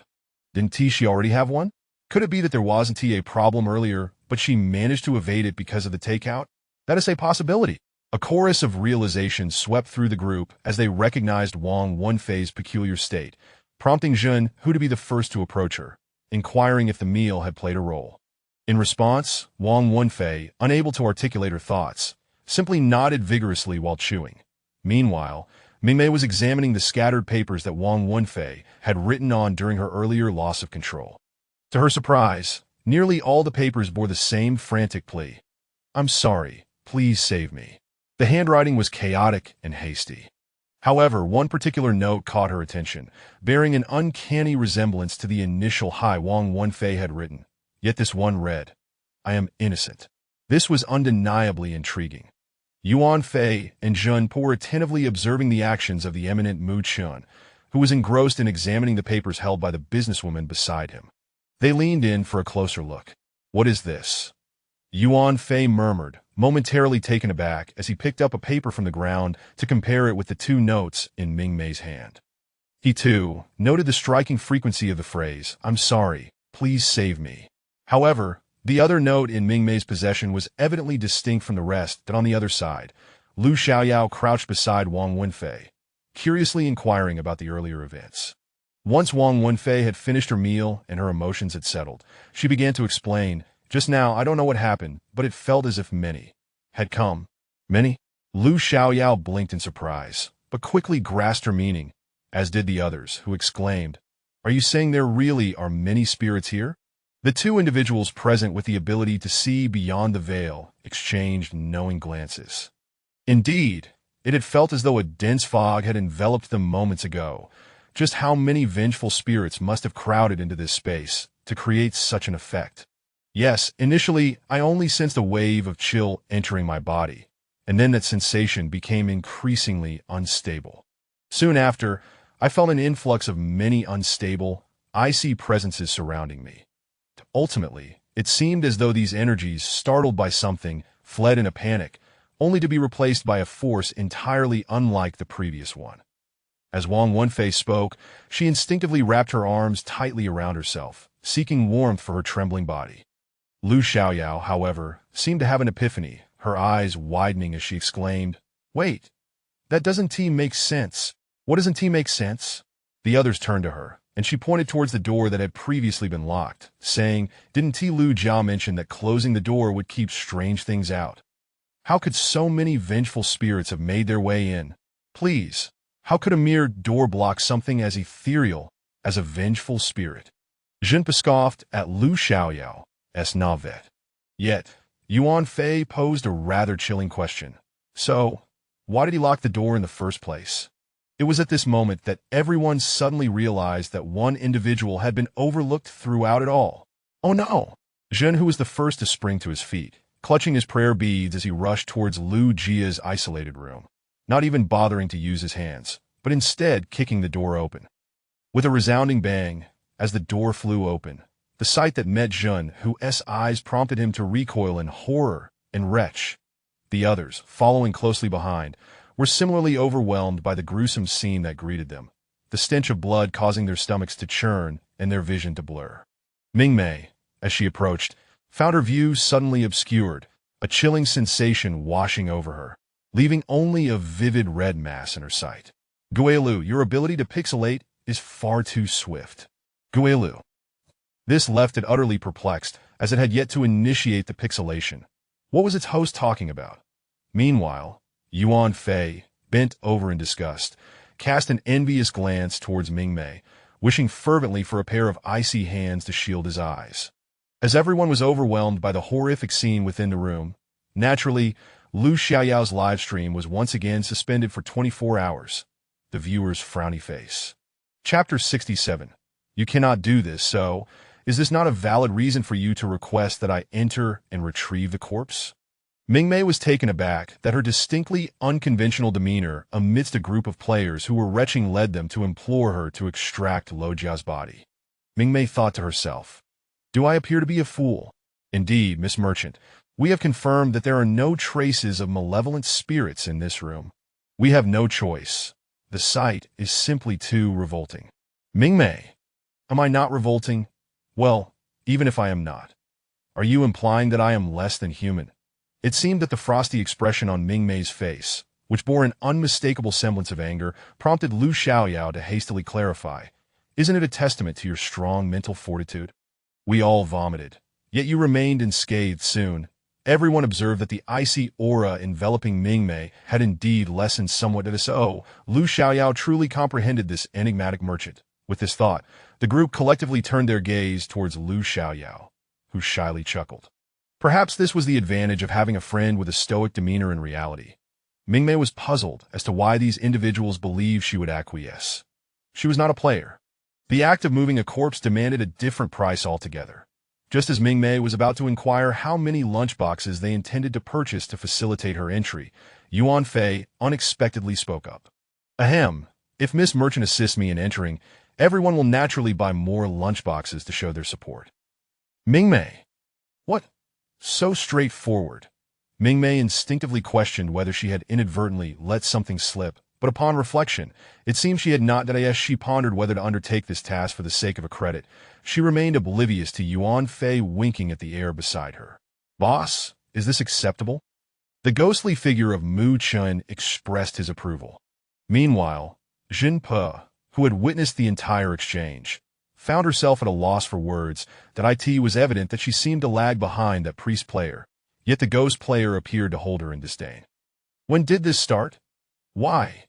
Didn't she already have one? Could it be that there wasn't a problem earlier, but she managed to evade it because of the takeout? That is a possibility. A chorus of realization swept through the group as they recognized Wang Wenfei's peculiar state, prompting Jun who to be the first to approach her, inquiring if the meal had played a role. In response, Wang Wenfei, unable to articulate her thoughts, simply nodded vigorously while chewing. Meanwhile, Mingmei was examining the scattered papers that Wang Wenfei had written on during her earlier loss of control. To her surprise, nearly all the papers bore the same frantic plea. "I'm sorry, please save me." The handwriting was chaotic and hasty. However, one particular note caught her attention, bearing an uncanny resemblance to the initial "Hi" Wang Wenfei had written. Yet this one read, "I am innocent." This was undeniably intriguing. Yuan Fei and Jun were attentively observing the actions of the eminent Mu Chun, who was engrossed in examining the papers held by the businesswoman beside him. They leaned in for a closer look. "What is this?" Yuan Fei murmured, momentarily taken aback as he picked up a paper from the ground to compare it with the two notes in Mingmei's hand. He, too, noted the striking frequency of the phrase, "I'm sorry, please save me." However, the other note in Mingmei's possession was evidently distinct from the rest, that on the other side, Lu Xiaoyao crouched beside Wang Wenfei, curiously inquiring about the earlier events. Once Wang Wenfei had finished her meal and her emotions had settled, she began to explain, "Just now, I don't know what happened, but it felt as if many had come." "Many?" Lu Xiaoyao blinked in surprise, but quickly grasped her meaning, as did the others, who exclaimed, "Are you saying there really are many spirits here?" The two individuals present with the ability to see beyond the veil exchanged knowing glances. Indeed, it had felt as though a dense fog had enveloped them moments ago. Just how many vengeful spirits must have crowded into this space to create such an effect? Yes, initially, I only sensed a wave of chill entering my body, and then that sensation became increasingly unstable. Soon after, I felt an influx of many unstable, icy presences surrounding me. Ultimately, it seemed as though these energies, startled by something, fled in a panic, only to be replaced by a force entirely unlike the previous one. As Wang Wenfei spoke, she instinctively wrapped her arms tightly around herself, seeking warmth for her trembling body. Lu Xiaoyao, however, seemed to have an epiphany, her eyes widening as she exclaimed, "Wait, that doesn't make sense." "What doesn't make sense?" The others turned to her, and she pointed towards the door that had previously been locked, saying, "Didn't Lu Jia mention that closing the door would keep strange things out? How could so many vengeful spirits have made their way in? Please, how could a mere door block something as ethereal as a vengeful spirit?" Jinpa scoffed at Lu Xiaoyao's navet. Yet, Yuan Fei posed a rather chilling question. "So, why did he lock the door in the first place?" It was at this moment that everyone suddenly realized that one individual had been overlooked throughout it all. "Oh no!" Zhen, who was the first to spring to his feet, clutching his prayer beads as he rushed towards Lu Jia's isolated room, not even bothering to use his hands, but instead kicking the door open. With a resounding bang, as the door flew open, the sight that met Zhen, whose eyes prompted him to recoil in horror and retch. The others, following closely behind, were similarly overwhelmed by the gruesome scene that greeted them, the stench of blood causing their stomachs to churn and their vision to blur. Mingmei, as she approached, found her view suddenly obscured, a chilling sensation washing over her, leaving only a vivid red mass in her sight. "Guilu, your ability to pixelate is far too swift." Guilu. This left it utterly perplexed, as it had yet to initiate the pixelation. What was its host talking about? Meanwhile, Yuan Fei, bent over in disgust, cast an envious glance towards Mingmei, wishing fervently for a pair of icy hands to shield his eyes. As everyone was overwhelmed by the horrific scene within the room, naturally, Lu Xiaoyao's live stream was once again suspended for 24 hours. The viewer's frowny face. Chapter 67. You cannot do this, so is this not a valid reason for you to request that I enter and retrieve the corpse? Mingmei was taken aback that her distinctly unconventional demeanor amidst a group of players who were retching led them to implore her to extract Lu Jia's body. Mingmei thought to herself, "Do I appear to be a fool? Indeed, Miss Merchant, we have confirmed that there are no traces of malevolent spirits in this room. We have no choice. The sight is simply too revolting." "Mingmei, am I not revolting? Well, even if I am not, are you implying that I am less than human?" It seemed that the frosty expression on Mingmei's face, which bore an unmistakable semblance of anger, prompted Lu Xiaoyao to hastily clarify, Isn't it a testament to your strong mental fortitude? We all vomited. Yet you remained unscathed soon. Everyone observed that the icy aura enveloping Mingmei had indeed lessened somewhat at us. Oh, Lu Xiaoyao truly comprehended this enigmatic merchant. With this thought, the group collectively turned their gaze towards Lu Xiaoyao, who shyly chuckled. Perhaps this was the advantage of having a friend with a stoic demeanor in reality. Mingmei was puzzled as to why these individuals believed she would acquiesce. She was not a player. The act of moving a corpse demanded a different price altogether. Just as Mingmei was about to inquire how many lunchboxes they intended to purchase to facilitate her entry, Yuan Fei unexpectedly spoke up. Ahem, if Miss Merchant assists me in entering, everyone will naturally buy more lunchboxes to show their support. Mingmei. What? So straightforward. Mingmei instinctively questioned whether she had inadvertently let something slip, but upon reflection, it seemed she had not. As she pondered whether to undertake this task for the sake of a credit, she remained oblivious to Yuan Fei winking at the air beside her. Boss, is this acceptable? The ghostly figure of Mu Chun expressed his approval. Meanwhile, Jin Pe, who had witnessed the entire exchange, found herself at a loss for words. That it was evident that she seemed to lag behind that priest player, yet the ghost player appeared to hold her in disdain. When did this start? Why?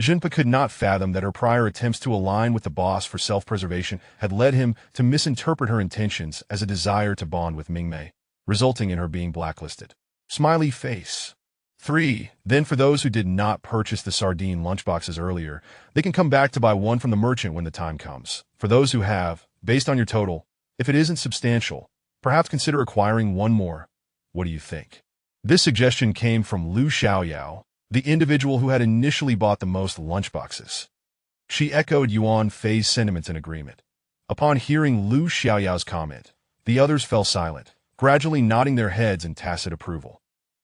Jinpa could not fathom that her prior attempts to align with the boss for self-preservation had led him to misinterpret her intentions as a desire to bond with Mingmei, resulting in her being blacklisted. Smiley face. 3. Then for those who did not purchase the sardine lunchboxes earlier, they can come back to buy one from the merchant when the time comes. For those who have, based on your total, if it isn't substantial, perhaps consider acquiring one more. What do you think? This suggestion came from Lu Xiaoyao, the individual who had initially bought the most lunchboxes. She echoed Yuan Fei's sentiments in agreement. Upon hearing Lu Xiaoyao's comment, the others fell silent, gradually nodding their heads in tacit approval.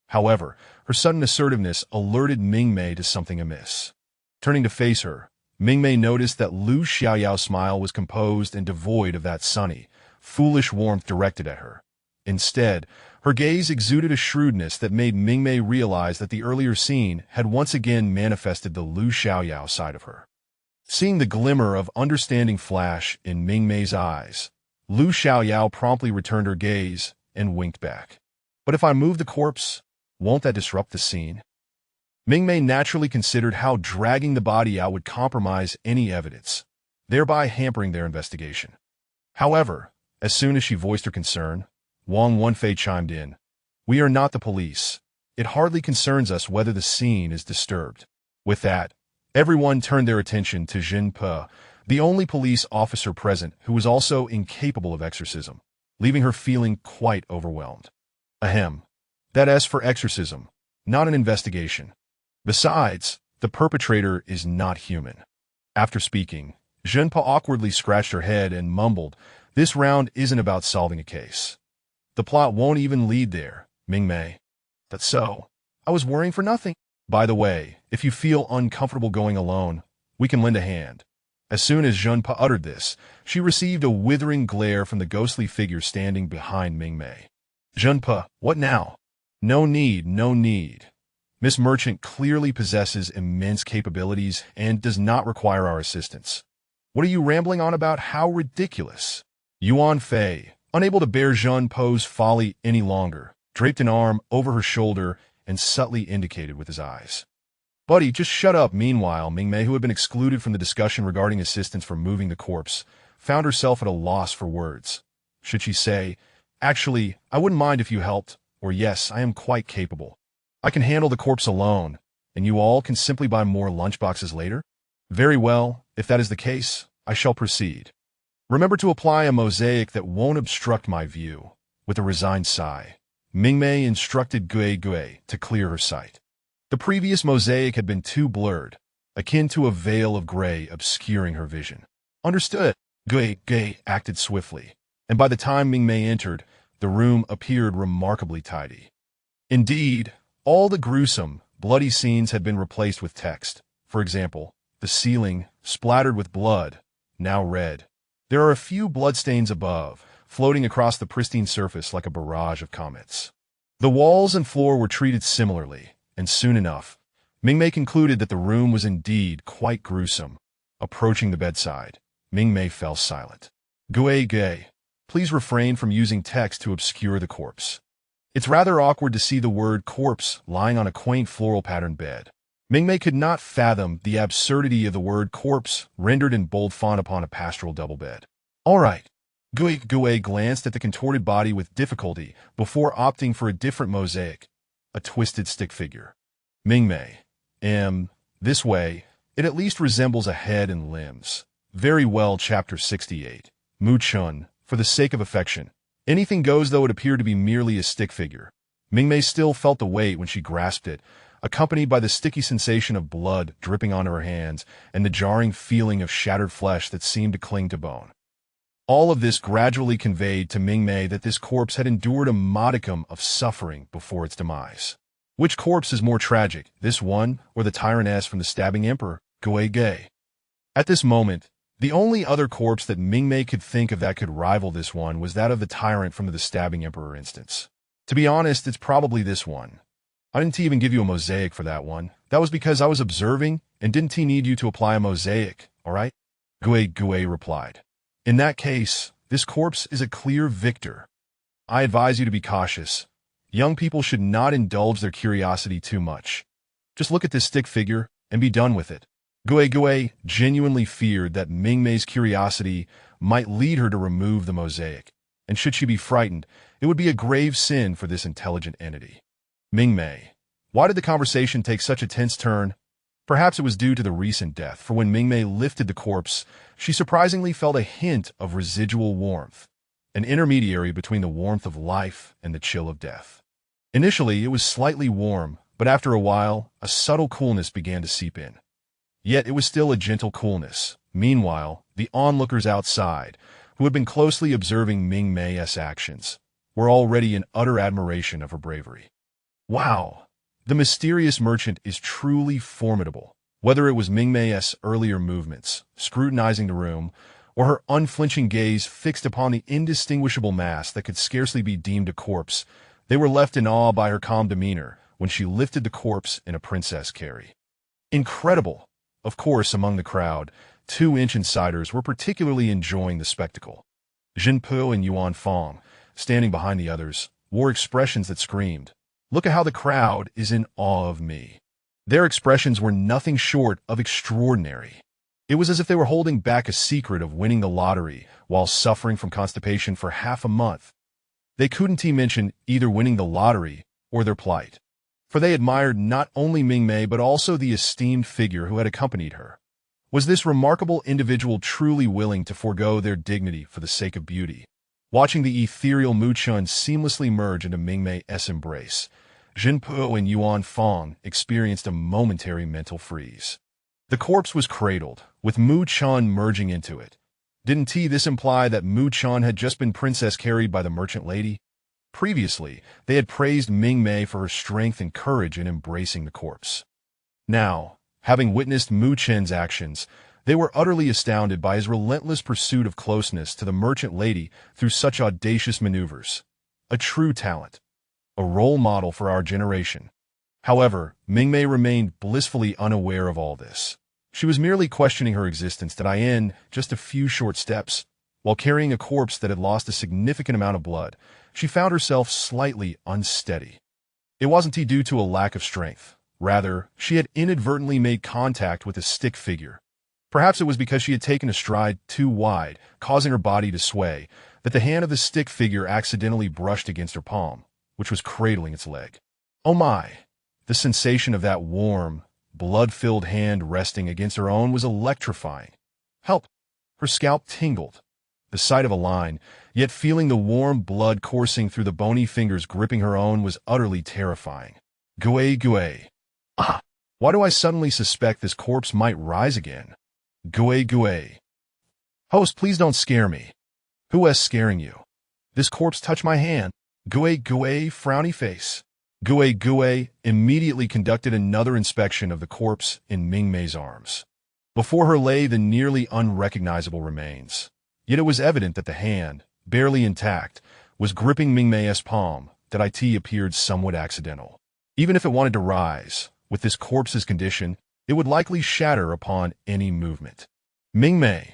However, her sudden assertiveness alerted Mingmei to something amiss. Turning to face her, Mingmei noticed that Lu Xiaoyao's smile was composed and devoid of that sunny, foolish warmth directed at her. Instead, her gaze exuded a shrewdness that made Mingmei realize that the earlier scene had once again manifested the Lu Xiaoyao side of her. Seeing the glimmer of understanding flash in Mingmei's eyes, Lu Xiaoyao promptly returned her gaze and winked back. But if I move the corpse, won't that disrupt the scene? Mingmei naturally considered how dragging the body out would compromise any evidence, thereby hampering their investigation. However, as soon as she voiced her concern, Wang Wenfei chimed in. We are not the police. It hardly concerns us whether the scene is disturbed. With that, everyone turned their attention to Jin Pe, the only police officer present who was also incapable of exorcism, leaving her feeling quite overwhelmed. Ahem. That's for exorcism, not an investigation. Besides, the perpetrator is not human. After speaking, Jin Pe awkwardly scratched her head and mumbled, this round isn't about solving a case. The plot won't even lead there, Mingmei. That's so. I was worrying for nothing. By the way, if you feel uncomfortable going alone, we can lend a hand. As soon as Jin Pe uttered this, she received a withering glare from the ghostly figure standing behind Mingmei. Jin Pe, what now? No need, no need. Miss Merchant clearly possesses immense capabilities and does not require our assistance. What are you rambling on about? How ridiculous. Yuan Fei, unable to bear Jin Pe's folly any longer, draped an arm over her shoulder and subtly indicated with his eyes. Buddy, just shut up. Meanwhile, Mingmei, who had been excluded from the discussion regarding assistance for moving the corpse, found herself at a loss for words. Should she say, actually, I wouldn't mind if you helped, or yes, I am quite capable. I can handle the corpse alone, and you all can simply buy more lunchboxes later? Very well, if that is the case, I shall proceed. Remember to apply a mosaic that won't obstruct my view. With a resigned sigh, Mingmei instructed Gui Gui to clear her sight. The previous mosaic had been too blurred, akin to a veil of gray obscuring her vision. Understood. Gui Gui acted swiftly, and by the time Mingmei entered, the room appeared remarkably tidy. Indeed, all the gruesome, bloody scenes had been replaced with text. For example, the ceiling, splattered with blood, now red. There are a few bloodstains above, floating across the pristine surface like a barrage of comets. The walls and floor were treated similarly, and soon enough, Mingmei concluded that the room was indeed quite gruesome. Approaching the bedside, Mingmei fell silent. Gui, please refrain from using text to obscure the corpse. It's rather awkward to see the word corpse lying on a quaint floral patterned bed. Mingmei could not fathom the absurdity of the word corpse rendered in bold font upon a pastoral double bed. All right. Gui glanced at the contorted body with difficulty before opting for a different mosaic, a twisted stick figure. Mingmei, this way, it at least resembles a head and limbs. Very well, Chapter 68. Mu Chun, for the sake of affection. Anything goes, though it appeared to be merely a stick figure. Mingmei still felt the weight when she grasped it, accompanied by the sticky sensation of blood dripping onto her hands and the jarring feeling of shattered flesh that seemed to cling to bone. All of this gradually conveyed to Mingmei that this corpse had endured a modicum of suffering before its demise. Which corpse is more tragic, this one or the tyranness from the stabbing emperor, Gui? At this moment, the only other corpse that Mingmei could think of that could rival this one was that of the tyrant from the stabbing emperor instance. To be honest, it's probably this one. I didn't even give you a mosaic for that one. That was because I was observing and didn't need you to apply a mosaic, all right? Gui replied. In that case, this corpse is a clear victor. I advise you to be cautious. Young people should not indulge their curiosity too much. Just look at this stick figure and be done with it. Gui genuinely feared that Mingmei's curiosity might lead her to remove the mosaic, and should she be frightened, it would be a grave sin for this intelligent entity. Mingmei, why did the conversation take such a tense turn? Perhaps it was due to the recent death, for when Mingmei lifted the corpse, she surprisingly felt a hint of residual warmth, an intermediary between the warmth of life and the chill of death. Initially, it was slightly warm, but after a while, a subtle coolness began to seep in. Yet it was still a gentle coolness. Meanwhile, the onlookers outside, who had been closely observing Mingmei's actions, were already in utter admiration of her bravery. Wow! The mysterious merchant is truly formidable. Whether it was Mingmei's earlier movements, scrutinizing the room, or her unflinching gaze fixed upon the indistinguishable mass that could scarcely be deemed a corpse, they were left in awe by her calm demeanor when she lifted the corpse in a princess carry. Incredible! Of course, among the crowd, 2 insiders were particularly enjoying the spectacle. Jinpu and Yuan Fong, standing behind the others, wore expressions that screamed, "Look at how the crowd is in awe of me." Their expressions were nothing short of extraordinary. It was as if they were holding back a secret of winning the lottery while suffering from constipation for half a month. They couldn't mention either winning the lottery or their plight, for they admired not only Mingmei but also the esteemed figure who had accompanied her. Was this remarkable individual truly willing to forego their dignity for the sake of beauty? Watching the ethereal Mu Chun seamlessly merge into Mingmei's embrace, Jinpu and Yuan Fong experienced a momentary mental freeze. The corpse was cradled, with Mu Chun merging into it. Didn't this imply that Mu Chun had just been princess carried by the merchant lady? Previously, they had praised Mingmei for her strength and courage in embracing the corpse. Now, having witnessed Mu Chun's actions, they were utterly astounded by his relentless pursuit of closeness to the merchant lady through such audacious maneuvers. A true talent. A role model for our generation. However, Mingmei remained blissfully unaware of all this. She was merely questioning her existence that in just a few short steps, while carrying a corpse that had lost a significant amount of blood, she found herself slightly unsteady. It wasn't due to a lack of strength. Rather, she had inadvertently made contact with a stick figure. Perhaps it was because she had taken a stride too wide, causing her body to sway, that the hand of the stick figure accidentally brushed against her palm, which was cradling its leg. Oh my! The sensation of that warm, blood-filled hand resting against her own was electrifying. Help! Her scalp tingled. The sight of a line, yet feeling the warm blood coursing through the bony fingers gripping her own was utterly terrifying. Gui. Ah! Why do I suddenly suspect this corpse might rise again? Gui. Host, please don't scare me. Who is scaring you? This corpse touched my hand. Gui, frowny face. Gui immediately conducted another inspection of the corpse in Mingmei's arms. Before her lay the nearly unrecognizable remains. Yet it was evident that the hand, barely intact, was gripping Mingmei's palm, that appeared somewhat accidental. Even if it wanted to rise, with this corpse's condition, it would likely shatter upon any movement. Mingmei,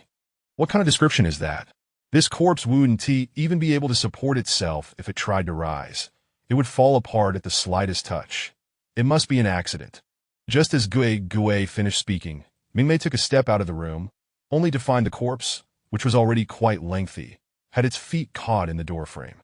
What kind of description is that? This corpse wouldn't even be able to support itself if it tried to rise. It would fall apart at the slightest touch. It must be an accident. Just as Gui finished speaking, Mingmei took a step out of the room, only to find the corpse, which was already quite lengthy, had its feet caught in the doorframe.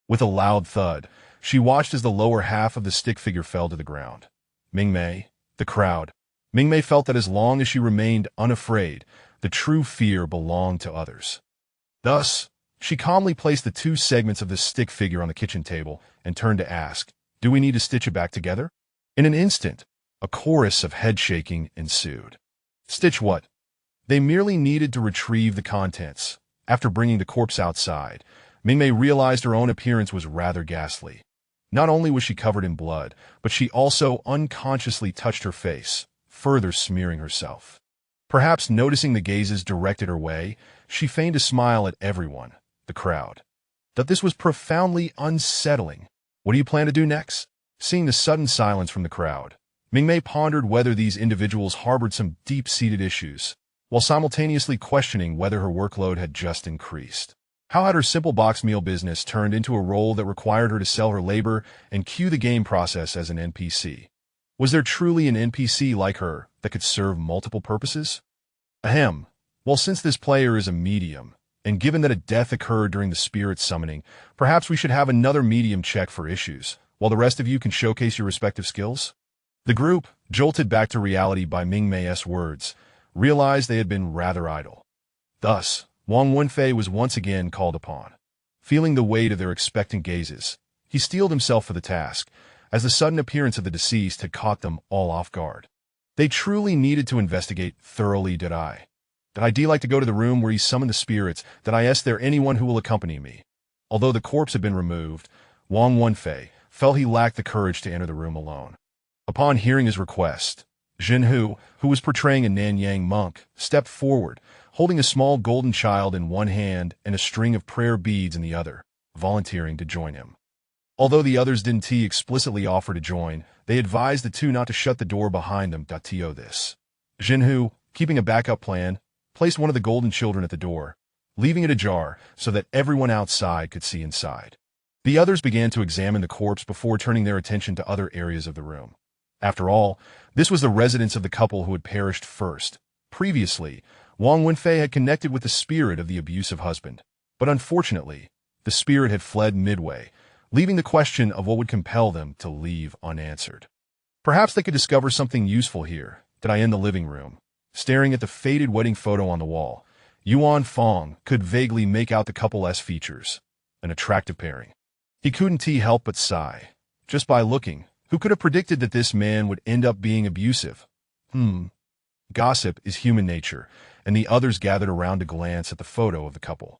With a loud thud, she watched as the lower half of the stick figure fell to the ground. Mingmei, the crowd. Mingmei felt that as long as she remained unafraid, the true fear belonged to others. Thus, she calmly placed the two segments of the stick figure on the kitchen table and turned to ask, "Do we need to stitch it back together?" In an instant, a chorus of head-shaking ensued. Stitch what? They merely needed to retrieve the contents. After bringing the corpse outside, Mingmei realized her own appearance was rather ghastly. Not only was she covered in blood, but she also unconsciously touched her face, further smearing herself. Perhaps noticing the gazes directed her way, she feigned a smile at everyone, the crowd. That this was profoundly unsettling. What do you plan to do next? Seeing the sudden silence from the crowd, Mingmei pondered whether these individuals harbored some deep-seated issues, while simultaneously questioning whether her workload had just increased. How had her simple box meal business turned into a role that required her to sell her labor and cue the game process as an NPC? Was there truly an NPC like her that could serve multiple purposes? Ahem. Well, since this player is a medium, and given that a death occurred during the spirit summoning, perhaps we should have another medium check for issues, while the rest of you can showcase your respective skills? The group, jolted back to reality by Mingmei's words, realized they had been rather idle. Thus, Wang Wenfei was once again called upon. Feeling the weight of their expectant gazes, he steeled himself for the task, as the sudden appearance of the deceased had caught them all off guard. They truly needed to investigate thoroughly. Did I like to go to the room where he summoned the spirits? Did I ask there anyone who will accompany me? Although the corpse had been removed, Wang Wenfei felt he lacked the courage to enter the room alone. Upon hearing his request, Jinhu, who was portraying a Nanyang monk, stepped forward, holding a small golden child in one hand and a string of prayer beads in the other, volunteering to join him. Although the others didn't explicitly offer to join, they advised the two not to shut the door behind them. This. Jinhu, keeping a backup plan, placed one of the golden children at the door, leaving it ajar so that everyone outside could see inside. The others began to examine the corpse before turning their attention to other areas of the room. After all, this was the residence of the couple who had perished first. Previously, Wang Wenfei had connected with the spirit of the abusive husband, but unfortunately, the spirit had fled midway, leaving the question of what would compel them to leave unanswered. Perhaps they could discover something useful here. Did I in the living room? Staring at the faded wedding photo on the wall, Yuan Fong could vaguely make out the couple's features. An attractive pairing. He couldn't help but sigh. Just by looking, who could have predicted that this man would end up being abusive? Gossip is human nature, and the others gathered around to glance at the photo of the couple.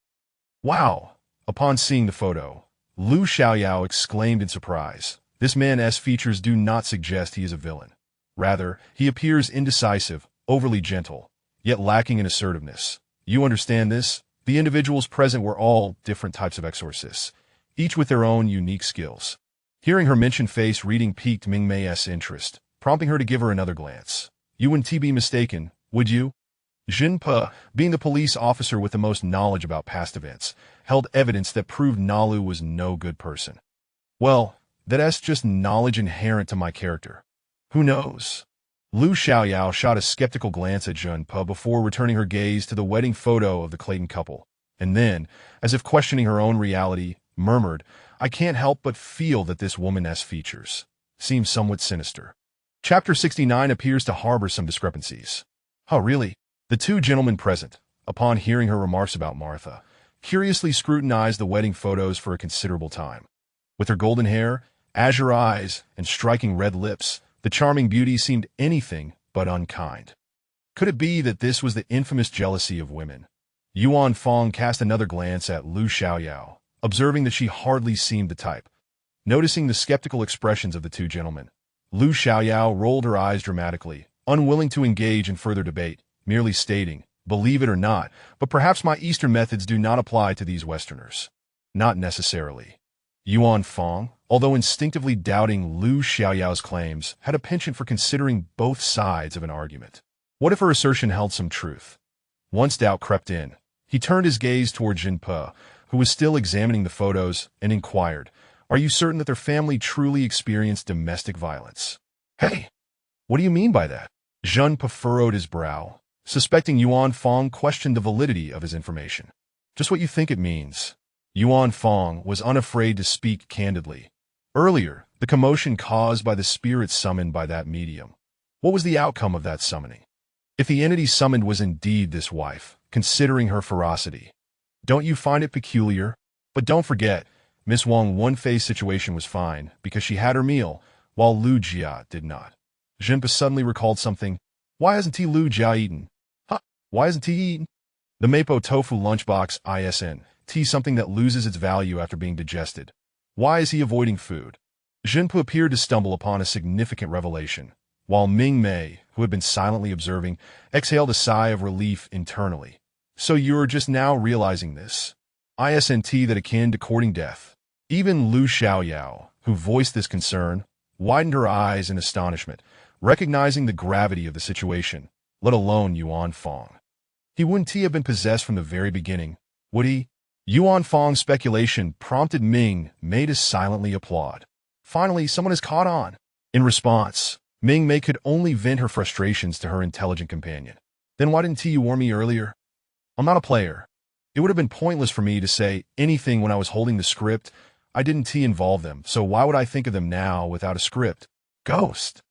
Wow! Upon seeing the photo, Lu Xiaoyao exclaimed in surprise. This man's features do not suggest he is a villain. Rather, he appears indecisive, overly gentle, yet lacking in assertiveness. You understand this? The individuals present were all different types of exorcists, each with their own unique skills. Hearing her mentioned face reading piqued Mingmei's interest, prompting her to give her another glance. You wouldn't be mistaken, would you? Jin Pe, being the police officer with the most knowledge about past events, held evidence that proved Nalu was no good person. Well, that's just knowledge inherent to my character. Who knows? Lu Xiaoyao shot a skeptical glance at Jin Pe before returning her gaze to the wedding photo of the Clayton couple, and then, as if questioning her own reality, murmured, I can't help but feel that this woman's features seem somewhat sinister. Chapter 69 appears to harbor some discrepancies. Oh, really? The two gentlemen present, upon hearing her remarks about Martha, curiously scrutinized the wedding photos for a considerable time. With her golden hair, azure eyes, and striking red lips, the charming beauty seemed anything but unkind. Could it be that this was the infamous jealousy of women? Yuan Fong cast another glance at Lu Xiaoyao, observing that she hardly seemed the type. Noticing the skeptical expressions of the two gentlemen, Lu Xiaoyao rolled her eyes dramatically, unwilling to engage in further debate, merely stating, believe it or not, but perhaps my Eastern methods do not apply to these Westerners. Not necessarily. Yuan Fong, although instinctively doubting Lu Xiaoyao's claims, had a penchant for considering both sides of an argument. What if her assertion held some truth? Once doubt crept in, He turned his gaze toward Jinpe, who was still examining the photos, and inquired, "Are you certain that their family truly experienced domestic violence?" "Hey, what do you mean by that?" Jinpe furrowed his brow, suspecting Yuan Fong questioned the validity of his information. "Just what you think it means." Yuan Fong was unafraid to speak candidly. Earlier, the commotion caused by the spirits summoned by that medium. What was the outcome of that summoning? If the entity summoned was indeed this wife, considering her ferocity, don't you find it peculiar? But don't forget, Miss Wang Wenfei's situation was fine because she had her meal, while Lu Jia did not. Jinpe suddenly recalled something. Why hasn't Lu Jia eaten? Huh? Why hasn't he eaten? The Mapo tofu lunchbox ISN. Tea something that loses its value after being digested. Why is he avoiding food? Jinpe appeared to stumble upon a significant revelation, while Mingmei, who had been silently observing, exhaled a sigh of relief internally. So you're just now realizing this? ISNT that akin to courting death. Even Lu Xiaoyao, who voiced this concern, widened her eyes in astonishment, recognizing the gravity of the situation, let alone Yuan Fong. He wouldn't have been possessed from the very beginning, would he? Yuan Fong's speculation prompted Mingmei to silently applaud. Finally, someone has caught on. In response, Mingmei could only vent her frustrations to her intelligent companion. Then why didn't you warn me earlier? I'm not a player. It would have been pointless for me to say anything when I was holding the script. I didn't involve them, so why would I think of them now without a script? Ghost.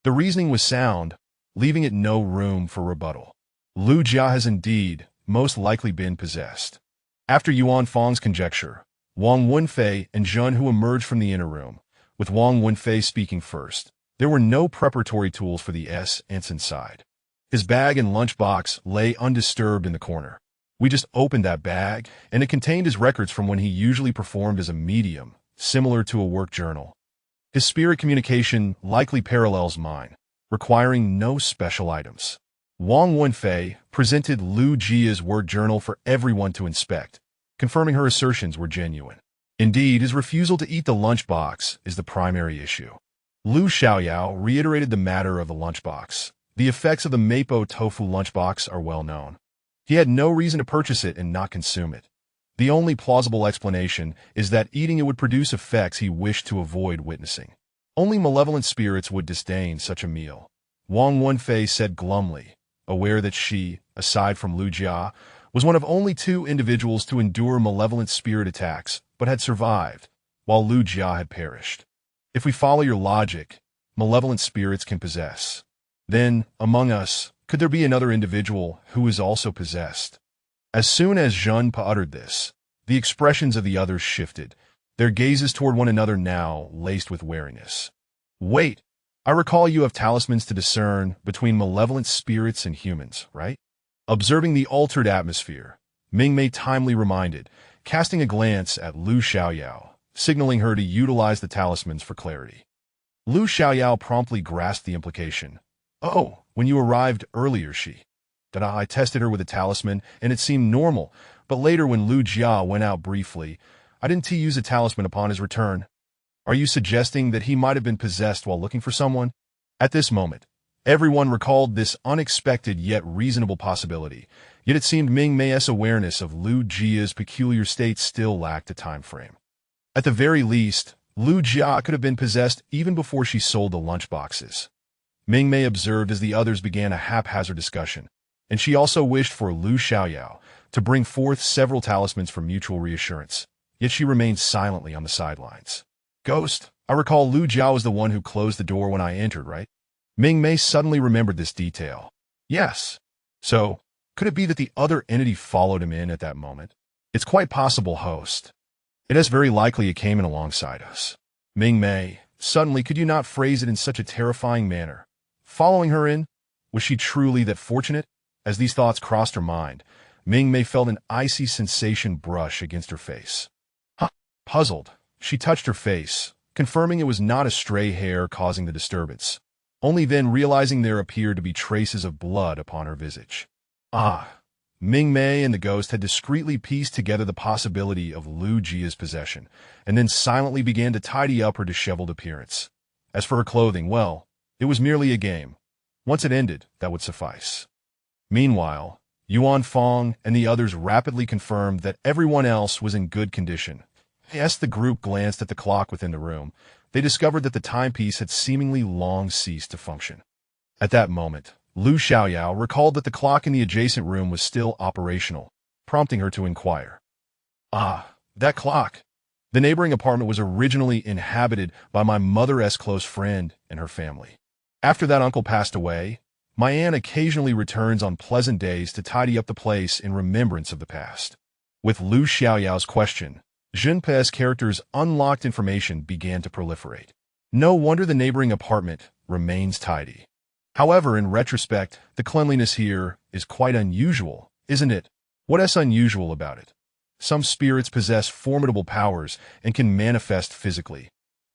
The reasoning was sound, leaving it no room for rebuttal. Lu Jia has indeed, most likely been possessed. After Yuan Fong's conjecture, Wang Wenfei and Zhun Hu emerged from the inner room, with Wang Wenfei speaking first. There were no preparatory tools for the S-Ants inside. His bag and lunchbox lay undisturbed in the corner. We just opened that bag, and it contained his records from when he usually performed as a medium, similar to a work journal. His spirit communication likely parallels mine, requiring no special items. Wang Wenfei presented Lu Jia's work journal for everyone to inspect, confirming her assertions were genuine. Indeed, his refusal to eat the lunchbox is the primary issue. Lu Xiaoyao reiterated the matter of the lunchbox. The effects of the Mapo tofu lunchbox are well known. He had no reason to purchase it and not consume it. The only plausible explanation is that eating it would produce effects he wished to avoid witnessing. Only malevolent spirits would disdain such a meal. Wang Wenfei said glumly, aware that she, aside from Lu Jia, was one of only 2 individuals to endure malevolent spirit attacks, but had survived, while Lu Jia had perished. If we follow your logic, malevolent spirits can possess. Then, among us, could there be another individual who is also possessed? As soon as Jinpe uttered this, the expressions of the others shifted, their gazes toward one another now laced with wariness. Wait, I recall you have talismans to discern between malevolent spirits and humans, right? Observing the altered atmosphere, Mingmei timely reminded, casting a glance at Lu Xiaoyao, signaling her to utilize the talismans for clarity. Lu Xiaoyao promptly grasped the implication. Oh, when you arrived earlier, I tested her with a talisman, and it seemed normal, but later when Lu Jia went out briefly, I didn't use a talisman upon his return. Are you suggesting that he might have been possessed while looking for someone? At this moment, everyone recalled this unexpected yet reasonable possibility, yet it seemed Mingmei's awareness of Lu Jia's peculiar state still lacked a time frame. At the very least, Lu Jia could have been possessed even before she sold the lunchboxes. Mingmei observed as the others began a haphazard discussion, and she also wished for Lu Xiaoyao to bring forth several talismans for mutual reassurance, yet she remained silently on the sidelines. Ghost, I recall Lu Jia was the one who closed the door when I entered, right? Mingmei suddenly remembered this detail. Yes. So, could it be that the other entity followed him in at that moment? It's quite possible, host. It is very likely it came in alongside us. Mingmei, suddenly could you not phrase it in such a terrifying manner? Following her in? Was she truly that fortunate? As these thoughts crossed her mind, Mingmei felt an icy sensation brush against her face. Puzzled, she touched her face, confirming it was not a stray hair causing the disturbance, only then realizing there appeared to be traces of blood upon her visage. Mingmei and the ghost had discreetly pieced together the possibility of Lu Jia's possession, and then silently began to tidy up her disheveled appearance. As for her clothing, well, it was merely a game. Once it ended, that would suffice. Meanwhile, Yuan Fong and the others rapidly confirmed that everyone else was in good condition. As the group glanced at the clock within the room, they discovered that the timepiece had seemingly long ceased to function. At that moment, Lu Xiaoyao recalled that the clock in the adjacent room was still operational, prompting her to inquire. Ah, that clock. The neighboring apartment was originally inhabited by my mother's close friend and her family. After that uncle passed away, my aunt occasionally returns on pleasant days to tidy up the place in remembrance of the past. With Lu Xiaoyao's question, Junpei's character's unlocked information began to proliferate. No wonder the neighboring apartment remains tidy. However, in retrospect, the cleanliness here is quite unusual, isn't it? What is unusual about it? Some spirits possess formidable powers and can manifest physically.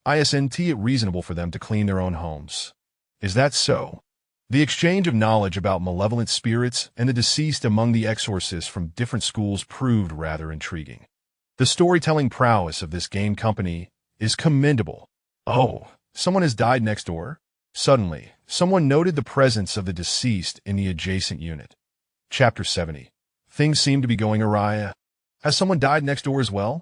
Isn't it reasonable for them to clean their own homes? Is that so? The exchange of knowledge about malevolent spirits and the deceased among the exorcists from different schools proved rather intriguing. The storytelling prowess of this game company is commendable. Oh, someone has died next door? Suddenly, someone noted the presence of the deceased in the adjacent unit. Chapter 70. Things seem to be going awry. Has someone died next door as well?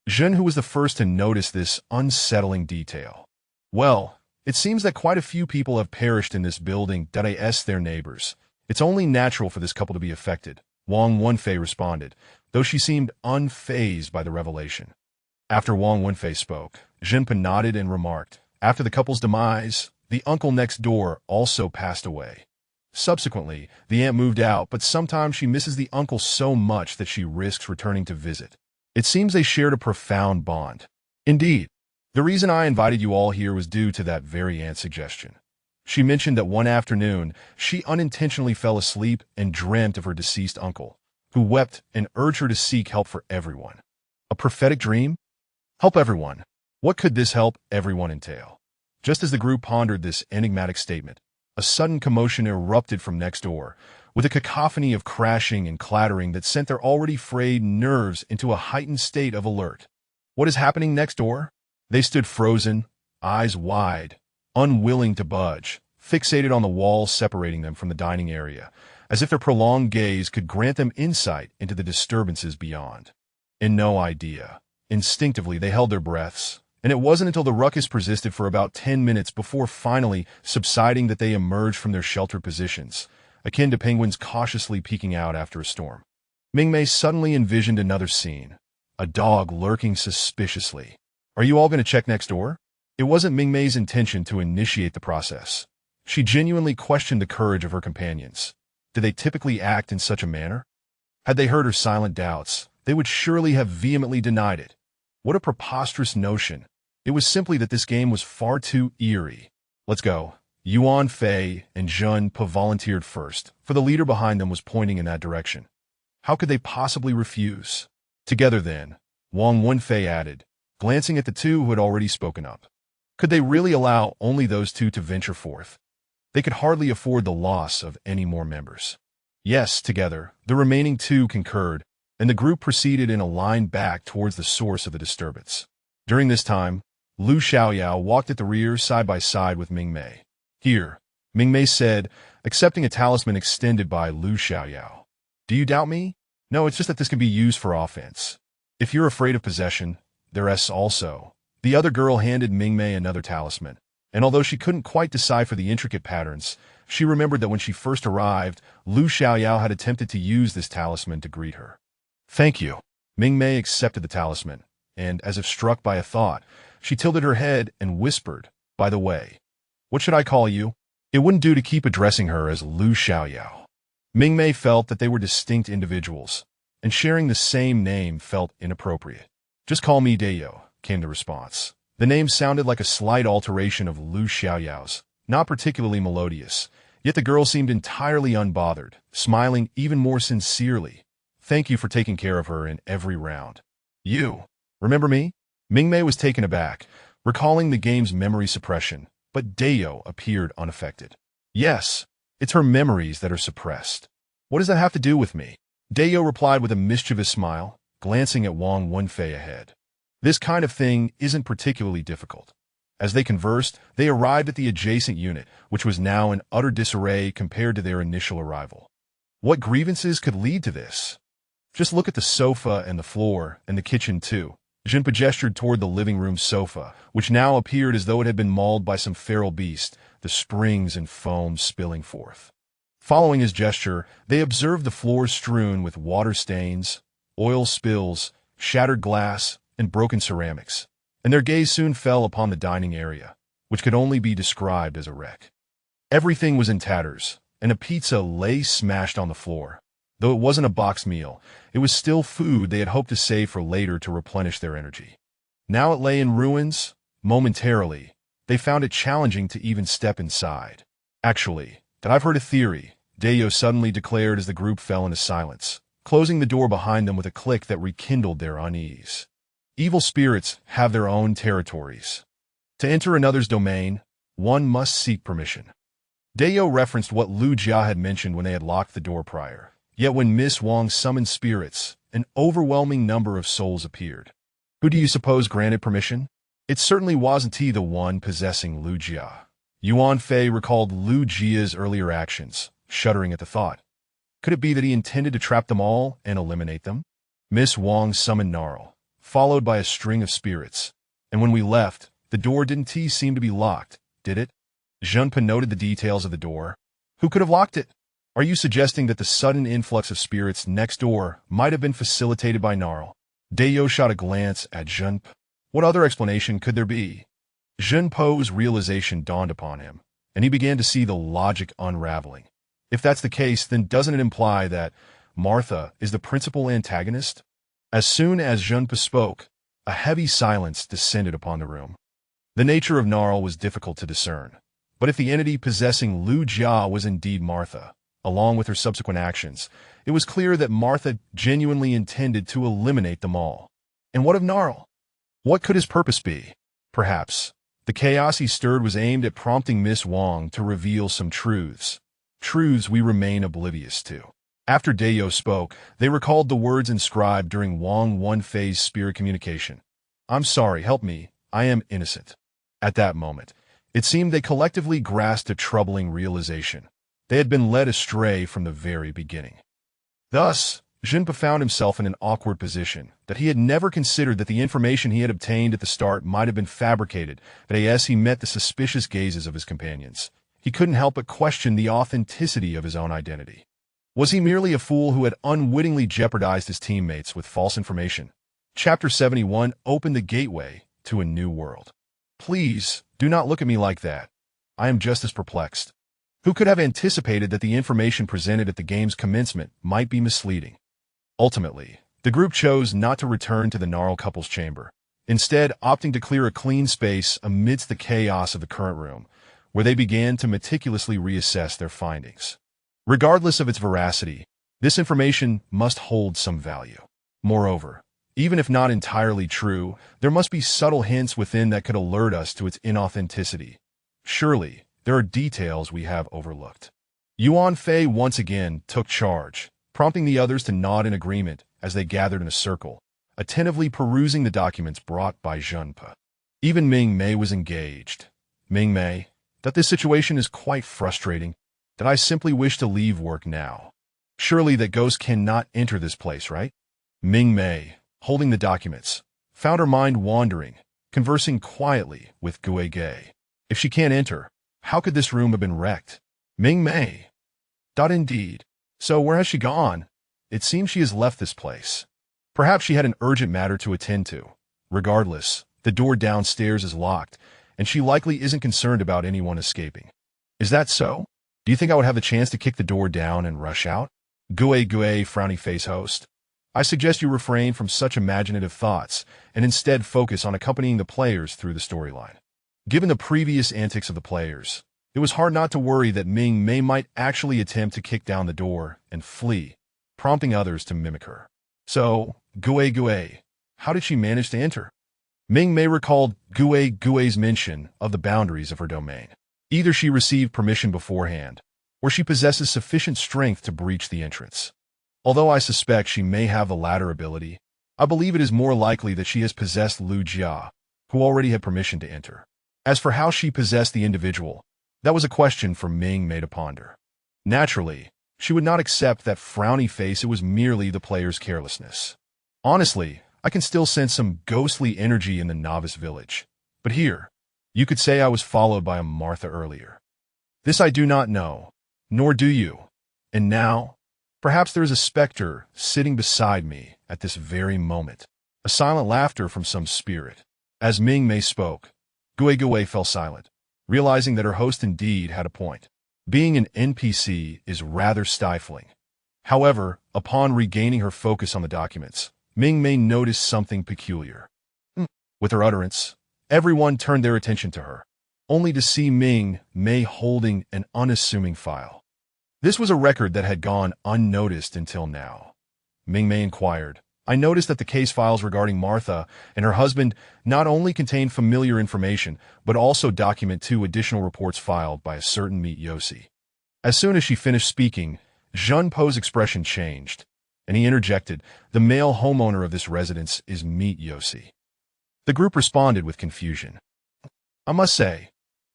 Jun, who was the first to notice this unsettling detail. Well, it seems that quite a few people have perished in this building, as their neighbors. It's only natural for this couple to be affected, Wang Wenfei responded, though she seemed unfazed by the revelation. After Wang Wenfei spoke, Jinpa nodded and remarked, after the couple's demise, the uncle next door also passed away. Subsequently, the aunt moved out, but sometimes she misses the uncle so much that she risks returning to visit. It seems they shared a profound bond. Indeed, the reason I invited you all here was due to that very aunt's suggestion. She mentioned that one afternoon, she unintentionally fell asleep and dreamt of her deceased uncle, who wept and urged her to seek help for everyone. A prophetic dream? Help everyone. What could this help everyone entail? Just as the group pondered this enigmatic statement, a sudden commotion erupted from next door, with a cacophony of crashing and clattering that sent their already frayed nerves into a heightened state of alert. What is happening next door? They stood frozen, eyes wide, unwilling to budge, fixated on the wall separating them from the dining area, as if their prolonged gaze could grant them insight into the disturbances beyond. In no idea. Instinctively, they held their breaths, and it wasn't until the ruckus persisted for about 10 minutes before finally subsiding that they emerged from their sheltered positions, akin to penguins cautiously peeking out after a storm. Mingmei suddenly envisioned another scene, a dog lurking suspiciously. Are you all going to check next door? It wasn't Mingmei's intention to initiate the process. She genuinely questioned the courage of her companions. Did they typically act in such a manner? Had they heard her silent doubts, they would surely have vehemently denied it. What a preposterous notion. It was simply that this game was far too eerie. Let's go. Yuan Fei and Jun Po volunteered first, for the leader behind them was pointing in that direction. How could they possibly refuse? Together then, Wang Wenfei added, glancing at the two who had already spoken up. Could they really allow only those two to venture forth? They could hardly afford the loss of any more members. Yes, together, the remaining two concurred, and the group proceeded in a line back towards the source of the disturbance. During this time, Lu Xiaoyao walked at the rear side by side with Mingmei. Here, Mingmei said, accepting a talisman extended by Lu Xiaoyao. Do you doubt me? No, it's just that this can be used for offense. If you're afraid of possession, there is also. The other girl handed Mingmei another talisman, and although she couldn't quite decipher the intricate patterns, she remembered that when she first arrived, Lu Xiaoyao had attempted to use this talisman to greet her. Thank you. Mingmei accepted the talisman, and, as if struck by a thought, she tilted her head and whispered, by the way, what should I call you? It wouldn't do to keep addressing her as Lu Xiaoyao. Mingmei felt that they were distinct individuals, and sharing the same name felt inappropriate. Just call me Deo, came the response. The name sounded like a slight alteration of Lu Xiaoyao's, not particularly melodious, yet the girl seemed entirely unbothered, smiling even more sincerely. Thank you for taking care of her in every round. You, remember me? Mingmei was taken aback, recalling the game's memory suppression, but Deo appeared unaffected. Yes, it's her memories that are suppressed. What does that have to do with me? Deo replied with a mischievous smile, glancing at Wang Wenfei ahead. This kind of thing isn't particularly difficult. As they conversed, they arrived at the adjacent unit, which was now in utter disarray compared to their initial arrival. What grievances could lead to this? Just look at the sofa and the floor and the kitchen too. Junpa gestured toward the living room sofa, which now appeared as though it had been mauled by some feral beast, the springs and foam spilling forth. Following his gesture, they observed the floor strewn with water stains, oil spills, shattered glass, and broken ceramics, and their gaze soon fell upon the dining area, which could only be described as a wreck. Everything was in tatters, and a pizza lay smashed on the floor. Though it wasn't a boxed meal, it was still food they had hoped to save for later to replenish their energy. Now it lay in ruins. Momentarily, they found it challenging to even step inside. Actually, that I've heard a theory, Dayo suddenly declared as the group fell into silence, closing the door behind them with a click that rekindled their unease. Evil spirits have their own territories. To enter another's domain, one must seek permission. Dayo referenced what Lu Jia had mentioned when they had locked the door prior. Yet when Miss Wang summoned spirits, an overwhelming number of souls appeared. Who do you suppose granted permission? It certainly wasn't he, the one possessing Lu Jia. Yuan Fei recalled Lu Jia's earlier actions, shuddering at the thought. Could it be that he intended to trap them all and eliminate them? Miss Wang summoned Gnarl, followed by a string of spirits. And when we left, the door didn't seem to be locked, did it? Junpa noted the details of the door. Who could have locked it? Are you suggesting that the sudden influx of spirits next door might have been facilitated by Gnarl? Dayo shot a glance at Junpa. What other explanation could there be? Junpo's realization dawned upon him, and he began to see the logic unraveling. If that's the case, then doesn't it imply that Martha is the principal antagonist? As soon as Junpa spoke, a heavy silence descended upon the room. The nature of Gnarl was difficult to discern, but if the entity possessing Lu Jia was indeed Martha, along with her subsequent actions, it was clear that Martha genuinely intended to eliminate them all. And what of Gnarl? What could his purpose be? Perhaps the chaos he stirred was aimed at prompting Miss Wang to reveal some truths we remain oblivious to. After Dayo spoke, they recalled the words inscribed during Wang Wenfei's spirit communication. I'm sorry, help me, I am innocent. At that moment, it seemed they collectively grasped a troubling realization. They had been led astray from the very beginning. Thus, Junpa found himself in an awkward position, that he had never considered that the information he had obtained at the start might have been fabricated, but as he met the suspicious gazes of his companions, he couldn't help but question the authenticity of his own identity. Was he merely a fool who had unwittingly jeopardized his teammates with false information? Chapter 71 opened the gateway to a new world. Please, do not look at me like that. I am just as perplexed. Who could have anticipated that the information presented at the game's commencement might be misleading? Ultimately, the group chose not to return to the Gnarl couple's chamber, instead opting to clear a clean space amidst the chaos of the current room, where they began to meticulously reassess their findings. Regardless of its veracity, this information must hold some value. Moreover, even if not entirely true, there must be subtle hints within that could alert us to its inauthenticity. Surely, there are details we have overlooked. Yuan Fei once again took charge, prompting the others to nod in agreement as they gathered in a circle, attentively perusing the documents brought by Junpa. Even Mingmei was engaged. Mingmei, that this situation is quite frustrating, that I simply wish to leave work now. Surely that ghost cannot enter this place, right? Mingmei, holding the documents, found her mind wandering, conversing quietly with Gue Ge. If she can't enter, how could this room have been wrecked? Mingmei. Indeed. So where has she gone? It seems she has left this place. Perhaps she had an urgent matter to attend to. Regardless, the door downstairs is locked, and she likely isn't concerned about anyone escaping. Is that so? Do you think I would have the chance to kick the door down and rush out? Gue, frowny face host. I suggest you refrain from such imaginative thoughts and instead focus on accompanying the players through the storyline. Given the previous antics of the players, it was hard not to worry that Mingmei might actually attempt to kick down the door and flee, prompting others to mimic her. So, Gue, how did she manage to enter? Mingmei recalled Gue's mention of the boundaries of her domain. Either she received permission beforehand, or she possesses sufficient strength to breach the entrance. Although I suspect she may have the latter ability, I believe it is more likely that she has possessed Lu Jia, who already had permission to enter. As for how she possessed the individual, that was a question for Mingmei to ponder. Naturally, She would not accept that frowny face. It was merely the player's carelessness. Honestly, I can still sense some ghostly energy in the novice village. But here, you could say I was followed by a Martha earlier. This I do not know, nor do you. And now, perhaps there is a specter sitting beside me at this very moment. A silent laughter from some spirit. As Mingmei spoke, Gui fell silent, realizing that her host indeed had a point. Being an NPC is rather stifling. However, upon regaining her focus on the documents, Mingmei noticed something peculiar. With her utterance, everyone turned their attention to her, only to see Mingmei holding an unassuming file. This was a record that had gone unnoticed until now. Mingmei inquired, I noticed that the case files regarding Martha and her husband not only contain familiar information, but also document 2 additional reports filed by a certain Meet Yossi. As soon as she finished speaking, Junpo's expression changed, and he interjected, the male homeowner of this residence is Meet Yossi. The group responded with confusion. I must say,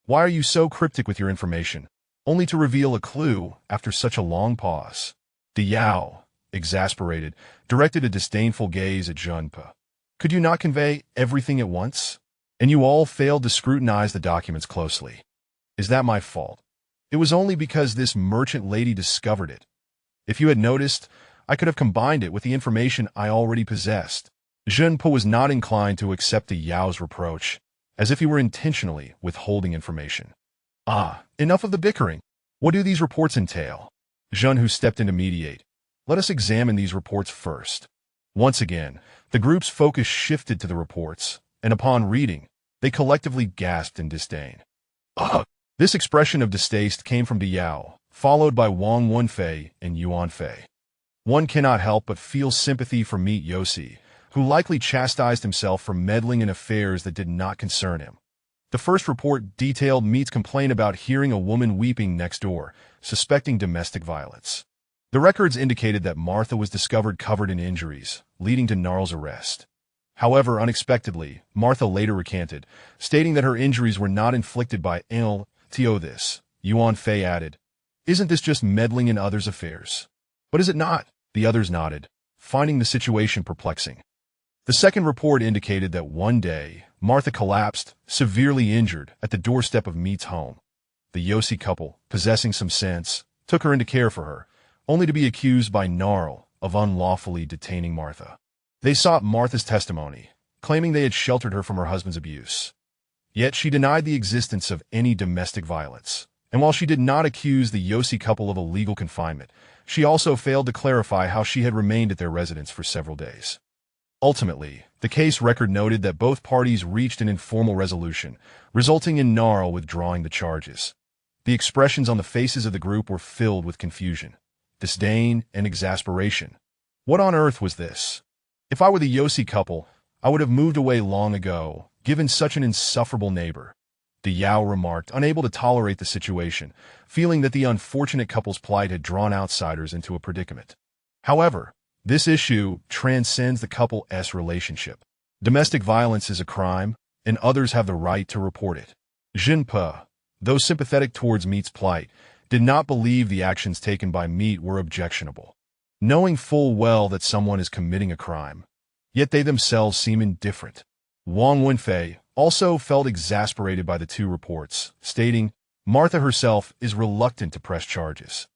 why are you so cryptic with your information, only to reveal a clue after such a long pause? Diao, exasperated, directed a disdainful gaze at Junpo. Could you not convey everything at once? And you all failed to scrutinize the documents closely. Is that my fault? It was only because this merchant lady discovered it. If you had noticed, I could have combined it with the information I already possessed. Junpo was not inclined to accept the Yao's reproach, as if he were intentionally withholding information. Enough of the bickering. What do these reports entail? Jun, who stepped in to mediate. Let us examine these reports first. Once again, the group's focus shifted to the reports, and upon reading, they collectively gasped in disdain. This expression of distaste came from Diao, followed by Wang Wenfei and Yuan Fei. One cannot help but feel sympathy for Meet Yossi, who likely chastised himself for meddling in affairs that did not concern him. The first report detailed Meet's complaint about hearing a woman weeping next door, suspecting domestic violence. The records indicated that Martha was discovered covered in injuries, leading to Gnarl's arrest. However, unexpectedly, Martha later recanted, stating that her injuries were not inflicted by this. Yuan Fei added, isn't this just meddling in others' affairs? But is it not? The others nodded, finding the situation perplexing. The second report indicated that one day, Martha collapsed, severely injured, at the doorstep of Meet's home. The Yossi couple, possessing some sense, took her into care for her, only to be accused by Gnarl of unlawfully detaining Martha. They sought Martha's testimony, claiming they had sheltered her from her husband's abuse. Yet she denied the existence of any domestic violence, and while she did not accuse the Yossi couple of illegal confinement, she also failed to clarify how she had remained at their residence for several days. Ultimately, the case record noted that both parties reached an informal resolution, resulting in Gnarl withdrawing the charges. The expressions on the faces of the group were filled with confusion, disdain, and exasperation. What on earth was this? If I were the Yossi couple, I would have moved away long ago, given such an insufferable neighbor. Diao remarked, unable to tolerate the situation, feeling that the unfortunate couple's plight had drawn outsiders into a predicament. However, this issue transcends the couple's relationship. Domestic violence is a crime, and others have the right to report it. Junpo, though sympathetic towards Meet's plight, did not believe the actions taken by Meet were objectionable. Knowing full well that someone is committing a crime, yet they themselves seem indifferent. Wang Wenfei also felt exasperated by the 2 reports, stating, Martha herself is reluctant to press charges.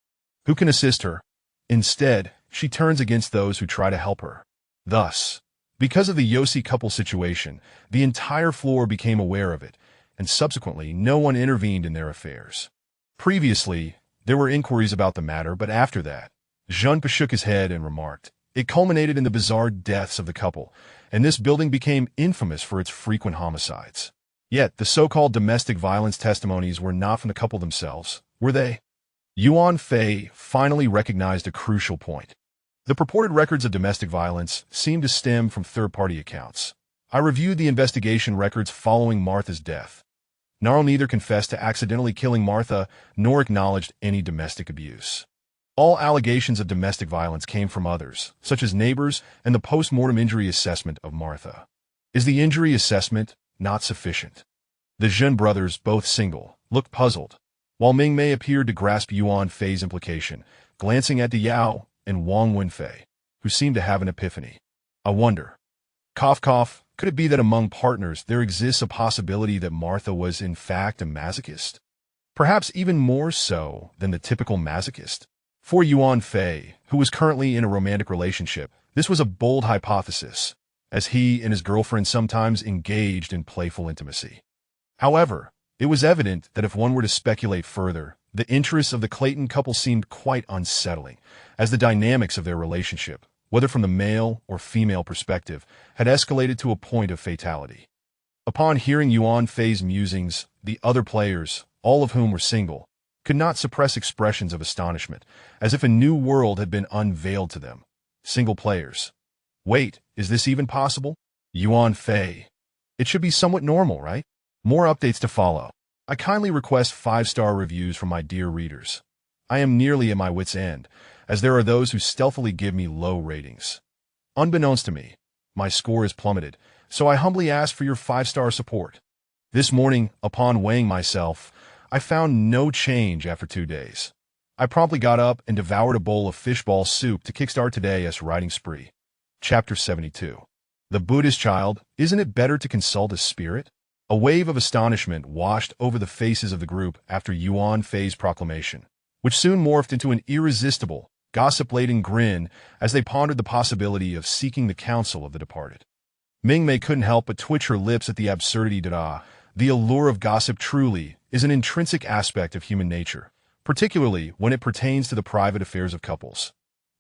Who can assist her? Instead, she turns against those who try to help her. Thus, because of the Yossi couple situation, the entire floor became aware of it, and subsequently no one intervened in their affairs. Previously, there were inquiries about the matter, but after that, Junpo shook his head and remarked, it culminated in the bizarre deaths of the couple, and this building became infamous for its frequent homicides. Yet, the so-called domestic violence testimonies were not from the couple themselves, were they? Yuan Fei finally recognized a crucial point. The purported records of domestic violence seemed to stem from third-party accounts. I reviewed the investigation records following Martha's death. Gnarl neither confessed to accidentally killing Martha nor acknowledged any domestic abuse. All allegations of domestic violence came from others, such as neighbors and the post-mortem injury assessment of Martha. Is the injury assessment not sufficient? The Zhen brothers, both single, looked puzzled. While Mingmei appeared to grasp Yuan Fei's implication, glancing at Yao and Wang Wenfei, who seemed to have an epiphany. I wonder. Cough cough, could it be that among partners there exists a possibility that Martha was in fact a masochist? Perhaps even more so than the typical masochist. For Yuan Fei, who was currently in a romantic relationship, this was a bold hypothesis, as he and his girlfriend sometimes engaged in playful intimacy. However, it was evident that if one were to speculate further, the interests of the Clayton couple seemed quite unsettling, as the dynamics of their relationship, whether from the male or female perspective, had escalated to a point of fatality. Upon hearing Yuan Fei's musings, the other players, all of whom were single, could not suppress expressions of astonishment, as if a new world had been unveiled to them. Single players. Wait, is this even possible? Yuan Fei. It should be somewhat normal, right? More updates to follow. I kindly request 5-star reviews from my dear readers. I am nearly at my wit's end, as there are those who stealthily give me low ratings. Unbeknownst to me, my score is plummeted, so I humbly ask for your 5-star support. This morning, upon weighing myself, I found no change after 2 days. I promptly got up and devoured a bowl of fishball soup to kickstart today's writing spree. Chapter 72. The Buddhist child, isn't it better to consult a spirit? A wave of astonishment washed over the faces of the group after Yuan Fei's proclamation, which soon morphed into an irresistible, gossip-laden grin as they pondered the possibility of seeking the counsel of the departed. Mingmei couldn't help but twitch her lips at the absurdity. The allure of gossip truly is an intrinsic aspect of human nature, particularly when it pertains to the private affairs of couples.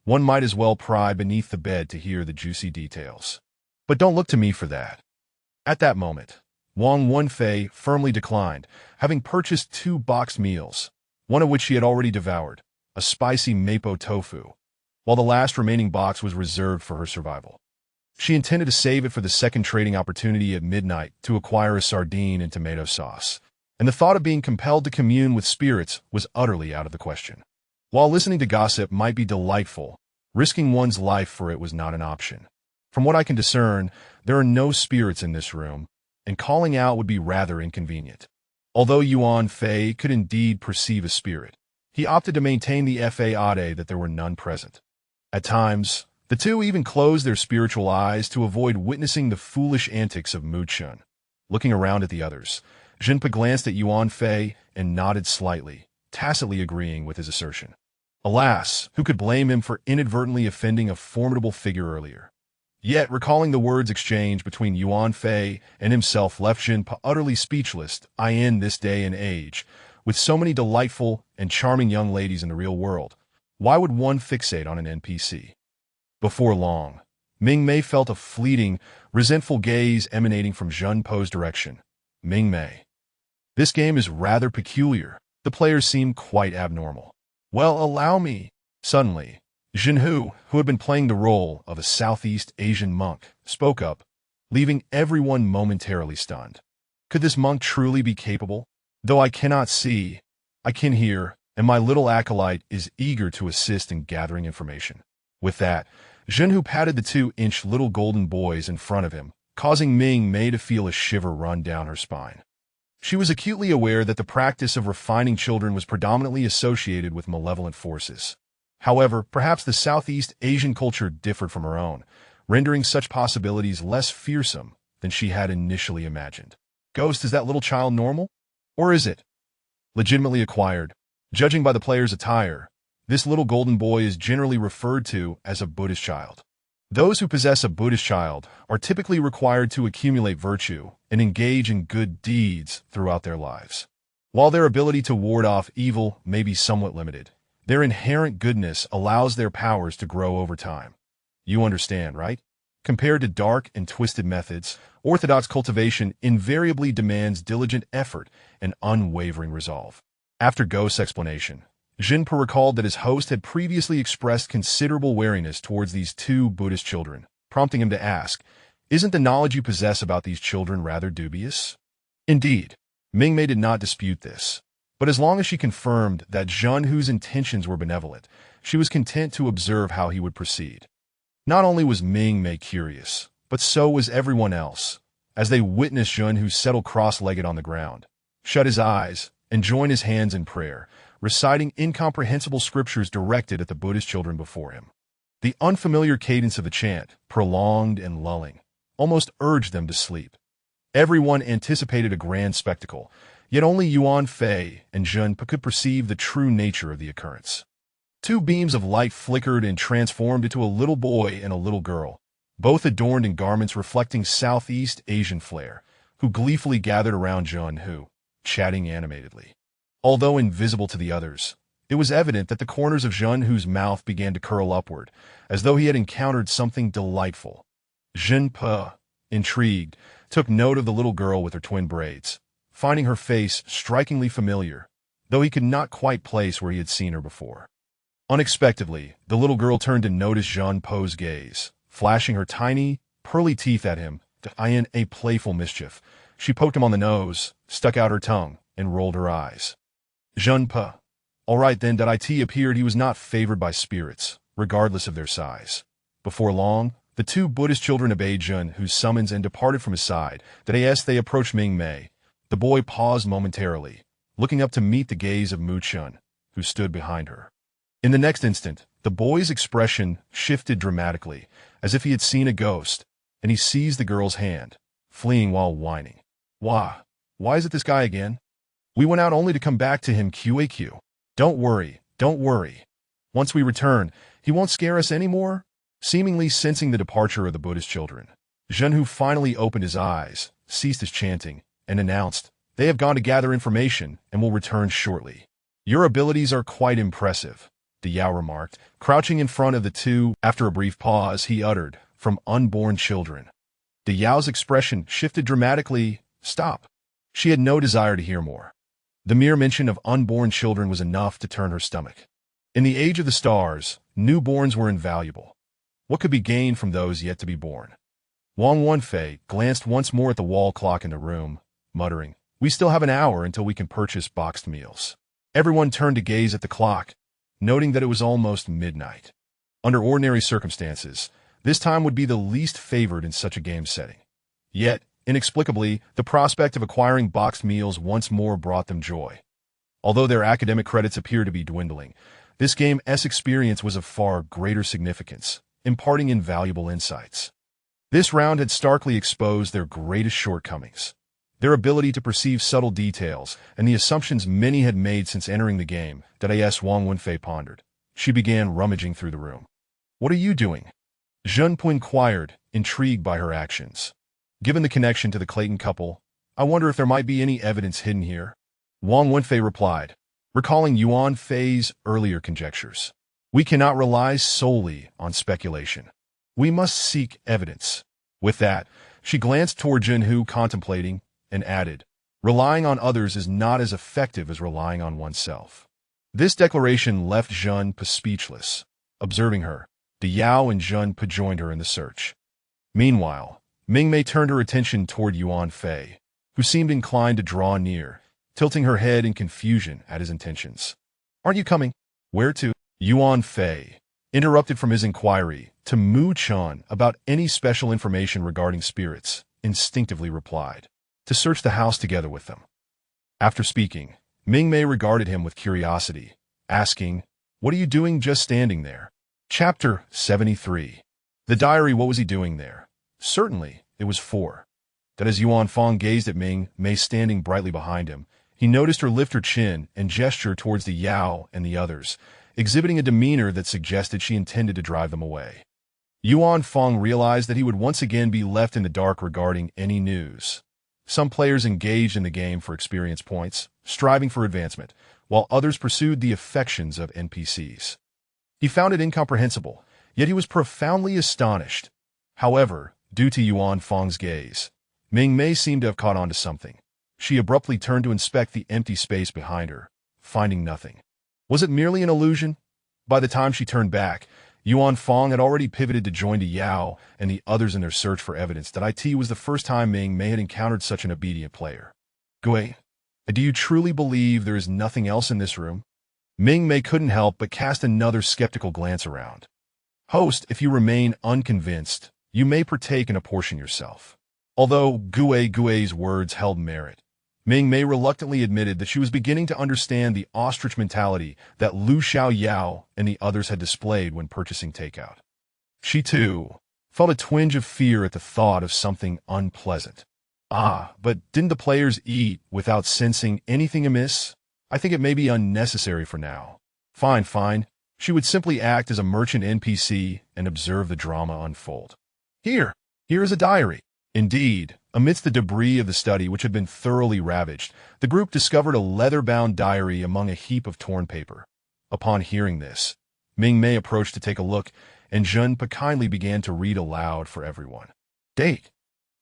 One might as well pry beneath the bed to hear the juicy details. But don't look to me for that. At that moment, Wang Wenfei firmly declined, having purchased 2 boxed meals, one of which she had already devoured, a spicy mapo tofu, while the last remaining box was reserved for her survival. She intended to save it for the second trading opportunity at midnight to acquire a sardine and tomato sauce, and the thought of being compelled to commune with spirits was utterly out of the question. While listening to gossip might be delightful, risking one's life for it was not an option. From what I can discern, there are no spirits in this room, and calling out would be rather inconvenient. Although Yuan Fei could indeed perceive a spirit, he opted to maintain the faade that there were none present. At times, the two even closed their spiritual eyes to avoid witnessing the foolish antics of Muchun. Looking around at the others, Jinpa glanced at Yuan Fei and nodded slightly, tacitly agreeing with his assertion. Alas, who could blame him for inadvertently offending a formidable figure earlier? Yet, recalling the words exchanged between Yuan Fei and himself left Jinpa utterly speechless. In this day and age, with so many delightful and charming young ladies in the real world, why would one fixate on an NPC? Before long, Mingmei felt a fleeting, resentful gaze emanating from Junpo's direction. Mingmei. This game is rather peculiar. The players seem quite abnormal. Well, allow me. Suddenly, Jinhu, who had been playing the role of a Southeast Asian monk, spoke up, leaving everyone momentarily stunned. Could this monk truly be capable? Though I cannot see, I can hear, and my little acolyte is eager to assist in gathering information. With that, Jinhu patted the 2-inch little golden boys in front of him, causing Mingmei to feel a shiver run down her spine. She was acutely aware that the practice of refining children was predominantly associated with malevolent forces. However, perhaps the Southeast Asian culture differed from her own, rendering such possibilities less fearsome than she had initially imagined. Ghost, is that little child normal? Or is it legitimately acquired? Judging by the player's attire, this little golden boy is generally referred to as a Buddhist child. Those who possess a Buddhist child are typically required to accumulate virtue and engage in good deeds throughout their lives. While their ability to ward off evil may be somewhat limited, their inherent goodness allows their powers to grow over time. You understand, right? Compared to dark and twisted methods, orthodox cultivation invariably demands diligent effort and unwavering resolve. After Ghost's explanation, Jinpa recalled that his host had previously expressed considerable wariness towards these 2 Buddhist children, prompting him to ask, "Isn't the knowledge you possess about these children rather dubious?" Indeed, Mingmei did not dispute this. But as long as she confirmed that Junhu's intentions were benevolent, she was content to observe how he would proceed. Not only was Mingmei curious, but so was everyone else, as they witnessed Junhu settle cross-legged on the ground, shut his eyes, and join his hands in prayer, reciting incomprehensible scriptures directed at the Buddhist children before him. The unfamiliar cadence of the chant, prolonged and lulling, almost urged them to sleep. Everyone anticipated a grand spectacle, yet only Yuan Fei and Zhen Pe could perceive the true nature of the occurrence. Two beams of light flickered and transformed into a little boy and a little girl, both adorned in garments reflecting Southeast Asian flair, who gleefully gathered around Zhen Hu, chatting animatedly. Although invisible to the others, it was evident that the corners of Zhen Hu's mouth began to curl upward, as though he had encountered something delightful. Zhen Pe, intrigued, took note of the little girl with her twin braids, finding her face strikingly familiar, though he could not quite place where he had seen her before. Unexpectedly, the little girl turned to notice Zhen Pe's gaze, flashing her tiny, pearly teeth at him to eye in a playful mischief. She poked him on the nose, stuck out her tongue, and rolled her eyes. Zhen Pe. All right then, it appeared he was not favored by spirits, regardless of their size. Before long, the two Buddhist children obeyed Zhen Hu's summons and departed from his side. As they approached Mingmei, the boy paused momentarily, looking up to meet the gaze of Mu Chun, who stood behind her. In the next instant, the boy's expression shifted dramatically, as if he had seen a ghost, and he seized the girl's hand, fleeing while whining. Why is it this guy again? We went out only to come back to him QAQ. Don't worry. Once we return, he won't scare us anymore? Seemingly sensing the departure of the Buddhist children, Zhen Hu finally opened his eyes, ceased his chanting, and announced, "They have gone to gather information and will return shortly." "Your abilities are quite impressive," the Yao remarked, crouching in front of the two. After a brief pause, he uttered, "From unborn children." The Yao's expression shifted dramatically. Stop. She had no desire to hear more. The mere mention of unborn children was enough to turn her stomach. In the age of the stars, newborns were invaluable. What could be gained from those yet to be born? Wang Wenfei glanced once more at the wall clock in the room, muttering, "We still have an hour until we can purchase boxed meals." Everyone turned to gaze at the clock, noting that it was almost midnight. Under ordinary circumstances, this time would be the least favored in such a game setting. Yet, inexplicably, the prospect of acquiring boxed meals once more brought them joy. Although their academic credits appeared to be dwindling, this game's experience was of far greater significance, imparting invaluable insights. This round had starkly exposed their greatest shortcomings, their ability to perceive subtle details, and the assumptions many had made since entering the game. Wang Wenfei pondered. She began rummaging through the room. "What are you doing?" Zhen Pe inquired, intrigued by her actions. "Given the connection to the Clayton couple, I wonder if there might be any evidence hidden here." Wang Wenfei replied, recalling Yuan Fei's earlier conjectures. "We cannot rely solely on speculation. We must seek evidence." With that, she glanced toward Zhen Hu, contemplating, and added, "Relying on others is not as effective as relying on oneself." This declaration left Zhen Pe speechless. Observing her, the Yao and Zhen Pe joined her in the search. Meanwhile, Mingmei turned her attention toward Yuan Fei, who seemed inclined to draw near, tilting her head in confusion at his intentions. "Aren't you coming?" "Where to?" Yuan Fei interrupted from his inquiry to Mu Chun about any special information regarding spirits, instinctively replied, "To search the house together with them." After speaking, Mingmei regarded him with curiosity, asking, "What are you doing just standing there?" Chapter 73. The diary. What was he doing there? Certainly, it was that as Yuan Fong gazed at Mingmei standing brightly behind him, he noticed her lift her chin and gesture towards the Yao and the others, exhibiting a demeanor that suggested she intended to drive them away. Yuan Fong realized that he would once again be left in the dark regarding any news. Some players engaged in the game for experience points, striving for advancement, while others pursued the affections of NPCs. He found it incomprehensible, yet he was profoundly astonished. However, due to Yuan Fong's gaze, Mingmei seemed to have caught on to something. She abruptly turned to inspect the empty space behind her, finding nothing. Was it merely an illusion? By the time she turned back, Yuan Fong had already pivoted to join the Yao and the others in their search for evidence. It was the first time Mingmei had encountered such an obedient player. "Gui, do you truly believe there is nothing else in this room?" Mingmei couldn't help but cast another skeptical glance around. "Host, if you remain unconvinced, you may partake in a portion yourself." Although Gui's words held merit, Mingmei reluctantly admitted that she was beginning to understand the ostrich mentality that Lu Xiaoyao and the others had displayed when purchasing takeout. She, too, felt a twinge of fear at the thought of something unpleasant. But didn't the players eat without sensing anything amiss? I think it may be unnecessary for now. Fine. She would simply act as a merchant NPC and observe the drama unfold. Here is a diary. Indeed, amidst the debris of the study which had been thoroughly ravaged, the group discovered a leather-bound diary among a heap of torn paper. Upon hearing this, Mingmei approached to take a look, and Junpe kindly began to read aloud for everyone. Date: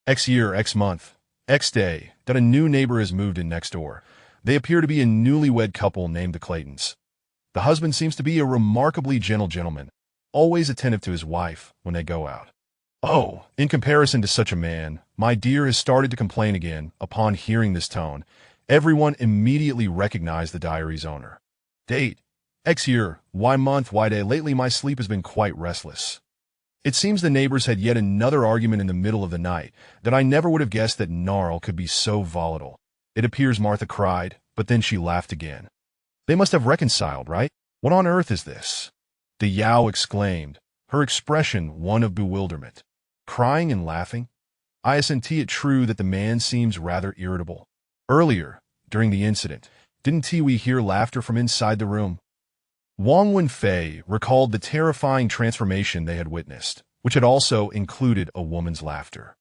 X year, X month, X day, that a new neighbor has moved in next door. They appear to be a newlywed couple named the Claytons. The husband seems to be a remarkably gentle gentleman, always attentive to his wife when they go out. Oh, in comparison to such a man, my dear has started to complain again. Upon hearing this tone, everyone immediately recognized the diary's owner. Date: X year, Y month, Y day. Lately my sleep has been quite restless. It seems the neighbors had yet another argument in the middle of the night that I never would have guessed that Gnarl could be so volatile. It appears Martha cried, but then she laughed again. They must have reconciled, right? What on earth is this? The Yao exclaimed, her expression one of bewilderment. Crying and laughing? Isn't it true that the man seems rather irritable? Earlier, during the incident, didn't we hear laughter from inside the room? Wang Wenfei recalled the terrifying transformation they had witnessed, which had also included a woman's laughter.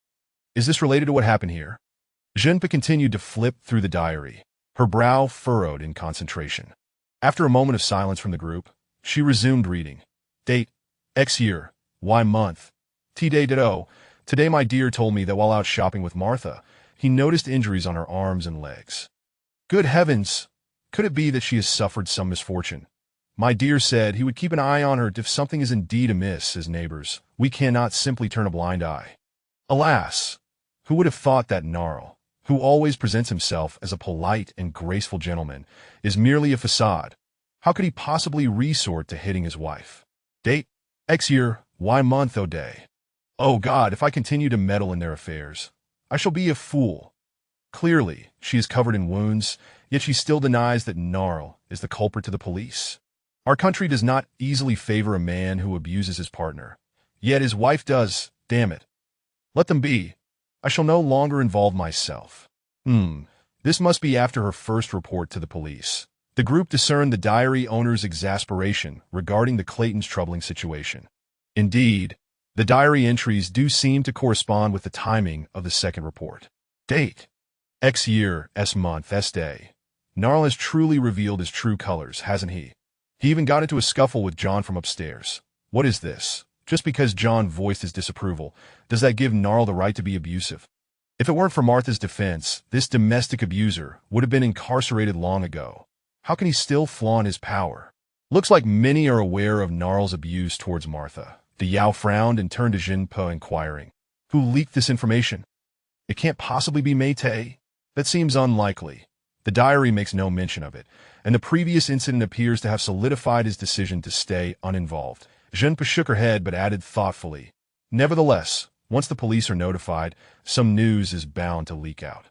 Is this related to what happened here? Junpe continued to flip through the diary, her brow furrowed in concentration. After a moment of silence from the group, she resumed reading. Date: X year, Y month, T day ditto. Today my dear told me that while out shopping with Martha, he noticed injuries on her arms and legs. Good heavens! Could it be that she has suffered some misfortune? My dear said he would keep an eye on her if something is indeed amiss. As neighbors, we cannot simply turn a blind eye. Alas! Who would have thought that Gnarl, who always presents himself as a polite and graceful gentleman, is merely a facade? How could he possibly resort to hitting his wife? Date: X year, Y month, O day. Oh God, if I continue to meddle in their affairs, I shall be a fool. Clearly, she is covered in wounds, yet she still denies that Gnarl is the culprit to the police. Our country does not easily favor a man who abuses his partner, yet his wife does. Damn it. Let them be. I shall no longer involve myself. This must be after her first report to the police. The group discerned the diary owner's exasperation regarding the Claytons' troubling situation. Indeed, the diary entries do seem to correspond with the timing of the second report. Date: X year, S month, S day. Gnarl has truly revealed his true colors, hasn't he? He even got into a scuffle with John from upstairs. What is this? Just because John voiced his disapproval, does that give Gnarl the right to be abusive? If it weren't for Martha's defense, this domestic abuser would have been incarcerated long ago. How can he still flaunt his power? Looks like many are aware of Gnarl's abuse towards Martha. The Yao frowned and turned to Junpe, inquiring, who leaked this information? It can't possibly be Meitei. That seems unlikely. The diary makes no mention of it, and the previous incident appears to have solidified his decision to stay uninvolved. Junpe shook her head but added thoughtfully, nevertheless, once the police are notified, some news is bound to leak out.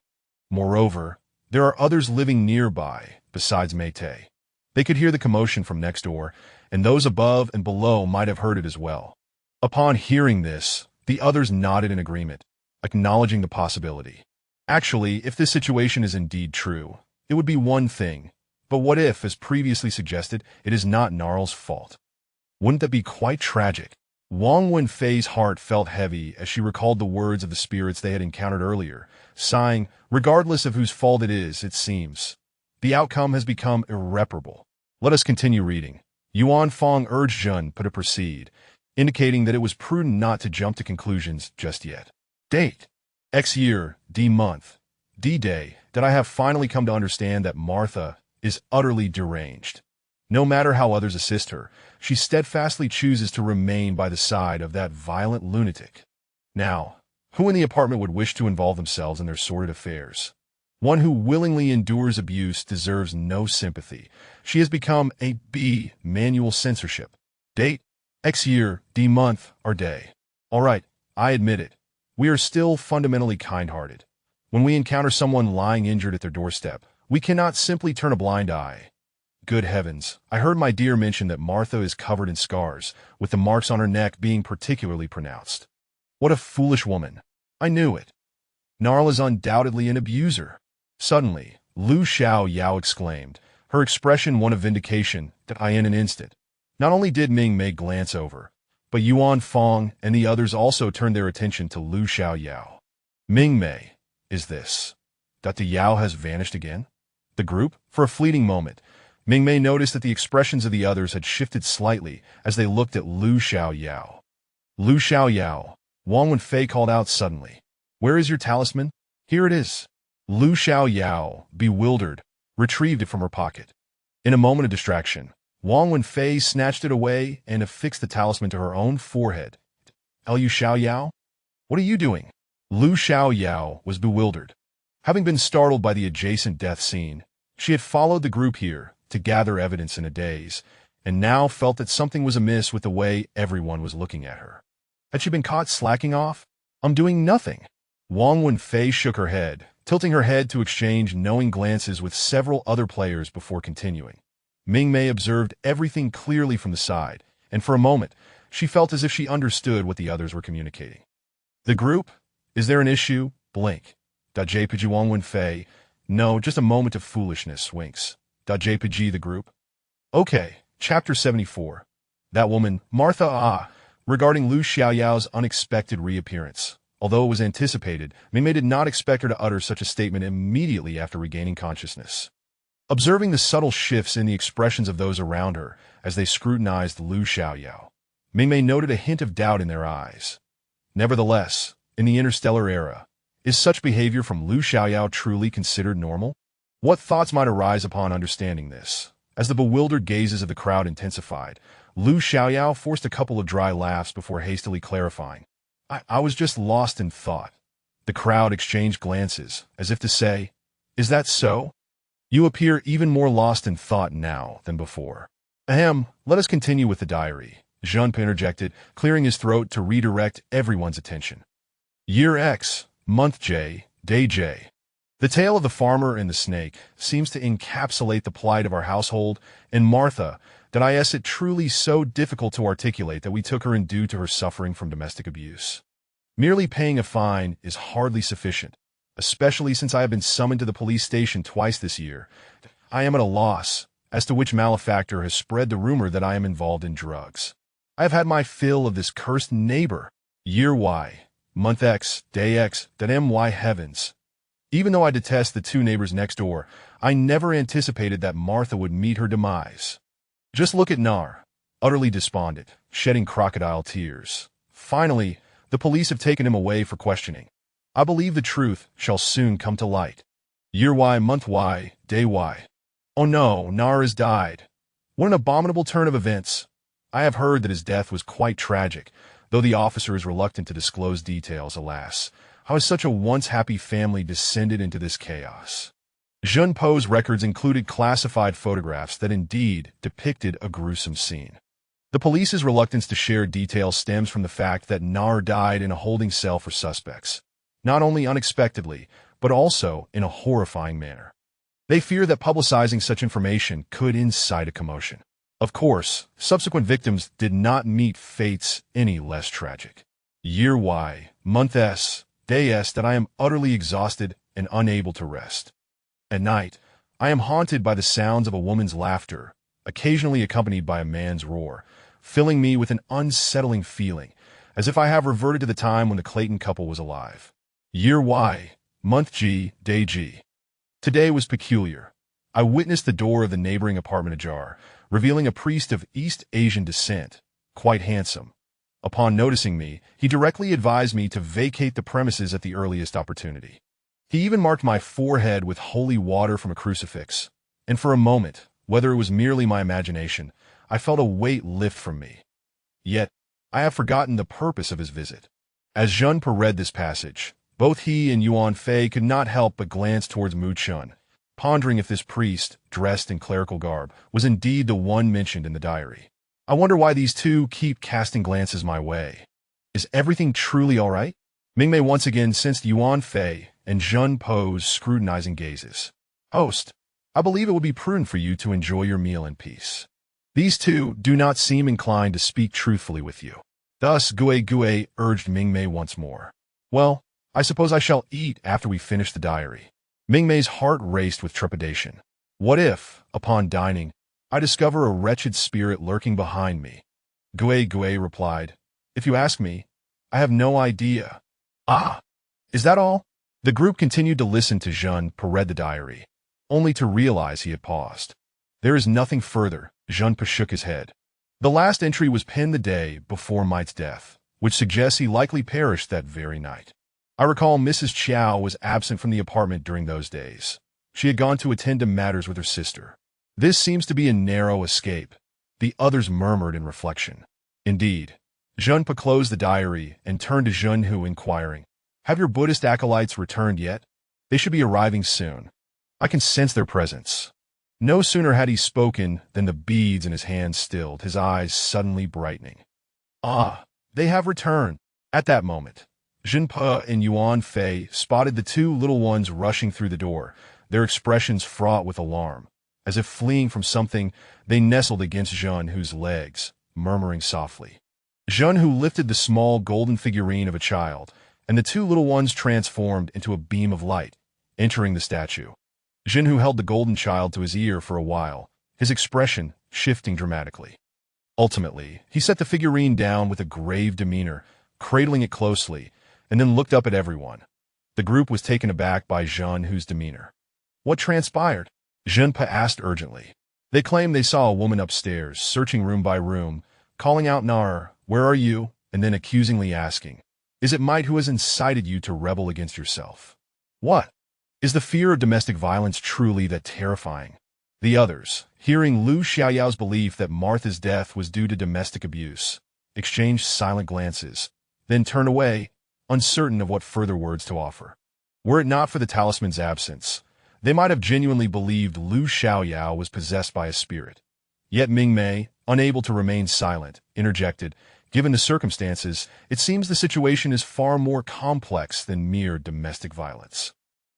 Moreover, there are others living nearby besides Meitei. They could hear the commotion from next door, and those above and below might have heard it as well. Upon hearing this, the others nodded in agreement, acknowledging the possibility. Actually, if this situation is indeed true, it would be one thing. But what if, as previously suggested, it is not Gnarl's fault? Wouldn't that be quite tragic? Wang Wenfei's heart felt heavy as she recalled the words of the spirits they had encountered earlier, sighing, regardless of whose fault it is, it seems. The outcome has become irreparable. Let us continue reading. Yuan Fong urged Junpe to proceed, indicating that it was prudent not to jump to conclusions just yet. Date: X year, D month, D day, that I have finally come to understand that Martha is utterly deranged. No matter how others assist her, she steadfastly chooses to remain by the side of that violent lunatic. Now, who in the apartment would wish to involve themselves in their sordid affairs? One who willingly endures abuse deserves no sympathy. She has become a B manual censorship. Date: X year, D month, or day. All right, I admit it. We are still fundamentally kind-hearted. When we encounter someone lying injured at their doorstep, we cannot simply turn a blind eye. Good heavens, I heard my dear mention that Martha is covered in scars, with the marks on her neck being particularly pronounced. What a foolish woman. I knew it. Gnarl is undoubtedly an abuser. Suddenly, Lu Xiaoyao exclaimed, her expression one of vindication that in an instant. Not only did Mingmei glance over, but Yuan Fong and the others also turned their attention to Lu Xiaoyao. Mingmei, is this? That the Yao has vanished again? The group, for a fleeting moment, Mingmei noticed that the expressions of the others had shifted slightly as they looked at Lu Xiaoyao. Lu Xiaoyao, Wang Wenfei called out suddenly. Where is your talisman? Here it is. Lu Xiaoyao, bewildered, retrieved it from her pocket. In a moment of distraction, Wang Wenfei snatched it away and affixed the talisman to her own forehead. Lu Xiaoyao? What are you doing? Lu Xiaoyao was bewildered. Having been startled by the adjacent death scene, she had followed the group here to gather evidence in a daze, and now felt that something was amiss with the way everyone was looking at her. Had she been caught slacking off? I'm doing nothing. Wang Wenfei shook her head, tilting her head to exchange knowing glances with several other players before continuing. Mingmei observed everything clearly from the side, and for a moment, she felt as if she understood what the others were communicating. The group? Is there an issue? Blink. JPG Wang Wenfei. No, just a moment of foolishness, winks. JPG the group. Okay, Chapter 74. That woman, Martha regarding Lu Xiaoyao's unexpected reappearance. Although it was anticipated, Mingmei did not expect her to utter such a statement immediately after regaining consciousness. Observing the subtle shifts in the expressions of those around her as they scrutinized Lu Xiaoyao, Mingmei noted a hint of doubt in their eyes. Nevertheless, in the interstellar era, is such behavior from Lu Xiaoyao truly considered normal? What thoughts might arise upon understanding this? As the bewildered gazes of the crowd intensified, Lu Xiaoyao forced a couple of dry laughs before hastily clarifying. I was just lost in thought. The crowd exchanged glances, as if to say, is that so? You appear even more lost in thought now than before. Let us continue with the diary, Zhunpe interjected, clearing his throat to redirect everyone's attention. Year X, Month J, Day J. The tale of the farmer and the snake seems to encapsulate the plight of our household, and Martha, that is it truly so difficult to articulate that we took her in due to her suffering from domestic abuse. Merely paying a fine is hardly sufficient, especially since I have been summoned to the police station twice this year. I am at a loss as to which malefactor has spread the rumor that I am involved in drugs. I have had my fill of this cursed neighbor. Year Y, Month X, Day X, my heavens. Even though I detest the two neighbors next door, I never anticipated that Martha would meet her demise. Just look at Nar, utterly despondent, shedding crocodile tears. Finally, the police have taken him away for questioning. I believe the truth shall soon come to light. Year Y, Month Y, Day Y. Oh no, Nar has died. What an abominable turn of events. I have heard that his death was quite tragic, though the officer is reluctant to disclose details, alas. How has such a once happy family descended into this chaos? Zhunpo's records included classified photographs that indeed depicted a gruesome scene. The police's reluctance to share details stems from the fact that Nar died in a holding cell for suspects, not only unexpectedly, but also in a horrifying manner. They fear that publicizing such information could incite a commotion. Of course, subsequent victims did not meet fates any less tragic. Year Y, Month S, Day S that I am utterly exhausted and unable to rest. At night, I am haunted by the sounds of a woman's laughter, occasionally accompanied by a man's roar, filling me with an unsettling feeling, as if I have reverted to the time when the Clayton couple was alive. Year Y, Month G, Day G. Today was peculiar. I witnessed the door of the neighboring apartment ajar, revealing a priest of East Asian descent, quite handsome. Upon noticing me, he directly advised me to vacate the premises at the earliest opportunity. He even marked my forehead with holy water from a crucifix, and for a moment, whether it was merely my imagination, I felt a weight lift from me. Yet, I have forgotten the purpose of his visit. As Zhunpe read this passage, both he and Yuan Fei could not help but glance towards Mu Chun, pondering if this priest, dressed in clerical garb, was indeed the one mentioned in the diary. I wonder why these two keep casting glances my way. Is everything truly all right? Mingmei once again sensed Yuan Fei and Jun Po's scrutinizing gazes. Host, I believe it would be prudent for you to enjoy your meal in peace. These two do not seem inclined to speak truthfully with you. Thus, Gue urged Mingmei once more. Well, I suppose I shall eat after we finish the diary. Mingmei's heart raced with trepidation. What if, upon dining, I discover a wretched spirit lurking behind me? Gue replied, If you ask me, I have no idea. Ah, is that all? The group continued to listen to Jun read the diary, only to realize he had paused. There is nothing further, Jun shook his head. The last entry was pinned the day before Mite's death, which suggests he likely perished that very night. I recall Mrs. Chow was absent from the apartment during those days. She had gone to attend to matters with her sister. This seems to be a narrow escape, the others murmured in reflection. Indeed. Junpa closed the diary and turned to Junhu, inquiring, Have your Buddhist acolytes returned yet? They should be arriving soon. I can sense their presence. No sooner had he spoken than the beads in his hands stilled, his eyes suddenly brightening. Ah, they have returned. At that moment, Jinpa and Yuan Fei spotted the two little ones rushing through the door, their expressions fraught with alarm. As if fleeing from something, they nestled against Junhu's legs, murmuring softly. Junhu lifted the small golden figurine of a child, and the two little ones transformed into a beam of light, entering the statue. Jinhu held the golden child to his ear for a while, his expression shifting dramatically. Ultimately, he set the figurine down with a grave demeanor, cradling it closely, and then looked up at everyone. The group was taken aback by Junhu's demeanor. What transpired? Junpa asked urgently. They claimed they saw a woman upstairs, searching room by room, calling out Nar, where are you? And then accusingly asking, Is it Might who has incited you to rebel against yourself? What? Is the fear of domestic violence truly that terrifying? The others, hearing Lu Xiaoyao's belief that Martha's death was due to domestic abuse, exchanged silent glances, then turned away, uncertain of what further words to offer. Were it not for the talisman's absence, they might have genuinely believed Lu Xiaoyao was possessed by a spirit. Yet Mingmei, unable to remain silent, interjected, Given the circumstances, it seems the situation is far more complex than mere domestic violence.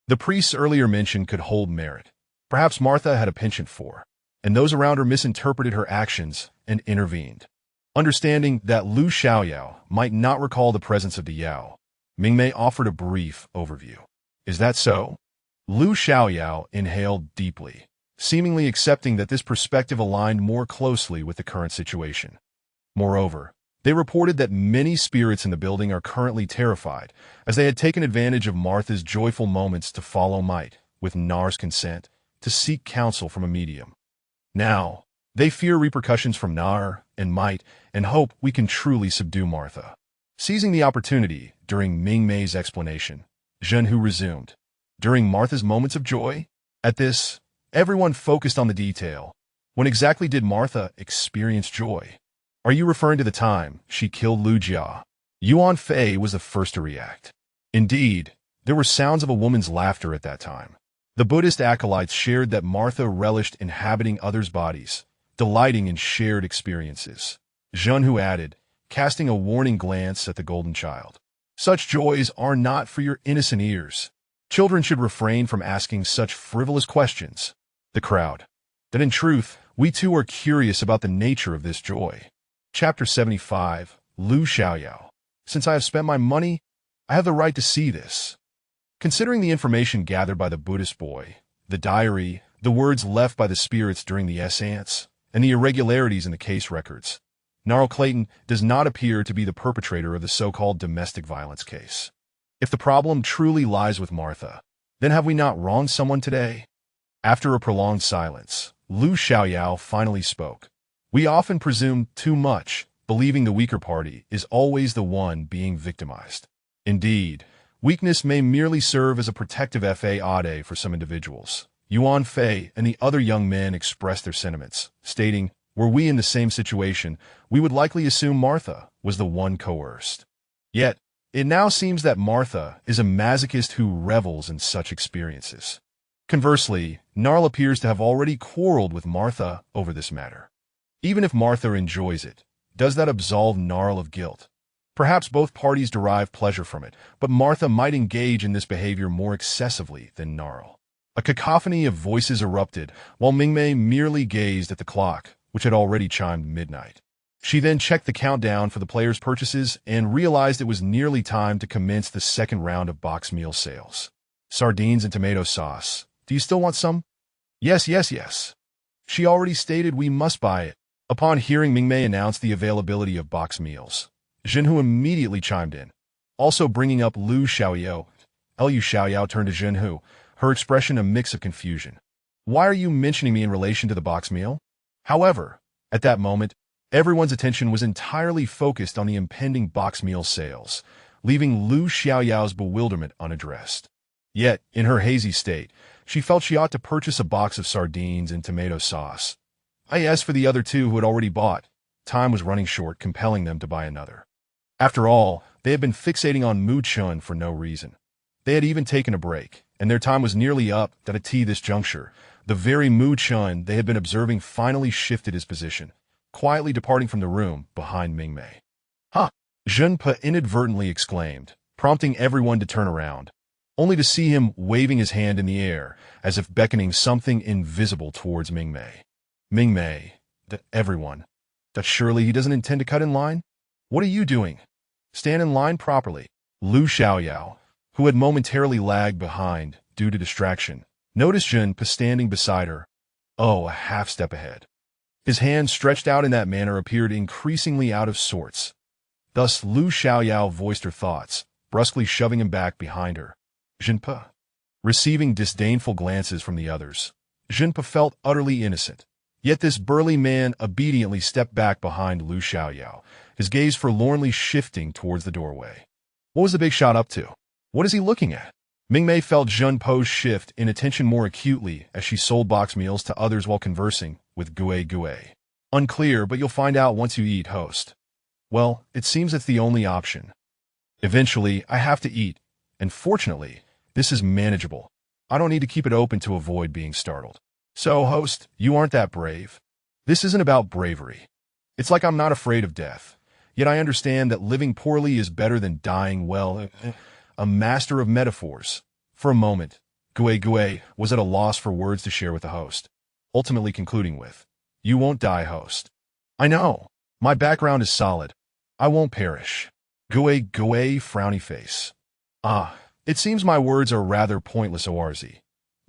The priest's earlier mention could hold merit. Perhaps Martha had a penchant for, and those around her misinterpreted her actions and intervened. Understanding that Lu Xiaoyao might not recall the presence of the Yao, Mingmei offered a brief overview. Is that so? Lu Xiaoyao inhaled deeply, seemingly accepting that this perspective aligned more closely with the current situation. Moreover, they reported that many spirits in the building are currently terrified, as they had taken advantage of Martha's joyful moments to follow Might, with Nar's consent, to seek counsel from a medium. Now, they fear repercussions from Nar and Might and hope we can truly subdue Martha. Seizing the opportunity during Mingmei's explanation, Zhenhu resumed. During Martha's moments of joy? At this, everyone focused on the detail. When exactly did Martha experience joy? Are you referring to the time she killed Lu Jia? Yuan Fei was the first to react. Indeed, there were sounds of a woman's laughter at that time. The Buddhist acolytes shared that Martha relished inhabiting others' bodies, delighting in shared experiences. Zhenhu added, casting a warning glance at the golden child. Such joys are not for your innocent ears. Children should refrain from asking such frivolous questions. The crowd. That in truth, we too are curious about the nature of this joy. Chapter 75, Lu Xiaoyao. Since I have spent my money, I have the right to see this. Considering the information gathered by the Buddhist boy, the diary, the words left by the spirits during the essence, and the irregularities in the case records, Gnarl Clayton does not appear to be the perpetrator of the so-called domestic violence case. If the problem truly lies with Martha, then have we not wronged someone today? After a prolonged silence, Lu Xiaoyao finally spoke. We often presume too much, believing the weaker party is always the one being victimized. Indeed, weakness may merely serve as a protective fade for some individuals. Yuan Fei and the other young men expressed their sentiments, stating, were we in the same situation, we would likely assume Martha was the one coerced. Yet, it now seems that Martha is a masochist who revels in such experiences. Conversely, Gnarl appears to have already quarreled with Martha over this matter. Even if Martha enjoys it, does that absolve Gnarl of guilt? Perhaps both parties derive pleasure from it, but Martha might engage in this behavior more excessively than Gnarl. A cacophony of voices erupted, while Mingmei merely gazed at the clock, which had already chimed midnight. She then checked the countdown for the players' purchases and realized it was nearly time to commence the second round of box meal sales. Sardines and tomato sauce. Do you still want some? Yes, yes, yes. She already stated we must buy it. Upon hearing Mingmei announce the availability of box meals, Jinhu immediately chimed in, also bringing up Lu Xiaoyao. Lu Xiaoyao turned to Jinhu, her expression a mix of confusion. Why are you mentioning me in relation to the box meal? However, at that moment, everyone's attention was entirely focused on the impending box meal sales, leaving Lu Xiaoyao's bewilderment unaddressed. Yet, in her hazy state, she felt she ought to purchase a box of sardines and tomato sauce. As for the other two who had already bought, time was running short, compelling them to buy another. After all, they had been fixating on Mu Chun for no reason. They had even taken a break, and their time was nearly up. At this juncture, the very Mu Chun they had been observing finally shifted his position, quietly departing from the room behind Mingmei. "Huh!" Junpe inadvertently exclaimed, prompting everyone to turn around, only to see him waving his hand in the air, as if beckoning something invisible towards Mingmei. Mingmei, everyone, that surely he doesn't intend to cut in line? What are you doing? Stand in line properly. Lu Xiaoyao, who had momentarily lagged behind due to distraction, noticed Junpe standing beside her, a half step ahead. His hand stretched out in that manner appeared increasingly out of sorts. Thus Lu Xiaoyao voiced her thoughts, brusquely shoving him back behind her. Junpe. Receiving disdainful glances from the others, Junpe felt utterly innocent. Yet this burly man obediently stepped back behind Lu Xiaoyao, his gaze forlornly shifting towards the doorway. What was the big shot up to? What is he looking at? Mingmei felt Junpe's shift in attention more acutely as she sold box meals to others while conversing with Gue. Unclear, but you'll find out once you eat, host. Well, it seems it's the only option. Eventually, I have to eat, and fortunately, this is manageable. I don't need to keep it open to avoid being startled. So, host, you aren't that brave. This isn't about bravery. It's like I'm not afraid of death. Yet I understand that living poorly is better than dying well. A master of metaphors. For a moment, Gue was at a loss for words to share with the host, ultimately concluding with, "You won't die, host. I know. My background is solid. I won't perish." Gue, frowny face. It seems my words are rather pointless, Orz.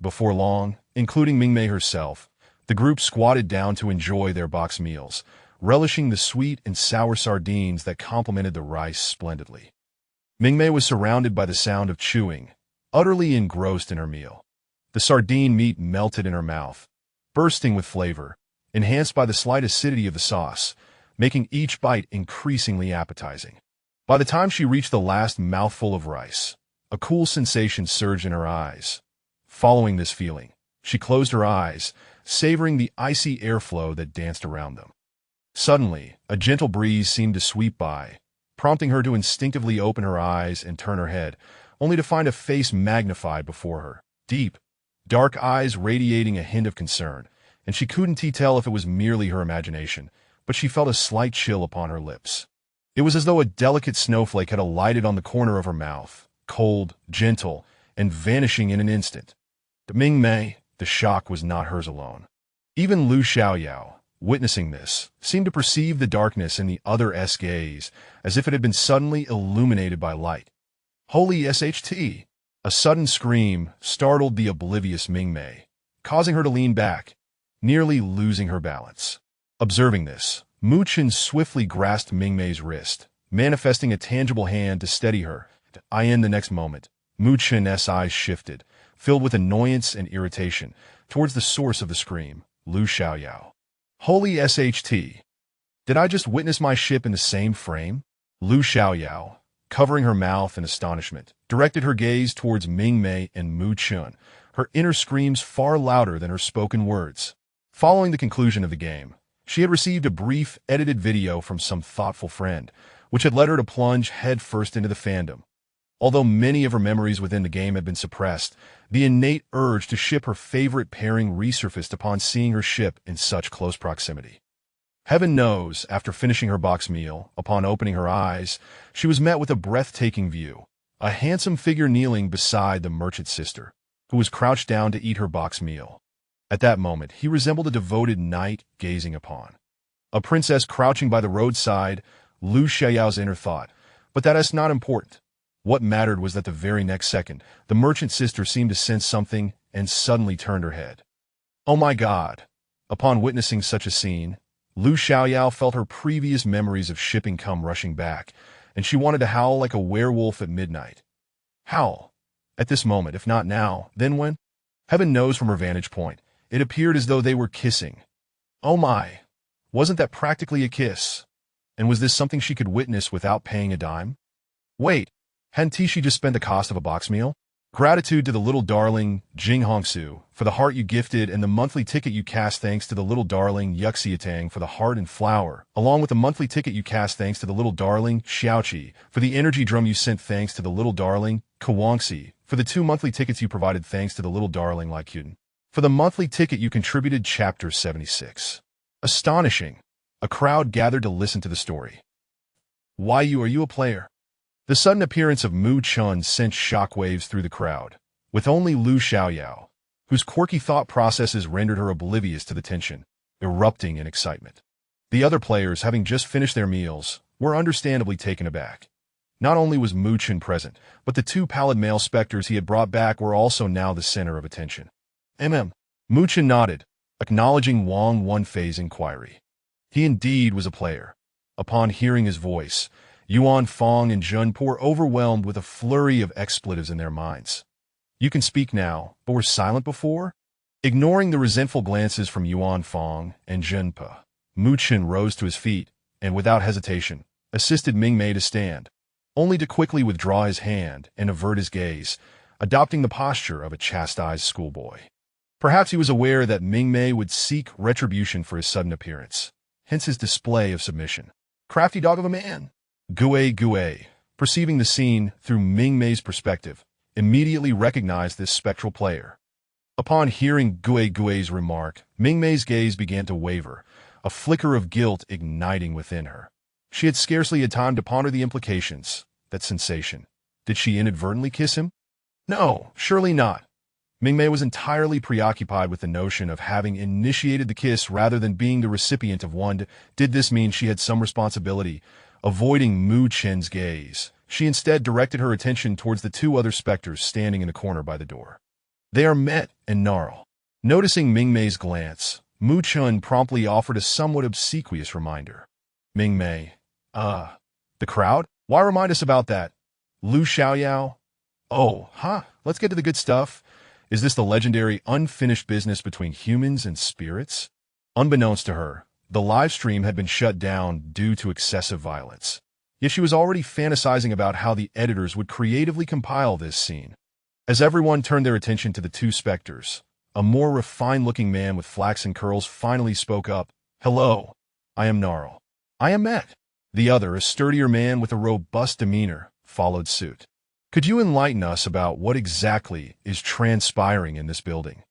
Before long, including Mingmei herself, the group squatted down to enjoy their box meals, relishing the sweet and sour sardines that complemented the rice splendidly. Mingmei was surrounded by the sound of chewing, utterly engrossed in her meal. The sardine meat melted in her mouth, bursting with flavor, enhanced by the slight acidity of the sauce, making each bite increasingly appetizing. By the time she reached the last mouthful of rice, a cool sensation surged in her eyes. Following this feeling, she closed her eyes, savoring the icy airflow that danced around them. Suddenly, a gentle breeze seemed to sweep by, prompting her to instinctively open her eyes and turn her head, only to find a face magnified before her, deep, dark eyes radiating a hint of concern, and she couldn't tell if it was merely her imagination, but she felt a slight chill upon her lips. It was as though a delicate snowflake had alighted on the corner of her mouth, cold, gentle, and vanishing in an instant. To Mingmei, the shock was not hers alone. Even Lu Xiaoyao, witnessing this, seemed to perceive the darkness in the other's gaze, as if it had been suddenly illuminated by light. Holy SHT! A sudden scream startled the oblivious Mingmei, causing her to lean back, nearly losing her balance. Observing this, Mu Chen swiftly grasped Mingmei's wrist, manifesting a tangible hand to steady her. In the next moment, Mu Chen's eyes shifted, filled with annoyance and irritation, towards the source of the scream, Lu Xiaoyao. Holy SHT! Did I just witness my ship in the same frame? Lu Xiaoyao, covering her mouth in astonishment, directed her gaze towards Mingmei and Mu Chen, her inner screams far louder than her spoken words. Following the conclusion of the game, she had received a brief, edited video from some thoughtful friend, which had led her to plunge headfirst into the fandom. Although many of her memories within the game had been suppressed, the innate urge to ship her favorite pairing resurfaced upon seeing her ship in such close proximity. Heaven knows, after finishing her box meal, upon opening her eyes, she was met with a breathtaking view. A handsome figure kneeling beside the merchant's sister, who was crouched down to eat her box meal. At that moment, he resembled a devoted knight gazing upon a princess crouching by the roadside. Lu Xiaoyao's inner thought, but that is not important. What mattered was that the very next second, the merchant's sister seemed to sense something and suddenly turned her head. Oh my God! Upon witnessing such a scene, Lu Xiaoyao felt her previous memories of shipping come rushing back, and she wanted to howl like a werewolf at midnight. Howl. At this moment, if not now, then when? Heaven knows from her vantage point, it appeared as though they were kissing. Oh my! Wasn't that practically a kiss? And was this something she could witness without paying a dime? Wait, hadn't she just spent the cost of a box meal? Gratitude to the little darling, Jing Hongsu, for the heart you gifted and the monthly ticket you cast. Thanks to the little darling, Yuxiatang, for the heart and flower, along with the monthly ticket you cast. Thanks to the little darling, Xiaoqi, for the energy drum you sent. Thanks to the little darling, Kawangxi, for the 2 monthly tickets you provided. Thanks to the little darling, Likuden, for the monthly ticket you contributed. Chapter 76. Astonishing. A crowd gathered to listen to the story. Why are you a player? The sudden appearance of Mu Chun sent shockwaves through the crowd, with only Lu Xiaoyao, whose quirky thought processes rendered her oblivious to the tension, erupting in excitement. The other players, having just finished their meals, were understandably taken aback. Not only was Mu Chun present, but the 2 pallid male specters he had brought back were also now the center of attention. Mu Chun nodded, acknowledging Wang Wenfei's inquiry. He indeed was a player. Upon hearing his voice, Yuan Fong and Zhun Po were overwhelmed with a flurry of expletives in their minds. You can speak now, but were silent before? Ignoring the resentful glances from Yuan Fong and Zhun Po, Mu Chun rose to his feet and, without hesitation, assisted Mingmei to stand, only to quickly withdraw his hand and avert his gaze, adopting the posture of a chastised schoolboy. Perhaps he was aware that Mingmei would seek retribution for his sudden appearance, hence his display of submission. Crafty dog of a man! Gue, perceiving the scene through Mingmei's perspective, immediately recognized this spectral player. Upon hearing Gui's remark, Mingmei's gaze began to waver, a flicker of guilt igniting within her. She had scarcely had time to ponder the implications. That sensation. Did she inadvertently kiss him? No, surely not. Mingmei was entirely preoccupied with the notion of having initiated the kiss rather than being the recipient of one. Did this mean she had some responsibility? Avoiding Mu Chen's gaze, she instead directed her attention towards the 2 other specters standing in the corner by the door. They are Met and Gnarl. Noticing Mingmei's glance, Mu Chun promptly offered a somewhat obsequious reminder. Mingmei, the crowd? Why remind us about that? Lu Xiaoyao? Oh, let's get to the good stuff. Is this the legendary unfinished business between humans and spirits? Unbeknownst to her, the live stream had been shut down due to excessive violence. Yet she was already fantasizing about how the editors would creatively compile this scene. As everyone turned their attention to the 2 specters, a more refined-looking man with flaxen curls finally spoke up. Hello, I am Gnarl. I am Met. The other, a sturdier man with a robust demeanor, followed suit. Could you enlighten us about what exactly is transpiring in this building?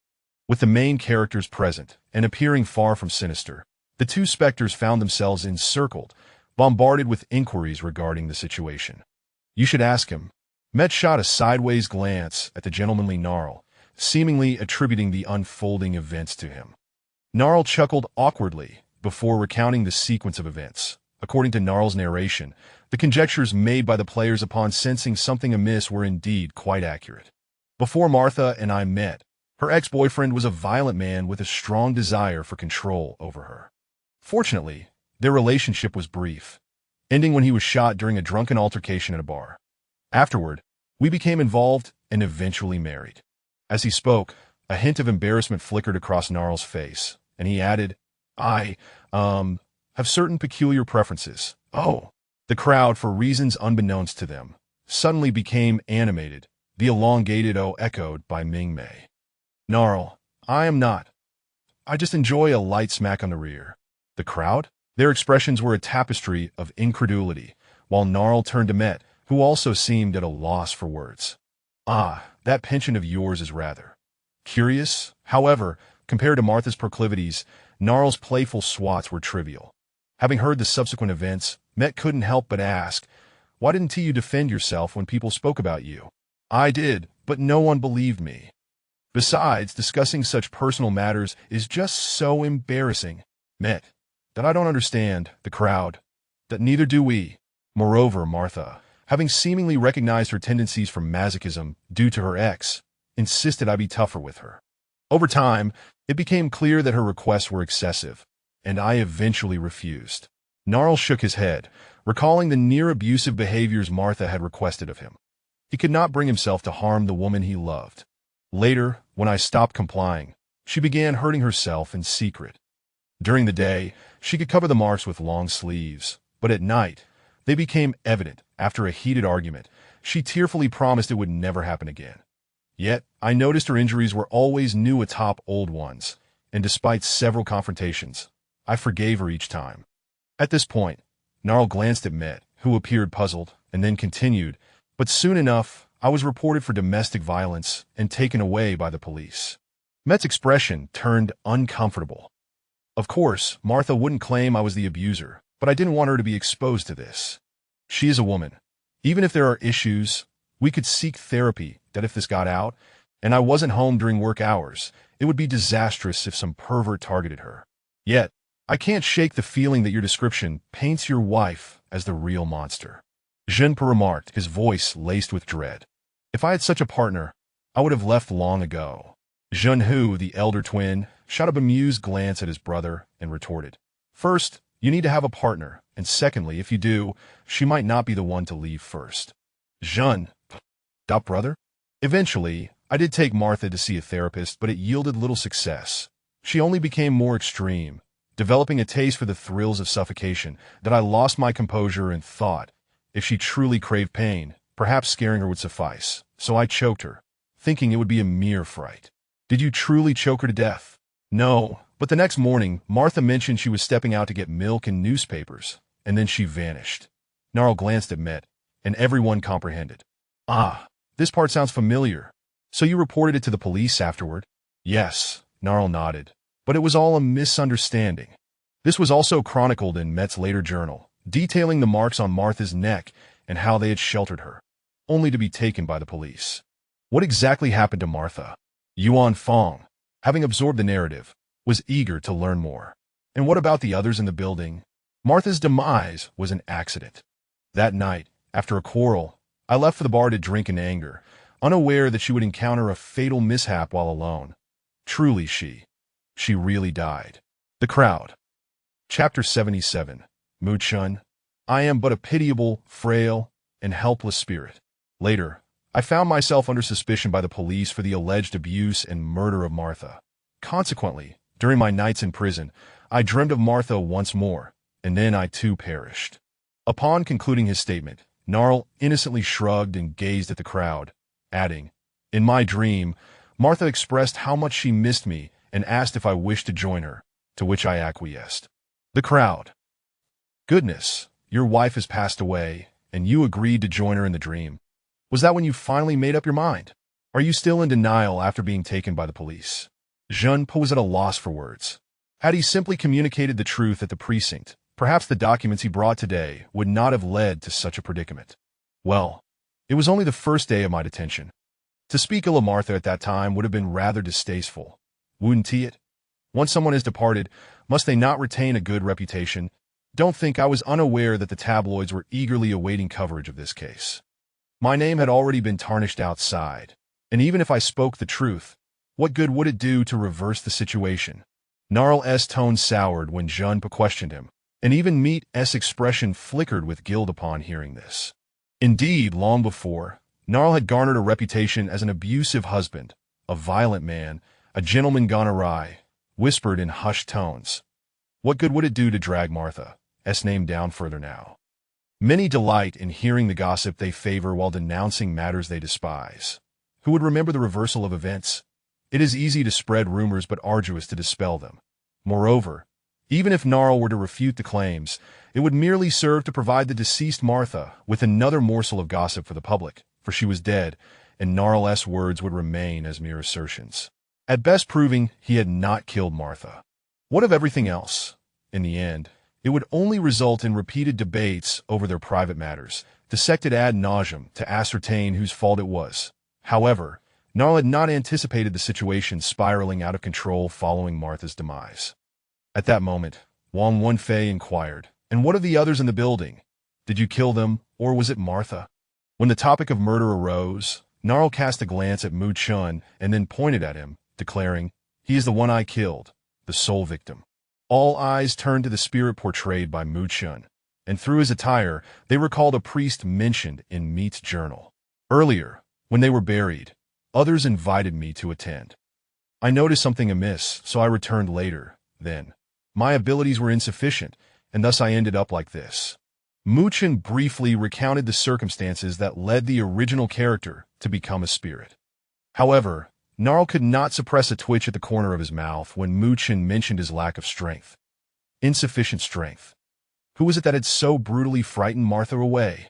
With the main characters present and appearing far from sinister, the 2 specters found themselves encircled, bombarded with inquiries regarding the situation. You should ask him. Met shot a sideways glance at the gentlemanly Gnarl, seemingly attributing the unfolding events to him. Gnarl chuckled awkwardly before recounting the sequence of events. According to Gnarl's narration, the conjectures made by the players upon sensing something amiss were indeed quite accurate. Before Martha and I met, her ex-boyfriend was a violent man with a strong desire for control over her. Fortunately, their relationship was brief, ending when he was shot during a drunken altercation at a bar. Afterward, we became involved and eventually married. As he spoke, a hint of embarrassment flickered across Gnarl's face, and he added, I, have certain peculiar preferences. Oh. The crowd, for reasons unbeknownst to them, suddenly became animated, the elongated O echoed by Mingmei. Gnarl, I am not. I just enjoy a light smack on the rear. The crowd? Their expressions were a tapestry of incredulity, while Gnarl turned to Met, who also seemed at a loss for words. That penchant of yours is rather curious. However, compared to Martha's proclivities, Gnarl's playful swats were trivial. Having heard the subsequent events, Met couldn't help but ask, "Why didn't you defend yourself when people spoke about you?" "I did, but no one believed me. Besides, discussing such personal matters is just so embarrassing." Met, "That I don't understand." The crowd, "That neither do we." Moreover, Martha, having seemingly recognized her tendencies for masochism due to her ex, insisted I be tougher with her. Over time, it became clear that her requests were excessive, and I eventually refused. Gnarl shook his head, recalling the near-abusive behaviors Martha had requested of him. He could not bring himself to harm the woman he loved. Later, when I stopped complying, she began hurting herself in secret. During the day, she could cover the marks with long sleeves, but at night, they became evident. After a heated argument, she tearfully promised it would never happen again. Yet, I noticed her injuries were always new atop old ones, and despite several confrontations, I forgave her each time. At this point, Gnarl glanced at Met, who appeared puzzled, and then continued, "But soon enough, I was reported for domestic violence and taken away by the police." Met's expression turned uncomfortable. Of course, Martha wouldn't claim I was the abuser, but I didn't want her to be exposed to this. She is a woman. Even if there are issues, we could seek therapy. That if this got out, and I wasn't home during work hours, it would be disastrous if some pervert targeted her. Yet, I can't shake the feeling that your description paints your wife as the real monster. Junpe remarked, his voice laced with dread. "If I had such a partner, I would have left long ago." Junhu, the elder twin, shot a bemused glance at his brother and retorted, "First, you need to have a partner, and secondly, if you do, she might not be the one to leave first." Jun, brother? Eventually, I did take Martha to see a therapist, but it yielded little success. She only became more extreme, developing a taste for the thrills of suffocation, that I lost my composure and thought, if she truly craved pain, perhaps scaring her would suffice. So I choked her, thinking it would be a mere fright. "Did you truly choke her to death?" "No, but the next morning, Martha mentioned she was stepping out to get milk and newspapers, and then she vanished." Gnarl glanced at Met, and everyone comprehended. "Ah, this part sounds familiar. So you reported it to the police afterward?" "Yes," Gnarl nodded, "but it was all a misunderstanding." This was also chronicled in Met's later journal, detailing the marks on Martha's neck and how they had sheltered her, only to be taken by the police. What exactly happened to Martha? Yuan Fong, having absorbed the narrative, was eager to learn more. And what about the others in the building? Martha's demise was an accident. That night, after a quarrel, I left for the bar to drink in anger, unaware that she would encounter a fatal mishap while alone. Truly she really died. The crowd. Chapter 77. Mu-chun. I am but a pitiable, frail, and helpless spirit. Later, I found myself under suspicion by the police for the alleged abuse and murder of Martha. Consequently, during my nights in prison, I dreamed of Martha once more, and then I too perished. Upon concluding his statement, Gnarl innocently shrugged and gazed at the crowd, adding, "In my dream, Martha expressed how much she missed me and asked if I wished to join her, to which I acquiesced." The crowd. "Goodness, your wife has passed away, and you agreed to join her in the dream. Was that when you finally made up your mind? Are you still in denial after being taken by the police?" Junpe was at a loss for words. Had he simply communicated the truth at the precinct, perhaps the documents he brought today would not have led to such a predicament. Well, it was only the first day of my detention. To speak ill of Martha at that time would have been rather distasteful, wouldn't it? Once someone has departed, must they not retain a good reputation? Don't think I was unaware that the tabloids were eagerly awaiting coverage of this case. My name had already been tarnished outside, and even if I spoke the truth, what good would it do to reverse the situation? Gnarl's tone soured when Junpe questioned him, and even Meat's expression flickered with guilt upon hearing this. Indeed, long before, Gnarl had garnered a reputation as an abusive husband, a violent man, a gentleman gone awry, whispered in hushed tones. What good would it do to drag Martha's name down further now? Many delight in hearing the gossip they favor while denouncing matters they despise. Who would remember the reversal of events? It is easy to spread rumors but arduous to dispel them. Moreover, even if Gnarl were to refute the claims, it would merely serve to provide the deceased Martha with another morsel of gossip for the public, for she was dead, and Gnarl's words would remain as mere assertions, at best proving he had not killed Martha. What of everything else? In the end, It would only result in repeated debates over their private matters, dissected ad nauseum to ascertain whose fault it was. However, Gnarl had not anticipated the situation spiraling out of control following Martha's demise. At that moment, Wang Wenfei inquired, "And what of the others in the building? Did you kill them, or was it Martha?" When the topic of murder arose, Gnarl cast a glance at Mu Chun and then pointed at him, declaring, "He is the one I killed, the sole victim." All eyes turned to the spirit portrayed by Mu Chun, and through his attire, they recalled a priest mentioned in Meat's journal. Earlier, when they were buried, others invited me to attend. I noticed something amiss, so I returned later. Then, my abilities were insufficient, and thus I ended up like this. Mu Chun briefly recounted the circumstances that led the original character to become a spirit. However, Gnarl could not suppress a twitch at the corner of his mouth when Mu Chun mentioned his lack of strength. Insufficient strength. Who was it that had so brutally frightened Martha away?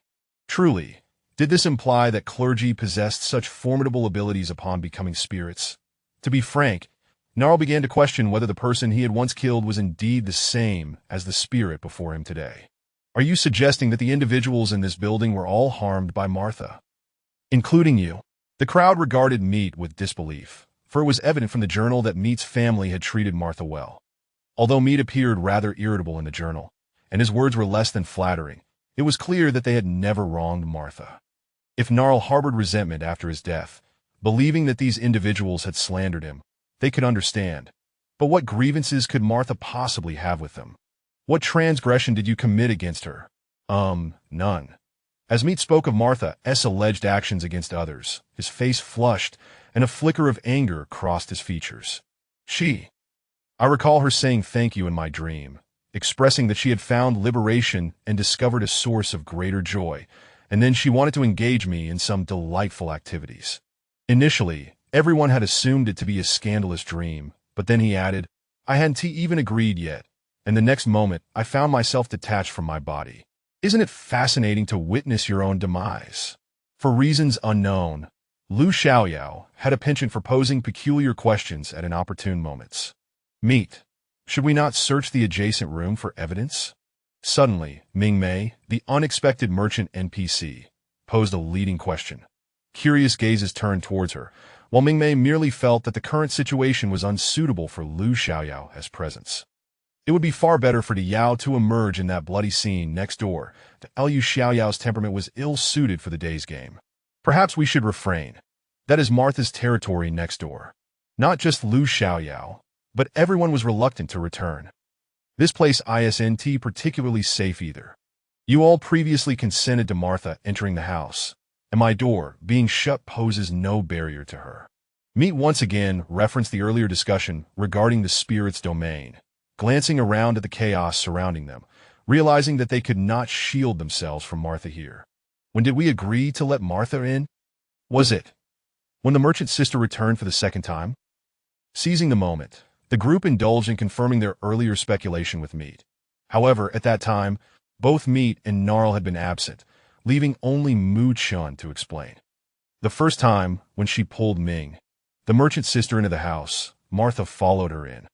Truly, did this imply that clergy possessed such formidable abilities upon becoming spirits? To be frank, Gnarl began to question whether the person he had once killed was indeed the same as the spirit before him today. Are you suggesting that the individuals in this building were all harmed by Martha? Including you? The crowd regarded Meat with disbelief, for it was evident from the journal that Meat's family had treated Martha well. Although Meat appeared rather irritable in the journal, and his words were less than flattering, it was clear that they had never wronged Martha. If Gnarl harbored resentment after his death, believing that these individuals had slandered him, they could understand. But what grievances could Martha possibly have with them? What transgression did you commit against her? None. As Meat spoke of Martha's alleged actions against others, his face flushed, and a flicker of anger crossed his features. I recall her saying thank you in my dream, expressing that she had found liberation and discovered a source of greater joy, and then she wanted to engage me in some delightful activities. Initially, everyone had assumed it to be a scandalous dream, but then he added, I hadn't even agreed yet, and the next moment I found myself detached from my body. Isn't it fascinating to witness your own demise? For reasons unknown, Lu Xiaoyao had a penchant for posing peculiar questions at inopportune moments. Meat, should we not search the adjacent room for evidence? Suddenly, Mingmei, the unexpected merchant NPC, posed a leading question. Curious gazes turned towards her, while Mingmei merely felt that the current situation was unsuitable for Lu Xiaoyao's presence. It would be far better for Yao to emerge in that bloody scene next door. Lu Xiaoyao's temperament was ill-suited for the day's game. Perhaps we should refrain. That is Martha's territory next door. Not just Lu Xiaoyao, but everyone was reluctant to return. This place isn't particularly safe either. You all previously consented to Martha entering the house, and my door being shut poses no barrier to her. Meat once again referenced the earlier discussion regarding the spirit's domain, glancing around at the chaos surrounding them, realizing that they could not shield themselves from Martha here. When did we agree to let Martha in? Was it when the merchant sister returned for the second time? Seizing the moment, the group indulged in confirming their earlier speculation with Meat. However, at that time, both Meat and Gnarl had been absent, leaving only Mu Chun to explain. The first time, when she pulled Ming, the merchant sister, into the house, Martha followed her in.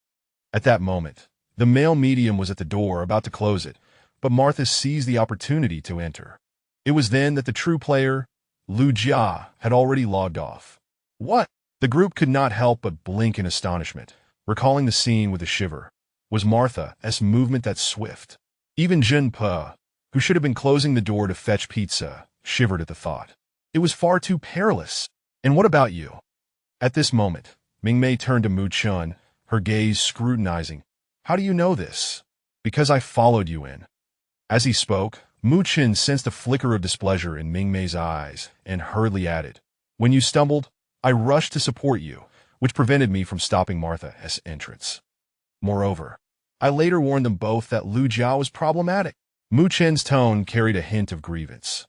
At that moment, the male medium was at the door about to close it, but Martha seized the opportunity to enter. It was then that the true player, Lu Jia, had already logged off. What? The group could not help but blink in astonishment, recalling the scene with a shiver. Was Martha's movement that swift? Even Jin Pe, who should have been closing the door to fetch pizza, shivered at the thought. It was far too perilous. And what about you? At this moment, Mingmei turned to Mu Chun, her gaze scrutinizing. How do you know this? Because I followed you in. As he spoke, Mu Chun sensed a flicker of displeasure in Mingmei's eyes and hurriedly added, When you stumbled, I rushed to support you, which prevented me from stopping Martha's entrance. Moreover, I later warned them both that Lu Jiao was problematic. Mu Chen's tone carried a hint of grievance.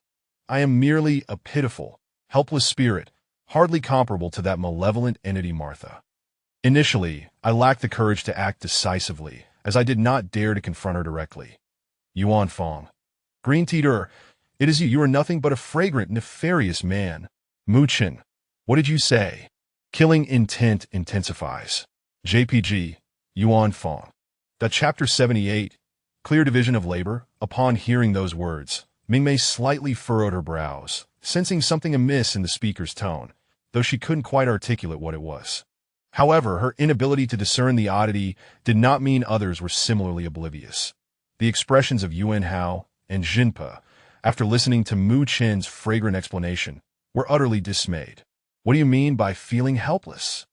I am merely a pitiful, helpless spirit, hardly comparable to that malevolent entity Martha. Initially, I lacked the courage to act decisively, as I did not dare to confront her directly. Yuan Fong. Green Teeter, it is you. You are nothing but a fragrant, nefarious man. Mu Chen. What did you say? Killing intent intensifies. JPG. Yuan Fong. Chapter 78. Clear division of labor? Upon hearing those words, Mingmei slightly furrowed her brows, sensing something amiss in the speaker's tone, though she couldn't quite articulate what it was. However, her inability to discern the oddity did not mean others were similarly oblivious. The expressions of Yuan Hao and Jinpa, after listening to Mu Chen's fragrant explanation, were utterly dismayed. What do you mean by feeling helpless?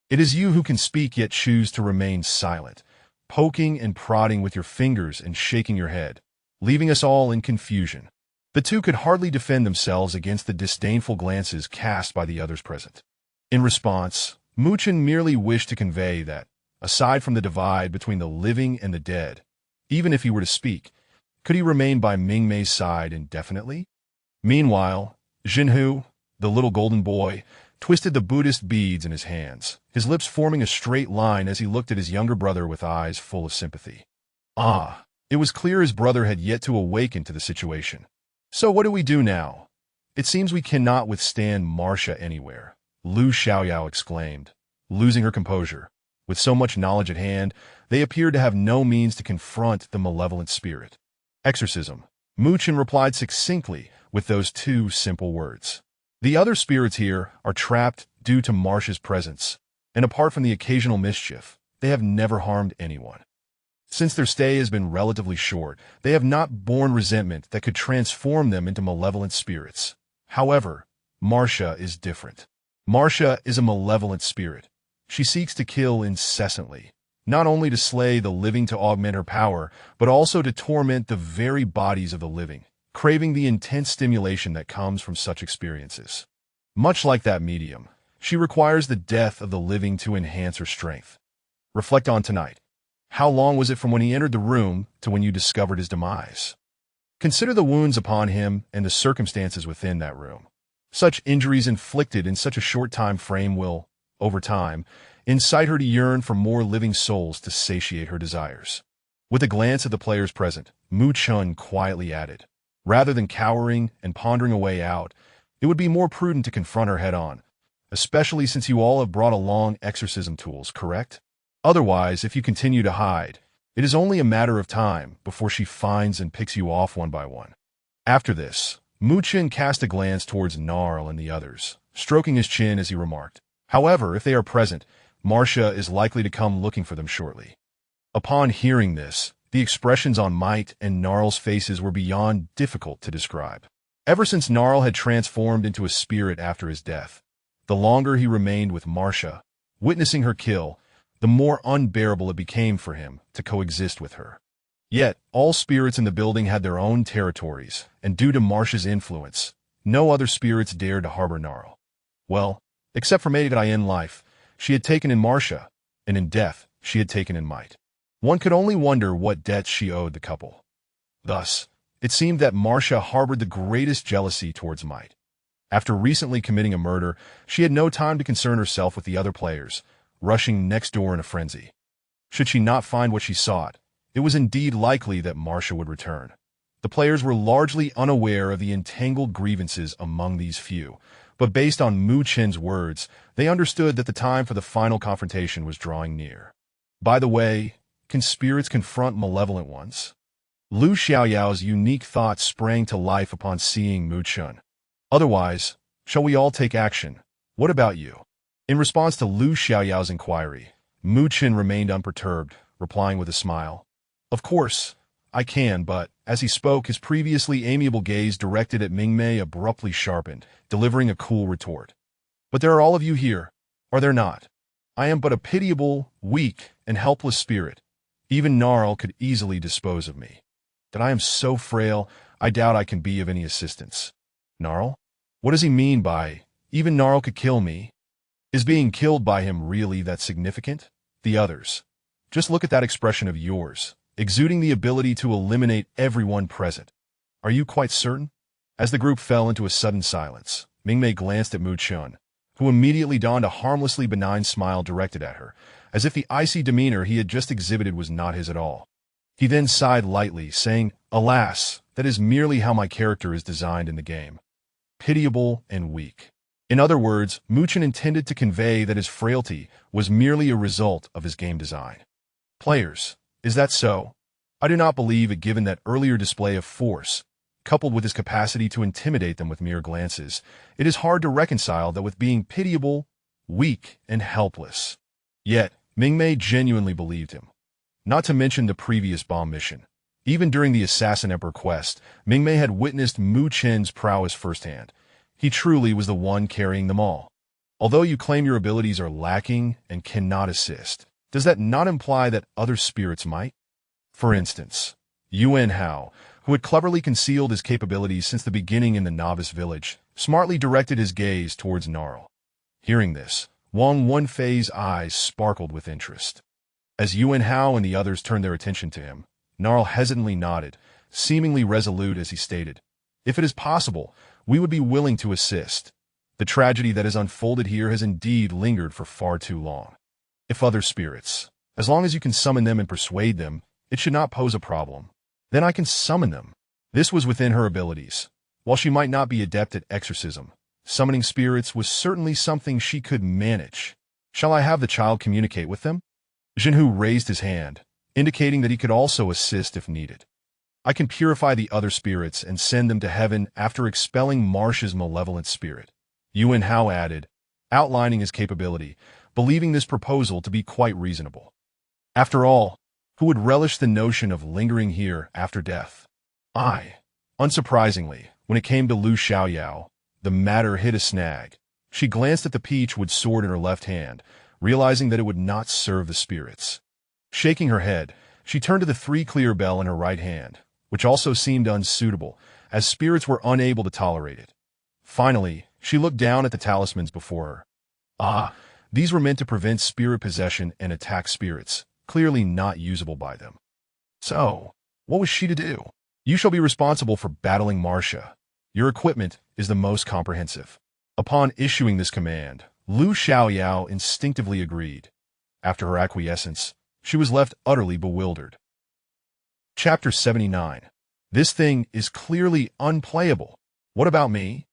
It is you who can speak yet choose to remain silent, poking and prodding with your fingers and shaking your head, leaving us all in confusion. The two could hardly defend themselves against the disdainful glances cast by the others present. In response, Mu Chen merely wished to convey that, aside from the divide between the living and the dead, even if he were to speak, could he remain by Mingmei's side indefinitely? Meanwhile, Jinhu, the little golden boy, twisted the Buddhist beads in his hands, his lips forming a straight line as he looked at his younger brother with eyes full of sympathy. It was clear his brother had yet to awaken to the situation. So what do we do now? It seems we cannot withstand Marcia anywhere, Lu Xiaoyao exclaimed, losing her composure. With so much knowledge at hand, they appeared to have no means to confront the malevolent spirit. Exorcism, Mu Chen replied succinctly with those two simple words. The other spirits here are trapped due to Marcia's presence, and apart from the occasional mischief, they have never harmed anyone. Since their stay has been relatively short, they have not borne resentment that could transform them into malevolent spirits. However, Marcia is different. Marcia is a malevolent spirit. She seeks to kill incessantly, not only to slay the living to augment her power, but also to torment the very bodies of the living, craving the intense stimulation that comes from such experiences. Much like that medium, she requires the death of the living to enhance her strength. Reflect on tonight. How long was it from when he entered the room to when you discovered his demise? Consider the wounds upon him and the circumstances within that room. Such injuries inflicted in such a short time frame will, over time, incite her to yearn for more living souls to satiate her desires. With a glance at the players present, Mu Chen quietly added, rather than cowering and pondering a way out, it would be more prudent to confront her head-on, especially since you all have brought along exorcism tools, correct? Otherwise, if you continue to hide, it is only a matter of time before she finds and picks you off one by one. After this, Mu Chen cast a glance towards Gnarl and the others, stroking his chin as he remarked, however, if they are present, Marcia is likely to come looking for them shortly. Upon hearing this, the expressions on Might and Gnarl's faces were beyond difficult to describe. Ever since Gnarl had transformed into a spirit after his death, the longer he remained with Marcia, witnessing her kill, the more unbearable it became for him to coexist with her. Yet, all spirits in the building had their own territories, and due to Marcia's influence, no other spirits dared to harbor Gnarl. Well, except for maybe that in life, she had taken in Marcia, and in death, she had taken in Might. One could only wonder what debts she owed the couple. Thus, it seemed that Marcia harbored the greatest jealousy towards Might. After recently committing a murder, she had no time to concern herself with the other players, rushing next door in a frenzy. Should she not find what she sought, it was indeed likely that Marcia would return. The players were largely unaware of the entangled grievances among these few, but based on Mu Chen's words, they understood that the time for the final confrontation was drawing near. By the way, can spirits confront malevolent ones? Lu Xiaoyao's unique thoughts sprang to life upon seeing Mu Chen. Otherwise, shall we all take action? What about you? In response to Lu Xiaoyao's inquiry, Mu Chen remained unperturbed, replying with a smile. Of course, I can, but, as he spoke, his previously amiable gaze directed at Mingmei abruptly sharpened, delivering a cool retort. But there are all of you here, are there not? I am but a pitiable, weak, and helpless spirit. Even Gnarl could easily dispose of me. That I am so frail, I doubt I can be of any assistance. Gnarl? What does he mean by, even Gnarl could kill me? Is being killed by him really that significant? The others. Just look at that expression of yours, exuding the ability to eliminate everyone present. Are you quite certain? As the group fell into a sudden silence, Mingmei glanced at Mu Chen, who immediately donned a harmlessly benign smile directed at her, as if the icy demeanor he had just exhibited was not his at all. He then sighed lightly, saying, Alas, that is merely how my character is designed in the game. Pitiable and weak. In other words, Mu Chen intended to convey that his frailty was merely a result of his game design. Players, is that so? I do not believe it given that earlier display of force, coupled with his capacity to intimidate them with mere glances. It is hard to reconcile that with being pitiable, weak, and helpless. Yet, Mingmei genuinely believed him. Not to mention the previous bomb mission. Even during the Assassin Emperor quest, Mingmei had witnessed Mu Chen's prowess firsthand. He truly was the one carrying them all. Although you claim your abilities are lacking and cannot assist, does that not imply that other spirits might? For instance, Yuan Hao, who had cleverly concealed his capabilities since the beginning in the novice village, smartly directed his gaze towards Gnarl. Hearing this, Wang Wenfei's eyes sparkled with interest. As Yuan Hao and the others turned their attention to him, Gnarl hesitantly nodded, seemingly resolute as he stated, "If it is possible, we would be willing to assist. The tragedy that has unfolded here has indeed lingered for far too long. If other spirits, as long as you can summon them and persuade them, it should not pose a problem. Then I can summon them." This was within her abilities. While she might not be adept at exorcism, summoning spirits was certainly something she could manage. "Shall I have the child communicate with them?" Jinhu raised his hand, indicating that he could also assist if needed. "I can purify the other spirits and send them to heaven after expelling Marsh's malevolent spirit," Yuan Hao added, outlining his capability, believing this proposal to be quite reasonable. After all, who would relish the notion of lingering here after death? Unsurprisingly, when it came to Lu Xiaoyao, the matter hit a snag. She glanced at the peachwood sword in her left hand, realizing that it would not serve the spirits. Shaking her head, she turned to the three-clear bell in her right hand, which also seemed unsuitable, as spirits were unable to tolerate it. Finally, she looked down at the talismans before her. These were meant to prevent spirit possession and attack spirits, clearly not usable by them. So, what was she to do? "You shall be responsible for battling Marcia. Your equipment is the most comprehensive." Upon issuing this command, Lu Xiaoyao instinctively agreed. After her acquiescence, she was left utterly bewildered. Chapter 79. This thing is clearly unplayable. What about me?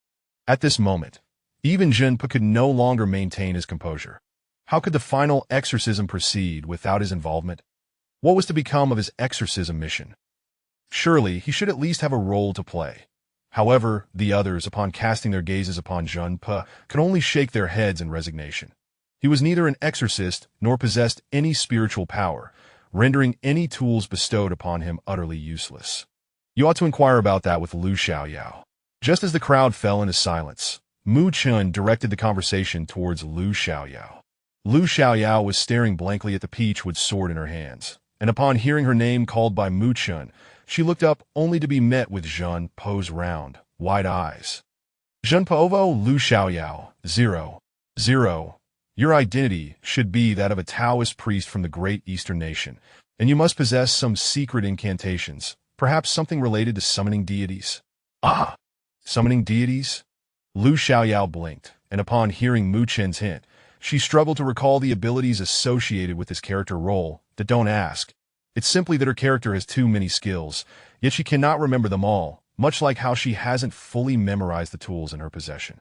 At this moment, even Jinpa could no longer maintain his composure. How could the final exorcism proceed without his involvement? What was to become of his exorcism mission? Surely he should at least have a role to play. However, the others, upon casting their gazes upon Jinpa, could only shake their heads in resignation. He was neither an exorcist nor possessed any spiritual power, rendering any tools bestowed upon him utterly useless. "You ought to inquire about that with Lu Xiaoyao." Just as the crowd fell into silence, Mu Chun directed the conversation towards Lu Xiaoyao. Lu Xiaoyao was staring blankly at the peachwood sword in her hands, and upon hearing her name called by Mu Chun, she looked up only to be met with Zhen Po's round, wide eyes. "Zhen Povo Lu Xiaoyao, 0. Your identity should be that of a Taoist priest from the great Eastern nation, and you must possess some secret incantations, perhaps something related to summoning deities." Summoning deities? Lu Xiaoyao blinked, and upon hearing Mu Chen's hint, she struggled to recall the abilities associated with this character role. That don't ask. It's simply that her character has too many skills, yet she cannot remember them all, much like how she hasn't fully memorized the tools in her possession.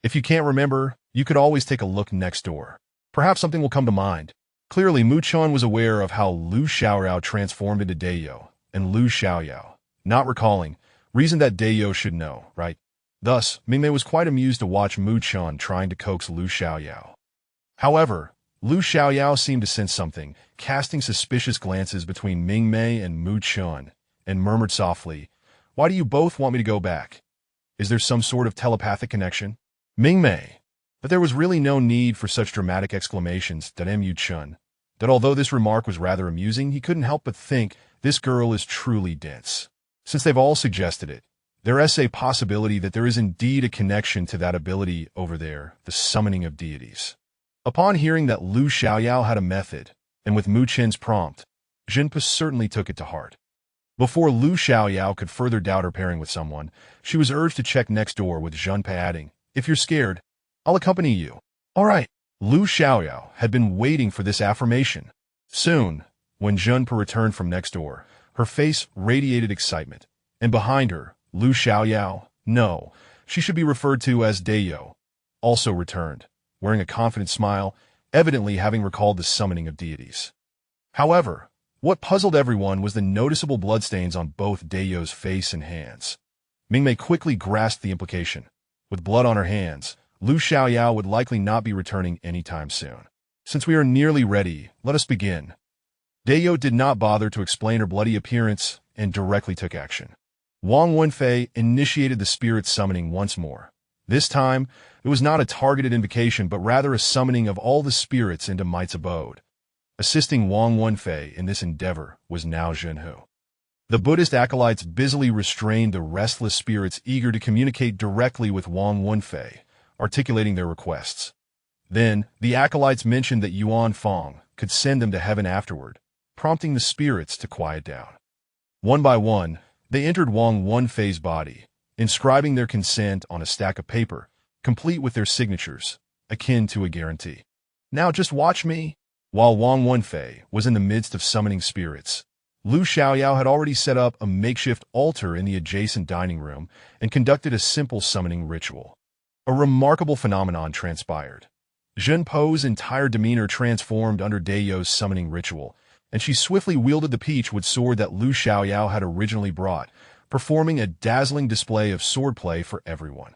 If you can't remember, you could always take a look next door. Perhaps something will come to mind. Clearly, Mu Chun was aware of how Lu Xiaoyao transformed into Dayo, and Lu Xiaoyao, not recalling, reasoned that Dayo should know, right? Thus, Mingmei was quite amused to watch Mu Chun trying to coax Lu Xiaoyao. However, Lu Xiaoyao seemed to sense something, casting suspicious glances between Mingmei and Mu Chun, and murmured softly, "Why do you both want me to go back? Is there some sort of telepathic connection?" Mingmei. But there was really no need for such dramatic exclamations that Mu Chun, that although this remark was rather amusing, he couldn't help but think, this girl is truly dense. Since they've all suggested it, there is a possibility that there is indeed a connection to that ability over there, the summoning of deities. Upon hearing that Lu Xiaoyao had a method, and with Mu Chen's prompt, Jinpa certainly took it to heart. Before Lu Xiaoyao could further doubt her pairing with someone, she was urged to check next door with Jinpa adding, "If you're scared, I'll accompany you." "All right." Lu Xiaoyao had been waiting for this affirmation. Soon, when Jinpa returned from next door, her face radiated excitement, and behind her, Lu Xiaoyao, no, she should be referred to as Dayo, also returned, wearing a confident smile, evidently having recalled the summoning of deities. However, What puzzled everyone was the noticeable bloodstains on both Dayo's face and hands. Mingmei quickly grasped the implication. With blood on her hands, Lu Xiaoyao would likely not be returning anytime soon. Since we are nearly ready, let us begin. Dayo did not bother to explain her bloody appearance and directly took action. Wang Wenfei initiated the spirit summoning once more. This time, it was not a targeted invocation but rather a summoning of all the spirits into Might's abode. Assisting Wang Wenfei in this endeavor was Now Zhenhu. The Buddhist acolytes busily restrained the restless spirits eager to communicate directly with Wang Wenfei, articulating their requests. Then, the acolytes mentioned that Yuan Fong could send them to heaven afterward, prompting the spirits to quiet down. One by one, they entered Wang Wenfei's body, inscribing their consent on a stack of paper, complete with their signatures, akin to a guarantee. Now just watch me. While Wang Wenfei was in the midst of summoning spirits, Lu Xiaoyao had already set up a makeshift altar in the adjacent dining room and conducted a simple summoning ritual. A remarkable phenomenon transpired. Zhen Po's entire demeanor transformed under Dayo's summoning ritual, and she swiftly wielded the peachwood sword that Lu Xiaoyao had originally brought, performing a dazzling display of swordplay for everyone.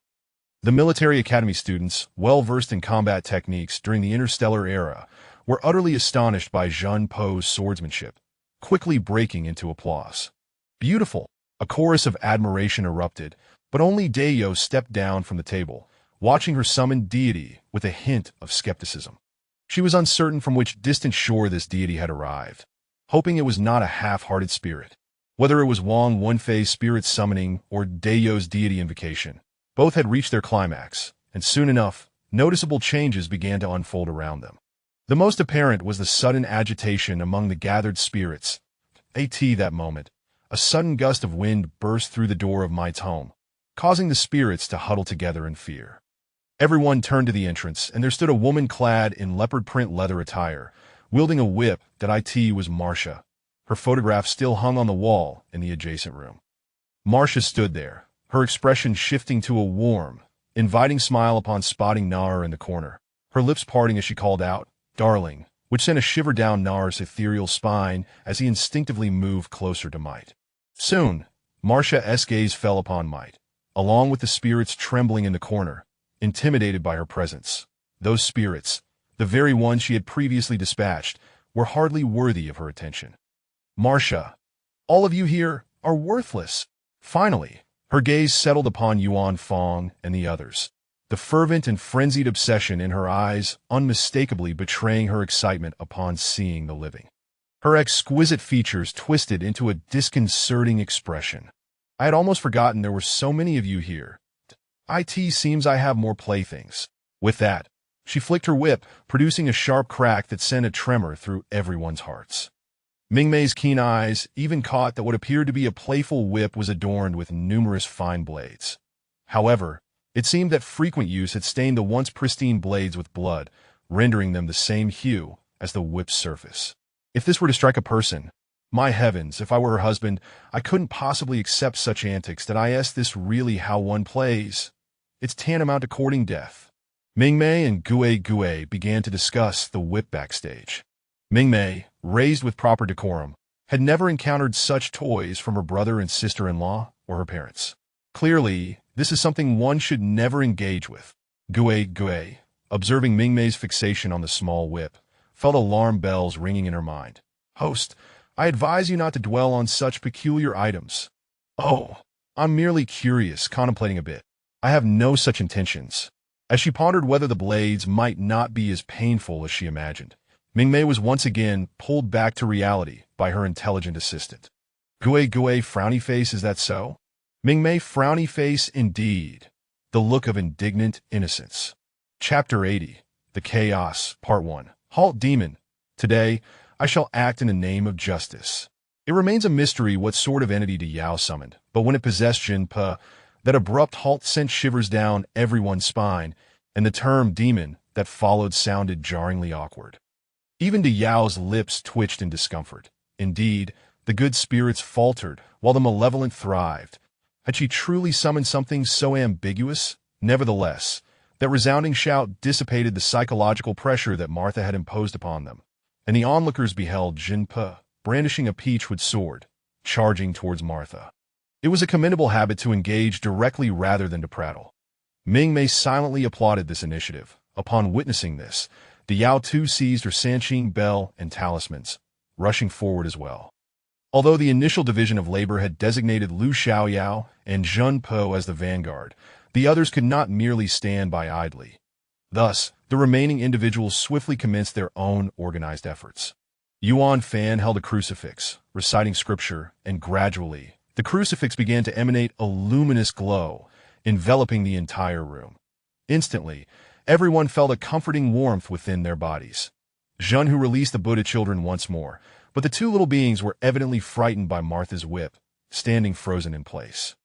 The military academy students, well-versed in combat techniques during the interstellar era, were utterly astonished by Zhen Po's swordsmanship, quickly breaking into applause. Beautiful! A chorus of admiration erupted, but only Dayo stepped down from the table, watching her summoned deity with a hint of skepticism. She was uncertain from which distant shore this deity had arrived, hoping it was not a half-hearted spirit. Whether it was Wang Wenfei's spirit summoning or Dayo's deity invocation, both had reached their climax, and soon enough, noticeable changes began to unfold around them. The most apparent was the sudden agitation among the gathered spirits. That moment, a sudden gust of wind burst through the door of Might's home, causing the spirits to huddle together in fear. Everyone turned to the entrance, and there stood a woman clad in leopard print leather attire, wielding a whip that was Marcia. Her photograph still hung on the wall in the adjacent room. Marcia stood there, her expression shifting to a warm, inviting smile upon spotting Nar in the corner, her lips parting as she called out, "Darling," which sent a shiver down Nar's ethereal spine as he instinctively moved closer to Might. Soon, Marcia's gaze fell upon Might, along with the spirits trembling in the corner, intimidated by her presence. Those spirits, the very ones she had previously dispatched, were hardly worthy of her attention. "Marcia, all of you here are worthless." Finally, her gaze settled upon Yuan Fong and the others, the fervent and frenzied obsession in her eyes unmistakably betraying her excitement upon seeing the living. Her exquisite features twisted into a disconcerting expression. "I had almost forgotten there were so many of you here. It seems I have more playthings." With that, she flicked her whip, producing a sharp crack that sent a tremor through everyone's hearts. Mingmei's keen eyes even caught that what appeared to be a playful whip was adorned with numerous fine blades. However, it seemed that frequent use had stained the once pristine blades with blood, rendering them the same hue as the whip's surface. If this were to strike a person, my heavens, if I were her husband, I couldn't possibly accept such antics. That is this really how one plays? It's tantamount to courting death. Mingmei and Gue began to discuss the whip backstage. Mingmei, raised with proper decorum, had never encountered such toys from her brother and sister-in-law or her parents. Clearly, this is something one should never engage with. Gue, observing Mingmei's fixation on the small whip, felt alarm bells ringing in her mind. "Host, I advise you not to dwell on such peculiar items." "Oh, I'm merely curious, contemplating a bit. I have no such intentions." As she pondered whether the blades might not be as painful as she imagined, Mingmei was once again pulled back to reality by her intelligent assistant. Gue, frowny face, is that so?" Mingmei, frowny face indeed. The look of indignant innocence. Chapter 80, The Chaos, Part 1. Halt, demon. Today, I shall act in the name of justice. It remains a mystery what sort of entity Yao summoned, but when it possessed Jin Pe, that abrupt halt sent shivers down everyone's spine, and the term demon that followed sounded jarringly awkward. Even Yao's lips twitched in discomfort. Indeed, the good spirits faltered, while the malevolent thrived. Had she truly summoned something so ambiguous? Nevertheless, that resounding shout dissipated the psychological pressure that Martha had imposed upon them, and the onlookers beheld Jin Pe, brandishing a peachwood sword, charging towards Martha. It was a commendable habit to engage directly rather than to prattle. Mingmei silently applauded this initiative. Upon witnessing this, the Yao too seized her Sanqing bell and talismans, rushing forward as well. Although the initial division of labor had designated Lu Xiaoyao and Zhun Po as the vanguard, the others could not merely stand by idly. Thus, the remaining individuals swiftly commenced their own organized efforts. Yuan Fan held a crucifix, reciting scripture, and gradually, the crucifix began to emanate a luminous glow, enveloping the entire room. Instantly, everyone felt a comforting warmth within their bodies. Zhun Hu released the Buddha children once more, but the two little beings were evidently frightened by Martha's whip, standing frozen in place.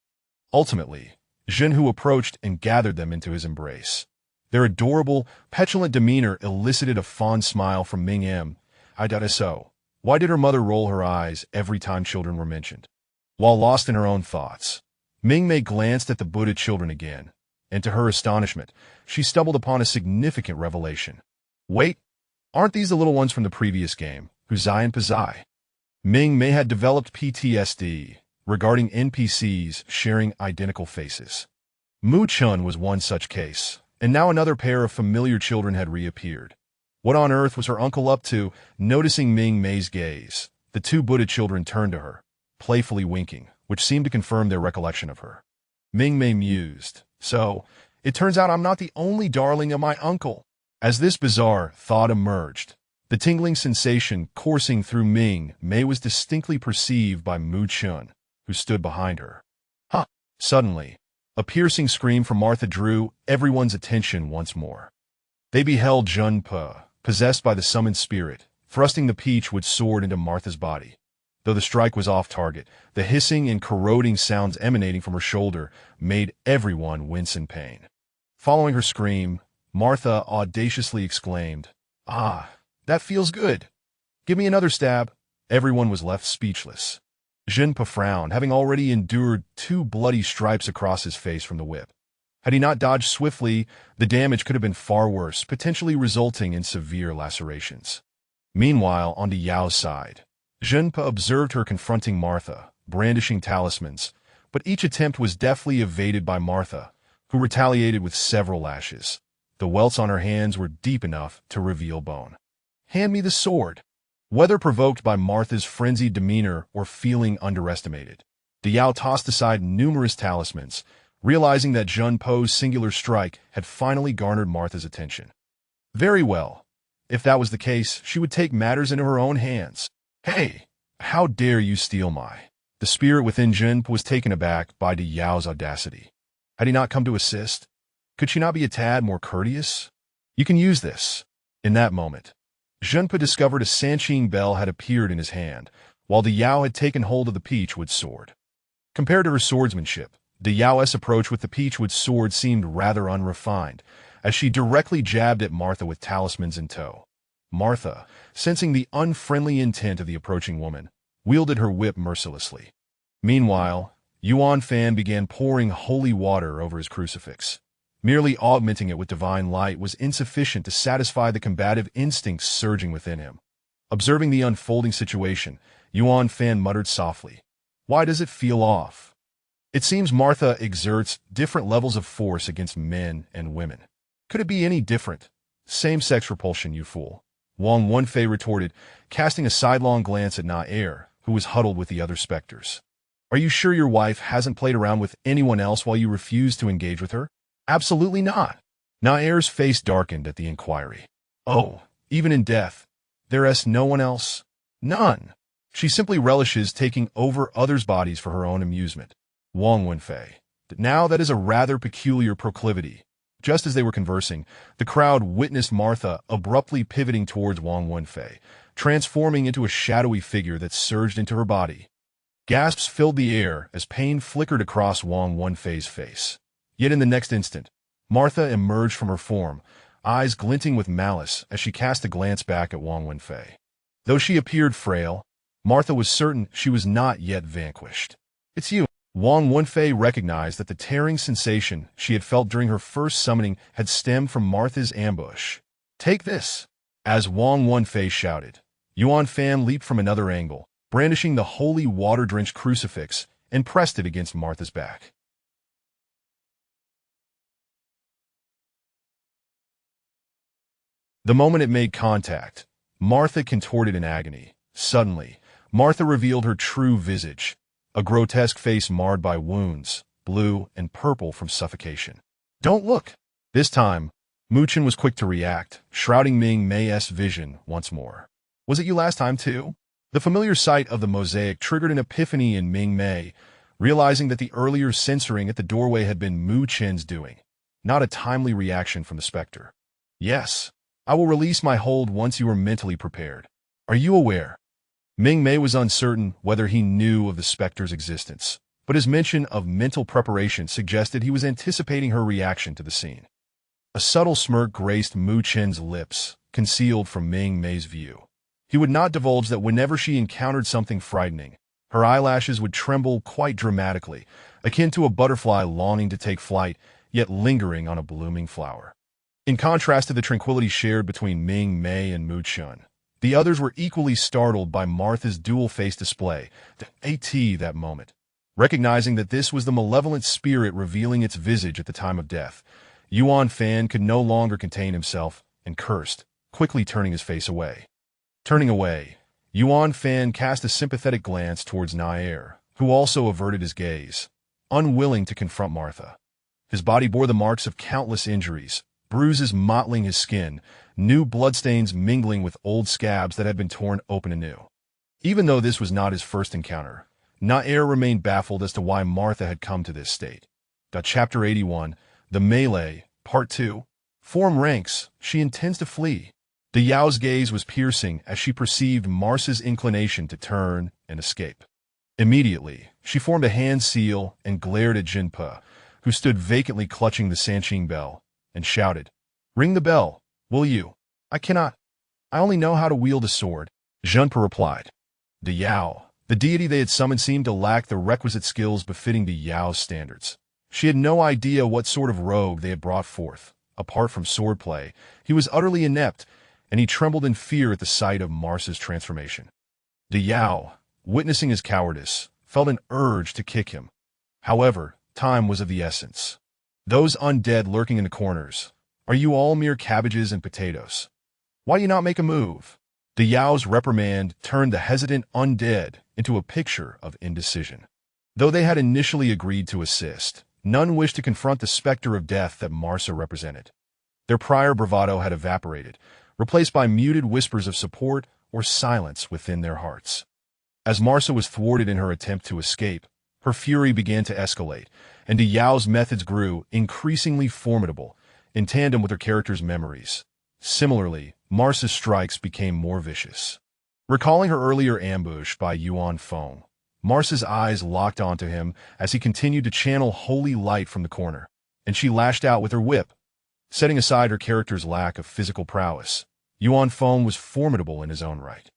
Ultimately, Zhun Hu approached and gathered them into his embrace. Their adorable, petulant demeanor elicited a fond smile from Mingmei. I doubt so. Why did her mother roll her eyes every time children were mentioned? While lost in her own thoughts, Mingmei glanced at the Buddha children again, and to her astonishment, she stumbled upon a significant revelation. Wait, aren't these the little ones from the previous game, Huzai and Pazai? Mingmei had developed PTSD regarding NPCs sharing identical faces. Mu Chun was one such case, and now another pair of familiar children had reappeared. What on earth was her uncle up to? Noticing Mingmei's gaze, the two Buddha children turned to her, playfully winking, which seemed to confirm their recollection of her. Mingmei mused, so, it turns out I'm not the only darling of my uncle. As this bizarre thought emerged, the tingling sensation coursing through Mingmei was distinctly perceived by Mu Chun, who stood behind her. Huh! Suddenly, a piercing scream from Martha drew everyone's attention once more. They beheld Zhun Po, possessed by the summoned spirit, thrusting the peachwood sword into Martha's body. Though the strike was off target, the hissing and corroding sounds emanating from her shoulder made everyone wince in pain. Following her scream, Martha audaciously exclaimed, "Ah, that feels good. Give me another stab." Everyone was left speechless. Zhun Po frowned, having already endured 2 bloody stripes across his face from the whip. Had he not dodged swiftly, the damage could have been far worse, potentially resulting in severe lacerations. Meanwhile, on the Yao's side, Zhun Po observed her confronting Martha, brandishing talismans, but each attempt was deftly evaded by Martha, who retaliated with several lashes. The welts on her hands were deep enough to reveal bone. "Hand me the sword." Whether provoked by Martha's frenzied demeanor or feeling underestimated, the Yao tossed aside numerous talismans, realizing that Zhun Po's singular strike had finally garnered Martha's attention. Very well. If that was the case, she would take matters into her own hands. "Hey, how dare you steal my—" The spirit within Zhun Po was taken aback by the Yao's audacity. Had he not come to assist? Could she not be a tad more courteous? "You can use this." In that moment, Zhun Po discovered a Sanqing bell had appeared in his hand, while the Yao had taken hold of the peachwood sword. Compared to her swordsmanship, the Yao's approach with the peachwood sword seemed rather unrefined, as she directly jabbed at Martha with talismans in tow. Martha, sensing the unfriendly intent of the approaching woman, wielded her whip mercilessly. Meanwhile, Yuan Fan began pouring holy water over his crucifix. Merely augmenting it with divine light was insufficient to satisfy the combative instincts surging within him. Observing the unfolding situation, Yuan Fan muttered softly, "Why does it feel off? It seems Martha exerts different levels of force against men and women. Could it be any different? Same-sex repulsion, you fool." Wang Wenfei retorted, casting a sidelong glance at Na-Er, who was huddled with the other specters. "Are you sure your wife hasn't played around with anyone else while you refused to engage with her?" "Absolutely not." Na-Er's face darkened at the inquiry. "Oh, even in death, there's no one else?" "None. She simply relishes taking over others' bodies for her own amusement." Wang Wenfei. "Now that is a rather peculiar proclivity." Just as they were conversing, the crowd witnessed Martha abruptly pivoting towards Wang Wenfei, transforming into a shadowy figure that surged into her body. Gasps filled the air as pain flickered across Wang Wenfei's face. Yet in the next instant, Martha emerged from her form, eyes glinting with malice as she cast a glance back at Wang Wenfei. Though she appeared frail, Martha was certain she was not yet vanquished. "It's you." Wang Wenfei recognized that the tearing sensation she had felt during her first summoning had stemmed from Martha's ambush. "Take this." As Wang Wenfei shouted, Yuan Fan leaped from another angle, brandishing the holy water-drenched crucifix, and pressed it against Martha's back. The moment it made contact, Martha contorted in agony. Suddenly, Martha revealed her true visage, a grotesque face marred by wounds, blue and purple from suffocation. "Don't look!" This time, Muchen was quick to react, shrouding Mingmei's vision once more. "Was it you last time, too?" The familiar sight of the mosaic triggered an epiphany in Mingmei, realizing that the earlier censoring at the doorway had been Muchen's doing, not a timely reaction from the specter. "Yes, I will release my hold once you are mentally prepared. Are you aware?" Mingmei was uncertain whether he knew of the specter's existence, but his mention of mental preparation suggested he was anticipating her reaction to the scene. A subtle smirk graced Muchen's lips, concealed from Mingmei's view. He would not divulge that whenever she encountered something frightening, her eyelashes would tremble quite dramatically, akin to a butterfly longing to take flight, yet lingering on a blooming flower. In contrast to the tranquility shared between Mingmei and Muchen, the others were equally startled by Martha's dual-face display, that moment. Recognizing that this was the malevolent spirit revealing its visage at the time of death, Yuan Fan could no longer contain himself and cursed, quickly turning his face away. Turning away, Yuan Fan cast a sympathetic glance towards Nair, who also averted his gaze, unwilling to confront Martha. His body bore the marks of countless injuries, bruises mottling his skin, new bloodstains mingling with old scabs that had been torn open anew. Even though this was not his first encounter, Nair remained baffled as to why Martha had come to this state. Chapter 81, The Melee, Part 2. Form ranks, she intends to flee. De Yao's gaze was piercing as she perceived Marsa's inclination to turn and escape. Immediately, she formed a hand seal and glared at Jinpe, who stood vacantly clutching the Sanqing bell, and shouted, "Ring the bell, will you?" "I cannot. I only know how to wield a sword," Jinpe replied. De Yao, the deity they had summoned, seemed to lack the requisite skills befitting De Yao's standards. She had no idea what sort of rogue they had brought forth. Apart from swordplay, he was utterly inept, and he trembled in fear at the sight of Marsa's transformation. De Yao, witnessing his cowardice, felt an urge to kick him. However, time was of the essence. "Those undead lurking in the corners, are you all mere cabbages and potatoes? Why do you not make a move?" De Yao's reprimand turned the hesitant undead into a picture of indecision. Though they had initially agreed to assist, none wished to confront the specter of death that Marsa represented. Their prior bravado had evaporated, replaced by muted whispers of support or silence within their hearts. As Marsa was thwarted in her attempt to escape, her fury began to escalate, and De Yao's methods grew increasingly formidable, in tandem with her character's memories. Similarly, Marsa's strikes became more vicious. Recalling her earlier ambush by Yuan Feng, Marsa's eyes locked onto him as he continued to channel holy light from the corner, and she lashed out with her whip. Setting aside her character's lack of physical prowess, Yuan Feng was formidable in his own right.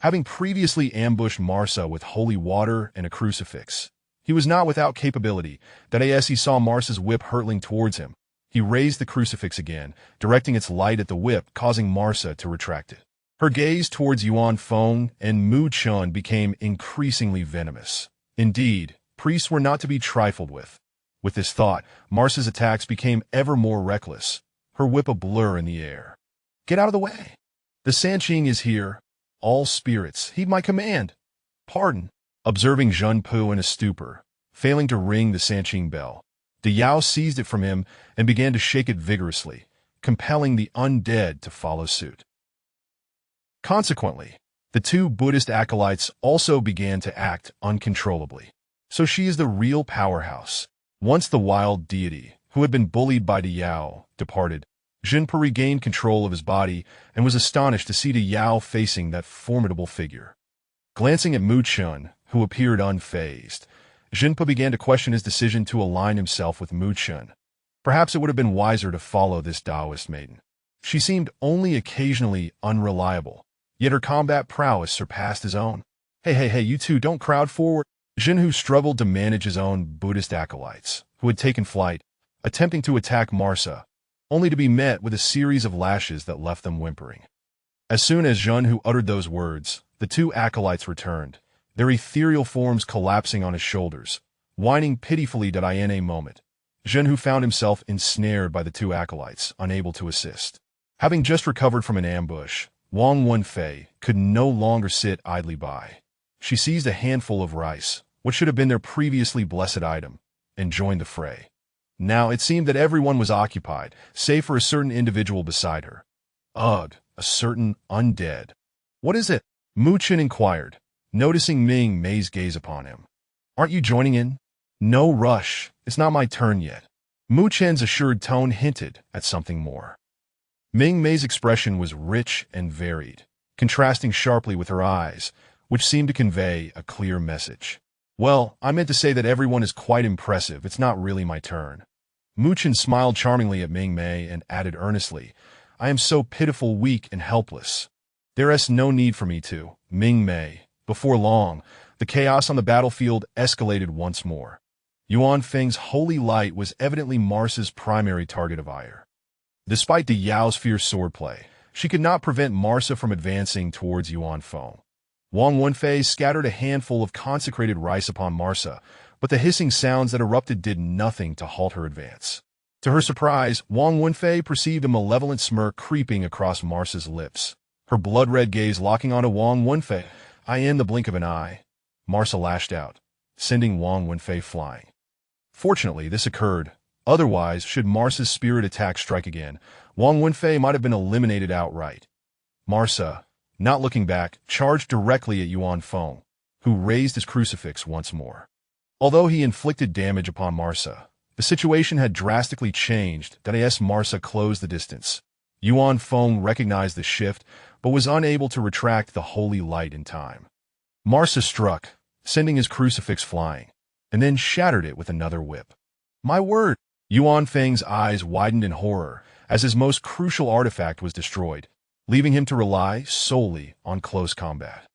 Having previously ambushed Marsa with holy water and a crucifix, he was not without capability that as he saw Marsa's whip hurtling towards him, he raised the crucifix again, directing its light at the whip, causing Marsa to retract it. Her gaze towards Yuan Feng and Mu Chun became increasingly venomous. Indeed, priests were not to be trifled with. With this thought, Marsa's attacks became ever more reckless, her whip a blur in the air. "Get out of the way! The Sanqing is here. All spirits, heed my command!" "Pardon." Observing Jinpe in a stupor, failing to ring the Sanqing bell, De Yao seized it from him and began to shake it vigorously, compelling the undead to follow suit. Consequently, the two Buddhist acolytes also began to act uncontrollably. So she is the real powerhouse. Once the wild deity, who had been bullied by De Yao, departed, Jinpe regained control of his body and was astonished to see De Yao facing that formidable figure. Glancing at Mu Chun, who appeared unfazed, Jinpe began to question his decision to align himself with Mu Chun. Perhaps it would have been wiser to follow this Taoist maiden. She seemed only occasionally unreliable, yet her combat prowess surpassed his own. Hey, you two don't crowd forward." Jinhu struggled to manage his own Buddhist acolytes, who had taken flight, attempting to attack Marsa, only to be met with a series of lashes that left them whimpering. As soon as Jinhu uttered those words, the two acolytes returned, their ethereal forms collapsing on his shoulders, whining pitifully in a moment. Zhenhu found himself ensnared by the two acolytes, unable to assist. Having just recovered from an ambush, Wang Wenfei could no longer sit idly by. She seized a handful of rice, what should have been their previously blessed item, and joined the fray. Now it seemed that everyone was occupied, save for a certain individual beside her. Ugh, a certain undead. What is it? Mu Chen inquired, noticing Mingmei's gaze upon him. Aren't you joining in? No rush, it's not my turn yet. Mu Chen's assured tone hinted at something more. Mingmei's expression was rich and varied, contrasting sharply with her eyes, which seemed to convey a clear message. Well, I meant to say that everyone is quite impressive. It's not really my turn. Mu Chen smiled charmingly at Mingmei and added earnestly, I am so pitiful, weak, and helpless. There is no need for me to. Mingmei. Before long, the chaos on the battlefield escalated once more. Yuan Feng's holy light was evidently Marsa's primary target of ire. Despite the Yao's fierce swordplay, she could not prevent Marsa from advancing towards Yuan Feng. Wang Wenfei scattered a handful of consecrated rice upon Marsa, but the hissing sounds that erupted did nothing to halt her advance. To her surprise, Wang Wenfei perceived a malevolent smirk creeping across Marsa's lips, her blood-red gaze locking onto Wang Wenfei. In the blink of an eye, Marsa lashed out, sending Wang Wenfei flying. Fortunately, this occurred. Otherwise, should Marsa's spirit attack strike again, Wang Wenfei might have been eliminated outright. Marsa, not looking back, charged directly at Yuan Feng, who raised his crucifix once more. Although he inflicted damage upon Marsa, the situation had drastically changed. Marsa closed the distance. Yuan Feng recognized the shift, but was unable to retract the holy light in time. Marsa struck, sending his crucifix flying, and then shattered it with another whip. My word! Yuan Feng's eyes widened in horror as his most crucial artifact was destroyed, leaving him to rely solely on close combat.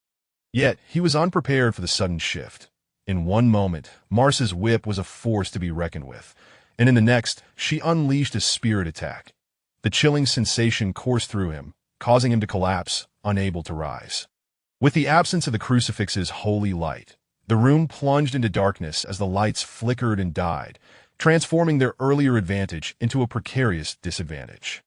Yet, he was unprepared for the sudden shift. In one moment, Marsa's whip was a force to be reckoned with, and in the next, she unleashed a spirit attack. The chilling sensation coursed through him, causing him to collapse, unable to rise. With the absence of the crucifix's holy light, the room plunged into darkness as the lights flickered and died, transforming their earlier advantage into a precarious disadvantage.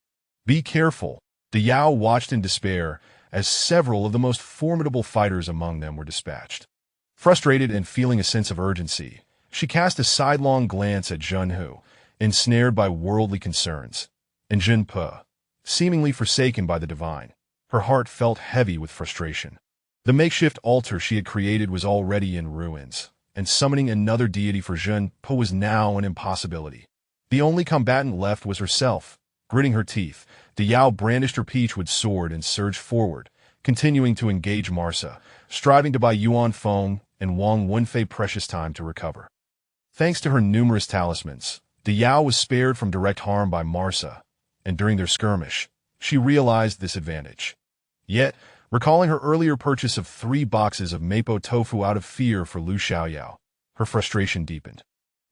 Be careful, the Yao watched in despair as several of the most formidable fighters among them were dispatched. Frustrated and feeling a sense of urgency, she cast a sidelong glance at Zhenhu, ensnared by worldly concerns, and Zhenpe, seemingly forsaken by the divine. Her heart felt heavy with frustration. The makeshift altar she had created was already in ruins, and summoning another deity for Zhenpe was now an impossibility. The only combatant left was herself. Gritting her teeth, the Yao brandished her peachwood sword and surged forward, continuing to engage Marsa, striving to buy Yuan Feng and Wang Wenfei precious time to recover. Thanks to her numerous talismans, the Yao was spared from direct harm by Marsa, and during their skirmish, she realized this advantage. Yet, recalling her earlier purchase of 3 boxes of mapo tofu out of fear for Lu Xiaoyao, her frustration deepened.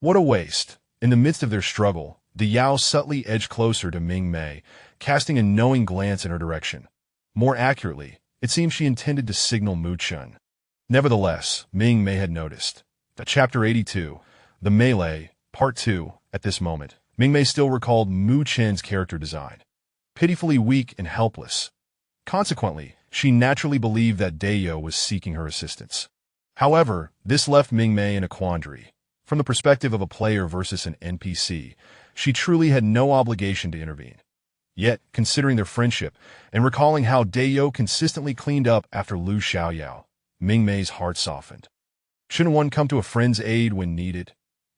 What a waste! In the midst of their struggle, the Yao subtly edged closer to Mingmei, casting a knowing glance in her direction. More accurately, it seemed she intended to signal Mu Chen. Nevertheless, Mingmei had noticed that Chapter 82, The Melee, Part 2, at this moment, Mingmei still recalled Mu Chen's character design. Pitifully weak and helpless. Consequently, she naturally believed that Dayo was seeking her assistance. However, this left Mingmei in a quandary. From the perspective of a player versus an NPC, she truly had no obligation to intervene. Yet, considering their friendship, and recalling how Dayo consistently cleaned up after Lu Xiaoyao, Mingmei's heart softened. Shouldn't one come to a friend's aid when needed?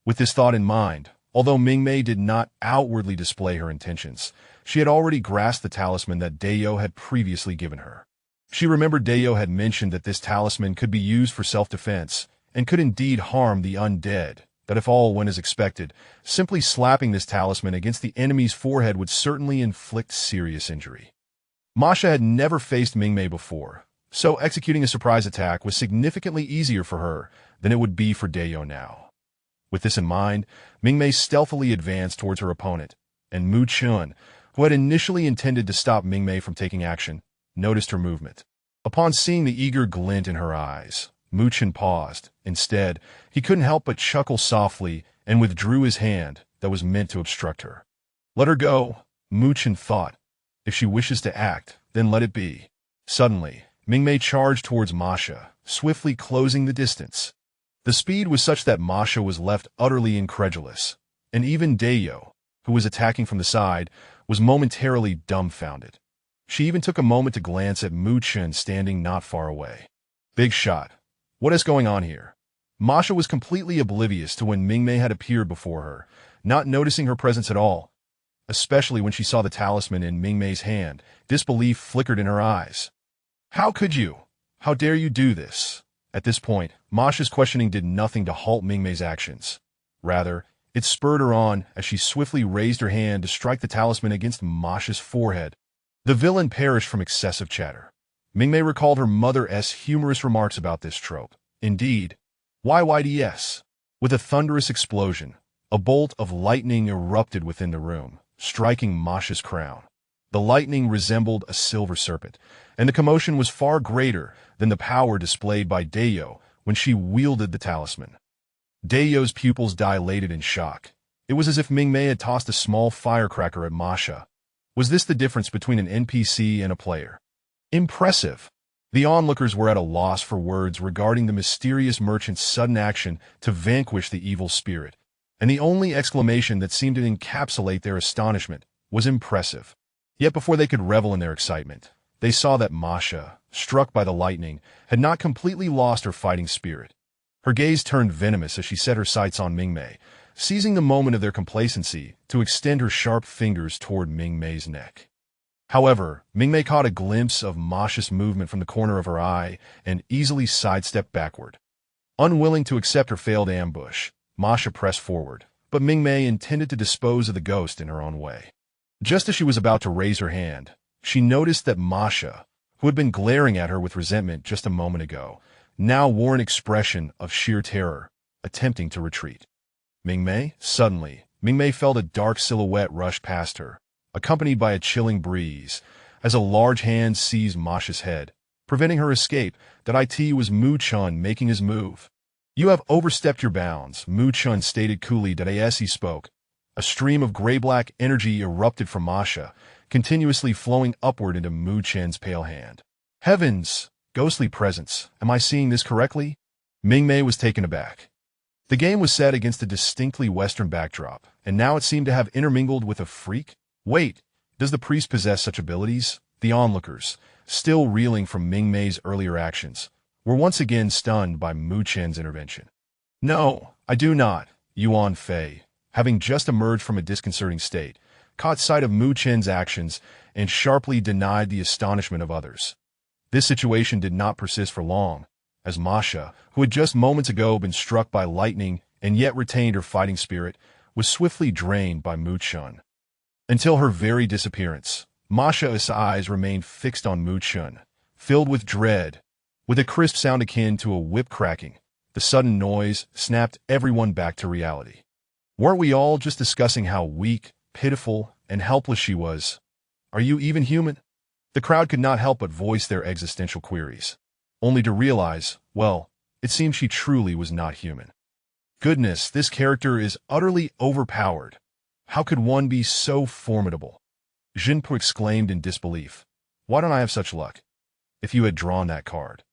With this thought in mind, although Mingmei did not outwardly display her intentions, she had already grasped the talisman that Dayo had previously given her. She remembered Dayo had mentioned that this talisman could be used for self-defense, and could indeed harm the undead, that if all went as expected, simply slapping this talisman against the enemy's forehead would certainly inflict serious injury. Masha had never faced Mingmei before, so executing a surprise attack was significantly easier for her than it would be for Dayo now. With this in mind, Mingmei stealthily advanced towards her opponent, and Mu Chen, who had initially intended to stop Mingmei from taking action, noticed her movement. Upon seeing the eager glint in her eyes, Mu Chen paused. Instead, he couldn't help but chuckle softly and withdrew his hand that was meant to obstruct her. Let her go, Mu Chen thought. If she wishes to act, then let it be. Suddenly, Mingmei charged towards Masha, swiftly closing the distance. The speed was such that Masha was left utterly incredulous, and even Dayo, who was attacking from the side, was momentarily dumbfounded. She even took a moment to glance at Mu Chen standing not far away. Big shot. What is going on here? Masha was completely oblivious to when Mingmei had appeared before her, not noticing her presence at all. Especially when she saw the talisman in Mingmei's hand, disbelief flickered in her eyes. How could you? How dare you do this? At this point, Masha's questioning did nothing to halt Mingmei's actions. Rather, it spurred her on as she swiftly raised her hand to strike the talisman against Masha's forehead. The villain perished from excessive chatter. Mingmei recalled her mother's humorous remarks about this trope. Indeed, YYDS. With a thunderous explosion, a bolt of lightning erupted within the room, striking Masha's crown. The lightning resembled a silver serpent, and the commotion was far greater than the power displayed by Dayo when she wielded the talisman. Dayo's pupils dilated in shock. It was as if Mingmei had tossed a small firecracker at Masha. Was this the difference between an NPC and a player? Impressive. The onlookers were at a loss for words regarding the mysterious merchant's sudden action to vanquish the evil spirit, and the only exclamation that seemed to encapsulate their astonishment was impressive. Yet before they could revel in their excitement, they saw that Masha, struck by the lightning, had not completely lost her fighting spirit. Her gaze turned venomous as she set her sights on Mingmei, seizing the moment of their complacency to extend her sharp fingers toward Mingmei's neck. However, Mingmei caught a glimpse of Masha's movement from the corner of her eye and easily sidestepped backward. Unwilling to accept her failed ambush, Masha pressed forward, but Mingmei intended to dispose of the ghost in her own way. Just as she was about to raise her hand, she noticed that Masha, who had been glaring at her with resentment just a moment ago, now wore an expression of sheer terror, attempting to retreat. Mingmei? Suddenly, Mingmei felt a dark silhouette rush past her, accompanied by a chilling breeze, as a large hand seized Masha's head, preventing her escape. That it was Mu Chen making his move. You have overstepped your bounds, Mu Chen stated coolly as he spoke. A stream of gray-black energy erupted from Masha, continuously flowing upward into Mu Chen's pale hand. Heavens! Ghostly presence. Am I seeing this correctly? Mingmei was taken aback. The game was set against a distinctly Western backdrop, and now it seemed to have intermingled with a freak. Wait, does the priest possess such abilities? The onlookers, still reeling from Mingmei's earlier actions, were once again stunned by Mu Chen's intervention. No, I do not. Yuan Fei, having just emerged from a disconcerting state, caught sight of Mu Chen's actions and sharply denied the astonishment of others. This situation did not persist for long, as Masha, who had just moments ago been struck by lightning and yet retained her fighting spirit, was swiftly drained by Mu Chen. Until her very disappearance, Masha's eyes remained fixed on Mu Chen, filled with dread. With a crisp sound akin to a whip cracking, the sudden noise snapped everyone back to reality. Weren't we all just discussing how weak, pitiful, and helpless she was? Are you even human? The crowd could not help but voice their existential queries, only to realize, well, it seemed she truly was not human. Goodness, this character is utterly overpowered. How could one be so formidable? Jinpu exclaimed in disbelief. Why don't I have such luck? If you had drawn that card.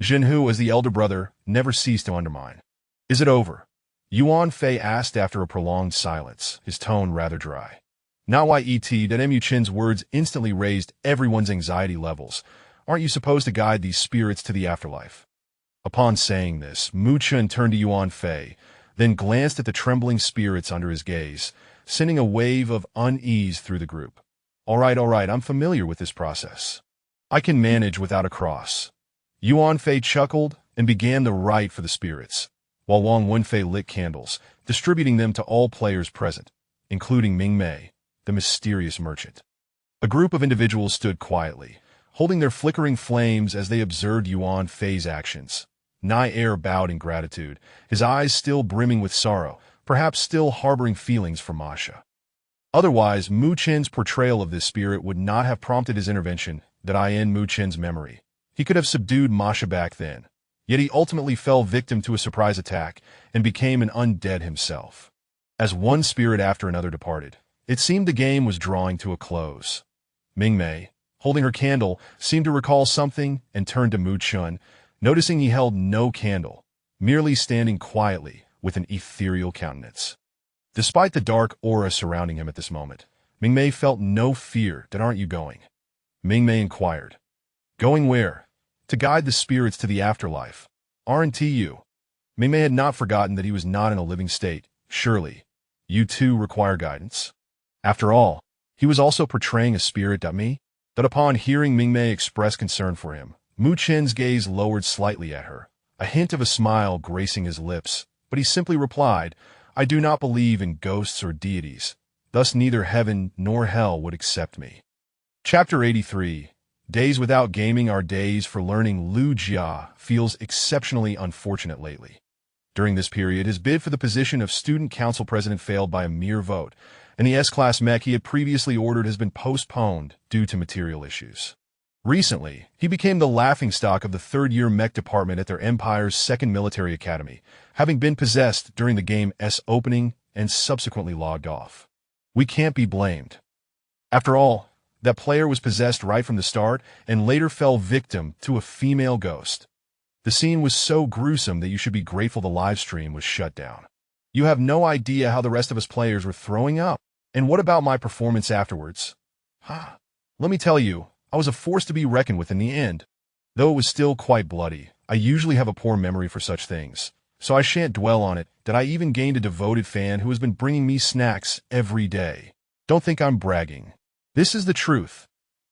Jinhu, as the elder brother, never ceased to undermine. Is it over? Yuan Fei asked after a prolonged silence, his tone rather dry. Not that Mu Chen's words instantly raised everyone's anxiety levels. Aren't you supposed to guide these spirits to the afterlife? Upon saying this, Mu Chen turned to Yuan Fei, then glanced at the trembling spirits under his gaze, sending a wave of unease through the group. All right, I'm familiar with this process. I can manage without a cross. Yuan Fei chuckled and began the rite for the spirits, while Wang Wenfei lit candles, distributing them to all players present, including Mingmei, the mysterious merchant. A group of individuals stood quietly, holding their flickering flames as they observed Yuan Fei's actions. Nai bowed in gratitude, his eyes still brimming with sorrow, perhaps still harboring feelings for Masha. Otherwise, Mu Chen's portrayal of this spirit would not have prompted his intervention. In Mu Chen's memory, he could have subdued Masha back then, Yet he ultimately fell victim to a surprise attack and became an undead himself. As one spirit after another departed, it seemed the game was drawing to a close. Mingmei, holding her candle, seemed to recall something and turned to Mu Chun, noticing he held no candle, merely standing quietly with an ethereal countenance. Despite the dark aura surrounding him at this moment, Mingmei felt no fear. "Then aren't you going?" Mingmei inquired. "Going where?" "To guide the spirits to the afterlife. Aren't you?" Mingmei had not forgotten that he was not in a living state. "Surely, you too require guidance." After all, he was also portraying a spirit. Me? That upon hearing Mingmei express concern for him, Mu Chen's gaze lowered slightly at her, a hint of a smile gracing his lips, but he simply replied, "I do not believe in ghosts or deities, thus neither heaven nor hell would accept me." Chapter 83. Days without gaming are days for learning. Lu Jia feels exceptionally unfortunate lately. During this period, his bid for the position of student council president failed by a mere vote, and the S-class mech he had previously ordered has been postponed due to material issues. Recently, he became the laughingstock of the third-year mech department at their Empire's second military academy, having been possessed during the game's opening and subsequently logged off. We can't be blamed. After all, that player was possessed right from the start and later fell victim to a female ghost. The scene was so gruesome that you should be grateful the livestream was shut down. You have no idea how the rest of us players were throwing up. And what about my performance afterwards? Let me tell you, I was a force to be reckoned with in the end. Though it was still quite bloody, I usually have a poor memory for such things, so I shan't dwell on it. That I even gained a devoted fan who has been bringing me snacks every day. Don't think I'm bragging. This is the truth.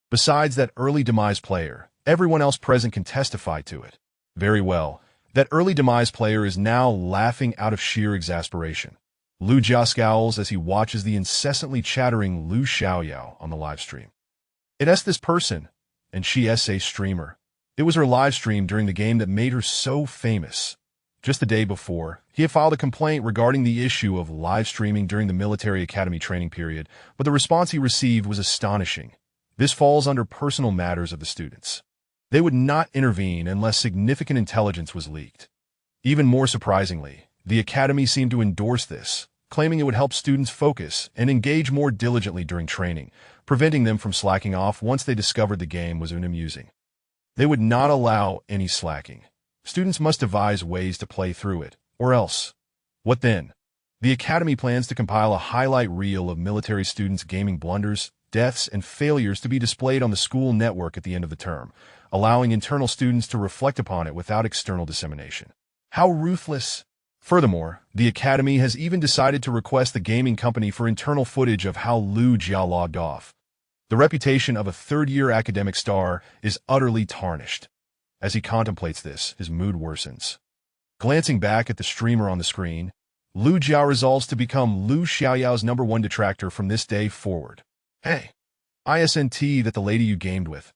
Besides that early demise player, everyone else present can testify to it. Very well. That early demise player is now laughing out of sheer exasperation. Lu Jia scowls as he watches the incessantly chattering Lu Xiaoyao on the livestream. It's this person, and she's a streamer. It was her livestream during the game that made her so famous. Just the day before, he had filed a complaint regarding the issue of live streaming during the military academy training period, but the response he received was astonishing. This falls under personal matters of the students. They would not intervene unless significant intelligence was leaked. Even more surprisingly, the academy seemed to endorse this, claiming it would help students focus and engage more diligently during training, preventing them from slacking off once they discovered the game was unamusing. They would not allow any slacking. Students must devise ways to play through it, or else. What then? The academy plans to compile a highlight reel of military students' gaming blunders, deaths, and failures to be displayed on the school network at the end of the term, allowing internal students to reflect upon it without external dissemination. How ruthless! Furthermore, the academy has even decided to request the gaming company for internal footage of how Lu Jia logged off. The reputation of a third-year academic star is utterly tarnished. As he contemplates this, his mood worsens. Glancing back at the streamer on the screen, Lu Jia resolves to become Lu Xiaoyao's #1 detractor from this day forward. "Hey, ISNT, that the lady you gamed with.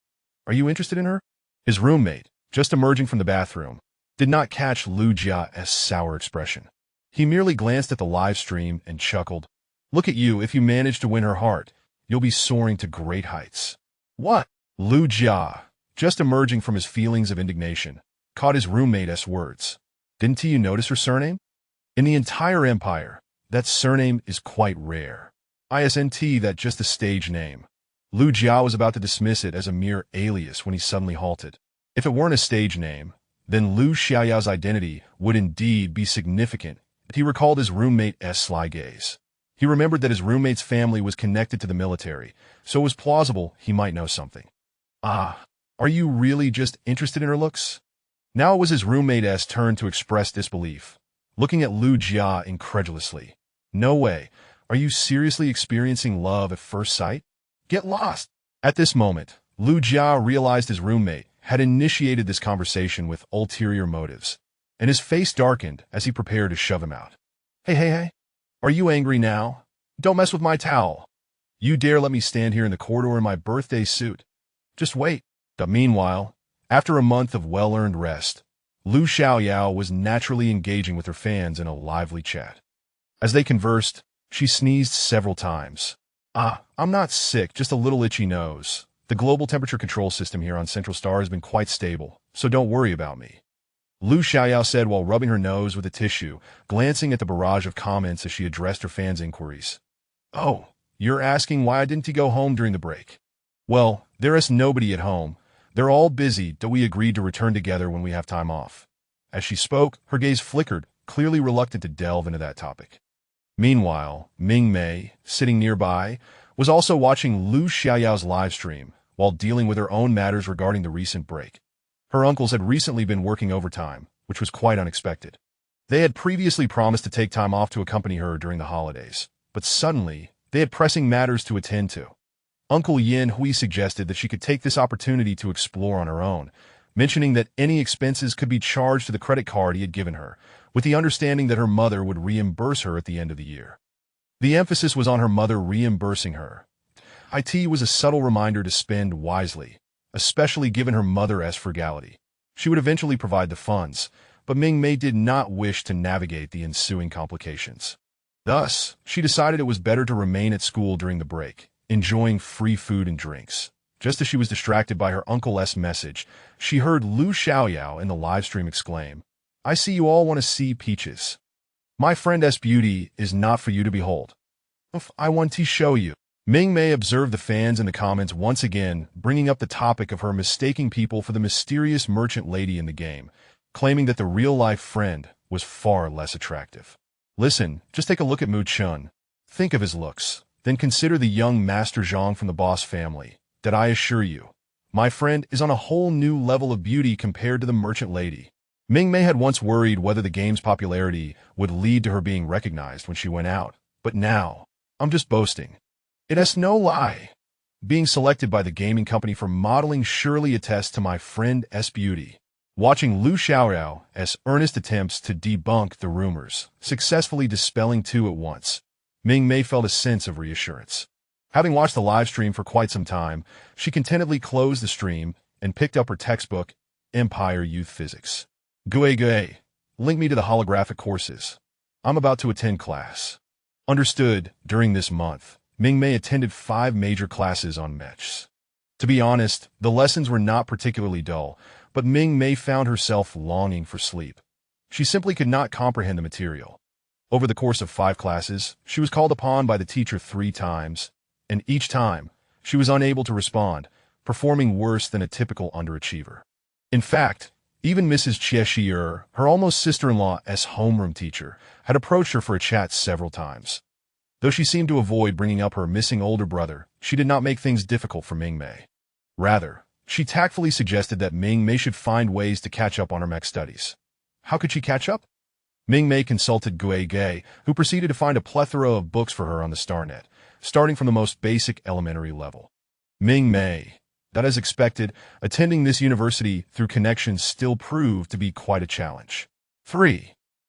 Are you interested in her?" His roommate, just emerging from the bathroom, did not catch Lu Jia's sour expression. He merely glanced at the live stream and chuckled. "Look at you, if you manage to win her heart, you'll be soaring to great heights." "What?" Lu Jia, just emerging from his feelings of indignation, caught his roommate's words. "Didn't you notice her surname? In the entire empire, that surname is quite rare. ISNT, that just a stage name." Lu Jia was about to dismiss it as a mere alias when he suddenly halted. If it weren't a stage name, then Lu Xiaoyao's identity would indeed be significant. He recalled his roommate's sly gaze. He remembered that his roommate's family was connected to the military, so it was plausible he might know something. Are you really just interested in her looks? Now it was his roommate's turn to express disbelief, looking at Lu Jia incredulously. "No way. Are you seriously experiencing love at first sight? Get lost." At this moment, Lu Jia realized his roommate had initiated this conversation with ulterior motives, and his face darkened as he prepared to shove him out. Hey. Are you angry now? Don't mess with my towel. You dare let me stand here in the corridor in my birthday suit? Just wait." Meanwhile, after a month of well-earned rest, Lu Xiaoyao was naturally engaging with her fans in a lively chat. As they conversed, she sneezed several times. I'm not sick, just a little itchy nose. The global temperature control system here on Central Star has been quite stable, so don't worry about me." Lu Xiaoyao said while rubbing her nose with a tissue, glancing at the barrage of comments as she addressed her fans' inquiries. Oh, you're asking why didn't he go home during the break? Well, there is nobody at home. They're all busy, though we agreed to return together when we have time off. As she spoke, her gaze flickered, clearly reluctant to delve into that topic. Meanwhile, Mingmei, sitting nearby, was also watching Lu Xiaoyao's live stream while dealing with her own matters regarding the recent break. Her uncles had recently been working overtime, which was quite unexpected. They had previously promised to take time off to accompany her during the holidays, but suddenly, they had pressing matters to attend to. Uncle Yin Hui suggested that she could take this opportunity to explore on her own, mentioning that any expenses could be charged to the credit card he had given her, with the understanding that her mother would reimburse her at the end of the year. The emphasis was on her mother reimbursing her. It was a subtle reminder to spend wisely, especially given her mother's frugality. She would eventually provide the funds, but Mingmei did not wish to navigate the ensuing complications. Thus, she decided it was better to remain at school during the break, enjoying free food and drinks. Just as she was distracted by her uncle's message, she heard Lu Xiaoyao in the livestream exclaim, "I see you all want to see peaches. My friend's beauty is not for you to behold. I want to show you." Mingmei observed the fans in the comments once again, bringing up the topic of her mistaking people for the mysterious merchant lady in the game, claiming that the real-life friend was far less attractive. Listen, just take a look at Mu Chun. Think of his looks, then consider the young Master Zhang from the Boss family. That I assure you, my friend is on a whole new level of beauty compared to the merchant lady. Mingmei had once worried whether the game's popularity would lead to her being recognized when she went out, but now, I'm just boasting. It has no lie. Being selected by the gaming company for modeling surely attests to my friend's beauty. Watching Lu Xiaoyao's earnest attempts to debunk the rumors, successfully dispelling two at once, Mingmei felt a sense of reassurance. Having watched the live stream for quite some time, she contentedly closed the stream and picked up her textbook, Empire Youth Physics. Gue, link me to the holographic courses. I'm about to attend class. Understood. During this month, Mingmei attended 5 major classes on mechs. To be honest, the lessons were not particularly dull, but Mingmei found herself longing for sleep. She simply could not comprehend the material. Over the course of 5 classes, she was called upon by the teacher 3 times, and each time, she was unable to respond, performing worse than a typical underachiever. In fact, even Mrs. Cheshire, her almost sister-in-law's homeroom teacher, had approached her for a chat several times. Though she seemed to avoid bringing up her missing older brother, she did not make things difficult for Mingmei. Rather, she tactfully suggested that Mingmei should find ways to catch up on her mech studies. How could she catch up? Mingmei consulted Gue, who proceeded to find a plethora of books for her on the StarNet, starting from the most basic elementary level. Mingmei, that as expected, attending this university through connections still proved to be quite a challenge. 3.